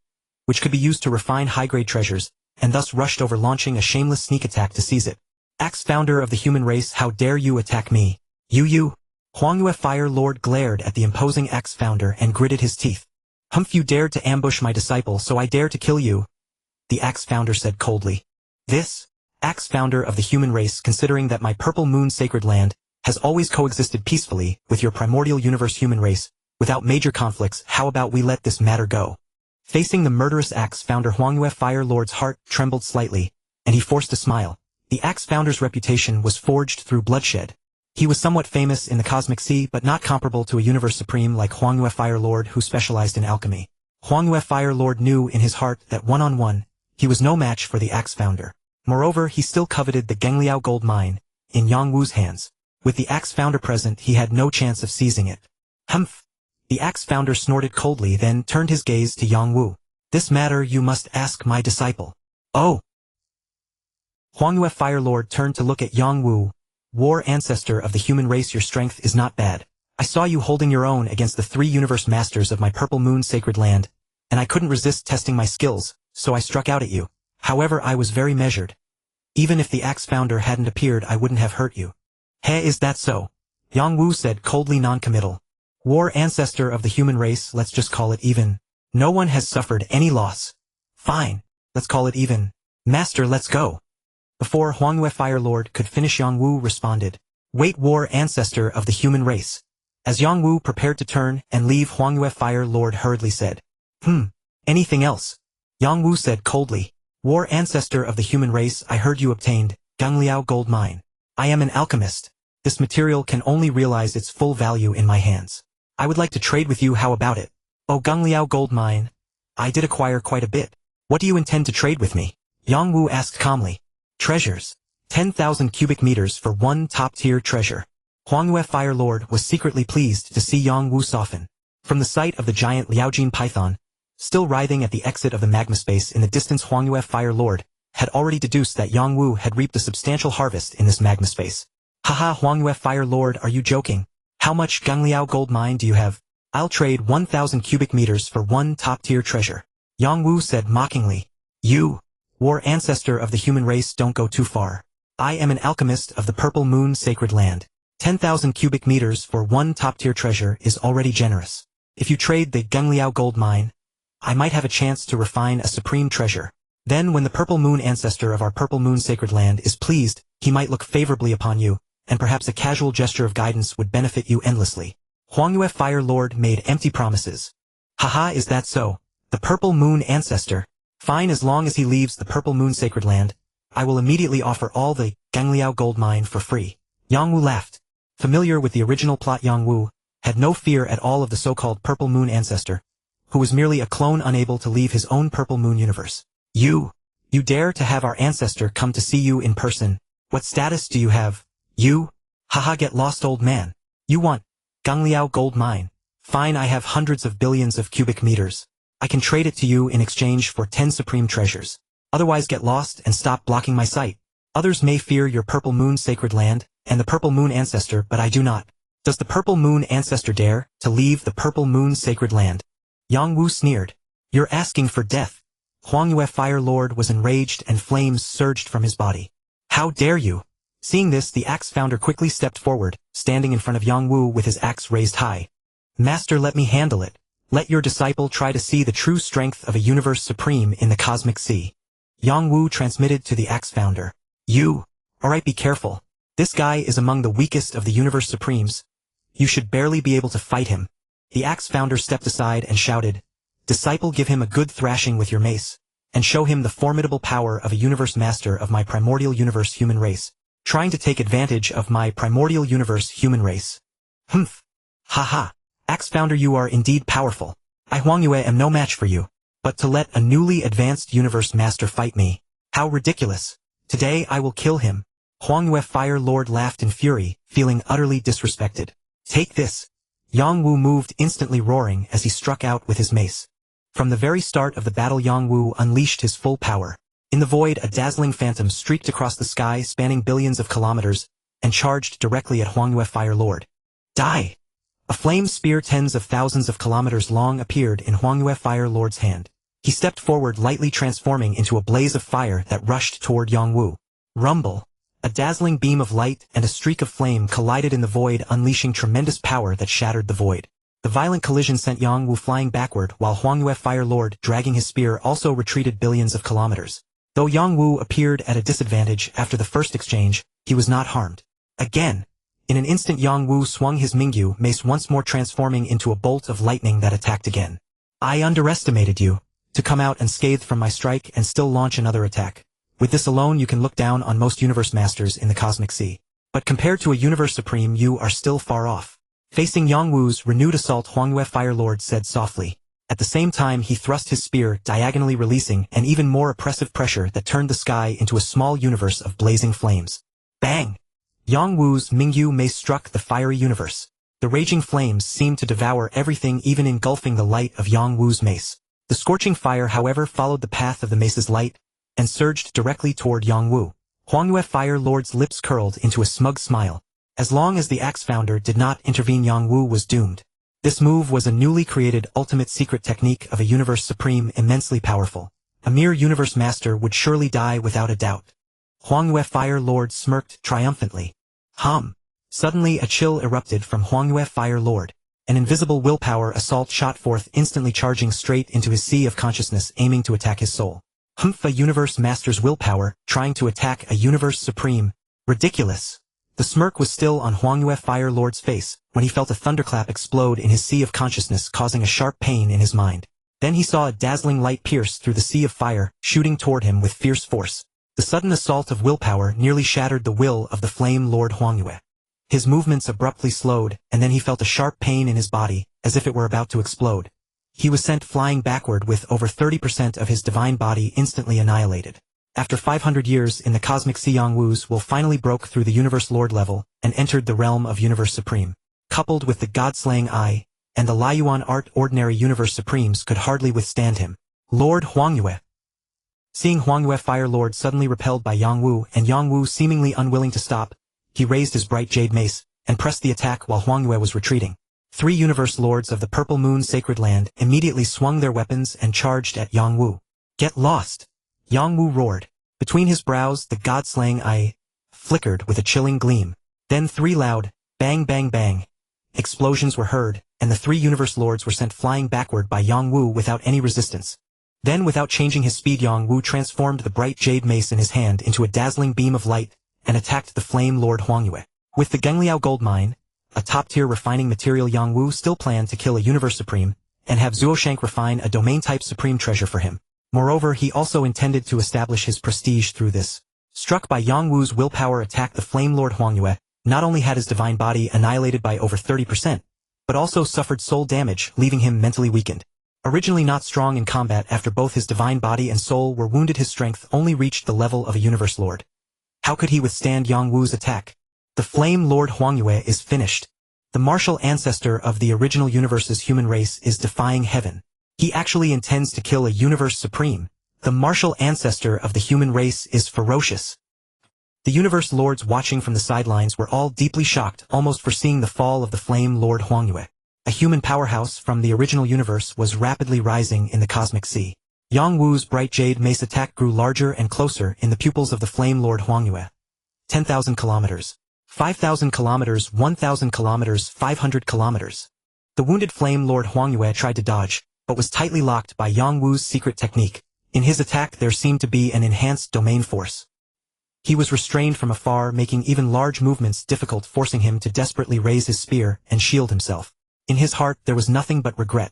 which could be used to refine high-grade treasures, and thus rushed over, launching a shameless sneak attack to seize it. Axe founder of the human race, how dare you attack me? You! Huangyue Fire Lord glared at the imposing axe founder and gritted his teeth. Humph, you dared to ambush my disciple, so I dare to kill you. The axe founder said coldly. This? Axe founder of the human race, considering that my Purple Moon Sacred Land has always coexisted peacefully with your primordial universe human race, without major conflicts, how about we let this matter go? Facing the murderous axe founder, Huangyue Fire Lord's heart trembled slightly, and he forced a smile. The axe founder's reputation was forged through bloodshed. He was somewhat famous in the Cosmic Sea, but not comparable to a Universe Supreme like Huangyue Fire Lord, who specialized in alchemy. Huangyue Fire Lord knew in his heart that one-on-one, he was no match for the Axe Founder. Moreover, he still coveted the Gengliao gold mine, in Yang Wu's hands. With the Axe Founder present, he had no chance of seizing it. Humph! The Axe Founder snorted coldly, then turned his gaze to Yang Wu. This matter you must ask my disciple. Oh! Huangyue Fire Lord turned to look at Yang Wu. War Ancestor of the human race, your strength is not bad. I saw you holding your own against the 3 universe masters of my Purple Moon Sacred Land, and I couldn't resist testing my skills, so I struck out at you. However, I was very measured. Even if the Axe Founder hadn't appeared, I wouldn't have hurt you. Hey, is that so? Yang Wu said, coldly non-committal. War Ancestor of the human race, let's just call it even. No one has suffered any loss. Fine, let's call it even. Master, let's go. Before Huangyue Fire Lord could finish, Yang Wu responded. Wait, War Ancestor of the human race. As Yang Wu prepared to turn and leave, Huangyue Fire Lord hurriedly said. Anything else? Yang Wu said coldly. War Ancestor of the human race, I heard you obtained Gengliao gold mine. I am an alchemist. This material can only realize its full value in my hands. I would like to trade with you, how about it? Oh, Gengliao gold mine. I did acquire quite a bit. What do you intend to trade with me? Yang Wu asked calmly. Treasures. 10,000 cubic meters for 1 top-tier treasure. Huangyue Fire Lord was secretly pleased to see Yang Wu soften. From the sight of the giant Liaojin python, still writhing at the exit of the magma space in the distance, Huangyue Fire Lord had already deduced that Yang Wu had reaped a substantial harvest in this magma space. Haha, Huangyue Fire Lord, are you joking? How much Gengliao gold mine do you have? I'll trade 1,000 cubic meters for 1 top-tier treasure. Yang Wu said mockingly. You, War Ancestor of the human race, don't go too far. I am an alchemist of the Purple Moon Sacred Land. 10,000 cubic meters for 1 top-tier treasure is already generous. If you trade the Gengliao gold mine, I might have a chance to refine a supreme treasure. Then when the Purple Moon Ancestor of our Purple Moon Sacred Land is pleased, he might look favorably upon you, and perhaps a casual gesture of guidance would benefit you endlessly. Huangyue Fire Lord made empty promises. Haha, is that so? The Purple Moon Ancestor? Fine, as long as he leaves the Purple Moon Sacred Land, I will immediately offer all the Gengliao gold mine for free. Yang Wu laughed. Familiar with the original plot, Yang Wu had no fear at all of the so-called Purple Moon Ancestor, who was merely a clone unable to leave his own Purple Moon universe. You dare to have our ancestor come to see you in person. What status do you have? You? Haha, get lost, old man. You want Gengliao gold mine? Fine, I have hundreds of billions of cubic meters. I can trade it to you in exchange for 10 supreme treasures. Otherwise get lost and stop blocking my sight. Others may fear your Purple Moon Sacred Land and the Purple Moon Ancestor, but I do not. Does the Purple Moon Ancestor dare to leave the Purple Moon Sacred Land? Yang Wu sneered. You're asking for death. Huangyue Fire Lord was enraged and flames surged from his body. How dare you? Seeing this, the Axe Founder quickly stepped forward, standing in front of Yang Wu with his axe raised high. Master, let me handle it. Let your disciple try to see the true strength of a universe supreme in the cosmic sea. Yang Wu transmitted to the Axe Founder. You. Alright, be careful. This guy is among the weakest of the universe supremes. You should barely be able to fight him. The Axe Founder stepped aside and shouted, Disciple, give him a good thrashing with your mace, and show him the formidable power of a universe master of my primordial universe human race, trying to take advantage of my primordial universe human race. Humph. Haha. Axe Founder, you are indeed powerful. I, Huangyue, am no match for you. But to let a newly advanced universe master fight me? How ridiculous. Today I will kill him. Huangyue Fire Lord laughed in fury, feeling utterly disrespected. Take this. Yang Wu moved, instantly roaring as he struck out with his mace. From the very start of the battle, Yang Wu unleashed his full power. In the void, a dazzling phantom streaked across the sky, spanning billions of kilometers, and charged directly at Huangyue Fire Lord. Die! A flame spear tens of thousands of kilometers long appeared in Huangyue Fire Lord's hand. He stepped forward, lightly transforming into a blaze of fire that rushed toward Yang Wu. Rumble! A dazzling beam of light and a streak of flame collided in the void, unleashing tremendous power that shattered the void. The violent collision sent Yang Wu flying backward, while Huangyue Fire Lord, dragging his spear, also retreated billions of kilometers. Though Yang Wu appeared at a disadvantage after the first exchange, he was not harmed. Again! In an instant, Yang Wu swung his Mingyu mace, once more transforming into a bolt of lightning that attacked again. I underestimated you. To come out unscathed from my strike and still launch another attack. With this alone you can look down on most universe masters in the cosmic sea. But compared to a universe supreme, you are still far off. Facing Yang Wu's renewed assault, Huangyue Fire Lord said softly. At the same time he thrust his spear, diagonally releasing an even more oppressive pressure that turned the sky into a small universe of blazing flames. Bang! Yang Wu's Mingyu mace struck the fiery universe. The raging flames seemed to devour everything, even engulfing the light of Yang Wu's mace. The scorching fire, however, followed the path of the mace's light and surged directly toward Yang Wu. Huangyue Fire Lord's lips curled into a smug smile. As long as the Axe Founder did not intervene, Yang Wu was doomed. This move was a newly created ultimate secret technique of a universe supreme immensely powerful. A mere universe master would surely die without a doubt. Huangyue Fire Lord smirked triumphantly. Suddenly a chill erupted from Huangyue Fire Lord. An invisible willpower assault shot forth, instantly charging straight into his sea of consciousness, aiming to attack his soul. A universe master's willpower, trying to attack a universe supreme. Ridiculous. The smirk was still on Huangyue Fire Lord's face, when he felt a thunderclap explode in his sea of consciousness, causing a sharp pain in his mind. Then he saw a dazzling light pierce through the sea of fire, shooting toward him with fierce force. The sudden assault of willpower nearly shattered the will of the Flame Lord Huangyue. His movements abruptly slowed, and then he felt a sharp pain in his body, as if it were about to explode. He was sent flying backward with over 30% of his divine body instantly annihilated. After 500 years in the cosmic sea, Yang Wu's will finally broke through the Universe Lord level and entered the realm of Universe Supreme. Coupled with the God-slaying eye and the Liuyuan art, ordinary Universe Supremes could hardly withstand him. Lord Huangyue. Seeing Huangyue Fire Lord suddenly repelled by Yang Wu and Yang Wu seemingly unwilling to stop, he raised his bright jade mace and pressed the attack while Huangyue was retreating. 3 Universe Lords of the Purple Moon Sacred Land immediately swung their weapons and charged at Yang Wu. Get lost! Yang Wu roared. Between his brows the god-slaying eye flickered with a chilling gleam. Then 3 loud, bang bang bang, explosions were heard, and the 3 Universe Lords were sent flying backward by Yang Wu without any resistance. Then, without changing his speed, Yang Wu transformed the bright jade mace in his hand into a dazzling beam of light and attacked the Flame Lord Huangyue. With the Gengliao gold mine, a top-tier refining material, Yang Wu still planned to kill a Universe Supreme and have Zuoshank refine a domain-type Supreme treasure for him. Moreover, he also intended to establish his prestige through this. Struck by Yang Wu's willpower attack, the Flame Lord Huangyue not only had his divine body annihilated by over 30%, but also suffered soul damage, leaving him mentally weakened. Originally not strong in combat, after both his divine body and soul were wounded, his strength only reached the level of a Universe Lord. How could he withstand Yang Wu's attack? The Flame Lord Huangyue is finished. The martial ancestor of the original universe's human race is defying heaven. He actually intends to kill a Universe Supreme. The martial ancestor of the human race is ferocious. The Universe Lords watching from the sidelines were all deeply shocked, almost foreseeing the fall of the Flame Lord Huangyue. A human powerhouse from the original universe was rapidly rising in the cosmic sea. Yang Wu's bright jade mace attack grew larger and closer in the pupils of the Flame Lord Huangyue. 10,000 kilometers. 5,000 kilometers, 1,000 kilometers, 500 kilometers. The wounded Flame Lord Huangyue tried to dodge, but was tightly locked by Yang Wu's secret technique. In his attack there seemed to be an enhanced domain force. He was restrained from afar, making even large movements difficult, forcing him to desperately raise his spear and shield himself. In his heart there was nothing but regret.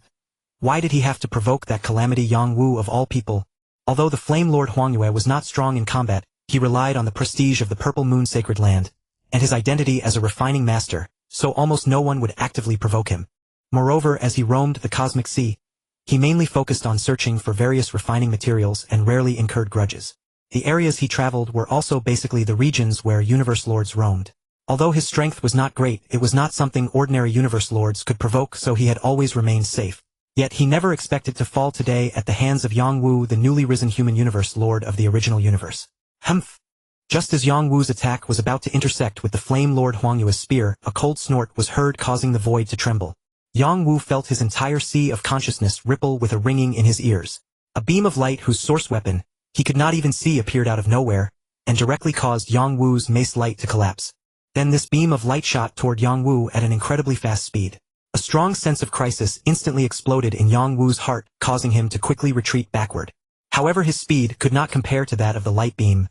Why did he have to provoke that calamity, Yang Wu of all people? Although the Flame Lord Huangyue was not strong in combat, he relied on the prestige of the Purple Moon Sacred Land, and his identity as a refining master, so almost no one would actively provoke him. Moreover, as he roamed the cosmic sea, he mainly focused on searching for various refining materials and rarely incurred grudges. The areas he traveled were also basically the regions where Universe Lords roamed. Although his strength was not great, it was not something ordinary Universe Lords could provoke, so he had always remained safe. Yet he never expected to fall today at the hands of Yang Wu, the newly risen human Universe Lord of the original universe. Humph! Just as Yang Wu's attack was about to intersect with the Flame Lord Huangyue's spear, a cold snort was heard, causing the void to tremble. Yang Wu felt his entire sea of consciousness ripple with a ringing in his ears. A beam of light whose source weapon he could not even see appeared out of nowhere, and directly caused Yang Wu's mace light to collapse. Then this beam of light shot toward Yang Wu at an incredibly fast speed. A strong sense of crisis instantly exploded in Yang Wu's heart, causing him to quickly retreat backward. However, his speed could not compare to that of the light beam.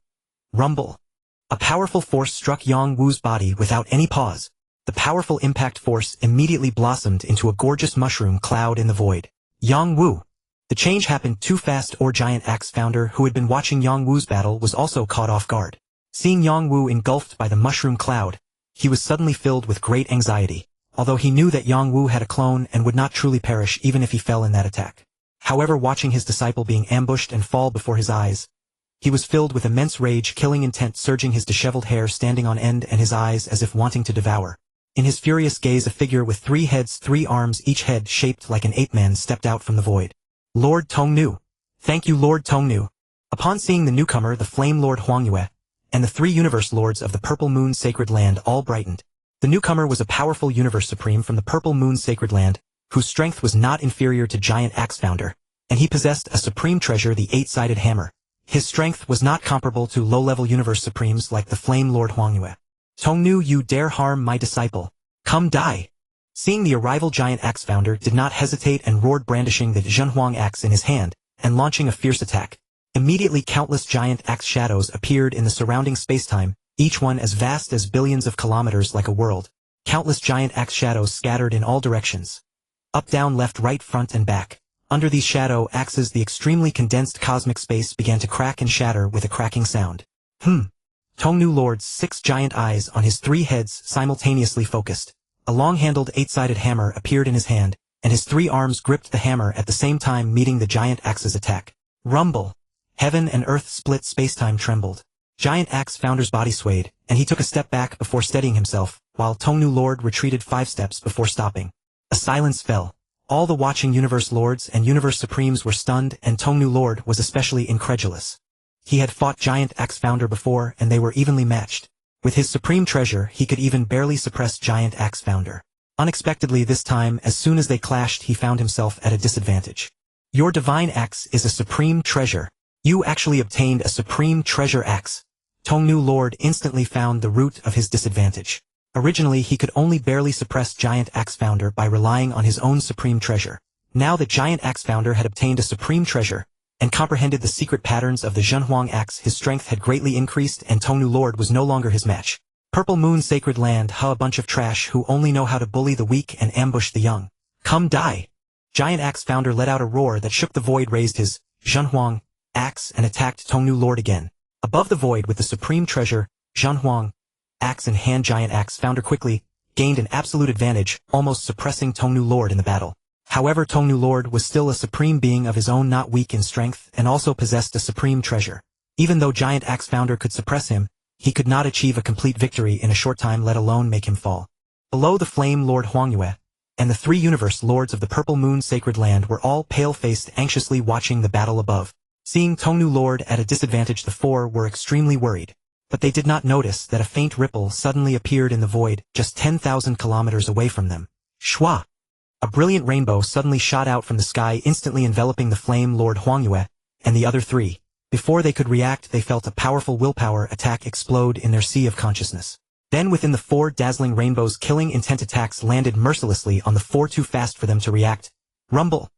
Rumble. A powerful force struck Yang Wu's body without any pause. The powerful impact force immediately blossomed into a gorgeous mushroom cloud in the void. Yang Wu. The change happened too fast, or Giant Axe Founder, who had been watching Yang Wu's battle, was also caught off guard. Seeing Yang Wu engulfed by the mushroom cloud, he was suddenly filled with great anxiety. although he knew that Yang Wu had a clone and would not truly perish even if he fell in that attack. However, watching his disciple being ambushed and fall before his eyes, he was filled with immense rage, killing intent surging, his disheveled hair standing on end and his eyes as if wanting to devour. In his furious gaze, a figure with 3 heads, 3 arms, each head shaped like an ape-man, stepped out from the void. Lord Tongnu. Thank you, Lord Tongnu. Upon seeing the newcomer, the Flame Lord Huangyue and the 3 Universe Lords of the Purple Moon Sacred Land all brightened. The newcomer was a powerful Universe Supreme from the Purple Moon Sacred Land, whose strength was not inferior to Giant Axe Founder, and he possessed a supreme treasure, the 8-sided hammer. His strength was not comparable to low-level Universe Supremes like the Flame Lord Huangyue. Tongnu, you dare harm my disciple. Come die. Seeing the arrival, Giant Axe Founder did not hesitate and roared, brandishing the Zhenhuang axe in his hand and launching a fierce attack. Immediately countless giant axe shadows appeared in the surrounding spacetime, each one as vast as billions of kilometers, like a world. Countless giant axe shadows scattered in all directions. Up, down, left, right, front and back. Under these shadow axes, the extremely condensed cosmic space began to crack and shatter with a cracking sound. Tongnu Lord's 6 giant eyes on his 3 heads simultaneously focused. A long-handled 8-sided hammer appeared in his hand, and his 3 arms gripped the hammer at the same time, meeting the giant axe's attack. Rumble! Heaven and earth split, spacetime trembled. Giant Axe Founder's body swayed, and he took a step back before steadying himself, while Tongnu Lord retreated 5 steps before stopping. A silence fell. All the watching Universe Lords and Universe Supremes were stunned, and Tongnu Lord was especially incredulous. He had fought Giant Axe Founder before, and they were evenly matched. With his supreme treasure, he could even barely suppress Giant Axe Founder. Unexpectedly this time, as soon as they clashed, he found himself at a disadvantage. Your divine axe is a supreme treasure. You actually obtained a supreme treasure axe. Tongnu Lord instantly found the root of his disadvantage. Originally, he could only barely suppress Giant Axe Founder by relying on his own supreme treasure. Now that Giant Axe Founder had obtained a supreme treasure and comprehended the secret patterns of the Zhenhuang axe, his strength had greatly increased, and Tongnu Lord was no longer his match. Purple Moon Sacred Land, a bunch of trash who only know how to bully the weak and ambush the young. Come die! Giant Axe Founder let out a roar that shook the void, raised his Zhenhuang axe and attacked Tongnu Lord again. Above the void with the supreme treasure, Zhenhuang axe in hand, Giant Axe Founder quickly gained an absolute advantage, almost suppressing Tongnu Lord in the battle. However, Tongnu Lord was still a supreme being of his own, not weak in strength, and also possessed a supreme treasure. Even though Giant Axe Founder could suppress him, he could not achieve a complete victory in a short time, let alone make him fall. Below, the Flame Lord Huangyue and the 3 Universe Lords of the Purple Moon Sacred Land were all pale-faced, anxiously watching the battle above. Seeing Tongnu Lord at a disadvantage, the 4 were extremely worried. But they did not notice that a faint ripple suddenly appeared in the void, just 10,000 kilometers away from them. Shwa! A brilliant rainbow suddenly shot out from the sky, instantly enveloping the Flame Lord Huangyue and the other 3. Before they could react, they felt a powerful willpower attack explode in their sea of consciousness. Then within the 4 dazzling rainbows, killing intent attacks landed mercilessly on the 4, too fast for them to react. Rumble!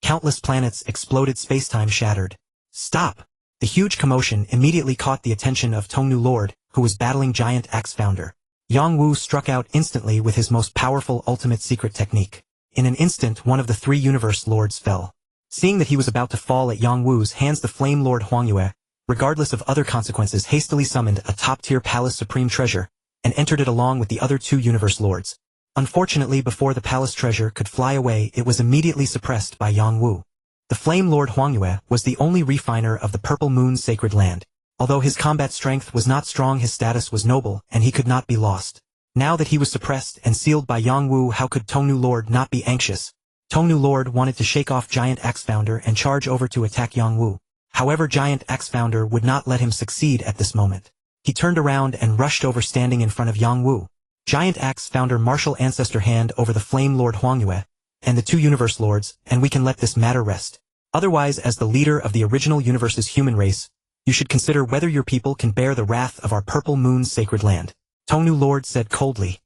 Countless planets exploded, spacetime shattered. Stop! The huge commotion immediately caught the attention of Tongnu Lord, who was battling Giant Axe Founder. Yang Wu struck out instantly with his most powerful ultimate secret technique. In an instant, one of the 3 Universe Lords fell. Seeing that he was about to fall at Yang Wu's hands, the Flame Lord Huangyue, regardless of other consequences, hastily summoned a top-tier palace supreme treasure and entered it along with the other 2 Universe Lords. Unfortunately, before the palace treasure could fly away, it was immediately suppressed by Yang Wu. The Flame Lord Huangyue was the only refiner of the Purple Moon Sacred Land. Although his combat strength was not strong, his status was noble, and he could not be lost. Now that he was suppressed and sealed by Yang Wu, how could Tongnu Lord not be anxious? Tongnu Lord wanted to shake off Giant Axe Founder and charge over to attack Yang Wu. However, Giant Axe Founder would not let him succeed at this moment. He turned around and rushed over, standing in front of Yang Wu. Giant Axe Founder marshal Ancestor hand over the Flame Lord Huangyue and the 2 Universe Lords, and we can let this matter rest. Otherwise, as the leader of the original universe's human race, you should consider whether your people can bear the wrath of our Purple Moon Sacred Land. Tongnu Lord said coldly.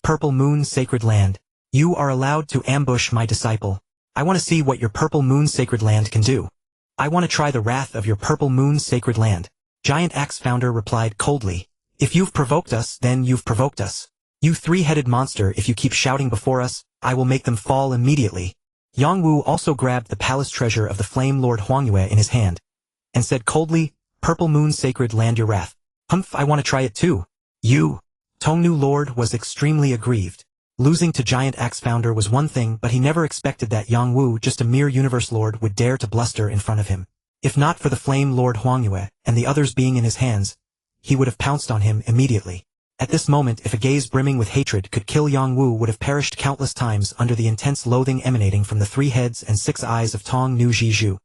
Purple Moon Sacred Land. You are allowed to ambush my disciple. I want to see what your Purple Moon Sacred Land can do. I want to try the wrath of your Purple Moon Sacred Land. Giant Axe Founder replied coldly. If you've provoked us, then you've provoked us. You 3-headed monster, if you keep shouting before us, I will make them fall immediately. Yang Wu also grabbed the palace treasure of the Flame Lord Huangyue in his hand, and said coldly, Purple Moon Sacred Land, your wrath. I want to try it too. You. Tongnu Lord was extremely aggrieved. Losing to Giant Axe Founder was one thing, but he never expected that Yang Wu, just a mere universe lord, would dare to bluster in front of him. If not for the Flame Lord Huangyue and the others being in his hands, he would have pounced on him immediately. At this moment, if a gaze brimming with hatred could kill Yang Wu, would have perished countless times under the intense loathing emanating from the 3 heads and 6 eyes of Tong Nu Jiju.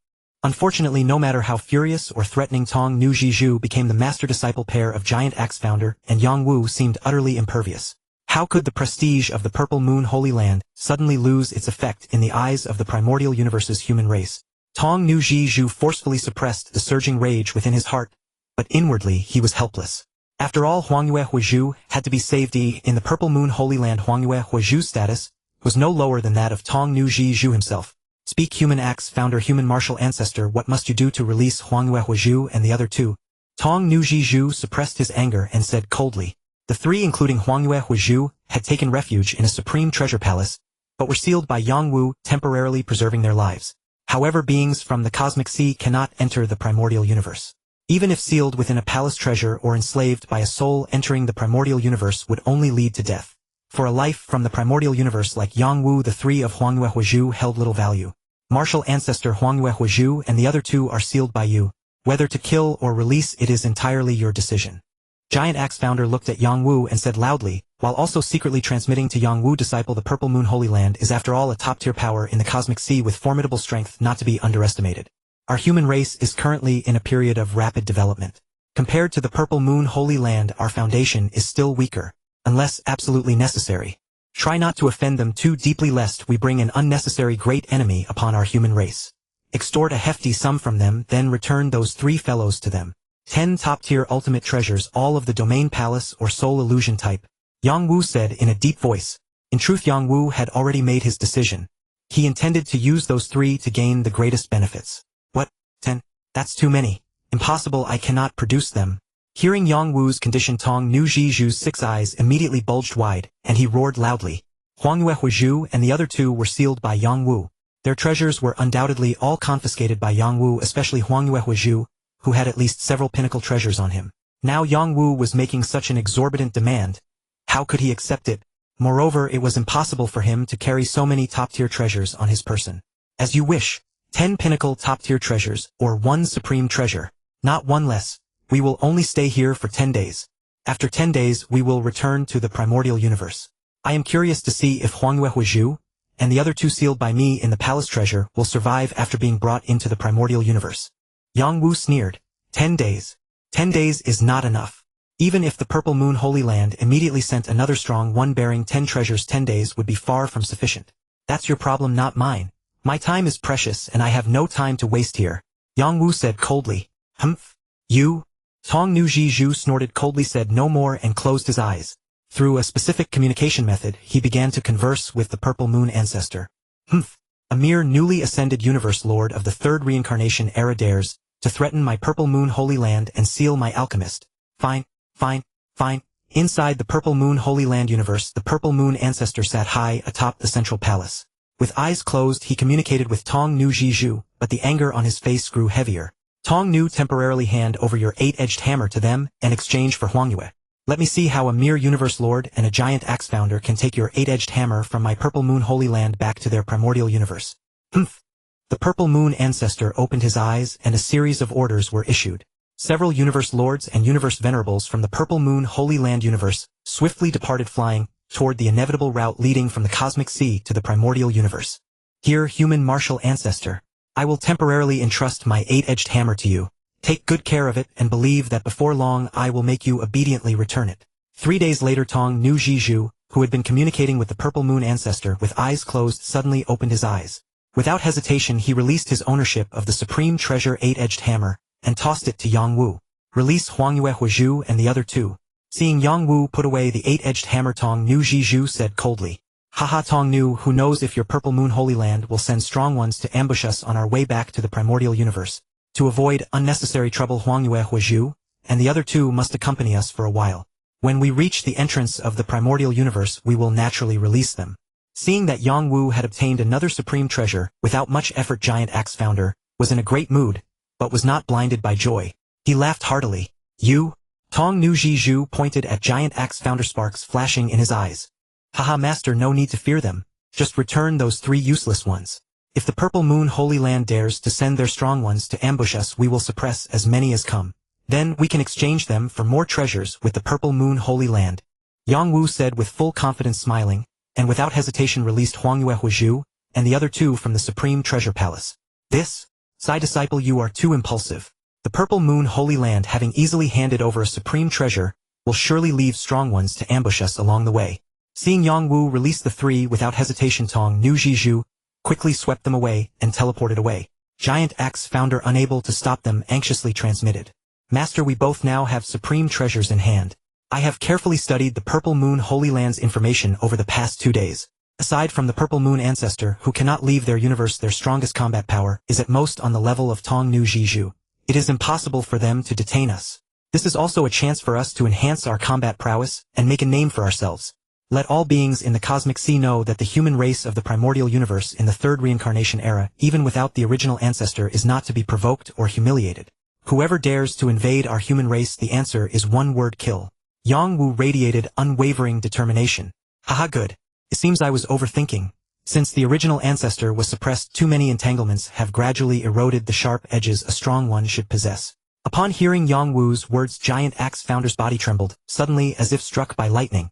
Unfortunately, no matter how furious or threatening Tong Nu Jiju became, the master-disciple pair of Giant Axe Founder and Yang Wu seemed utterly impervious. How could the prestige of the Purple Moon Holy Land suddenly lose its effect in the eyes of the primordial universe's human race? Tong Nu Jiju forcefully suppressed the surging rage within his heart, but inwardly he was helpless. After all, Huangyue Huizhu had to be saved. In the Purple Moon Holy Land, Huangyue Huizhu's status was no lower than that of Tong Nu Jiju himself. Speak, Human Axe Founder, Human Martial Ancestor, what must you do to release Huangyue Huizhu and the other 2? Tong Nu Jiju suppressed his anger and said coldly. The 3, including Huangyue Huizhu, had taken refuge in a supreme treasure palace, but were sealed by Yang Wu, temporarily preserving their lives. However, beings from the cosmic sea cannot enter the primordial universe. Even if sealed within a palace treasure or enslaved by a soul, entering the primordial universe would only lead to death. For a life from the primordial universe like Yang Wu, the 3 of Huangyue Huizhu held little value. Martial Ancestor Huangyue Huizhu and the other 2 are sealed by you. Whether to kill or release, it is entirely your decision. Giant Axe Founder looked at Yang Wu and said loudly, while also secretly transmitting to Yang Wu, disciple, the Purple Moon Holy Land is after all a top-tier power in the cosmic sea with formidable strength not to be underestimated. Our human race is currently in a period of rapid development. Compared to the Purple Moon Holy Land, our foundation is still weaker, unless absolutely necessary. Try not to offend them too deeply, lest we bring an unnecessary great enemy upon our human race. Extort a hefty sum from them, then return those 3 fellows to them. 10 top-tier ultimate treasures, all of the domain palace or soul illusion type. Yang Wu said in a deep voice. In truth, Yang Wu had already made his decision. He intended to use those 3 to gain the greatest benefits. What? 10? That's too many. Impossible, I cannot produce them. Hearing Yang Wu's condition, Tong Nu Jiju's 6 eyes immediately bulged wide, and he roared loudly. Huangyue Huizhu and the other 2 were sealed by Yang Wu. Their treasures were undoubtedly all confiscated by Yang Wu, especially Huangyue Huizhu, who had at least several pinnacle treasures on him. Now Yang Wu was making such an exorbitant demand. How could he accept it? Moreover, it was impossible for him to carry so many top-tier treasures on his person. As you wish. 10 pinnacle top-tier treasures, or 1 supreme treasure. Not 1 less. We will only stay here for 10 days. After 10 days, we will return to the primordial universe. I am curious to see if Huangyue Huizhu and the other 2 sealed by me in the palace treasure will survive after being brought into the primordial universe. Yang Wu sneered. 10 days. 10 days is not enough. Even if the Purple Moon Holy Land immediately sent another strong one bearing 10 treasures, 10 days would be far from sufficient. That's your problem, not mine. My time is precious and I have no time to waste here. Yang Wu said coldly. Humph. You? Tong Nu Jiju snorted coldly, said no more and closed his eyes. Through a specific communication method, he began to converse with the Purple Moon Ancestor. Humph. A mere newly ascended universe lord of the 3rd reincarnation era dares to threaten my Purple Moon Holy Land and seal my alchemist. Fine, fine, fine. Inside the Purple Moon Holy Land universe, the Purple Moon Ancestor sat high atop the central palace. With eyes closed, he communicated with Tong Nu Jiju, but the anger on his face grew heavier. Tong Nu, temporarily hand over your 8-edged hammer to them in exchange for Huangyue. Let me see how a mere universe lord and a giant axe founder can take your 8-edged hammer from my Purple Moon Holy Land back to their primordial universe. Humph. The Purple Moon Ancestor opened his eyes and a series of orders were issued. Several universe lords and universe venerables from the Purple Moon Holy Land universe swiftly departed, flying toward the inevitable route leading from the cosmic sea to the primordial universe. Here, Human Martial Ancestor, I will temporarily entrust my 8-edged hammer to you. Take good care of it and believe that before long I will make you obediently return it. 3 days later, Tong Nu Jiju, who had been communicating with the Purple Moon Ancestor with eyes closed, suddenly opened his eyes. Without hesitation, he released his ownership of the supreme treasure 8-edged hammer and tossed it to Yang Wu. Release Huangyue Huizhu and the other 2. Seeing Yang Wu put away the 8-edged hammer, Tong Nu Jiju said coldly. Haha, Tong Nu, who knows if your Purple Moon Holy Land will send strong ones to ambush us on our way back to the primordial universe. To avoid unnecessary trouble, Huangyue Huizhu and the other 2 must accompany us for a while. When we reach the entrance of the primordial universe, we will naturally release them. Seeing that Yang Wu had obtained another supreme treasure without much effort, Giant Axe Founder was in a great mood, but was not blinded by joy. He laughed heartily. You? Tong Nu Jiju pointed at Giant Axe Founder, sparks flashing in his eyes. Haha, master, no need to fear them. Just return those 3 useless ones. If the Purple Moon Holy Land dares to send their strong ones to ambush us, we will suppress as many as come. Then we can exchange them for more treasures with the Purple Moon Holy Land. Yang Wu said with full confidence, smiling, and without hesitation released Huangyue Huizhu and the other 2 from the Supreme Treasure Palace. This, Sai disciple, you are too impulsive. The Purple Moon Holy Land, having easily handed over a supreme treasure, will surely leave strong ones to ambush us along the way. Seeing Yang Wu release the 3 without hesitation, Tong Nu Zhizhu quickly swept them away and teleported away. Giant Axe Founder, unable to stop them, anxiously transmitted. Master, we both now have supreme treasures in hand. I have carefully studied the Purple Moon Holy Land's information over the past 2 days. Aside from the Purple Moon Ancestor, who cannot leave their universe, their strongest combat power is at most on the level of Tong Nu Zhizhu. It is impossible for them to detain us. This is also a chance for us to enhance our combat prowess and make a name for ourselves. Let all beings in the Cosmic Sea know that the human race of the primordial universe in the 3rd reincarnation era, even without the original ancestor, is not to be provoked or humiliated. Whoever dares to invade our human race, the answer is one word: kill. Yang Wu radiated unwavering determination. Haha, good. It seems I was overthinking. Since the original ancestor was suppressed, too many entanglements have gradually eroded the sharp edges a strong one should possess. Upon hearing Yang Wu's words, Giant Axe Founder's body trembled, suddenly as if struck by lightning.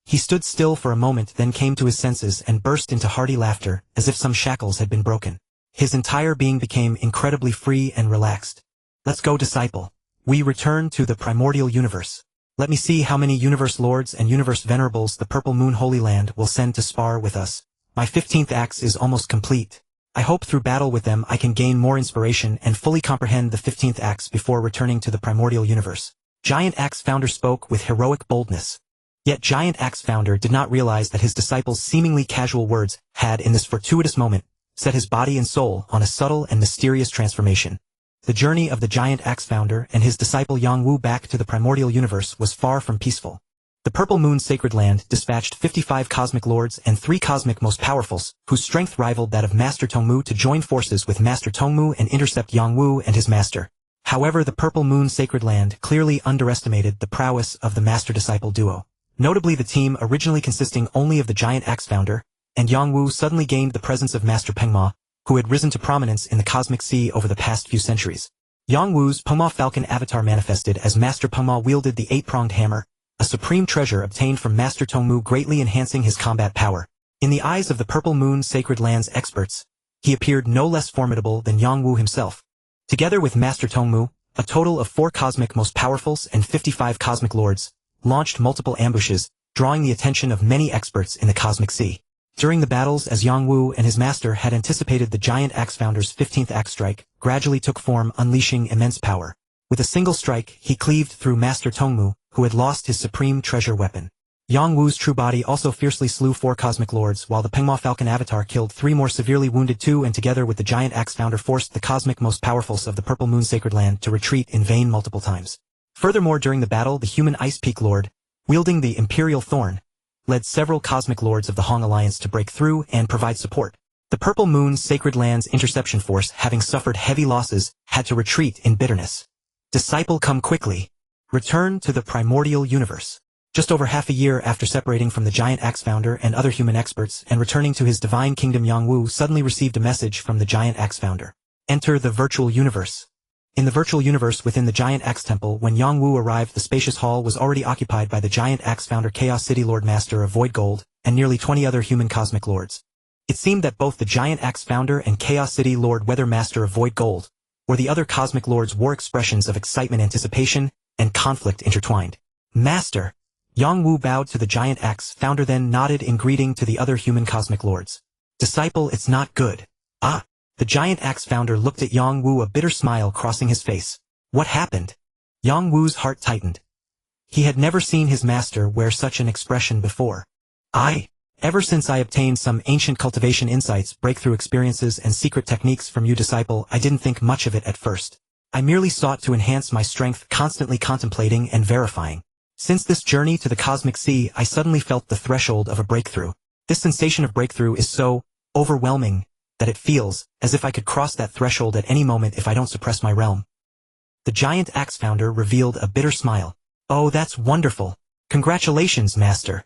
He stood still for a moment, then came to his senses and burst into hearty laughter, as if some shackles had been broken. His entire being became incredibly free and relaxed. Let's go, disciple. We return to the primordial universe. Let me see how many universe lords and universe venerables the Purple Moon Holy Land will send to spar with us. My 15th axe is almost complete. I hope through battle with them I can gain more inspiration and fully comprehend the 15th axe before returning to the primordial universe. Giant Axe Founder spoke with heroic boldness. Yet Giant Axe Founder did not realize that his disciple's seemingly casual words had, in this fortuitous moment, set his body and soul on a subtle and mysterious transformation. The journey of the Giant Axe Founder and his disciple Yang Wu back to the primordial universe was far from peaceful. The Purple Moon Sacred Land dispatched 55 cosmic lords and 3 cosmic most powerfuls, whose strength rivaled that of Master Tongmu, to join forces with Master Tongmu and intercept Yang Wu and his master. However, the Purple Moon Sacred Land clearly underestimated the prowess of the master-disciple duo. Notably, the team, originally consisting only of the Giant Axe Founder and Yang Wu, suddenly gained the presence of Master Pengma, who had risen to prominence in the Cosmic Sea over the past few centuries. Yang Wu's Pengma Falcon avatar manifested as Master Pengma wielded the 8-pronged hammer, a supreme treasure obtained from Master Tongmu, greatly enhancing his combat power. In the eyes of the Purple Moon Sacred Land's experts, he appeared no less formidable than Yang Wu himself. Together with Master Tongmu, a total of 4 cosmic most powerfuls and 55 cosmic lords launched multiple ambushes, drawing the attention of many experts in the Cosmic Sea. During the battles, as Yang Wu and his master had anticipated, the Giant Axe Founder's 15th axe strike gradually took form, unleashing immense power. With a single strike, he cleaved through Master Tongmu, who had lost his supreme treasure weapon. Yang Wu's true body also fiercely slew 4 cosmic lords, while the Pengma Falcon avatar killed 3 more, severely wounded 2, and together with the Giant Axe Founder forced the cosmic most powerfuls of the Purple Moon Sacred Land to retreat in vain multiple times. Furthermore, during the battle, the human Ice Peak Lord, wielding the Imperial Thorn, led several cosmic lords of the Hong Alliance to break through and provide support. The Purple Moon Sacred Land's interception force, having suffered heavy losses, had to retreat in bitterness. Disciple, come quickly. Return to the primordial universe. Just over half a year after separating from the Giant Axe Founder and other human experts and returning to his divine kingdom, Yang Wu suddenly received a message from the Giant Axe Founder. Enter the virtual universe. In the virtual universe within the Giant Axe Temple, when Yang Wu arrived, the spacious hall was already occupied by the Giant Axe Founder, Chaos City Lord Master of Void Gold, and nearly 20 other human cosmic lords. It seemed that both the Giant Axe Founder and Chaos City Lord Weather Master of Void Gold, or the other cosmic lords, wore expressions of excitement, anticipation, and conflict intertwined. Master! Yang Wu bowed to the Giant Axe Founder, then nodded in greeting to the other human cosmic lords. Disciple, it's not good. Ah! The Giant Axe Founder looked at Yang Wu, a bitter smile crossing his face. What happened? Yang Wu's heart tightened. He had never seen his master wear such an expression before. Ever since I obtained some ancient cultivation insights, breakthrough experiences, and secret techniques from you, disciple, I didn't think much of it at first. I merely sought to enhance my strength, constantly contemplating and verifying. Since this journey to the Cosmic Sea, I suddenly felt the threshold of a breakthrough. This sensation of breakthrough is so overwhelming that it feels as if I could cross that threshold at any moment if I don't suppress my realm. The Giant Axe Founder revealed a bitter smile. Oh, that's wonderful. Congratulations, Master.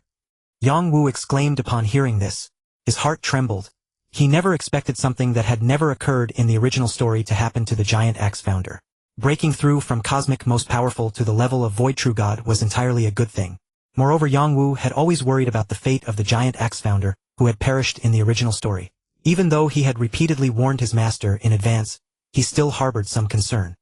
Yang Wu exclaimed upon hearing this. His heart trembled. He never expected something that had never occurred in the original story to happen to the giant axe founder. Breaking through from cosmic most powerful to the level of void true god was entirely a good thing. Moreover, Yang Wu had always worried about the fate of the giant axe founder, who had perished in the original story. Even though he had repeatedly warned his master in advance, he still harbored some concern.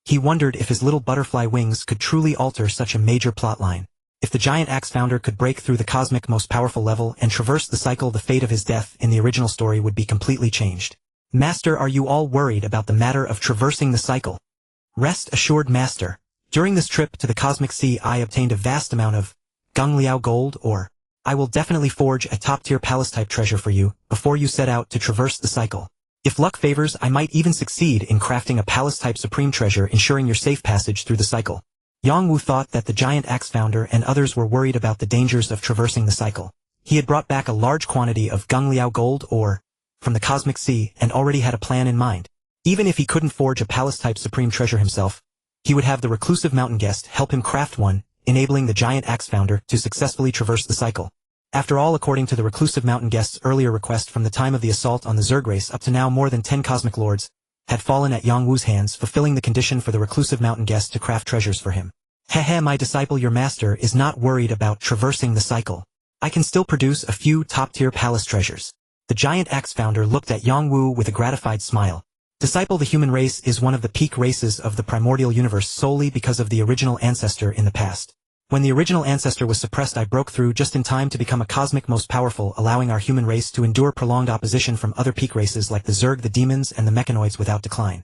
He wondered if his little butterfly wings could truly alter such a major plotline. If the giant axe founder could break through the cosmic most powerful level and traverse the cycle, the fate of his death in the original story would be completely changed. Master, are you all worried about the matter of traversing the cycle? Rest assured, Master. During this trip to the cosmic sea I obtained a vast amount of Gungliao gold, or I will definitely forge a top-tier palace-type treasure for you before you set out to traverse the cycle. If luck favors, I might even succeed in crafting a palace-type supreme treasure ensuring your safe passage through the cycle. Yang Wu thought that the giant axe founder and others were worried about the dangers of traversing the cycle. He had brought back a large quantity of Gungliao gold, or from the cosmic sea, and already had a plan in mind. Even if he couldn't forge a palace-type supreme treasure himself, he would have the reclusive mountain guest help him craft one, enabling the giant axe founder to successfully traverse the cycle. After all, according to the reclusive mountain guest's earlier request, from the time of the assault on the Zerg race up to now, more than 10 cosmic lords had fallen at Yang Wu's hands, fulfilling the condition for the reclusive mountain guest to craft treasures for him. Hehe, my disciple, your master is not worried about traversing the cycle. I can still produce a few top-tier palace treasures. The giant axe founder looked at Yang Wu with a gratified smile. Disciple, the human race is one of the peak races of the primordial universe solely because of the original ancestor in the past. When the original ancestor was suppressed, I broke through just in time to become a cosmic most powerful, allowing our human race to endure prolonged opposition from other peak races like the Zerg, the demons, and the mechanoids without decline.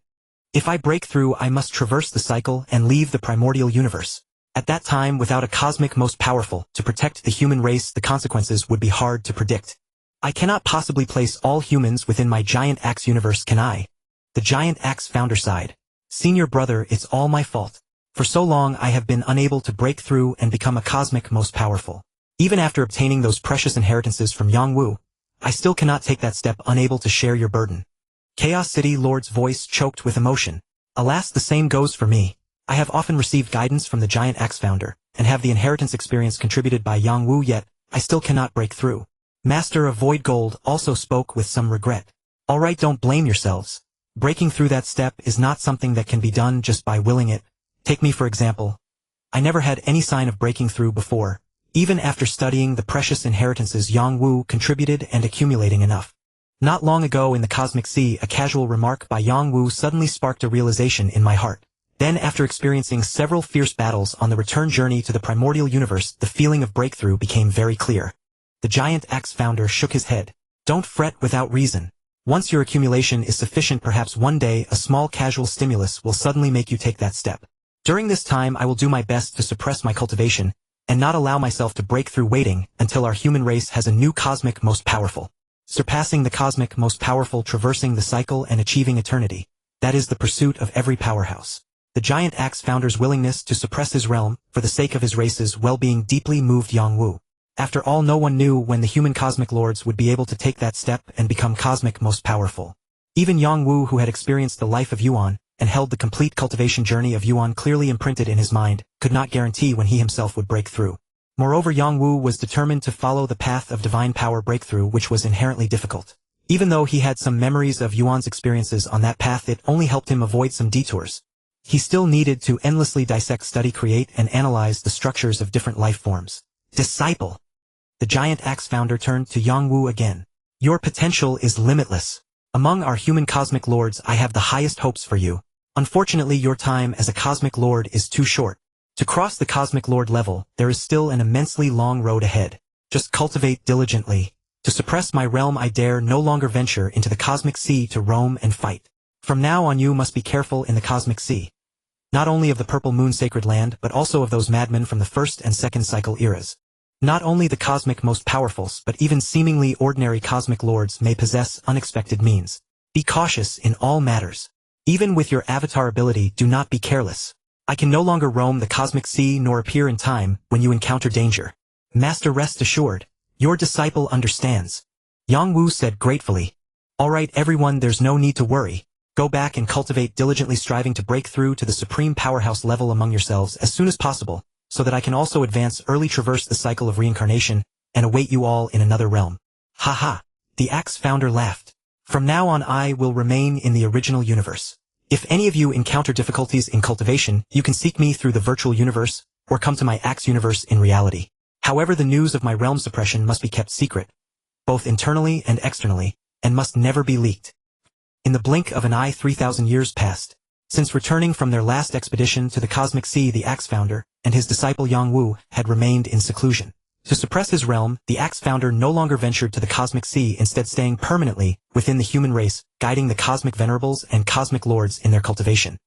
If I break through, I must traverse the cycle and leave the primordial universe. At that time, without a cosmic most powerful to protect the human race, the consequences would be hard to predict. I cannot possibly place all humans within my giant axe universe, can I? The giant axe founder sighed. Senior brother, it's all my fault. For so long I have been unable to break through and become a cosmic most powerful. Even after obtaining those precious inheritances from Yang Wu, I still cannot take that step, unable to share your burden. Chaos City Lord's voice choked with emotion. Alas, the same goes for me. I have often received guidance from the giant axe founder, and have the inheritance experience contributed by Yang Wu, yet I still cannot break through. Master of Void Gold also spoke with some regret. Alright, don't blame yourselves. Breaking through that step is not something that can be done just by willing it. Take me for example. I never had any sign of breaking through before, even after studying the precious inheritances Yang Wu contributed and accumulating enough. Not long ago in the Cosmic Sea, a casual remark by Yang Wu suddenly sparked a realization in my heart. Then, after experiencing several fierce battles on the return journey to the primordial universe, the feeling of breakthrough became very clear. The giant axe founder shook his head. Don't fret without reason. Once your accumulation is sufficient, perhaps one day a small casual stimulus will suddenly make you take that step. During this time I will do my best to suppress my cultivation, and not allow myself to break through, waiting until our human race has a new cosmic most powerful. Surpassing the cosmic most powerful, traversing the cycle and achieving eternity. That is the pursuit of every powerhouse. The giant axe founder's willingness to suppress his realm, for the sake of his race's well-being, deeply moved Yang Wu. After all, no one knew when the human cosmic lords would be able to take that step and become cosmic most powerful. Even Yang Wu, who had experienced the life of Yuan, and held the complete cultivation journey of Yuan clearly imprinted in his mind, could not guarantee when he himself would break through. Moreover, Yang Wu was determined to follow the path of divine power breakthrough, which was inherently difficult. Even though he had some memories of Yuan's experiences on that path, it only helped him avoid some detours. He still needed to endlessly dissect, study, create, and analyze the structures of different life forms. Disciple. The giant axe founder turned to Yang Wu again. Your potential is limitless. Among our human cosmic lords, I have the highest hopes for you. Unfortunately, your time as a cosmic lord is too short. To cross the cosmic lord level, there is still an immensely long road ahead. Just cultivate diligently. To suppress my realm, I dare no longer venture into the cosmic sea to roam and fight. From now on, you must be careful in the cosmic sea. Not only of the Purple Moon Sacred Land, but also of those madmen from the first and second cycle eras. Not only the cosmic most powerfuls, but even seemingly ordinary cosmic lords may possess unexpected means. Be cautious in all matters. Even with your avatar ability, do not be careless. I can no longer roam the cosmic sea nor appear in time when you encounter danger. Master, rest assured. Your disciple understands. Yang Wu said gratefully. Alright everyone, there's no need to worry. Go back and cultivate diligently, striving to break through to the supreme powerhouse level among yourselves as soon as possible, so that I can also advance early, traverse the cycle of reincarnation, and await you all in another realm. Haha, the axe founder laughed. From now on I will remain in the original universe. If any of you encounter difficulties in cultivation, you can seek me through the virtual universe, or come to my axe universe in reality. However, the news of my realm suppression must be kept secret, both internally and externally, and must never be leaked. In the blink of an eye 3,000 years passed. Since returning from their last expedition to the cosmic sea, the axe founder and his disciple Yang Wu had remained in seclusion. To suppress his realm, the axe founder no longer ventured to the cosmic sea, instead staying permanently within the human race, guiding the cosmic venerables and cosmic lords in their cultivation.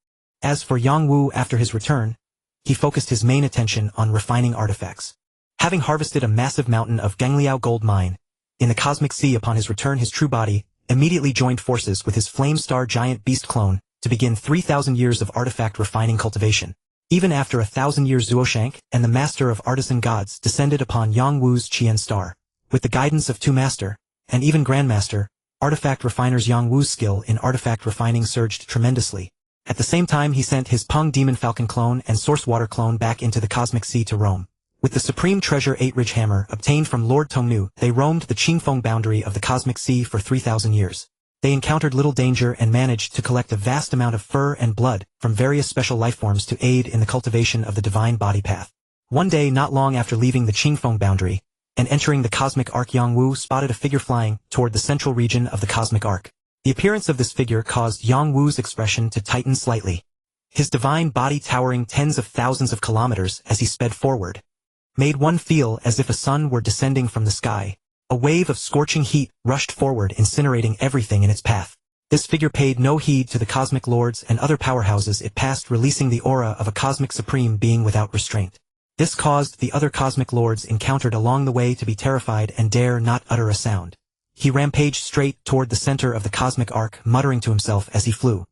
As for Yang Wu, after his return, he focused his main attention on refining artifacts. Having harvested a massive mountain of Gangliao gold mine in the cosmic sea upon his return, his true body immediately joined forces with his flame star giant beast clone to begin 3,000 years of artifact refining cultivation. Even after 1,000 years, Zuoshank and the master of artisan gods descended upon Yang Wu's Qian star. With the guidance of two master, and even grandmaster, artifact refiners, Yang Wu's skill in artifact refining surged tremendously. At the same time, he sent his Peng Demon Falcon clone and Source Water clone back into the cosmic sea to roam. With the supreme treasure 8 Ridge Hammer obtained from Lord Tongnu, they roamed the Qingfeng boundary of the cosmic sea for 3,000 years. They encountered little danger and managed to collect a vast amount of fur and blood from various special lifeforms to aid in the cultivation of the divine body path. One day, not long after leaving the Qingfeng boundary and entering the cosmic arc, Yang Wu spotted a figure flying toward the central region of the cosmic arc. The appearance of this figure caused Yang Wu's expression to tighten slightly. His divine body, towering tens of thousands of kilometers as he sped forward, made one feel as if a sun were descending from the sky. A wave of scorching heat rushed forward, incinerating everything in its path. This figure paid no heed to the cosmic lords and other powerhouses it passed, releasing the aura of a cosmic supreme being without restraint. This caused the other cosmic lords encountered along the way to be terrified and dare not utter a sound. He rampaged straight toward the center of the cosmic arc, muttering to himself as he flew.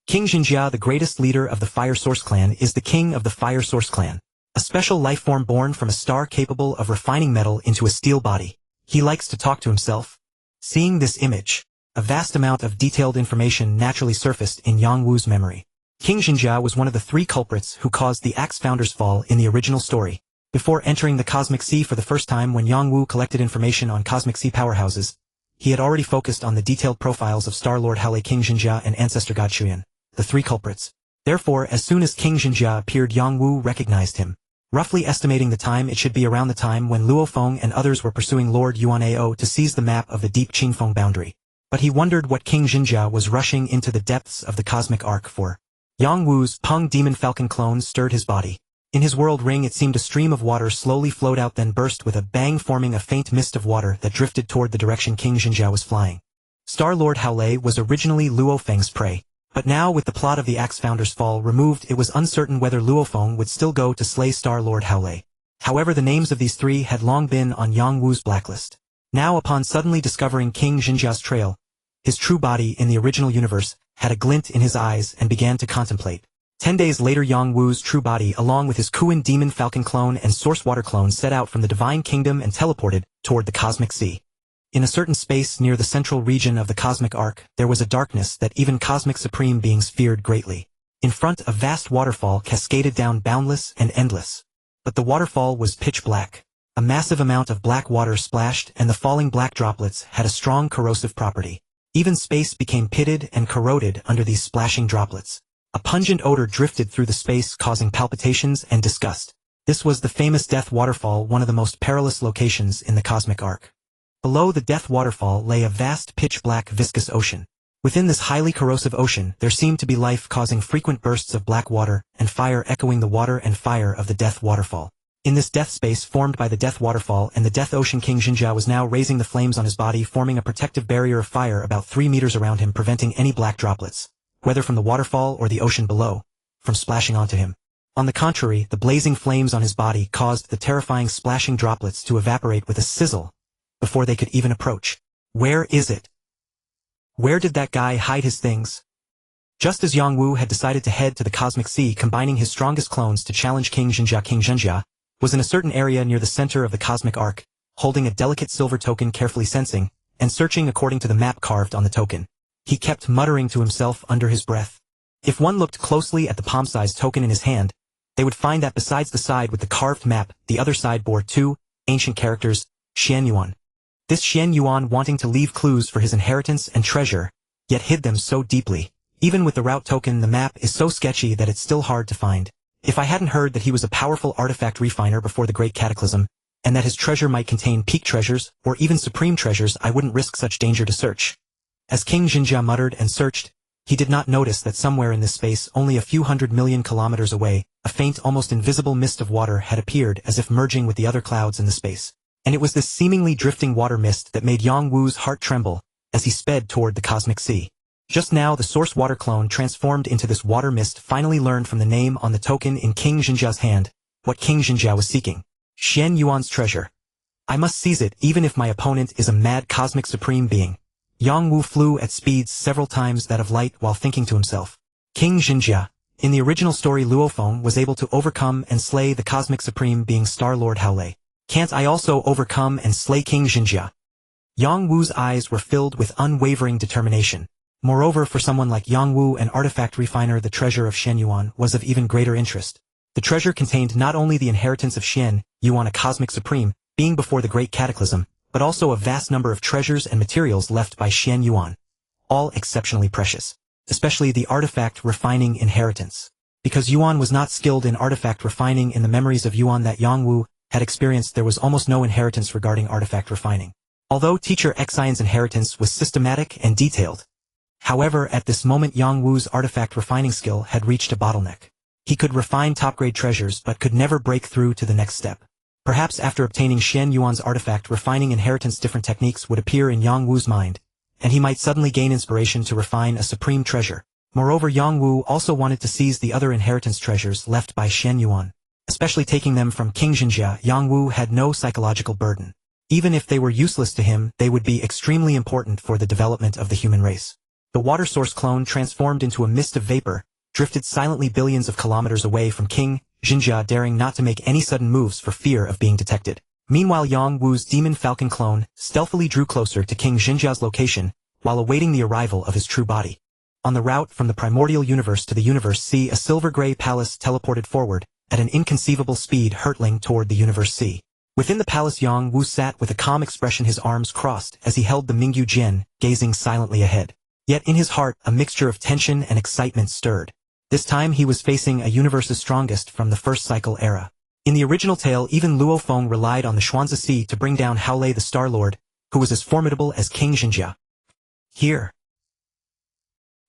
King Xinjia, the greatest leader of the Fire Source clan, is the king of the Fire Source clan, a special lifeform born from a star capable of refining metal into a steel body. He likes to talk to himself. Seeing this image, a vast amount of detailed information naturally surfaced in Yang Wu's memory. King Xinjia was one of the 3 culprits who caused the Axe Founder's fall in the original story. Before entering the Cosmic Sea for the first time, when Yang Wu collected information on Cosmic Sea powerhouses, he had already focused on the detailed profiles of Star-Lord Haolei, King Xinjia, and Ancestor God Shuyan, the 3 culprits. Therefore, as soon as King Xinjia appeared, Yang Wu recognized him. Roughly estimating the time, it should be around the time when Luo Feng and others were pursuing Lord Yuan Ao to seize the map of the deep Qingfeng boundary. But he wondered what King Xinjia was rushing into the depths of the cosmic arc for. Yang Wu's Peng Demon Falcon clone stirred his body. In his world ring, it seemed a stream of water slowly flowed out, then burst with a bang, forming a faint mist of water that drifted toward the direction King Xinjia was flying. Star-Lord Haolei was originally Luo Feng's prey. But now, with the plot of the Axe Founder's fall removed, it was uncertain whether Luo Feng would still go to slay Star-Lord Haolei. However, the names of these 3 had long been on Yang Wu's blacklist. Now, upon suddenly discovering King Xinjia's trail, his true body in the original universe had a glint in his eyes and began to contemplate. 10 days later, Yang Wu's true body, along with his Kuan Demon Falcon clone and Source Water clone, set out from the Divine Kingdom and teleported toward the Cosmic Sea. In a certain space near the central region of the cosmic arc, there was a darkness that even cosmic supreme beings feared greatly. In front, a vast waterfall cascaded down, boundless and endless. But the waterfall was pitch black. A massive amount of black water splashed, and the falling black droplets had a strong corrosive property. Even space became pitted and corroded under these splashing droplets. A pungent odor drifted through the space, causing palpitations and disgust. This was the famous Death Waterfall, one of the most perilous locations in the cosmic arc. Below the Death Waterfall lay a vast pitch-black viscous ocean. Within this highly corrosive ocean, there seemed to be life, causing frequent bursts of black water and fire echoing the water and fire of the Death Waterfall. In this death space formed by the Death Waterfall and the Death Ocean, King Xinjia was now raising the flames on his body, forming a protective barrier of fire about 3 meters around him, preventing any black droplets, whether from the waterfall or the ocean below, from splashing onto him. On the contrary, the blazing flames on his body caused the terrifying splashing droplets to evaporate with a sizzle before they could even approach. Where is it? Where did that guy hide his things? Just as Yang Wu had decided to head to the Cosmic Sea, combining his strongest clones to challenge King Xinjia was in a certain area near the center of the cosmic arc, holding a delicate silver token, carefully sensing and searching according to the map carved on the token. He kept muttering to himself under his breath. If one looked closely at the palm-sized token in his hand, they would find that besides the side with the carved map, the other side bore 2 ancient characters, Xian Yuan. This Xian Yuan wanting to leave clues for his inheritance and treasure, yet hid them so deeply. Even with the route token, the map is so sketchy that it's still hard to find. If I hadn't heard that he was a powerful artifact refiner before the Great Cataclysm, and that his treasure might contain peak treasures, or even supreme treasures, I wouldn't risk such danger to search. As King Jinjia muttered and searched, he did not notice that somewhere in this space, only a few 100 million kilometers away, a faint, almost invisible mist of water had appeared as if merging with the other clouds in the space. And it was this seemingly drifting water mist that made Yang Wu's heart tremble as he sped toward the cosmic sea. Just now the source water clone transformed into this water mist finally learned from the name on the token in King Jinjia's hand what King Jinjia was seeking. Xian Yuan's treasure. I must seize it even if my opponent is a mad cosmic supreme being. Yang Wu flew at speeds several times that of light while thinking to himself. King Jinjia. In the original story, Luo Feng was able to overcome and slay the cosmic supreme being Star-Lord Haolei. Can't I also overcome and slay King Jinjia? Yang Wu's eyes were filled with unwavering determination. Moreover, for someone like Yang Wu, an artifact refiner, the treasure of Xian Yuan was of even greater interest. The treasure contained not only the inheritance of Xian Yuan, a cosmic supreme, being before the Great Cataclysm, but also a vast number of treasures and materials left by Xian Yuan, all exceptionally precious, especially the artifact refining inheritance. Because Yuan was not skilled in artifact refining, in the memories of Yuan that Yang Wu had experienced, there was almost no inheritance regarding artifact refining. Although Teacher Xian's inheritance was systematic and detailed, however, at this moment Yang Wu's artifact refining skill had reached a bottleneck. He could refine top-grade treasures but could never break through to the next step. Perhaps after obtaining Xian Yuan's artifact refining inheritance, different techniques would appear in Yang Wu's mind, and he might suddenly gain inspiration to refine a supreme treasure. Moreover, Yang Wu also wanted to seize the other inheritance treasures left by Xian Yuan. Especially taking them from King Jinjia, Yang Wu had no psychological burden. Even if they were useless to him, they would be extremely important for the development of the human race. The water source clone transformed into a mist of vapor, drifted silently billions of kilometers away from King Jinjia, daring not to make any sudden moves for fear of being detected. Meanwhile, Yang Wu's demon falcon clone stealthily drew closer to King Jinjia's location while awaiting the arrival of his true body. On the route from the primordial universe to the universe sea, a silver-gray palace teleported forward at an inconceivable speed, hurtling toward the universe sea. Within the palace, Yang Wu sat with a calm expression, his arms crossed as he held the Mingyu Jin, gazing silently ahead. Yet in his heart, a mixture of tension and excitement stirred. This time he was facing a universe's strongest from the first cycle era. In the original tale, even Luo Feng relied on the Xuanzi Sea to bring down Haolei the Star-Lord, who was as formidable as King Jinjia. Here.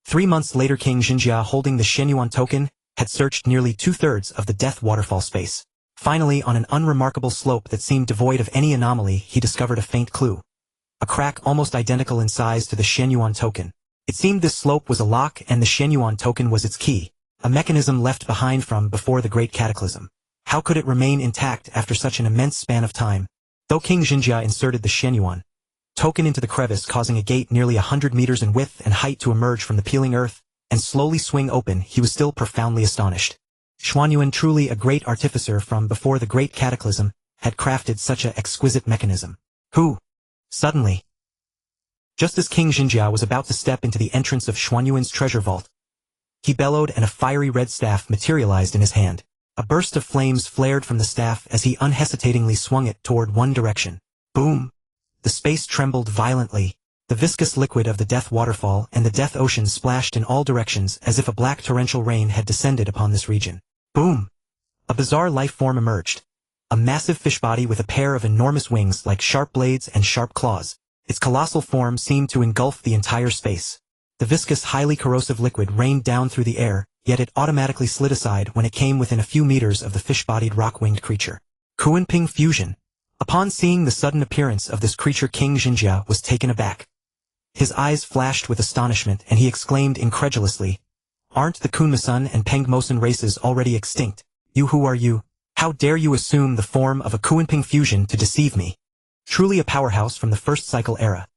3 months later, King Jinjia, holding the Xian Yuan token, had searched nearly 2/3 of the Death Waterfall space. Finally, on an unremarkable slope that seemed devoid of any anomaly, he discovered a faint clue. A crack almost identical in size to the Xian Yuan token. It seemed this slope was a lock and the Xian Yuan token was its key, a mechanism left behind from before the Great Cataclysm. How could it remain intact after such an immense span of time? Though King Jinjia inserted the Xian Yuan token into the crevice, causing a gate nearly 100 meters in width and height to emerge from the peeling earth and slowly swing open, he was still profoundly astonished. Xuanyuan, truly a great artificer from before the Great Cataclysm, had crafted such an exquisite mechanism. Who? Suddenly, just as King Jinjia was about to step into the entrance of Xuanyuan's treasure vault, he bellowed and a fiery red staff materialized in his hand. A burst of flames flared from the staff as he unhesitatingly swung it toward one direction. Boom! The space trembled violently. The viscous liquid of the Death Waterfall and the Death Ocean splashed in all directions as if a black torrential rain had descended upon this region. Boom! A bizarre life form emerged. A massive fish body with a pair of enormous wings like sharp blades and sharp claws. Its colossal form seemed to engulf the entire space. The viscous, highly corrosive liquid rained down through the air, yet it automatically slid aside when it came within a few meters of the fish-bodied rock-winged creature. Kunping fusion. Upon seeing the sudden appearance of this creature, King Jinjia was taken aback. His eyes flashed with astonishment and he exclaimed incredulously, "Aren't the Kunmasun and Pengmosun races already extinct? Who are you? How dare you assume the form of a Kunping fusion to deceive me?" Truly a powerhouse from the first cycle era.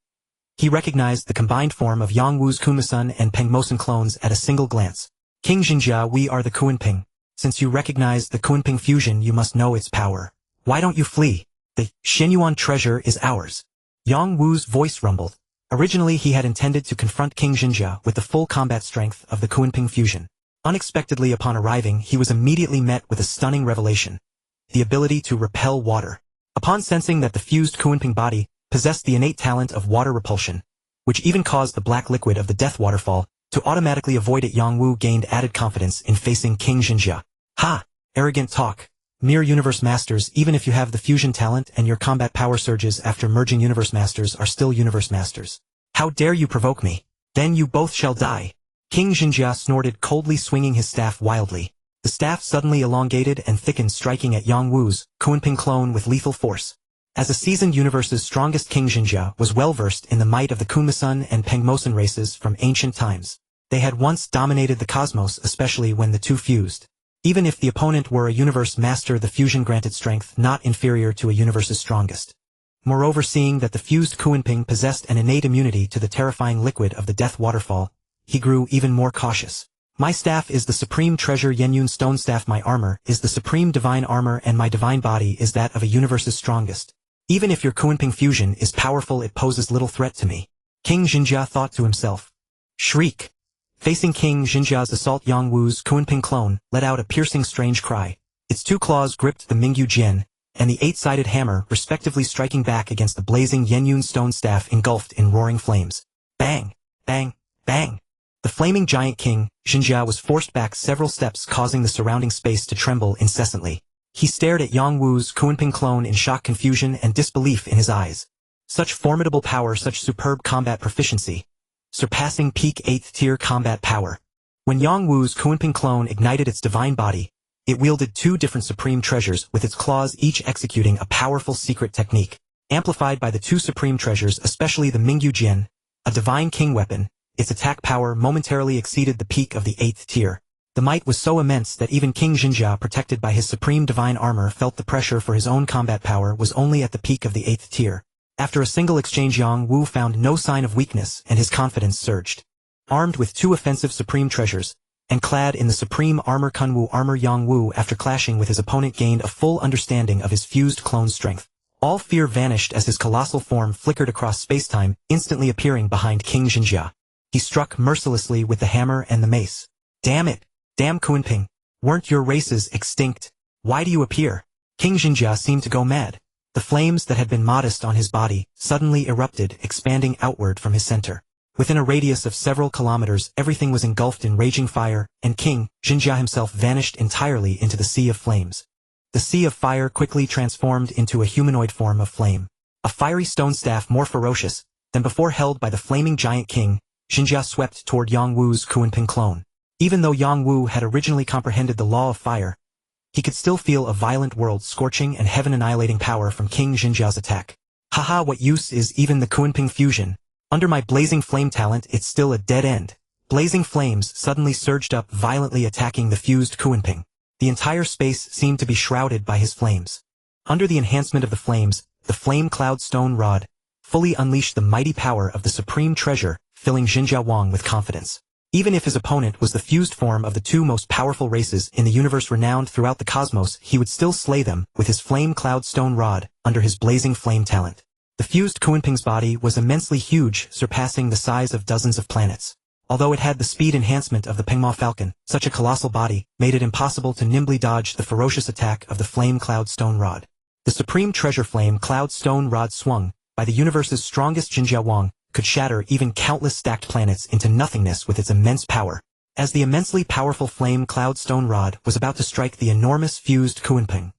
He recognized the combined form of Yang Wu's Kunmasun and Pengmosun clones at a single glance. King Jinjia, we are the Kunping. Since you recognize the Kunping fusion, you must know its power. Why don't you flee? The Xian Yuan treasure is ours. Yang Wu's voice rumbled. Originally he had intended to confront King Jinjia with the full combat strength of the Kunping fusion. Unexpectedly, upon arriving, he was immediately met with a stunning revelation. The ability to repel water. Upon sensing that the fused Kunping body possessed the innate talent of water repulsion, which even caused the black liquid of the death waterfall to automatically avoid it, Yang Wu gained added confidence in facing King Xinjia. Ha! Arrogant talk. Mere universe masters, even if you have the fusion talent and your combat power surges after merging universe masters, are still universe masters. How dare you provoke me? Then you both shall die. King Xinjia snorted, coldly swinging his staff wildly. The staff suddenly elongated and thickened, striking at Yang Wu's Kunping clone with lethal force. As a seasoned universe's strongest, King Xinjia was well versed in the might of the Kunmosan and Pengmosan races from ancient times. They had once dominated the cosmos, especially when the two fused. Even if the opponent were a universe master, the fusion granted strength not inferior to a universe's strongest. Moreover, seeing that the fused Kunping possessed an innate immunity to the terrifying liquid of the death waterfall, he grew even more cautious. My staff is the supreme treasure, Yenyun stone staff. My armor is the supreme divine armor, and my divine body is that of a universe's strongest. Even if your Kunping fusion is powerful, it poses little threat to me. King Xinjia thought to himself. Shriek. Facing King Xinjia's assault, Yang Wu's Kunping clone let out a piercing, strange cry. Its two claws gripped the Mingyu Jian and the eight-sided hammer, respectively, striking back against the blazing Yenyun stone staff engulfed in roaring flames. Bang! Bang! Bang! The flaming giant King Xinjia was forced back several steps, causing the surrounding space to tremble incessantly. He stared at Yang Wu's Kunping clone in shock, confusion, and disbelief in his eyes. Such formidable power, such superb combat proficiency. Surpassing peak 8th tier combat power. When Yang Wu's Kunping clone ignited its divine body, it wielded two different supreme treasures, with its claws each executing a powerful secret technique. Amplified by the two supreme treasures, especially the Mingyu Jian, a divine king weapon, its attack power momentarily exceeded the peak of the 8th tier. The might was so immense that even King Xinjia, protected by his supreme divine armor, felt the pressure, for his own combat power was only at the peak of the 8th tier. After a single exchange, Yang Wu found no sign of weakness, and his confidence surged. Armed with two offensive supreme treasures, and clad in the supreme armor Kunwu armor, Yang Wu, after clashing with his opponent, gained a full understanding of his fused clone's strength. All fear vanished as his colossal form flickered across spacetime, instantly appearing behind King Xinjia. He struck mercilessly with the hammer and the mace. Damn it! Damn Kunping! Weren't your races extinct? Why do you appear? King Xinjia seemed to go mad. The flames that had been modest on his body suddenly erupted, expanding outward from his center. Within a radius of several kilometers, everything was engulfed in raging fire, and King Xinjia himself vanished entirely into the sea of flames. The sea of fire quickly transformed into a humanoid form of flame. A fiery stone staff more ferocious than before held by the flaming giant King Xinjia swept toward Yang Wu's Kunping clone. Even though Yang Wu had originally comprehended the law of fire, he could still feel a violent world-scorching and heaven-annihilating power from King Xinjia's attack. Haha, what use is even the Kunping fusion? Under my blazing flame talent, it's still a dead end. Blazing flames suddenly surged up, violently attacking the fused Kunping. The entire space seemed to be shrouded by his flames. Under the enhancement of the flames, the flame cloud stone rod fully unleashed the mighty power of the supreme treasure, filling Xinjia Wang with confidence. Even if his opponent was the fused form of the two most powerful races in the universe, renowned throughout the cosmos, he would still slay them with his flame cloud stone rod under his blazing flame talent. The fused Kunping's body was immensely huge, surpassing the size of dozens of planets. Although it had the speed enhancement of the Pengma Falcon, such a colossal body made it impossible to nimbly dodge the ferocious attack of the flame cloud stone rod. The supreme treasure flame cloud stone rod, swung by the universe's strongest Xinjia Wang, could shatter even countless stacked planets into nothingness with its immense power. As the immensely powerful flame cloud stone rod was about to strike the enormous fused Kunping.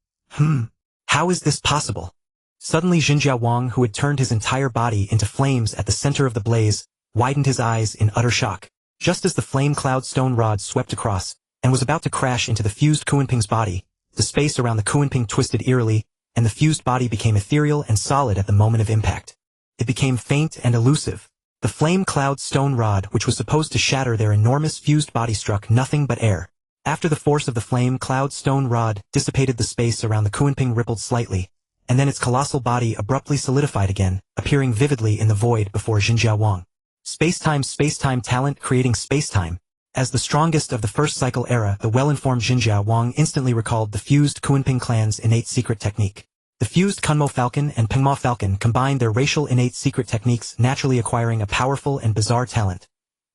How is this possible? Suddenly Xinjia Wang, who had turned his entire body into flames at the center of the blaze, widened his eyes in utter shock. Just as the flame cloud stone rod swept across, and was about to crash into the fused Kunping's body, the space around the Kunping twisted eerily, and the fused body became ethereal and solid at the moment of impact. It became faint and elusive. The flame cloud stone rod, which was supposed to shatter their enormous fused body, struck nothing but air. After the force of the flame cloud stone rod dissipated, the space around the Kunping rippled slightly, and then its colossal body abruptly solidified again, appearing vividly in the void before Xinjia Wang. Space-time talent creating space-time. As the strongest of the first cycle era, the well-informed Xinjia Wang instantly recalled the fused Kunping clan's innate secret technique. The fused Kunmo Falcon and Pengma Falcon combined their racial innate secret techniques, naturally acquiring a powerful and bizarre talent,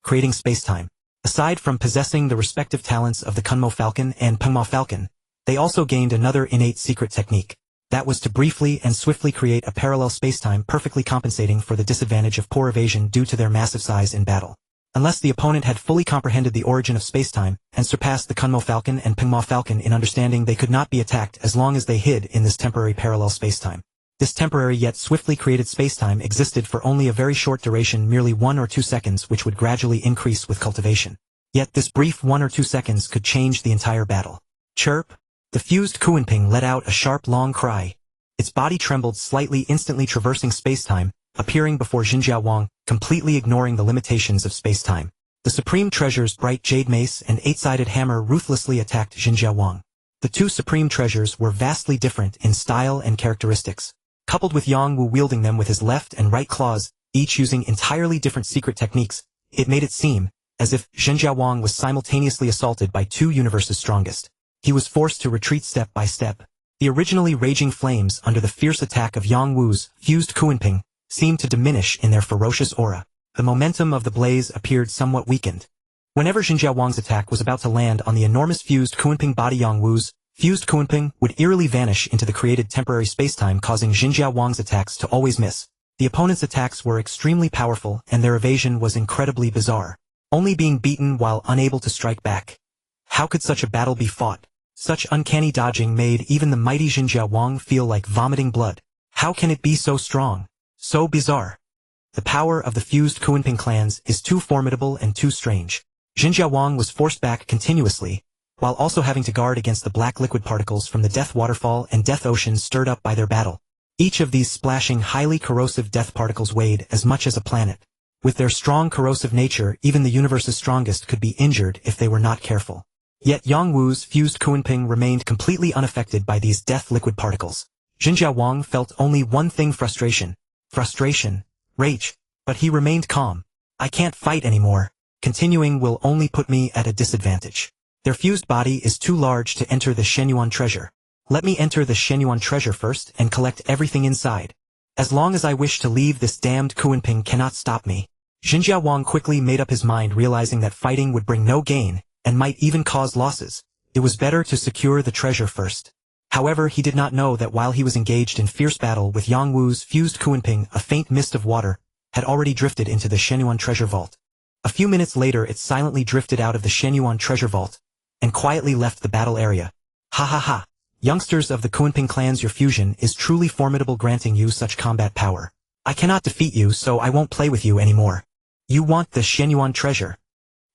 creating spacetime. Aside from possessing the respective talents of the Kunmo Falcon and Pengma Falcon, they also gained another innate secret technique, That was to briefly and swiftly create a parallel spacetime perfectly compensating for the disadvantage of poor evasion due to their massive size in battle. Unless the opponent had fully comprehended the origin of spacetime and surpassed the Kunmo Falcon and Pingmo Falcon in understanding, they could not be attacked as long as they hid in this temporary parallel spacetime. This temporary yet swiftly created spacetime existed for only a very short duration, merely 1 or 2 seconds, which would gradually increase with cultivation. Yet this brief 1 or 2 seconds could change the entire battle. Chirp! The fused Kuanping let out a sharp long cry. Its body trembled slightly, instantly traversing spacetime, appearing before Jinjiao Wang, completely ignoring the limitations of spacetime. The Supreme Treasure's bright jade mace and 8-sided hammer ruthlessly attacked Jinjiao Wang. The two Supreme Treasures were vastly different in style and characteristics. Coupled with Yang Wu wielding them with his left and right claws, each using entirely different secret techniques, it made it seem as if Jinjiao Wang was simultaneously assaulted by two universes' strongest. He was forced to retreat step by step. The originally raging flames under the fierce attack of Yang Wu's fused Kuanping seemed to diminish in their ferocious aura. The momentum of the blaze appeared somewhat weakened. Whenever Jinjiao Wang's attack was about to land on the enormous fused Kuanping body, Yang Wu's fused Kuanping would eerily vanish into the created temporary spacetime, causing Jinjiao Wang's attacks to always miss. The opponent's attacks were extremely powerful and their evasion was incredibly bizarre, only being beaten while unable to strike back. How could such a battle be fought? Such uncanny dodging made even the mighty Jinjiao Wang feel like vomiting blood. How can it be so strong? So bizarre. The power of the fused Kuanping clans is too formidable and too strange. Jinjiao Wang was forced back continuously, while also having to guard against the black liquid particles from the Death Waterfall and Death Ocean stirred up by their battle. Each of these splashing, highly corrosive death particles weighed as much as a planet. With their strong corrosive nature, even the universe's strongest could be injured if they were not careful. Yet Yang Wu's fused Kuanping remained completely unaffected by these death liquid particles. Jinjiao Wang felt only one thing: frustration, rage, but he remained calm. I can't fight anymore. Continuing will only put me at a disadvantage. Their fused body is too large to enter the Shenyuan treasure. Let me enter the Shenyuan treasure first and collect everything inside. As long as I wish to leave, this damned Kuanping cannot stop me. Jinjiao Wang quickly made up his mind, realizing that fighting would bring no gain, and might even cause losses. It was better to secure the treasure first. However, he did not know that while he was engaged in fierce battle with Yang Wu's fused Kuanping, a faint mist of water had already drifted into the Shenyuan treasure vault. A few minutes later, it silently drifted out of the Shenyuan treasure vault and quietly left the battle area. Ha ha ha! Youngsters of the Kuanping clans, your fusion is truly formidable, granting you such combat power. I cannot defeat you, so I won't play with you anymore. You want the Shenyuan treasure?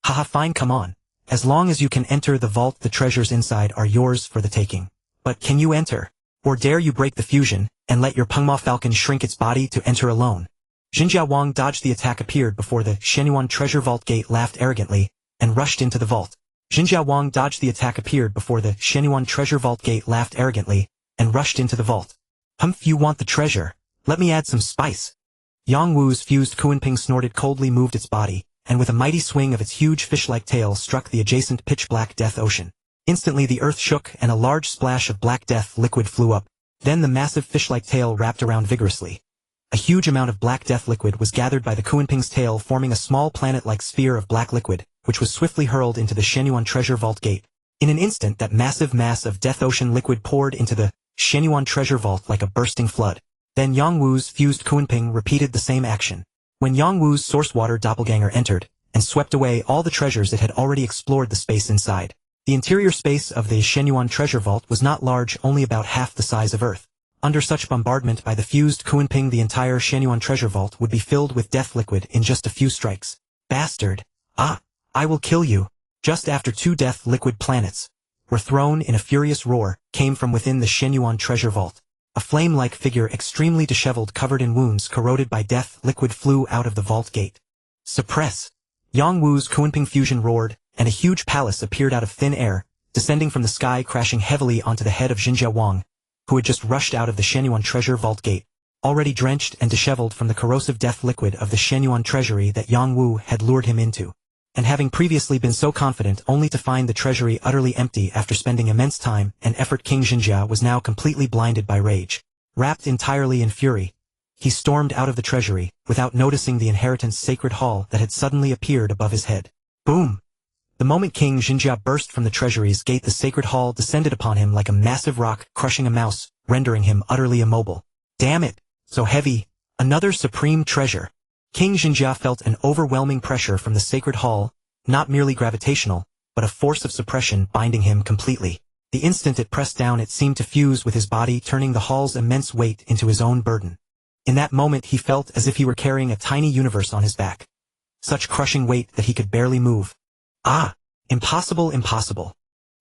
Haha, fine, come on. As long as you can enter the vault, the treasures inside are yours for the taking. But can you enter? Or dare you break the fusion, and let your Pengma Falcon shrink its body to enter alone? Jinjiao Wang dodged the attack, appeared before the Shenyuan treasure vault gate, laughed arrogantly, and rushed into the vault. Jinjiao Wang dodged the attack, appeared before the Shenyuan treasure vault gate, laughed arrogantly, and rushed into the vault. Humph, you want the treasure? Let me add some spice. Yang Wu's fused Kuanping snorted coldly, moved its body, and with a mighty swing of its huge fish-like tail struck the adjacent pitch-black Death Ocean. Instantly the earth shook and a large splash of black death liquid flew up. Then the massive fish-like tail wrapped around vigorously. A huge amount of black death liquid was gathered by the Kuanping's tail, forming a small planet-like sphere of black liquid, which was swiftly hurled into the Shenyuan treasure vault gate. In an instant, that massive mass of Death Ocean liquid poured into the Shenyuan treasure vault like a bursting flood. Then Yang Wu's fused Kuanping repeated the same action. When Yang Wu's source water doppelganger entered and swept away all the treasures, it had already explored the space inside. The interior space of the Shenyuan treasure vault was not large, only about half the size of Earth. Under such bombardment by the fused Kuanping, the entire Shenyuan treasure vault would be filled with death liquid in just a few strikes. Bastard! Ah! I will kill you! Just after two death liquid planets were thrown in a furious roar, came from within the Shenyuan treasure vault. A flame-like figure, extremely disheveled, covered in wounds, corroded by death liquid, flew out of the vault gate. Suppress! Yang Wu's Kuanping fusion roared, and a huge palace appeared out of thin air, descending from the sky, crashing heavily onto the head of Jinjiao Wang, who had just rushed out of the Shenyuan treasure vault gate, already drenched and disheveled from the corrosive death liquid of the Shenyuan treasury that Yang Wu had lured him into. And having previously been so confident only to find the treasury utterly empty after spending immense time and effort, King Jinjia was now completely blinded by rage. Wrapped entirely in fury, he stormed out of the treasury, without noticing the inheritance sacred hall that had suddenly appeared above his head. Boom! The moment King Xinjia burst from the treasury's gate, the sacred hall descended upon him like a massive rock, crushing a mouse, rendering him utterly immobile. Damn it! So heavy! Another supreme treasure! King Xinjia felt an overwhelming pressure from the sacred hall, not merely gravitational, but a force of suppression binding him completely. The instant it pressed down, it seemed to fuse with his body, turning the hall's immense weight into his own burden. In that moment he felt as if he were carrying a tiny universe on his back. Such crushing weight that he could barely move. Ah! Impossible, impossible!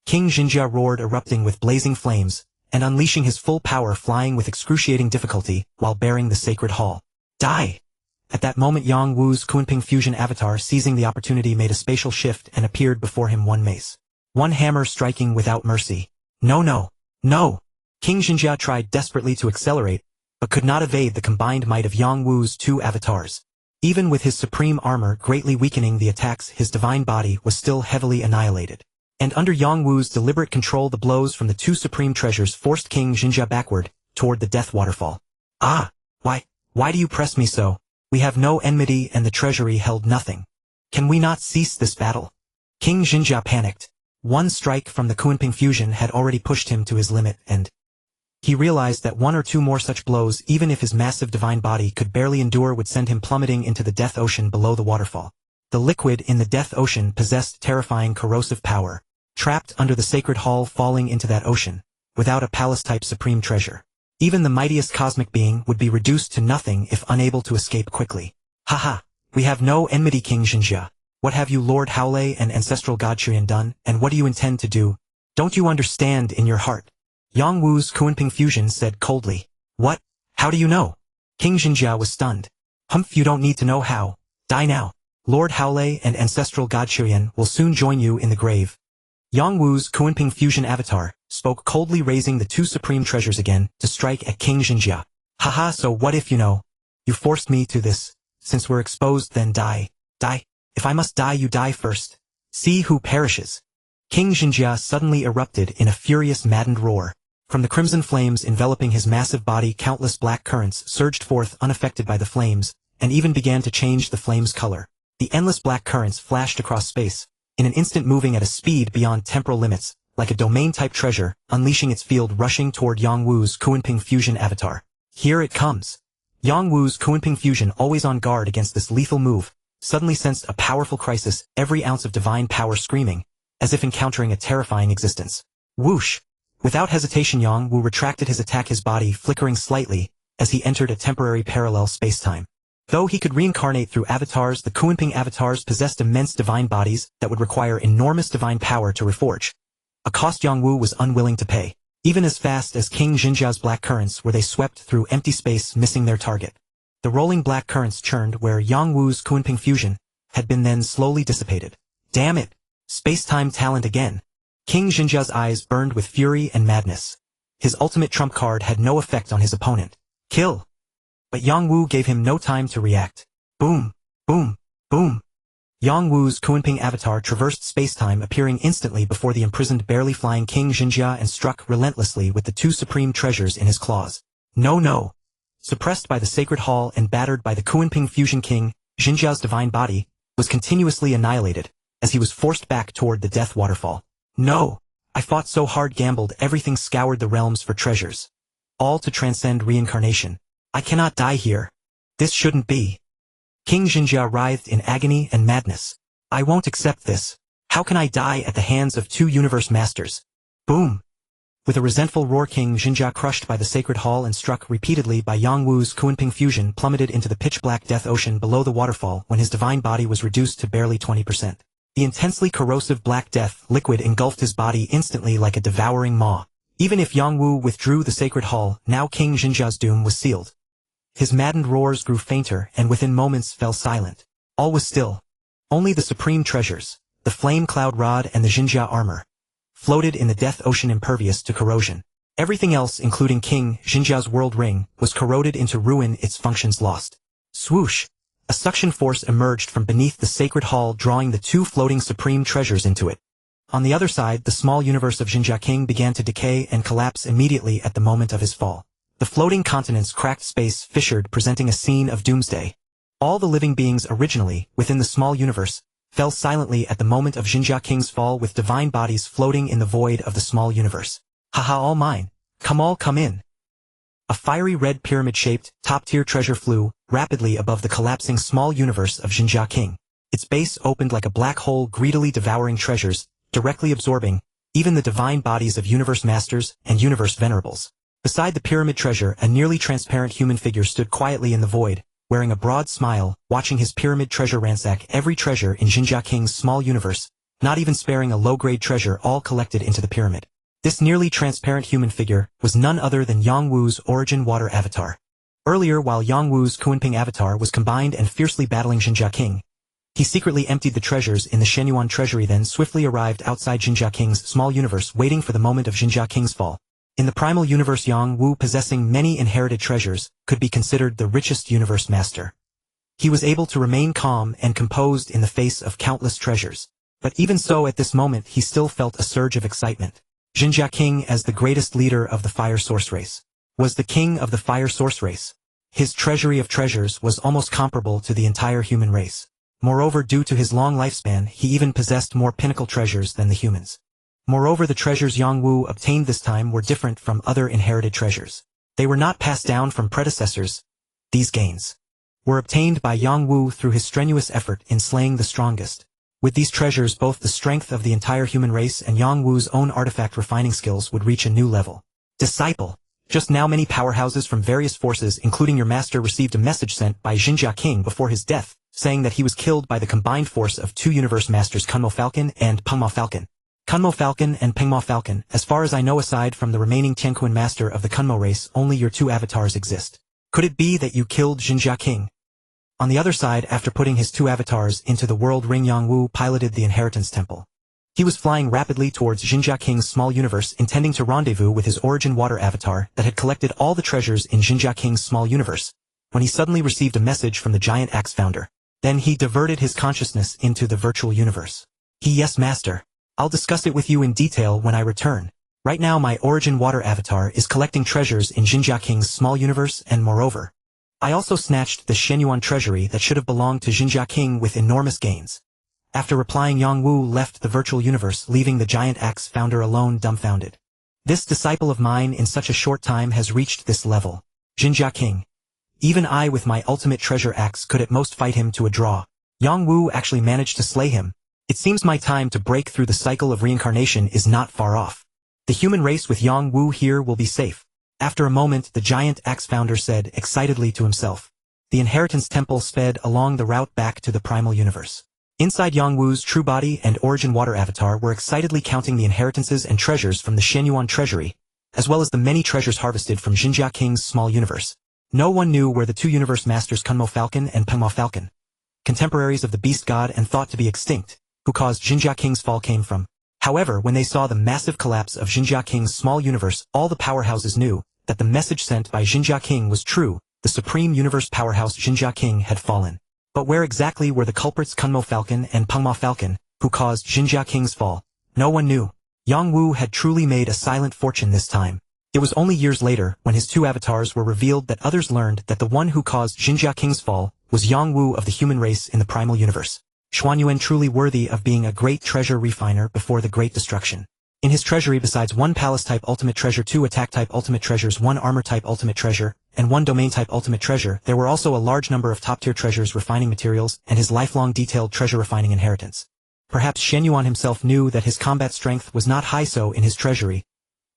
King Xinjia roared, erupting with blazing flames, and unleashing his full power, flying with excruciating difficulty while bearing the sacred hall. Die! At that moment Yang Wu's Kunping fusion avatar, seizing the opportunity, made a spatial shift and appeared before him, one mace. One hammer striking without mercy. No, no, no! King Xinjia tried desperately to accelerate, but could not evade the combined might of Yang Wu's two avatars. Even with his supreme armor greatly weakening the attacks, his divine body was still heavily annihilated. And under Yang Wu's deliberate control, the blows from the two supreme treasures forced King Xinjia backward, toward the death waterfall. Ah! Why do you press me so? We have no enmity and the treasury held nothing. Can we not cease this battle? King Xinjia panicked. One strike from the Kunping fusion had already pushed him to his limit, and he realized that one or two more such blows, even if his massive divine body could barely endure, would send him plummeting into the death ocean below the waterfall. The liquid in the death ocean possessed terrifying corrosive power. Trapped under the sacred hall, falling into that ocean, without a palace-type supreme treasure, even the mightiest cosmic being would be reduced to nothing if unable to escape quickly. Haha! We have no enmity, King Xinjia. What have you, Lord Haolei and ancestral God Chirian, done, and what do you intend to do? Don't you understand in your heart? Yang Wu's Kunping fusion said coldly. What? How do you know? King Xinjia was stunned. Humph, you don't need to know how. Die now. Lord Haolei and ancestral God Chirian will soon join you in the grave. Yang Wu's Kunping fusion avatar spoke coldly, raising the two supreme treasures again to strike at King Xinjia. Haha, so what if you know? You forced me to this. Since we're exposed, then die. Die. If I must die, you die first. See who perishes. King Xinjia suddenly erupted in a furious, maddened roar. From the crimson flames enveloping his massive body, countless black currents surged forth unaffected by the flames, and even began to change the flames' color. The endless black currents flashed across space, in an instant moving at a speed beyond temporal limits, like a domain-type treasure, unleashing its field, rushing toward Yang Wu's Kunping fusion avatar. Here it comes. Yang Wu's Kunping fusion, always on guard against this lethal move, suddenly sensed a powerful crisis, every ounce of divine power screaming, as if encountering a terrifying existence. Whoosh! Without hesitation, Yang Wu retracted his attack, his body flickering slightly as he entered a temporary parallel space-time. Though he could reincarnate through avatars, the Kunping avatars possessed immense divine bodies that would require enormous divine power to reforge. A cost Yang Wu was unwilling to pay. Even as fast as King Xinjia's black currents were they swept through empty space, missing their target. The rolling black currents churned where Yang Wu's Kunping fusion had been, then slowly dissipated. Damn it! Space-time talent again. King Xinjia's eyes burned with fury and madness. His ultimate trump card had no effect on his opponent. Kill! But Yang Wu gave him no time to react. Boom! Boom! Boom! Yang Wu's Kunping avatar traversed space-time, appearing instantly before the imprisoned, barely flying King Xinjia, and struck relentlessly with the two supreme treasures in his claws. No, no! Suppressed by the sacred hall and battered by the Kunping fusion, King Xinjia's divine body was continuously annihilated, as he was forced back toward the death waterfall. No! I fought so hard, gambled everything, scoured the realms for treasures. All to transcend reincarnation. I cannot die here. This shouldn't be. King Xinjia writhed in agony and madness. I won't accept this. How can I die at the hands of two universe masters? Boom! With a resentful roar, King Xinjia, crushed by the sacred hall and struck repeatedly by Yang Wu's Kunping fusion, plummeted into the pitch-black death ocean below the waterfall when his divine body was reduced to barely 20%. The intensely corrosive black death liquid engulfed his body instantly like a devouring maw. Even if Yang Wu withdrew the sacred hall, now King Xinjia's doom was sealed. His maddened roars grew fainter and within moments fell silent. All was still. Only the supreme treasures, the flame cloud rod and the Xinjia armor, floated in the death ocean, impervious to corrosion. Everything else, including King Xinjia's world ring, was corroded into ruin, its functions lost. Swoosh! A suction force emerged from beneath the sacred hall, drawing the two floating supreme treasures into it. On the other side, the small universe of Xinjia King began to decay and collapse immediately at the moment of his fall. The floating continents cracked, space fissured, presenting a scene of doomsday. All the living beings originally within the small universe fell silently at the moment of Jinjia King's fall with divine bodies floating in the void of the small universe. Haha, all mine. Come in. A fiery red pyramid-shaped, top-tier treasure flew rapidly above the collapsing small universe of Jinjia King. Its base opened like a black hole, greedily devouring treasures, directly absorbing even the divine bodies of universe masters and universe venerables. Beside the pyramid treasure, a nearly transparent human figure stood quietly in the void, wearing a broad smile, watching his pyramid treasure ransack every treasure in Jinjia King's small universe, not even sparing a low-grade treasure all collected into the pyramid. This nearly transparent human figure was none other than Yang Wu's origin water avatar. Earlier, while Yang Wu's Kunping avatar was combined and fiercely battling Jinjia King, he secretly emptied the treasures in the Shenyuan treasury, then swiftly arrived outside Jinjia King's small universe, waiting for the moment of Jinjia King's fall. In the primal universe, Yang Wu, possessing many inherited treasures, could be considered the richest universe master. He was able to remain calm and composed in the face of countless treasures. But even so, at this moment, he still felt a surge of excitement. Jinjia King, as the greatest leader of the fire source race, was the king of the fire source race. His treasury of treasures was almost comparable to the entire human race. Moreover, due to his long lifespan, he even possessed more pinnacle treasures than the humans. Moreover, the treasures Yang Wu obtained this time were different from other inherited treasures. They were not passed down from predecessors. These gains were obtained by Yang Wu through his strenuous effort in slaying the strongest. With these treasures, both the strength of the entire human race and Yang Wu's own artifact refining skills would reach a new level. Disciple. Just now, many powerhouses from various forces, including your master, received a message sent by Jinjia King before his death, saying that he was killed by the combined force of two universe masters, Kunmo Falcon and Pengmo Falcon. Kunmo Falcon and Pengmo Falcon, as far as I know, aside from the remaining Tianquan master of the Kunmo race, only your two avatars exist. Could it be that you killed Jinjia King? On the other side, after putting his two avatars into the world ring, Yang Wu piloted the Inheritance Temple. He was flying rapidly towards Jinjia King's small universe, intending to rendezvous with his origin water avatar that had collected all the treasures in Jinjia King's small universe, when he suddenly received a message from the giant axe founder. Then he diverted his consciousness into the virtual universe. Yes, master. I'll discuss it with you in detail when I return. Right now, my origin water avatar is collecting treasures in Jinjia King's small universe, and moreover, I also snatched the Shenyuan treasury that should have belonged to Jinjia King with enormous gains. After replying, Yang Wu left the virtual universe, leaving the giant axe founder alone, dumbfounded. This disciple of mine in such a short time has reached this level. Jinjia King. Even I with my ultimate treasure axe could at most fight him to a draw. Yang Wu actually managed to slay him. It seems my time to break through the cycle of reincarnation is not far off. The human race with Yang Wu here will be safe. After a moment, the giant axe founder said excitedly to himself. The Inheritance Temple sped along the route back to the primal universe. Inside, Yang Wu's true body and origin water avatar were excitedly counting the inheritances and treasures from the Shenyuan treasury, as well as the many treasures harvested from Jinjia King's small universe. No one knew where the two universe masters Kunmo Falcon and Pengmo Falcon, contemporaries of the beast god and thought to be extinct, who caused Jinjia King's fall, came from. However, when they saw the massive collapse of Jinjia King's small universe, all the powerhouses knew that the message sent by Jinjia King was true. The supreme universe powerhouse Jinjia King had fallen. But where exactly were the culprits Kunmo Falcon and Pengmo Falcon, who caused Jinjia King's fall? No one knew. Yang Wu had truly made a silent fortune this time. It was only years later, when his two avatars were revealed, that others learned that the one who caused Jinjia King's fall was Yang Wu of the human race in the primal universe. Xuanyuan, truly worthy of being a great treasure refiner before the great destruction. In his treasury, besides one palace-type ultimate treasure, two attack-type ultimate treasures, one armor-type ultimate treasure, and one domain-type ultimate treasure, there were also a large number of top-tier treasures, refining materials, and his lifelong detailed treasure refining inheritance. Perhaps Shenyuan himself knew that his combat strength was not high, so in his treasury,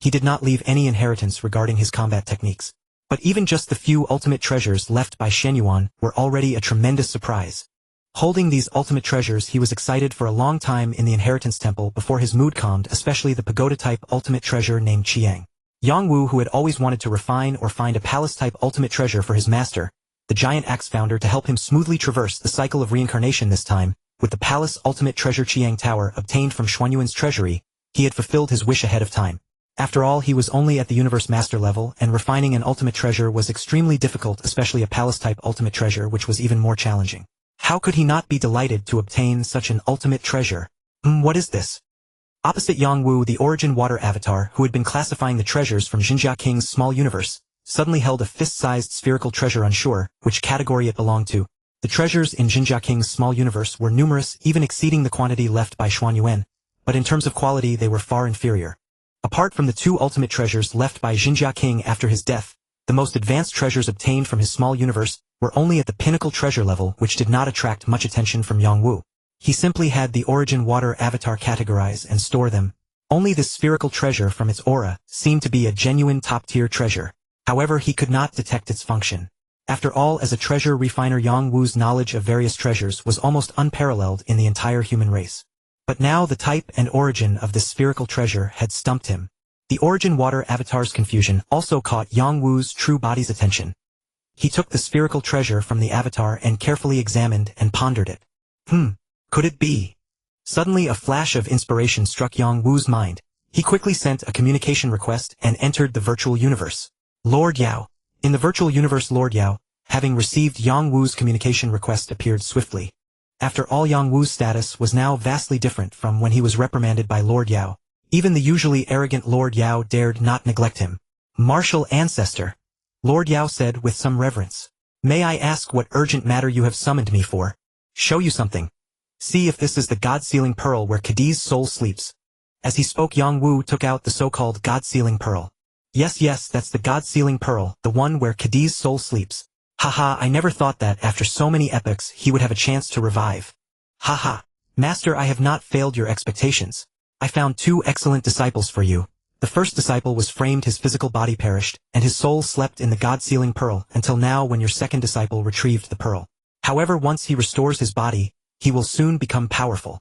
he did not leave any inheritance regarding his combat techniques. But even just the few ultimate treasures left by Shenyuan were already a tremendous surprise. Holding these ultimate treasures, he was excited for a long time in the Inheritance Temple before his mood calmed, especially the pagoda-type ultimate treasure named Chiang. Yang Wu, who had always wanted to refine or find a palace-type ultimate treasure for his master, the giant axe founder, to help him smoothly traverse the cycle of reincarnation this time, with the palace ultimate treasure Chiang Tower obtained from Xuanyuan's treasury, he had fulfilled his wish ahead of time. After all, he was only at the universe master level, and refining an ultimate treasure was extremely difficult, especially a palace-type ultimate treasure, which was even more challenging. How could he not be delighted to obtain such an ultimate treasure? What is this? Opposite Yang Wu, the origin water avatar, who had been classifying the treasures from Jinjia King's small universe, suddenly held a fist-sized spherical treasure, unsure which category it belonged to. The treasures in Jinjia King's small universe were numerous, even exceeding the quantity left by Xuanyuan, but in terms of quality they were far inferior. Apart from the two ultimate treasures left by Jinjia King after his death, the most advanced treasures obtained from his small universe were only at the pinnacle treasure level, which did not attract much attention from Yang Wu. He simply had the origin water avatar categorize and store them. Only this spherical treasure from its aura seemed to be a genuine top-tier treasure. However, he could not detect its function. After all, as a treasure refiner, Yang Wu's knowledge of various treasures was almost unparalleled in the entire human race. But now the type and origin of this spherical treasure had stumped him. The origin water avatar's confusion also caught Yang Wu's true body's attention. He took the spherical treasure from the avatar and carefully examined and pondered it. Could it be? Suddenly a flash of inspiration struck Yang Wu's mind. He quickly sent a communication request and entered the virtual universe. Lord Yao. In the virtual universe, Lord Yao, having received Yang Wu's communication request, appeared swiftly. After all, Yang Wu's status was now vastly different from when he was reprimanded by Lord Yao. Even the usually arrogant Lord Yao dared not neglect him. Martial Ancestor. Lord Yao said with some reverence. May I ask what urgent matter you have summoned me for? Show you something. See if this is the God-sealing pearl where Kadi's soul sleeps. As he spoke, Yang Wu took out the so-called God-sealing pearl. Yes, that's the God-sealing pearl, the one where Kadi's soul sleeps. Haha, I never thought that after so many epochs he would have a chance to revive. Haha. Master, I have not failed your expectations. I found two excellent disciples for you. The first disciple was framed, his physical body perished, and his soul slept in the God-sealing pearl until now, when your second disciple retrieved the pearl. However, once he restores his body, he will soon become powerful.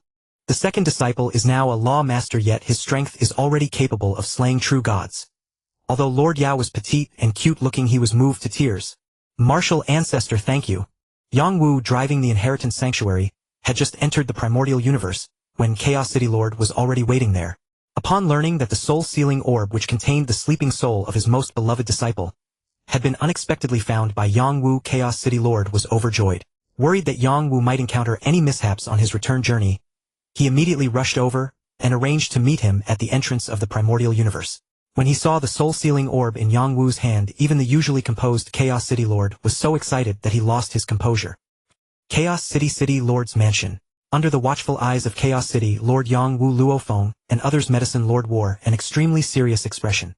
The second disciple is now a law master, yet his strength is already capable of slaying true gods. Although Lord Yao was petite and cute-looking, he was moved to tears. Martial Ancestor, thank you. Yang Wu, driving the Inheritance Sanctuary, had just entered the primordial universe, when Chaos City Lord was already waiting there. Upon learning that the soul-sealing orb, which contained the sleeping soul of his most beloved disciple, had been unexpectedly found by Yang Wu, Chaos City Lord was overjoyed. Worried that Yang Wu might encounter any mishaps on his return journey, he immediately rushed over and arranged to meet him at the entrance of the primordial universe. When he saw the soul-sealing orb in Yang Wu's hand, even the usually composed Chaos City Lord was so excited that he lost his composure. Chaos City Lord's mansion. Under the watchful eyes of Chaos City Lord Yang Wu, Luo Feng and others, Medicine Lord wore an extremely serious expression.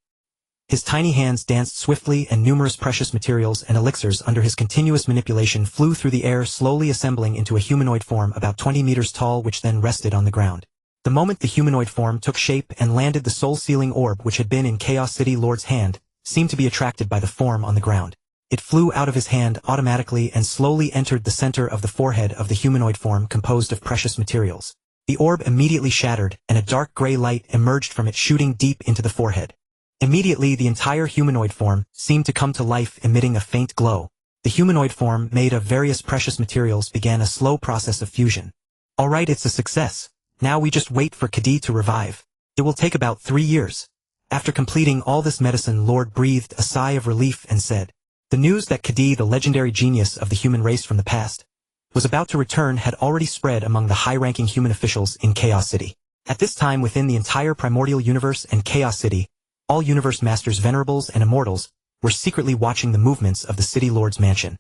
His tiny hands danced swiftly, and numerous precious materials and elixirs under his continuous manipulation flew through the air, slowly assembling into a humanoid form about 20 meters tall, which then rested on the ground. The moment the humanoid form took shape and landed, the soul-sealing orb, which had been in Chaos City Lord's hand, seemed to be attracted by the form on the ground. It flew out of his hand automatically and slowly entered the center of the forehead of the humanoid form composed of precious materials. The orb immediately shattered, and a dark gray light emerged from it, shooting deep into the forehead. Immediately the entire humanoid form seemed to come to life, emitting a faint glow. The humanoid form, made of various precious materials, began a slow process of fusion. Alright, it's a success. Now we just wait for Kadi to revive. It will take about 3 years. After completing all this, Medicine Lord breathed a sigh of relief and said, the news that Kadi, the legendary genius of the human race from the past, was about to return had already spread among the high-ranking human officials in Chaos City. At this time, within the entire primordial universe and Chaos City, all universe masters, venerables, and immortals were secretly watching the movements of the City Lord's mansion.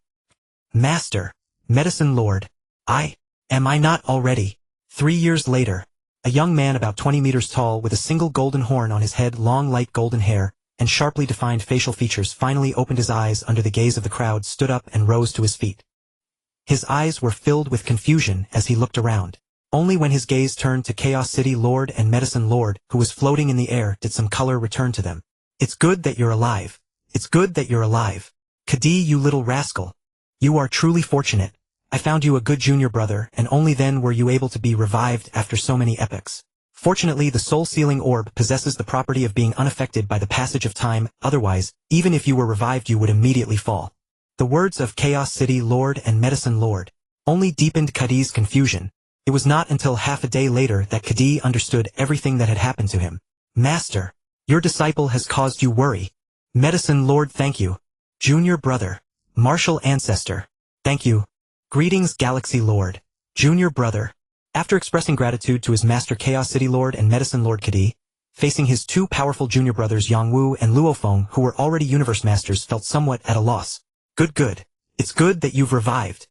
Master, Medicine Lord, am I not already? 3 years later, a young man about 20 meters tall with a single golden horn on his head, long light golden hair, and sharply defined facial features finally opened his eyes under the gaze of the crowd, stood up and rose to his feet. His eyes were filled with confusion as he looked around. Only when his gaze turned to Chaos City Lord and Medicine Lord, who was floating in the air, did some color return to them. It's good that you're alive. It's good that you're alive. Kadi, you little rascal. You are truly fortunate. I found you a good junior brother, and only then were you able to be revived after so many epochs. Fortunately, the soul-sealing orb possesses the property of being unaffected by the passage of time, otherwise, even if you were revived, you would immediately fall. The words of Chaos City Lord and Medicine Lord only deepened Kadi's confusion. It was not until half a day later that Kadi understood everything that had happened to him. Master, your disciple has caused you worry. Medicine Lord, thank you. Junior brother, Martial Ancestor, thank you. Greetings, Galaxy Lord. Junior brother. After expressing gratitude to his master Chaos City Lord and Medicine Lord, Kadi, facing his two powerful junior brothers Yang Wu and Luo Feng, who were already universe masters, felt somewhat at a loss. Good. It's good that you've revived.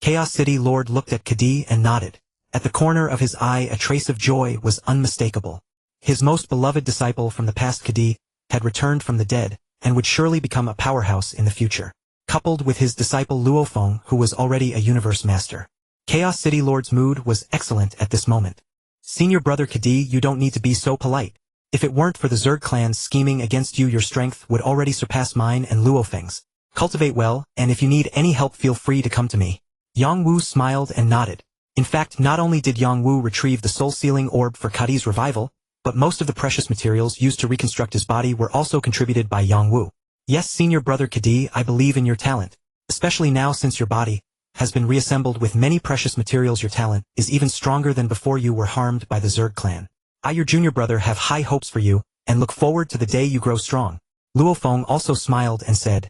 Chaos City Lord looked at Kadi and nodded. At the corner of his eye a trace of joy was unmistakable. His most beloved disciple from the past, Kadi, had returned from the dead, and would surely become a powerhouse in the future. Coupled with his disciple Luo Feng, who was already a universe master. Chaos City Lord's mood was excellent at this moment. Senior brother Kadi, you don't need to be so polite. If it weren't for the Zerg clan's scheming against you, your strength would already surpass mine and Luo Feng's. Cultivate well, and if you need any help, feel free to come to me. Yang Wu smiled and nodded. In fact, not only did Yang Wu retrieve the soul-sealing orb for Kadi's revival, but most of the precious materials used to reconstruct his body were also contributed by Yang Wu. Yes, senior brother Kadi, I believe in your talent, especially now since your body has been reassembled with many precious materials. Your talent is even stronger than before you were harmed by the Zerg clan. I, your junior brother, have high hopes for you, and look forward to the day you grow strong. Luo Feng also smiled and said,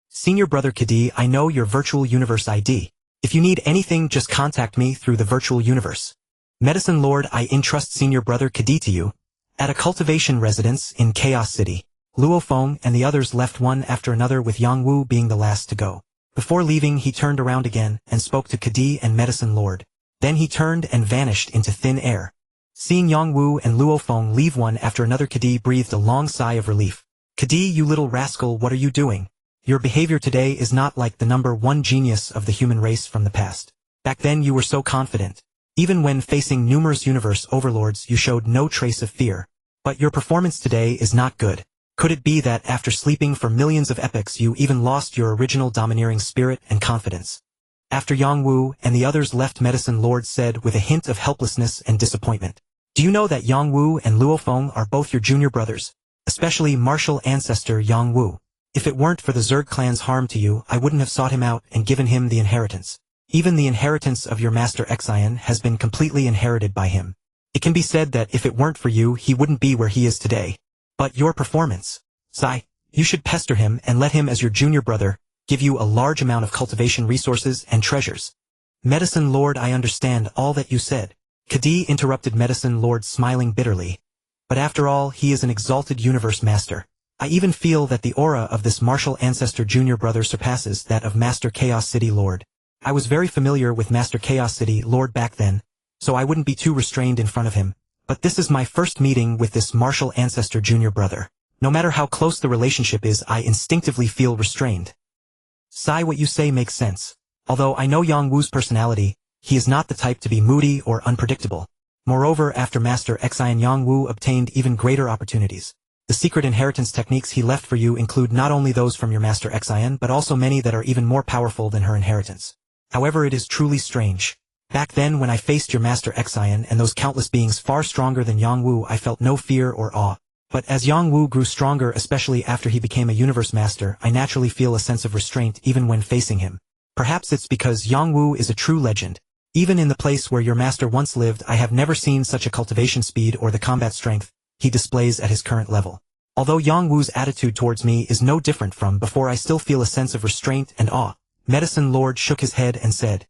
Senior brother Kadi, I know your virtual universe ID. If you need anything, just contact me through the virtual universe. Medicine Lord, I entrust senior brother Kadi to you. At a cultivation residence in Chaos City, Luo Feng and the others left one after another, with Yang Wu being the last to go. Before leaving, he turned around again and spoke to Kadi and Medicine Lord. Then he turned and vanished into thin air. Seeing Yang Wu and Luo Feng leave one after another, Kadi breathed a long sigh of relief. Kadi, you little rascal, what are you doing? Your behavior today is not like the #1 genius of the human race from the past. Back then you were so confident. Even when facing numerous universe overlords, you showed no trace of fear. But your performance today is not good. Could it be that after sleeping for millions of epochs you even lost your original domineering spirit and confidence? After Yang Wu and the others left, Medicine Lord said with a hint of helplessness and disappointment. Do you know that Yang Wu and Luo Feng are both your junior brothers? Especially martial ancestor Yang Wu. If it weren't for the Zerg clan's harm to you, I wouldn't have sought him out and given him the inheritance. Even the inheritance of your master Xian has been completely inherited by him. It can be said that if it weren't for you, he wouldn't be where he is today. But your performance, Sai, you should pester him and let him, as your junior brother, give you a large amount of cultivation resources and treasures. Medicine Lord, I understand all that you said. Kadi interrupted Medicine Lord, smiling bitterly. But after all, he is an exalted universe master. I even feel that the aura of this martial ancestor junior brother surpasses that of Master Chaos City Lord. I was very familiar with Master Chaos City Lord back then, so I wouldn't be too restrained in front of him. But this is my first meeting with this martial ancestor junior brother. No matter how close the relationship is, I instinctively feel restrained. Sai, what you say makes sense. Although I know Yang Wu's personality, he is not the type to be moody or unpredictable. Moreover, after Master Xian, Yang Wu obtained even greater opportunities. The secret inheritance techniques he left for you include not only those from your Master Xian, but also many that are even more powerful than her inheritance. However, it is truly strange. Back then when I faced your Master Xian and those countless beings far stronger than Yang Wu, I felt no fear or awe. But as Yang Wu grew stronger, especially after he became a universe master, I naturally feel a sense of restraint even when facing him. Perhaps it's because Yang Wu is a true legend. Even in the place where your master once lived, I have never seen such a cultivation speed or the combat strength he displays at his current level. Although Yang Wu's attitude towards me is no different from before, I still feel a sense of restraint and awe. Medicine Lord shook his head and said,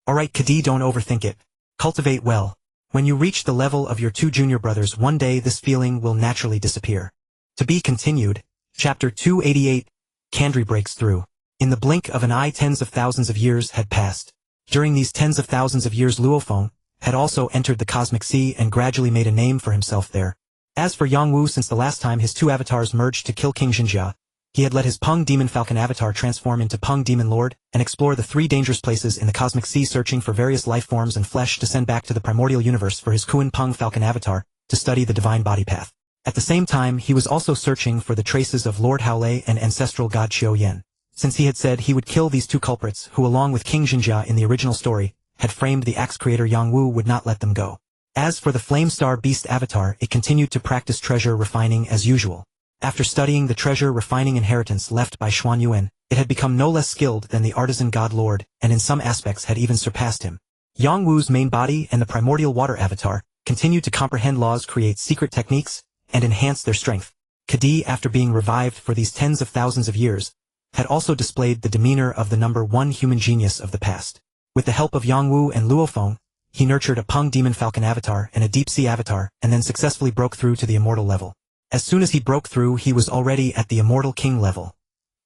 Alright Kadi, don't overthink it. Cultivate well. When you reach the level of your two junior brothers, one day this feeling will naturally disappear. To be continued. Chapter 288. Kandri breaks through. In the blink of an eye, tens of thousands of years had passed. During these tens of thousands of years, Luo Feng had also entered the cosmic sea and gradually made a name for himself there. As for Yang Wu, since the last time his two avatars merged to kill King Xinjia, he had let his Peng Demon Falcon avatar transform into Peng Demon Lord and explore the 3 dangerous places in the cosmic sea, searching for various life forms and flesh to send back to the primordial universe for his Kuan Peng Falcon avatar to study the divine body path. At the same time, he was also searching for the traces of Lord Haolei and ancestral god Qiu Yan, since he had said he would kill these two culprits who, along with King Xinjia in the original story, had framed the axe creator. Yang Wu would not let them go. As for the Flamestar Beast avatar, it continued to practice treasure refining as usual. After studying the treasure refining inheritance left by Xuan Yuan, it had become no less skilled than the artisan god lord, and in some aspects had even surpassed him. Yang Wu's main body and the primordial water avatar continued to comprehend laws, create secret techniques, and enhance their strength. Kadi, after being revived for these tens of thousands of years, had also displayed the demeanor of the #1 human genius of the past. With the help of Yang Wu and Luo Feng, he nurtured a Peng Demon Falcon avatar and a Deep Sea avatar, and then successfully broke through to the immortal level. As soon as he broke through, he was already at the Immortal King level.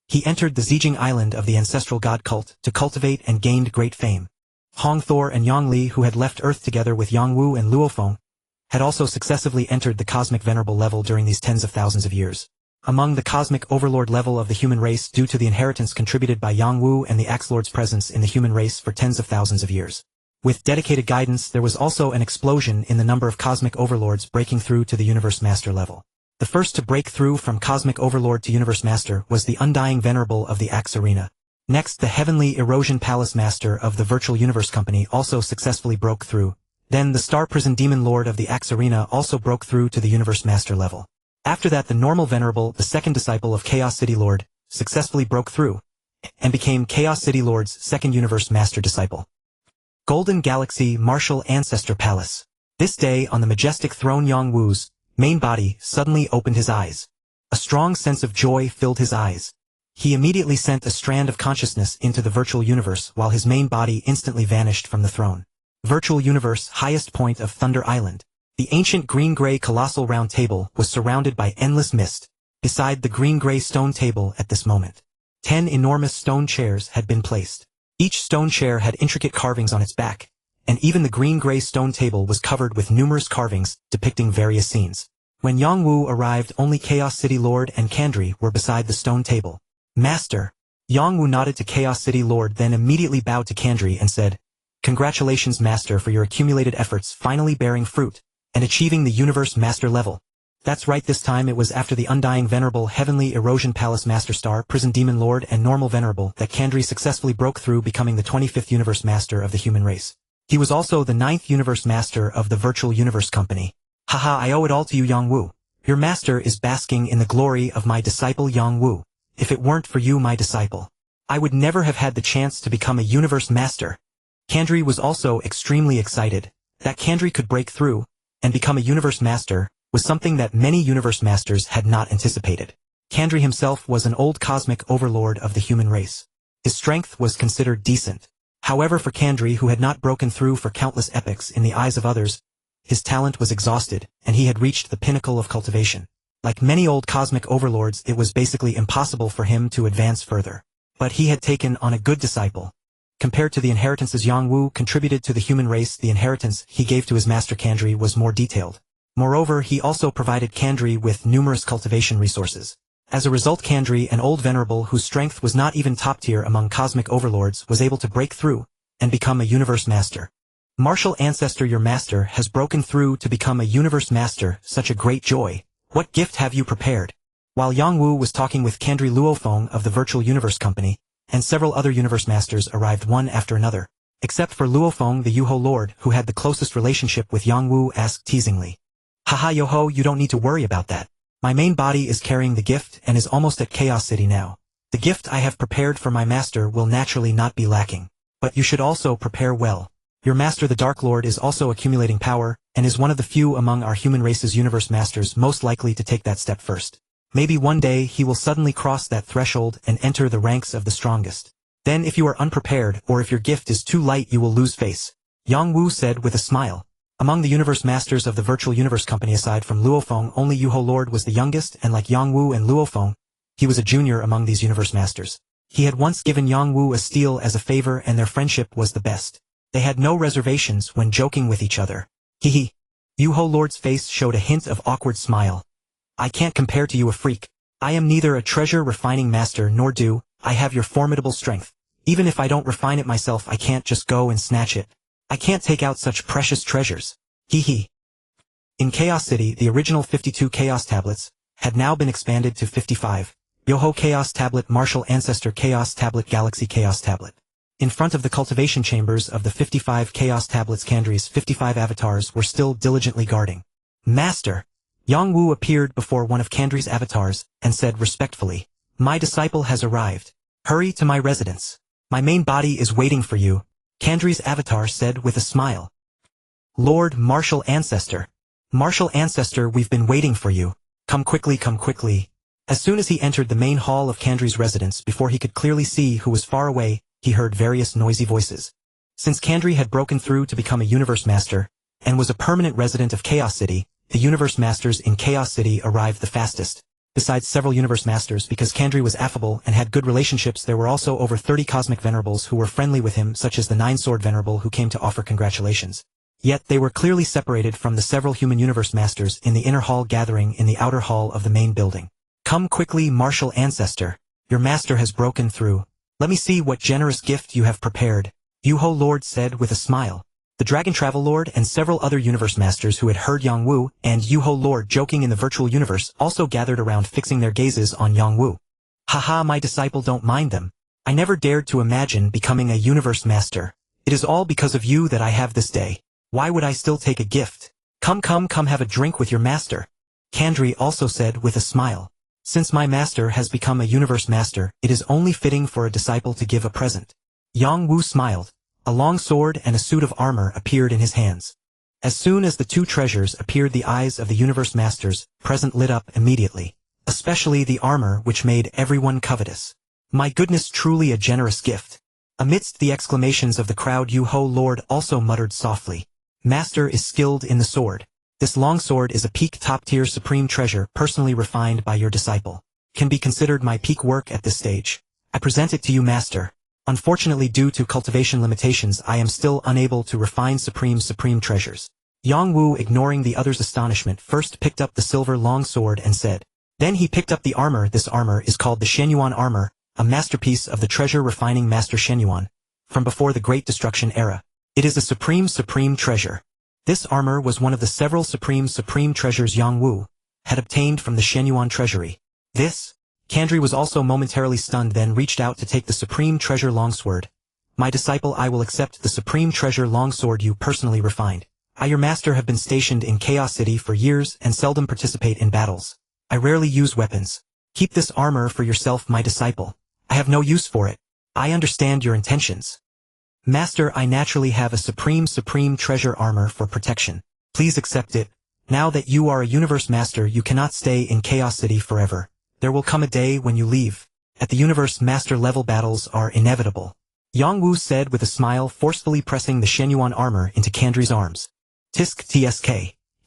He entered the Zijing Island of the ancestral god cult to cultivate and gained great fame. Hong Thor and Yang Li, who had left Earth together with Yang Wu and Luo Feng, had also successively entered the cosmic venerable level during these tens of thousands of years. Among the cosmic overlord level of the human race due to the inheritance contributed by Yang Wu and the Axe Lord's presence in the human race for tens of thousands of years. With dedicated guidance, there was also an explosion in the number of cosmic overlords breaking through to the Universe Master level. The first to break through from Cosmic Overlord to Universe Master was the Undying Venerable of the Axe Arena. Next, the Heavenly Erosion Palace Master of the Virtual Universe Company also successfully broke through. Then the Star Prison Demon Lord of the Axe Arena also broke through to the Universe Master level. After that, the Normal Venerable, the second disciple of Chaos City Lord, successfully broke through and became Chaos City Lord's second Universe Master disciple. Golden Galaxy Martial Ancestor Palace. This day, on the majestic throne, Yang Wu's main body suddenly opened his eyes. A strong sense of joy filled his eyes. He immediately sent a strand of consciousness into the virtual universe while his main body instantly vanished from the throne. Virtual universe, highest point of Thunder Island. The ancient green-gray colossal round table was surrounded by endless mist. Beside the green-gray stone table at this moment, 10 enormous stone chairs had been placed. Each stone chair had intricate carvings on its back, and even the green-gray stone table was covered with numerous carvings depicting various scenes. When Yang Wu arrived, only Chaos City Lord and Kandri were beside the stone table. Master. Yang Wu nodded to Chaos City Lord, then immediately bowed to Kandri and said, "Congratulations, Master, for your accumulated efforts finally bearing fruit and achieving the Universe Master level." That's right, this time it was after the Undying Venerable, Heavenly Erosion Palace Master, Star Prison Demon Lord and Normal Venerable that Kandri successfully broke through, becoming the 25th Universe Master of the human race. He was also the 9th Universe Master of the Virtual Universe Company. Haha, I owe it all to you, Yang Wu. Your master is basking in the glory of my disciple Yang Wu. If it weren't for you, my disciple, I would never have had the chance to become a Universe Master. Kandri was also extremely excited. That Kandri could break through and become a Universe Master was something that many Universe Masters had not anticipated. Kandri himself was an old cosmic overlord of the human race. His strength was considered decent. However, for Kandri, who had not broken through for countless epochs in the eyes of others, his talent was exhausted, and he had reached the pinnacle of cultivation. Like many old cosmic overlords, it was basically impossible for him to advance further. But he had taken on a good disciple. Compared to the inheritances Yang Wu contributed to the human race, the inheritance he gave to his master Kandri was more detailed. Moreover, he also provided Kandri with numerous cultivation resources. As a result, Kandri, an old venerable whose strength was not even top tier among cosmic overlords, was able to break through and become a Universe Master. Martial Ancestor, your master has broken through to become a Universe Master. Such a great joy. What gift have you prepared? While Yang Wu was talking with Kandri, Luo Feng of the Virtual Universe Company and several other Universe Masters arrived one after another. Except for Luo Feng, the Yuho Lord, who had the closest relationship with Yang Wu, asked teasingly, "Haha, Yoho, you don't need to worry about that. My main body is carrying the gift and is almost at Chaos City now. The gift I have prepared for my master will naturally not be lacking. But you should also prepare well. Your master, the Dark Lord, is also accumulating power and is one of the few among our human race's Universe Masters most likely to take that step first. Maybe one day he will suddenly cross that threshold and enter the ranks of the strongest. Then if you are unprepared or if your gift is too light, you will lose face," Yang Wu said with a smile. Among the Universe Masters of the Virtual Universe Company, aside from Luo Feng, only Yuho Lord was the youngest, and like Yang Wu and Luo Feng, he was a junior among these Universe Masters. He had once given Yang Wu a steal as a favor, and their friendship was the best. They had no reservations when joking with each other. Hehe. Yuho Lord's face showed a hint of awkward smile. "I can't compare to you, a freak. I am neither a treasure refining master nor do I have your formidable strength. Even if I don't refine it myself, I can't just go and snatch it. I can't take out such precious treasures. Hehe." In Chaos City, the original 52 Chaos Tablets had now been expanded to 55. Yoho Chaos Tablet, Martial Ancestor Chaos Tablet, Galaxy Chaos Tablet. In front of the cultivation chambers of the 55 Chaos Tablets, Kandri's 55 avatars were still diligently guarding. "Master!" Yang Wu appeared before one of Kandri's avatars and said respectfully, "My disciple has arrived. Hurry to my residence. My main body is waiting for you," Kandri's avatar said with a smile. "Lord Martial Ancestor. Martial Ancestor, we've been waiting for you. Come quickly, come quickly." As soon as he entered the main hall of Kandri's residence, before he could clearly see who was far away, he heard various noisy voices. Since Kandri had broken through to become a Universe Master and was a permanent resident of Chaos City, the Universe Masters in Chaos City arrived the fastest. Besides several universe masters, because Kandri was affable and had good relationships, there were also over 30 cosmic venerables who were friendly with him, such as the Nine-Sword Venerable who came to offer congratulations. Yet they were clearly separated from the several human universe masters in the inner hall gathering in the outer hall of the main building. Come quickly, martial Ancestor. Your master has broken through. Let me see what generous gift you have prepared, Yuho Lord said with a smile. The Dragon Travel Lord and several other universe masters who had heard Yang Wu and Yuho Lord joking in the virtual universe also gathered around, fixing their gazes on Yang Wu. Haha, my disciple, don't mind them. I never dared to imagine becoming a universe master. It is all because of you that I have this day. Why would I still take a gift? Come have a drink with your master. Kandri also said with a smile. Since my master has become a universe master, it is only fitting for a disciple to give a present. Yang Wu smiled. A long sword and a suit of armor appeared in his hands. As soon as the two treasures appeared, the eyes of the universe masters present lit up immediately, especially the armor, which made everyone covetous. My goodness, truly a generous gift. Amidst the exclamations of the crowd, Yuho Lord also muttered softly. Master is skilled in the sword. This long sword is a peak top-tier supreme treasure personally refined by your disciple. Can be considered my peak work at this stage. I present it to you, master. Unfortunately, due to cultivation limitations, I am still unable to refine supreme treasures. Yang Wu, ignoring the other's astonishment, first picked up the silver long sword and said. Then he picked up the armor. This armor is called the Shenyuan armor, a masterpiece of the treasure refining master Shenyuan, from before the Great Destruction era. It is a supreme treasure. This armor was one of the several supreme treasures Yang Wu had obtained from the Shenyuan treasury. Kandri was also momentarily stunned, then reached out to take the supreme treasure longsword. My disciple, I will accept the supreme treasure longsword you personally refined. I, your master, have been stationed in Chaos City for years and seldom participate in battles. I rarely use weapons. Keep this armor for yourself, my disciple. I have no use for it. I understand your intentions. Master, I naturally have a supreme treasure armor for protection. Please accept it. Now that you are a universe master, you cannot stay in Chaos City forever. There will come a day when you leave. At the universe master level, battles are inevitable. Yang Wu said with a smile, forcefully pressing the Shenyuan armor into Kandri's arms. Tsk.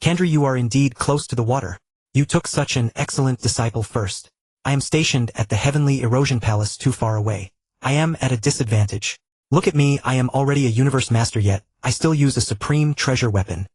Kandri, you are indeed close to the water. You took such an excellent disciple first. I am stationed at the Heavenly Erosion Palace, too far away. I am at a disadvantage. Look at me, I am already a universe master, yet I still use a supreme treasure weapon.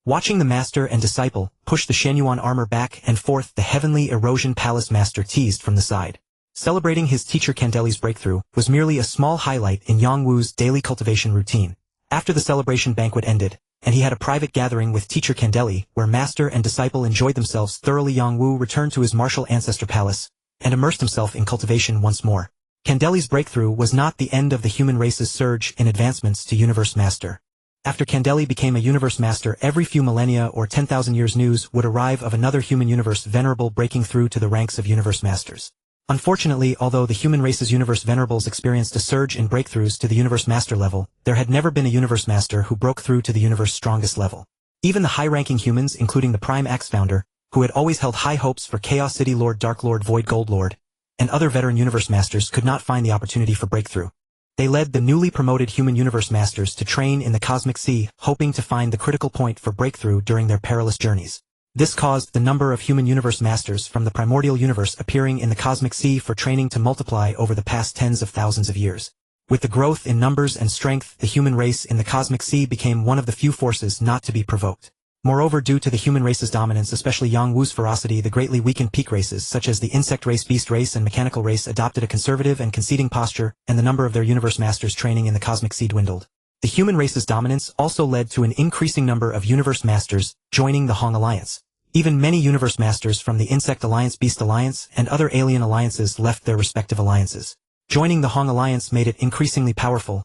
Watching the master and disciple push the Shenyuan armor back and forth, the Heavenly Erosion Palace master teased from the side. Celebrating his teacher Candeli's breakthrough was merely a small highlight in Yang Wu's daily cultivation routine. After the celebration banquet ended, and he had a private gathering with teacher Candeli, where master and disciple enjoyed themselves thoroughly, Yang Wu returned to his martial Ancestor Palace and immersed himself in cultivation once more. Candeli's breakthrough was not the end of the human race's surge in advancements to Universe Master. After Candeli became a Universe Master, every few millennia or 10,000 years news would arrive of another human universe venerable breaking through to the ranks of Universe Masters. Unfortunately, although the human race's Universe Venerables experienced a surge in breakthroughs to the Universe Master level, there had never been a Universe Master who broke through to the Universe strongest level. Even the high-ranking humans, including the Prime Axe founder, who had always held high hopes for Chaos City Lord, Dark Lord, Void Gold Lord, and other veteran Universe Masters, could not find the opportunity for breakthrough. They led the newly promoted human Universe Masters to train in the Cosmic Sea, hoping to find the critical point for breakthrough during their perilous journeys. This caused the number of human Universe Masters from the primordial universe appearing in the Cosmic Sea for training to multiply over the past tens of thousands of years. With the growth in numbers and strength, the human race in the Cosmic Sea became one of the few forces not to be provoked. Moreover, due to the human race's dominance, especially Yang Wu's ferocity, the greatly weakened peak races such as the insect race, beast race, and mechanical race adopted a conservative and conceding posture, and the number of their Universe Masters training in the Cosmic Sea dwindled. The human race's dominance also led to an increasing number of Universe Masters joining the Hong Alliance. Even many Universe Masters from the Insect Alliance, Beast Alliance, and other alien alliances left their respective alliances. Joining the Hong Alliance made it increasingly powerful.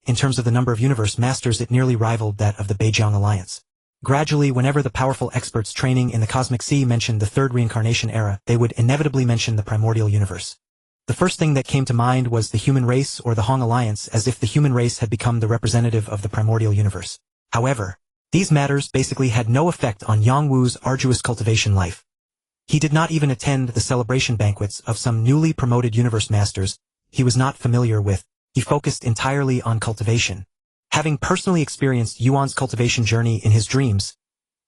In terms of the number of Universe Masters, it nearly rivaled that of the Beijiang Alliance. Gradually, whenever the powerful experts training in the Cosmic Sea mentioned the Third Reincarnation Era, they would inevitably mention the primordial universe. The first thing that came to mind was the human race or the Hong Alliance, as if the human race had become the representative of the primordial universe. However, these matters basically had no effect on Yang Wu's arduous cultivation life. He did not even attend the celebration banquets of some newly promoted Universe Masters he was not familiar with. He focused entirely on cultivation. Having personally experienced Yuan's cultivation journey in his dreams,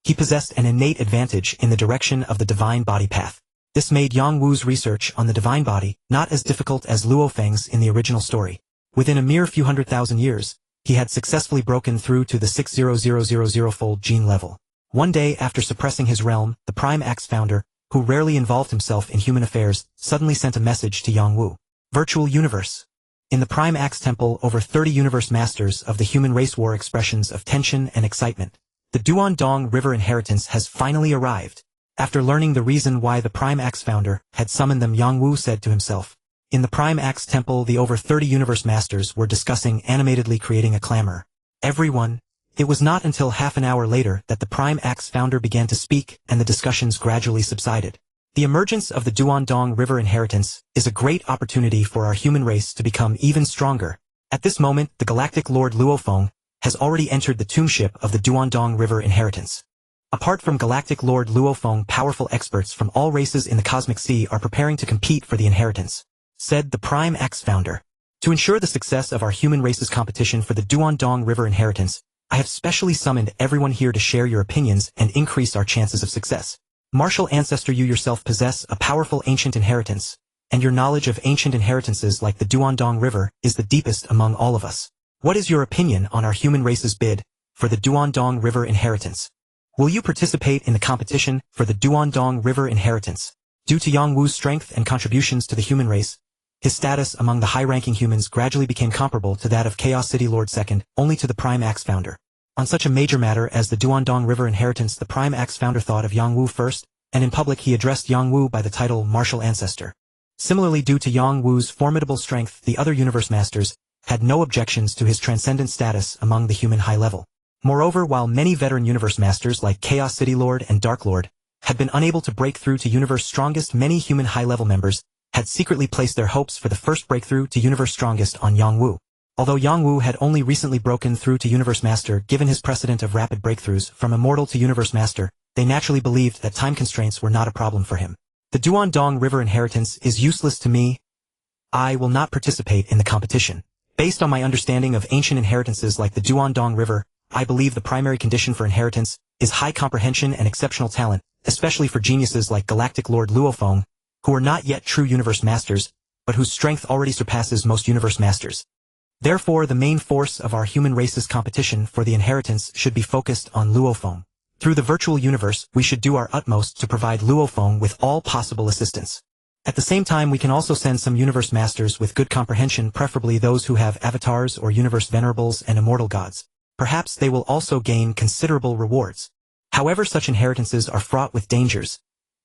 he possessed an innate advantage in the direction of the divine body path. This made Yang Wu's research on the divine body not as difficult as Luo Feng's in the original story. Within a mere few 100,000 years, he had successfully broken through to the 60000-fold gene level. One day after suppressing his realm, the Prime Axe founder, who rarely involved himself in human affairs, suddenly sent a message to Yang Wu. Virtual universe. In the Prime Axe Temple, over 30 universe masters of the human race wore expressions of tension and excitement. The Duandong River inheritance has finally arrived. After learning the reason why the Prime Axe founder had summoned them, Yang Wu said to himself. In the Prime Axe Temple, the over 30 universe masters were discussing animatedly, creating a clamor. Everyone. It was not until half an hour later that the Prime Axe founder began to speak and the discussions gradually subsided. The emergence of the Duandong River inheritance is a great opportunity for our human race to become even stronger. At this moment, the Galactic Lord Luo Feng has already entered the tombship of the Duandong River inheritance. Apart from Galactic Lord Luo Feng, powerful experts from all races in the Cosmic Sea are preparing to compete for the inheritance, said the Prime Axe founder. To ensure the success of our human race's competition for the Duandong River inheritance, I have specially summoned everyone here to share your opinions and increase our chances of success. Martial Ancestor, you yourself possess a powerful ancient inheritance, and your knowledge of ancient inheritances like the Duandong River is the deepest among all of us. What is your opinion on our human race's bid for the Duandong River inheritance? Will you participate in the competition for the Duandong River inheritance? Due to Yang Wu's strength and contributions to the human race, his status among the high-ranking humans gradually became comparable to that of Chaos City Lord II, only to the Prime Axe founder. On such a major matter as the Duandong River inheritance, the Prime Axe founder thought of Yang Wu first, and in public he addressed Yang Wu by the title Martial Ancestor. Similarly, due to Yang Wu's formidable strength, the other universe masters had no objections to his transcendent status among the human high level. Moreover, while many veteran universe masters like Chaos City Lord and Dark Lord had been unable to break through to universe strongest, many human high-level members had secretly placed their hopes for the first breakthrough to universe strongest on Yang Wu. Although Yang Wu had only recently broken through to universe master, given his precedent of rapid breakthroughs from immortal to universe master, they naturally believed that time constraints were not a problem for him. The Duandong River inheritance is useless to me. I will not participate in the competition. Based on my understanding of ancient inheritances like the Duandong River, I believe the primary condition for inheritance is high comprehension and exceptional talent, especially for geniuses like Galactic Lord Luo Feng, who are not yet true universe masters, but whose strength already surpasses most universe masters. Therefore, the main force of our human race's competition for the inheritance should be focused on Luo Feng. Through the virtual universe, we should do our utmost to provide Luo Feng with all possible assistance. At the same time, we can also send some universe masters with good comprehension, preferably those who have avatars or universe venerables and immortal gods. Perhaps they will also gain considerable rewards. However, such inheritances are fraught with dangers.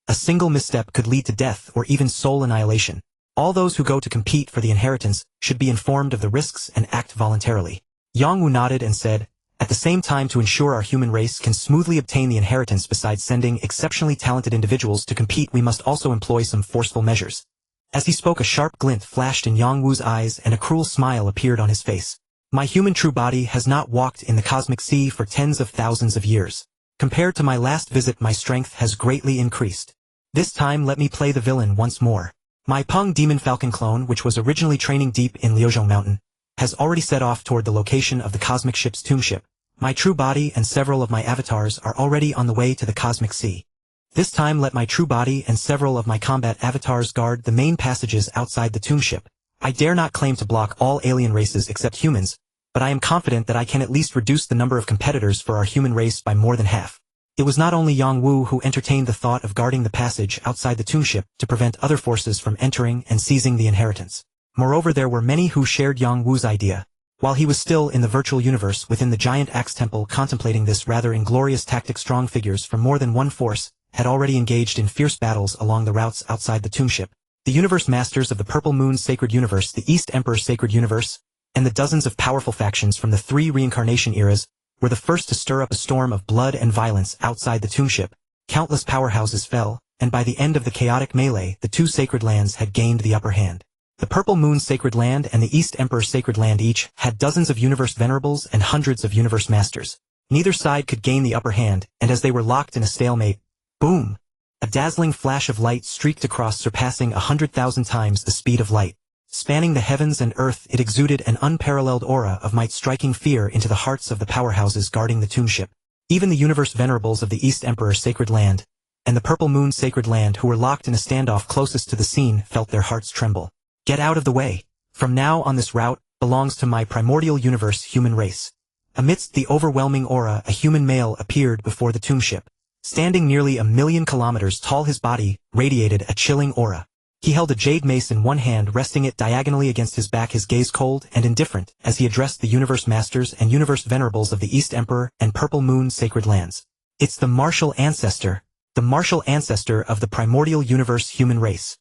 A single misstep could lead to death or even soul annihilation. All those who go to compete for the inheritance should be informed of the risks and act voluntarily. Yang Wu nodded and said, at the same time, to ensure our human race can smoothly obtain the inheritance, besides sending exceptionally talented individuals to compete, we must also employ some forceful measures. As he spoke, a sharp glint flashed in Yang Wu's eyes and a cruel smile appeared on his face. My human true body has not walked in the cosmic sea for tens of thousands of years. Compared to my last visit, my strength has greatly increased. This time let me play the villain once more. My Peng Demon Falcon clone, which was originally training deep in Liuzhong Mountain, has already set off toward the location of the cosmic ship's tombship. My true body and several of my avatars are already on the way to the cosmic sea. This time let my true body and several of my combat avatars guard the main passages outside the tombship. I dare not claim to block all alien races except humans, but I am confident that I can at least reduce the number of competitors for our human race by more than half. It was not only Yang Wu who entertained the thought of guarding the passage outside the tombship to prevent other forces from entering and seizing the inheritance. Moreover, there were many who shared Yang Wu's idea. While he was still in the virtual universe within the giant axe temple contemplating this rather inglorious tactic, strong figures from more than one force had already engaged in fierce battles along the routes outside the tombship. The universe masters of the Purple Moon Sacred Universe, the East Emperor Sacred Universe, and the dozens of powerful factions from the three reincarnation eras were the first to stir up a storm of blood and violence outside the tombship. Countless powerhouses fell, and by the end of the chaotic melee, the two sacred lands had gained the upper hand. The Purple Moon Sacred Land and the East Emperor Sacred Land each had dozens of universe venerables and hundreds of universe masters. Neither side could gain the upper hand, and as they were locked in a stalemate, boom! A dazzling flash of light streaked across, surpassing 100,000 times the speed of light. Spanning the heavens and earth, it exuded an unparalleled aura of might, striking fear into the hearts of the powerhouses guarding the tombship. Even the universe venerables of the East Emperor Sacred Land and the Purple Moon Sacred Land who were locked in a standoff closest to the scene felt their hearts tremble. Get out of the way. From now on this route belongs to my primordial universe human race. Amidst the overwhelming aura, a human male appeared before the tomb ship. Standing nearly 1,000,000 kilometers tall, his body radiated a chilling aura. He held a jade mace in one hand, resting it diagonally against his back, his gaze cold and indifferent as he addressed the Universe Masters and Universe Venerables of the East Emperor and Purple Moon Sacred Lands. It's the martial ancestor of the primordial universe human race.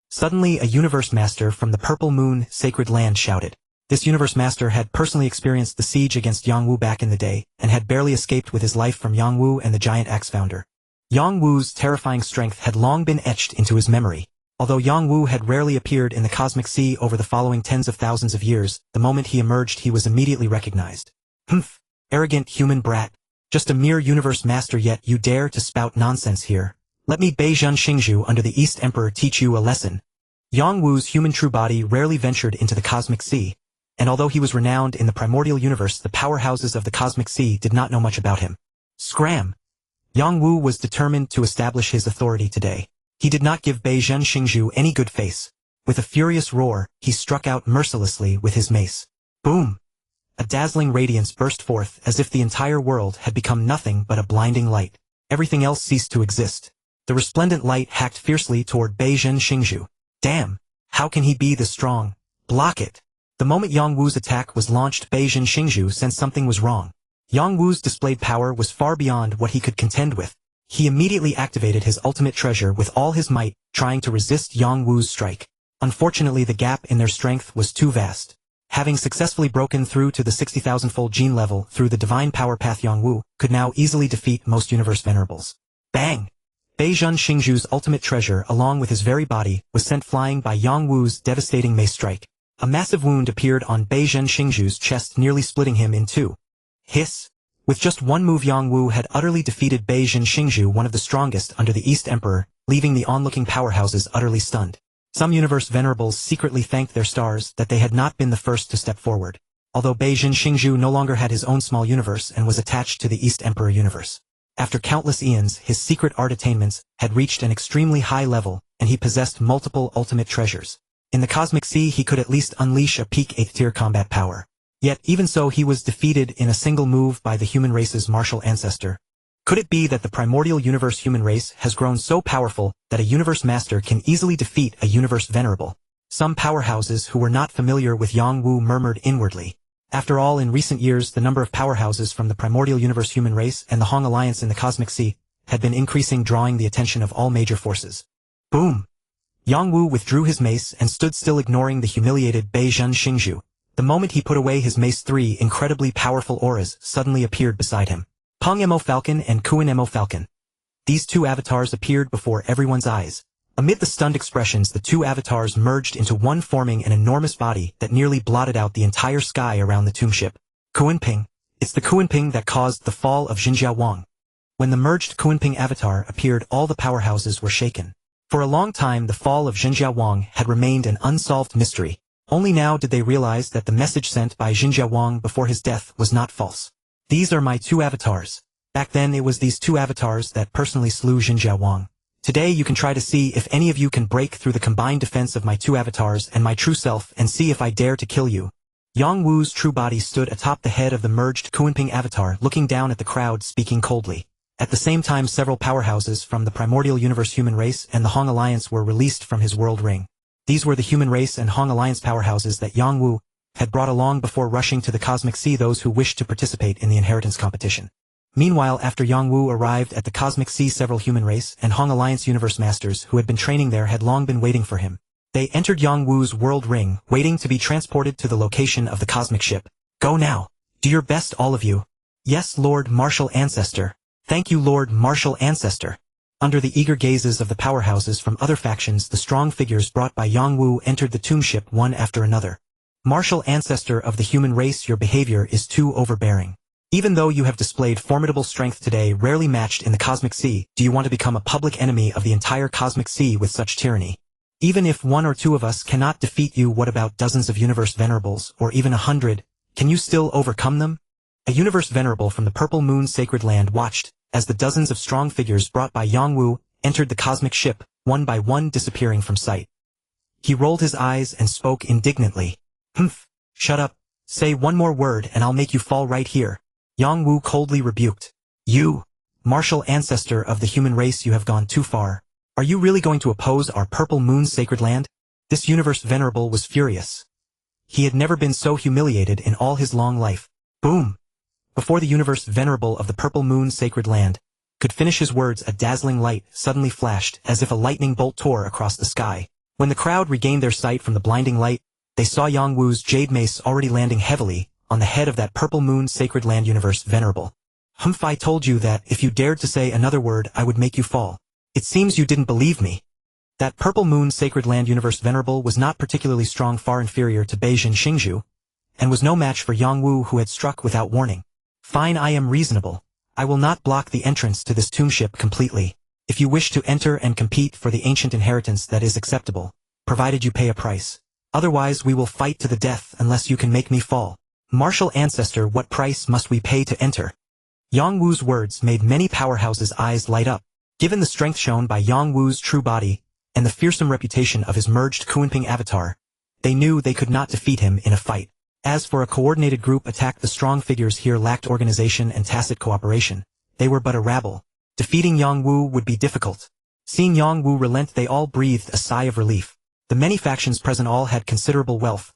Suddenly, a Universe Master from the Purple Moon Sacred Land shouted. This Universe Master had personally experienced the siege against Yangwu back in the day, and had barely escaped with his life from Yangwu and the Giant Axe founder. Yangwu's terrifying strength had long been etched into his memory. Although Yangwu had rarely appeared in the cosmic sea over the following tens of thousands of years, the moment he emerged he was immediately recognized. Humph! Arrogant human brat. Just a mere Universe Master, yet you dare to spout nonsense here. Let me Beijun Xingzhu under the East Emperor teach you a lesson. Yangwu's human true body rarely ventured into the cosmic sea, and although he was renowned in the primordial universe, the powerhouses of the cosmic sea did not know much about him. Scram! Yangwu was determined to establish his authority today. He did not give Beijun Xingzhu any good face. With a furious roar, he struck out mercilessly with his mace. Boom! A dazzling radiance burst forth as if the entire world had become nothing but a blinding light. Everything else ceased to exist. The resplendent light hacked fiercely toward Beijun Xingzhu. Damn! How can he be this strong? Block it! The moment Yangwu's attack was launched, Beijun Xingzhu sensed something was wrong. Yangwu's displayed power was far beyond what he could contend with. He immediately activated his ultimate treasure with all his might, trying to resist Yangwu's strike. Unfortunately, the gap in their strength was too vast. Having successfully broken through to the 60,000-fold gene level through the divine power path, Yangwu could now easily defeat most universe venerables. Bang! Beijun Xingzhu's ultimate treasure, along with his very body, was sent flying by Yangwu's devastating mace strike. A massive wound appeared on Beijun Xingzhu's chest, nearly splitting him in two. Hiss! With just one move, Yangwu had utterly defeated Beijun Xingzhu, one of the strongest under the East Emperor, leaving the onlooking powerhouses utterly stunned. Some universe venerables secretly thanked their stars that they had not been the first to step forward. Although Beijun Xingzhu no longer had his own small universe and was attached to the East Emperor universe. After countless eons, his secret art attainments had reached an extremely high level, and he possessed multiple ultimate treasures. In the cosmic sea, he could at least unleash a peak 8th-tier combat power. Yet, even so, he was defeated in a single move by the human race's martial ancestor. Could it be that the primordial universe human race has grown so powerful that a universe master can easily defeat a universe venerable? Some powerhouses who were not familiar with Yangwu murmured inwardly. After all, in recent years, the number of powerhouses from the primordial universe human race and the Hong Alliance in the cosmic sea had been increasing, drawing the attention of all major forces. Boom! Yangwu withdrew his mace and stood still, ignoring the humiliated Beijun Xingzhu. The moment he put away his mace, three incredibly powerful auras suddenly appeared beside him. Peng Mo Falcon and Kuan Mo Falcon. These two avatars appeared before everyone's eyes. Amid the stunned expressions, the two avatars merged into one, forming an enormous body that nearly blotted out the entire sky around the tomb ship. Kuanping. It's the Kuanping that caused the fall of Jinjia Wang. When the merged Kuanping avatar appeared, all the powerhouses were shaken. For a long time, the fall of Jinjia Wang had remained an unsolved mystery. Only now did they realize that the message sent by Jinjia Wang before his death was not false. These are my two avatars. Back then, it was these two avatars that personally slew Jinjia Wang. Today, you can try to see if any of you can break through the combined defense of my two avatars and my true self, and see if I dare to kill you. Yangwu's true body stood atop the head of the merged Kuanping avatar, looking down at the crowd, speaking coldly. At the same time, several powerhouses from the primordial universe human race and the Hong Alliance were released from his world ring. These were the human race and Hong Alliance powerhouses that Yangwu had brought along before rushing to the cosmic sea, those who wished to participate in the inheritance competition. Meanwhile, after Yangwu arrived at the cosmic sea, several human race and Hong Alliance universe masters who had been training there had long been waiting for him. They entered Yangwu's world ring, waiting to be transported to the location of the cosmic ship. Go now. Do your best, all of you. Yes, Lord Martial Ancestor. Thank you, Lord Martial Ancestor. Under the eager gazes of the powerhouses from other factions, the strong figures brought by Yangwu entered the tomb ship one after another. Martial Ancestor of the human race, your behavior is too overbearing. Even though you have displayed formidable strength today, rarely matched in the cosmic sea, do you want to become a public enemy of the entire cosmic sea with such tyranny? Even if one or two of us cannot defeat you, what about dozens of universe venerables, or even 100? Can you still overcome them? A universe venerable from the Purple Moon Sacred Land watched as the dozens of strong figures brought by Yangwu entered the cosmic ship, one by one disappearing from sight. He rolled his eyes and spoke indignantly. "Humph! Shut up. Say one more word and I'll make you fall right here," Yang Wu coldly rebuked. "You, martial ancestor of the human race, you have gone too far. Are you really going to oppose our Purple Moon's sacred land?" This universe venerable was furious. He had never been so humiliated in all his long life. Boom! Before the universe venerable of the Purple Moon's sacred land could finish his words, a dazzling light suddenly flashed as if a lightning bolt tore across the sky. When the crowd regained their sight from the blinding light, they saw Yang Wu's jade mace already landing heavily on the head of that Purple Moon sacred land universe venerable. "Humph, I told you that if you dared to say another word I would make you fall. It seems you didn't believe me." That Purple Moon sacred land universe venerable was not particularly strong, far inferior to Beijing Xingzhu, and was no match for Yang Wu, who had struck without warning. "Fine, I am reasonable. I will not block the entrance to this tomb ship completely. If you wish to enter and compete for the ancient inheritance, that is acceptable, provided you pay a price. Otherwise we will fight to the death unless you can make me fall." "Martial ancestor, what price must we pay to enter?" Yang Wu's words made many powerhouses' eyes light up. Given the strength shown by Yang Wu's true body, and the fearsome reputation of his merged Kunping avatar, they knew they could not defeat him in a fight. As for a coordinated group attack, the strong figures here lacked organization and tacit cooperation. They were but a rabble. Defeating Yang Wu would be difficult. Seeing Yang Wu relent, they all breathed a sigh of relief. The many factions present all had considerable wealth,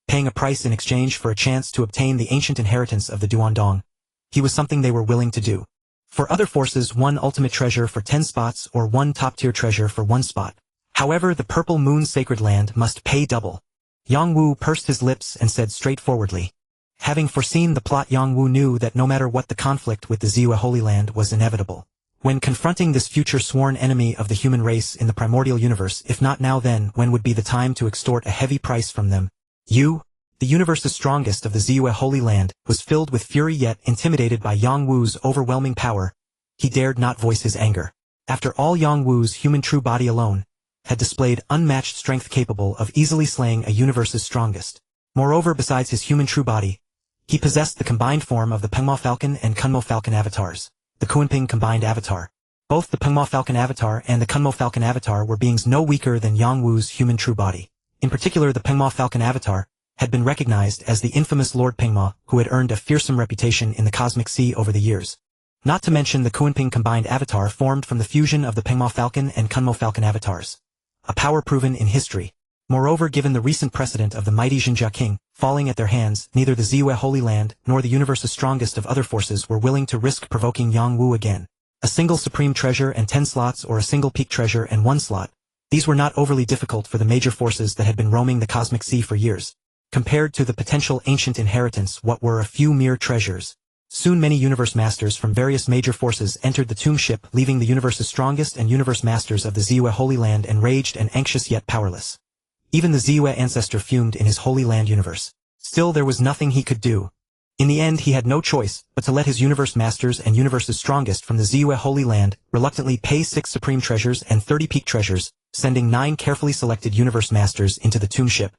paying a price in exchange for a chance to obtain the ancient inheritance of the Duandong. He was something they were willing to do. For other forces, one ultimate treasure for 10 spots or one top-tier treasure for 1 spot. However, the Purple Moon sacred land must pay double. Yang Wu pursed his lips and said straightforwardly. Having foreseen the plot, Yang Wu knew that no matter what, the conflict with the Ziwa Holy Land was inevitable. When confronting this future sworn enemy of the human race in the primordial universe, if not now, then when would be the time to extort a heavy price from them? You, the universe's strongest of the Ziwa Holy Land, was filled with fury, yet intimidated by Yang Wu's overwhelming power. He dared not voice his anger. After all, Yang Wu's human true body alone had displayed unmatched strength, capable of easily slaying a universe's strongest. Moreover, besides his human true body, he possessed the combined form of the Pengma Falcon and Kunmo Falcon avatars, the Kunping combined avatar. Both the Pengma Falcon avatar and the Kunmo Falcon avatar were beings no weaker than Yang Wu's human true body. In particular, the Pengma Falcon avatar had been recognized as the infamous Lord Pengma, who had earned a fearsome reputation in the cosmic sea over the years. Not to mention the Kunping combined avatar formed from the fusion of the Pengma Falcon and Kunmo Falcon avatars, a power proven in history. Moreover, given the recent precedent of the mighty Jinjia King falling at their hands, neither the Ziwa Holy Land nor the universe's strongest of other forces were willing to risk provoking Yang Wu again. A single supreme treasure and 10 slots, or a single peak treasure and 1 slot. These were not overly difficult for the major forces that had been roaming the cosmic sea for years. Compared to the potential ancient inheritance, what were a few mere treasures? Soon many universe masters from various major forces entered the tomb ship, leaving the universe's strongest and universe masters of the Ziwa Holy Land enraged and anxious, yet powerless. Even the Ziwa Ancestor fumed in his Holy Land universe. Still, there was nothing he could do. In the end, he had no choice but to let his universe masters and universe's strongest from the Ziwa Holy Land reluctantly pay 6 supreme treasures and 30 peak treasures, sending 9 carefully selected universe masters into the tomb ship.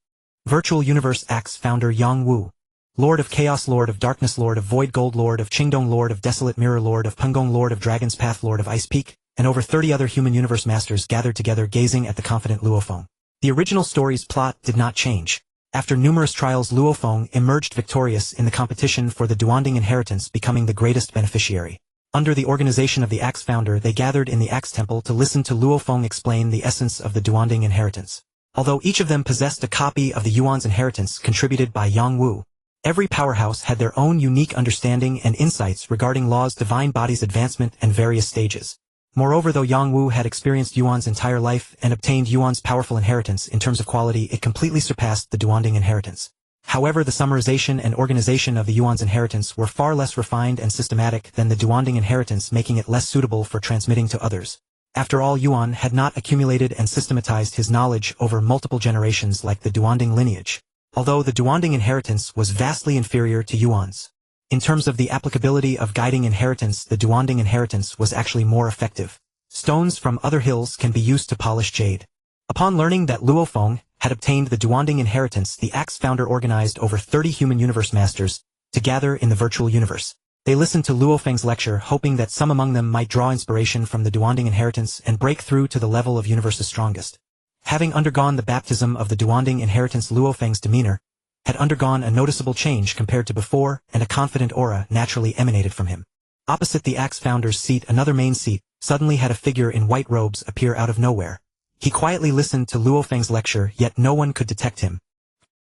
Virtual Universe Axe founder Yang Wu, Lord of Chaos, Lord of Darkness, Lord of Void Gold, Lord of Qingdong, Lord of Desolate Mirror, Lord of Pengong, Lord of Dragon's Path, Lord of Ice Peak, and over 30 other human universe masters gathered together, gazing at the confident Luo Feng. The original story's plot did not change. After numerous trials, Luo Feng emerged victorious in the competition for the Duanding inheritance, becoming the greatest beneficiary. Under the organization of the Axe founder, they gathered in the Axe Temple to listen to Luo Feng explain the essence of the Duanding inheritance. Although each of them possessed a copy of the Yuan's inheritance contributed by Yang Wu, every powerhouse had their own unique understanding and insights regarding Law's divine body's advancement and various stages. Moreover, though Yang Wu had experienced Yuan's entire life and obtained Yuan's powerful inheritance, in terms of quality it completely surpassed the Duanding inheritance. However, the summarization and organization of the Yuan's inheritance were far less refined and systematic than the Duanding inheritance, making it less suitable for transmitting to others. After all, Yuan had not accumulated and systematized his knowledge over multiple generations like the Duanding lineage, although the Duanding inheritance was vastly inferior to Yuan's. In terms of the applicability of guiding inheritance, the Duanding inheritance was actually more effective. Stones from other hills can be used to polish jade. Upon learning that Luo Feng had obtained the Duanding inheritance, the Axe founder organized over 30 human universe masters to gather in the virtual universe. They listened to Luo Feng's lecture, hoping that some among them might draw inspiration from the Duanding inheritance and break through to the level of universe's strongest. Having undergone the baptism of the Duanding inheritance, Luo Feng's demeanor had undergone a noticeable change compared to before, and a confident aura naturally emanated from him. Opposite the Axe Founder's seat, another main seat, suddenly had a figure in white robes appear out of nowhere. He quietly listened to Luo Feng's lecture, yet no one could detect him.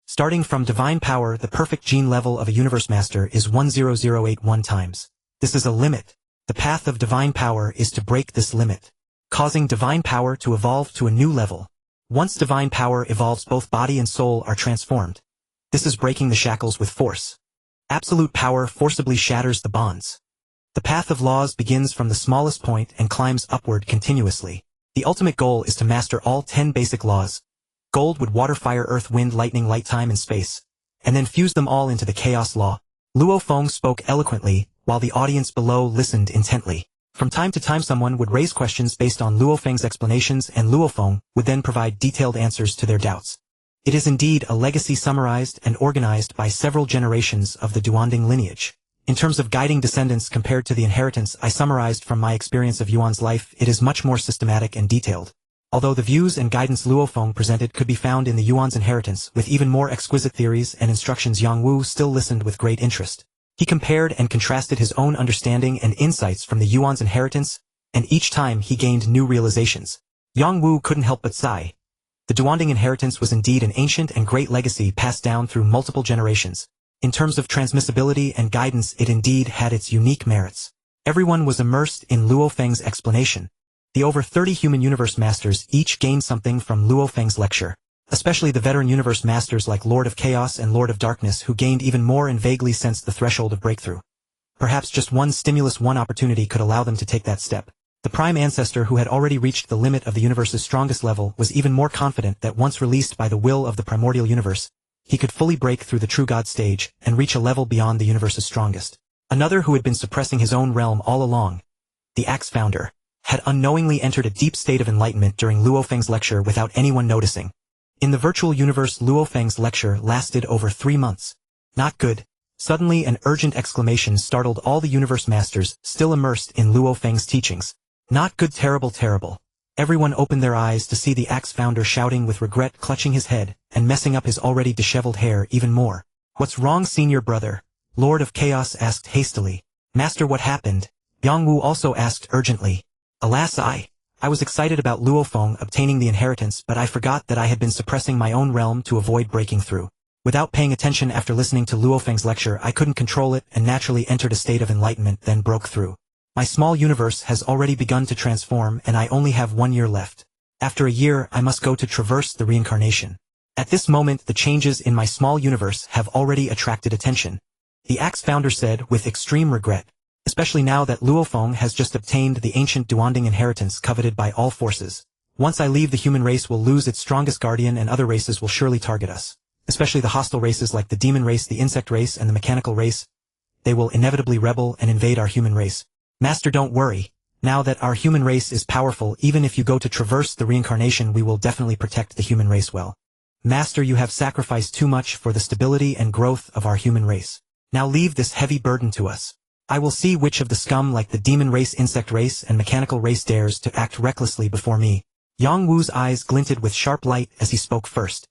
Starting from divine power, the perfect gene level of a universe master is 10081 times. This is a limit. The path of divine power is to break this limit, causing divine power to evolve to a new level. Once divine power evolves, both body and soul are transformed. This is breaking the shackles with force. Absolute power forcibly shatters the bonds. The path of laws begins from the smallest point and climbs upward continuously. The ultimate goal is to master all 10 basic laws: gold, wood, water, fire, earth, wind, lightning, light, time, and space, and then fuse them all into the chaos law. Luo Feng spoke eloquently, while the audience below listened intently. From time to time someone would raise questions based on Luo Feng's explanations, and Luo Feng would then provide detailed answers to their doubts. It is indeed a legacy summarized and organized by several generations of the Duanding lineage. In terms of guiding descendants compared to the inheritance I summarized from my experience of Yuan's life, it is much more systematic and detailed. Although the views and guidance Luo Feng presented could be found in the Yuan's inheritance with even more exquisite theories and instructions, Yang Wu still listened with great interest. He compared and contrasted his own understanding and insights from the Yuan's inheritance, and each time he gained new realizations. Yang Wu couldn't help but sigh. The Duanding inheritance was indeed an ancient and great legacy passed down through multiple generations. In terms of transmissibility and guidance, it indeed had its unique merits. Everyone was immersed in Luo Feng's explanation. The over 30 human universe masters each gained something from Luo Feng's lecture, especially the veteran universe masters like Lord of Chaos and Lord of Darkness, who gained even more and vaguely sensed the threshold of breakthrough. Perhaps just one stimulus, one opportunity could allow them to take that step. The prime ancestor, who had already reached the limit of the universe's strongest level, was even more confident that once released by the will of the primordial universe, he could fully break through the true God stage and reach a level beyond the universe's strongest. Another, who had been suppressing his own realm all along, the Axe Founder, had unknowingly entered a deep state of enlightenment during Luo Feng's lecture without anyone noticing. In the virtual universe, Luo Feng's lecture lasted over 3 months. Not good. Suddenly an urgent exclamation startled all the universe masters still immersed in Luo Feng's teachings. Not good, terrible, terrible. Everyone opened their eyes to see the Axe Founder shouting with regret, clutching his head, and messing up his already disheveled hair even more. What's wrong, senior brother? Lord of Chaos asked hastily. Master, what happened? Yang Wu also asked urgently. Alas, I was excited about Luo Feng obtaining the inheritance, but I forgot that I had been suppressing my own realm to avoid breaking through. Without paying attention, after listening to Luo Feng's lecture, I couldn't control it and naturally entered a state of enlightenment, then broke through. My small universe has already begun to transform, and I only have 1 year left. After a year, I must go to traverse the reincarnation. At this moment, the changes in my small universe have already attracted attention. The Axe Founder said with extreme regret. Especially now that Luo Feng has just obtained the ancient Duanding inheritance coveted by all forces. Once I leave, the human race will lose its strongest guardian, and other races will surely target us. Especially the hostile races like the demon race, the insect race, and the mechanical race. They will inevitably rebel and invade our human race. Master, don't worry. Now that our human race is powerful, even if you go to traverse the reincarnation, we will definitely protect the human race well. Master, you have sacrificed too much for the stability and growth of our human race. Now leave this heavy burden to us. I will see which of the scum like the demon race, insect race, and mechanical race dares to act recklessly before me. Yang Wu's eyes glinted with sharp light as he spoke first.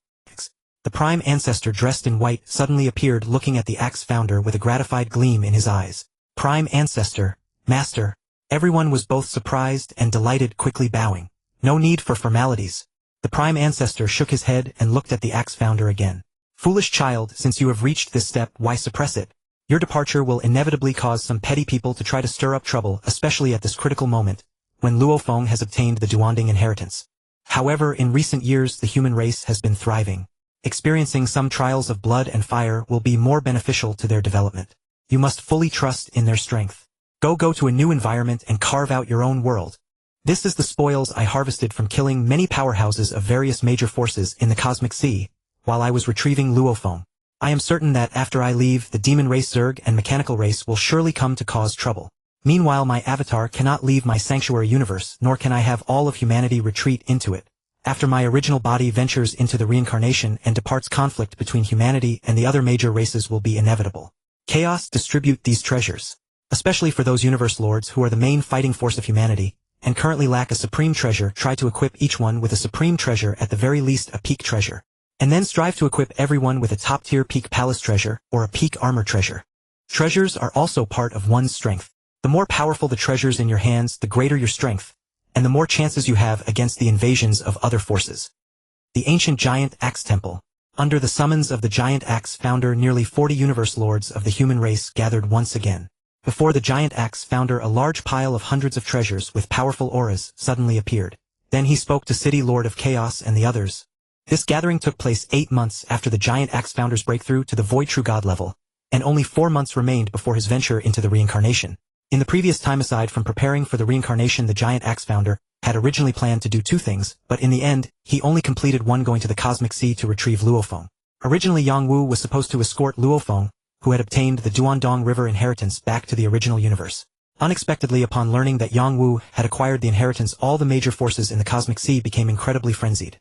The prime ancestor, dressed in white, suddenly appeared, looking at the Axe Founder with a gratified gleam in his eyes. Prime ancestor, master. Everyone was both surprised and delighted, quickly bowing. No need for formalities. The prime ancestor shook his head and looked at the Axe Founder again. Foolish child, since you have reached this step, why suppress it? Your departure will inevitably cause some petty people to try to stir up trouble, especially at this critical moment, when Luo Feng has obtained the Duanding inheritance. However, in recent years the human race has been thriving. Experiencing some trials of blood and fire will be more beneficial to their development. You must fully trust in their strength. Go to a new environment and carve out your own world. This is the spoils I harvested from killing many powerhouses of various major forces in the cosmic sea, while I was retrieving Luo Feng. I am certain that after I leave, the demon race, Zerg, and mechanical race will surely come to cause trouble. Meanwhile, my avatar cannot leave my sanctuary universe, nor can I have all of humanity retreat into it. After my original body ventures into the reincarnation and departs, conflict between humanity and the other major races will be inevitable. Chaos, distribute these treasures. Especially for those universe lords who are the main fighting force of humanity, and currently lack a supreme treasure, try to equip each one with a supreme treasure, at the very least a peak treasure. And then strive to equip everyone with a top-tier peak palace treasure, or a peak armor treasure. Treasures are also part of one's strength. The more powerful the treasures in your hands, the greater your strength, and the more chances you have against the invasions of other forces. The ancient giant axe temple. Under the summons of the giant axe founder, nearly 40 universe lords of the human race gathered once again. Before the giant axe founder, a large pile of hundreds of treasures with powerful auras suddenly appeared. Then he spoke to City Lord of Chaos and the others. This gathering took place 8 months after the giant axe founder's breakthrough to the void true god level, and only 4 months remained before his venture into the reincarnation. In the previous time, aside from preparing for the reincarnation, the giant axe founder had originally planned to do 2 things, but in the end, he only completed one, going to the Cosmic Sea to retrieve Luo Feng. Originally, Yang Wu was supposed to escort Luo Feng, who had obtained the Duandong River inheritance, back to the original universe. Unexpectedly, upon learning that Yang Wu had acquired the inheritance, all the major forces in the Cosmic Sea became incredibly frenzied.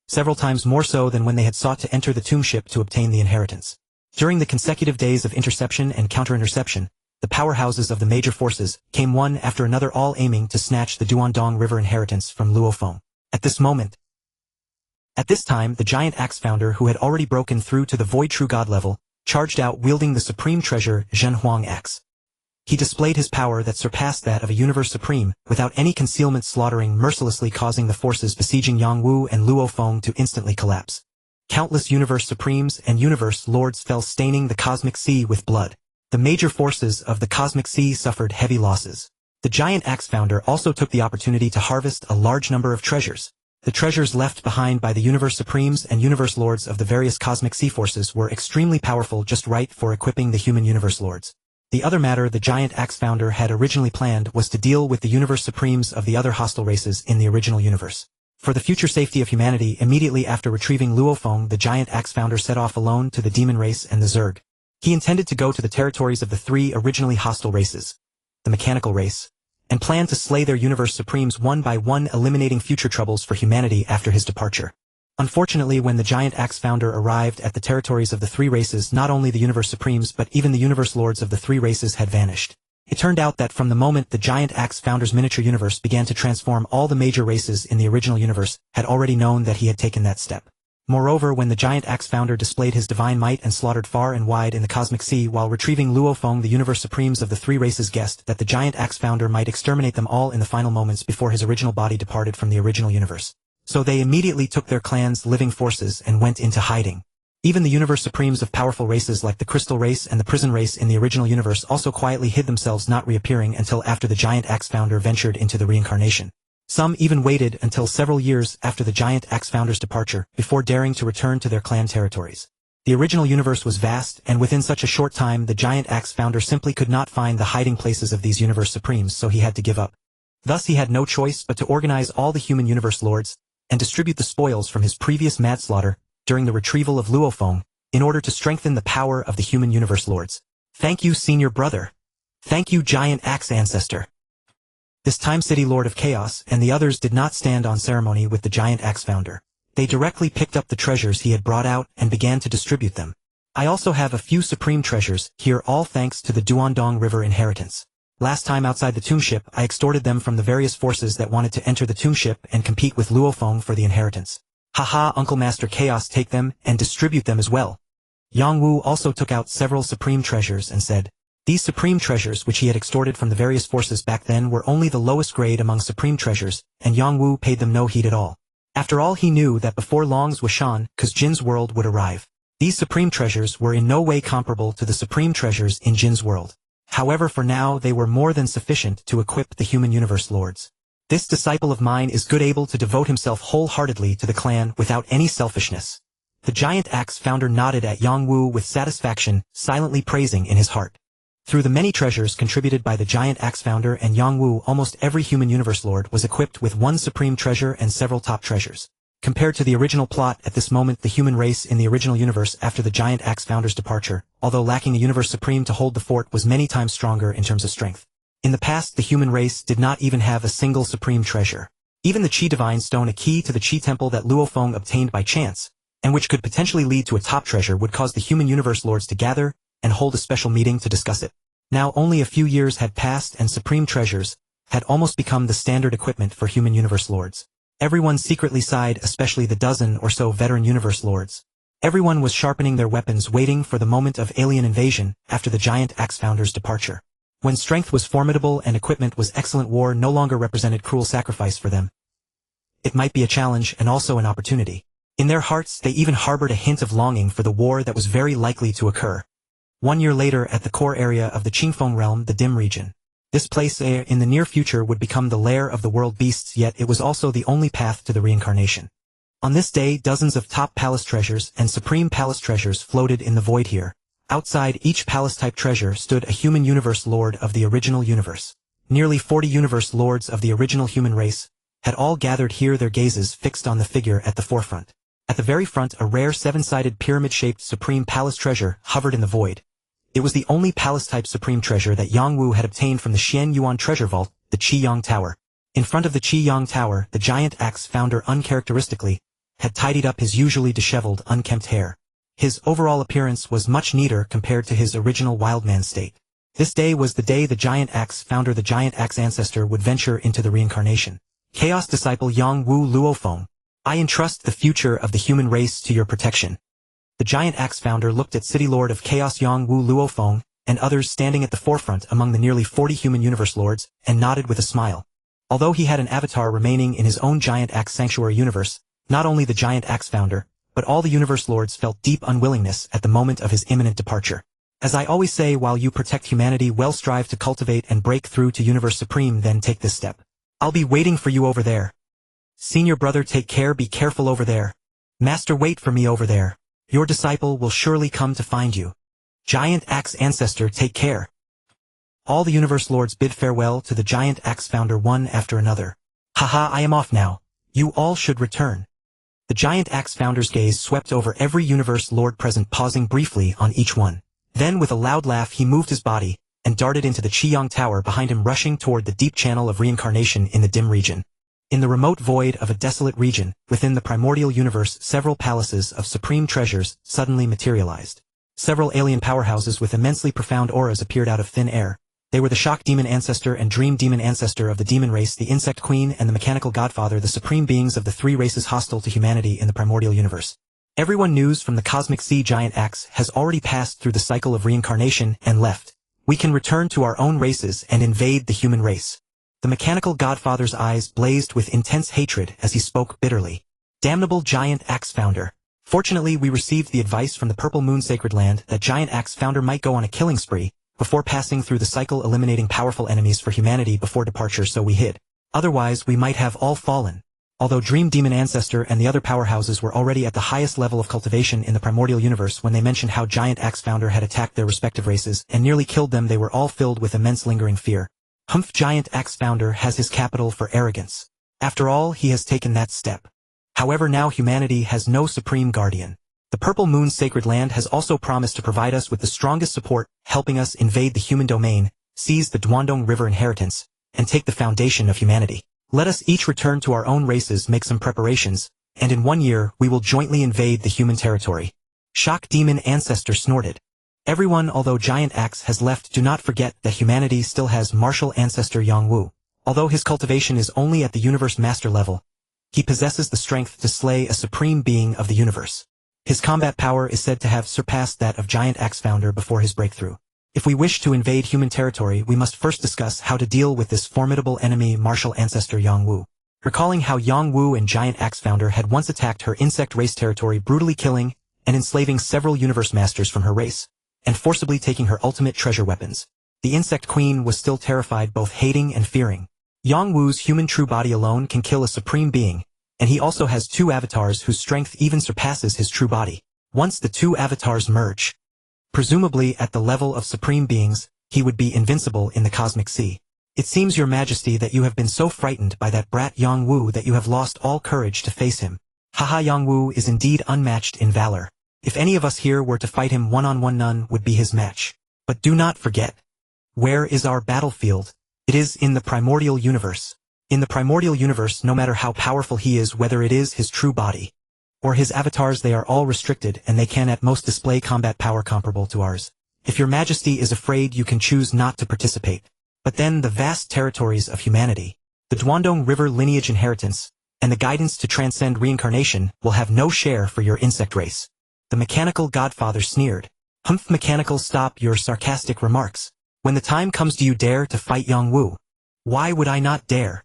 Several times more so than when they had sought to enter the tomb ship to obtain the inheritance. During the consecutive days of interception and counter-interception, the powerhouses of the major forces came one after another, all aiming to snatch the Duandong River inheritance from Luo Feng. At this time, the giant axe founder, who had already broken through to the void true god level, charged out wielding the supreme treasure Zhenhuang axe. He displayed his power that surpassed that of a universe supreme, without any concealment, slaughtering mercilessly, causing the forces besieging Yang Wu and Luo Feng to instantly collapse. Countless universe supremes and universe lords fell, staining the Cosmic Sea with blood. The major forces of the Cosmic Sea suffered heavy losses. The giant axe founder also took the opportunity to harvest a large number of treasures. The treasures left behind by the universe supremes and universe lords of the various Cosmic Sea forces were extremely powerful, just right for equipping the human universe lords. The other matter the giant axe founder had originally planned was to deal with the universe supremes of the other hostile races in the original universe. For the future safety of humanity, immediately after retrieving Luo Feng, the giant axe founder set off alone to the demon race and the Zerg. He intended to go to the territories of the 3 originally hostile races, the mechanical race, and planned to slay their universe supremes one by one, eliminating future troubles for humanity after his departure. Unfortunately, when the giant axe founder arrived at the territories of the 3 races, not only the universe supremes but even the universe lords of the 3 races had vanished. It turned out that from the moment the giant axe founder's miniature universe began to transform, all the major races in the original universe had already known that he had taken that step. Moreover, when the giant axe founder displayed his divine might and slaughtered far and wide in the Cosmic Sea while retrieving Luo Feng, the universe supremes of the 3 races guessed that the giant axe founder might exterminate them all in the final moments before his original body departed from the original universe. So they immediately took their clan's living forces and went into hiding. Even the universe supremes of powerful races like the Crystal race and the Prison race in the original universe also quietly hid themselves, not reappearing until after the giant axe founder ventured into the reincarnation. Some even waited until several years after the giant axe founder's departure before daring to return to their clan territories. The original universe was vast, and within such a short time the giant axe founder simply could not find the hiding places of these universe supremes, so he had to give up. Thus he had no choice but to organize all the human universe lords and distribute the spoils from his previous manslaughter during the retrieval of Luo Feng in order to strengthen the power of the human universe lords. Thank you, senior brother. Thank you, giant axe ancestor. This time City Lord of Chaos and the others did not stand on ceremony with the giant axe founder. They directly picked up the treasures he had brought out and began to distribute them. I also have a few supreme treasures here, all thanks to the Duandong River inheritance. Last time outside the tomb ship, I extorted them from the various forces that wanted to enter the tomb ship and compete with Luo Feng for the inheritance. Haha, Uncle Master Chaos, take them and distribute them as well. Yang Wu also took out several supreme treasures and said, these supreme treasures which he had extorted from the various forces back then were only the lowest grade among supreme treasures, and Yang Wu paid them no heed at all. After all, he knew that before long's Washan, cause Jin's world would arrive. These supreme treasures were in no way comparable to the supreme treasures in Jin's world. However, for now they were more than sufficient to equip the human universe lords. This disciple of mine is good, able to devote himself wholeheartedly to the clan without any selfishness. The giant axe founder nodded at Yang Wu with satisfaction, silently praising in his heart. Through the many treasures contributed by the giant axe founder and Yang Wu, almost every human universe lord was equipped with one supreme treasure and several top treasures. Compared to the original plot, at this moment the human race in the original universe after the giant axe founder's departure, although lacking a universe supreme to hold the fort, was many times stronger in terms of strength. In the past, the human race did not even have a single supreme treasure. Even the Qi Divine Stone, a key to the Qi Temple that Luo Feng obtained by chance, and which could potentially lead to a top treasure, would cause the human universe lords to gather and hold a special meeting to discuss it. Now only a few years had passed and supreme treasures had almost become the standard equipment for human universe lords. Everyone secretly sighed, especially the dozen or so veteran universe lords. Everyone was sharpening their weapons, waiting for the moment of alien invasion after the giant axe founder's departure. When strength was formidable and equipment was excellent, war no longer represented cruel sacrifice for them. It might be a challenge and also an opportunity. In their hearts they even harbored a hint of longing for the war that was very likely to occur. 1 year later, at the core area of the Qingfeng realm, the Dim region. This place in the near future would become the lair of the world beasts, yet it was also the only path to the reincarnation. On this day, dozens of top palace treasures and supreme palace treasures floated in the void here. Outside each palace-type treasure stood a human universe lord of the original universe. Nearly 40 universe lords of the original human race had all gathered here, their gazes fixed on the figure at the forefront. At the very front, a rare seven-sided pyramid-shaped supreme palace treasure hovered in the void. It was the only palace-type supreme treasure that Yang Wu had obtained from the Xian Yuan treasure vault, the Qiyang Tower. In front of the Qiyang Tower, the giant axe founder uncharacteristically had tidied up his usually disheveled, unkempt hair. His overall appearance was much neater compared to his original wildman state. This day was the day the giant axe founder, the giant axe ancestor, would venture into the reincarnation. Chaos disciple Yang Wu Luo Feng, I entrust the future of the human race to your protection. The giant axe founder looked at City Lord of Chaos Yang Wu Luo Feng and others standing at the forefront among the nearly 40 human universe lords and nodded with a smile. Although he had an avatar remaining in his own giant axe sanctuary universe, not only the giant axe founder, but all the universe lords felt deep unwillingness at the moment of his imminent departure. As I always say, while you protect humanity, well, strive to cultivate and break through to Universe Supreme, then take this step. I'll be waiting for you over there. Senior brother, take care, be careful over there. Master, wait for me over there. Your disciple will surely come to find you. Giant axe ancestor, take care. All the universe lords bid farewell to the giant axe founder one after another. Haha, I am off now. You all should return. The giant axe founder's gaze swept over every universe lord present, pausing briefly on each one. Then with a loud laugh he moved his body and darted into the Qiyang Tower behind him, rushing toward the deep channel of reincarnation in the Dim region. In the remote void of a desolate region, within the primordial universe, several palaces of supreme treasures suddenly materialized. Several alien powerhouses with immensely profound auras appeared out of thin air. They were the Shock Demon Ancestor and Dream Demon Ancestor of the Demon Race, the Insect Queen and the Mechanical Godfather, the supreme beings of the three races hostile to humanity in the primordial universe. Everyone news from the Cosmic Sea giant axe has already passed through the cycle of reincarnation and left. We can return to our own races and invade the human race. The Mechanical Godfather's eyes blazed with intense hatred as he spoke bitterly. Damnable giant axe founder. Fortunately, we received the advice from the Purple Moon Sacred Land that giant axe founder might go on a killing spree before passing through the cycle, eliminating powerful enemies for humanity before departure, so we hid. Otherwise, we might have all fallen. Although Dream Demon Ancestor and the other powerhouses were already at the highest level of cultivation in the primordial universe when they mentioned how Giant Axe Founder had attacked their respective races and nearly killed them, they were all filled with immense lingering fear. Humph! Giant Axe Founder has his capital for arrogance. After all, he has taken that step. However, now humanity has no supreme guardian. The Purple Moon Sacred Land has also promised to provide us with the strongest support, helping us invade the human domain, seize the Duandong River inheritance, and take the foundation of humanity. Let us each return to our own races, make some preparations, and in 1 year we will jointly invade the human territory. Shock Demon Ancestor snorted. Everyone, although Giant Axe has left, do not forget that humanity still has martial ancestor Yang Wu. Although his cultivation is only at the universe master level, he possesses the strength to slay a supreme being of the universe. His combat power is said to have surpassed that of Giant Axe Founder before his breakthrough. If we wish to invade human territory, we must first discuss how to deal with this formidable enemy, martial ancestor Yang Wu. Recalling how Yang Wu and Giant Axe Founder had once attacked her insect race territory, brutally killing and enslaving several universe masters from her race, and forcibly taking her ultimate treasure weapons, the Insect Queen was still terrified, both hating and fearing. Yang Wu's human true body alone can kill a supreme being, and he also has two avatars whose strength even surpasses his true body. Once the two avatars merge, presumably at the level of supreme beings, he would be invincible in the cosmic sea. It seems, Your Majesty, that you have been so frightened by that brat Yang Wu that you have lost all courage to face him. Haha, Yang Wu is indeed unmatched in valor. If any of us here were to fight him one-on-one, none would be his match. But do not forget. Where is our battlefield? It is in the primordial universe. In the primordial universe, no matter how powerful he is, whether it is his true body or his avatars, they are all restricted and they can at most display combat power comparable to ours. If your majesty is afraid, you can choose not to participate. But then the vast territories of humanity, the Duandong River lineage inheritance, and the guidance to transcend reincarnation will have no share for your insect race. The mechanical godfather sneered. Humph, mechanical, stop your sarcastic remarks. When the time comes, do you dare to fight Yongwu? Why would I not dare?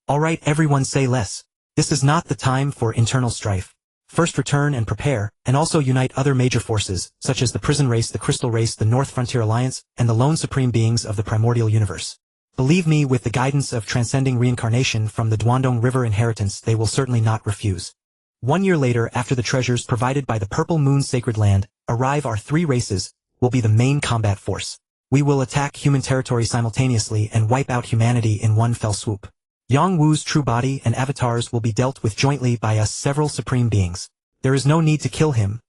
Alright, everyone say less. This is not the time for internal strife. First return and prepare, and also unite other major forces, such as the Prison Race, the Crystal Race, the North Frontier Alliance, and the lone supreme beings of the primordial universe. Believe me, with the guidance of transcending reincarnation from the Duandong River inheritance, they will certainly not refuse. 1 year later, after the treasures provided by the Purple Moon Sacred Land arrive, our 3 races will be the main combat force. We will attack human territory simultaneously and wipe out humanity in one fell swoop. Yongwu's true body and avatars will be dealt with jointly by us several supreme beings. There is no need to kill him.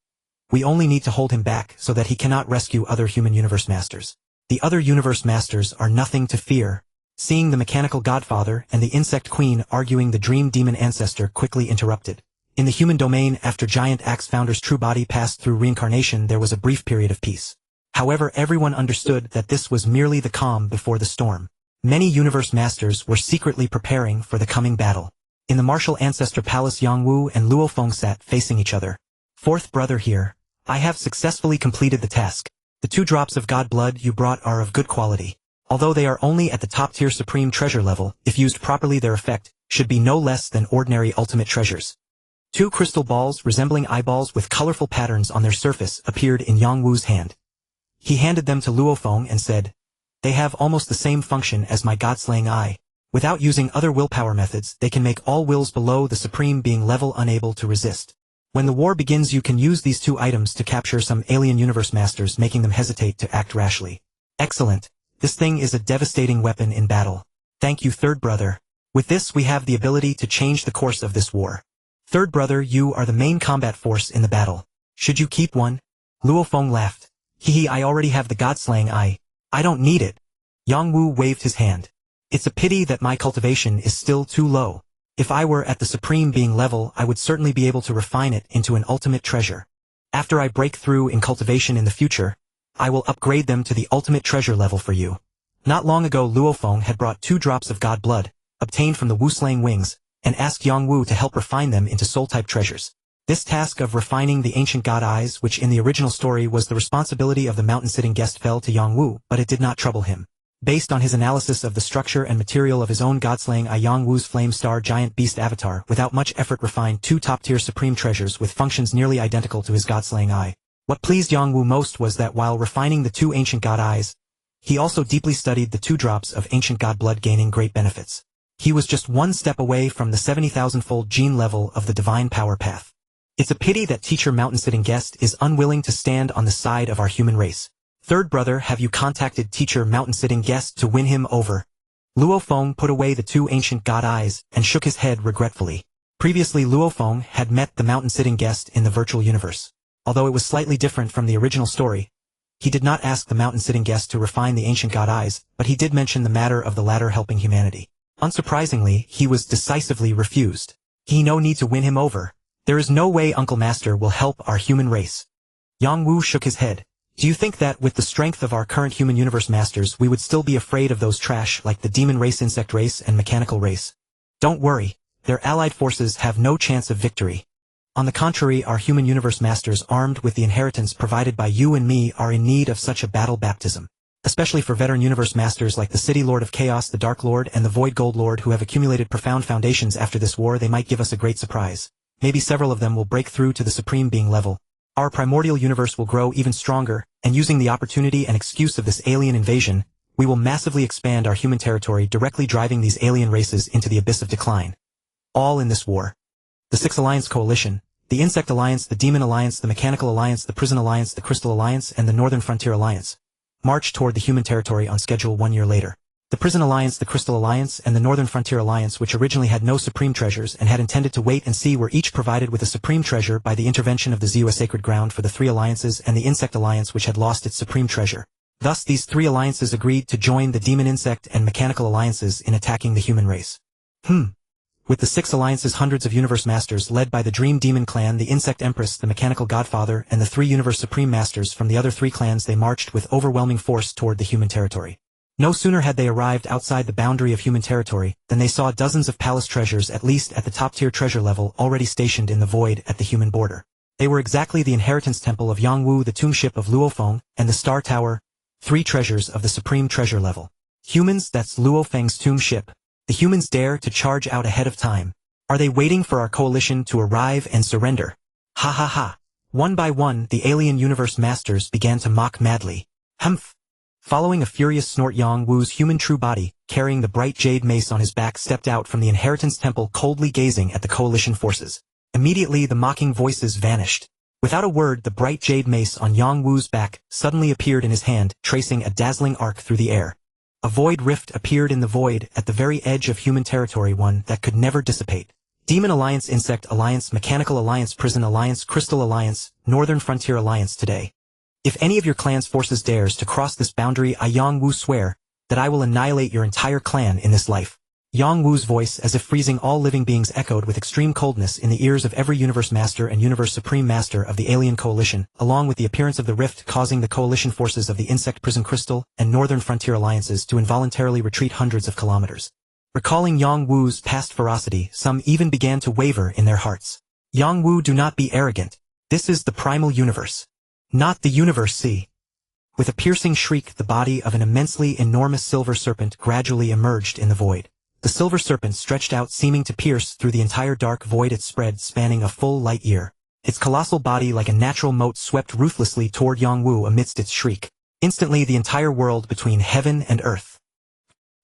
We only need to hold him back so that he cannot rescue other human universe masters. The other universe masters are nothing to fear. Seeing the mechanical godfather and the insect queen arguing, the dream demon Ancestor quickly interrupted. In the human domain, after Giant Axe Founder's true body passed through reincarnation, there was a brief period of peace. However, everyone understood that this was merely the calm before the storm. Many universe masters were secretly preparing for the coming battle. In the martial Ancestor Palace, Yongwu and Luo Feng sat facing each other. Fourth brother here. I have successfully completed the task. The 2 drops of god blood you brought are of good quality. Although they are only at the top tier supreme treasure level, if used properly their effect should be no less than ordinary ultimate treasures. 2 crystal balls resembling eyeballs with colorful patterns on their surface appeared in Yongwu's hand. He handed them to Luo Feng and said, "They have almost the same function as my god-slaying eye. Without using other willpower methods, they can make all wills below the supreme being level unable to resist. When the war begins, you can use these 2 items to capture some alien universe masters, making them hesitate to act rashly." Excellent. This thing is a devastating weapon in battle. Thank you, third brother. With this, we have the ability to change the course of this war. Third brother, you are the main combat force in the battle. Should you keep one? Luo Feng laughed. Hehe, I already have the god-slaying eye. I don't need it. Yongwu waved his hand. It's a pity that my cultivation is still too low. If I were at the supreme being level, I would certainly be able to refine it into an ultimate treasure. After I break through in cultivation in the future, I will upgrade them to the ultimate treasure level for you. Not long ago, Luo Feng had brought 2 drops of god blood, obtained from the Wuslang wings, and asked Yongwu to help refine them into soul-type treasures. This task of refining the ancient god eyes, which in the original story was the responsibility of the mountain-sitting guest, fell to Yongwu, but it did not trouble him. Based on his analysis of the structure and material of his own god-slaying eye, Yongwu's flame star giant beast avatar without much effort refined 2 top-tier supreme treasures with functions nearly identical to his god-slaying eye. What pleased Yongwu most was that while refining the 2 ancient god eyes, he also deeply studied the 2 drops of ancient god blood, gaining great benefits. He was just 1 step away from the 70,000-fold gene level of the divine power path. It's a pity that teacher mountain-sitting guest is unwilling to stand on the side of our human race. Third brother, have you contacted teacher mountain-sitting guest to win him over? Luo Feng put away the 2 ancient god eyes and shook his head regretfully. Previously, Luo Feng had met the mountain-sitting guest in the virtual universe. Although it was slightly different from the original story, he did not ask the mountain-sitting guest to refine the ancient god eyes, but he did mention the matter of the latter helping humanity. Unsurprisingly, he was decisively refused. He no need to win him over. There is no way Uncle Master will help our human race. Yongwu shook his head. Do you think that with the strength of our current human universe masters, we would still be afraid of those trash like the demon race, insect race, and mechanical race? Don't worry. Their allied forces have no chance of victory. On the contrary, our human universe masters, armed with the inheritance provided by you and me, are in need of such a battle baptism. Especially for veteran universe masters like the City Lord of Chaos, the Dark Lord, and the Void Gold Lord, who have accumulated profound foundations after this war. They might give us a great surprise. Maybe several of them will break through to the supreme being level. Our primordial universe will grow even stronger, and using the opportunity and excuse of this alien invasion, we will massively expand our human territory, directly driving these alien races into the abyss of decline. All in this war. The 6 Alliance Coalition, the Insect Alliance, the Demon Alliance, the Mechanical Alliance, the Prison Alliance, the Crystal Alliance, and the Northern Frontier Alliance, march toward the human territory on schedule 1 year later. The Prison Alliance, the Crystal Alliance, and the Northern Frontier Alliance, which originally had no supreme treasures and had intended to wait and see, were each provided with a supreme treasure by the intervention of the Ziwa Sacred Ground for the 3 alliances and the Insect Alliance, which had lost its supreme treasure. Thus, these 3 alliances agreed to join the Demon, Insect, and Mechanical Alliances in attacking the human race. With the 6 alliances, hundreds of universe masters led by the Dream Demon clan, the Insect Empress, the Mechanical Godfather, and the 3 universe supreme masters from the other 3 clans, they marched with overwhelming force toward the human territory. No sooner had they arrived outside the boundary of human territory than they saw dozens of palace treasures, at least at the top-tier treasure level, already stationed in the void at the human border. They were exactly the inheritance temple of Yangwu, the tomb ship of Luo Feng, and the Star Tower, 3 treasures of the supreme treasure level. Humans, that's Luo Feng's tomb ship. The humans dare to charge out ahead of time. Are they waiting for our coalition to arrive and surrender? Ha ha ha. One by one, the alien universe masters began to mock madly. Humph. Following a furious snort, Yangwu's human true body, carrying the bright jade mace on his back, stepped out from the inheritance temple, coldly gazing at the coalition forces. Immediately the mocking voices vanished. Without a word, the bright jade mace on Yangwu's back suddenly appeared in his hand, tracing a dazzling arc through the air. A void rift appeared in the void at the very edge of human territory, one that could never dissipate. Demon Alliance, Insect Alliance, Mechanical Alliance, Prison Alliance, Crystal Alliance, Northern Frontier Alliance. Today, if any of your clan's forces dares to cross this boundary, I Yangwu swear that I will annihilate your entire clan in this life. Yangwu's voice, as if freezing all living beings, echoed with extreme coldness in the ears of every Universe Master and Universe Supreme Master of the Alien Coalition, along with the appearance of the rift causing the coalition forces of the Insect, Prison, Crystal, and Northern Frontier Alliances to involuntarily retreat hundreds of kilometers. Recalling Yangwu's past ferocity, some even began to waver in their hearts. Yangwu, do not be arrogant. This is the primal universe. Not the universe. See. With a piercing shriek, the body of an immensely enormous silver serpent gradually emerged in the void. The silver serpent stretched out, seeming to pierce through the entire dark void it spread, spanning a full light year. Its colossal body, like a natural moat, swept ruthlessly toward Yangwu amidst its shriek. Instantly, the entire world between heaven and earth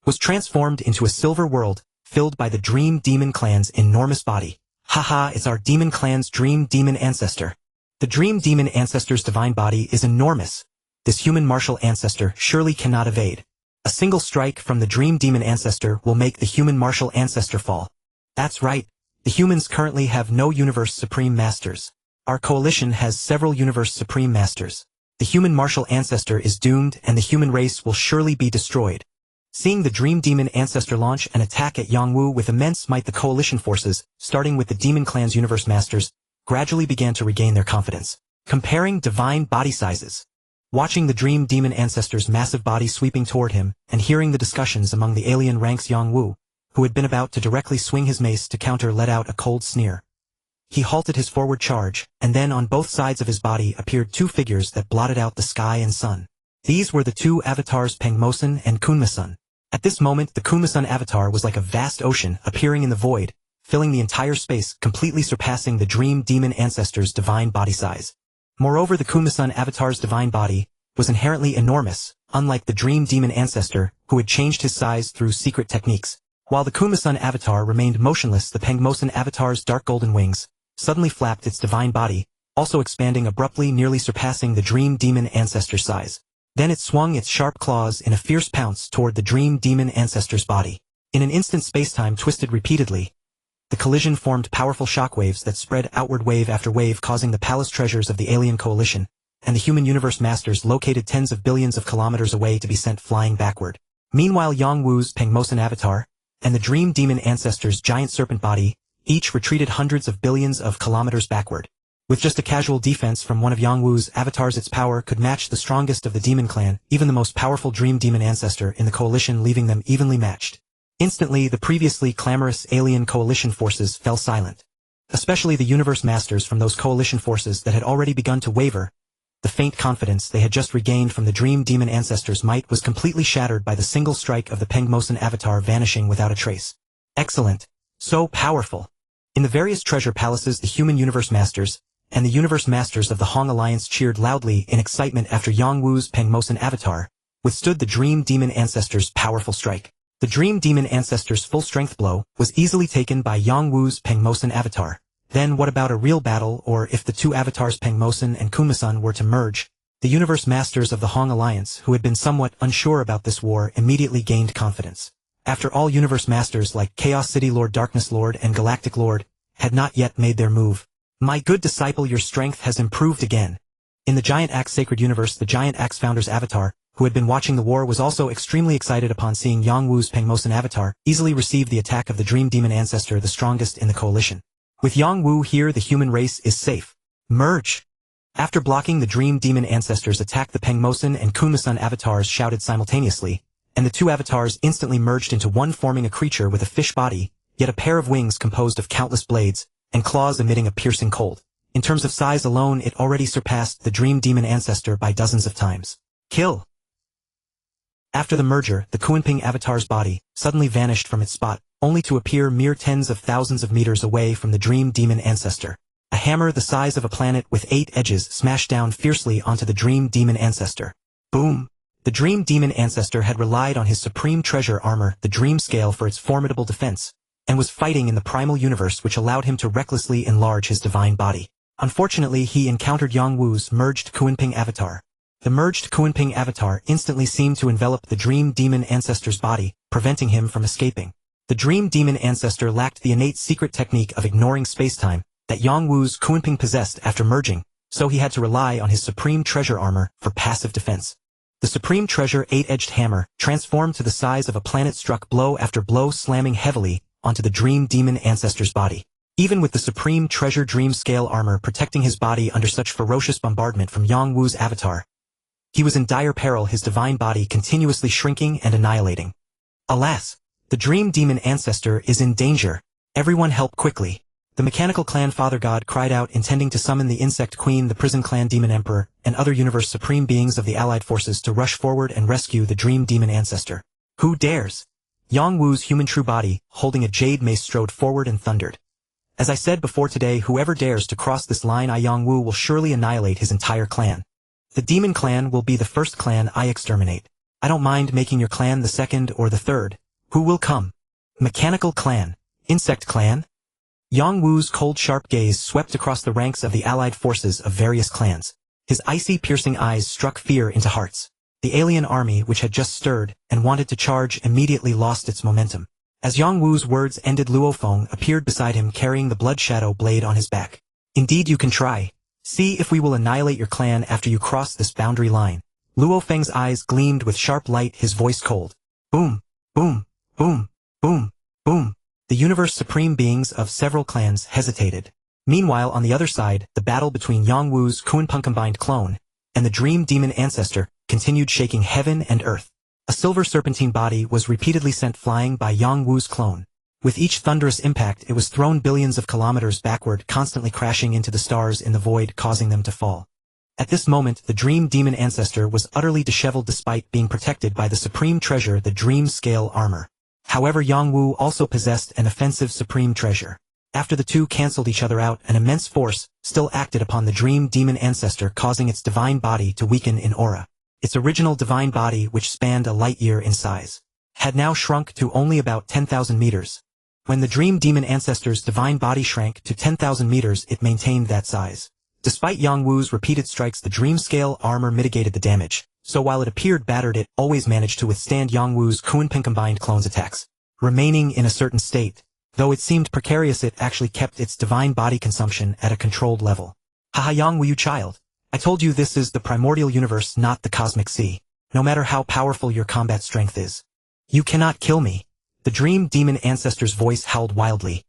was transformed into a silver world, filled by the Dream Demon clan's enormous body. Haha, it's our demon clan's Dream Demon Ancestor. The Dream Demon Ancestor's divine body is enormous. This human martial ancestor surely cannot evade. A single strike from the Dream Demon Ancestor will make the human martial ancestor fall. That's right. The humans currently have no Universe Supreme Masters. Our coalition has several Universe Supreme Masters. The human martial ancestor is doomed, and the human race will surely be destroyed. Seeing the Dream Demon Ancestor launch an attack at Yangwu with immense might, the coalition forces, starting with the Demon Clan's Universe Masters, gradually began to regain their confidence. Comparing divine body sizes. Watching the Dream Demon Ancestor's massive body sweeping toward him, and hearing the discussions among the alien ranks, Yangwu, who had been about to directly swing his mace to counter, let out a cold sneer. He halted his forward charge, and then on both sides of his body appeared 2 figures that blotted out the sky and sun. These were the 2 avatars, Pengmosun and Kunmasun. At this moment, the Kunmasun avatar was like a vast ocean appearing in the void, filling the entire space, completely surpassing the Dream Demon Ancestor's divine body size. Moreover, the Kunmasun avatar's divine body was inherently enormous, unlike the Dream Demon Ancestor, who had changed his size through secret techniques. While the Kunmasun avatar remained motionless, the Pengmosun avatar's dark golden wings suddenly flapped its divine body, also expanding abruptly, nearly surpassing the Dream Demon Ancestor's size. Then it swung its sharp claws in a fierce pounce toward the Dream Demon Ancestor's body. In an instant, space-time twisted repeatedly. The collision formed powerful shockwaves that spread outward, wave after wave, causing the palace treasures of the alien coalition and the human universe masters located tens of billions of kilometers away to be sent flying backward. Meanwhile, Yangwu's Pengmosun avatar and the Dream Demon Ancestor's giant serpent body each retreated hundreds of billions of kilometers backward. With just a casual defense from one of Yangwu's avatars, its power could match the strongest of the demon clan, even the most powerful Dream Demon Ancestor in the coalition, leaving them evenly matched. Instantly, the previously clamorous alien coalition forces fell silent. Especially the universe masters from those coalition forces that had already begun to waver. The faint confidence they had just regained from the Dream Demon Ancestor's might was completely shattered by the single strike of the Pengmosun avatar vanishing without a trace. Excellent. So powerful. In the various treasure palaces, the human universe masters and the universe masters of the Hong Alliance cheered loudly in excitement after Yangwu's Pengmosun avatar withstood the Dream Demon Ancestor's powerful strike. The Dream Demon Ancestor's full-strength blow was easily taken by Yangwu's Pengmosun avatar. Then what about a real battle, or if the 2 avatars Pengmosun and Kunmasun were to merge? The universe masters of the Hong Alliance, who had been somewhat unsure about this war, immediately gained confidence. After all, universe masters like Chaos City Lord, Darkness Lord, and Galactic Lord had not yet made their move. My good disciple, your strength has improved again. In the Giant Axe Sacred Universe, the Giant Axe Founder's avatar, who had been watching the war, was also extremely excited upon seeing Yang Wu's Pengmosan avatar easily receive the attack of the Dream Demon Ancestor, the strongest in the coalition. With Yang Wu here, the human race is safe. Merge! After blocking the Dream Demon Ancestor's attack, the Pengmosan and Kunmasan avatars shouted simultaneously, and the two avatars instantly merged into one, forming a creature with a fish body, yet a pair of wings composed of countless blades, and claws emitting a piercing cold. In terms of size alone, it already surpassed the Dream Demon Ancestor by dozens of times. Kill! After the merger, the Kunping avatar's body suddenly vanished from its spot, only to appear mere tens of thousands of meters away from the Dream Demon Ancestor. A hammer the size of a planet with 8 edges smashed down fiercely onto the Dream Demon Ancestor. Boom! The Dream Demon Ancestor had relied on his supreme treasure armor, the Dream Scale, for its formidable defense, and was fighting in the primal universe, which allowed him to recklessly enlarge his divine body. Unfortunately, he encountered Yang Wu's merged Kunping avatar. The merged Kunping avatar instantly seemed to envelop the Dream Demon Ancestor's body, preventing him from escaping. The Dream Demon Ancestor lacked the innate secret technique of ignoring spacetime that Yang Wu's Kunping possessed after merging, so he had to rely on his supreme treasure armor for passive defense. The supreme treasure 8-edged hammer transformed to the size of a planet, struck blow after blow, slamming heavily onto the Dream Demon Ancestor's body. Even with the supreme treasure Dream Scale armor protecting his body under such ferocious bombardment from Yang Wu's avatar, he was in dire peril, his divine body continuously shrinking and annihilating. Alas! The Dream Demon Ancestor is in danger. Everyone help quickly. The mechanical clan Father God cried out, intending to summon the Insect Queen, the Prison Clan Demon Emperor, and other universe supreme beings of the allied forces to rush forward and rescue the Dream Demon Ancestor. Who dares? Yang Wu's human true body, holding a jade mace, strode forward and thundered. As I said before, today whoever dares to cross this line, Yang Wu will surely annihilate his entire clan. The Demon Clan will be the first clan I exterminate. I don't mind making your clan the second or the third. Who will come? Mechanical Clan? Insect Clan? Yang Wu's cold, sharp gaze swept across the ranks of the allied forces of various clans. His icy, piercing eyes struck fear into hearts. The alien army, which had just stirred and wanted to charge, immediately lost its momentum. As Yang Wu's words ended, Luo Feng appeared beside him, carrying the blood shadow blade on his back. Indeed, you can try. See if we will annihilate your clan after you cross this boundary line. Luo Feng's eyes gleamed with sharp light, his voice cold. Boom, boom, boom, boom, boom. The universe supreme beings of several clans hesitated. Meanwhile, on the other side, the battle between Yang Wu's Kunpeng combined clone and the Dream Demon Ancestor continued, shaking heaven and earth. A silver serpentine body was repeatedly sent flying by Yang Wu's clone. With each thunderous impact, it was thrown billions of kilometers backward, constantly crashing into the stars in the void, causing them to fall. At this moment, the Dream Demon Ancestor was utterly disheveled despite being protected by the supreme treasure, the Dream Scale armor. However, Yang Wu also possessed an offensive supreme treasure. After the two cancelled each other out, an immense force still acted upon the Dream Demon Ancestor, causing its divine body to weaken in aura. Its original divine body, which spanned a light year in size, had now shrunk to only about 10,000 meters. When the Dream Demon Ancestor's divine body shrank to 10,000 meters, it maintained that size. Despite Yang Wu's repeated strikes, the Dream Scale armor mitigated the damage, so while it appeared battered, it always managed to withstand Yang Wu's Kunpeng combined clone's attacks. Remaining in a certain state, though it seemed precarious, it actually kept its divine body consumption at a controlled level. Haha, Yang Wu, you child. I told you this is the primordial universe, not the cosmic sea. No matter how powerful your combat strength is, you cannot kill me. The Dream Demon Ancestor's voice howled wildly.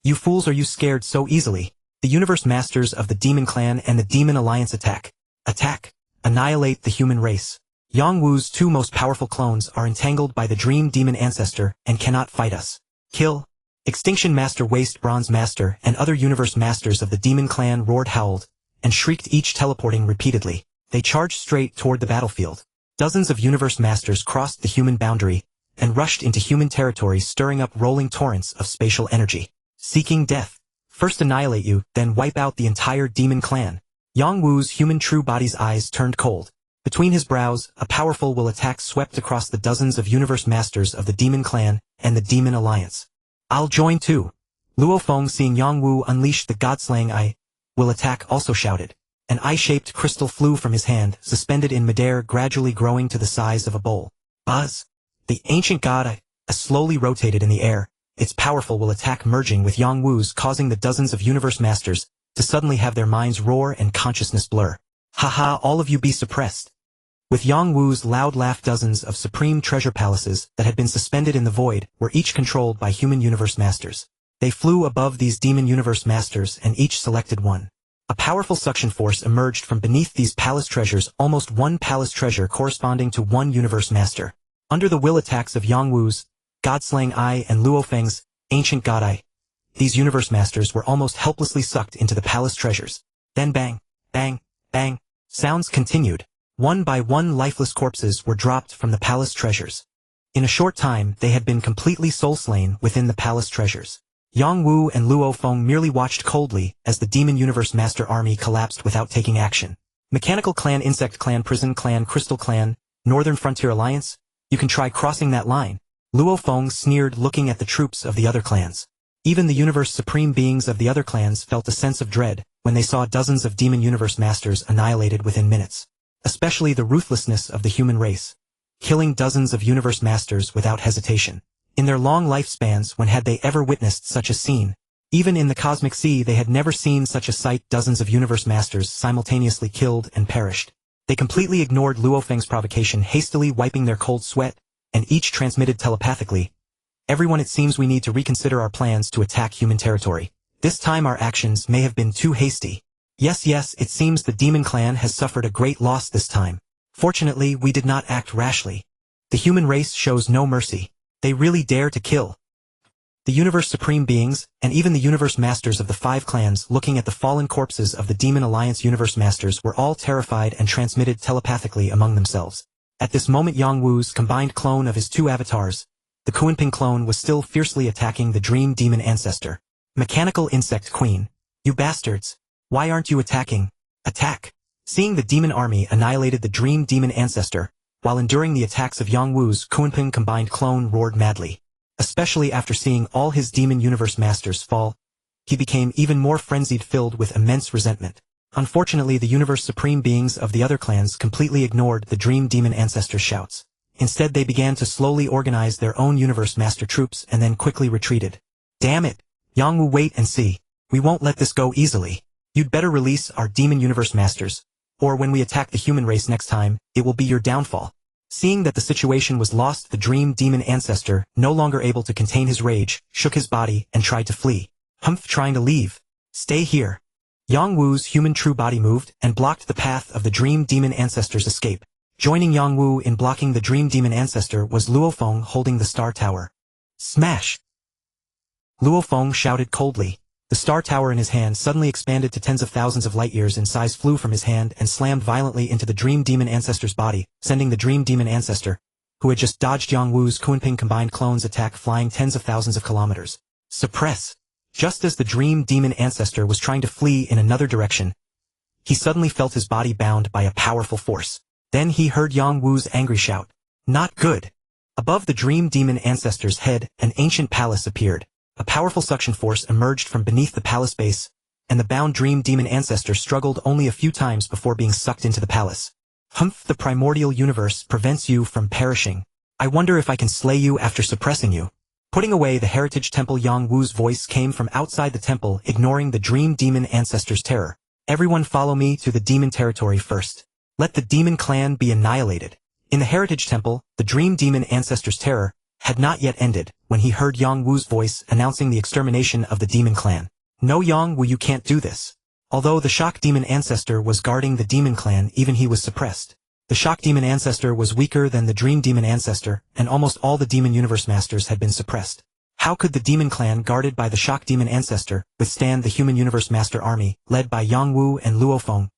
You fools, are you scared so easily? The universe masters of the Demon Clan and the Demon Alliance attack. Attack. Annihilate the human race. Yang Wu's two most powerful clones are entangled by the Dream Demon Ancestor and cannot fight us. Kill. Extinction Master, Waste Bronze Master, and other universe masters of the Demon Clan roared, howled, and shrieked, each teleporting repeatedly. They charged straight toward the battlefield. Dozens of universe masters crossed the human boundary and rushed into human territory, stirring up rolling torrents of spatial energy. Seeking death. First annihilate you, then wipe out the entire Demon Clan. Yang Wu's human true body's eyes turned cold. Between his brows, a powerful will attack swept across the dozens of universe masters of the Demon Clan and the Demon Alliance. I'll join too. Luo Feng, seeing Yang Wu unleash the god-slaying eye will attack, also shouted. An eye-shaped crystal flew from his hand, suspended in midair, gradually growing to the size of a bowl. Buzz! The ancient god eye slowly rotated in the air, its powerful will attack merging with Yang Wu's, causing the dozens of universe masters to suddenly have their minds roar and consciousness blur. Haha, all of you be suppressed. With Yang Wu's loud laugh, dozens of supreme treasure palaces that had been suspended in the void were each controlled by human universe masters. They flew above these demon universe masters and each selected one. A powerful suction force emerged from beneath these palace treasures, almost one palace treasure corresponding to one universe master. Under the will attacks of Yang Wu's God-slaying eye and Luo Feng's ancient god eye, these universe masters were almost helplessly sucked into the palace treasures. Then bang, bang, bang, sounds continued. One by one lifeless corpses were dropped from the palace treasures. In a short time they had been completely soul-slain within the palace treasures. Yang Wu and Luo Feng merely watched coldly as the Demon Universe Master Army collapsed without taking action. Mechanical Clan, Insect Clan, Prison Clan, Crystal Clan, Northern Frontier Alliance? You can try crossing that line. Luo Feng sneered, looking at the troops of the other clans. Even the universe supreme beings of the other clans felt a sense of dread when they saw dozens of Demon Universe Masters annihilated within minutes. Especially the ruthlessness of the human race, killing dozens of Universe Masters without hesitation. In their long lifespans, when had they ever witnessed such a scene? Even in the Cosmic Sea they had never seen such a sight, dozens of Universe Masters simultaneously killed and perished. They completely ignored Luo Feng's provocation, hastily wiping their cold sweat, and each transmitted telepathically. Everyone, it seems we need to reconsider our plans to attack human territory. This time our actions may have been too hasty. Yes, it seems the Demon Clan has suffered a great loss this time. Fortunately, we did not act rashly. The human race shows no mercy. They really dare to kill. The Universe Supreme Beings, and even the Universe Masters of the 5 clans looking at the fallen corpses of the Demon Alliance Universe Masters were all terrified and transmitted telepathically among themselves. At this moment Yang Wu's combined clone of his 2 avatars, the Kuanping clone, was still fiercely attacking the Dream Demon Ancestor. Mechanical Insect Queen. You bastards. Why aren't you attacking? Attack! Seeing the demon army annihilated the Dream Demon Ancestor, while enduring the attacks of Yang Wu's Kuanping combined clone roared madly. Especially after seeing all his Demon Universe Masters fall, he became even more frenzied, filled with immense resentment. Unfortunately, the Universe Supreme Beings of the other clans completely ignored the Dream Demon Ancestor's shouts. Instead they began to slowly organize their own Universe Master troops and then quickly retreated. Damn it! Yang Wu, wait and see. We won't let this go easily. You'd better release our Demon Universe Masters, or when we attack the human race next time, it will be your downfall. Seeing that the situation was lost, the Dream Demon Ancestor, no longer able to contain his rage, shook his body and tried to flee. Trying to leave. Stay here. Yang Wu's human true body moved and blocked the path of the Dream Demon Ancestor's escape. Joining Yang Wu in blocking the Dream Demon Ancestor was Luo Feng, holding the Star Tower. Smash! Luo Feng shouted coldly. The Star Tower in his hand suddenly expanded to tens of thousands of light years in size, flew from his hand and slammed violently into the Dream Demon Ancestor's body, sending the Dream Demon Ancestor, who had just dodged Yang Wu's Kuanping combined clone's attack, flying tens of thousands of kilometers. Suppress! Just as the Dream Demon Ancestor was trying to flee in another direction, he suddenly felt his body bound by a powerful force. Then he heard Yang Wu's angry shout. Not good! Above the Dream Demon Ancestor's head, an ancient palace appeared. A powerful suction force emerged from beneath the palace base, and the bound Dream Demon Ancestor struggled only a few times before being sucked into the palace. The primordial universe prevents you from perishing. I wonder if I can slay you after suppressing you. Putting away the heritage temple, Yang Wu's voice came from outside the temple, ignoring the Dream Demon Ancestor's terror. Everyone follow me to the demon territory first. Let the Demon Clan be annihilated. In the heritage temple, the Dream Demon Ancestor's terror had not yet ended when he heard Yang Wu's voice announcing the extermination of the Demon Clan. No, Yang Wu, you can't do this. Although the Shock Demon Ancestor was guarding the Demon Clan, even he was suppressed. The Shock Demon Ancestor was weaker than the Dream Demon Ancestor, and almost all the Demon Universe Masters had been suppressed. How could the Demon Clan, guarded by the Shock Demon Ancestor, withstand the Human Universe Master Army, led by Yang Wu and Luo Feng?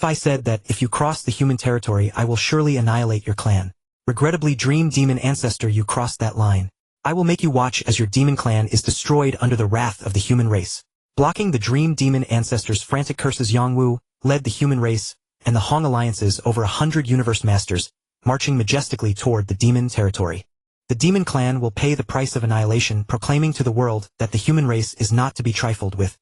I said that if you cross the human territory I will surely annihilate your clan. Regrettably, Dream Demon Ancestor, you crossed that line. I will make you watch as your Demon Clan is destroyed under the wrath of the human race. Blocking the Dream Demon Ancestor's frantic curses, Yang Wu led the human race and the Hong alliances, over 100 Universe Masters, marching majestically toward the Demon territory. The Demon Clan will pay the price of annihilation, proclaiming to the world that the human race is not to be trifled with.